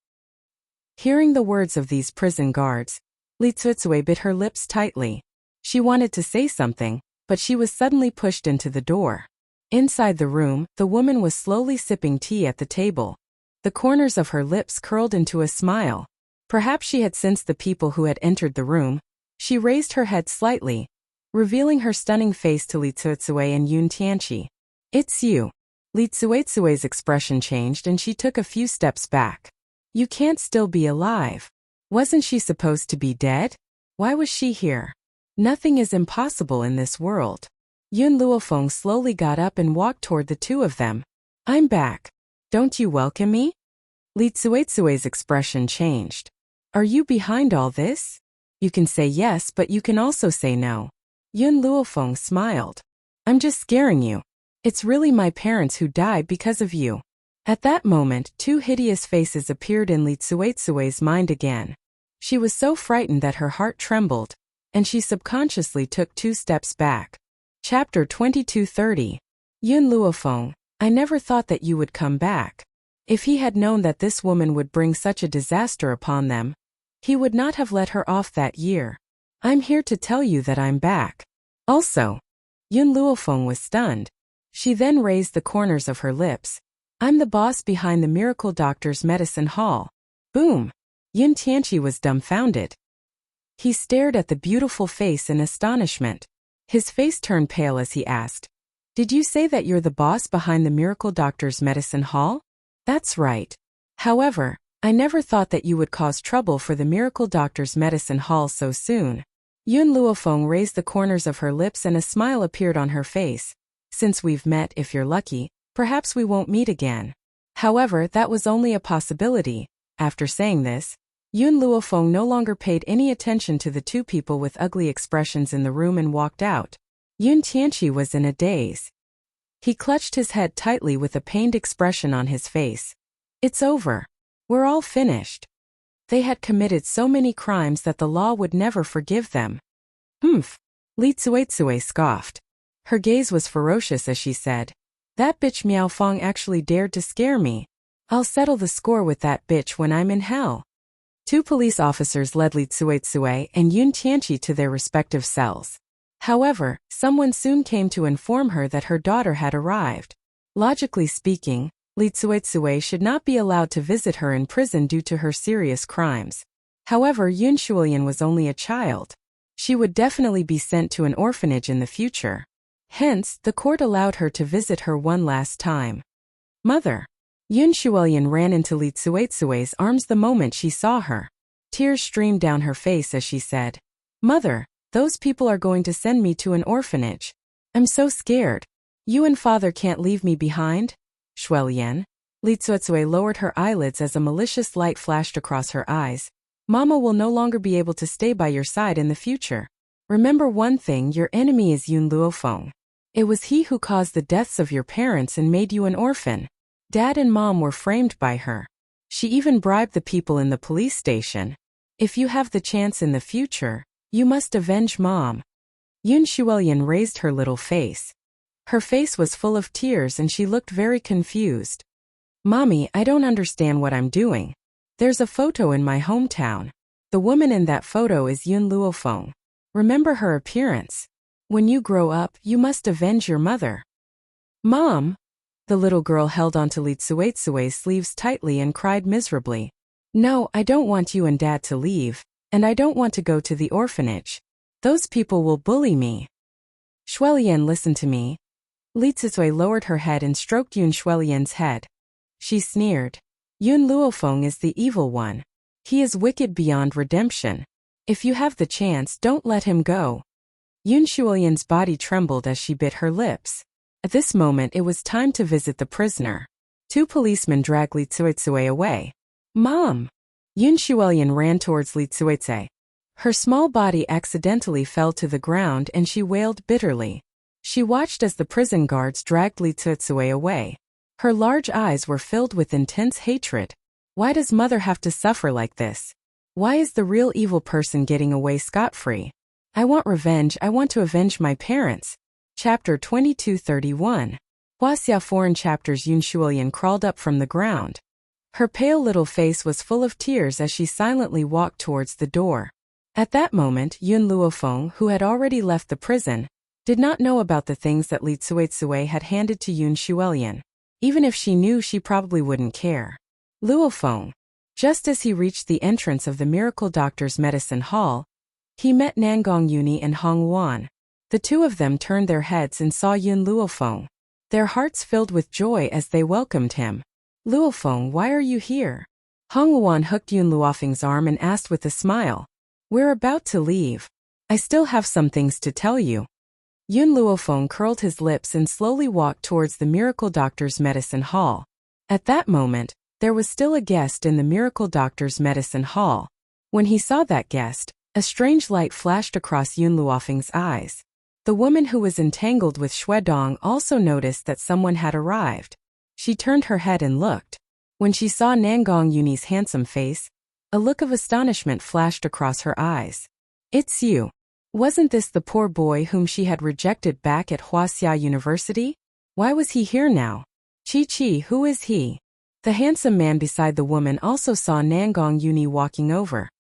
Hearing the words of these prison guards, Li Tsuitsui bit her lips tightly. She wanted to say something, but she was suddenly pushed into the door. Inside the room, the woman was slowly sipping tea at the table. The corners of her lips curled into a smile. Perhaps she had sensed the people who had entered the room. She raised her head slightly, revealing her stunning face to Li Tsuitsui and Yun Tianqi. "It's you." Li Tsuitsui's expression changed and she took a few steps back. "You can't still be alive. Wasn't she supposed to be dead? Why was she here? Nothing is impossible in this world." Yun Luofeng slowly got up and walked toward the two of them. "I'm back. Don't you welcome me?" Li Tsuitsui's expression changed. "Are you behind all this? You can say yes, but you can also say no." Yun Luofeng smiled. "I'm just scaring you. It's really my parents who died because of you." At that moment, two hideous faces appeared in Li Tsuitsui's mind again. She was so frightened that her heart trembled, and she subconsciously took 2 steps back. Chapter 2230. Yun Luofeng, I never thought that you would come back. If he had known that this woman would bring such a disaster upon them, he would not have let her off that year. I'm here to tell you that I'm back. Also, Yun Luofeng was stunned. She then raised the corners of her lips. I'm the boss behind the Miracle Doctor's medicine hall. Boom! Yun Tianqi was dumbfounded. He stared at the beautiful face in astonishment. His face turned pale as he asked, "Did you say that you're the boss behind the Miracle Doctor's medicine hall?" "That's right. However, I never thought that you would cause trouble for the Miracle Doctor's medicine hall so soon." Yun Luofeng raised the corners of her lips and a smile appeared on her face. "Since we've met, if you're lucky, perhaps we won't meet again." However, that was only a possibility. After saying this, Yun Luofeng no longer paid any attention to the two people with ugly expressions in the room and walked out. Yun Tianqi was in a daze. He clutched his head tightly with a pained expression on his face. It's over. We're all finished. They had committed so many crimes that the law would never forgive them. Humph. Li Tsuitsui scoffed. Her gaze was ferocious as she said, "That bitch Miaofeng actually dared to scare me. I'll settle the score with that bitch when I'm in hell." 2 police officers led Li Tsuitsui and Yun Tianqi to their respective cells. However, someone soon came to inform her that her daughter had arrived. Logically speaking, Li Tsuitsui should not be allowed to visit her in prison due to her serious crimes. However, Yun Shuilian was only a child. She would definitely be sent to an orphanage in the future. Hence, the court allowed her to visit her one last time. "Mother." Yun Shuilian ran into Li Tsuitsui's arms the moment she saw her. Tears streamed down her face as she said, "Mother, those people are going to send me to an orphanage. I'm so scared. You and father can't leave me behind?" "Shuilian." Li Tsuitsui lowered her eyelids as a malicious light flashed across her eyes. "Mama will no longer be able to stay by your side in the future. Remember one thing, your enemy is Yun Luofeng. It was he who caused the deaths of your parents and made you an orphan. Dad and Mom were framed by her. She even bribed the people in the police station. If you have the chance in the future, you must avenge Mom." Yun Shuilian raised her little face. Her face was full of tears and she looked very confused. "Mommy, I don't understand what I'm doing. There's a photo in my hometown. The woman in that photo is Yun Luofeng. Remember her appearance. When you grow up, you must avenge your mother." "Mom!" The little girl held onto Li Tsuitsui's sleeves tightly and cried miserably. "No, I don't want you and Dad to leave, and I don't want to go to the orphanage. Those people will bully me." "Shuilian, listen to me." Li Tsuitsui lowered her head and stroked Yun Shuilian's head. She sneered. "Yun Luofeng is the evil one. He is wicked beyond redemption. If you have the chance, don't let him go." Yun Shuilian's body trembled as she bit her lips. At this moment it was time to visit the prisoner. 2 policemen dragged Li Tsuitsui away. "Mom!" Yun Shuilian ran towards Li Tsuitsui. Her small body accidentally fell to the ground and she wailed bitterly. She watched as the prison guards dragged Li Tsuitsui away. Her large eyes were filled with intense hatred. Why does mother have to suffer like this? Why is the real evil person getting away scot-free? I want revenge. I want to avenge my parents. Chapter 2231. Huaxia foreign chapters. Yun Shuilian crawled up from the ground. Her pale little face was full of tears as she silently walked towards the door. At that moment, Yun Luofeng, who had already left the prison, did not know about the things that Li Tsuetsue had handed to Yun Shuilian. Even if she knew, she probably wouldn't care. Luofeng. Just as he reached the entrance of the Miracle Doctor's medicine hall, he met Nangong Yuni and Hong Wan. The two of them turned their heads and saw Yun Luofeng. Their hearts filled with joy as they welcomed him. Luofeng, why are you here? Hong Wan hooked Yun Luofeng's arm and asked with a smile. We're about to leave. I still have some things to tell you. Yun Luofeng curled his lips and slowly walked towards the Miracle Doctor's medicine hall. At that moment, there was still a guest in the Miracle Doctor's medicine hall. When he saw that guest, a strange light flashed across Yun Luofeng's eyes. The woman who was entangled with Shuedong also noticed that someone had arrived. She turned her head and looked. When she saw Nangong Yuni's handsome face, a look of astonishment flashed across her eyes. It's you. Wasn't this the poor boy whom she had rejected back at Huaxia University? Why was he here now? Chi, who is he? The handsome man beside the woman also saw Nangong Yuni walking over.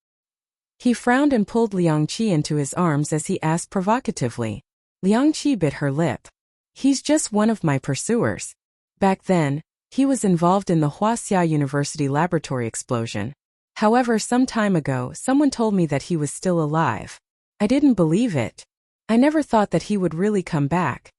He frowned and pulled Liang Qi into his arms as he asked provocatively. Liang Qi bit her lip. He's just one of my pursuers. Back then, he was involved in the Huaxia University laboratory explosion. However, some time ago, someone told me that he was still alive. I didn't believe it. I never thought that he would really come back.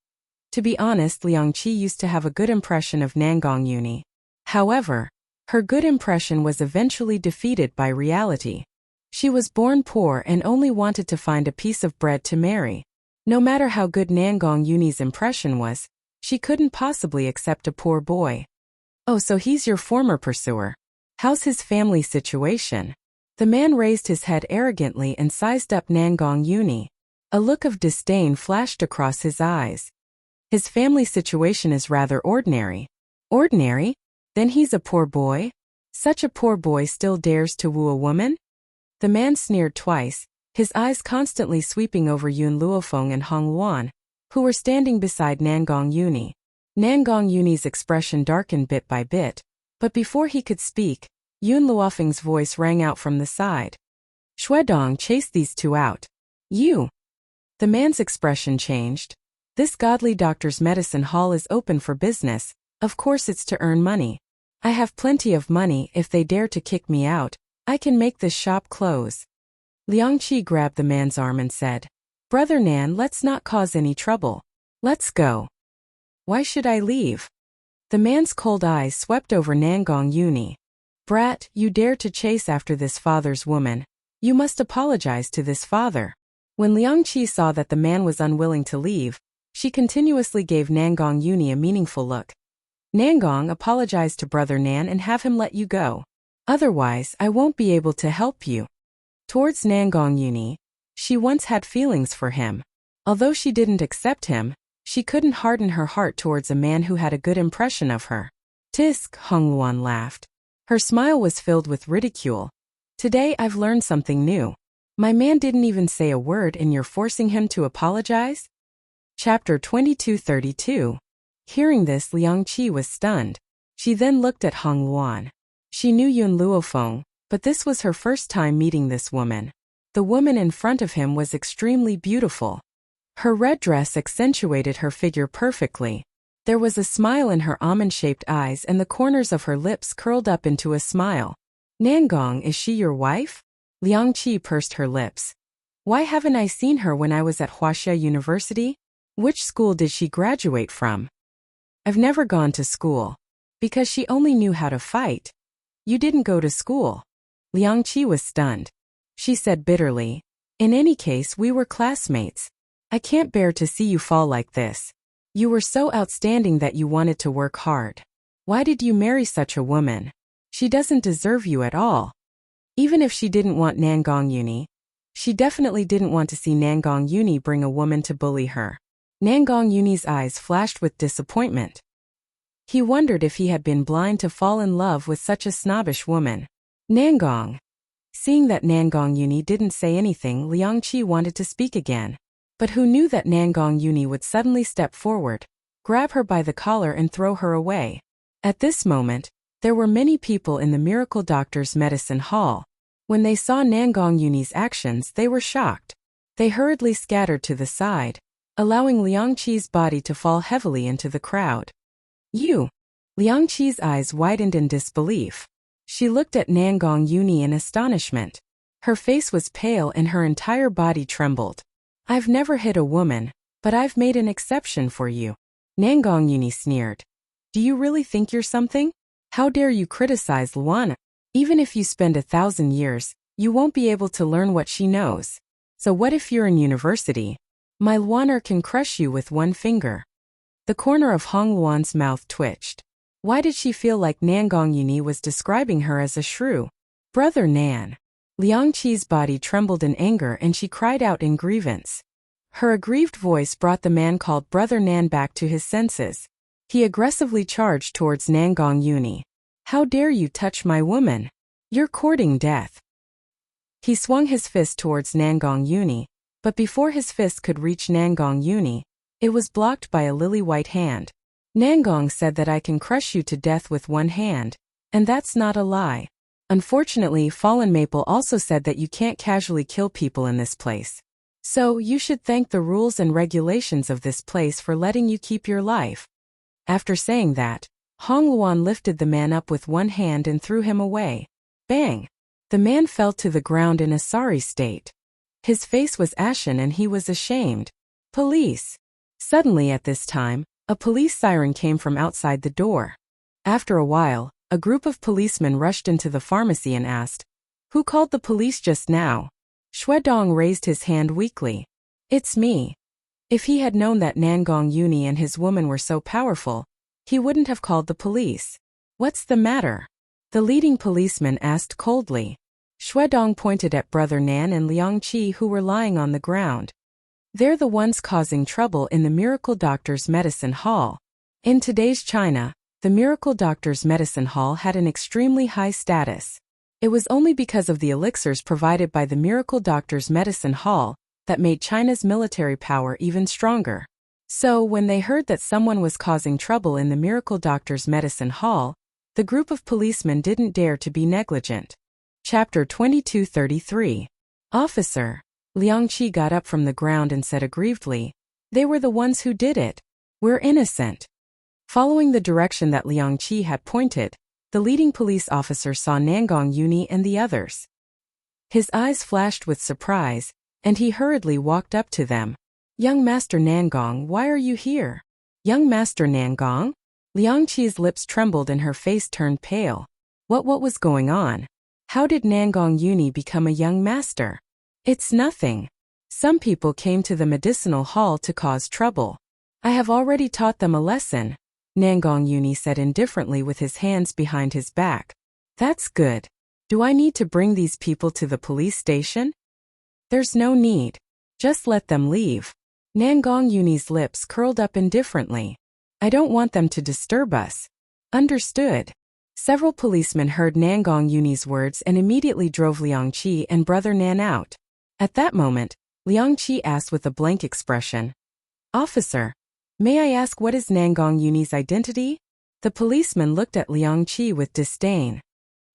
To be honest, Liang Qi used to have a good impression of Nangong Yuni. However, her good impression was eventually defeated by reality. She was born poor and only wanted to find a piece of bread to marry. No matter how good Nangong Yuni's impression was, she couldn't possibly accept a poor boy. Oh, so he's your former pursuer. How's his family situation? The man raised his head arrogantly and sized up Nangong Yuni. A look of disdain flashed across his eyes. His family situation is rather ordinary. Ordinary? Then he's a poor boy? Such a poor boy still dares to woo a woman? The man sneered twice, his eyes constantly sweeping over Yun Luofeng and Hong Wan, who were standing beside Nangong Yuni. Nangong Yuni's expression darkened bit by bit, but before he could speak, Yun Luofeng's voice rang out from the side. Shuedong, chase these two out. You! The man's expression changed. This godly doctor's medicine hall is open for business, of course it's to earn money. I have plenty of money. If they dare to kick me out, I can make this shop close. Liang Qi grabbed the man's arm and said, Brother Nan, let's not cause any trouble. Let's go. Why should I leave? The man's cold eyes swept over Nangong Yuni. Brat, you dare to chase after this father's woman. You must apologize to this father. When Liang Qi saw that the man was unwilling to leave, she continuously gave Nangong Yuni a meaningful look. Nangong, apologize to Brother Nan and have him let you go. Otherwise, I won't be able to help you. Towards Nangong Yuni, she once had feelings for him. Although she didn't accept him, she couldn't harden her heart towards a man who had a good impression of her. Tisk, Hong Luan laughed. Her smile was filled with ridicule. Today I've learned something new. My man didn't even say a word and you're forcing him to apologize? Chapter 2232. Hearing this, Liang Qi was stunned. She then looked at Hong Luan. She knew Yun Luofeng, but this was her first time meeting this woman. The woman in front of him was extremely beautiful. Her red dress accentuated her figure perfectly. There was a smile in her almond-shaped eyes and the corners of her lips curled up into a smile. Nangong, is she your wife? Liang Qi pursed her lips. Why haven't I seen her when I was at Huaxia University? Which school did she graduate from? I've never gone to school. Because she only knew how to fight. You didn't go to school. Liang Qi was stunned. She said bitterly, in any case, we were classmates. I can't bear to see you fall like this. You were so outstanding that you wanted to work hard. Why did you marry such a woman? She doesn't deserve you at all. Even if she didn't want Nangong Yuni, she definitely didn't want to see Nangong Yuni bring a woman to bully her. Nangong Yuni's eyes flashed with disappointment. He wondered if he had been blind to fall in love with such a snobbish woman. Nangong. Seeing that Nangong Uni didn't say anything, Liang Qi wanted to speak again. But who knew that Nangong Uni would suddenly step forward, grab her by the collar and throw her away. At this moment, there were many people in the miracle doctor's medicine hall. When they saw Nangong Uni's actions, they were shocked. They hurriedly scattered to the side, allowing Liang Qi's body to fall heavily into the crowd. You! Liang Qi's eyes widened in disbelief. She looked at Nangong Uni in astonishment. Her face was pale and her entire body trembled. I've never hit a woman, but I've made an exception for you. Nangong Uni sneered. Do you really think you're something? How dare you criticize Luana? Even if you spend 1,000 years, you won't be able to learn what she knows. So what if you're in university? My Luaner can crush you with one finger. The corner of Hong Luan's mouth twitched. Why did she feel like Nangong Uni was describing her as a shrew? Brother Nan. Liang Qi's body trembled in anger and she cried out in grievance. Her aggrieved voice brought the man called Brother Nan back to his senses. He aggressively charged towards Nangong Uni. How dare you touch my woman? You're courting death. He swung his fist towards Nangong Uni, but before his fist could reach Nangong Uni, it was blocked by a lily-white hand. Nangong said that I can crush you to death with one hand, and that's not a lie. Unfortunately, Fallen Maple also said that you can't casually kill people in this place. So, you should thank the rules and regulations of this place for letting you keep your life. After saying that, Hong Luan lifted the man up with one hand and threw him away. Bang! The man fell to the ground in a sorry state. His face was ashen and he was ashamed. Police! Suddenly at this time, a police siren came from outside the door. After a while, a group of policemen rushed into the pharmacy and asked, "Who called the police just now?" Shuedong raised his hand weakly. "It's me." If he had known that Nangong Uni and his woman were so powerful, he wouldn't have called the police. What's the matter? The leading policeman asked coldly. Shuedong pointed at Brother Nan and Liang Qi who were lying on the ground. They're the ones causing trouble in the Miracle Doctor's Medicine Hall. In today's China, the Miracle Doctor's Medicine Hall had an extremely high status. It was only because of the elixirs provided by the Miracle Doctor's Medicine Hall that made China's military power even stronger. So, when they heard that someone was causing trouble in the Miracle Doctor's Medicine Hall, the group of policemen didn't dare to be negligent. Chapter 2233. Officer. Liang Qi got up from the ground and said aggrievedly, "They were the ones who did it. We're innocent." Following the direction that Liang Qi had pointed, the leading police officer saw Nangong Uni and the others. His eyes flashed with surprise, and he hurriedly walked up to them. "Young Master Nangong, why are you here?" "Young Master Nangong?" Liang Qi's lips trembled and her face turned pale. What was going on? How did Nangong Uni become a young master? It's nothing. Some people came to the medicinal hall to cause trouble. I have already taught them a lesson, Nangong Uni said indifferently with his hands behind his back. That's good. Do I need to bring these people to the police station? There's no need. Just let them leave. Nangong Uni's lips curled up indifferently. I don't want them to disturb us. Understood. Several policemen heard Nangong Uni's words and immediately drove Liang Qi and Brother Nan out. At that moment, Liang Qi asked with a blank expression, "Officer, may I ask what is Nangong Uni's identity?" The policeman looked at Liang Qi with disdain.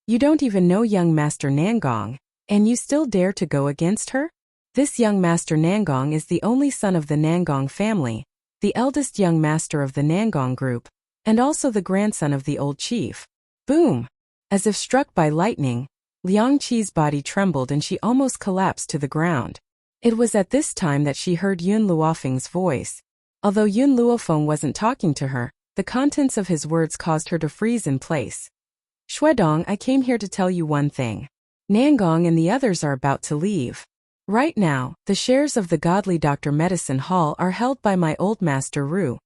"You don't even know young Master Nangong, and you still dare to go against her? This young Master Nangong is the only son of the Nangong family, the eldest young master of the Nangong group, and also the grandson of the old chief." Boom! As if struck by lightning, Liang Qi's body trembled and she almost collapsed to the ground. It was at this time that she heard Yun Luofeng's voice. Although Yun Luofeng wasn't talking to her, the contents of his words caused her to freeze in place. "Shuedong, I came here to tell you one thing. Nangong and the others are about to leave. Right now, the shares of the Godly Doctor Medicine Hall are held by my old master Ru."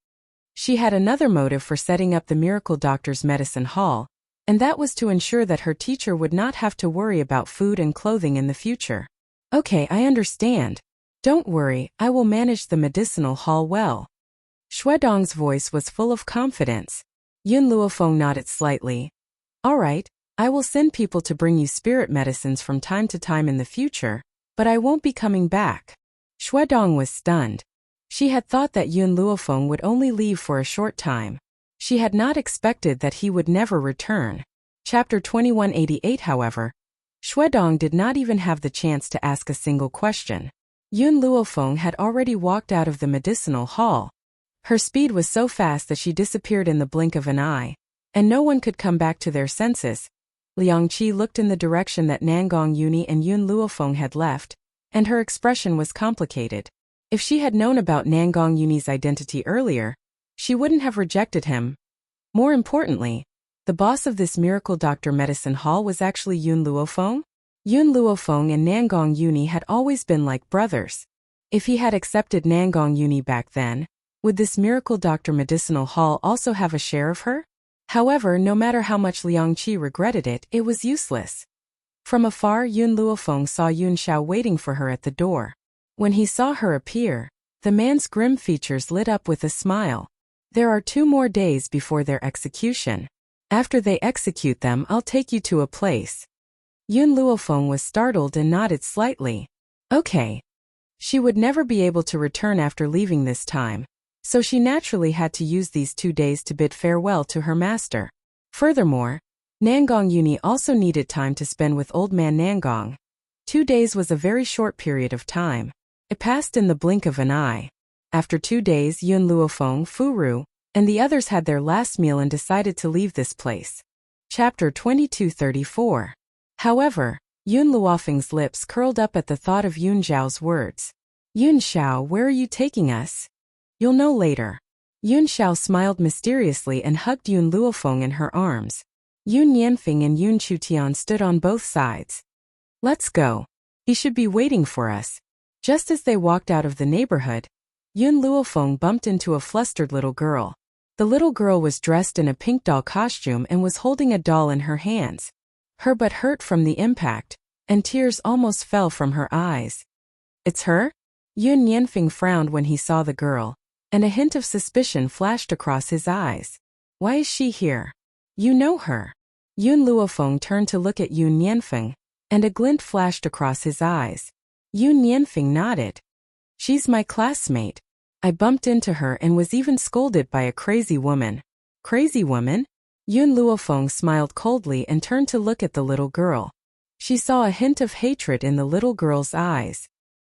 She had another motive for setting up the Miracle Doctor's Medicine Hall, and that was to ensure that her teacher would not have to worry about food and clothing in the future. "Okay, I understand. Don't worry, I will manage the medicinal hall well." Shuedong's voice was full of confidence. Yun Luofeng nodded slightly. All right, I will send people to bring you spirit medicines from time to time in the future, but I won't be coming back. Shuedong was stunned. She had thought that Yun Luofeng would only leave for a short time. She had not expected that he would never return. Chapter 2188. However, Shuedong did not even have the chance to ask a single question. Yun Luofeng had already walked out of the medicinal hall. Her speed was so fast that she disappeared in the blink of an eye, and no one could come back to their senses. Liang Qi looked in the direction that Nangong Yuni and Yun Luofeng had left, and her expression was complicated. If she had known about Nangong Yuni's identity earlier, she wouldn't have rejected him. More importantly, the boss of this miracle doctor medicine hall was actually Yun Luofeng. Yun Luofeng and Nangong Yuni had always been like brothers. If he had accepted Nangong Yuni back then, would this miracle doctor medicinal hall also have a share of her? However, no matter how much Liang Qi regretted it, it was useless. From afar, Yun Luofeng saw Yun Xiao waiting for her at the door. When he saw her appear, the man's grim features lit up with a smile. There are 2 more days before their execution. After they execute them, I'll take you to a place. Yun Luofeng was startled and nodded slightly. Okay. She would never be able to return after leaving this time, so she naturally had to use these 2 days to bid farewell to her master. Furthermore, Nangong Yuni also needed time to spend with old man Nangong. 2 days was a very short period of time. It passed in the blink of an eye. After 2 days, Yun Luofeng, Furu, and the others had their last meal and decided to leave this place. Chapter 2234. However, Yun Luofeng's lips curled up at the thought of Yun Xiao's words. Yun Xiao, where are you taking us? You'll know later. Yun Xiao smiled mysteriously and hugged Yun Luofeng in her arms. Yun Yanfeng and Yun Chutian stood on both sides. Let's go. He should be waiting for us. Just as they walked out of the neighborhood, Yun Luofeng bumped into a flustered little girl. The little girl was dressed in a pink doll costume and was holding a doll in her hands. Her butt hurt from the impact, and tears almost fell from her eyes. It's her? Yun Yanfeng frowned when he saw the girl, and a hint of suspicion flashed across his eyes. Why is she here? You know her. Yun Luofeng turned to look at Yun Yanfeng, and a glint flashed across his eyes. Yun Yanfeng nodded. She's my classmate. I bumped into her and was even scolded by a crazy woman. Crazy woman? Yun Luofeng smiled coldly and turned to look at the little girl. She saw a hint of hatred in the little girl's eyes.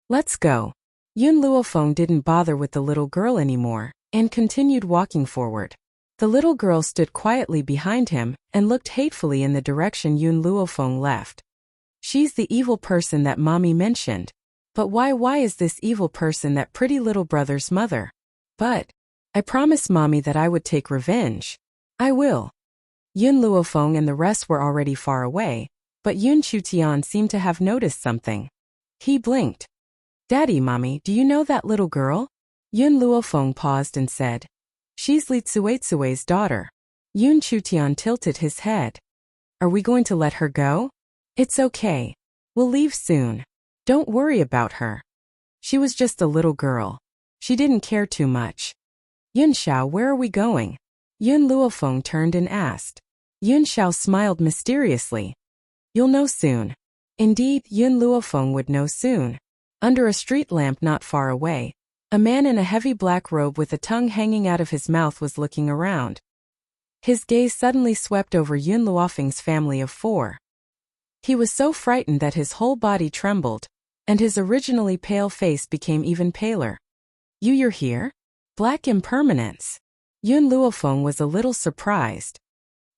Let's go. Yun Luofeng didn't bother with the little girl anymore, and continued walking forward. The little girl stood quietly behind him and looked hatefully in the direction Yun Luofeng left. She's the evil person that Mommy mentioned. But why is this evil person that pretty little brother's mother? But I promised Mommy that I would take revenge. I will. Yun Luofeng and the rest were already far away, but Yun Chutian seemed to have noticed something. He blinked. Daddy, Mommy, do you know that little girl? Yun Luofeng paused and said, She's Li Tsuetsue's daughter. Yun Chutian tilted his head. Are we going to let her go? It's okay. We'll leave soon. Don't worry about her. She was just a little girl. She didn't care too much. Yun Xiao, where are we going? Yun Luofeng turned and asked. Yun Xiao smiled mysteriously. You'll know soon. Indeed, Yun Luofeng would know soon. Under a street lamp not far away, a man in a heavy black robe with a tongue hanging out of his mouth was looking around. His gaze suddenly swept over Yun Luofeng's family of 4. He was so frightened that his whole body trembled, and his originally pale face became even paler. You're here? Black impermanence. Yun Luofeng was a little surprised.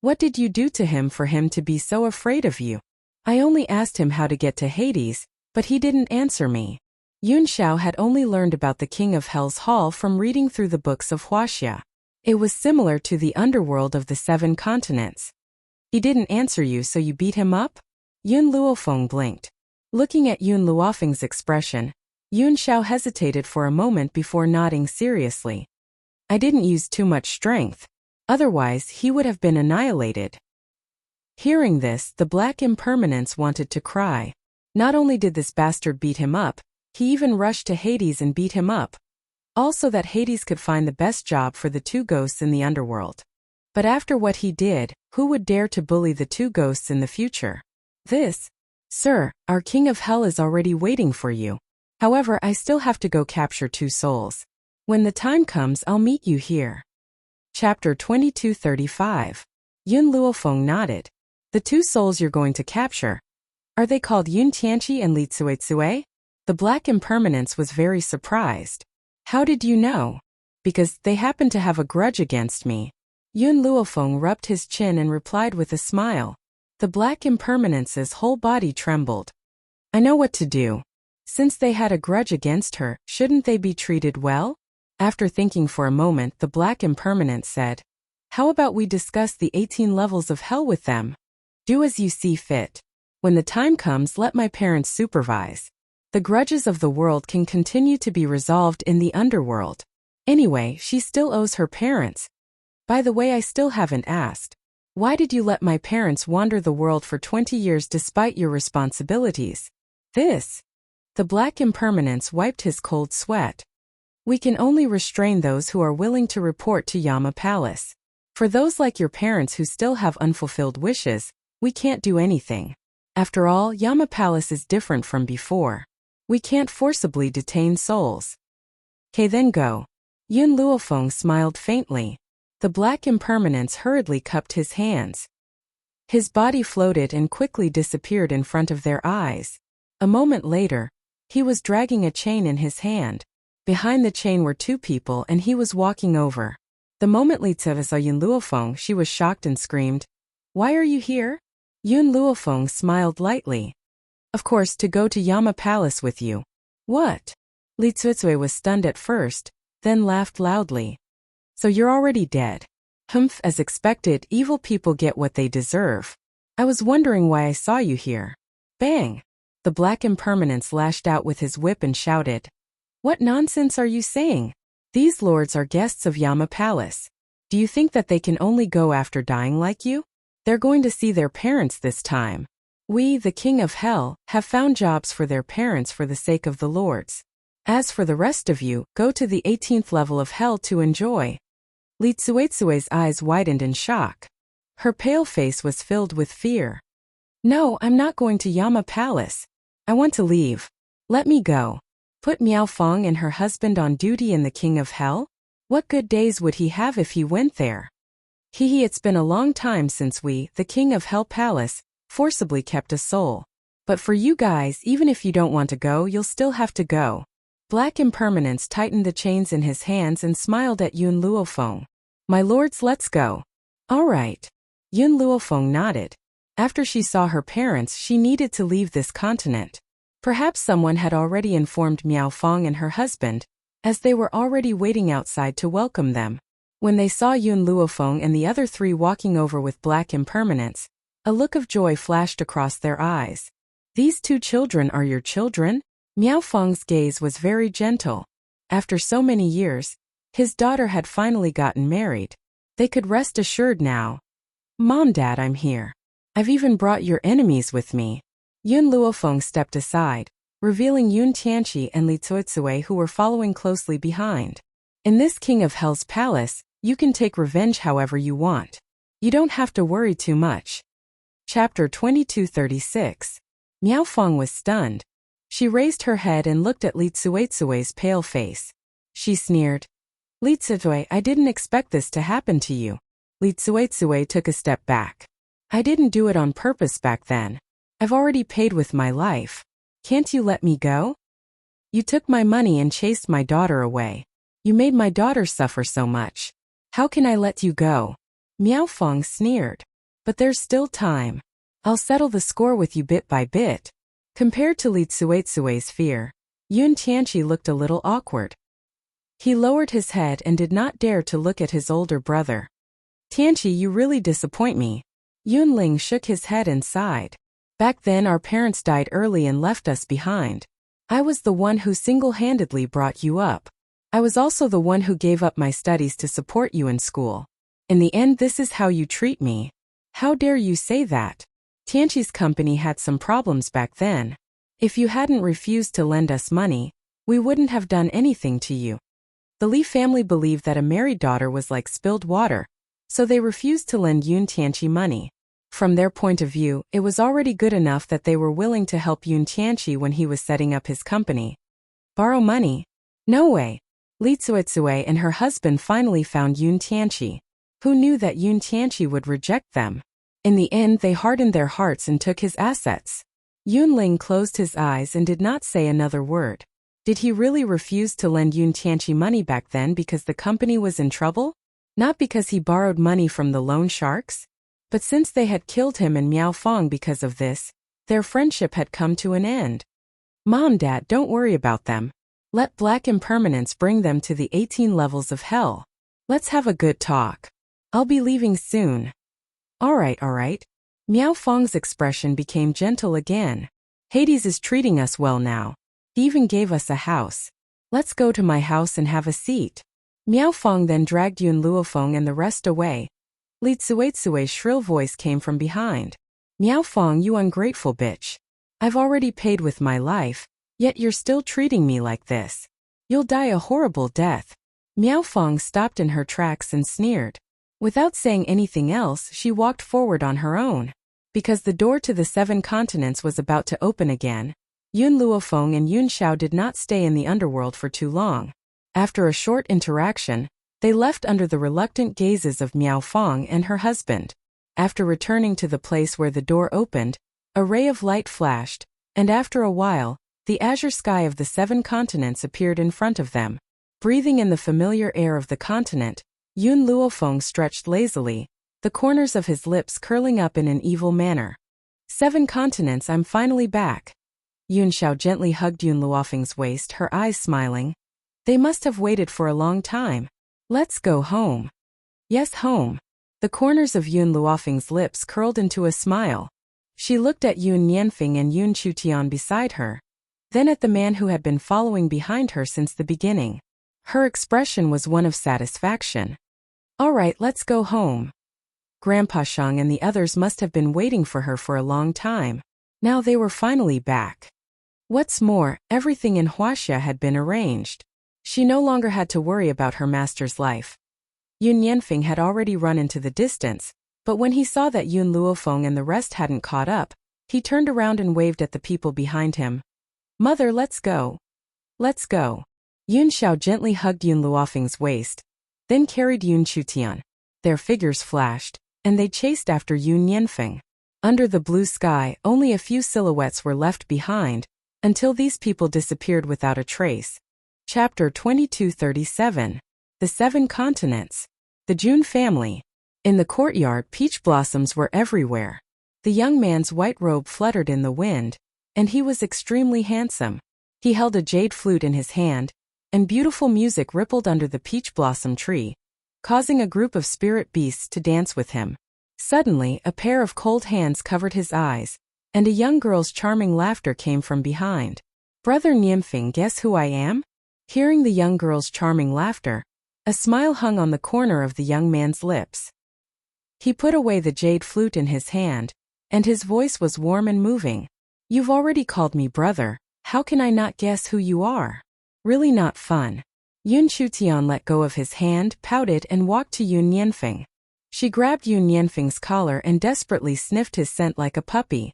What did you do to him for him to be so afraid of you? I only asked him how to get to Hades, but he didn't answer me. Yun Xiao had only learned about the King of Hell's Hall from reading through the books of Huaxia. It was similar to the underworld of the 7 continents. He didn't answer you, so you beat him up? Yun Luofeng blinked. Looking at Yun Luofeng's expression, Yun Xiao hesitated for a moment before nodding seriously. I didn't use too much strength. Otherwise, he would have been annihilated. Hearing this, the black impermanence wanted to cry. Not only did this bastard beat him up, he even rushed to Hades and beat him up. Also that Hades could find the best job for the 2 ghosts in the underworld. But after what he did, who would dare to bully the two ghosts in the future? This, sir, our king of hell is already waiting for you. However, I still have to go capture two souls. When the time comes, I'll meet you here. Chapter 2235. Yun Luofeng nodded. The two souls you're going to capture. Are they called Yun Tianqi and Li Tsuetsue? The Black Impermanence was very surprised. How did you know? Because they happen to have a grudge against me. Yun Luofeng rubbed his chin and replied with a smile. The Black Impermanence's whole body trembled. I know what to do. Since they had a grudge against her, shouldn't they be treated well? After thinking for a moment, the Black Impermanence said, how about we discuss the 18 levels of hell with them? Do as you see fit. When the time comes, let my parents supervise. The grudges of the world can continue to be resolved in the underworld. Anyway, she still owes her parents. By the way, I still haven't asked. Why did you let my parents wander the world for 20 years despite your responsibilities? This. The Black Impermanence wiped his cold sweat. We can only restrain those who are willing to report to Yama Palace. For those like your parents who still have unfulfilled wishes, we can't do anything. After all, Yama Palace is different from before. We can't forcibly detain souls. Okay, then go. Yun Luofeng smiled faintly. The Black Impermanence hurriedly cupped his hands. His body floated and quickly disappeared in front of their eyes. A moment later, he was dragging a chain in his hand. Behind the chain were two people and he was walking over. The moment Li Tse saw Yun Luofeng, she was shocked and screamed, "Why are you here?" Yun Luofeng smiled lightly. Of course, to go to Yama Palace with you. What? Li Tsuetsue was stunned at first, then laughed loudly. So you're already dead. Humph, as expected, evil people get what they deserve. I was wondering why I saw you here. Bang! The Black Impermanence lashed out with his whip and shouted. What nonsense are you saying? These lords are guests of Yama Palace. Do you think that they can only go after dying like you? They're going to see their parents this time. We, the King of Hell, have found jobs for their parents for the sake of the lords. As for the rest of you, go to the 18th level of hell to enjoy. Li Tsuetsue's eyes widened in shock. Her pale face was filled with fear. No, I'm not going to Yama Palace. I want to leave. Let me go. Put Miao Feng and her husband on duty in the King of Hell? What good days would he have if he went there? It's been a long time since we, the King of Hell Palace, forcibly kept a soul. But for you guys, even if you don't want to go, you'll still have to go. Black Impermanence tightened the chains in his hands and smiled at Yun Luofeng. My lords, let's go. All right. Yun Luofeng nodded. After she saw her parents, she needed to leave this continent. Perhaps someone had already informed Miao Feng and her husband, as they were already waiting outside to welcome them. When they saw Yun Luofeng and the other three walking over with Black Impermanence, a look of joy flashed across their eyes. These two children are your children? Miao Feng's gaze was very gentle. After so many years, his daughter had finally gotten married. They could rest assured now. Mom, Dad, I'm here. I've even brought your enemies with me. Yun Luofeng stepped aside, revealing Yun Tianqi and Li Tsuetsue who were following closely behind. In this King of Hell's palace, you can take revenge however you want. You don't have to worry too much. Chapter 2236. Miao Feng was stunned. She raised her head and looked at Li Tsuetsue's pale face. She sneered. Li Tsuetsue, I didn't expect this to happen to you. Li Tsuetsue took a step back. I didn't do it on purpose back then. I've already paid with my life. Can't you let me go? You took my money and chased my daughter away. You made my daughter suffer so much. How can I let you go? Miao Feng sneered. But there's still time. I'll settle the score with you bit by bit. Compared to Li Tsuetsue's fear, Yun Tianqi looked a little awkward. He lowered his head and did not dare to look at his older brother. Tianqi, you really disappoint me. Yun Ling shook his head and sighed. Back then our parents died early and left us behind. I was the one who single-handedly brought you up. I was also the one who gave up my studies to support you in school. In the end, this is how you treat me. How dare you say that? Tianqi's company had some problems back then. If you hadn't refused to lend us money, we wouldn't have done anything to you. The Li family believed that a married daughter was like spilled water, so they refused to lend Yun Tianqi money. From their point of view, it was already good enough that they were willing to help Yun Tianqi when he was setting up his company. Borrow money? No way. Li Tsuetsue and her husband finally found Yun Tianqi. Who knew that Yun Tianqi would reject them? In the end, they hardened their hearts and took his assets. Yun Ling closed his eyes and did not say another word. Did he really refuse to lend Yun Tianqi money back then because the company was in trouble? Not because he borrowed money from the loan sharks? But since they had killed him and Miao Fong because of this, their friendship had come to an end. Mom, Dad, don't worry about them. Let black impermanence bring them to the 18 levels of hell. Let's have a good talk. I'll be leaving soon. All right. Miao Fong's expression became gentle again. Hades is treating us well now. He even gave us a house. Let's go to my house and have a seat. Miao Fong then dragged Yun Luofeng and the rest away. Li Tsuetsue's shrill voice came from behind. Miao Fong, you ungrateful bitch. I've already paid with my life, yet you're still treating me like this. You'll die a horrible death. Miao Fong stopped in her tracks and sneered. Without saying anything else, she walked forward on her own. Because the door to the 7 continents was about to open again, Yun Luofeng and Yun Xiao did not stay in the underworld for too long. After a short interaction, they left under the reluctant gazes of Miao Fong and her husband. After returning to the place where the door opened, a ray of light flashed, and after a while, the azure sky of the 7 continents appeared in front of them. Breathing in the familiar air of the continent, Yun Luofeng stretched lazily, the corners of his lips curling up in an evil manner. 7 continents, I'm finally back. Yun Xiao gently hugged Yun Luofeng's waist, her eyes smiling. They must have waited for a long time. Let's go home. Yes, home. The corners of Yun Luofeng's lips curled into a smile. She looked at Yun Nianfeng and Yun Chutian beside her, then at the man who had been following behind her since the beginning. Her expression was one of satisfaction. All right, let's go home. Grandpa Shang and the others must have been waiting for her for a long time. Now they were finally back. What's more, everything in Huaxia had been arranged. She no longer had to worry about her master's life. Yun Nianfeng had already run into the distance, but when he saw that Yun Luofeng and the rest hadn't caught up, he turned around and waved at the people behind him. Mother, let's go. Let's go. Yun Xiao gently hugged Yun Luofeng's waist, then carried Yun Chutian. Their figures flashed, and they chased after Yun Nianfeng. Under the blue sky, only a few silhouettes were left behind, until these people disappeared without a trace. Chapter 2237. The 7 Continents. The Jun family. In the courtyard, peach blossoms were everywhere. The young man's white robe fluttered in the wind, and he was extremely handsome. He held a jade flute in his hand, and beautiful music rippled under the peach blossom tree, causing a group of spirit beasts to dance with him. Suddenly, a pair of cold hands covered his eyes, and a young girl's charming laughter came from behind. Brother Nianfeng, guess who I am? Hearing the young girl's charming laughter, a smile hung on the corner of the young man's lips. He put away the jade flute in his hand, and his voice was warm and moving. You've already called me brother, how can I not guess who you are? Really not fun. Yun Chutian let go of his hand, pouted and walked to Yun Nianfeng. She grabbed Yun Nianfeng's collar and desperately sniffed his scent like a puppy.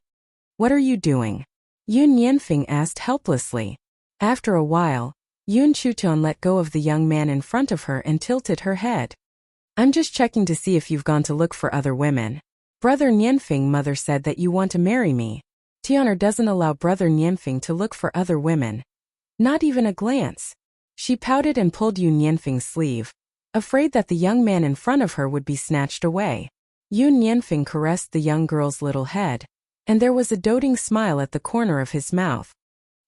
What are you doing? Yun Nianfeng asked helplessly. After a while, Yun Chutian let go of the young man in front of her and tilted her head. I'm just checking to see if you've gone to look for other women. Brother Nianfeng, mother said that you want to marry me. Tian'er doesn't allow Brother Nianfeng to look for other women. Not even a glance. She pouted and pulled Yun Nianfeng's sleeve, afraid that the young man in front of her would be snatched away. Yun Nianfeng caressed the young girl's little head, and there was a doting smile at the corner of his mouth.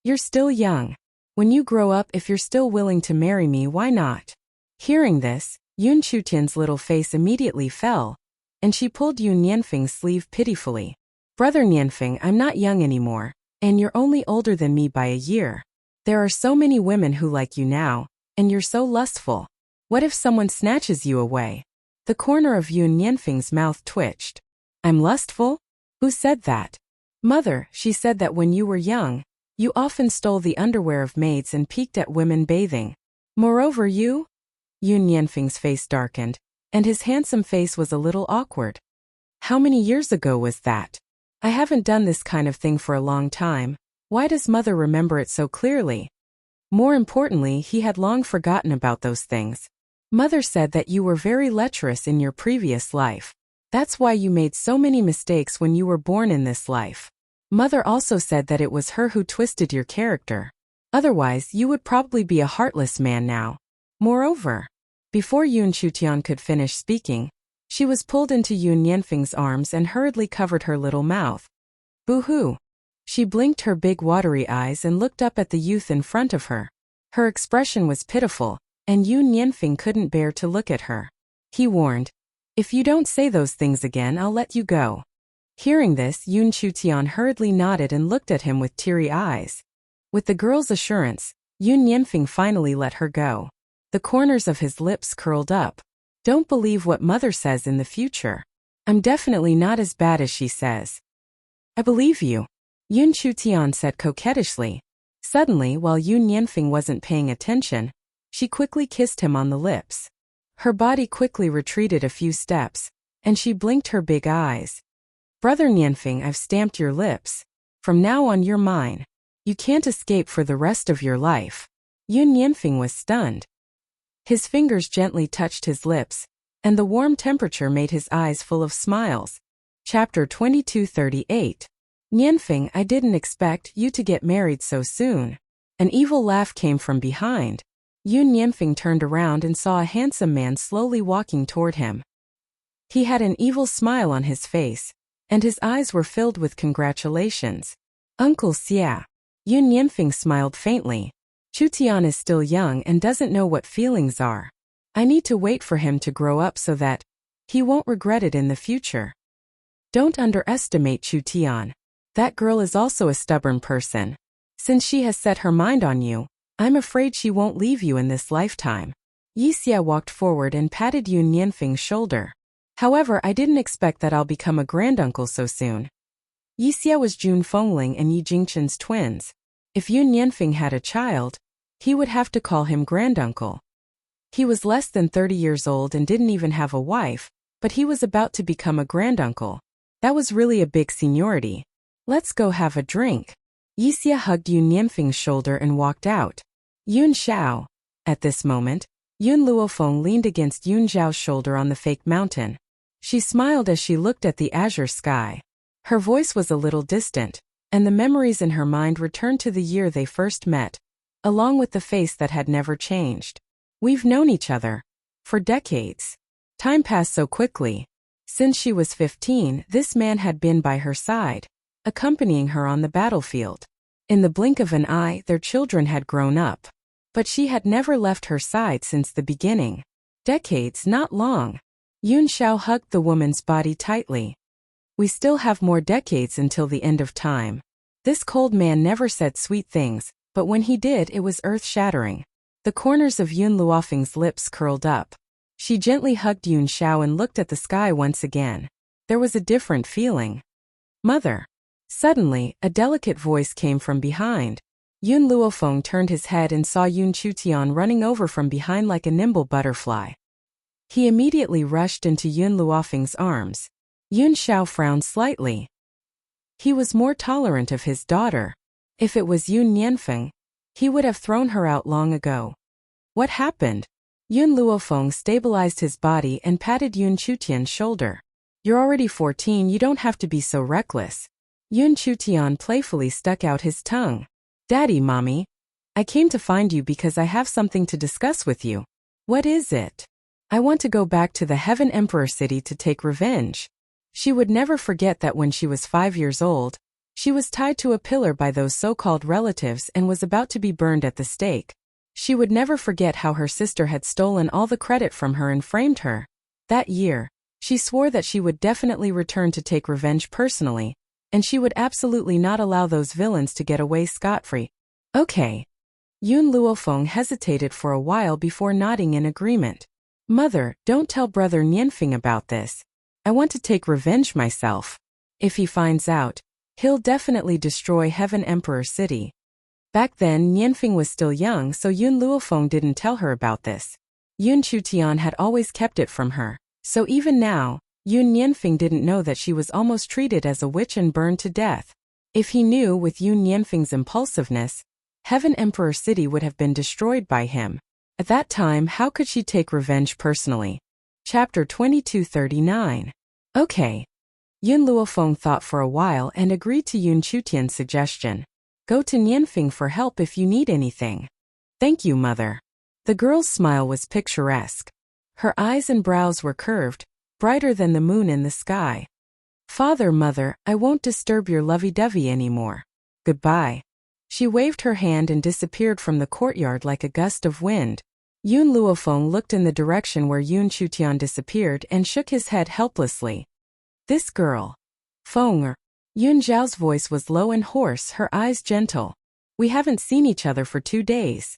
You're still young. When you grow up, if you're still willing to marry me, why not? Hearing this, Yun Chutian's little face immediately fell, and she pulled Yun Nianfeng's sleeve pitifully. Brother Nianfeng, I'm not young anymore, and you're only older than me by a year. There are so many women who like you now, and you're so lustful. What if someone snatches you away? The corner of Yun Nianfeng's mouth twitched. I'm lustful? Who said that? Mother, she said that when you were young, you often stole the underwear of maids and peeked at women bathing. Moreover, Yun Nianfeng's face darkened, and his handsome face was a little awkward. How many years ago was that? I haven't done this kind of thing for a long time. Why does mother remember it so clearly? More importantly, he had long forgotten about those things. Mother said that you were very lecherous in your previous life. That's why you made so many mistakes when you were born in this life. Mother also said that it was her who twisted your character. Otherwise, you would probably be a heartless man now. Moreover, before Yun Chutian could finish speaking, she was pulled into Yun Yanfeng's arms and hurriedly covered her little mouth. Boo-hoo! She blinked her big watery eyes and looked up at the youth in front of her. Her expression was pitiful, and Yun Yanfeng couldn't bear to look at her. He warned, "If you don't say those things again, I'll let you go." Hearing this, Yun Chutian hurriedly nodded and looked at him with teary eyes. With the girl's assurance, Yun Yanfeng finally let her go. The corners of his lips curled up. Don't believe what mother says in the future. I'm definitely not as bad as she says. I believe you, Yun Chutian said coquettishly. Suddenly, while Yun Yanfeng wasn't paying attention, she quickly kissed him on the lips. Her body quickly retreated a few steps, and she blinked her big eyes. Brother Yanfeng, I've stamped your lips. From now on you're mine. You can't escape for the rest of your life. Yun Yanfeng was stunned. His fingers gently touched his lips, and the warm temperature made his eyes full of smiles. Chapter 2238. Yanfeng, I didn't expect you to get married so soon. An evil laugh came from behind. Yun Yanfeng turned around and saw a handsome man slowly walking toward him. He had an evil smile on his face, and his eyes were filled with congratulations. Uncle Xia. Yun Yanfeng smiled faintly. Chutian is still young and doesn't know what feelings are. I need to wait for him to grow up so that he won't regret it in the future. Don't underestimate Chutian. That girl is also a stubborn person. Since she has set her mind on you, I'm afraid she won't leave you in this lifetime. Yixia walked forward and patted Yun Yanfeng's shoulder. However, I didn't expect that I'll become a granduncle so soon. Yixia was Jun Fengling and Yi Jingchen's twins. If Yun Yanfeng had a child, he would have to call him granduncle. He was less than 30 years old and didn't even have a wife, but he was about to become a granduncle. That was really a big seniority. Let's go have a drink. Yixia hugged Yun Yanfeng's shoulder and walked out. Yun Xiao. At this moment, Yun Luofeng leaned against Yun Zhao's shoulder on the fake mountain. She smiled as she looked at the azure sky. Her voice was a little distant, and the memories in her mind returned to the year they first met, along with the face that had never changed. We've known each other for decades. Time passed so quickly. Since she was 15, this man had been by her side, accompanying her on the battlefield. In the blink of an eye, their children had grown up. But she had never left her side since the beginning. Decades, not long. Yun Xiao hugged the woman's body tightly. We still have more decades until the end of time. This cold man never said sweet things, but when he did, it was earth-shattering. The corners of Yun Luofeng's lips curled up. She gently hugged Yun Xiao and looked at the sky once again. There was a different feeling. Mother. Suddenly, a delicate voice came from behind. Yun Luofeng turned his head and saw Yun Chutian running over from behind like a nimble butterfly. He immediately rushed into Yun Luofeng's arms. Yun Xiao frowned slightly. He was more tolerant of his daughter. If it was Yun Yanfeng, he would have thrown her out long ago. What happened? Yun Luofeng stabilized his body and patted Yun Chutian's shoulder. You're already 14, you don't have to be so reckless. Yun Chutian playfully stuck out his tongue. Daddy, Mommy. I came to find you because I have something to discuss with you. What is it? I want to go back to the Heaven Emperor City to take revenge. She would never forget that when she was 5 years old, she was tied to a pillar by those so-called relatives and was about to be burned at the stake. She would never forget how her sister had stolen all the credit from her and framed her. That year, she swore that she would definitely return to take revenge personally, and she would absolutely not allow those villains to get away scot-free. Okay. Yun Luofeng hesitated for a while before nodding in agreement. Mother, don't tell Brother Yanfeng about this. I want to take revenge myself. If he finds out, he'll definitely destroy Heaven Emperor City. Back then, Yanfeng was still young, so Yun Luofeng didn't tell her about this. Yun Chutian had always kept it from her, so even now, Yun Nianfing didn't know that she was almost treated as a witch and burned to death. If he knew, with Yun Nianfing's impulsiveness, Heaven Emperor City would have been destroyed by him. At that time, how could she take revenge personally? Chapter 2239. Okay. Yun Luofeng thought for a while and agreed to Yun Chutian's suggestion. Go to Nianfing for help if you need anything. Thank you, mother. The girl's smile was picturesque. Her eyes and brows were curved, brighter than the moon in the sky. Father, mother, I won't disturb your lovey-dovey anymore. Goodbye. She waved her hand and disappeared from the courtyard like a gust of wind. Yun Luofeng looked in the direction where Yun Chutian disappeared and shook his head helplessly. This girl. Feng. Yun Zhao's voice was low and hoarse, her eyes gentle. We haven't seen each other for 2 days.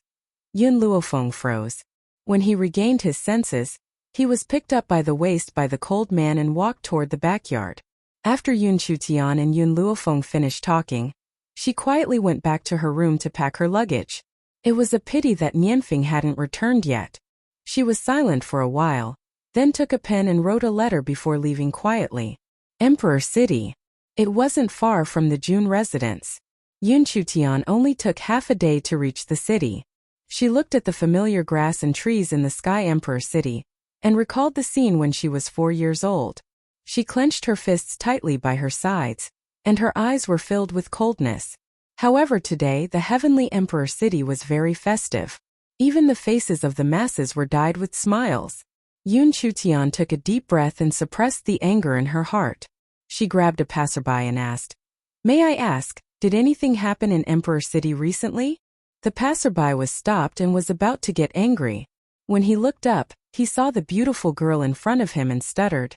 Yun Luofeng froze. When he regained his senses, he was picked up by the waist by the cold man and walked toward the backyard. After Yun Chutian and Yun Luofeng finished talking, she quietly went back to her room to pack her luggage. It was a pity that Nianfing hadn't returned yet. She was silent for a while, then took a pen and wrote a letter before leaving quietly. Emperor City. It wasn't far from the June residence. Yun Chutian only took half a day to reach the city. She looked at the familiar grass and trees in the sky Emperor City, and recalled the scene when she was 4 years old. She clenched her fists tightly by her sides, and her eyes were filled with coldness. However, today the heavenly Emperor City was very festive. Even the faces of the masses were dyed with smiles. Yun Chutian took a deep breath and suppressed the anger in her heart. She grabbed a passerby and asked, "May I ask, did anything happen in Emperor City recently?" The passerby was stopped and was about to get angry. When he looked up, he saw the beautiful girl in front of him and stuttered.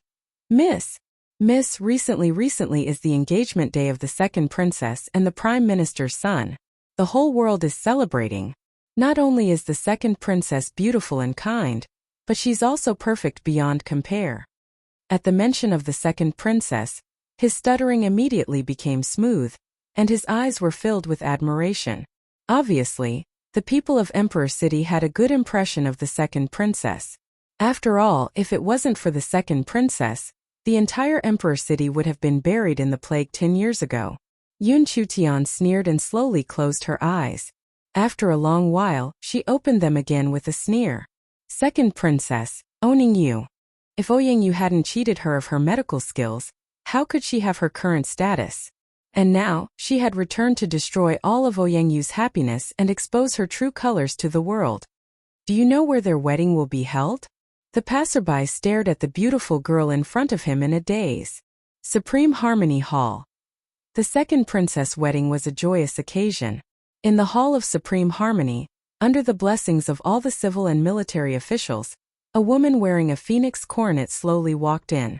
Miss, recently is the engagement day of the second princess and the Prime Minister's son. The whole world is celebrating. Not only is the second princess beautiful and kind, but she's also perfect beyond compare. At the mention of the second princess, his stuttering immediately became smooth, and his eyes were filled with admiration. Obviously, the people of Emperor City had a good impression of the second princess. After all, if it wasn't for the second princess, the entire Emperor City would have been buried in the plague 10 years ago. Yun Chutian sneered and slowly closed her eyes. After a long while, she opened them again with a sneer. Second princess, owning you. If Ouyang hadn't cheated her of her medical skills, how could she have her current status? And now, she had returned to destroy all of Ouyang's happiness and expose her true colors to the world. Do you know where their wedding will be held? The passerby stared at the beautiful girl in front of him in a daze. Supreme Harmony Hall. The second princess' wedding was a joyous occasion. In the Hall of Supreme Harmony, under the blessings of all the civil and military officials, a woman wearing a phoenix coronet slowly walked in.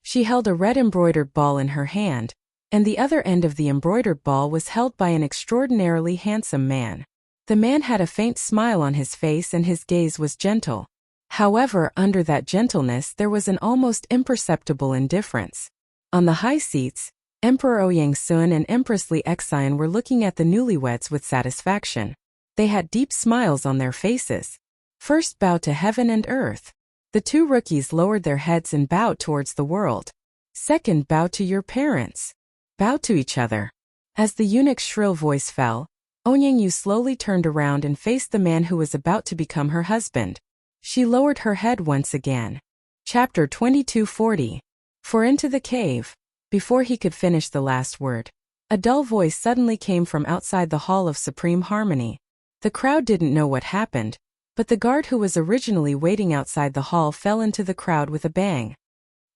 She held a red embroidered ball in her hand, and the other end of the embroidered ball was held by an extraordinarily handsome man. The man had a faint smile on his face and his gaze was gentle. However, under that gentleness there was an almost imperceptible indifference. On the high seats, Emperor Ouyang Sun and Empress Li Xian were looking at the newlyweds with satisfaction. They had deep smiles on their faces. First bow to heaven and earth. The two rookies lowered their heads and bowed towards the world. Second, bow to your parents. Bow to each other. As the eunuch's shrill voice fell, Ouyang slowly turned around and faced the man who was about to become her husband. She lowered her head once again. Chapter 2240. For into the cave. Before he could finish the last word, a dull voice suddenly came from outside the Hall of Supreme Harmony. The crowd didn't know what happened, but the guard who was originally waiting outside the hall fell into the crowd with a bang.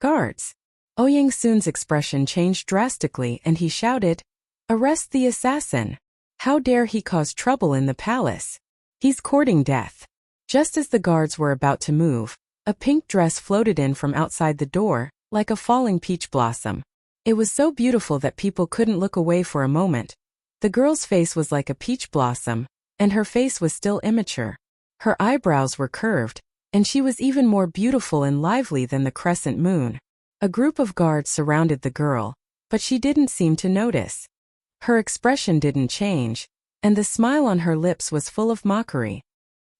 Guards! Ouyang Sun's expression changed drastically and he shouted, "Arrest the assassin! How dare he cause trouble in the palace? He's courting death." Just as the guards were about to move, a pink dress floated in from outside the door, like a falling peach blossom. It was so beautiful that people couldn't look away for a moment. The girl's face was like a peach blossom, and her face was still immature. Her eyebrows were curved, and she was even more beautiful and lively than the crescent moon. A group of guards surrounded the girl, but she didn't seem to notice. Her expression didn't change, and the smile on her lips was full of mockery.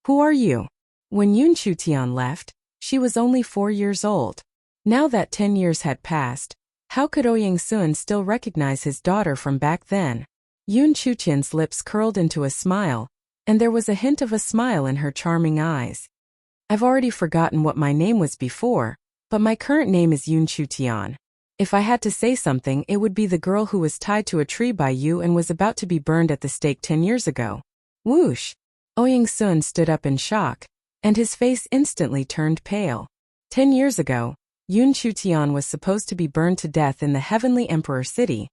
"Who are you?" When Yun Chutian left, she was only 4 years old. Now that 10 years had passed, how could Ouyang Sun still recognize his daughter from back then? Yun Chutian's lips curled into a smile, and there was a hint of a smile in her charming eyes. I've already forgotten what my name was before, but my current name is Yun Chutian. If I had to say something, it would be the girl who was tied to a tree by you and was about to be burned at the stake 10 years ago. Whoosh! Ouyang Sun stood up in shock, and his face instantly turned pale. 10 years ago, Yun Chutian was supposed to be burned to death in the Heavenly Emperor City,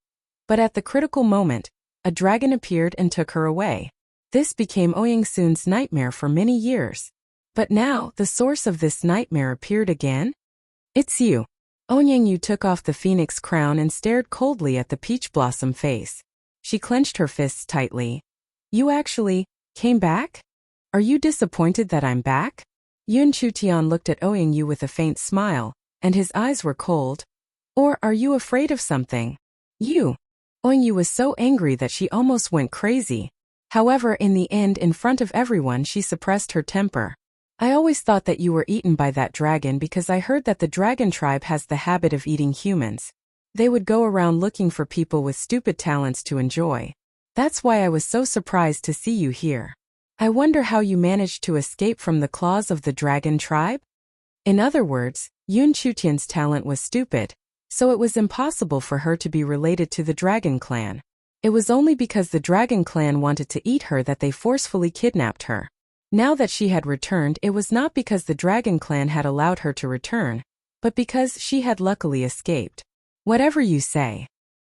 but at the critical moment, a dragon appeared and took her away. This became Ouyang Sun's nightmare for many years. But now, the source of this nightmare appeared again? It's you. Ouyang Yu took off the phoenix crown and stared coldly at the peach blossom face. She clenched her fists tightly. You actually came back? Are you disappointed that I'm back? Yun Chutian looked at Ouyang Yu with a faint smile, and his eyes were cold. Or are you afraid of something? You. Ouyang Yu was so angry that she almost went crazy. However, in the end, in front of everyone, she suppressed her temper. I always thought that you were eaten by that dragon because I heard that the dragon tribe has the habit of eating humans. They would go around looking for people with stupid talents to enjoy. That's why I was so surprised to see you here. I wonder how you managed to escape from the claws of the dragon tribe? In other words, Yun Chutian's talent was stupid, so it was impossible for her to be related to the dragon clan. It was only because the dragon clan wanted to eat her that they forcefully kidnapped her. Now that she had returned, it was not because the dragon clan had allowed her to return, but because she had luckily escaped. Whatever you say.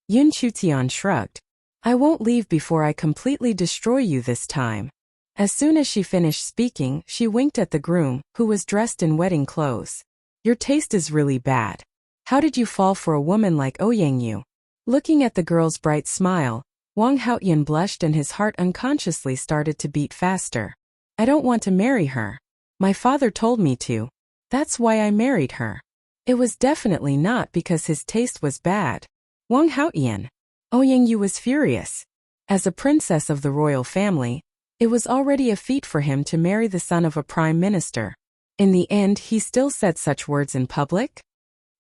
Yun Chutian shrugged. I won't leave before I completely destroy you this time. As soon as she finished speaking, she winked at the groom, who was dressed in wedding clothes. Your taste is really bad. How did you fall for a woman like Ouyang Yu? Looking at the girl's bright smile, Wang Haotian blushed and his heart unconsciously started to beat faster. I don't want to marry her. My father told me to. That's why I married her. It was definitely not because his taste was bad. Wang Haotian. Ouyang Yu was furious. As a princess of the royal family, it was already a feat for him to marry the son of a prime minister. In the end, he still said such words in public?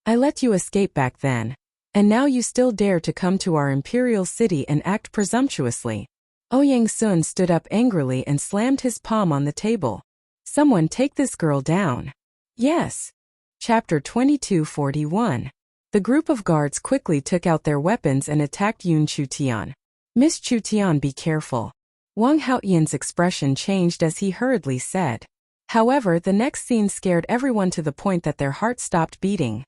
I let you escape back then, and now you still dare to come to our imperial city and act presumptuously. Ouyang Sun stood up angrily and slammed his palm on the table. Someone take this girl down. Yes. Chapter 2241. The group of guards quickly took out their weapons and attacked Yun Chutian. Miss Chutian, be careful. Wang Haotian's expression changed as he hurriedly said. However, the next scene scared everyone to the point that their hearts stopped beating.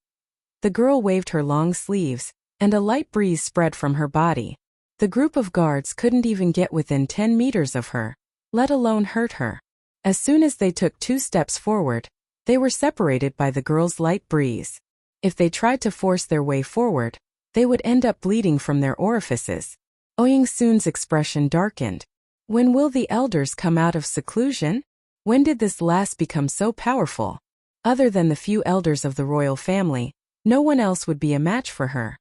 The girl waved her long sleeves, and a light breeze spread from her body. The group of guards couldn't even get within 10 meters of her, let alone hurt her. As soon as they took 2 steps forward, they were separated by the girl's light breeze. If they tried to force their way forward, they would end up bleeding from their orifices. Ouyang Sun's expression darkened. When will the elders come out of seclusion? When did this last become so powerful? Other than the few elders of the royal family, no one else would be a match for her.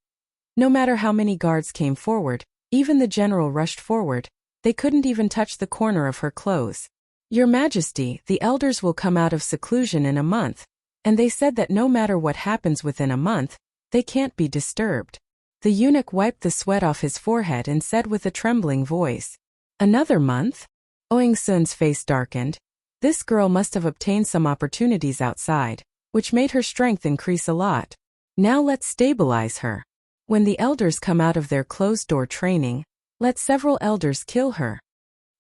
No matter how many guards came forward, even the general rushed forward, they couldn't even touch the corner of her clothes. Your Majesty, the elders will come out of seclusion in a month, and they said that no matter what happens within a month, they can't be disturbed. The eunuch wiped the sweat off his forehead and said with a trembling voice, Another month? Ouyang Sun's face darkened. This girl must have obtained some opportunities outside, which made her strength increase a lot. Now let's stabilize her. When the elders come out of their closed-door training, let several elders kill her.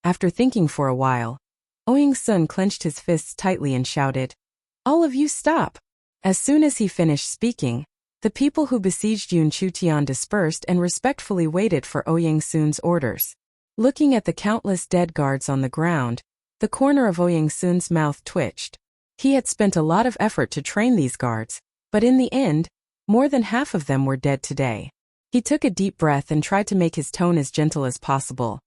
After thinking for a while, Ouyang Sun clenched his fists tightly and shouted, All of you stop! As soon as he finished speaking, the people who besieged Yun Chutian dispersed and respectfully waited for Ouyang Sun's orders. Looking at the countless dead guards on the ground, the corner of Ouyang Sun's mouth twitched. He had spent a lot of effort to train these guards, but in the end, more than half of them were dead today. He took a deep breath and tried to make his tone as gentle as possible.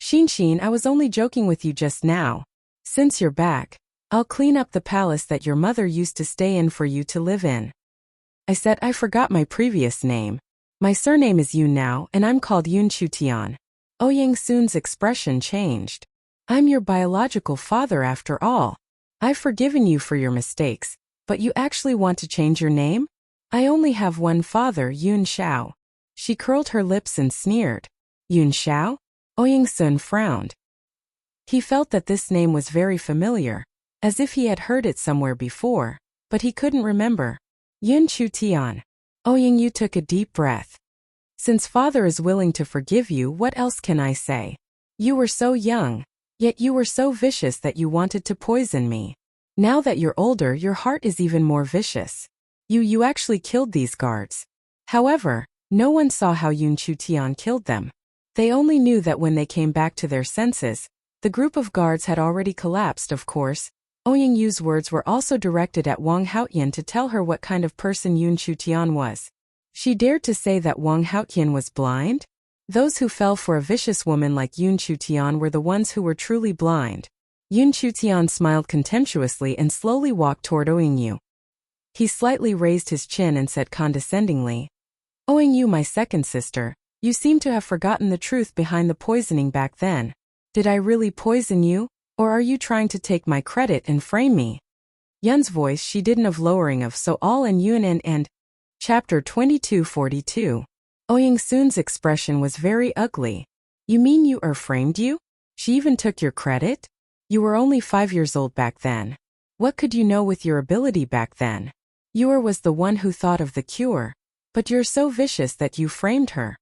Xin, I was only joking with you just now. Since you're back, I'll clean up the palace that your mother used to stay in for you to live in. I said I forgot my previous name. My surname is Yun now, and I'm called Yun Chutian. Ouyang Sun's expression changed. I'm your biological father after all. I've forgiven you for your mistakes, but you actually want to change your name? I only have one father, Yun Xiao. She curled her lips and sneered. Yun Xiao? Ouyang Sun frowned. He felt that this name was very familiar, as if he had heard it somewhere before, but he couldn't remember. Yun Chu Tian. Ouyang Yu took a deep breath. Since father is willing to forgive you, what else can I say? You were so young, yet you were so vicious that you wanted to poison me. Now that you're older, your heart is even more vicious. You actually killed these guards. However, no one saw how Yun Chu Tian killed them. They only knew that when they came back to their senses, the group of guards had already collapsed. Of course, Ouyang Yu's words were also directed at Wang Haotian to tell her what kind of person Yun Chu Tian was. She dared to say that Wang Haotian was blind? Those who fell for a vicious woman like Yun Chu Tian were the ones who were truly blind. Yun Chu Tian smiled contemptuously and slowly walked toward Ouyang Yu. He slightly raised his chin and said condescendingly, Ouyang Yu, my second sister, you seem to have forgotten the truth behind the poisoning back then. Did I really poison you, or are you trying to take my credit and frame me? Yun's voice she didn't have lowering of so all in Yun and Chapter 2242. Ouyang Sun's expression was very ugly. You mean you framed you? She even took your credit? You were only 5 years old back then. What could you know with your ability back then? You was the one who thought of the cure, but you're so vicious that you framed her.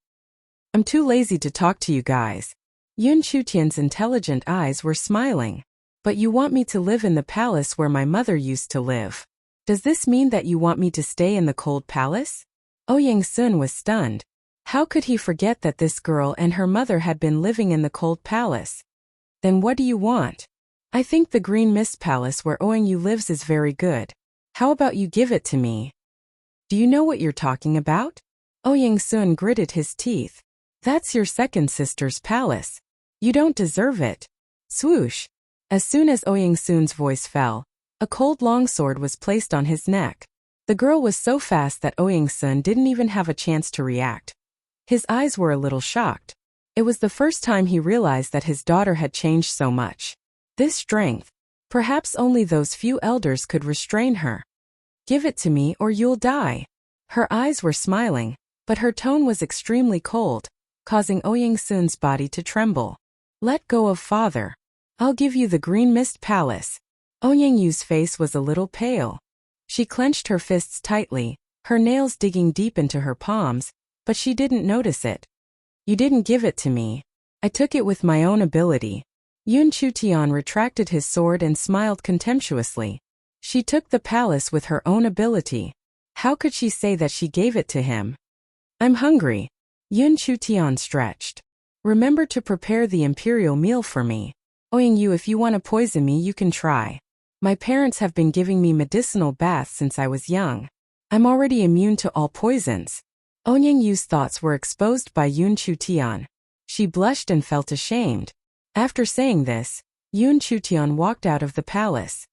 I'm too lazy to talk to you guys. Yun Chutian's intelligent eyes were smiling. But you want me to live in the palace where my mother used to live. Does this mean that you want me to stay in the cold palace? Ouyang Sun was stunned. How could he forget that this girl and her mother had been living in the cold palace? Then what do you want? I think the Green Mist Palace where Ouyang Yu lives is very good. How about you give it to me? Do you know what you're talking about? Ouyang Sun gritted his teeth. That's your second sister's palace. You don't deserve it. Swoosh. As soon as Ouyang Sun's voice fell, a cold longsword was placed on his neck. The girl was so fast that Ouyang Sun didn't even have a chance to react. His eyes were a little shocked. It was the first time he realized that his daughter had changed so much. This strength, perhaps only those few elders could restrain her. Give it to me or you'll die. Her eyes were smiling, but her tone was extremely cold, causing Ouyang Sun's body to tremble. Let go of father. I'll give you the Green Mist Palace. Ouyang Yu's face was a little pale. She clenched her fists tightly, her nails digging deep into her palms, but she didn't notice it. You didn't give it to me. I took it with my own ability. Yun Chu Tian retracted his sword and smiled contemptuously. She took the palace with her own ability. How could she say that she gave it to him? I'm hungry. Yun Chu Tian stretched. Remember to prepare the imperial meal for me. Ouyang Yu, if you want to poison me, you can try. My parents have been giving me medicinal baths since I was young. I'm already immune to all poisons. Ouyang Yu's thoughts were exposed by Yun Chu Tian. She blushed and felt ashamed. After saying this, Yun Chu Tian walked out of the palace.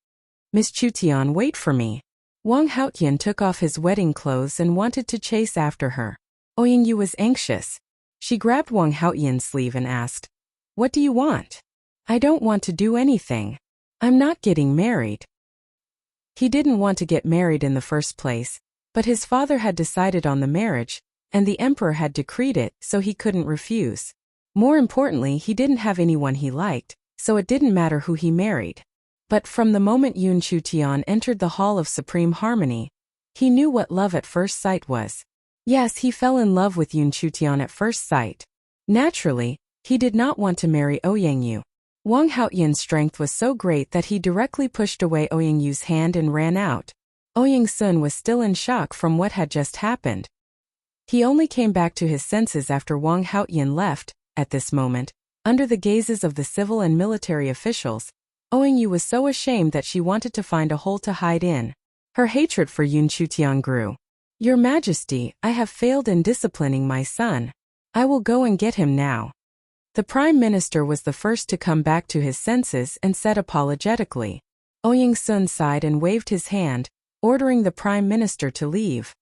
Miss Chu Tian, wait for me. Wang Haotian took off his wedding clothes and wanted to chase after her. Ouyang Yu was anxious. She grabbed Wang Haotian's sleeve and asked, What do you want? I don't want to do anything. I'm not getting married. He didn't want to get married in the first place, but his father had decided on the marriage, and the emperor had decreed it, so he couldn't refuse. More importantly, he didn't have anyone he liked, so it didn't matter who he married. But from the moment Yun Chu Tian entered the Hall of Supreme Harmony, he knew what love at first sight was. Yes, he fell in love with Yun Chu Tian at first sight. Naturally, he did not want to marry Ouyang Yu. Wang Haotian's strength was so great that he directly pushed away Ouyang Yu's hand and ran out. Ouyang Sun was still in shock from what had just happened. He only came back to his senses after Wang Haotian left. At this moment, under the gazes of the civil and military officials, Ouyang Yu was so ashamed that she wanted to find a hole to hide in. Her hatred for Yun Chu Tian grew. Your Majesty, I have failed in disciplining my son. I will go and get him now. The Prime Minister was the first to come back to his senses and said apologetically. Ouyang Sun sighed and waved his hand, ordering the Prime Minister to leave.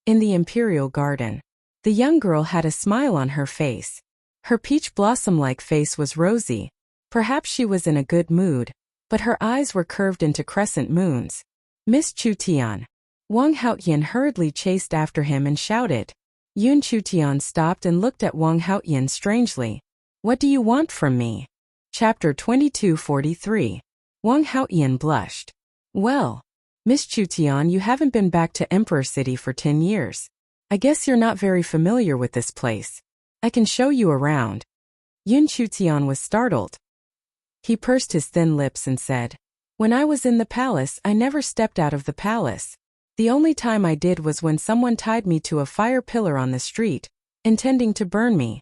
In the Imperial Garden, the young girl had a smile on her face. Her peach blossom-like face was rosy. Perhaps she was in a good mood. but her eyes were curved into crescent moons. Miss Chutian. Wang Haotian hurriedly chased after him and shouted. Yun Chutian stopped and looked at Wang Haotian strangely. What do you want from me? Chapter 2243. Wang Haotian blushed. Well, Miss Chutian, you haven't been back to Emperor City for 10 years. I guess you're not very familiar with this place. I can show you around. Yun Chutian was startled. He pursed his thin lips and said, When I was in the palace, I never stepped out of the palace. The only time I did was when someone tied me to a fire pillar on the street, intending to burn me.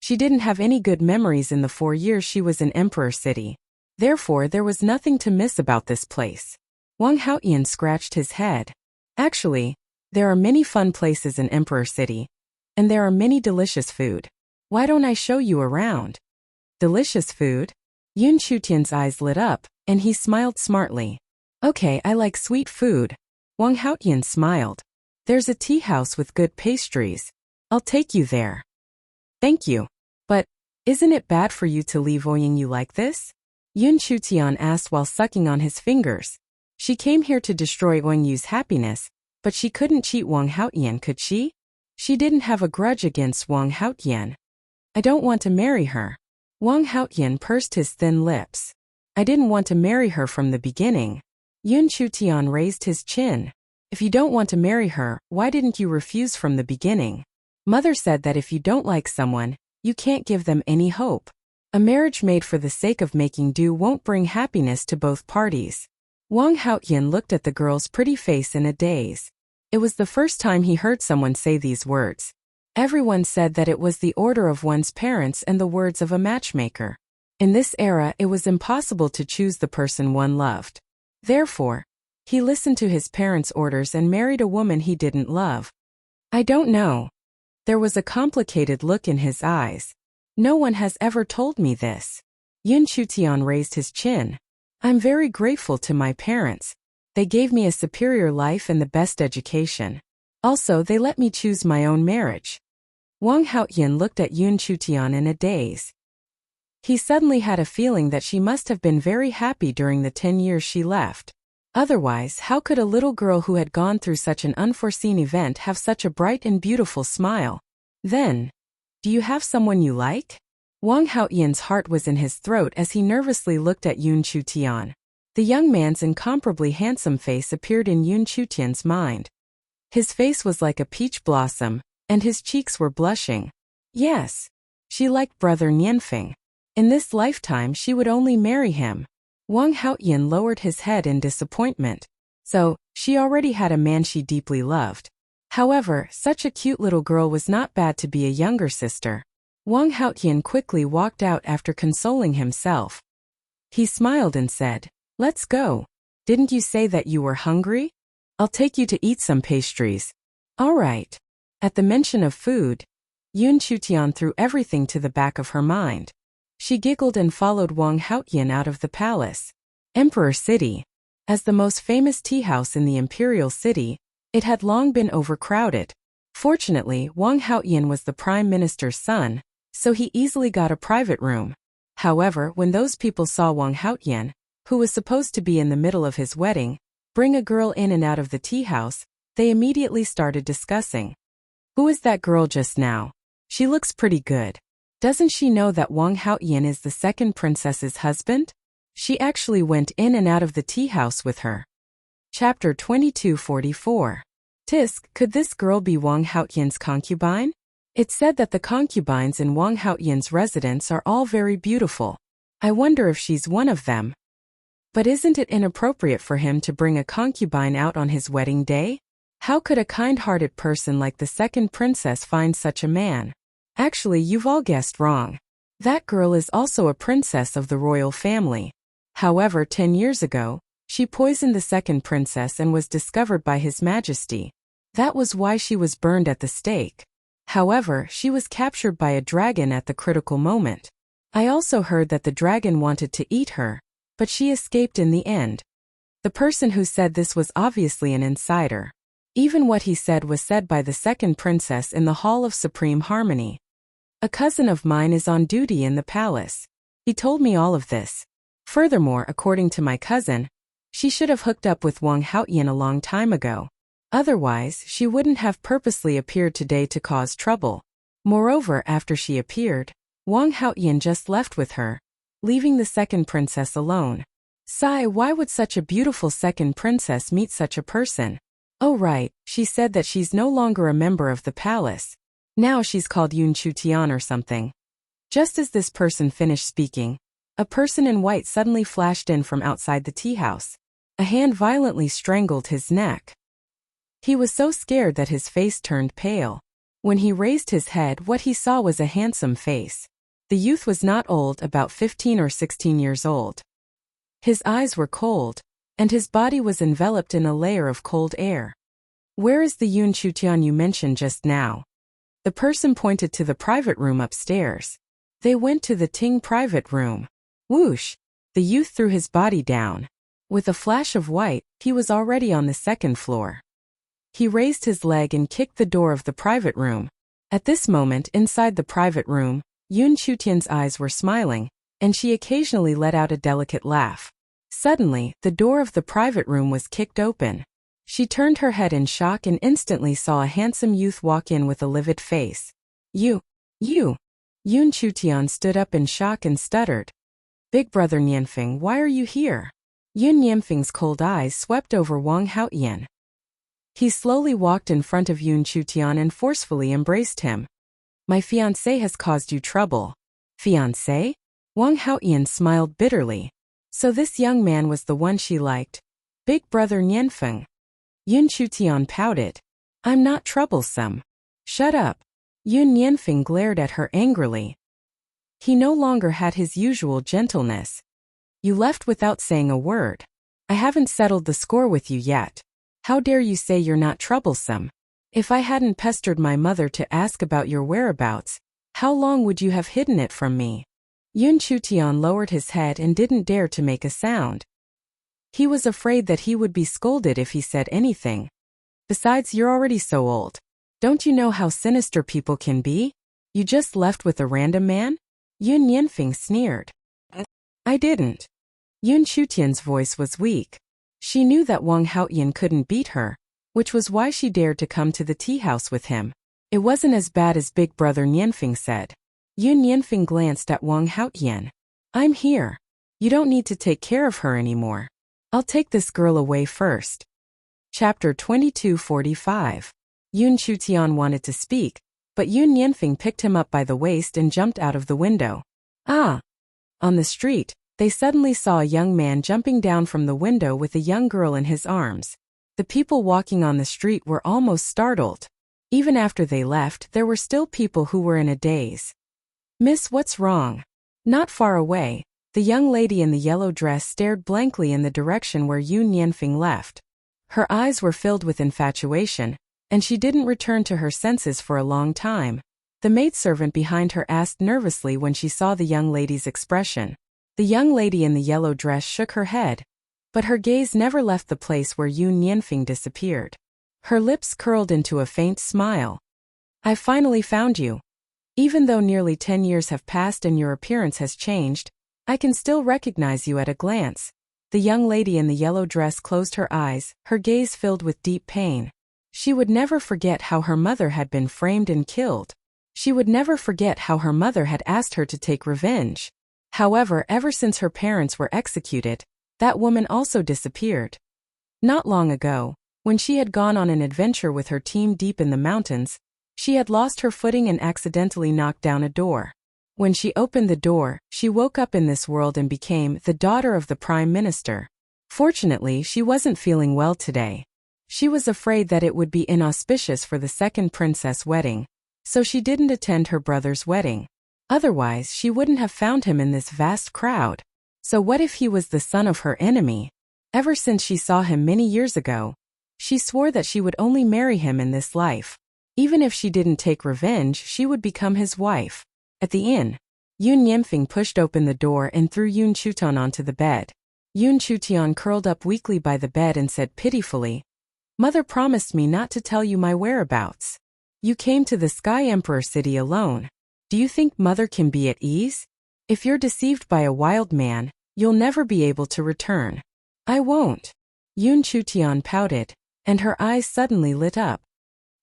She didn't have any good memories in the 4 years she was in Emperor City. Therefore, there was nothing to miss about this place. Wang Haotian scratched his head. Actually, there are many fun places in Emperor City, and there are many delicious food. Why don't I show you around? Delicious food? Yun Chutian's eyes lit up, and he smiled smartly. Okay, I like sweet food. Wang Haotian smiled. There's a tea house with good pastries. I'll take you there. Thank you. But, isn't it bad for you to leave Ouying you like this? Yun Chutian asked while sucking on his fingers. She came here to destroy Ouying Yu's happiness, but she couldn't cheat Wang Haotian, could she? She didn't have a grudge against Wang Haotian. I don't want to marry her. Wang Haotian pursed his thin lips. I didn't want to marry her from the beginning. Yun Chutian raised his chin. If you don't want to marry her, why didn't you refuse from the beginning? Mother said that if you don't like someone, you can't give them any hope. A marriage made for the sake of making do won't bring happiness to both parties. Wang Haotian looked at the girl's pretty face in a daze. It was the first time he heard someone say these words. Everyone said that it was the order of one's parents and the words of a matchmaker. In this era, it was impossible to choose the person one loved. Therefore, he listened to his parents' orders and married a woman he didn't love. I don't know. There was a complicated look in his eyes. No one has ever told me this. Yun Chutian raised his chin. I'm very grateful to my parents. They gave me a superior life and the best education. Also, they let me choose my own marriage. Wang Haotian looked at Yun Chutian in a daze. He suddenly had a feeling that she must have been very happy during the 10 years she left. Otherwise, how could a little girl who had gone through such an unforeseen event have such a bright and beautiful smile? Then, do you have someone you like? Wang Haotian's heart was in his throat as he nervously looked at Yun Chutian. The young man's incomparably handsome face appeared in Yun Chutian's mind. His face was like a peach blossom, and his cheeks were blushing. Yes, she liked Brother Nianfeng. In this lifetime she would only marry him. Wang Haotian lowered his head in disappointment. So, she already had a man she deeply loved. However, such a cute little girl was not bad to be a younger sister. Wang Haotian quickly walked out after consoling himself. He smiled and said, Let's go. Didn't you say that you were hungry? I'll take you to eat some pastries. All right. At the mention of food, Yun Chutian threw everything to the back of her mind. She giggled and followed Wang Haotian out of the palace. Emperor City. As the most famous tea house in the imperial city, it had long been overcrowded. Fortunately, Wang Haotian was the prime minister's son, so he easily got a private room. However, when those people saw Wang Haotian, who was supposed to be in the middle of his wedding, bring a girl in and out of the tea house, they immediately started discussing. Who is that girl just now? She looks pretty good. Doesn't she know that Wang Haotian is the second princess's husband? She actually went in and out of the tea house with her. Chapter 2244. Tisk, could this girl be Wang Haotian's concubine? It's said that the concubines in Wang Haotian's residence are all very beautiful. I wonder if she's one of them. But isn't it inappropriate for him to bring a concubine out on his wedding day? How could a kind-hearted person like the second princess find such a man? Actually, you've all guessed wrong. That girl is also a princess of the royal family. However, 10 years ago, she poisoned the second princess and was discovered by His Majesty. That was why she was burned at the stake. However, she was captured by a dragon at the critical moment. I also heard that the dragon wanted to eat her, but she escaped in the end. The person who said this was obviously an insider. Even what he said was said by the second princess in the Hall of Supreme Harmony. A cousin of mine is on duty in the palace. He told me all of this. Furthermore, according to my cousin, she should have hooked up with Wang Haoyan a long time ago. Otherwise, she wouldn't have purposely appeared today to cause trouble. Moreover, after she appeared, Wang Haoyan just left with her, leaving the second princess alone. Sigh, why would such a beautiful second princess meet such a person? Oh right, she said that she's no longer a member of the palace. Now she's called Yun Chutian or something. Just as this person finished speaking, a person in white suddenly flashed in from outside the tea house. A hand violently strangled his neck. He was so scared that his face turned pale. When he raised his head, what he saw was a handsome face. The youth was not old, about 15 or 16 years old. His eyes were cold, and his body was enveloped in a layer of cold air. Where is the Yun Chutian you mentioned just now? The person pointed to the private room upstairs. They went to the Ting private room. Whoosh! The youth threw his body down. With a flash of white, he was already on the second floor. He raised his leg and kicked the door of the private room. At this moment, inside the private room, Yun Chutian's eyes were smiling, and she occasionally let out a delicate laugh. Suddenly, the door of the private room was kicked open. She turned her head in shock and instantly saw a handsome youth walk in with a livid face. You. Yun Chutian stood up in shock and stuttered. Big brother Nianfeng, why are you here? Yun Nianfeng's cold eyes swept over Wang Haoyan. He slowly walked in front of Yun Chutian and forcefully embraced him. My fiancé has caused you trouble. Fiancé? Wang Haoyan smiled bitterly. So this young man was the one she liked. Big brother Nianfeng. Yun Chutian pouted. I'm not troublesome. Shut up. Yun Nianfeng glared at her angrily. He no longer had his usual gentleness. You left without saying a word. I haven't settled the score with you yet. How dare you say you're not troublesome? If I hadn't pestered my mother to ask about your whereabouts, how long would you have hidden it from me? Yun Chutian lowered his head and didn't dare to make a sound. He was afraid that he would be scolded if he said anything. Besides, you're already so old. Don't you know how sinister people can be? You just left with a random man? Yun Nianfeng sneered. I didn't. Yun Chutian's voice was weak. She knew that Wang Haoyan couldn't beat her, which was why she dared to come to the tea house with him. It wasn't as bad as big brother Nianfeng said. Yun Nianfeng glanced at Wang Haoyan. I'm here. You don't need to take care of her anymore. I'll take this girl away first. Chapter 2245. Yun Chutian wanted to speak, but Yun Nianfeng picked him up by the waist and jumped out of the window. Ah! On the street, they suddenly saw a young man jumping down from the window with a young girl in his arms. The people walking on the street were almost startled. Even after they left, there were still people who were in a daze. Miss, what's wrong? Not far away, the young lady in the yellow dress stared blankly in the direction where Yun Nianfeng left. Her eyes were filled with infatuation, and she didn't return to her senses for a long time. The maidservant behind her asked nervously when she saw the young lady's expression. The young lady in the yellow dress shook her head, but her gaze never left the place where Yun Nianfeng disappeared. Her lips curled into a faint smile. I finally found you. Even though nearly 10 years have passed and your appearance has changed, I can still recognize you at a glance. The young lady in the yellow dress closed her eyes, her gaze filled with deep pain. She would never forget how her mother had been framed and killed. She would never forget how her mother had asked her to take revenge. However, ever since her parents were executed, that woman also disappeared. Not long ago, when she had gone on an adventure with her team deep in the mountains, she had lost her footing and accidentally knocked down a door. When she opened the door, she woke up in this world and became the daughter of the Prime Minister. Fortunately, she wasn't feeling well today. She was afraid that it would be inauspicious for the second princess wedding, so she didn't attend her brother's wedding. Otherwise, she wouldn't have found him in this vast crowd. So what if he was the son of her enemy? Ever since she saw him many years ago, she swore that she would only marry him in this life. Even if she didn't take revenge, she would become his wife. At the inn, Yun Nianfeng pushed open the door and threw Yun Chutian onto the bed. Yun Chutian curled up weakly by the bed and said pitifully, Mother promised me not to tell you my whereabouts. You came to the Sky Emperor city alone. Do you think Mother can be at ease? If you're deceived by a wild man, You'll never be able to return. I won't. Yoon Chutian pouted, and her eyes suddenly lit up.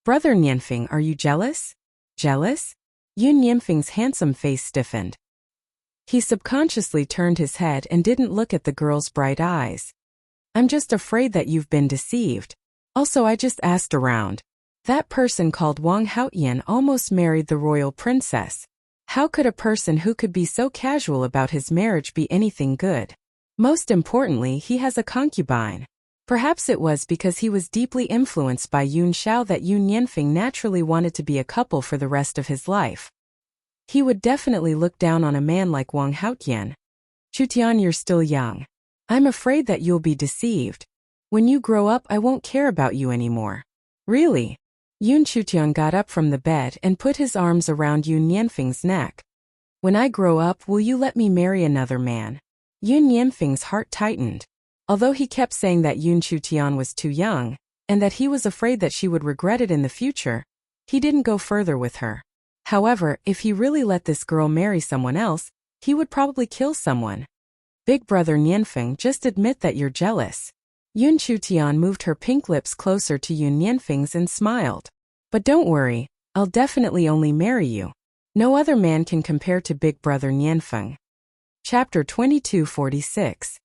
Brother Nianfeng, are you jealous? Jealous? Yoon Nianfeng's handsome face stiffened. He subconsciously turned his head and didn't look at the girl's bright eyes. I'm just afraid that you've been deceived. Also, I just asked around. That person called Wang Haotian almost married the royal princess. How could a person who could be so casual about his marriage be anything good? Most importantly, he has a concubine. Perhaps it was because he was deeply influenced by Yun Xiao that Yoon Nianfeng naturally wanted to be a couple for the rest of his life. He would definitely look down on a man like Wang Haotian. Chutian, you're still young. I'm afraid that you'll be deceived. When you grow up, I won't care about you anymore. Really? Yoon Chutian got up from the bed and put his arms around Yoon Nianfeng's neck. When I grow up, will you let me marry another man? Yoon Nianfeng's heart tightened. Although he kept saying that Yoon Chutian was too young, and that he was afraid that she would regret it in the future, he didn't go further with her. However, if he really let this girl marry someone else, he would probably kill someone. Big brother Nianfeng, just admit that you're jealous. Yoon Chutian moved her pink lips closer to Yoon Nianfeng's and smiled. But don't worry, I'll definitely only marry you. No other man can compare to big brother Nianfeng. Chapter 2246.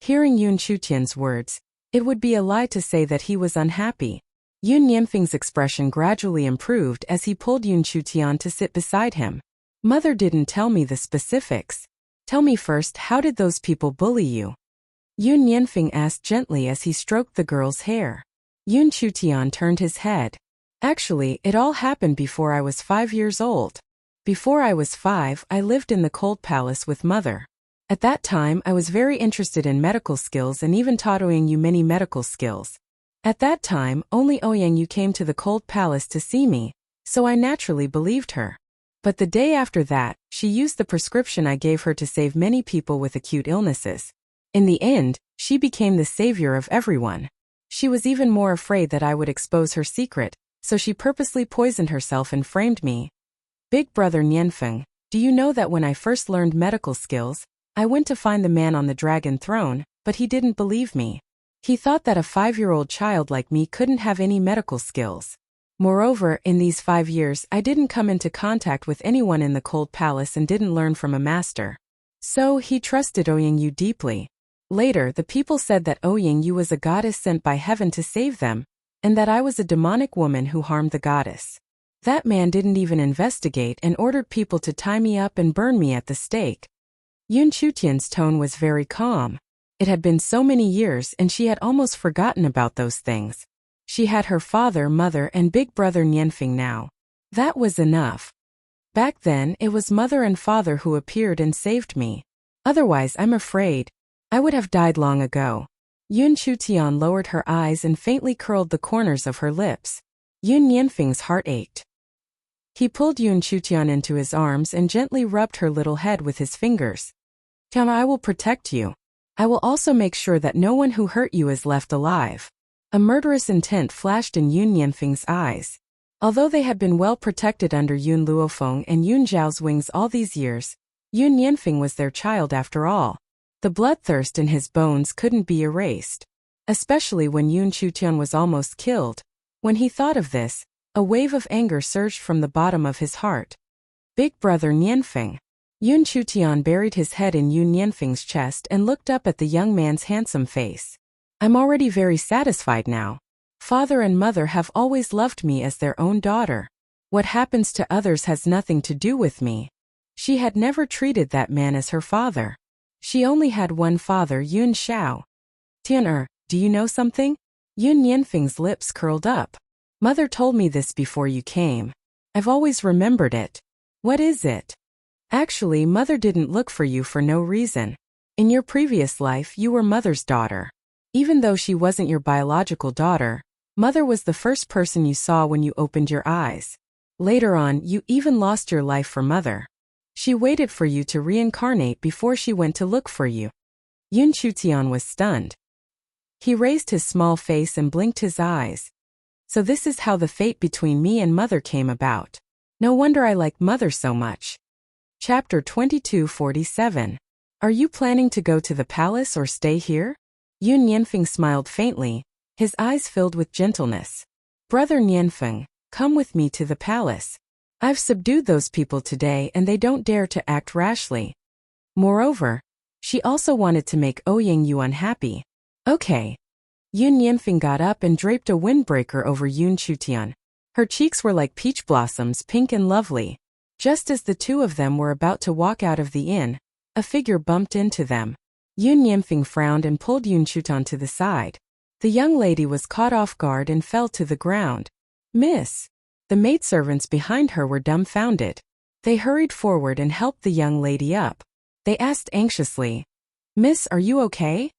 Hearing Yoon Chutian's words, it would be a lie to say that he was unhappy. Yoon Nianfeng's expression gradually improved as he pulled Yoon Chutian to sit beside him. Mother didn't tell me the specifics. Tell me first, how did those people bully you? Yoon Nianfeng asked gently as he stroked the girl's hair. Yoon Chutian turned his head. Actually, it all happened before I was 5 years old. Before I was 5, I lived in the cold palace with mother. At that time, I was very interested in medical skills and even taught Ouyang many medical skills. At that time, only Ouyang came to the cold palace to see me, so I naturally believed her. But the day after that, she used the prescription I gave her to save many people with acute illnesses. In the end, she became the savior of everyone. She was even more afraid that I would expose her secret, so she purposely poisoned herself and framed me. Big brother Nianfeng, do you know that when I first learned medical skills, I went to find the man on the dragon throne, but he didn't believe me. He thought that a 5-year-old child like me couldn't have any medical skills. Moreover, in these 5 years, I didn't come into contact with anyone in the cold palace and didn't learn from a master. So he trusted Ouyang deeply. Later, the people said that Ouyang was a goddess sent by heaven to save them, and that I was a demonic woman who harmed the goddess. That man didn't even investigate and ordered people to tie me up and burn me at the stake. Yoon Chutian's tone was very calm. It had been so many years and she had almost forgotten about those things. She had her father, mother, and big brother Nianfeng now. That was enough. Back then, it was mother and father who appeared and saved me. Otherwise, I'm afraid I would have died long ago. Yoon Chutian lowered her eyes and faintly curled the corners of her lips. Yoon Nianfeng's heart ached. He pulled Yoon Chutian into his arms and gently rubbed her little head with his fingers. Come, I will protect you. I will also make sure that no one who hurt you is left alive. A murderous intent flashed in Yoon Nianfeng's eyes. Although they had been well protected under Yoon Luofeng and Yoon Zhao's wings all these years, Yoon Nianfeng was their child after all. The bloodthirst in his bones couldn't be erased. Especially when Yoon Chutian was almost killed. When he thought of this, a wave of anger surged from the bottom of his heart. Big brother Nianfeng. Yoon Chutian buried his head in Yoon Nianfeng's chest and looked up at the young man's handsome face. I'm already very satisfied now. Father and mother have always loved me as their own daughter. What happens to others has nothing to do with me. She had never treated that man as her father. She only had one father, Yun Xiao. Tian do you know something? Yoon Nianfeng's lips curled up. Mother told me this before you came. I've always remembered it. What is it? Actually, mother didn't look for you for no reason. In your previous life, you were mother's daughter. Even though she wasn't your biological daughter, mother was the first person you saw when you opened your eyes. Later on, you even lost your life for mother. She waited for you to reincarnate before she went to look for you. Yoon Chutian was stunned. He raised his small face and blinked his eyes. So this is how the fate between me and mother came about. No wonder I like mother so much. Chapter 2247. Are you planning to go to the palace or stay here? Yun Nianfeng smiled faintly, his eyes filled with gentleness. Brother Nianfeng, come with me to the palace. I've subdued those people today and they don't dare to act rashly. Moreover, she also wanted to make Ouyang Yu unhappy. Okay. Yun Nianfeng got up and draped a windbreaker over Yun Chutian. Her cheeks were like peach blossoms, pink and lovely. Just as the two of them were about to walk out of the inn, a figure bumped into them. Yun Nianfeng frowned and pulled Yun Chutan to the side. The young lady was caught off guard and fell to the ground. Miss! The maidservants behind her were dumbfounded. They hurried forward and helped the young lady up. They asked anxiously, Miss, are you okay?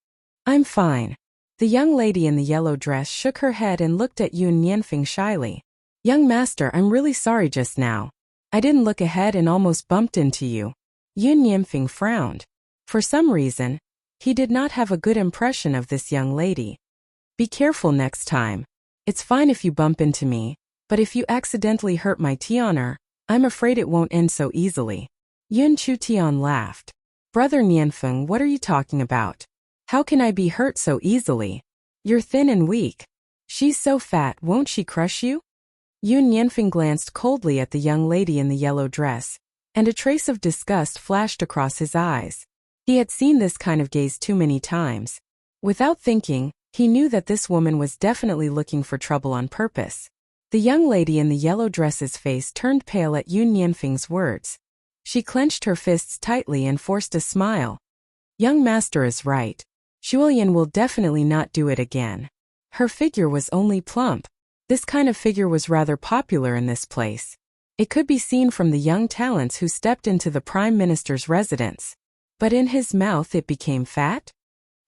I'm fine. The young lady in the yellow dress shook her head and looked at Yun Nianfeng shyly. Young master, I'm really sorry just now. I didn't look ahead and almost bumped into you. Yun Nianfeng frowned. For some reason, he did not have a good impression of this young lady. Be careful next time. It's fine if you bump into me, but if you accidentally hurt my Tianer, I'm afraid it won't end so easily. Yun Chutian laughed. Brother Nianfeng, what are you talking about? How can I be hurt so easily? You're thin and weak. She's so fat, won't she crush you? Yun Nianfeng glanced coldly at the young lady in the yellow dress, and a trace of disgust flashed across his eyes. He had seen this kind of gaze too many times. Without thinking, he knew that this woman was definitely looking for trouble on purpose. The young lady in the yellow dress's face turned pale at Yun Nianfeng's words. She clenched her fists tightly and forced a smile. Young master is right. Shulian will definitely not do it again. Her figure was only plump. This kind of figure was rather popular in this place. It could be seen from the young talents who stepped into the Prime Minister's residence. But in his mouth it became fat?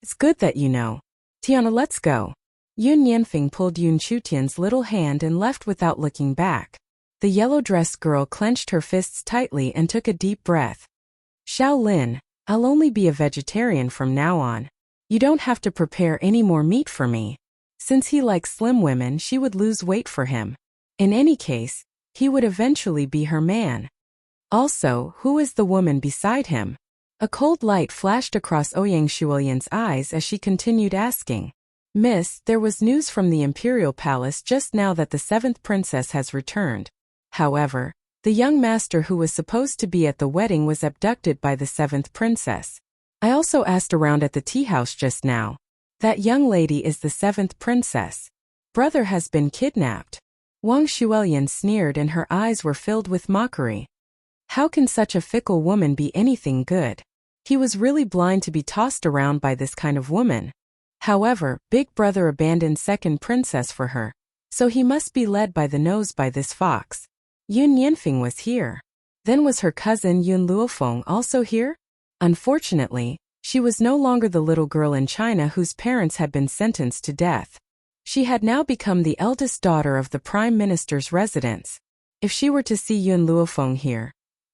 It's good that you know. Tiana, let's go. Yun Nianfeng pulled Yun Chutian's little hand and left without looking back. The yellow-dressed girl clenched her fists tightly and took a deep breath. Xiao Lin, I'll only be a vegetarian from now on. You don't have to prepare any more meat for me. Since he likes slim women, she would lose weight for him. In any case, he would eventually be her man. Also, who is the woman beside him? A cold light flashed across Ouyang Shulian's eyes as she continued asking. Miss, there was news from the Imperial Palace just now that the 7th princess has returned. However, the young master who was supposed to be at the wedding was abducted by the 7th princess. I also asked around at the tea house just now. That young lady is the 7th princess. Brother has been kidnapped. Wang Shulian sneered and her eyes were filled with mockery. How can such a fickle woman be anything good? He was really blind to be tossed around by this kind of woman. However, Big Brother abandoned 2nd princess for her, so he must be led by the nose by this fox. Yun Nianfeng was here. Then was her cousin Yun Luofeng also here? Unfortunately, she was no longer the little girl in China whose parents had been sentenced to death. She had now become the eldest daughter of the Prime Minister's residence. If she were to see Yun Luofeng here,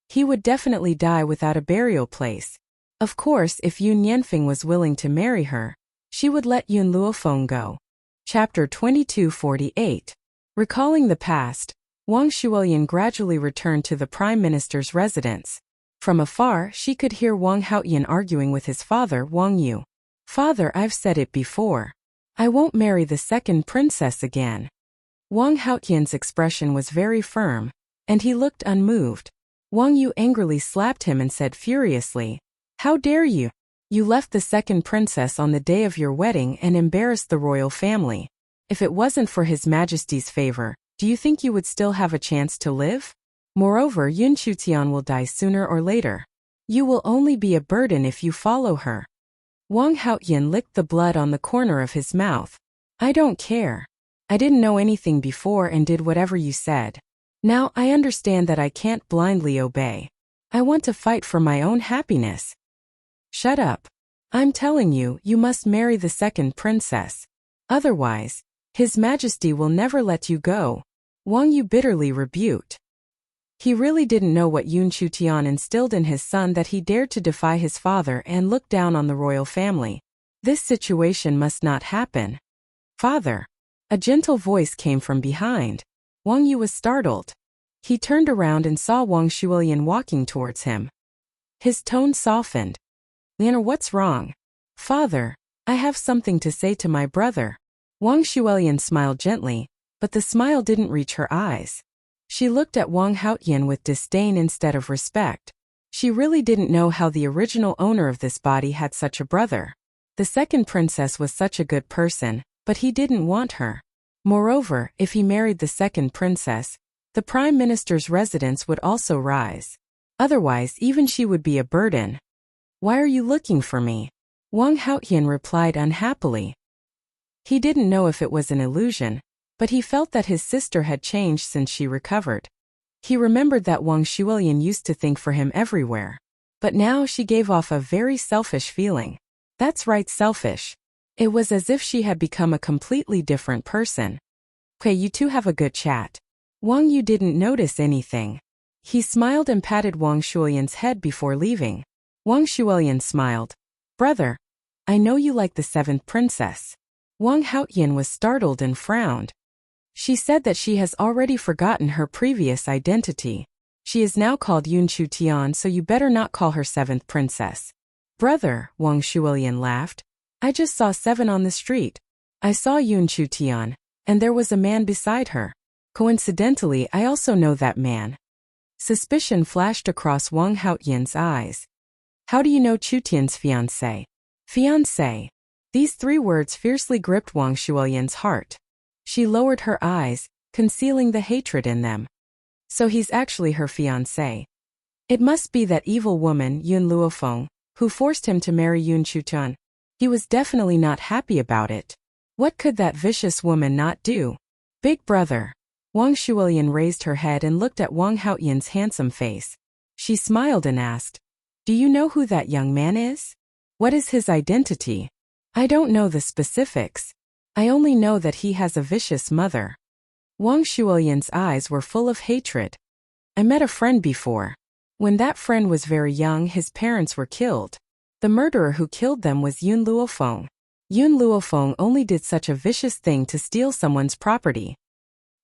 he would definitely die without a burial place. Of course, if Yun Nianfeng was willing to marry her, she would let Yun Luofeng go. Chapter 2248. Recalling the past, Wang Shulian gradually returned to the Prime Minister's residence. From afar, she could hear Wang Haoyan arguing with his father, Wang Yu. Father, I've said it before. I won't marry the 2nd princess again. Wang Haoyan's expression was very firm, and he looked unmoved. Wang Yu angrily slapped him and said furiously, How dare you? You left the 2nd princess on the day of your wedding and embarrassed the royal family. If it wasn't for His Majesty's favor, do you think you would still have a chance to live? Moreover, Yun Chutian will die sooner or later. You will only be a burden if you follow her. Wang Haoyan licked the blood on the corner of his mouth. I don't care. I didn't know anything before and did whatever you said. Now I understand that I can't blindly obey. I want to fight for my own happiness. Shut up. I'm telling you, you must marry the 2nd princess. Otherwise, His Majesty will never let you go. Wang Yu bitterly rebuked. He really didn't know what Yun Chutian instilled in his son that he dared to defy his father and look down on the royal family. This situation must not happen. Father. A gentle voice came from behind. Wang Yu was startled. He turned around and saw Wang Shulian walking towards him. His tone softened. Liana, what's wrong? Father, I have something to say to my brother. Wang Shuelian smiled gently, but the smile didn't reach her eyes. She looked at Wang Haotian with disdain instead of respect. She really didn't know how the original owner of this body had such a brother. The second princess was such a good person, but he didn't want her. Moreover, if he married the second princess, the prime minister's residence would also rise. Otherwise, even she would be a burden. Why are you looking for me? Wang Haotian replied unhappily. He didn't know if it was an illusion, but he felt that his sister had changed since she recovered. He remembered that Wang Shuelian used to think for him everywhere. But now she gave off a very selfish feeling. That's right, selfish. It was as if she had become a completely different person. Okay, you two have a good chat. Wang Yu didn't notice anything. He smiled and patted Wang Shuelian's head before leaving. Wang Shuelian smiled. Brother, I know you like the seventh princess. Wang Haotian was startled and frowned. She said that she has already forgotten her previous identity. She is now called Yun Chu Tian, so you better not call her seventh princess. Brother, Wang Shuelian laughed. I just saw 7 on the street. I saw Yun Chu Tian, and there was a man beside her. Coincidentally, I also know that man. Suspicion flashed across Wang Haotian's eyes. How do you know Chu Tian's fiancé? Fiancé. These 3 words fiercely gripped Wang Shuelian's heart. She lowered her eyes, concealing the hatred in them. So he's actually her fiancé. It must be that evil woman, Yun Luofeng, who forced him to marry Yun Chutan. He was definitely not happy about it. What could that vicious woman not do? Big brother. Wang Shuelian raised her head and looked at Wang Haotian's handsome face. She smiled and asked, do you know who that young man is? What is his identity? I don't know the specifics. I only know that he has a vicious mother. Wang Shuelian's eyes were full of hatred. I met a friend before. When that friend was very young, his parents were killed. The murderer who killed them was Yun Luofeng. Yun Luofeng only did such a vicious thing to steal someone's property.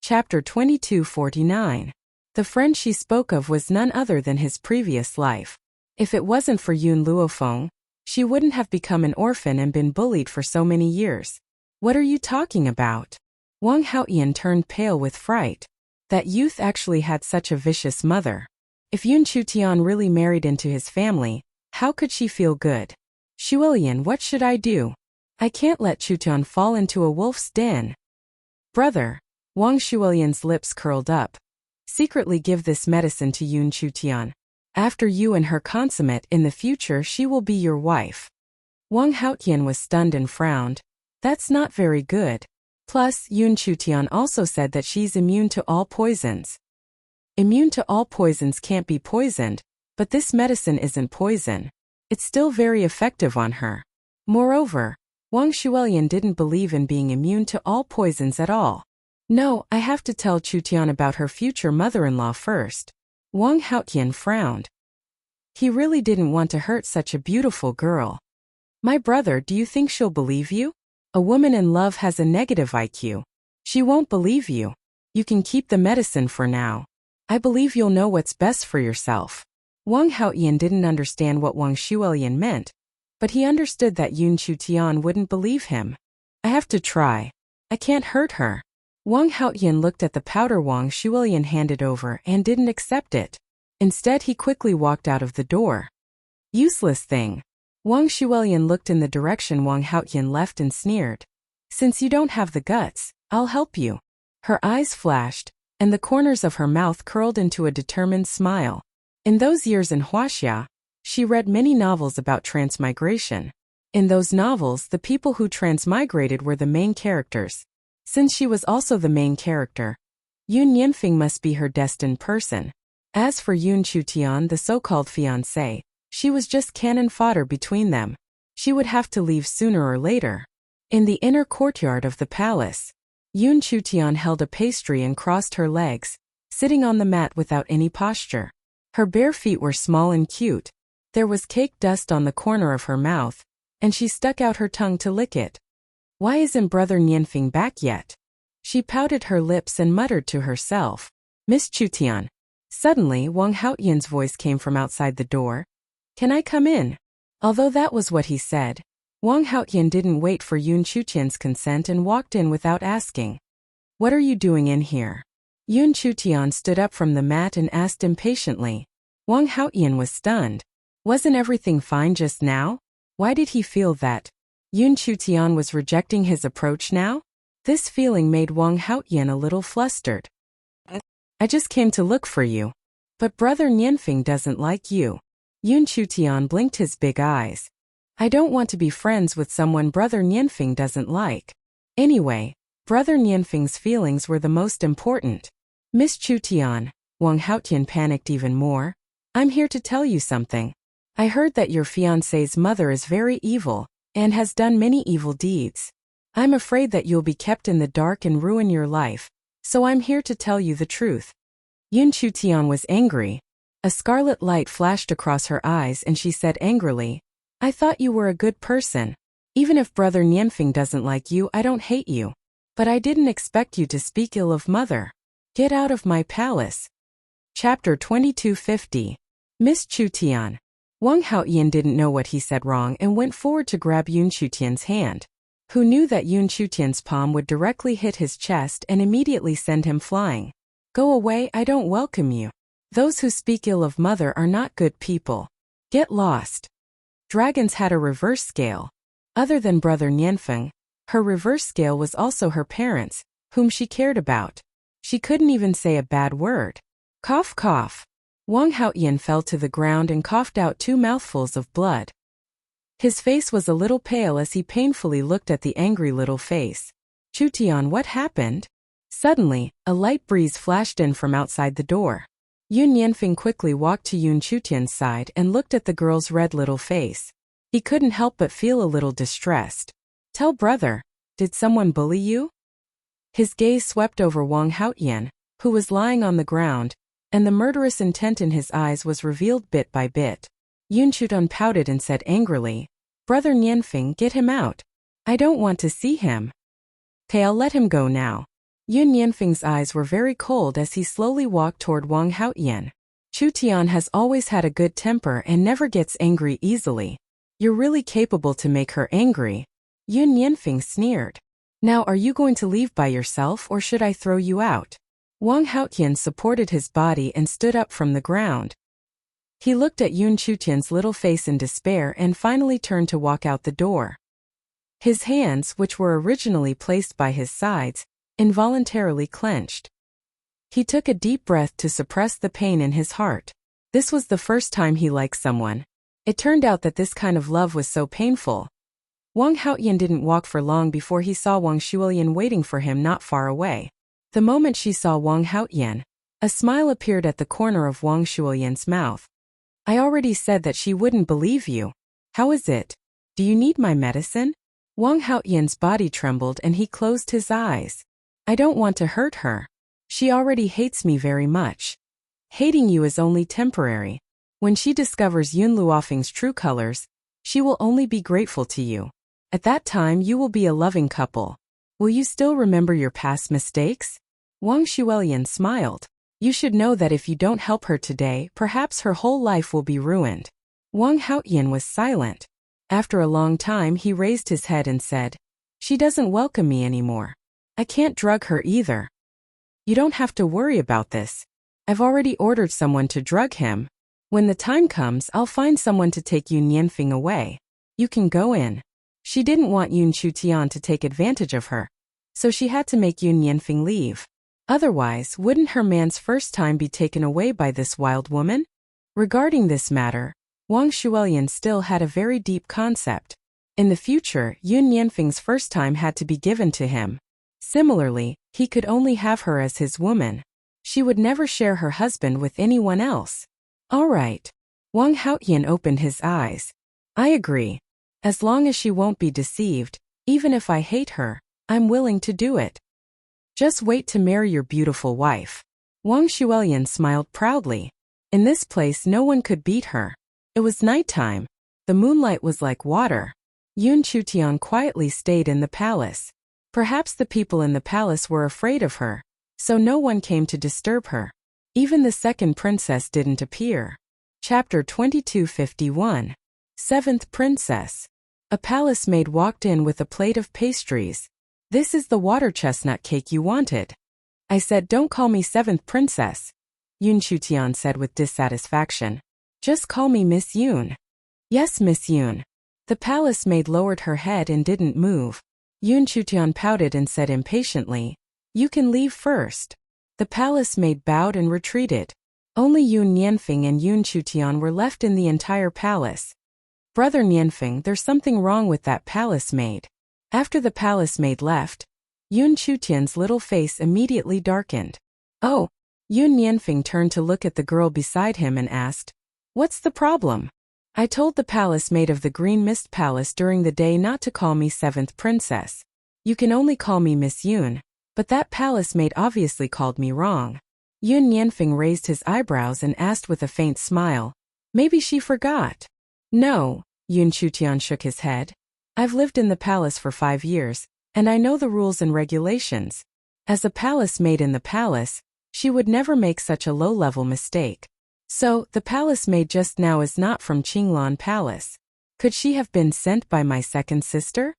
Chapter 2249. The friend she spoke of was none other than his previous life. If it wasn't for Yun Luofeng, she wouldn't have become an orphan and been bullied for so many years. What are you talking about? Wang Haotian turned pale with fright. That youth actually had such a vicious mother. If Yun Chutian really married into his family, how could she feel good? Shuelian, what should I do? I can't let Chutian fall into a wolf's den. Brother, Wang Shuelian's lips curled up. Secretly give this medicine to Yun Chutian. After you and her consummate in the future, she will be your wife. Wang Haotian was stunned and frowned. That's not very good. Plus, Yun Chutian also said that she's immune to all poisons. Immune to all poisons can't be poisoned, but this medicine isn't poison. It's still very effective on her. Moreover, Wang Shuelian didn't believe in being immune to all poisons at all. No, I have to tell Chutian about her future mother-in-law first. Wang Haotian frowned. He really didn't want to hurt such a beautiful girl. My brother, do you think she'll believe you? A woman in love has a negative IQ. She won't believe you. You can keep the medicine for now. I believe you'll know what's best for yourself. Wang Haotian didn't understand what Wang Shuelian meant, but he understood that Yun Chutian wouldn't believe him. I have to try. I can't hurt her. Wang Haotian looked at the powder Wang Shuelian handed over and didn't accept it. Instead, he quickly walked out of the door. Useless thing. Wang Shuelian looked in the direction Wang Haotian left and sneered. Since you don't have the guts, I'll help you. Her eyes flashed, and the corners of her mouth curled into a determined smile. In those years in Huaxia, she read many novels about transmigration. In those novels, the people who transmigrated were the main characters. Since she was also the main character, Yun Yinfeng must be her destined person. As for Yun Chutian, the so-called fiancé, she was just cannon fodder between them. She would have to leave sooner or later. In the inner courtyard of the palace, Yun Chutian held a pastry and crossed her legs, sitting on the mat without any posture. Her bare feet were small and cute. There was cake dust on the corner of her mouth, and she stuck out her tongue to lick it. Why isn't Brother Nianfeng back yet? She pouted her lips and muttered to herself. Miss Chutian. Suddenly, Wang Haotian's voice came from outside the door. Can I come in? Although that was what he said, Wang Haotian didn't wait for Yun Chutian's consent and walked in without asking. What are you doing in here? Yun Chutian stood up from the mat and asked impatiently. Wang Haotian was stunned. Wasn't everything fine just now? Why did he feel that Yun Chutian was rejecting his approach now? This feeling made Wang Haotian a little flustered. I just came to look for you. But Brother Nianfeng doesn't like you. Yun Chutian blinked his big eyes. I don't want to be friends with someone Brother Nianfeng doesn't like. Anyway, Brother Nianfeng's feelings were the most important. Miss Chutian, Wang Haotian panicked even more. I'm here to tell you something. I heard that your fiancé's mother is very evil and has done many evil deeds. I'm afraid that you'll be kept in the dark and ruin your life, so I'm here to tell you the truth. Yun Chutian was angry. A scarlet light flashed across her eyes and she said angrily, I thought you were a good person. Even if Brother Nianfeng doesn't like you, I don't hate you. But I didn't expect you to speak ill of Mother. Get out of my palace. Chapter 2250. Miss Chutian. Wang Haotian didn't know what he said wrong and went forward to grab Yun Chutian's hand. Who knew that Yun Chutian's palm would directly hit his chest and immediately send him flying. Go away, I don't welcome you. Those who speak ill of Mother are not good people. Get lost. Dragons had a reverse scale. Other than Brother Nianfeng, her reverse scale was also her parents, whom she cared about. She couldn't even say a bad word. Cough cough. Wang Haotian fell to the ground and coughed out 2 mouthfuls of blood. His face was a little pale as he painfully looked at the angry little face. Chutian, what happened? Suddenly, a light breeze flashed in from outside the door. Yun Nianfeng quickly walked to Yun Chutian's side and looked at the girl's red little face. He couldn't help but feel a little distressed. Tell brother, did someone bully you? His gaze swept over Wang Haotian, who was lying on the ground, and the murderous intent in his eyes was revealed bit by bit. Yun Chutian pouted and said angrily, Brother Nianfeng, get him out. I don't want to see him. Okay, I'll let him go now. Yun Nianfeng's eyes were very cold as he slowly walked toward Wang Haotian. Chutian has always had a good temper and never gets angry easily. You're really capable to make her angry. Yun Nianfeng sneered. Now are you going to leave by yourself or should I throw you out? Wang Haotian supported his body and stood up from the ground. He looked at Yun Chutian's little face in despair and finally turned to walk out the door. His hands, which were originally placed by his sides, involuntarily clenched. He took a deep breath to suppress the pain in his heart. This was the first time he liked someone. It turned out that this kind of love was so painful. Wang Haotian didn't walk for long before he saw Wang Shuilian waiting for him not far away. The moment she saw Wang Haotian, a smile appeared at the corner of Wang Shuilian's mouth. I already said that she wouldn't believe you. How is it? Do you need my medicine? Wang Haotian's body trembled and he closed his eyes. I don't want to hurt her. She already hates me very much. Hating you is only temporary. When she discovers Yun Luofeng's true colors, she will only be grateful to you. At that time you will be a loving couple. Will you still remember your past mistakes? Wang Shuilian smiled. You should know that if you don't help her today, perhaps her whole life will be ruined. Wang Haotian was silent. After a long time he raised his head and said, She doesn't welcome me anymore. I can't drug her either. You don't have to worry about this. I've already ordered someone to drug him. When the time comes, I'll find someone to take Yun Nianfeng away. You can go in. She didn't want Yun Chutian to take advantage of her, so she had to make Yun Nianfeng leave. Otherwise, wouldn't her man's first time be taken away by this wild woman? Regarding this matter, Wang Shuilian still had a very deep concept. In the future, Yun Nianfeng's first time had to be given to him. Similarly, he could only have her as his woman. She would never share her husband with anyone else. All right. Wang Haotian opened his eyes. I agree. As long as she won't be deceived, even if I hate her, I'm willing to do it. Just wait to marry your beautiful wife. Wang Shuilian smiled proudly. In this place no one could beat her. It was nighttime. The moonlight was like water. Yun Chutian quietly stayed in the palace. Perhaps the people in the palace were afraid of her, so no one came to disturb her. Even the second princess didn't appear. Chapter 2251. Seventh princess. A palace maid walked in with a plate of pastries. This is the water chestnut cake you wanted. I said, don't call me seventh princess, Yun Chutian said with dissatisfaction. Just call me Miss Yun. Yes, Miss Yun. The palace maid lowered her head and didn't move. Yun Chutian pouted and said impatiently, you can leave first. The palace maid bowed and retreated. Only Yun Nianfeng and Yun Chutian were left in the entire palace. Brother Nianfeng, there's something wrong with that palace maid. After the palace maid left, Yun Chutian's little face immediately darkened. Oh, Yun Nianfeng turned to look at the girl beside him and asked, what's the problem? I told the palace maid of the Green Mist Palace during the day not to call me seventh princess. You can only call me Miss Yun, but that palace maid obviously called me wrong. Yun Nianfeng raised his eyebrows and asked with a faint smile, maybe she forgot. No, Yun Chutian shook his head. I've lived in the palace for 5 years, and I know the rules and regulations. As a palace maid in the palace, she would never make such a low-level mistake. So, the palace maid just now is not from Qinglan Palace. Could she have been sent by my second sister?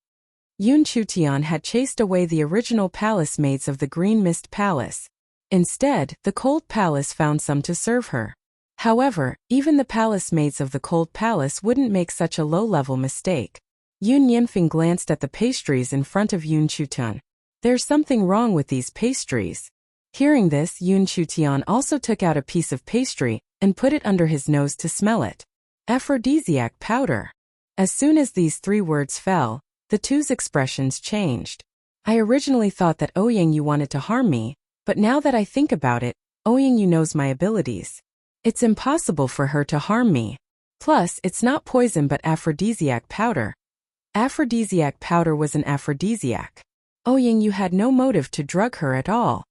Yun Chutian had chased away the original palace maids of the Green Mist Palace. Instead, the Cold Palace found some to serve her. However, even the palace maids of the Cold Palace wouldn't make such a low-level mistake. Yun Nianfeng glanced at the pastries in front of Yun Chutian. There's something wrong with these pastries. Hearing this, Yun Chutian also took out a piece of pastry and put it under his nose to smell it. Aphrodisiac powder. As soon as these 3 words fell, the two's expressions changed. I originally thought that Ouyang Yu wanted to harm me, but now that I think about it, Ouyang Yu knows my abilities. It's impossible for her to harm me. Plus, it's not poison but aphrodisiac powder. Aphrodisiac powder was an aphrodisiac. Ouyang Yu had no motive to drug her at all.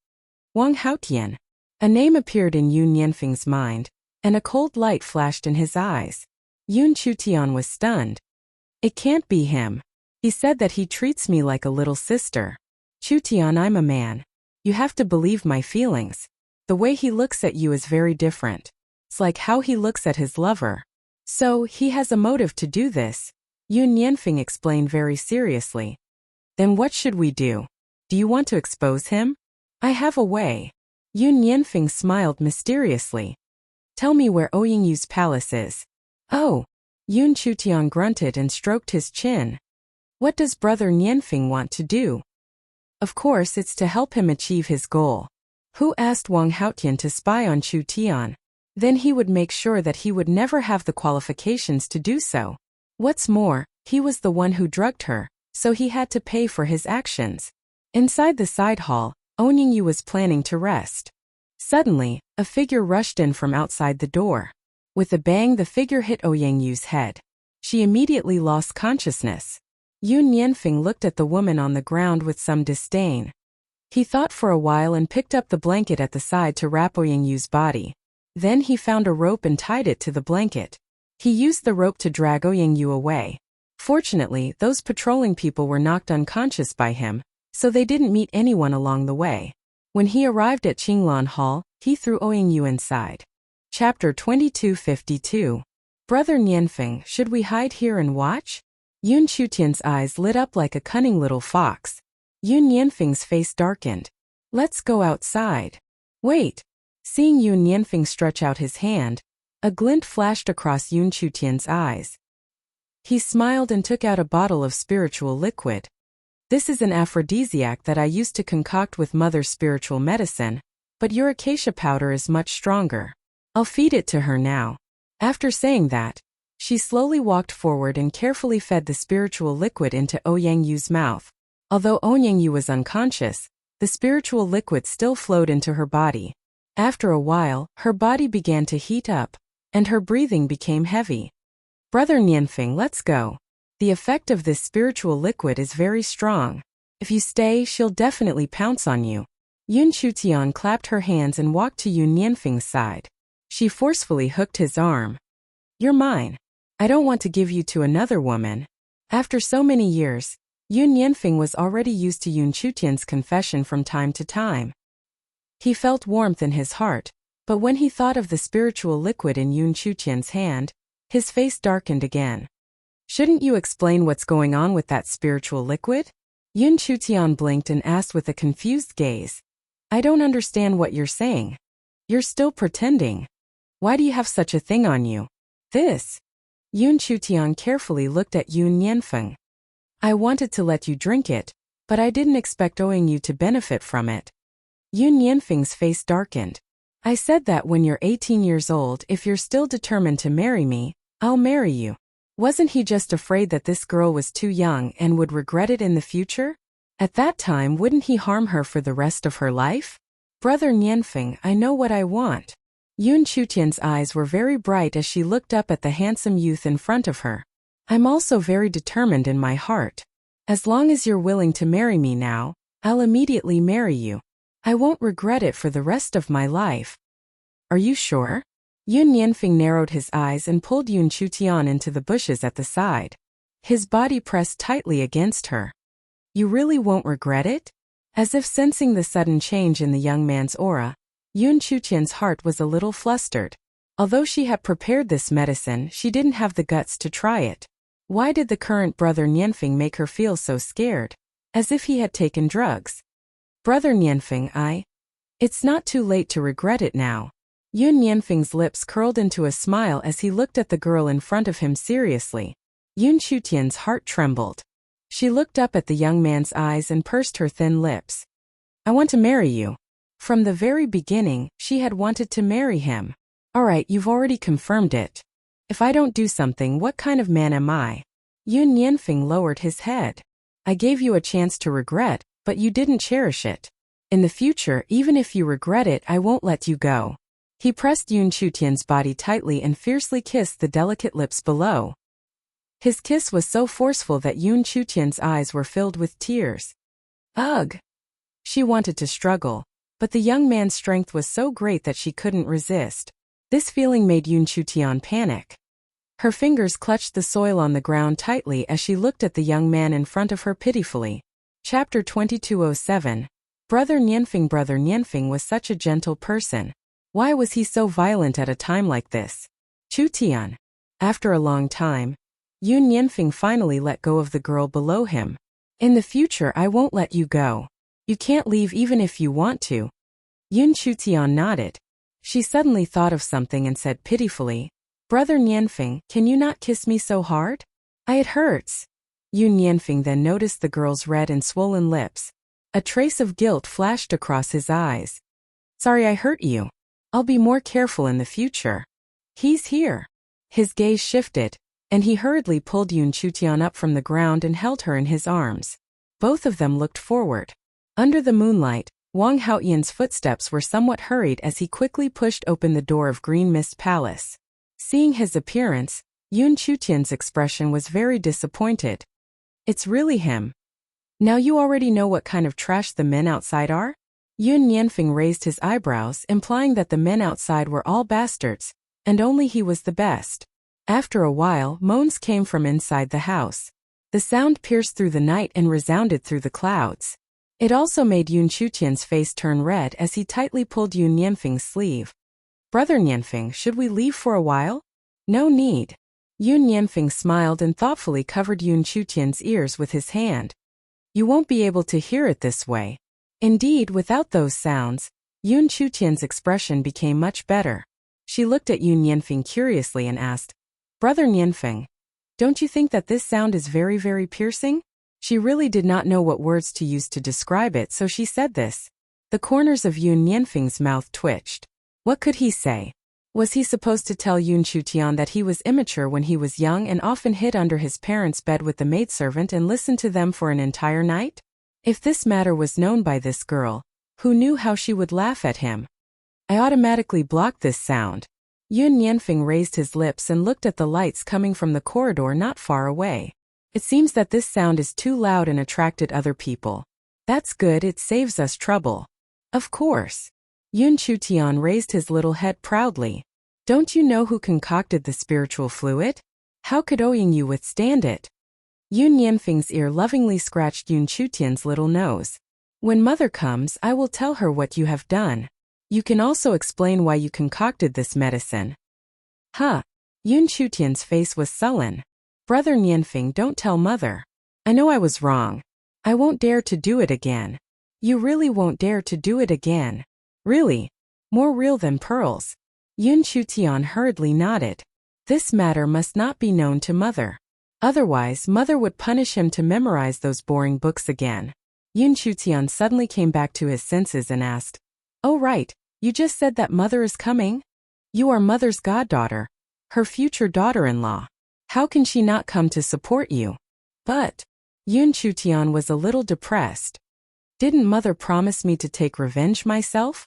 Wang Haotian. A name appeared in Yun Nianfeng's mind, and a cold light flashed in his eyes. Yun Chutian was stunned. It can't be him. He said that he treats me like a little sister. Chutian, I'm a man. You have to believe my feelings. The way he looks at you is very different. It's like how he looks at his lover. So, he has a motive to do this, Yun Nianfeng explained very seriously. Then what should we do? Do you want to expose him? I have a way. Yun Nianfeng smiled mysteriously. Tell me where Ouyang Yu's palace is. Oh. Yun Chutian grunted and stroked his chin. What does Brother Nianfeng want to do? Of course it's to help him achieve his goal. Who asked Wang Haotian to spy on Chutian? Then he would make sure that he would never have the qualifications to do so. What's more, he was the one who drugged her, so he had to pay for his actions. Inside the side hall, Ouyang Yu was planning to rest. Suddenly, a figure rushed in from outside the door. With a bang, the figure hit Ouyang Yu's head. She immediately lost consciousness. Yun Nianfeng looked at the woman on the ground with some disdain. He thought for a while and picked up the blanket at the side to wrap Ouyang Yu's body. Then he found a rope and tied it to the blanket. He used the rope to drag Ouyang Yu away. Fortunately, those patrolling people were knocked unconscious by him, so they didn't meet anyone along the way. When he arrived at Qinglan Hall, he threw Ouyang Yu inside. Chapter 2252. Brother Nianfeng, should we hide here and watch? Yun Chutian's eyes lit up like a cunning little fox. Yun Nianfeng's face darkened. Let's go outside. Wait. Seeing Yun Nianfeng stretch out his hand, a glint flashed across Yun Chutian's eyes. He smiled and took out a bottle of spiritual liquid. This is an aphrodisiac that I used to concoct with Mother's spiritual medicine, but your acacia powder is much stronger. I'll feed it to her now. After saying that, she slowly walked forward and carefully fed the spiritual liquid into Ouyang Yu's mouth. Although Ouyang Yu was unconscious, the spiritual liquid still flowed into her body. After a while, her body began to heat up, and her breathing became heavy. Brother Nianfeng, let's go. The effect of this spiritual liquid is very strong. If you stay, she'll definitely pounce on you. Yun Chutian clapped her hands and walked to Yun Nianfeng's side. She forcefully hooked his arm. You're mine. I don't want to give you to another woman. After so many years, Yun Nianfeng was already used to Yun Chutian's confession from time to time. He felt warmth in his heart, but when he thought of the spiritual liquid in Yun Chutian's hand, his face darkened again. Shouldn't you explain what's going on with that spiritual liquid? Yun Chutian blinked and asked with a confused gaze. I don't understand what you're saying. You're still pretending. Why do you have such a thing on you? This. Yun Chutian carefully looked at Yun Yanfeng. I wanted to let you drink it, but I didn't expect owing you to benefit from it. Yun Yanfeng's face darkened. I said that when you're 18 years old, if you're still determined to marry me, I'll marry you. Wasn't he just afraid that this girl was too young and would regret it in the future? At that time, wouldn't he harm her for the rest of her life? Brother Nianfeng, I know what I want. Yun Chutian's eyes were very bright as she looked up at the handsome youth in front of her. I'm also very determined in my heart. As long as you're willing to marry me now, I'll immediately marry you. I won't regret it for the rest of my life. Are you sure? Yun Yanfeng narrowed his eyes and pulled Yun Chutian into the bushes at the side. His body pressed tightly against her. You really won't regret it? As if sensing the sudden change in the young man's aura, Yun Chutian's heart was a little flustered. Although she had prepared this medicine, she didn't have the guts to try it. Why did the current Brother Nianfeng make her feel so scared? As if he had taken drugs. Brother Nianfeng, It's not too late to regret it now. Yun Yanfeng's lips curled into a smile as he looked at the girl in front of him seriously. Yun Chutian's heart trembled. She looked up at the young man's eyes and pursed her thin lips. I want to marry you. From the very beginning, she had wanted to marry him. Alright, you've already confirmed it. If I don't do something, what kind of man am I? Yun Yanfeng lowered his head. I gave you a chance to regret, but you didn't cherish it. In the future, even if you regret it, I won't let you go. He pressed Yun Chutian's body tightly and fiercely kissed the delicate lips below. His kiss was so forceful that Yun Chutian's eyes were filled with tears. Ugh! She wanted to struggle, but the young man's strength was so great that she couldn't resist. This feeling made Yun Chutian panic. Her fingers clutched the soil on the ground tightly as she looked at the young man in front of her pitifully. Chapter 2207. Brother Nianfeng was such a gentle person. Why was he so violent at a time like this? Chutian. After a long time, Yun Yanfeng finally let go of the girl below him. In the future, I won't let you go. You can't leave even if you want to. Yun Chutian nodded. She suddenly thought of something and said pitifully, Brother Nianfeng, can you not kiss me so hard? It hurts. Yun Yanfeng then noticed the girl's red and swollen lips. A trace of guilt flashed across his eyes. Sorry I hurt you. I'll be more careful in the future. He's here. His gaze shifted, and he hurriedly pulled Yun Chutian up from the ground and held her in his arms. Both of them looked forward. Under the moonlight, Wang Haoyan's footsteps were somewhat hurried as he quickly pushed open the door of Green Mist Palace. Seeing his appearance, Yun Chutian's expression was very disappointed. It's really him. Now you already know what kind of trash the men outside are? Yun Yanfeng raised his eyebrows, implying that the men outside were all bastards, and only he was the best. After a while, moans came from inside the house. The sound pierced through the night and resounded through the clouds. It also made Yun Chutian's face turn red as he tightly pulled Yun Yanfeng's sleeve. Brother Nianfeng, should we leave for a while? No need. Yun Yanfeng smiled and thoughtfully covered Yun Chutian's ears with his hand. You won't be able to hear it this way. Indeed, without those sounds, Yun Chutian's expression became much better. She looked at Yun Yanfeng curiously and asked, Brother Nianfeng, don't you think that this sound is very, very piercing? She really did not know what words to use to describe it, so she said this. The corners of Yun Yanfeng's mouth twitched. What could he say? Was he supposed to tell Yun Chutian that he was immature when he was young and often hid under his parents' bed with the maidservant and listened to them for an entire night? If this matter was known by this girl, who knew how she would laugh at him? I automatically blocked this sound. Yun Yanfeng raised his lips and looked at the lights coming from the corridor not far away. It seems that this sound is too loud and attracted other people. That's good, it saves us trouble. Of course. Yun Chutian raised his little head proudly. Don't you know who concocted the spiritual fluid? How could Ouying withstand it? Yun Yanfeng's ear lovingly scratched Yun Chutian's little nose. When mother comes, I will tell her what you have done. You can also explain why you concocted this medicine. Huh. Yun Chutian's face was sullen. Brother Nianfeng, don't tell mother. I know I was wrong. I won't dare to do it again. You really won't dare to do it again. Really? More real than pearls. Yun Chutian hurriedly nodded. This matter must not be known to mother. Otherwise, mother would punish him to memorize those boring books again. Yun Chutian suddenly came back to his senses and asked, "Oh right, you just said that mother is coming? You are mother's goddaughter, her future daughter-in-law. How can she not come to support you?" But Yun Chutian was a little depressed. Didn't mother promise me to take revenge myself?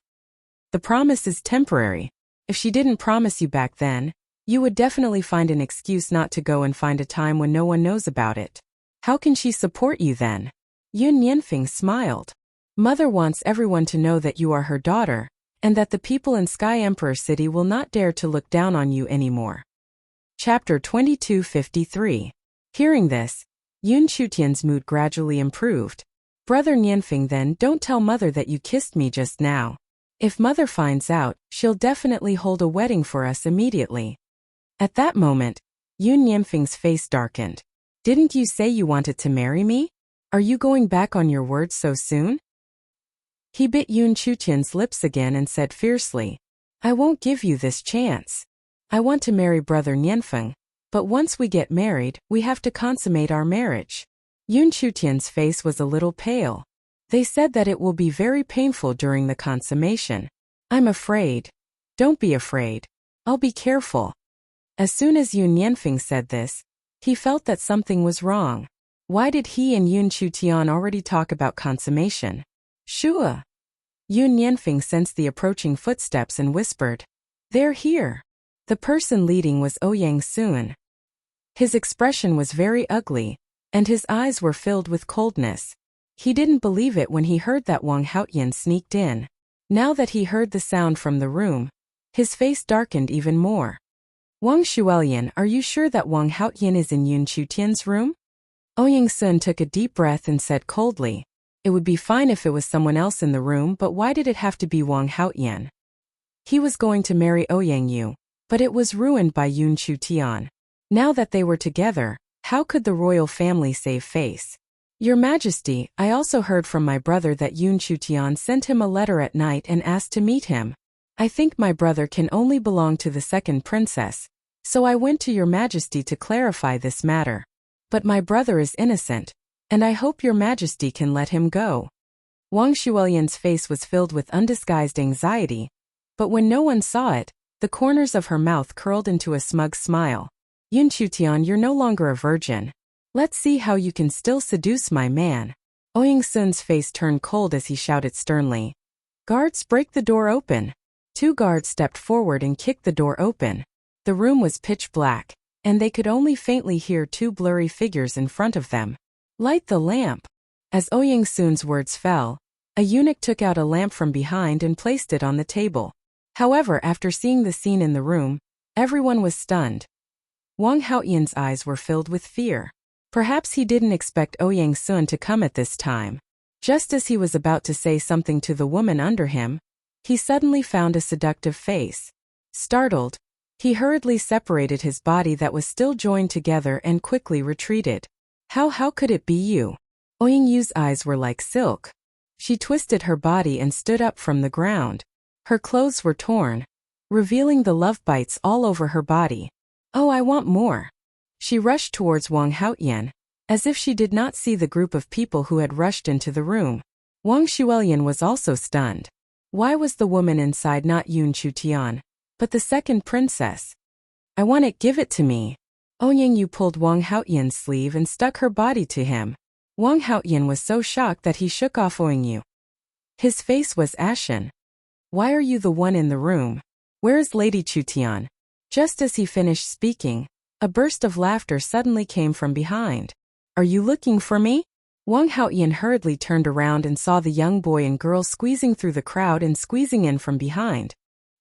The promise is temporary. If she didn't promise you back then, you would definitely find an excuse not to go and find a time when no one knows about it. How can she support you then? Yun Nianfeng smiled. Mother wants everyone to know that you are her daughter, and that the people in Sky Emperor City will not dare to look down on you anymore. Chapter 2253. Hearing this, Yun Chutian's mood gradually improved. Brother Nianfeng, then don't tell mother that you kissed me just now. If mother finds out, she'll definitely hold a wedding for us immediately. At that moment, Yun Nianfeng's face darkened. Didn't you say you wanted to marry me? Are you going back on your word so soon? He bit Yun Chutian's lips again and said fiercely, I won't give you this chance. I want to marry Brother Nianfeng, but once we get married, we have to consummate our marriage. Yun Chutian's face was a little pale. They said that it will be very painful during the consummation. I'm afraid. Don't be afraid. I'll be careful. As soon as Yun Nianfeng said this, he felt that something was wrong. Why did he and Yun Chutian already talk about consummation? Shua! Yun Nianfeng sensed the approaching footsteps and whispered, They're here. The person leading was Ouyang Sun. His expression was very ugly, and his eyes were filled with coldness. He didn't believe it when he heard that Wang Haotian sneaked in. Now that he heard the sound from the room, his face darkened even more. Wang Shuelian, are you sure that Wang Haotian is in Yun Chutian's room? Ouyang Sun took a deep breath and said coldly, It would be fine if it was someone else in the room, but why did it have to be Wang Haotian? He was going to marry Ouyang Yu, but it was ruined by Yun Chutian. Now that they were together, how could the royal family save face? Your Majesty, I also heard from my brother that Yun Chutian sent him a letter at night and asked to meet him. I think my brother can only belong to the second princess, so I went to your Majesty to clarify this matter. But my brother is innocent, and I hope your Majesty can let him go. Wang Shuelian's face was filled with undisguised anxiety, but when no one saw it, the corners of her mouth curled into a smug smile. Yun Chutian, you're no longer a virgin. Let's see how you can still seduce my man. Ouyang Sun's face turned cold as he shouted sternly, Guards, break the door open. 2 guards stepped forward and kicked the door open. The room was pitch black, and they could only faintly hear 2 blurry figures in front of them. Light the lamp. As Ouyang Sun's words fell, a eunuch took out a lamp from behind and placed it on the table. However, after seeing the scene in the room, everyone was stunned. Wang Haotian's eyes were filled with fear. Perhaps he didn't expect Ouyang Sun to come at this time. Just as he was about to say something to the woman under him, he suddenly found a seductive face. Startled, he hurriedly separated his body that was still joined together and quickly retreated. How could it be you? Ouyang Yu's eyes were like silk. She twisted her body and stood up from the ground. Her clothes were torn, revealing the love bites all over her body. Oh, I want more. She rushed towards Wang Haotian, as if she did not see the group of people who had rushed into the room. Wang Shuelian was also stunned. Why was the woman inside not Yun Chutian, but the second princess? I want it, give it to me. Ouyang Yu pulled Wang Haotian's sleeve and stuck her body to him. Wang Haotian was so shocked that he shook off Ouyang Yu. His face was ashen. Why are you the one in the room? Where is Lady Chutian? Just as he finished speaking, a burst of laughter suddenly came from behind. Are you looking for me? Wang Haotian hurriedly turned around and saw the young boy and girl squeezing through the crowd and squeezing in from behind.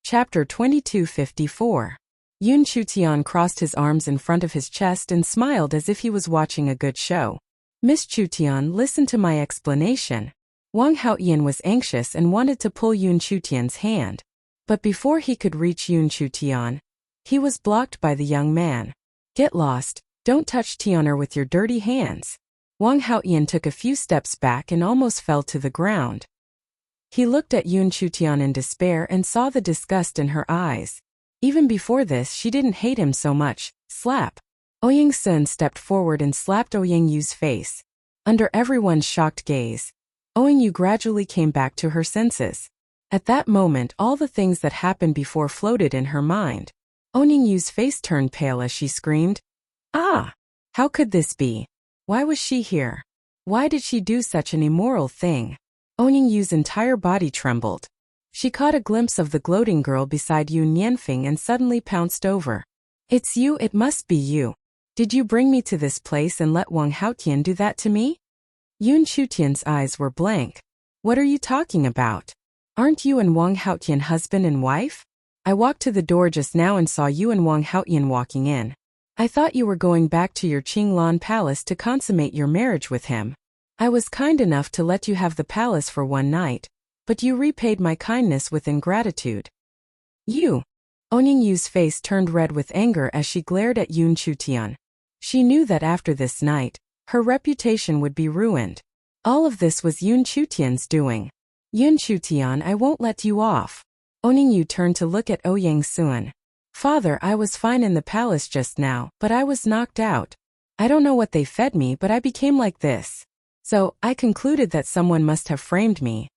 Chapter 2254. Yun Chutian crossed his arms in front of his chest and smiled as if he was watching a good show. Miss Chutian, listen to my explanation. Wang Haotian was anxious and wanted to pull Yun Chutian's hand. But before he could reach Yun Chutian, he was blocked by the young man. Get lost. Don't touch Tianer with your dirty hands. Wang Haoyan took a few steps back and almost fell to the ground. He looked at Yun Chutian in despair and saw the disgust in her eyes. Even before this, she didn't hate him so much. Slap. Ouyang Sun stepped forward and slapped Ouyang Yu's face. Under everyone's shocked gaze, Ouyang Yu gradually came back to her senses. At that moment, all the things that happened before floated in her mind. Ouyang Yu's face turned pale as she screamed, "Ah! How could this be? Why was she here? Why did she do such an immoral thing?" Ouyang Yu's entire body trembled. She caught a glimpse of the gloating girl beside Yun Yanfeng and suddenly pounced over. "It's you, it must be you. Did you bring me to this place and let Wang Haotian do that to me?" Yun Chutian's eyes were blank. "What are you talking about? Aren't you and Wang Haotian husband and wife? I walked to the door just now and saw you and Wang Haotian walking in. I thought you were going back to your Qinglan palace to consummate your marriage with him. I was kind enough to let you have the palace for one night, but you repaid my kindness with ingratitude." "You?" Ouyang Yu's face turned red with anger as she glared at Yun Chutian. She knew that after this night, her reputation would be ruined. All of this was Yun Chutian's doing. "Yun Chutian, I won't let you off." Ouyang Yu turned to look at Ouyang Sun. "Father, I was fine in the palace just now, but I was knocked out. I don't know what they fed me, but I became like this. So, I concluded that someone must have framed me."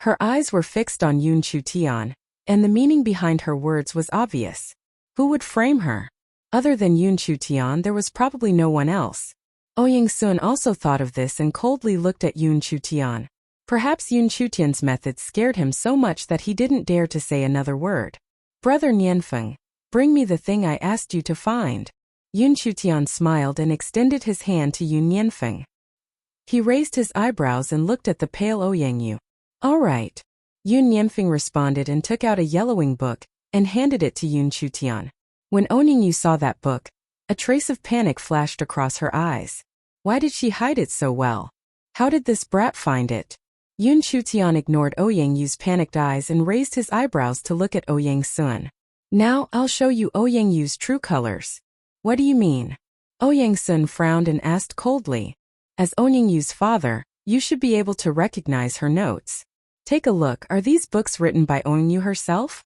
Her eyes were fixed on Yun Chutian, and the meaning behind her words was obvious. Who would frame her? Other than Yun Chutian, there was probably no one else. Ouyang Sun also thought of this and coldly looked at Yun Chutian. Perhaps Yun Chutian's methods scared him so much that he didn't dare to say another word. "Brother Nianfeng, bring me the thing I asked you to find." Yun Chutian smiled and extended his hand to Yun Nianfeng. He raised his eyebrows and looked at the pale Ouyang Yu. "All right." Yun Nianfeng responded and took out a yellowing book and handed it to Yun Chutian. When Ouyang Yu saw that book, a trace of panic flashed across her eyes. Why did she hide it so well? How did this brat find it? Yun Chutian ignored Ouyang Yu's panicked eyes and raised his eyebrows to look at Ouyang Sun. "Now, I'll show you Ouyang Yu's true colors." "What do you mean?" Ouyang Sun frowned and asked coldly. "As Ouyang Yu's father, you should be able to recognize her notes. Take a look, are these books written by Ouyang Yu herself?"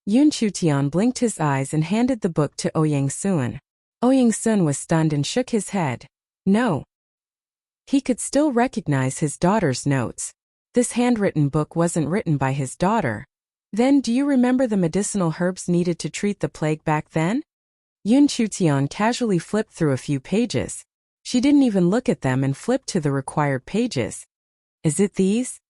Yun Chutian blinked his eyes and handed the book to Ouyang Sun. Ouyang Sun was stunned and shook his head. No. He could still recognize his daughter's notes. This handwritten book wasn't written by his daughter. "Then do you remember the medicinal herbs needed to treat the plague back then?" Yun Chutian casually flipped through a few pages. She didn't even look at them and flipped to the required pages. "Is it these?"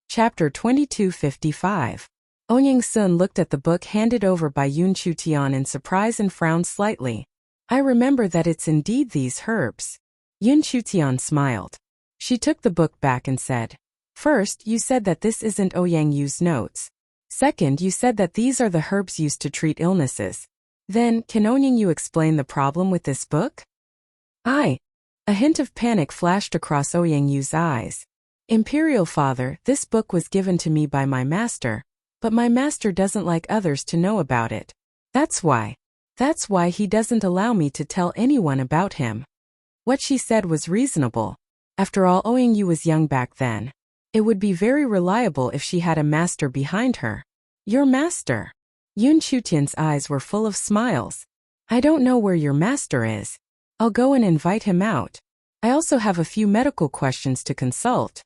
Chapter 2255. Ouyang Sun looked at the book handed over by Yun Chutian in surprise and frowned slightly. "I remember that it's indeed these herbs." Yun Chutian smiled. She took the book back and said, "First, you said that this isn't Ouyang Yu's notes. Second, you said that these are the herbs used to treat illnesses. Then, can Ouyang Yu explain the problem with this book?" "I." A hint of panic flashed across Ouyang Yu's eyes. "Imperial Father, this book was given to me by my master, but my master doesn't like others to know about it. That's why. That's why he doesn't allow me to tell anyone about him." What she said was reasonable. After all, Ouyang Yu was young back then. It would be very reliable if she had a master behind her. "Your master?" Yun Chutian's eyes were full of smiles. "I don't know where your master is. I'll go and invite him out. I also have a few medical questions to consult."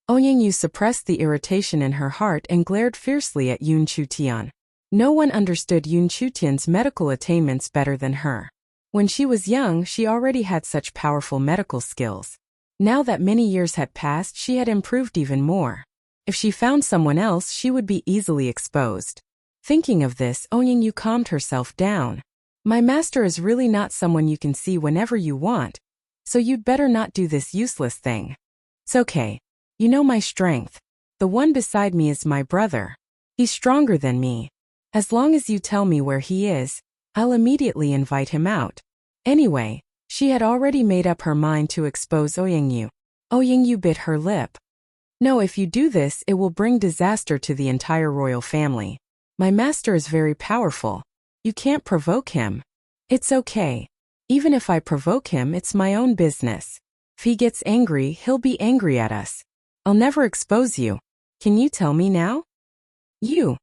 Ouyang Yu suppressed the irritation in her heart and glared fiercely at Yun Chutian. No one understood Yun Chutian's medical attainments better than her. When she was young, she already had such powerful medical skills. Now that many years had passed, she had improved even more. If she found someone else, she would be easily exposed. Thinking of this, Ouyang Yu calmed herself down. "My master is really not someone you can see whenever you want, so you'd better not do this useless thing. It's okay. You know my strength. The one beside me is my brother. He's stronger than me. As long as you tell me where he is, I'll immediately invite him out." Anyway, she had already made up her mind to expose Ouyang Yu. Ouyang Yu bit her lip. "No, if you do this, it will bring disaster to the entire royal family. My master is very powerful. You can't provoke him." "It's okay. Even if I provoke him, it's my own business. If he gets angry, he'll be angry at us. I'll never expose you. Can you tell me now? You.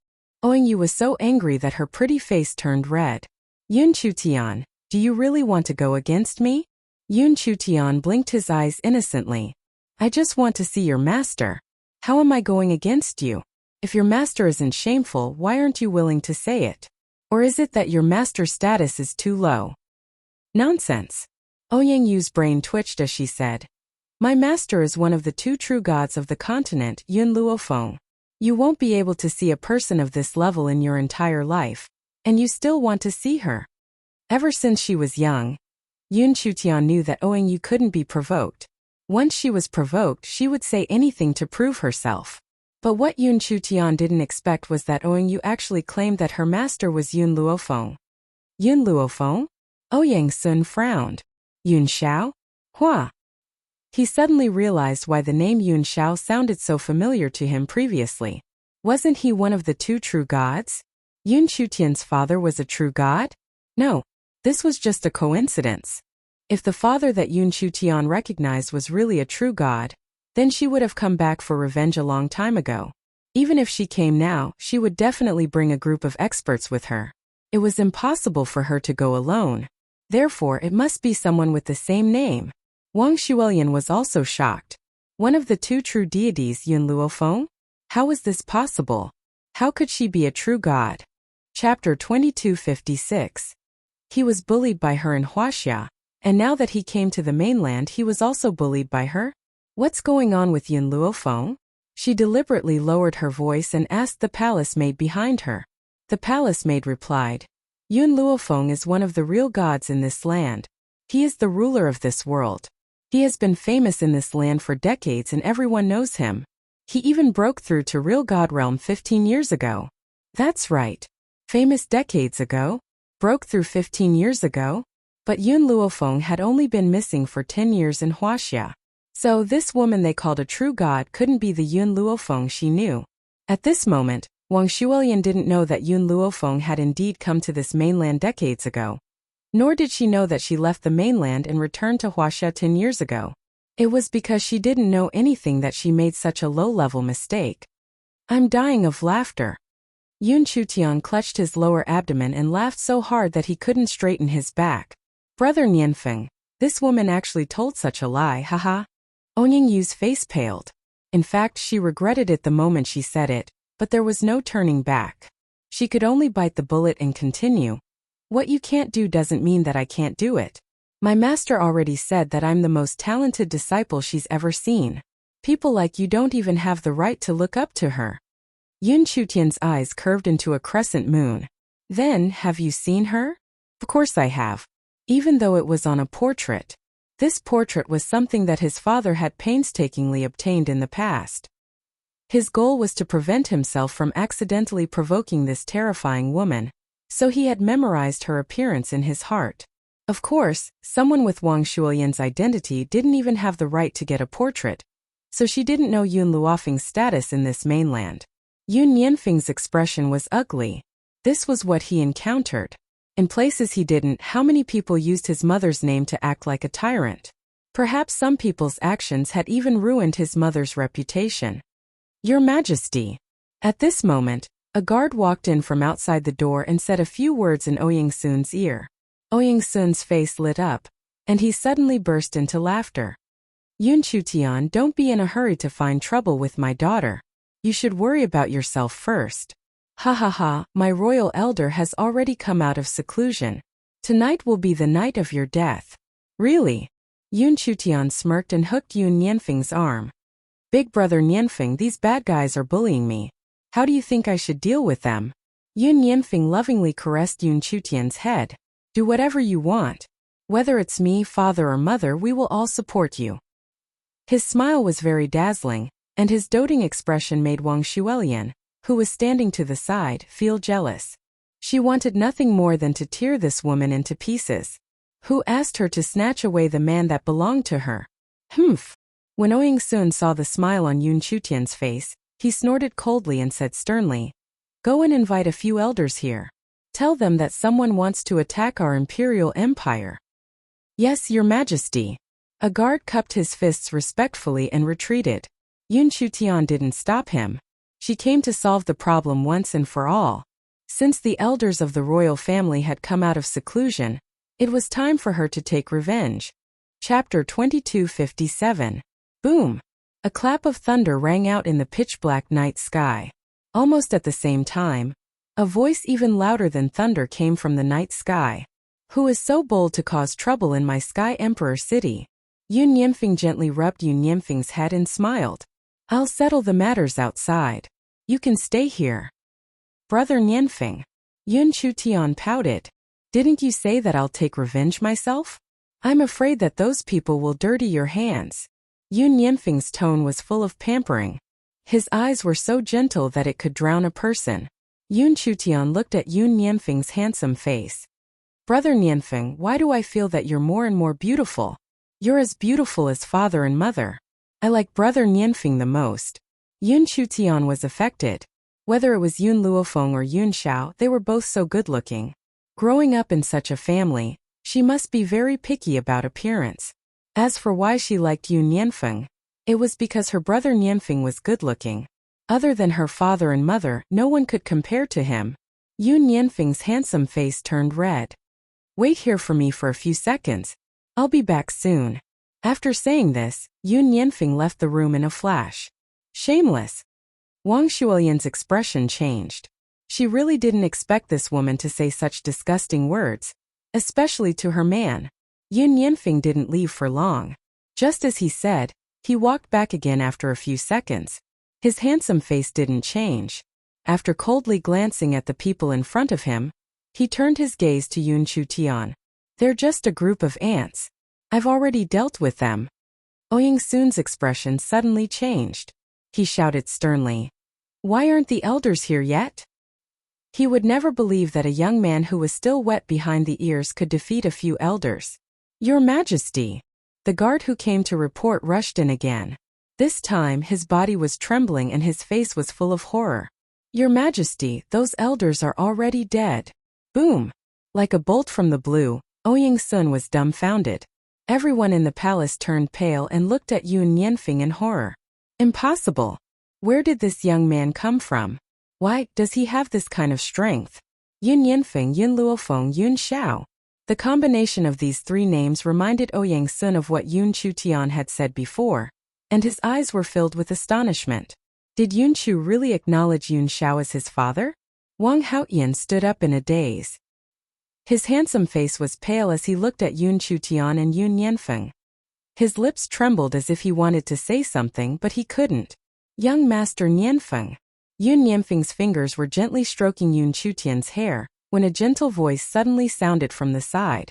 Ouyang was so angry that her pretty face turned red. Yun Chutian, do you really want to go against me? Yun Chutian blinked his eyes innocently. I just want to see your master. How am I going against you? If your master isn't shameful, why aren't you willing to say it? Or is it that your master's status is too low? Nonsense. Ouyang Yu's brain twitched as she said. My master is one of the two true gods of the continent, Yun Luofeng. You won't be able to see a person of this level in your entire life, and you still want to see her. Ever since she was young, Yun Chutian knew that Ouyang Yu couldn't be provoked. Once she was provoked, she would say anything to prove herself. But what Yun Chutian didn't expect was that Ouyang Yu actually claimed that her master was Yun Luofeng. Yun Luofeng? Ouyang Sun frowned. Yun Xiao? Hua. He suddenly realized why the name Yun Xiao sounded so familiar to him previously. Wasn't he one of the two true gods? Yun Chutian's father was a true god? No, this was just a coincidence. If the father that Yun Chutian recognized was really a true god, then she would have come back for revenge a long time ago. Even if she came now, she would definitely bring a group of experts with her. It was impossible for her to go alone. Therefore, it must be someone with the same name. Wang Shuelian was also shocked. One of the two true deities, Yun Luofeng? How was this possible? How could she be a true god? Chapter 2256. He was bullied by her in Huaxia, and now that he came to the mainland he was also bullied by her? What's going on with Yun Luofeng? She deliberately lowered her voice and asked the palace maid behind her. The palace maid replied, Yun Luofeng is one of the real gods in this land. He is the ruler of this world. He has been famous in this land for decades and everyone knows him. He even broke through to real god realm 15 years ago. That's right. Famous decades ago? Broke through 15 years ago? But Yun Luofeng had only been missing for 10 years in Huaxia. So this woman they called a true god couldn't be the Yun Luofeng she knew. At this moment, Wang Shuelian didn't know that Yun Luofeng had indeed come to this mainland decades ago. Nor did she know that she left the mainland and returned to Huaxia 10 years ago. It was because she didn't know anything that she made such a low-level mistake. I'm dying of laughter. Yun Chutian clutched his lower abdomen and laughed so hard that he couldn't straighten his back. Brother Nianfeng, this woman actually told such a lie, haha. Ouyang Yu's face paled. In fact, she regretted it the moment she said it, but there was no turning back. She could only bite the bullet and continue. What you can't do doesn't mean that I can't do it. My master already said that I'm the most talented disciple she's ever seen. People like you don't even have the right to look up to her. Yun Chutian's eyes curved into a crescent moon. Then, have you seen her? Of course I have. Even though it was on a portrait. This portrait was something that his father had painstakingly obtained in the past. His goal was to prevent himself from accidentally provoking this terrifying woman, so he had memorized her appearance in his heart. Of course, someone with Wang Shuelian's identity didn't even have the right to get a portrait, so she didn't know Yun Luofeng's status in this mainland. Yun Nianfeng's expression was ugly. This was what he encountered. In places he didn't, how many people used his mother's name to act like a tyrant? Perhaps some people's actions had even ruined his mother's reputation. Your Majesty. At this moment, a guard walked in from outside the door and said a few words in Ouyang Sun's ear. Ouyang Sun's face lit up, and he suddenly burst into laughter. Yun Chutian, don't be in a hurry to find trouble with my daughter. You should worry about yourself first. Ha ha ha, my royal elder has already come out of seclusion. Tonight will be the night of your death. Really? Yun Chutian smirked and hooked Yun Nianfeng's arm. Big brother Nianfeng, these bad guys are bullying me. How do you think I should deal with them? Yun Nianfeng lovingly caressed Yun Chutian's head. Do whatever you want. Whether it's me, father or mother, we will all support you. His smile was very dazzling, and his doting expression made Wang Shuelian, who was standing to the side, feel jealous. She wanted nothing more than to tear this woman into pieces. Who asked her to snatch away the man that belonged to her? Humph. When Ouyang Sun saw the smile on Yun Chutian's face, he snorted coldly and said sternly, Go and invite a few elders here. Tell them that someone wants to attack our imperial empire. Yes, Your Majesty. A guard cupped his fists respectfully and retreated. Yun Chutian didn't stop him. She came to solve the problem once and for all. Since the elders of the royal family had come out of seclusion, it was time for her to take revenge. Chapter 2257. Boom! A clap of thunder rang out in the pitch-black night sky. Almost at the same time, a voice even louder than thunder came from the night sky. Who is so bold to cause trouble in my Sky Emperor city? Yun Yimfeng gently rubbed Yun Yimfeng's head and smiled. I'll settle the matters outside. You can stay here. Brother Yimfeng. Yun Chutian pouted. Didn't you say that I'll take revenge myself? I'm afraid that those people will dirty your hands. Yun Yimfeng's tone was full of pampering. His eyes were so gentle that it could drown a person. Yun Chutian looked at Yun Yimfeng's handsome face. Brother Yimfeng, why do I feel that you're more and more beautiful? You're as beautiful as father and mother. I like Brother Yimfeng the most. Yun Chutian was affected. Whether it was Yun Luofeng or Yun Xiao, they were both so good-looking. Growing up in such a family, she must be very picky about appearance. As for why she liked Yun Yimfeng, it was because her brother Yimfeng was good-looking. Other than her father and mother, no one could compare to him. Yun Yimfeng's handsome face turned red. Wait here for me for a few seconds. I'll be back soon. After saying this, Yun Yimfeng left the room in a flash. Shameless. Wang Shuolian's expression changed. She really didn't expect this woman to say such disgusting words, especially to her man. Yun Yimfeng didn't leave for long. Just as he said, he walked back again after a few seconds. His handsome face didn't change. After coldly glancing at the people in front of him, he turned his gaze to Yun Chutian. They're just a group of ants. I've already dealt with them. Ouyang Sun's expression suddenly changed. He shouted sternly. Why aren't the elders here yet? He would never believe that a young man who was still wet behind the ears could defeat a few elders. Your Majesty. The guard who came to report rushed in again. This time his body was trembling and his face was full of horror. Your Majesty, those elders are already dead. Boom! Like a bolt from the blue, Ouyang Sun was dumbfounded. Everyone in the palace turned pale and looked at Yun Yimfeng in horror. Impossible! Where did this young man come from? Why does he have this kind of strength? Yun Yimfeng, Yun Luofeng, Yun Xiao. The combination of these three names reminded Ouyang Sun of what Yun Chutian had said before, and his eyes were filled with astonishment. Did Yun Chu really acknowledge Yun Xiao as his father? Wang Haotian stood up in a daze. His handsome face was pale as he looked at Yun Chutian and Yun Yimfeng. His lips trembled as if he wanted to say something but he couldn't. Young Master Yimfeng. Yun Yimfeng's fingers were gently stroking Yun Chutian's hair, when a gentle voice suddenly sounded from the side.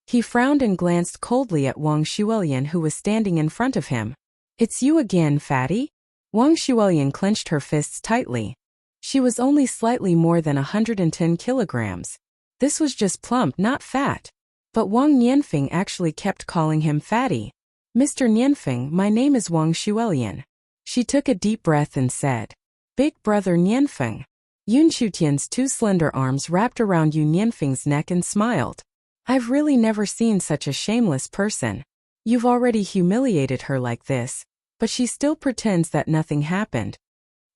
He frowned and glanced coldly at Wang Shuolian who was standing in front of him. It's you again, fatty? Wang Shuolian clenched her fists tightly. She was only slightly more than 110 kilograms. This was just plump, not fat. But Wang Yimfeng actually kept calling him fatty. Mr. Yimfeng, my name is Wang Shuolian. She took a deep breath and said, Big brother Yimfeng. Yun Chutian's two slender arms wrapped around Yun Yimfeng's neck and smiled. I've really never seen such a shameless person. You've already humiliated her like this, but she still pretends that nothing happened.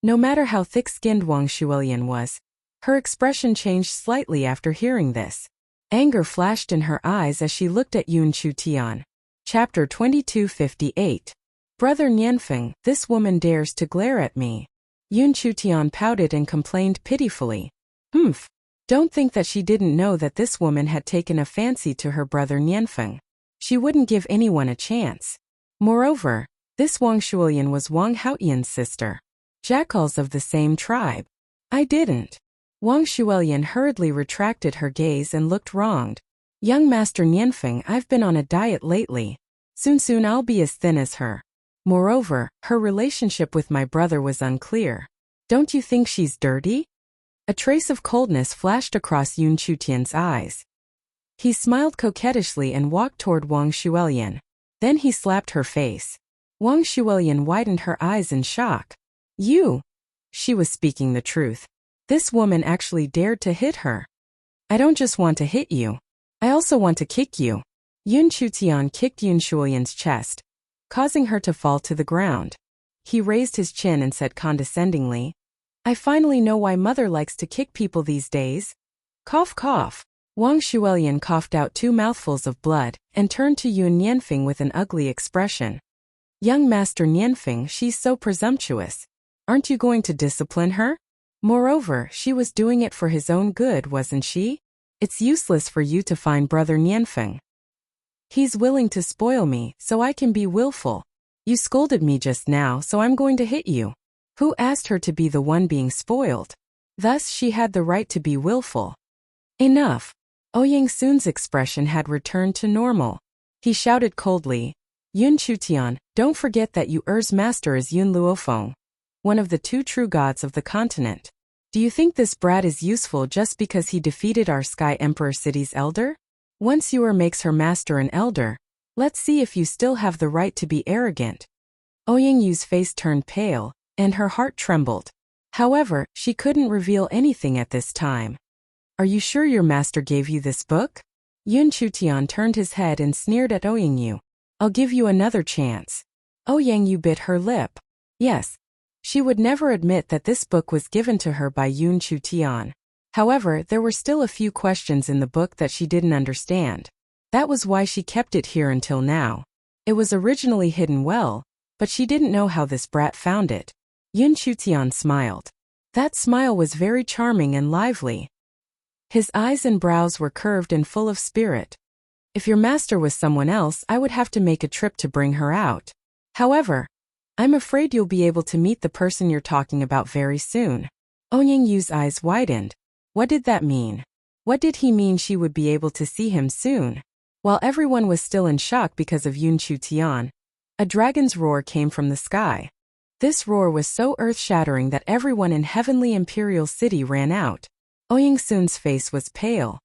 No matter how thick-skinned Wang Shuolian was, her expression changed slightly after hearing this. Anger flashed in her eyes as she looked at Yun Chutian. Chapter 2258. Brother Yimfeng, this woman dares to glare at me. Yun Chutian pouted and complained pitifully. Humph. Don't think that she didn't know that this woman had taken a fancy to her brother Yimfeng. She wouldn't give anyone a chance. Moreover, this Wang Shuolian was Wang Haotian's sister. Jackals of the same tribe. I didn't. Wang Shuolian hurriedly retracted her gaze and looked wronged. Young Master Yimfeng, I've been on a diet lately. Soon I'll be as thin as her. Moreover, her relationship with my brother was unclear. Don't you think she's dirty? A trace of coldness flashed across Yun Chutian's eyes. He smiled coquettishly and walked toward Wang Shuolian. Then he slapped her face. Wang Shuolian widened her eyes in shock. You! She was speaking the truth. This woman actually dared to hit her. I don't just want to hit you. I also want to kick you. Yun Chutian kicked Yun Shulian's chest, causing her to fall to the ground. He raised his chin and said condescendingly, I finally know why mother likes to kick people these days. Cough cough. Wang Shulian coughed out 2 mouthfuls of blood and turned to Yun Nianfeng with an ugly expression. Young Master Nianfeng, she's so presumptuous. Aren't you going to discipline her? Moreover, she was doing it for his own good, wasn't she? It's useless for you to find Brother Nianfeng. He's willing to spoil me, so I can be willful. You scolded me just now, so I'm going to hit you. Who asked her to be the one being spoiled? Thus she had the right to be willful. Enough. Ouyang Sun's expression had returned to normal. He shouted coldly, Yun Chutian, don't forget that Er's master is Yun Luofeng, one of the 2 true gods of the continent. Do you think this brat is useful just because he defeated our Sky Emperor city's elder? Once Er makes her master an elder, let's see if you still have the right to be arrogant. Ouyang Yu's face turned pale, and her heart trembled. However, she couldn't reveal anything at this time. Are you sure your master gave you this book? Yun Chutian turned his head and sneered at Ouyang Yu. I'll give you another chance. Ouyang Yu bit her lip. Yes. She would never admit that this book was given to her by Yun Chutian. However, there were still a few questions in the book that she didn't understand. That was why she kept it here until now. It was originally hidden well, but she didn't know how this brat found it. Yun Chutian smiled. That smile was very charming and lively. His eyes and brows were curved and full of spirit. If your master was someone else, I would have to make a trip to bring her out. However, I'm afraid you'll be able to meet the person you're talking about very soon. Ouyang Yu's eyes widened. What did that mean? What did he mean she would be able to see him soon? While everyone was still in shock because of Yun Chutian, a dragon's roar came from the sky. This roar was so earth-shattering that everyone in Heavenly Imperial City ran out. Ouyang Sun's face was pale.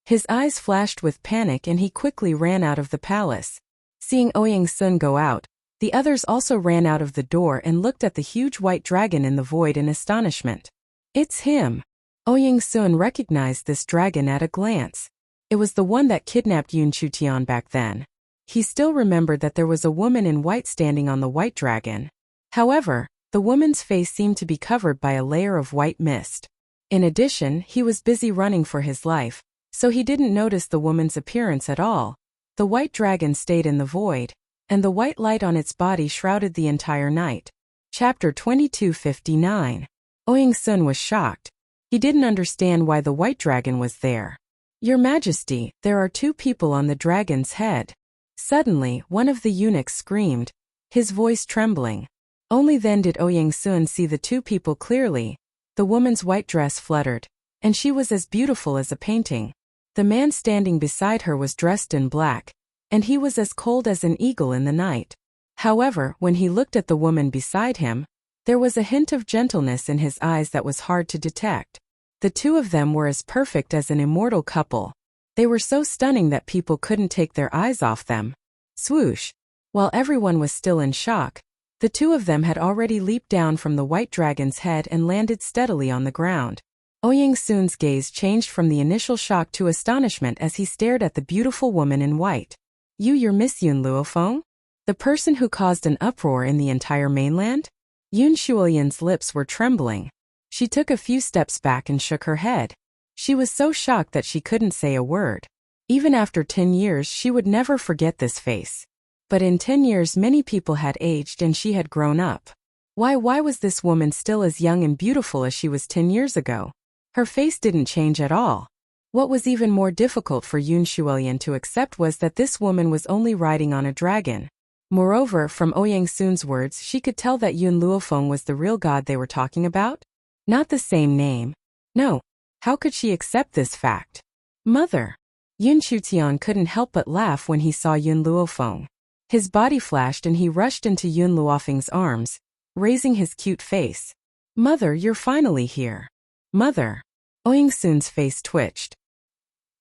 His eyes flashed with panic and he quickly ran out of the palace. Seeing Ouyang Sun go out, the others also ran out of the door and looked at the huge white dragon in the void in astonishment. It's him. Ouyang Sun recognized this dragon at a glance. It was the one that kidnapped Yun Chutian back then. He still remembered that there was a woman in white standing on the white dragon. However, the woman's face seemed to be covered by a layer of white mist. In addition, he was busy running for his life, so he didn't notice the woman's appearance at all. The white dragon stayed in the void, and the white light on its body shrouded the entire night. Chapter 2259. Ouyang Sun was shocked. He didn't understand why the white dragon was there. Your Majesty, there are 2 people on the dragon's head. Suddenly, one of the eunuchs screamed, his voice trembling. Only then did Ouyang Sun see the 2 people clearly. The woman's white dress fluttered, and she was as beautiful as a painting. The man standing beside her was dressed in black, and he was as cold as an eagle in the night. However, when he looked at the woman beside him, there was a hint of gentleness in his eyes that was hard to detect. The 2 of them were as perfect as an immortal couple. They were so stunning that people couldn't take their eyes off them. Swoosh! While everyone was still in shock, the 2 of them had already leaped down from the white dragon's head and landed steadily on the ground. Ouyang Sun's gaze changed from the initial shock to astonishment as he stared at the beautiful woman in white. You're Miss Yun Luofeng? The person who caused an uproar in the entire mainland? Yun Shulian's lips were trembling. She took a few steps back and shook her head. She was so shocked that she couldn't say a word. Even after 10 years, she would never forget this face. But in 10 years many people had aged and she had grown up. Why was this woman still as young and beautiful as she was 10 years ago? Her face didn't change at all. What was even more difficult for Yun Shulian to accept was that this woman was only riding on a dragon. Moreover, from Ouyang Sun's words she could tell that Yun Luofeng was the real god they were talking about. Not the same name. No. How could she accept this fact? Mother! Yun Chutian couldn't help but laugh when he saw Yun Luofeng. His body flashed and he rushed into Yun Luofeng's arms, raising his cute face. Mother, you're finally here. Mother! Ouyang Sun's face twitched.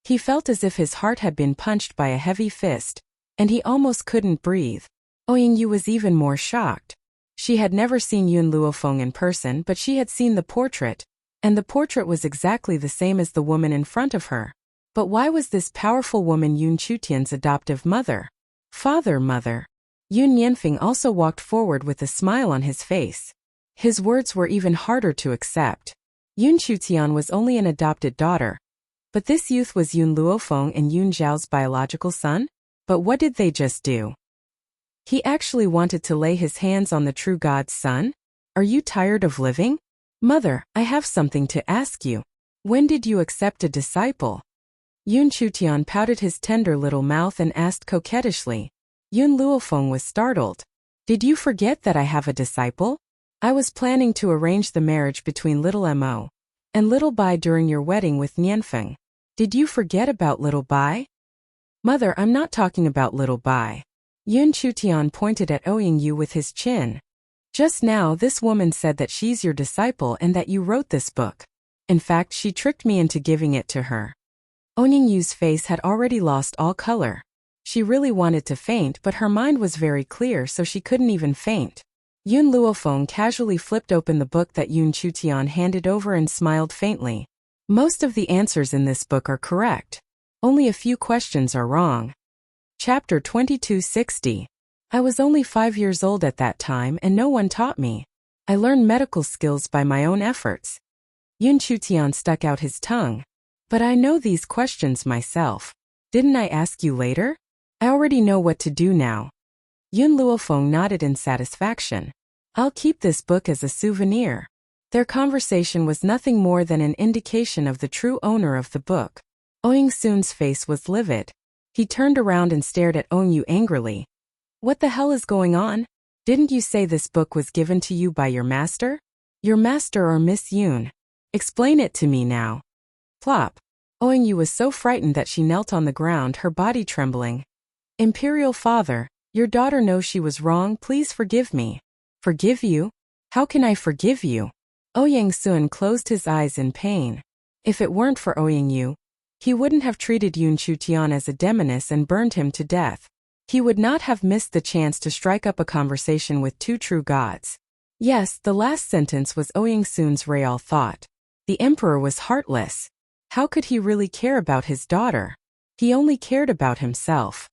He felt as if his heart had been punched by a heavy fist, and he almost couldn't breathe. Ouyang Yu was even more shocked. She had never seen Yun Luofeng in person, but she had seen the portrait, and the portrait was exactly the same as the woman in front of her. But why was this powerful woman Yun Chutian's adoptive mother? Mother. Yun Yanfeng also walked forward with a smile on his face. His words were even harder to accept. Yun Chutian was only an adopted daughter. But this youth was Yun Luofeng and Yun Zhao's biological son? But what did they just do? He actually wanted to lay his hands on the true God's son? Are you tired of living? Mother, I have something to ask you. When did you accept a disciple? Yun Chutian pouted his tender little mouth and asked coquettishly. Yun Luofeng was startled. Did you forget that I have a disciple? I was planning to arrange the marriage between little Mo and little Bai during your wedding with Nianfeng. Did you forget about little Bai? Mother, I'm not talking about little Bai. Yun Chutian pointed at Ouyingyu with his chin. Just now this woman said that she's your disciple and that you wrote this book. In fact, she tricked me into giving it to her. Ouyingyu's face had already lost all color. She really wanted to faint, but her mind was very clear, so she couldn't even faint. Yun Luofeng casually flipped open the book that Yun Chutian handed over and smiled faintly. Most of the answers in this book are correct. Only a few questions are wrong. Chapter 2260. I was only 5 years old at that time and no one taught me. I learned medical skills by my own efforts. Yun Chutian stuck out his tongue. But I know these questions myself. Didn't I ask you later? I already know what to do now. Yun Luofeng nodded in satisfaction. I'll keep this book as a souvenir. Their conversation was nothing more than an indication of the true owner of the book. Ouying Sun's face was livid. He turned around and stared at Ouyingyu angrily. What the hell is going on? Didn't you say this book was given to you by your master? Your master or Miss Yun? Explain it to me now. Plop. Ouyingyu was so frightened that she knelt on the ground, her body trembling. Imperial Father, your daughter knows she was wrong, please forgive me. Forgive you? How can I forgive you? Ouyang Sun closed his eyes in pain. If it weren't for Ouyingyu, he wouldn't have treated Yun Chutian as a demoness and burned him to death. He would not have missed the chance to strike up a conversation with two true gods. Yes, the last sentence was Ouyang Sun's real thought. The emperor was heartless. How could he really care about his daughter? He only cared about himself.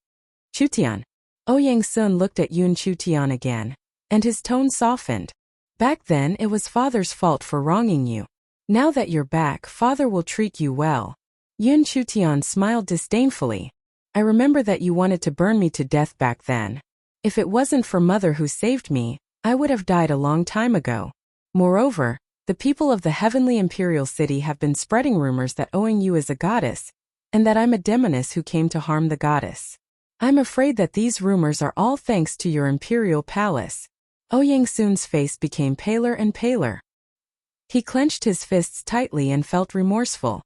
Chutian. Ouyang Sun looked at Yun Chutian again, and his tone softened. Back then it was father's fault for wronging you. Now that you're back, father will treat you well. Yun Chutian smiled disdainfully. I remember that you wanted to burn me to death back then. If it wasn't for mother who saved me, I would have died a long time ago. Moreover, the people of the heavenly imperial city have been spreading rumors that Ouyingyu is a goddess, and that I'm a demoness who came to harm the goddess. I'm afraid that these rumors are all thanks to your imperial palace. Ouyang Sun's face became paler and paler. He clenched his fists tightly and felt remorseful.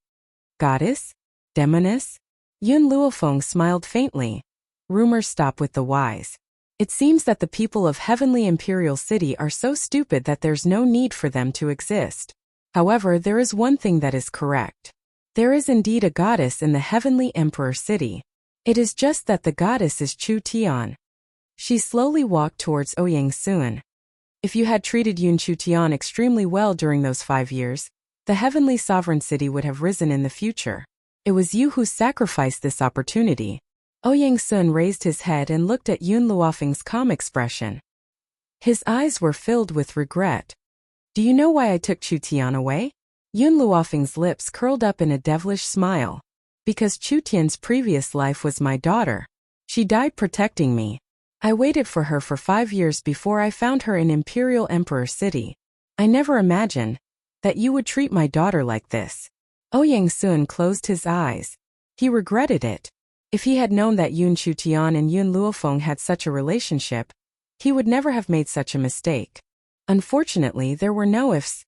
Goddess? Demoness? Yun Luofeng smiled faintly. Rumors stop with the wise. It seems that the people of Heavenly Imperial City are so stupid that there's no need for them to exist. However, there is one thing that is correct. There is indeed a goddess in the Heavenly Emperor City. It is just that the goddess is Chu Tian. She slowly walked towards Ouyang Sun. If you had treated Yun Chutian extremely well during those 5 years, the Heavenly Sovereign City would have risen in the future. It was you who sacrificed this opportunity. Ouyang Sun raised his head and looked at Yun Luofeng's calm expression. His eyes were filled with regret. Do you know why I took Chu Tian away? Yun Luofeng's lips curled up in a devilish smile. Because Chu Tian's previous life was my daughter. She died protecting me. I waited for her for 5 years before I found her in Imperial Emperor City. I never imagined that you would treat my daughter like this. Ouyang Sun closed his eyes. He regretted it. If he had known that Yun Chutian and Yun Luofeng had such a relationship, he would never have made such a mistake. Unfortunately, there were no ifs.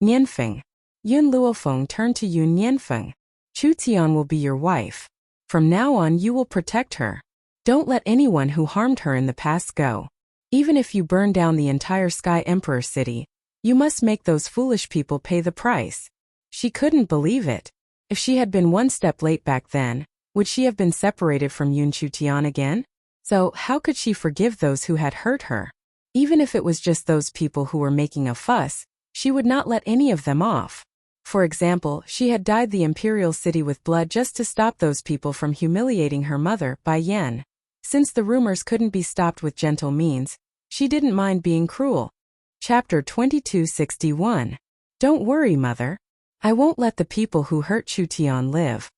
Nianfeng. Yun Luofeng turned to Yun Nianfeng. Chu Tian will be your wife. From now on you will protect her. Don't let anyone who harmed her in the past go. Even if you burn down the entire Sky Emperor City, you must make those foolish people pay the price. She couldn't believe it. If she had been one step late back then, would she have been separated from Yun Chutian again? So, how could she forgive those who had hurt her? Even if it was just those people who were making a fuss, she would not let any of them off. For example, she had dyed the imperial city with blood just to stop those people from humiliating her mother, Bai Yan. Since the rumors couldn't be stopped with gentle means, she didn't mind being cruel. Chapter 2261. Don't worry, mother. I won't let the people who hurt Chu Tian live.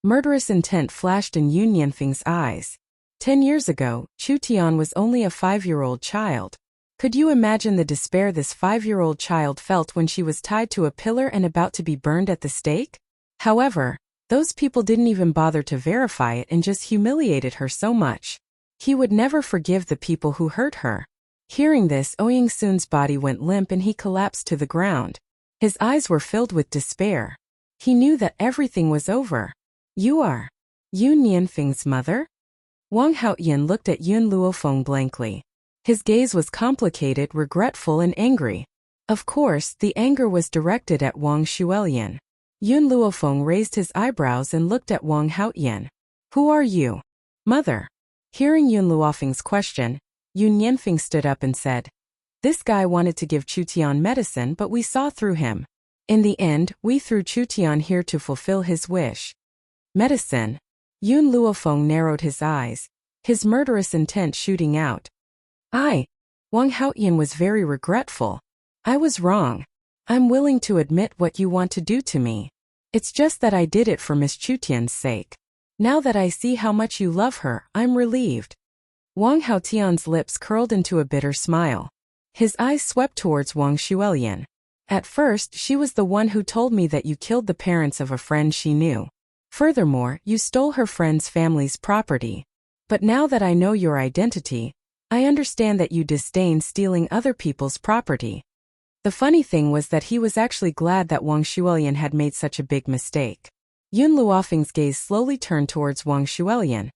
Murderous intent flashed in Yun Yanfeng's eyes. 10 years ago, Chu Tian was only a 5-year-old child. Could you imagine the despair this 5-year-old child felt when she was tied to a pillar and about to be burned at the stake? However, those people didn't even bother to verify it and just humiliated her so much. He would never forgive the people who hurt her. Hearing this, Ouyang Sun's body went limp and he collapsed to the ground. His eyes were filled with despair. He knew that everything was over. You are Yun Yanfeng's mother? Wang Haoyan looked at Yun Luofeng blankly. His gaze was complicated, regretful and angry. Of course, the anger was directed at Wang Shuelian. Yun Luofeng raised his eyebrows and looked at Wang Haoyan. Who are you? Mother. Hearing Yun Luofeng's question, Yun Yanfeng stood up and said, this guy wanted to give Chu Tian medicine, but we saw through him. In the end, we threw Chu Tian here to fulfill his wish. Medicine? Yun Luofeng narrowed his eyes, his murderous intent shooting out. Wang Haoyan was very regretful. I was wrong. I'm willing to admit what you want to do to me. It's just that I did it for Miss Chu Tian's sake. Now that I see how much you love her, I'm relieved. Wang Haotian's lips curled into a bitter smile. His eyes swept towards Wang Shuelian. At first, she was the one who told me that you killed the parents of a friend she knew. Furthermore, you stole her friend's family's property. But now that I know your identity, I understand that you disdain stealing other people's property. The funny thing was that he was actually glad that Wang Shuelian had made such a big mistake. Yun Luofeng's gaze slowly turned towards Wang Shuelian,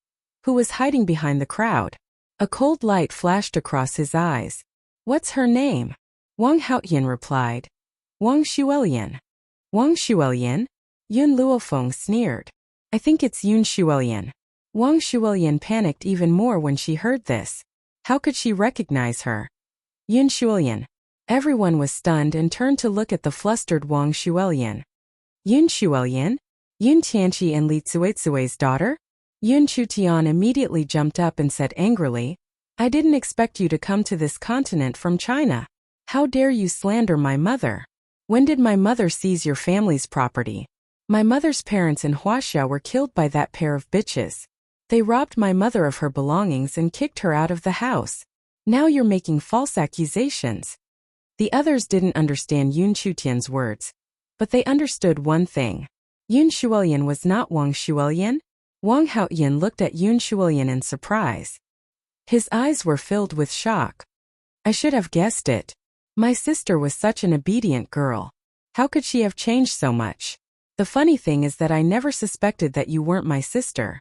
who was hiding behind the crowd. A cold light flashed across his eyes. What's her name? Wang Haoyan replied. Wang Shuelian. Wang Shuelian? Yun Luofeng sneered. I think it's Yun Shuelian. Wang Shuelian panicked even more when she heard this. How could she recognize her? Yun Shuelian. Everyone was stunned and turned to look at the flustered Wang Shuelian. Yun Shuelian? Yun Tianqi and Li Cuizui's daughter? Yun Chutian immediately jumped up and said angrily, I didn't expect you to come to this continent from China. How dare you slander my mother? When did my mother seize your family's property? My mother's parents in Huaxia were killed by that pair of bitches. They robbed my mother of her belongings and kicked her out of the house. Now you're making false accusations. The others didn't understand Yun Chutian's words, but they understood one thing. Yun Shuelian was not Wang Shuelian. Wang Haoyan looked at Yun Shuelian in surprise. His eyes were filled with shock. I should have guessed it. My sister was such an obedient girl. How could she have changed so much? The funny thing is that I never suspected that you weren't my sister.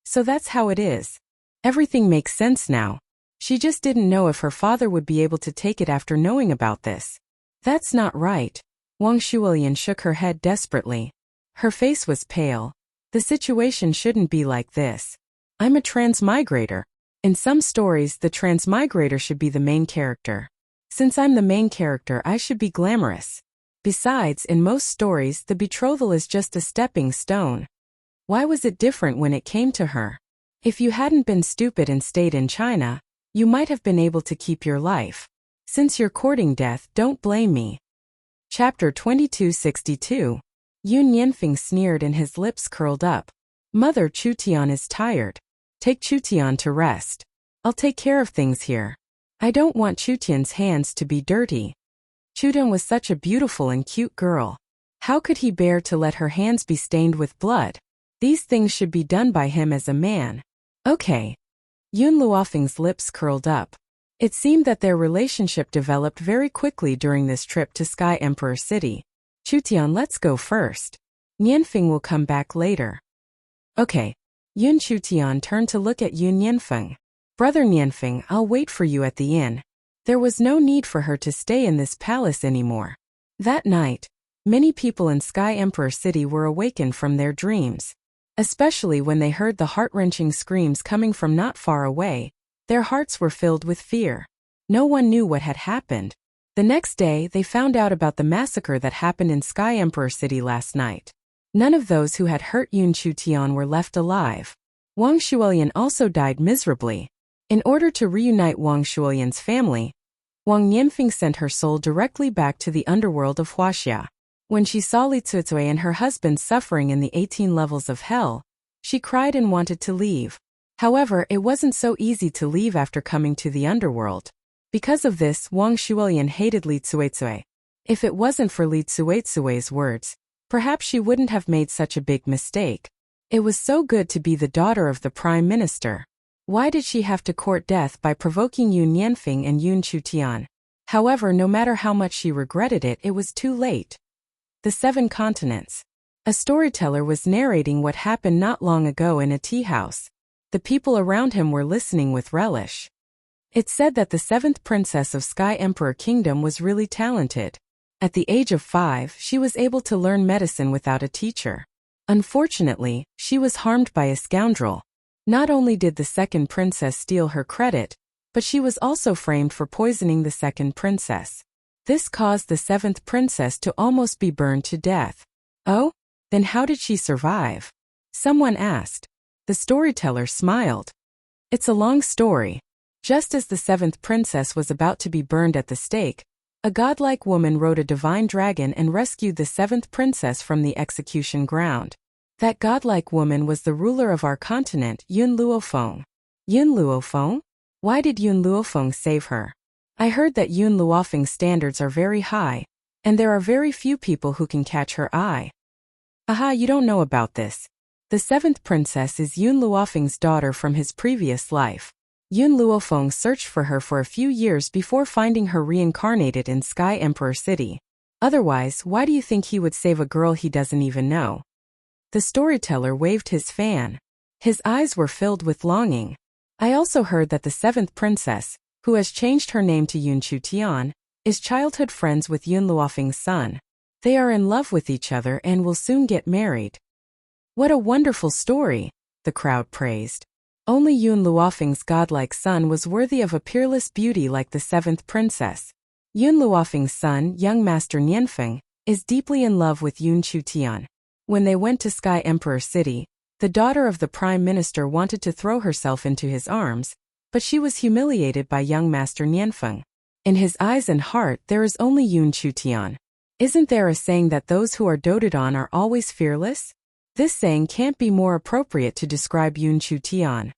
So that's how it is. Everything makes sense now. She just didn't know if her father would be able to take it after knowing about this. That's not right. Wang Shuelian shook her head desperately. Her face was pale. The situation shouldn't be like this. I'm a transmigrator. In some stories, the transmigrator should be the main character. Since I'm the main character, I should be glamorous. Besides, in most stories, the betrothal is just a stepping stone. Why was it different when it came to her? If you hadn't been stupid and stayed in China, you might have been able to keep your life. Since you're courting death, don't blame me. Chapter 2262. Yun Yanfeng sneered and his lips curled up. Mother, Chu Tian is tired. Take Chu Tian to rest. I'll take care of things here. I don't want Chu Tian's hands to be dirty. Chu Tian was such a beautiful and cute girl. How could he bear to let her hands be stained with blood? These things should be done by him as a man. Okay. Yun Luofeng's lips curled up. It seemed that their relationship developed very quickly during this trip to Sky Emperor City. Chu Tian, let's go first. Yanfeng will come back later. Okay. Yun Chu Tian turned to look at Yun Yanfeng. Brother Yanfeng, I'll wait for you at the inn. There was no need for her to stay in this palace anymore. That night, many people in Sky Emperor City were awakened from their dreams. Especially when they heard the heart-wrenching screams coming from not far away, their hearts were filled with fear. No one knew what had happened. The next day, they found out about the massacre that happened in Sky Emperor City last night. None of those who had hurt Yun Chutian were left alive. Wang Shuolian also died miserably. In order to reunite Wang Shuolian's family, Wang Nianfeng sent her soul directly back to the underworld of Huaxia. When she saw Li Cuicui and her husband suffering in the 18 levels of hell, she cried and wanted to leave. However, it wasn't so easy to leave after coming to the underworld. Because of this, Wang Shuolian hated Li Cuicui. If it wasn't for Li Cuicui's words, perhaps she wouldn't have made such a big mistake. It was so good to be the daughter of the prime minister. Why did she have to court death by provoking Yun Nianfeng and Yun Chutian? However, no matter how much she regretted it, it was too late. The 7 continents. A storyteller was narrating what happened not long ago in a tea house. The people around him were listening with relish. It said that the 7th princess of Sky Emperor Kingdom was really talented. At the age of 5, she was able to learn medicine without a teacher. Unfortunately, she was harmed by a scoundrel. Not only did the 2nd princess steal her credit, but she was also framed for poisoning the 2nd princess. This caused the 7th princess to almost be burned to death. Oh? Then how did she survive? Someone asked. The storyteller smiled. It's a long story. Just as the 7th princess was about to be burned at the stake, a godlike woman rode a divine dragon and rescued the 7th princess from the execution ground. That godlike woman was the ruler of our continent, Yun Luofeng. Yun Luofeng? Why did Yun Luofeng save her? I heard that Yun Luofeng's standards are very high, and there are very few people who can catch her eye. Aha, you don't know about this. The 7th princess is Yun Luofeng's daughter from his previous life. Yun Luofeng searched for her for a few years before finding her reincarnated in Sky Emperor City. Otherwise, why do you think he would save a girl he doesn't even know? The storyteller waved his fan. His eyes were filled with longing. I also heard that the 7th princess, who has changed her name to Yun Chutian, is childhood friends with Yun Luofeng's son. They are in love with each other and will soon get married. What a wonderful story, the crowd praised. Only Yun Luofeng's godlike son was worthy of a peerless beauty like the 7th princess. Yun Luofeng's son, young Master Nianfeng, is deeply in love with Yun Chutian. When they went to Sky Emperor City, the daughter of the prime minister wanted to throw herself into his arms, but she was humiliated by young Master Nianfeng. In his eyes and heart there is only Yun Chutian. Isn't there a saying that those who are doted on are always fearless? This saying can't be more appropriate to describe Yun Chutian.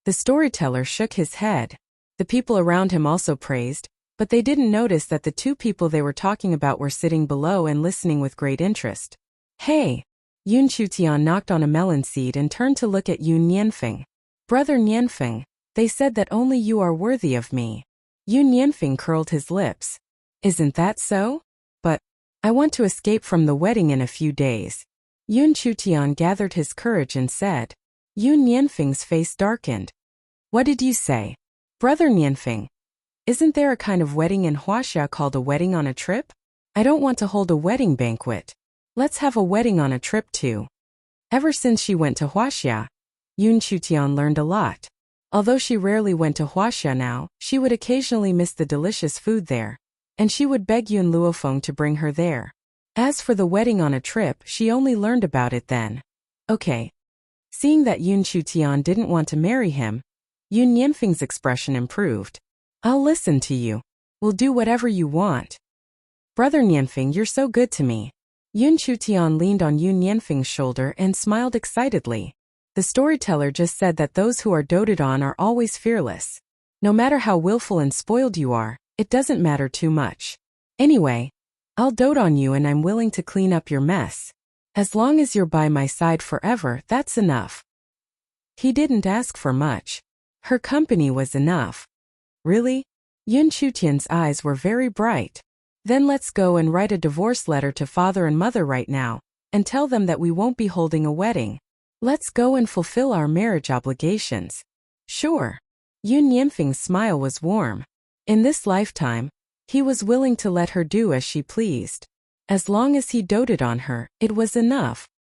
The storyteller shook his head. The people around him also praised, but they didn't notice that the 2 people they were talking about were sitting below and listening with great interest. Hey! Yun Chutian knocked on a melon seed and turned to look at Yun Nianfeng. Brother Nianfeng, they said that only you are worthy of me. Yun Nianfeng curled his lips. Isn't that so? But I want to escape from the wedding in a few days. Yun Chutian gathered his courage and said. Yun Nianfeng's face darkened. What did you say? Brother Nianfeng, isn't there a kind of wedding in Huaxia called a wedding on a trip? I don't want to hold a wedding banquet. Let's have a wedding on a trip too. Ever since she went to Huaxia, Yun Chutian learned a lot. Although she rarely went to Huaxia now, she would occasionally miss the delicious food there, and she would beg Yun Luofeng to bring her there. As for the wedding on a trip, she only learned about it then. Okay. Seeing that Yun Chutian didn't want to marry him, Yun Nianfeng's expression improved. I'll listen to you. We'll do whatever you want. Brother Nianfeng, you're so good to me. Yun Chutian leaned on Yun Nianfeng's shoulder and smiled excitedly. The storyteller just said that those who are doted on are always fearless. No matter how willful and spoiled you are, it doesn't matter too much. Anyway, I'll dote on you and I'm willing to clean up your mess. As long as you're by my side forever, that's enough. He didn't ask for much. Her company was enough. Really? Yun Chutian's eyes were very bright. Then let's go and write a divorce letter to father and mother right now, and tell them that we won't be holding a wedding. Let's go and fulfill our marriage obligations. Sure. Yun Nianfeng's smile was warm. In this lifetime, he was willing to let her do as she pleased. As long as he doted on her, it was enough.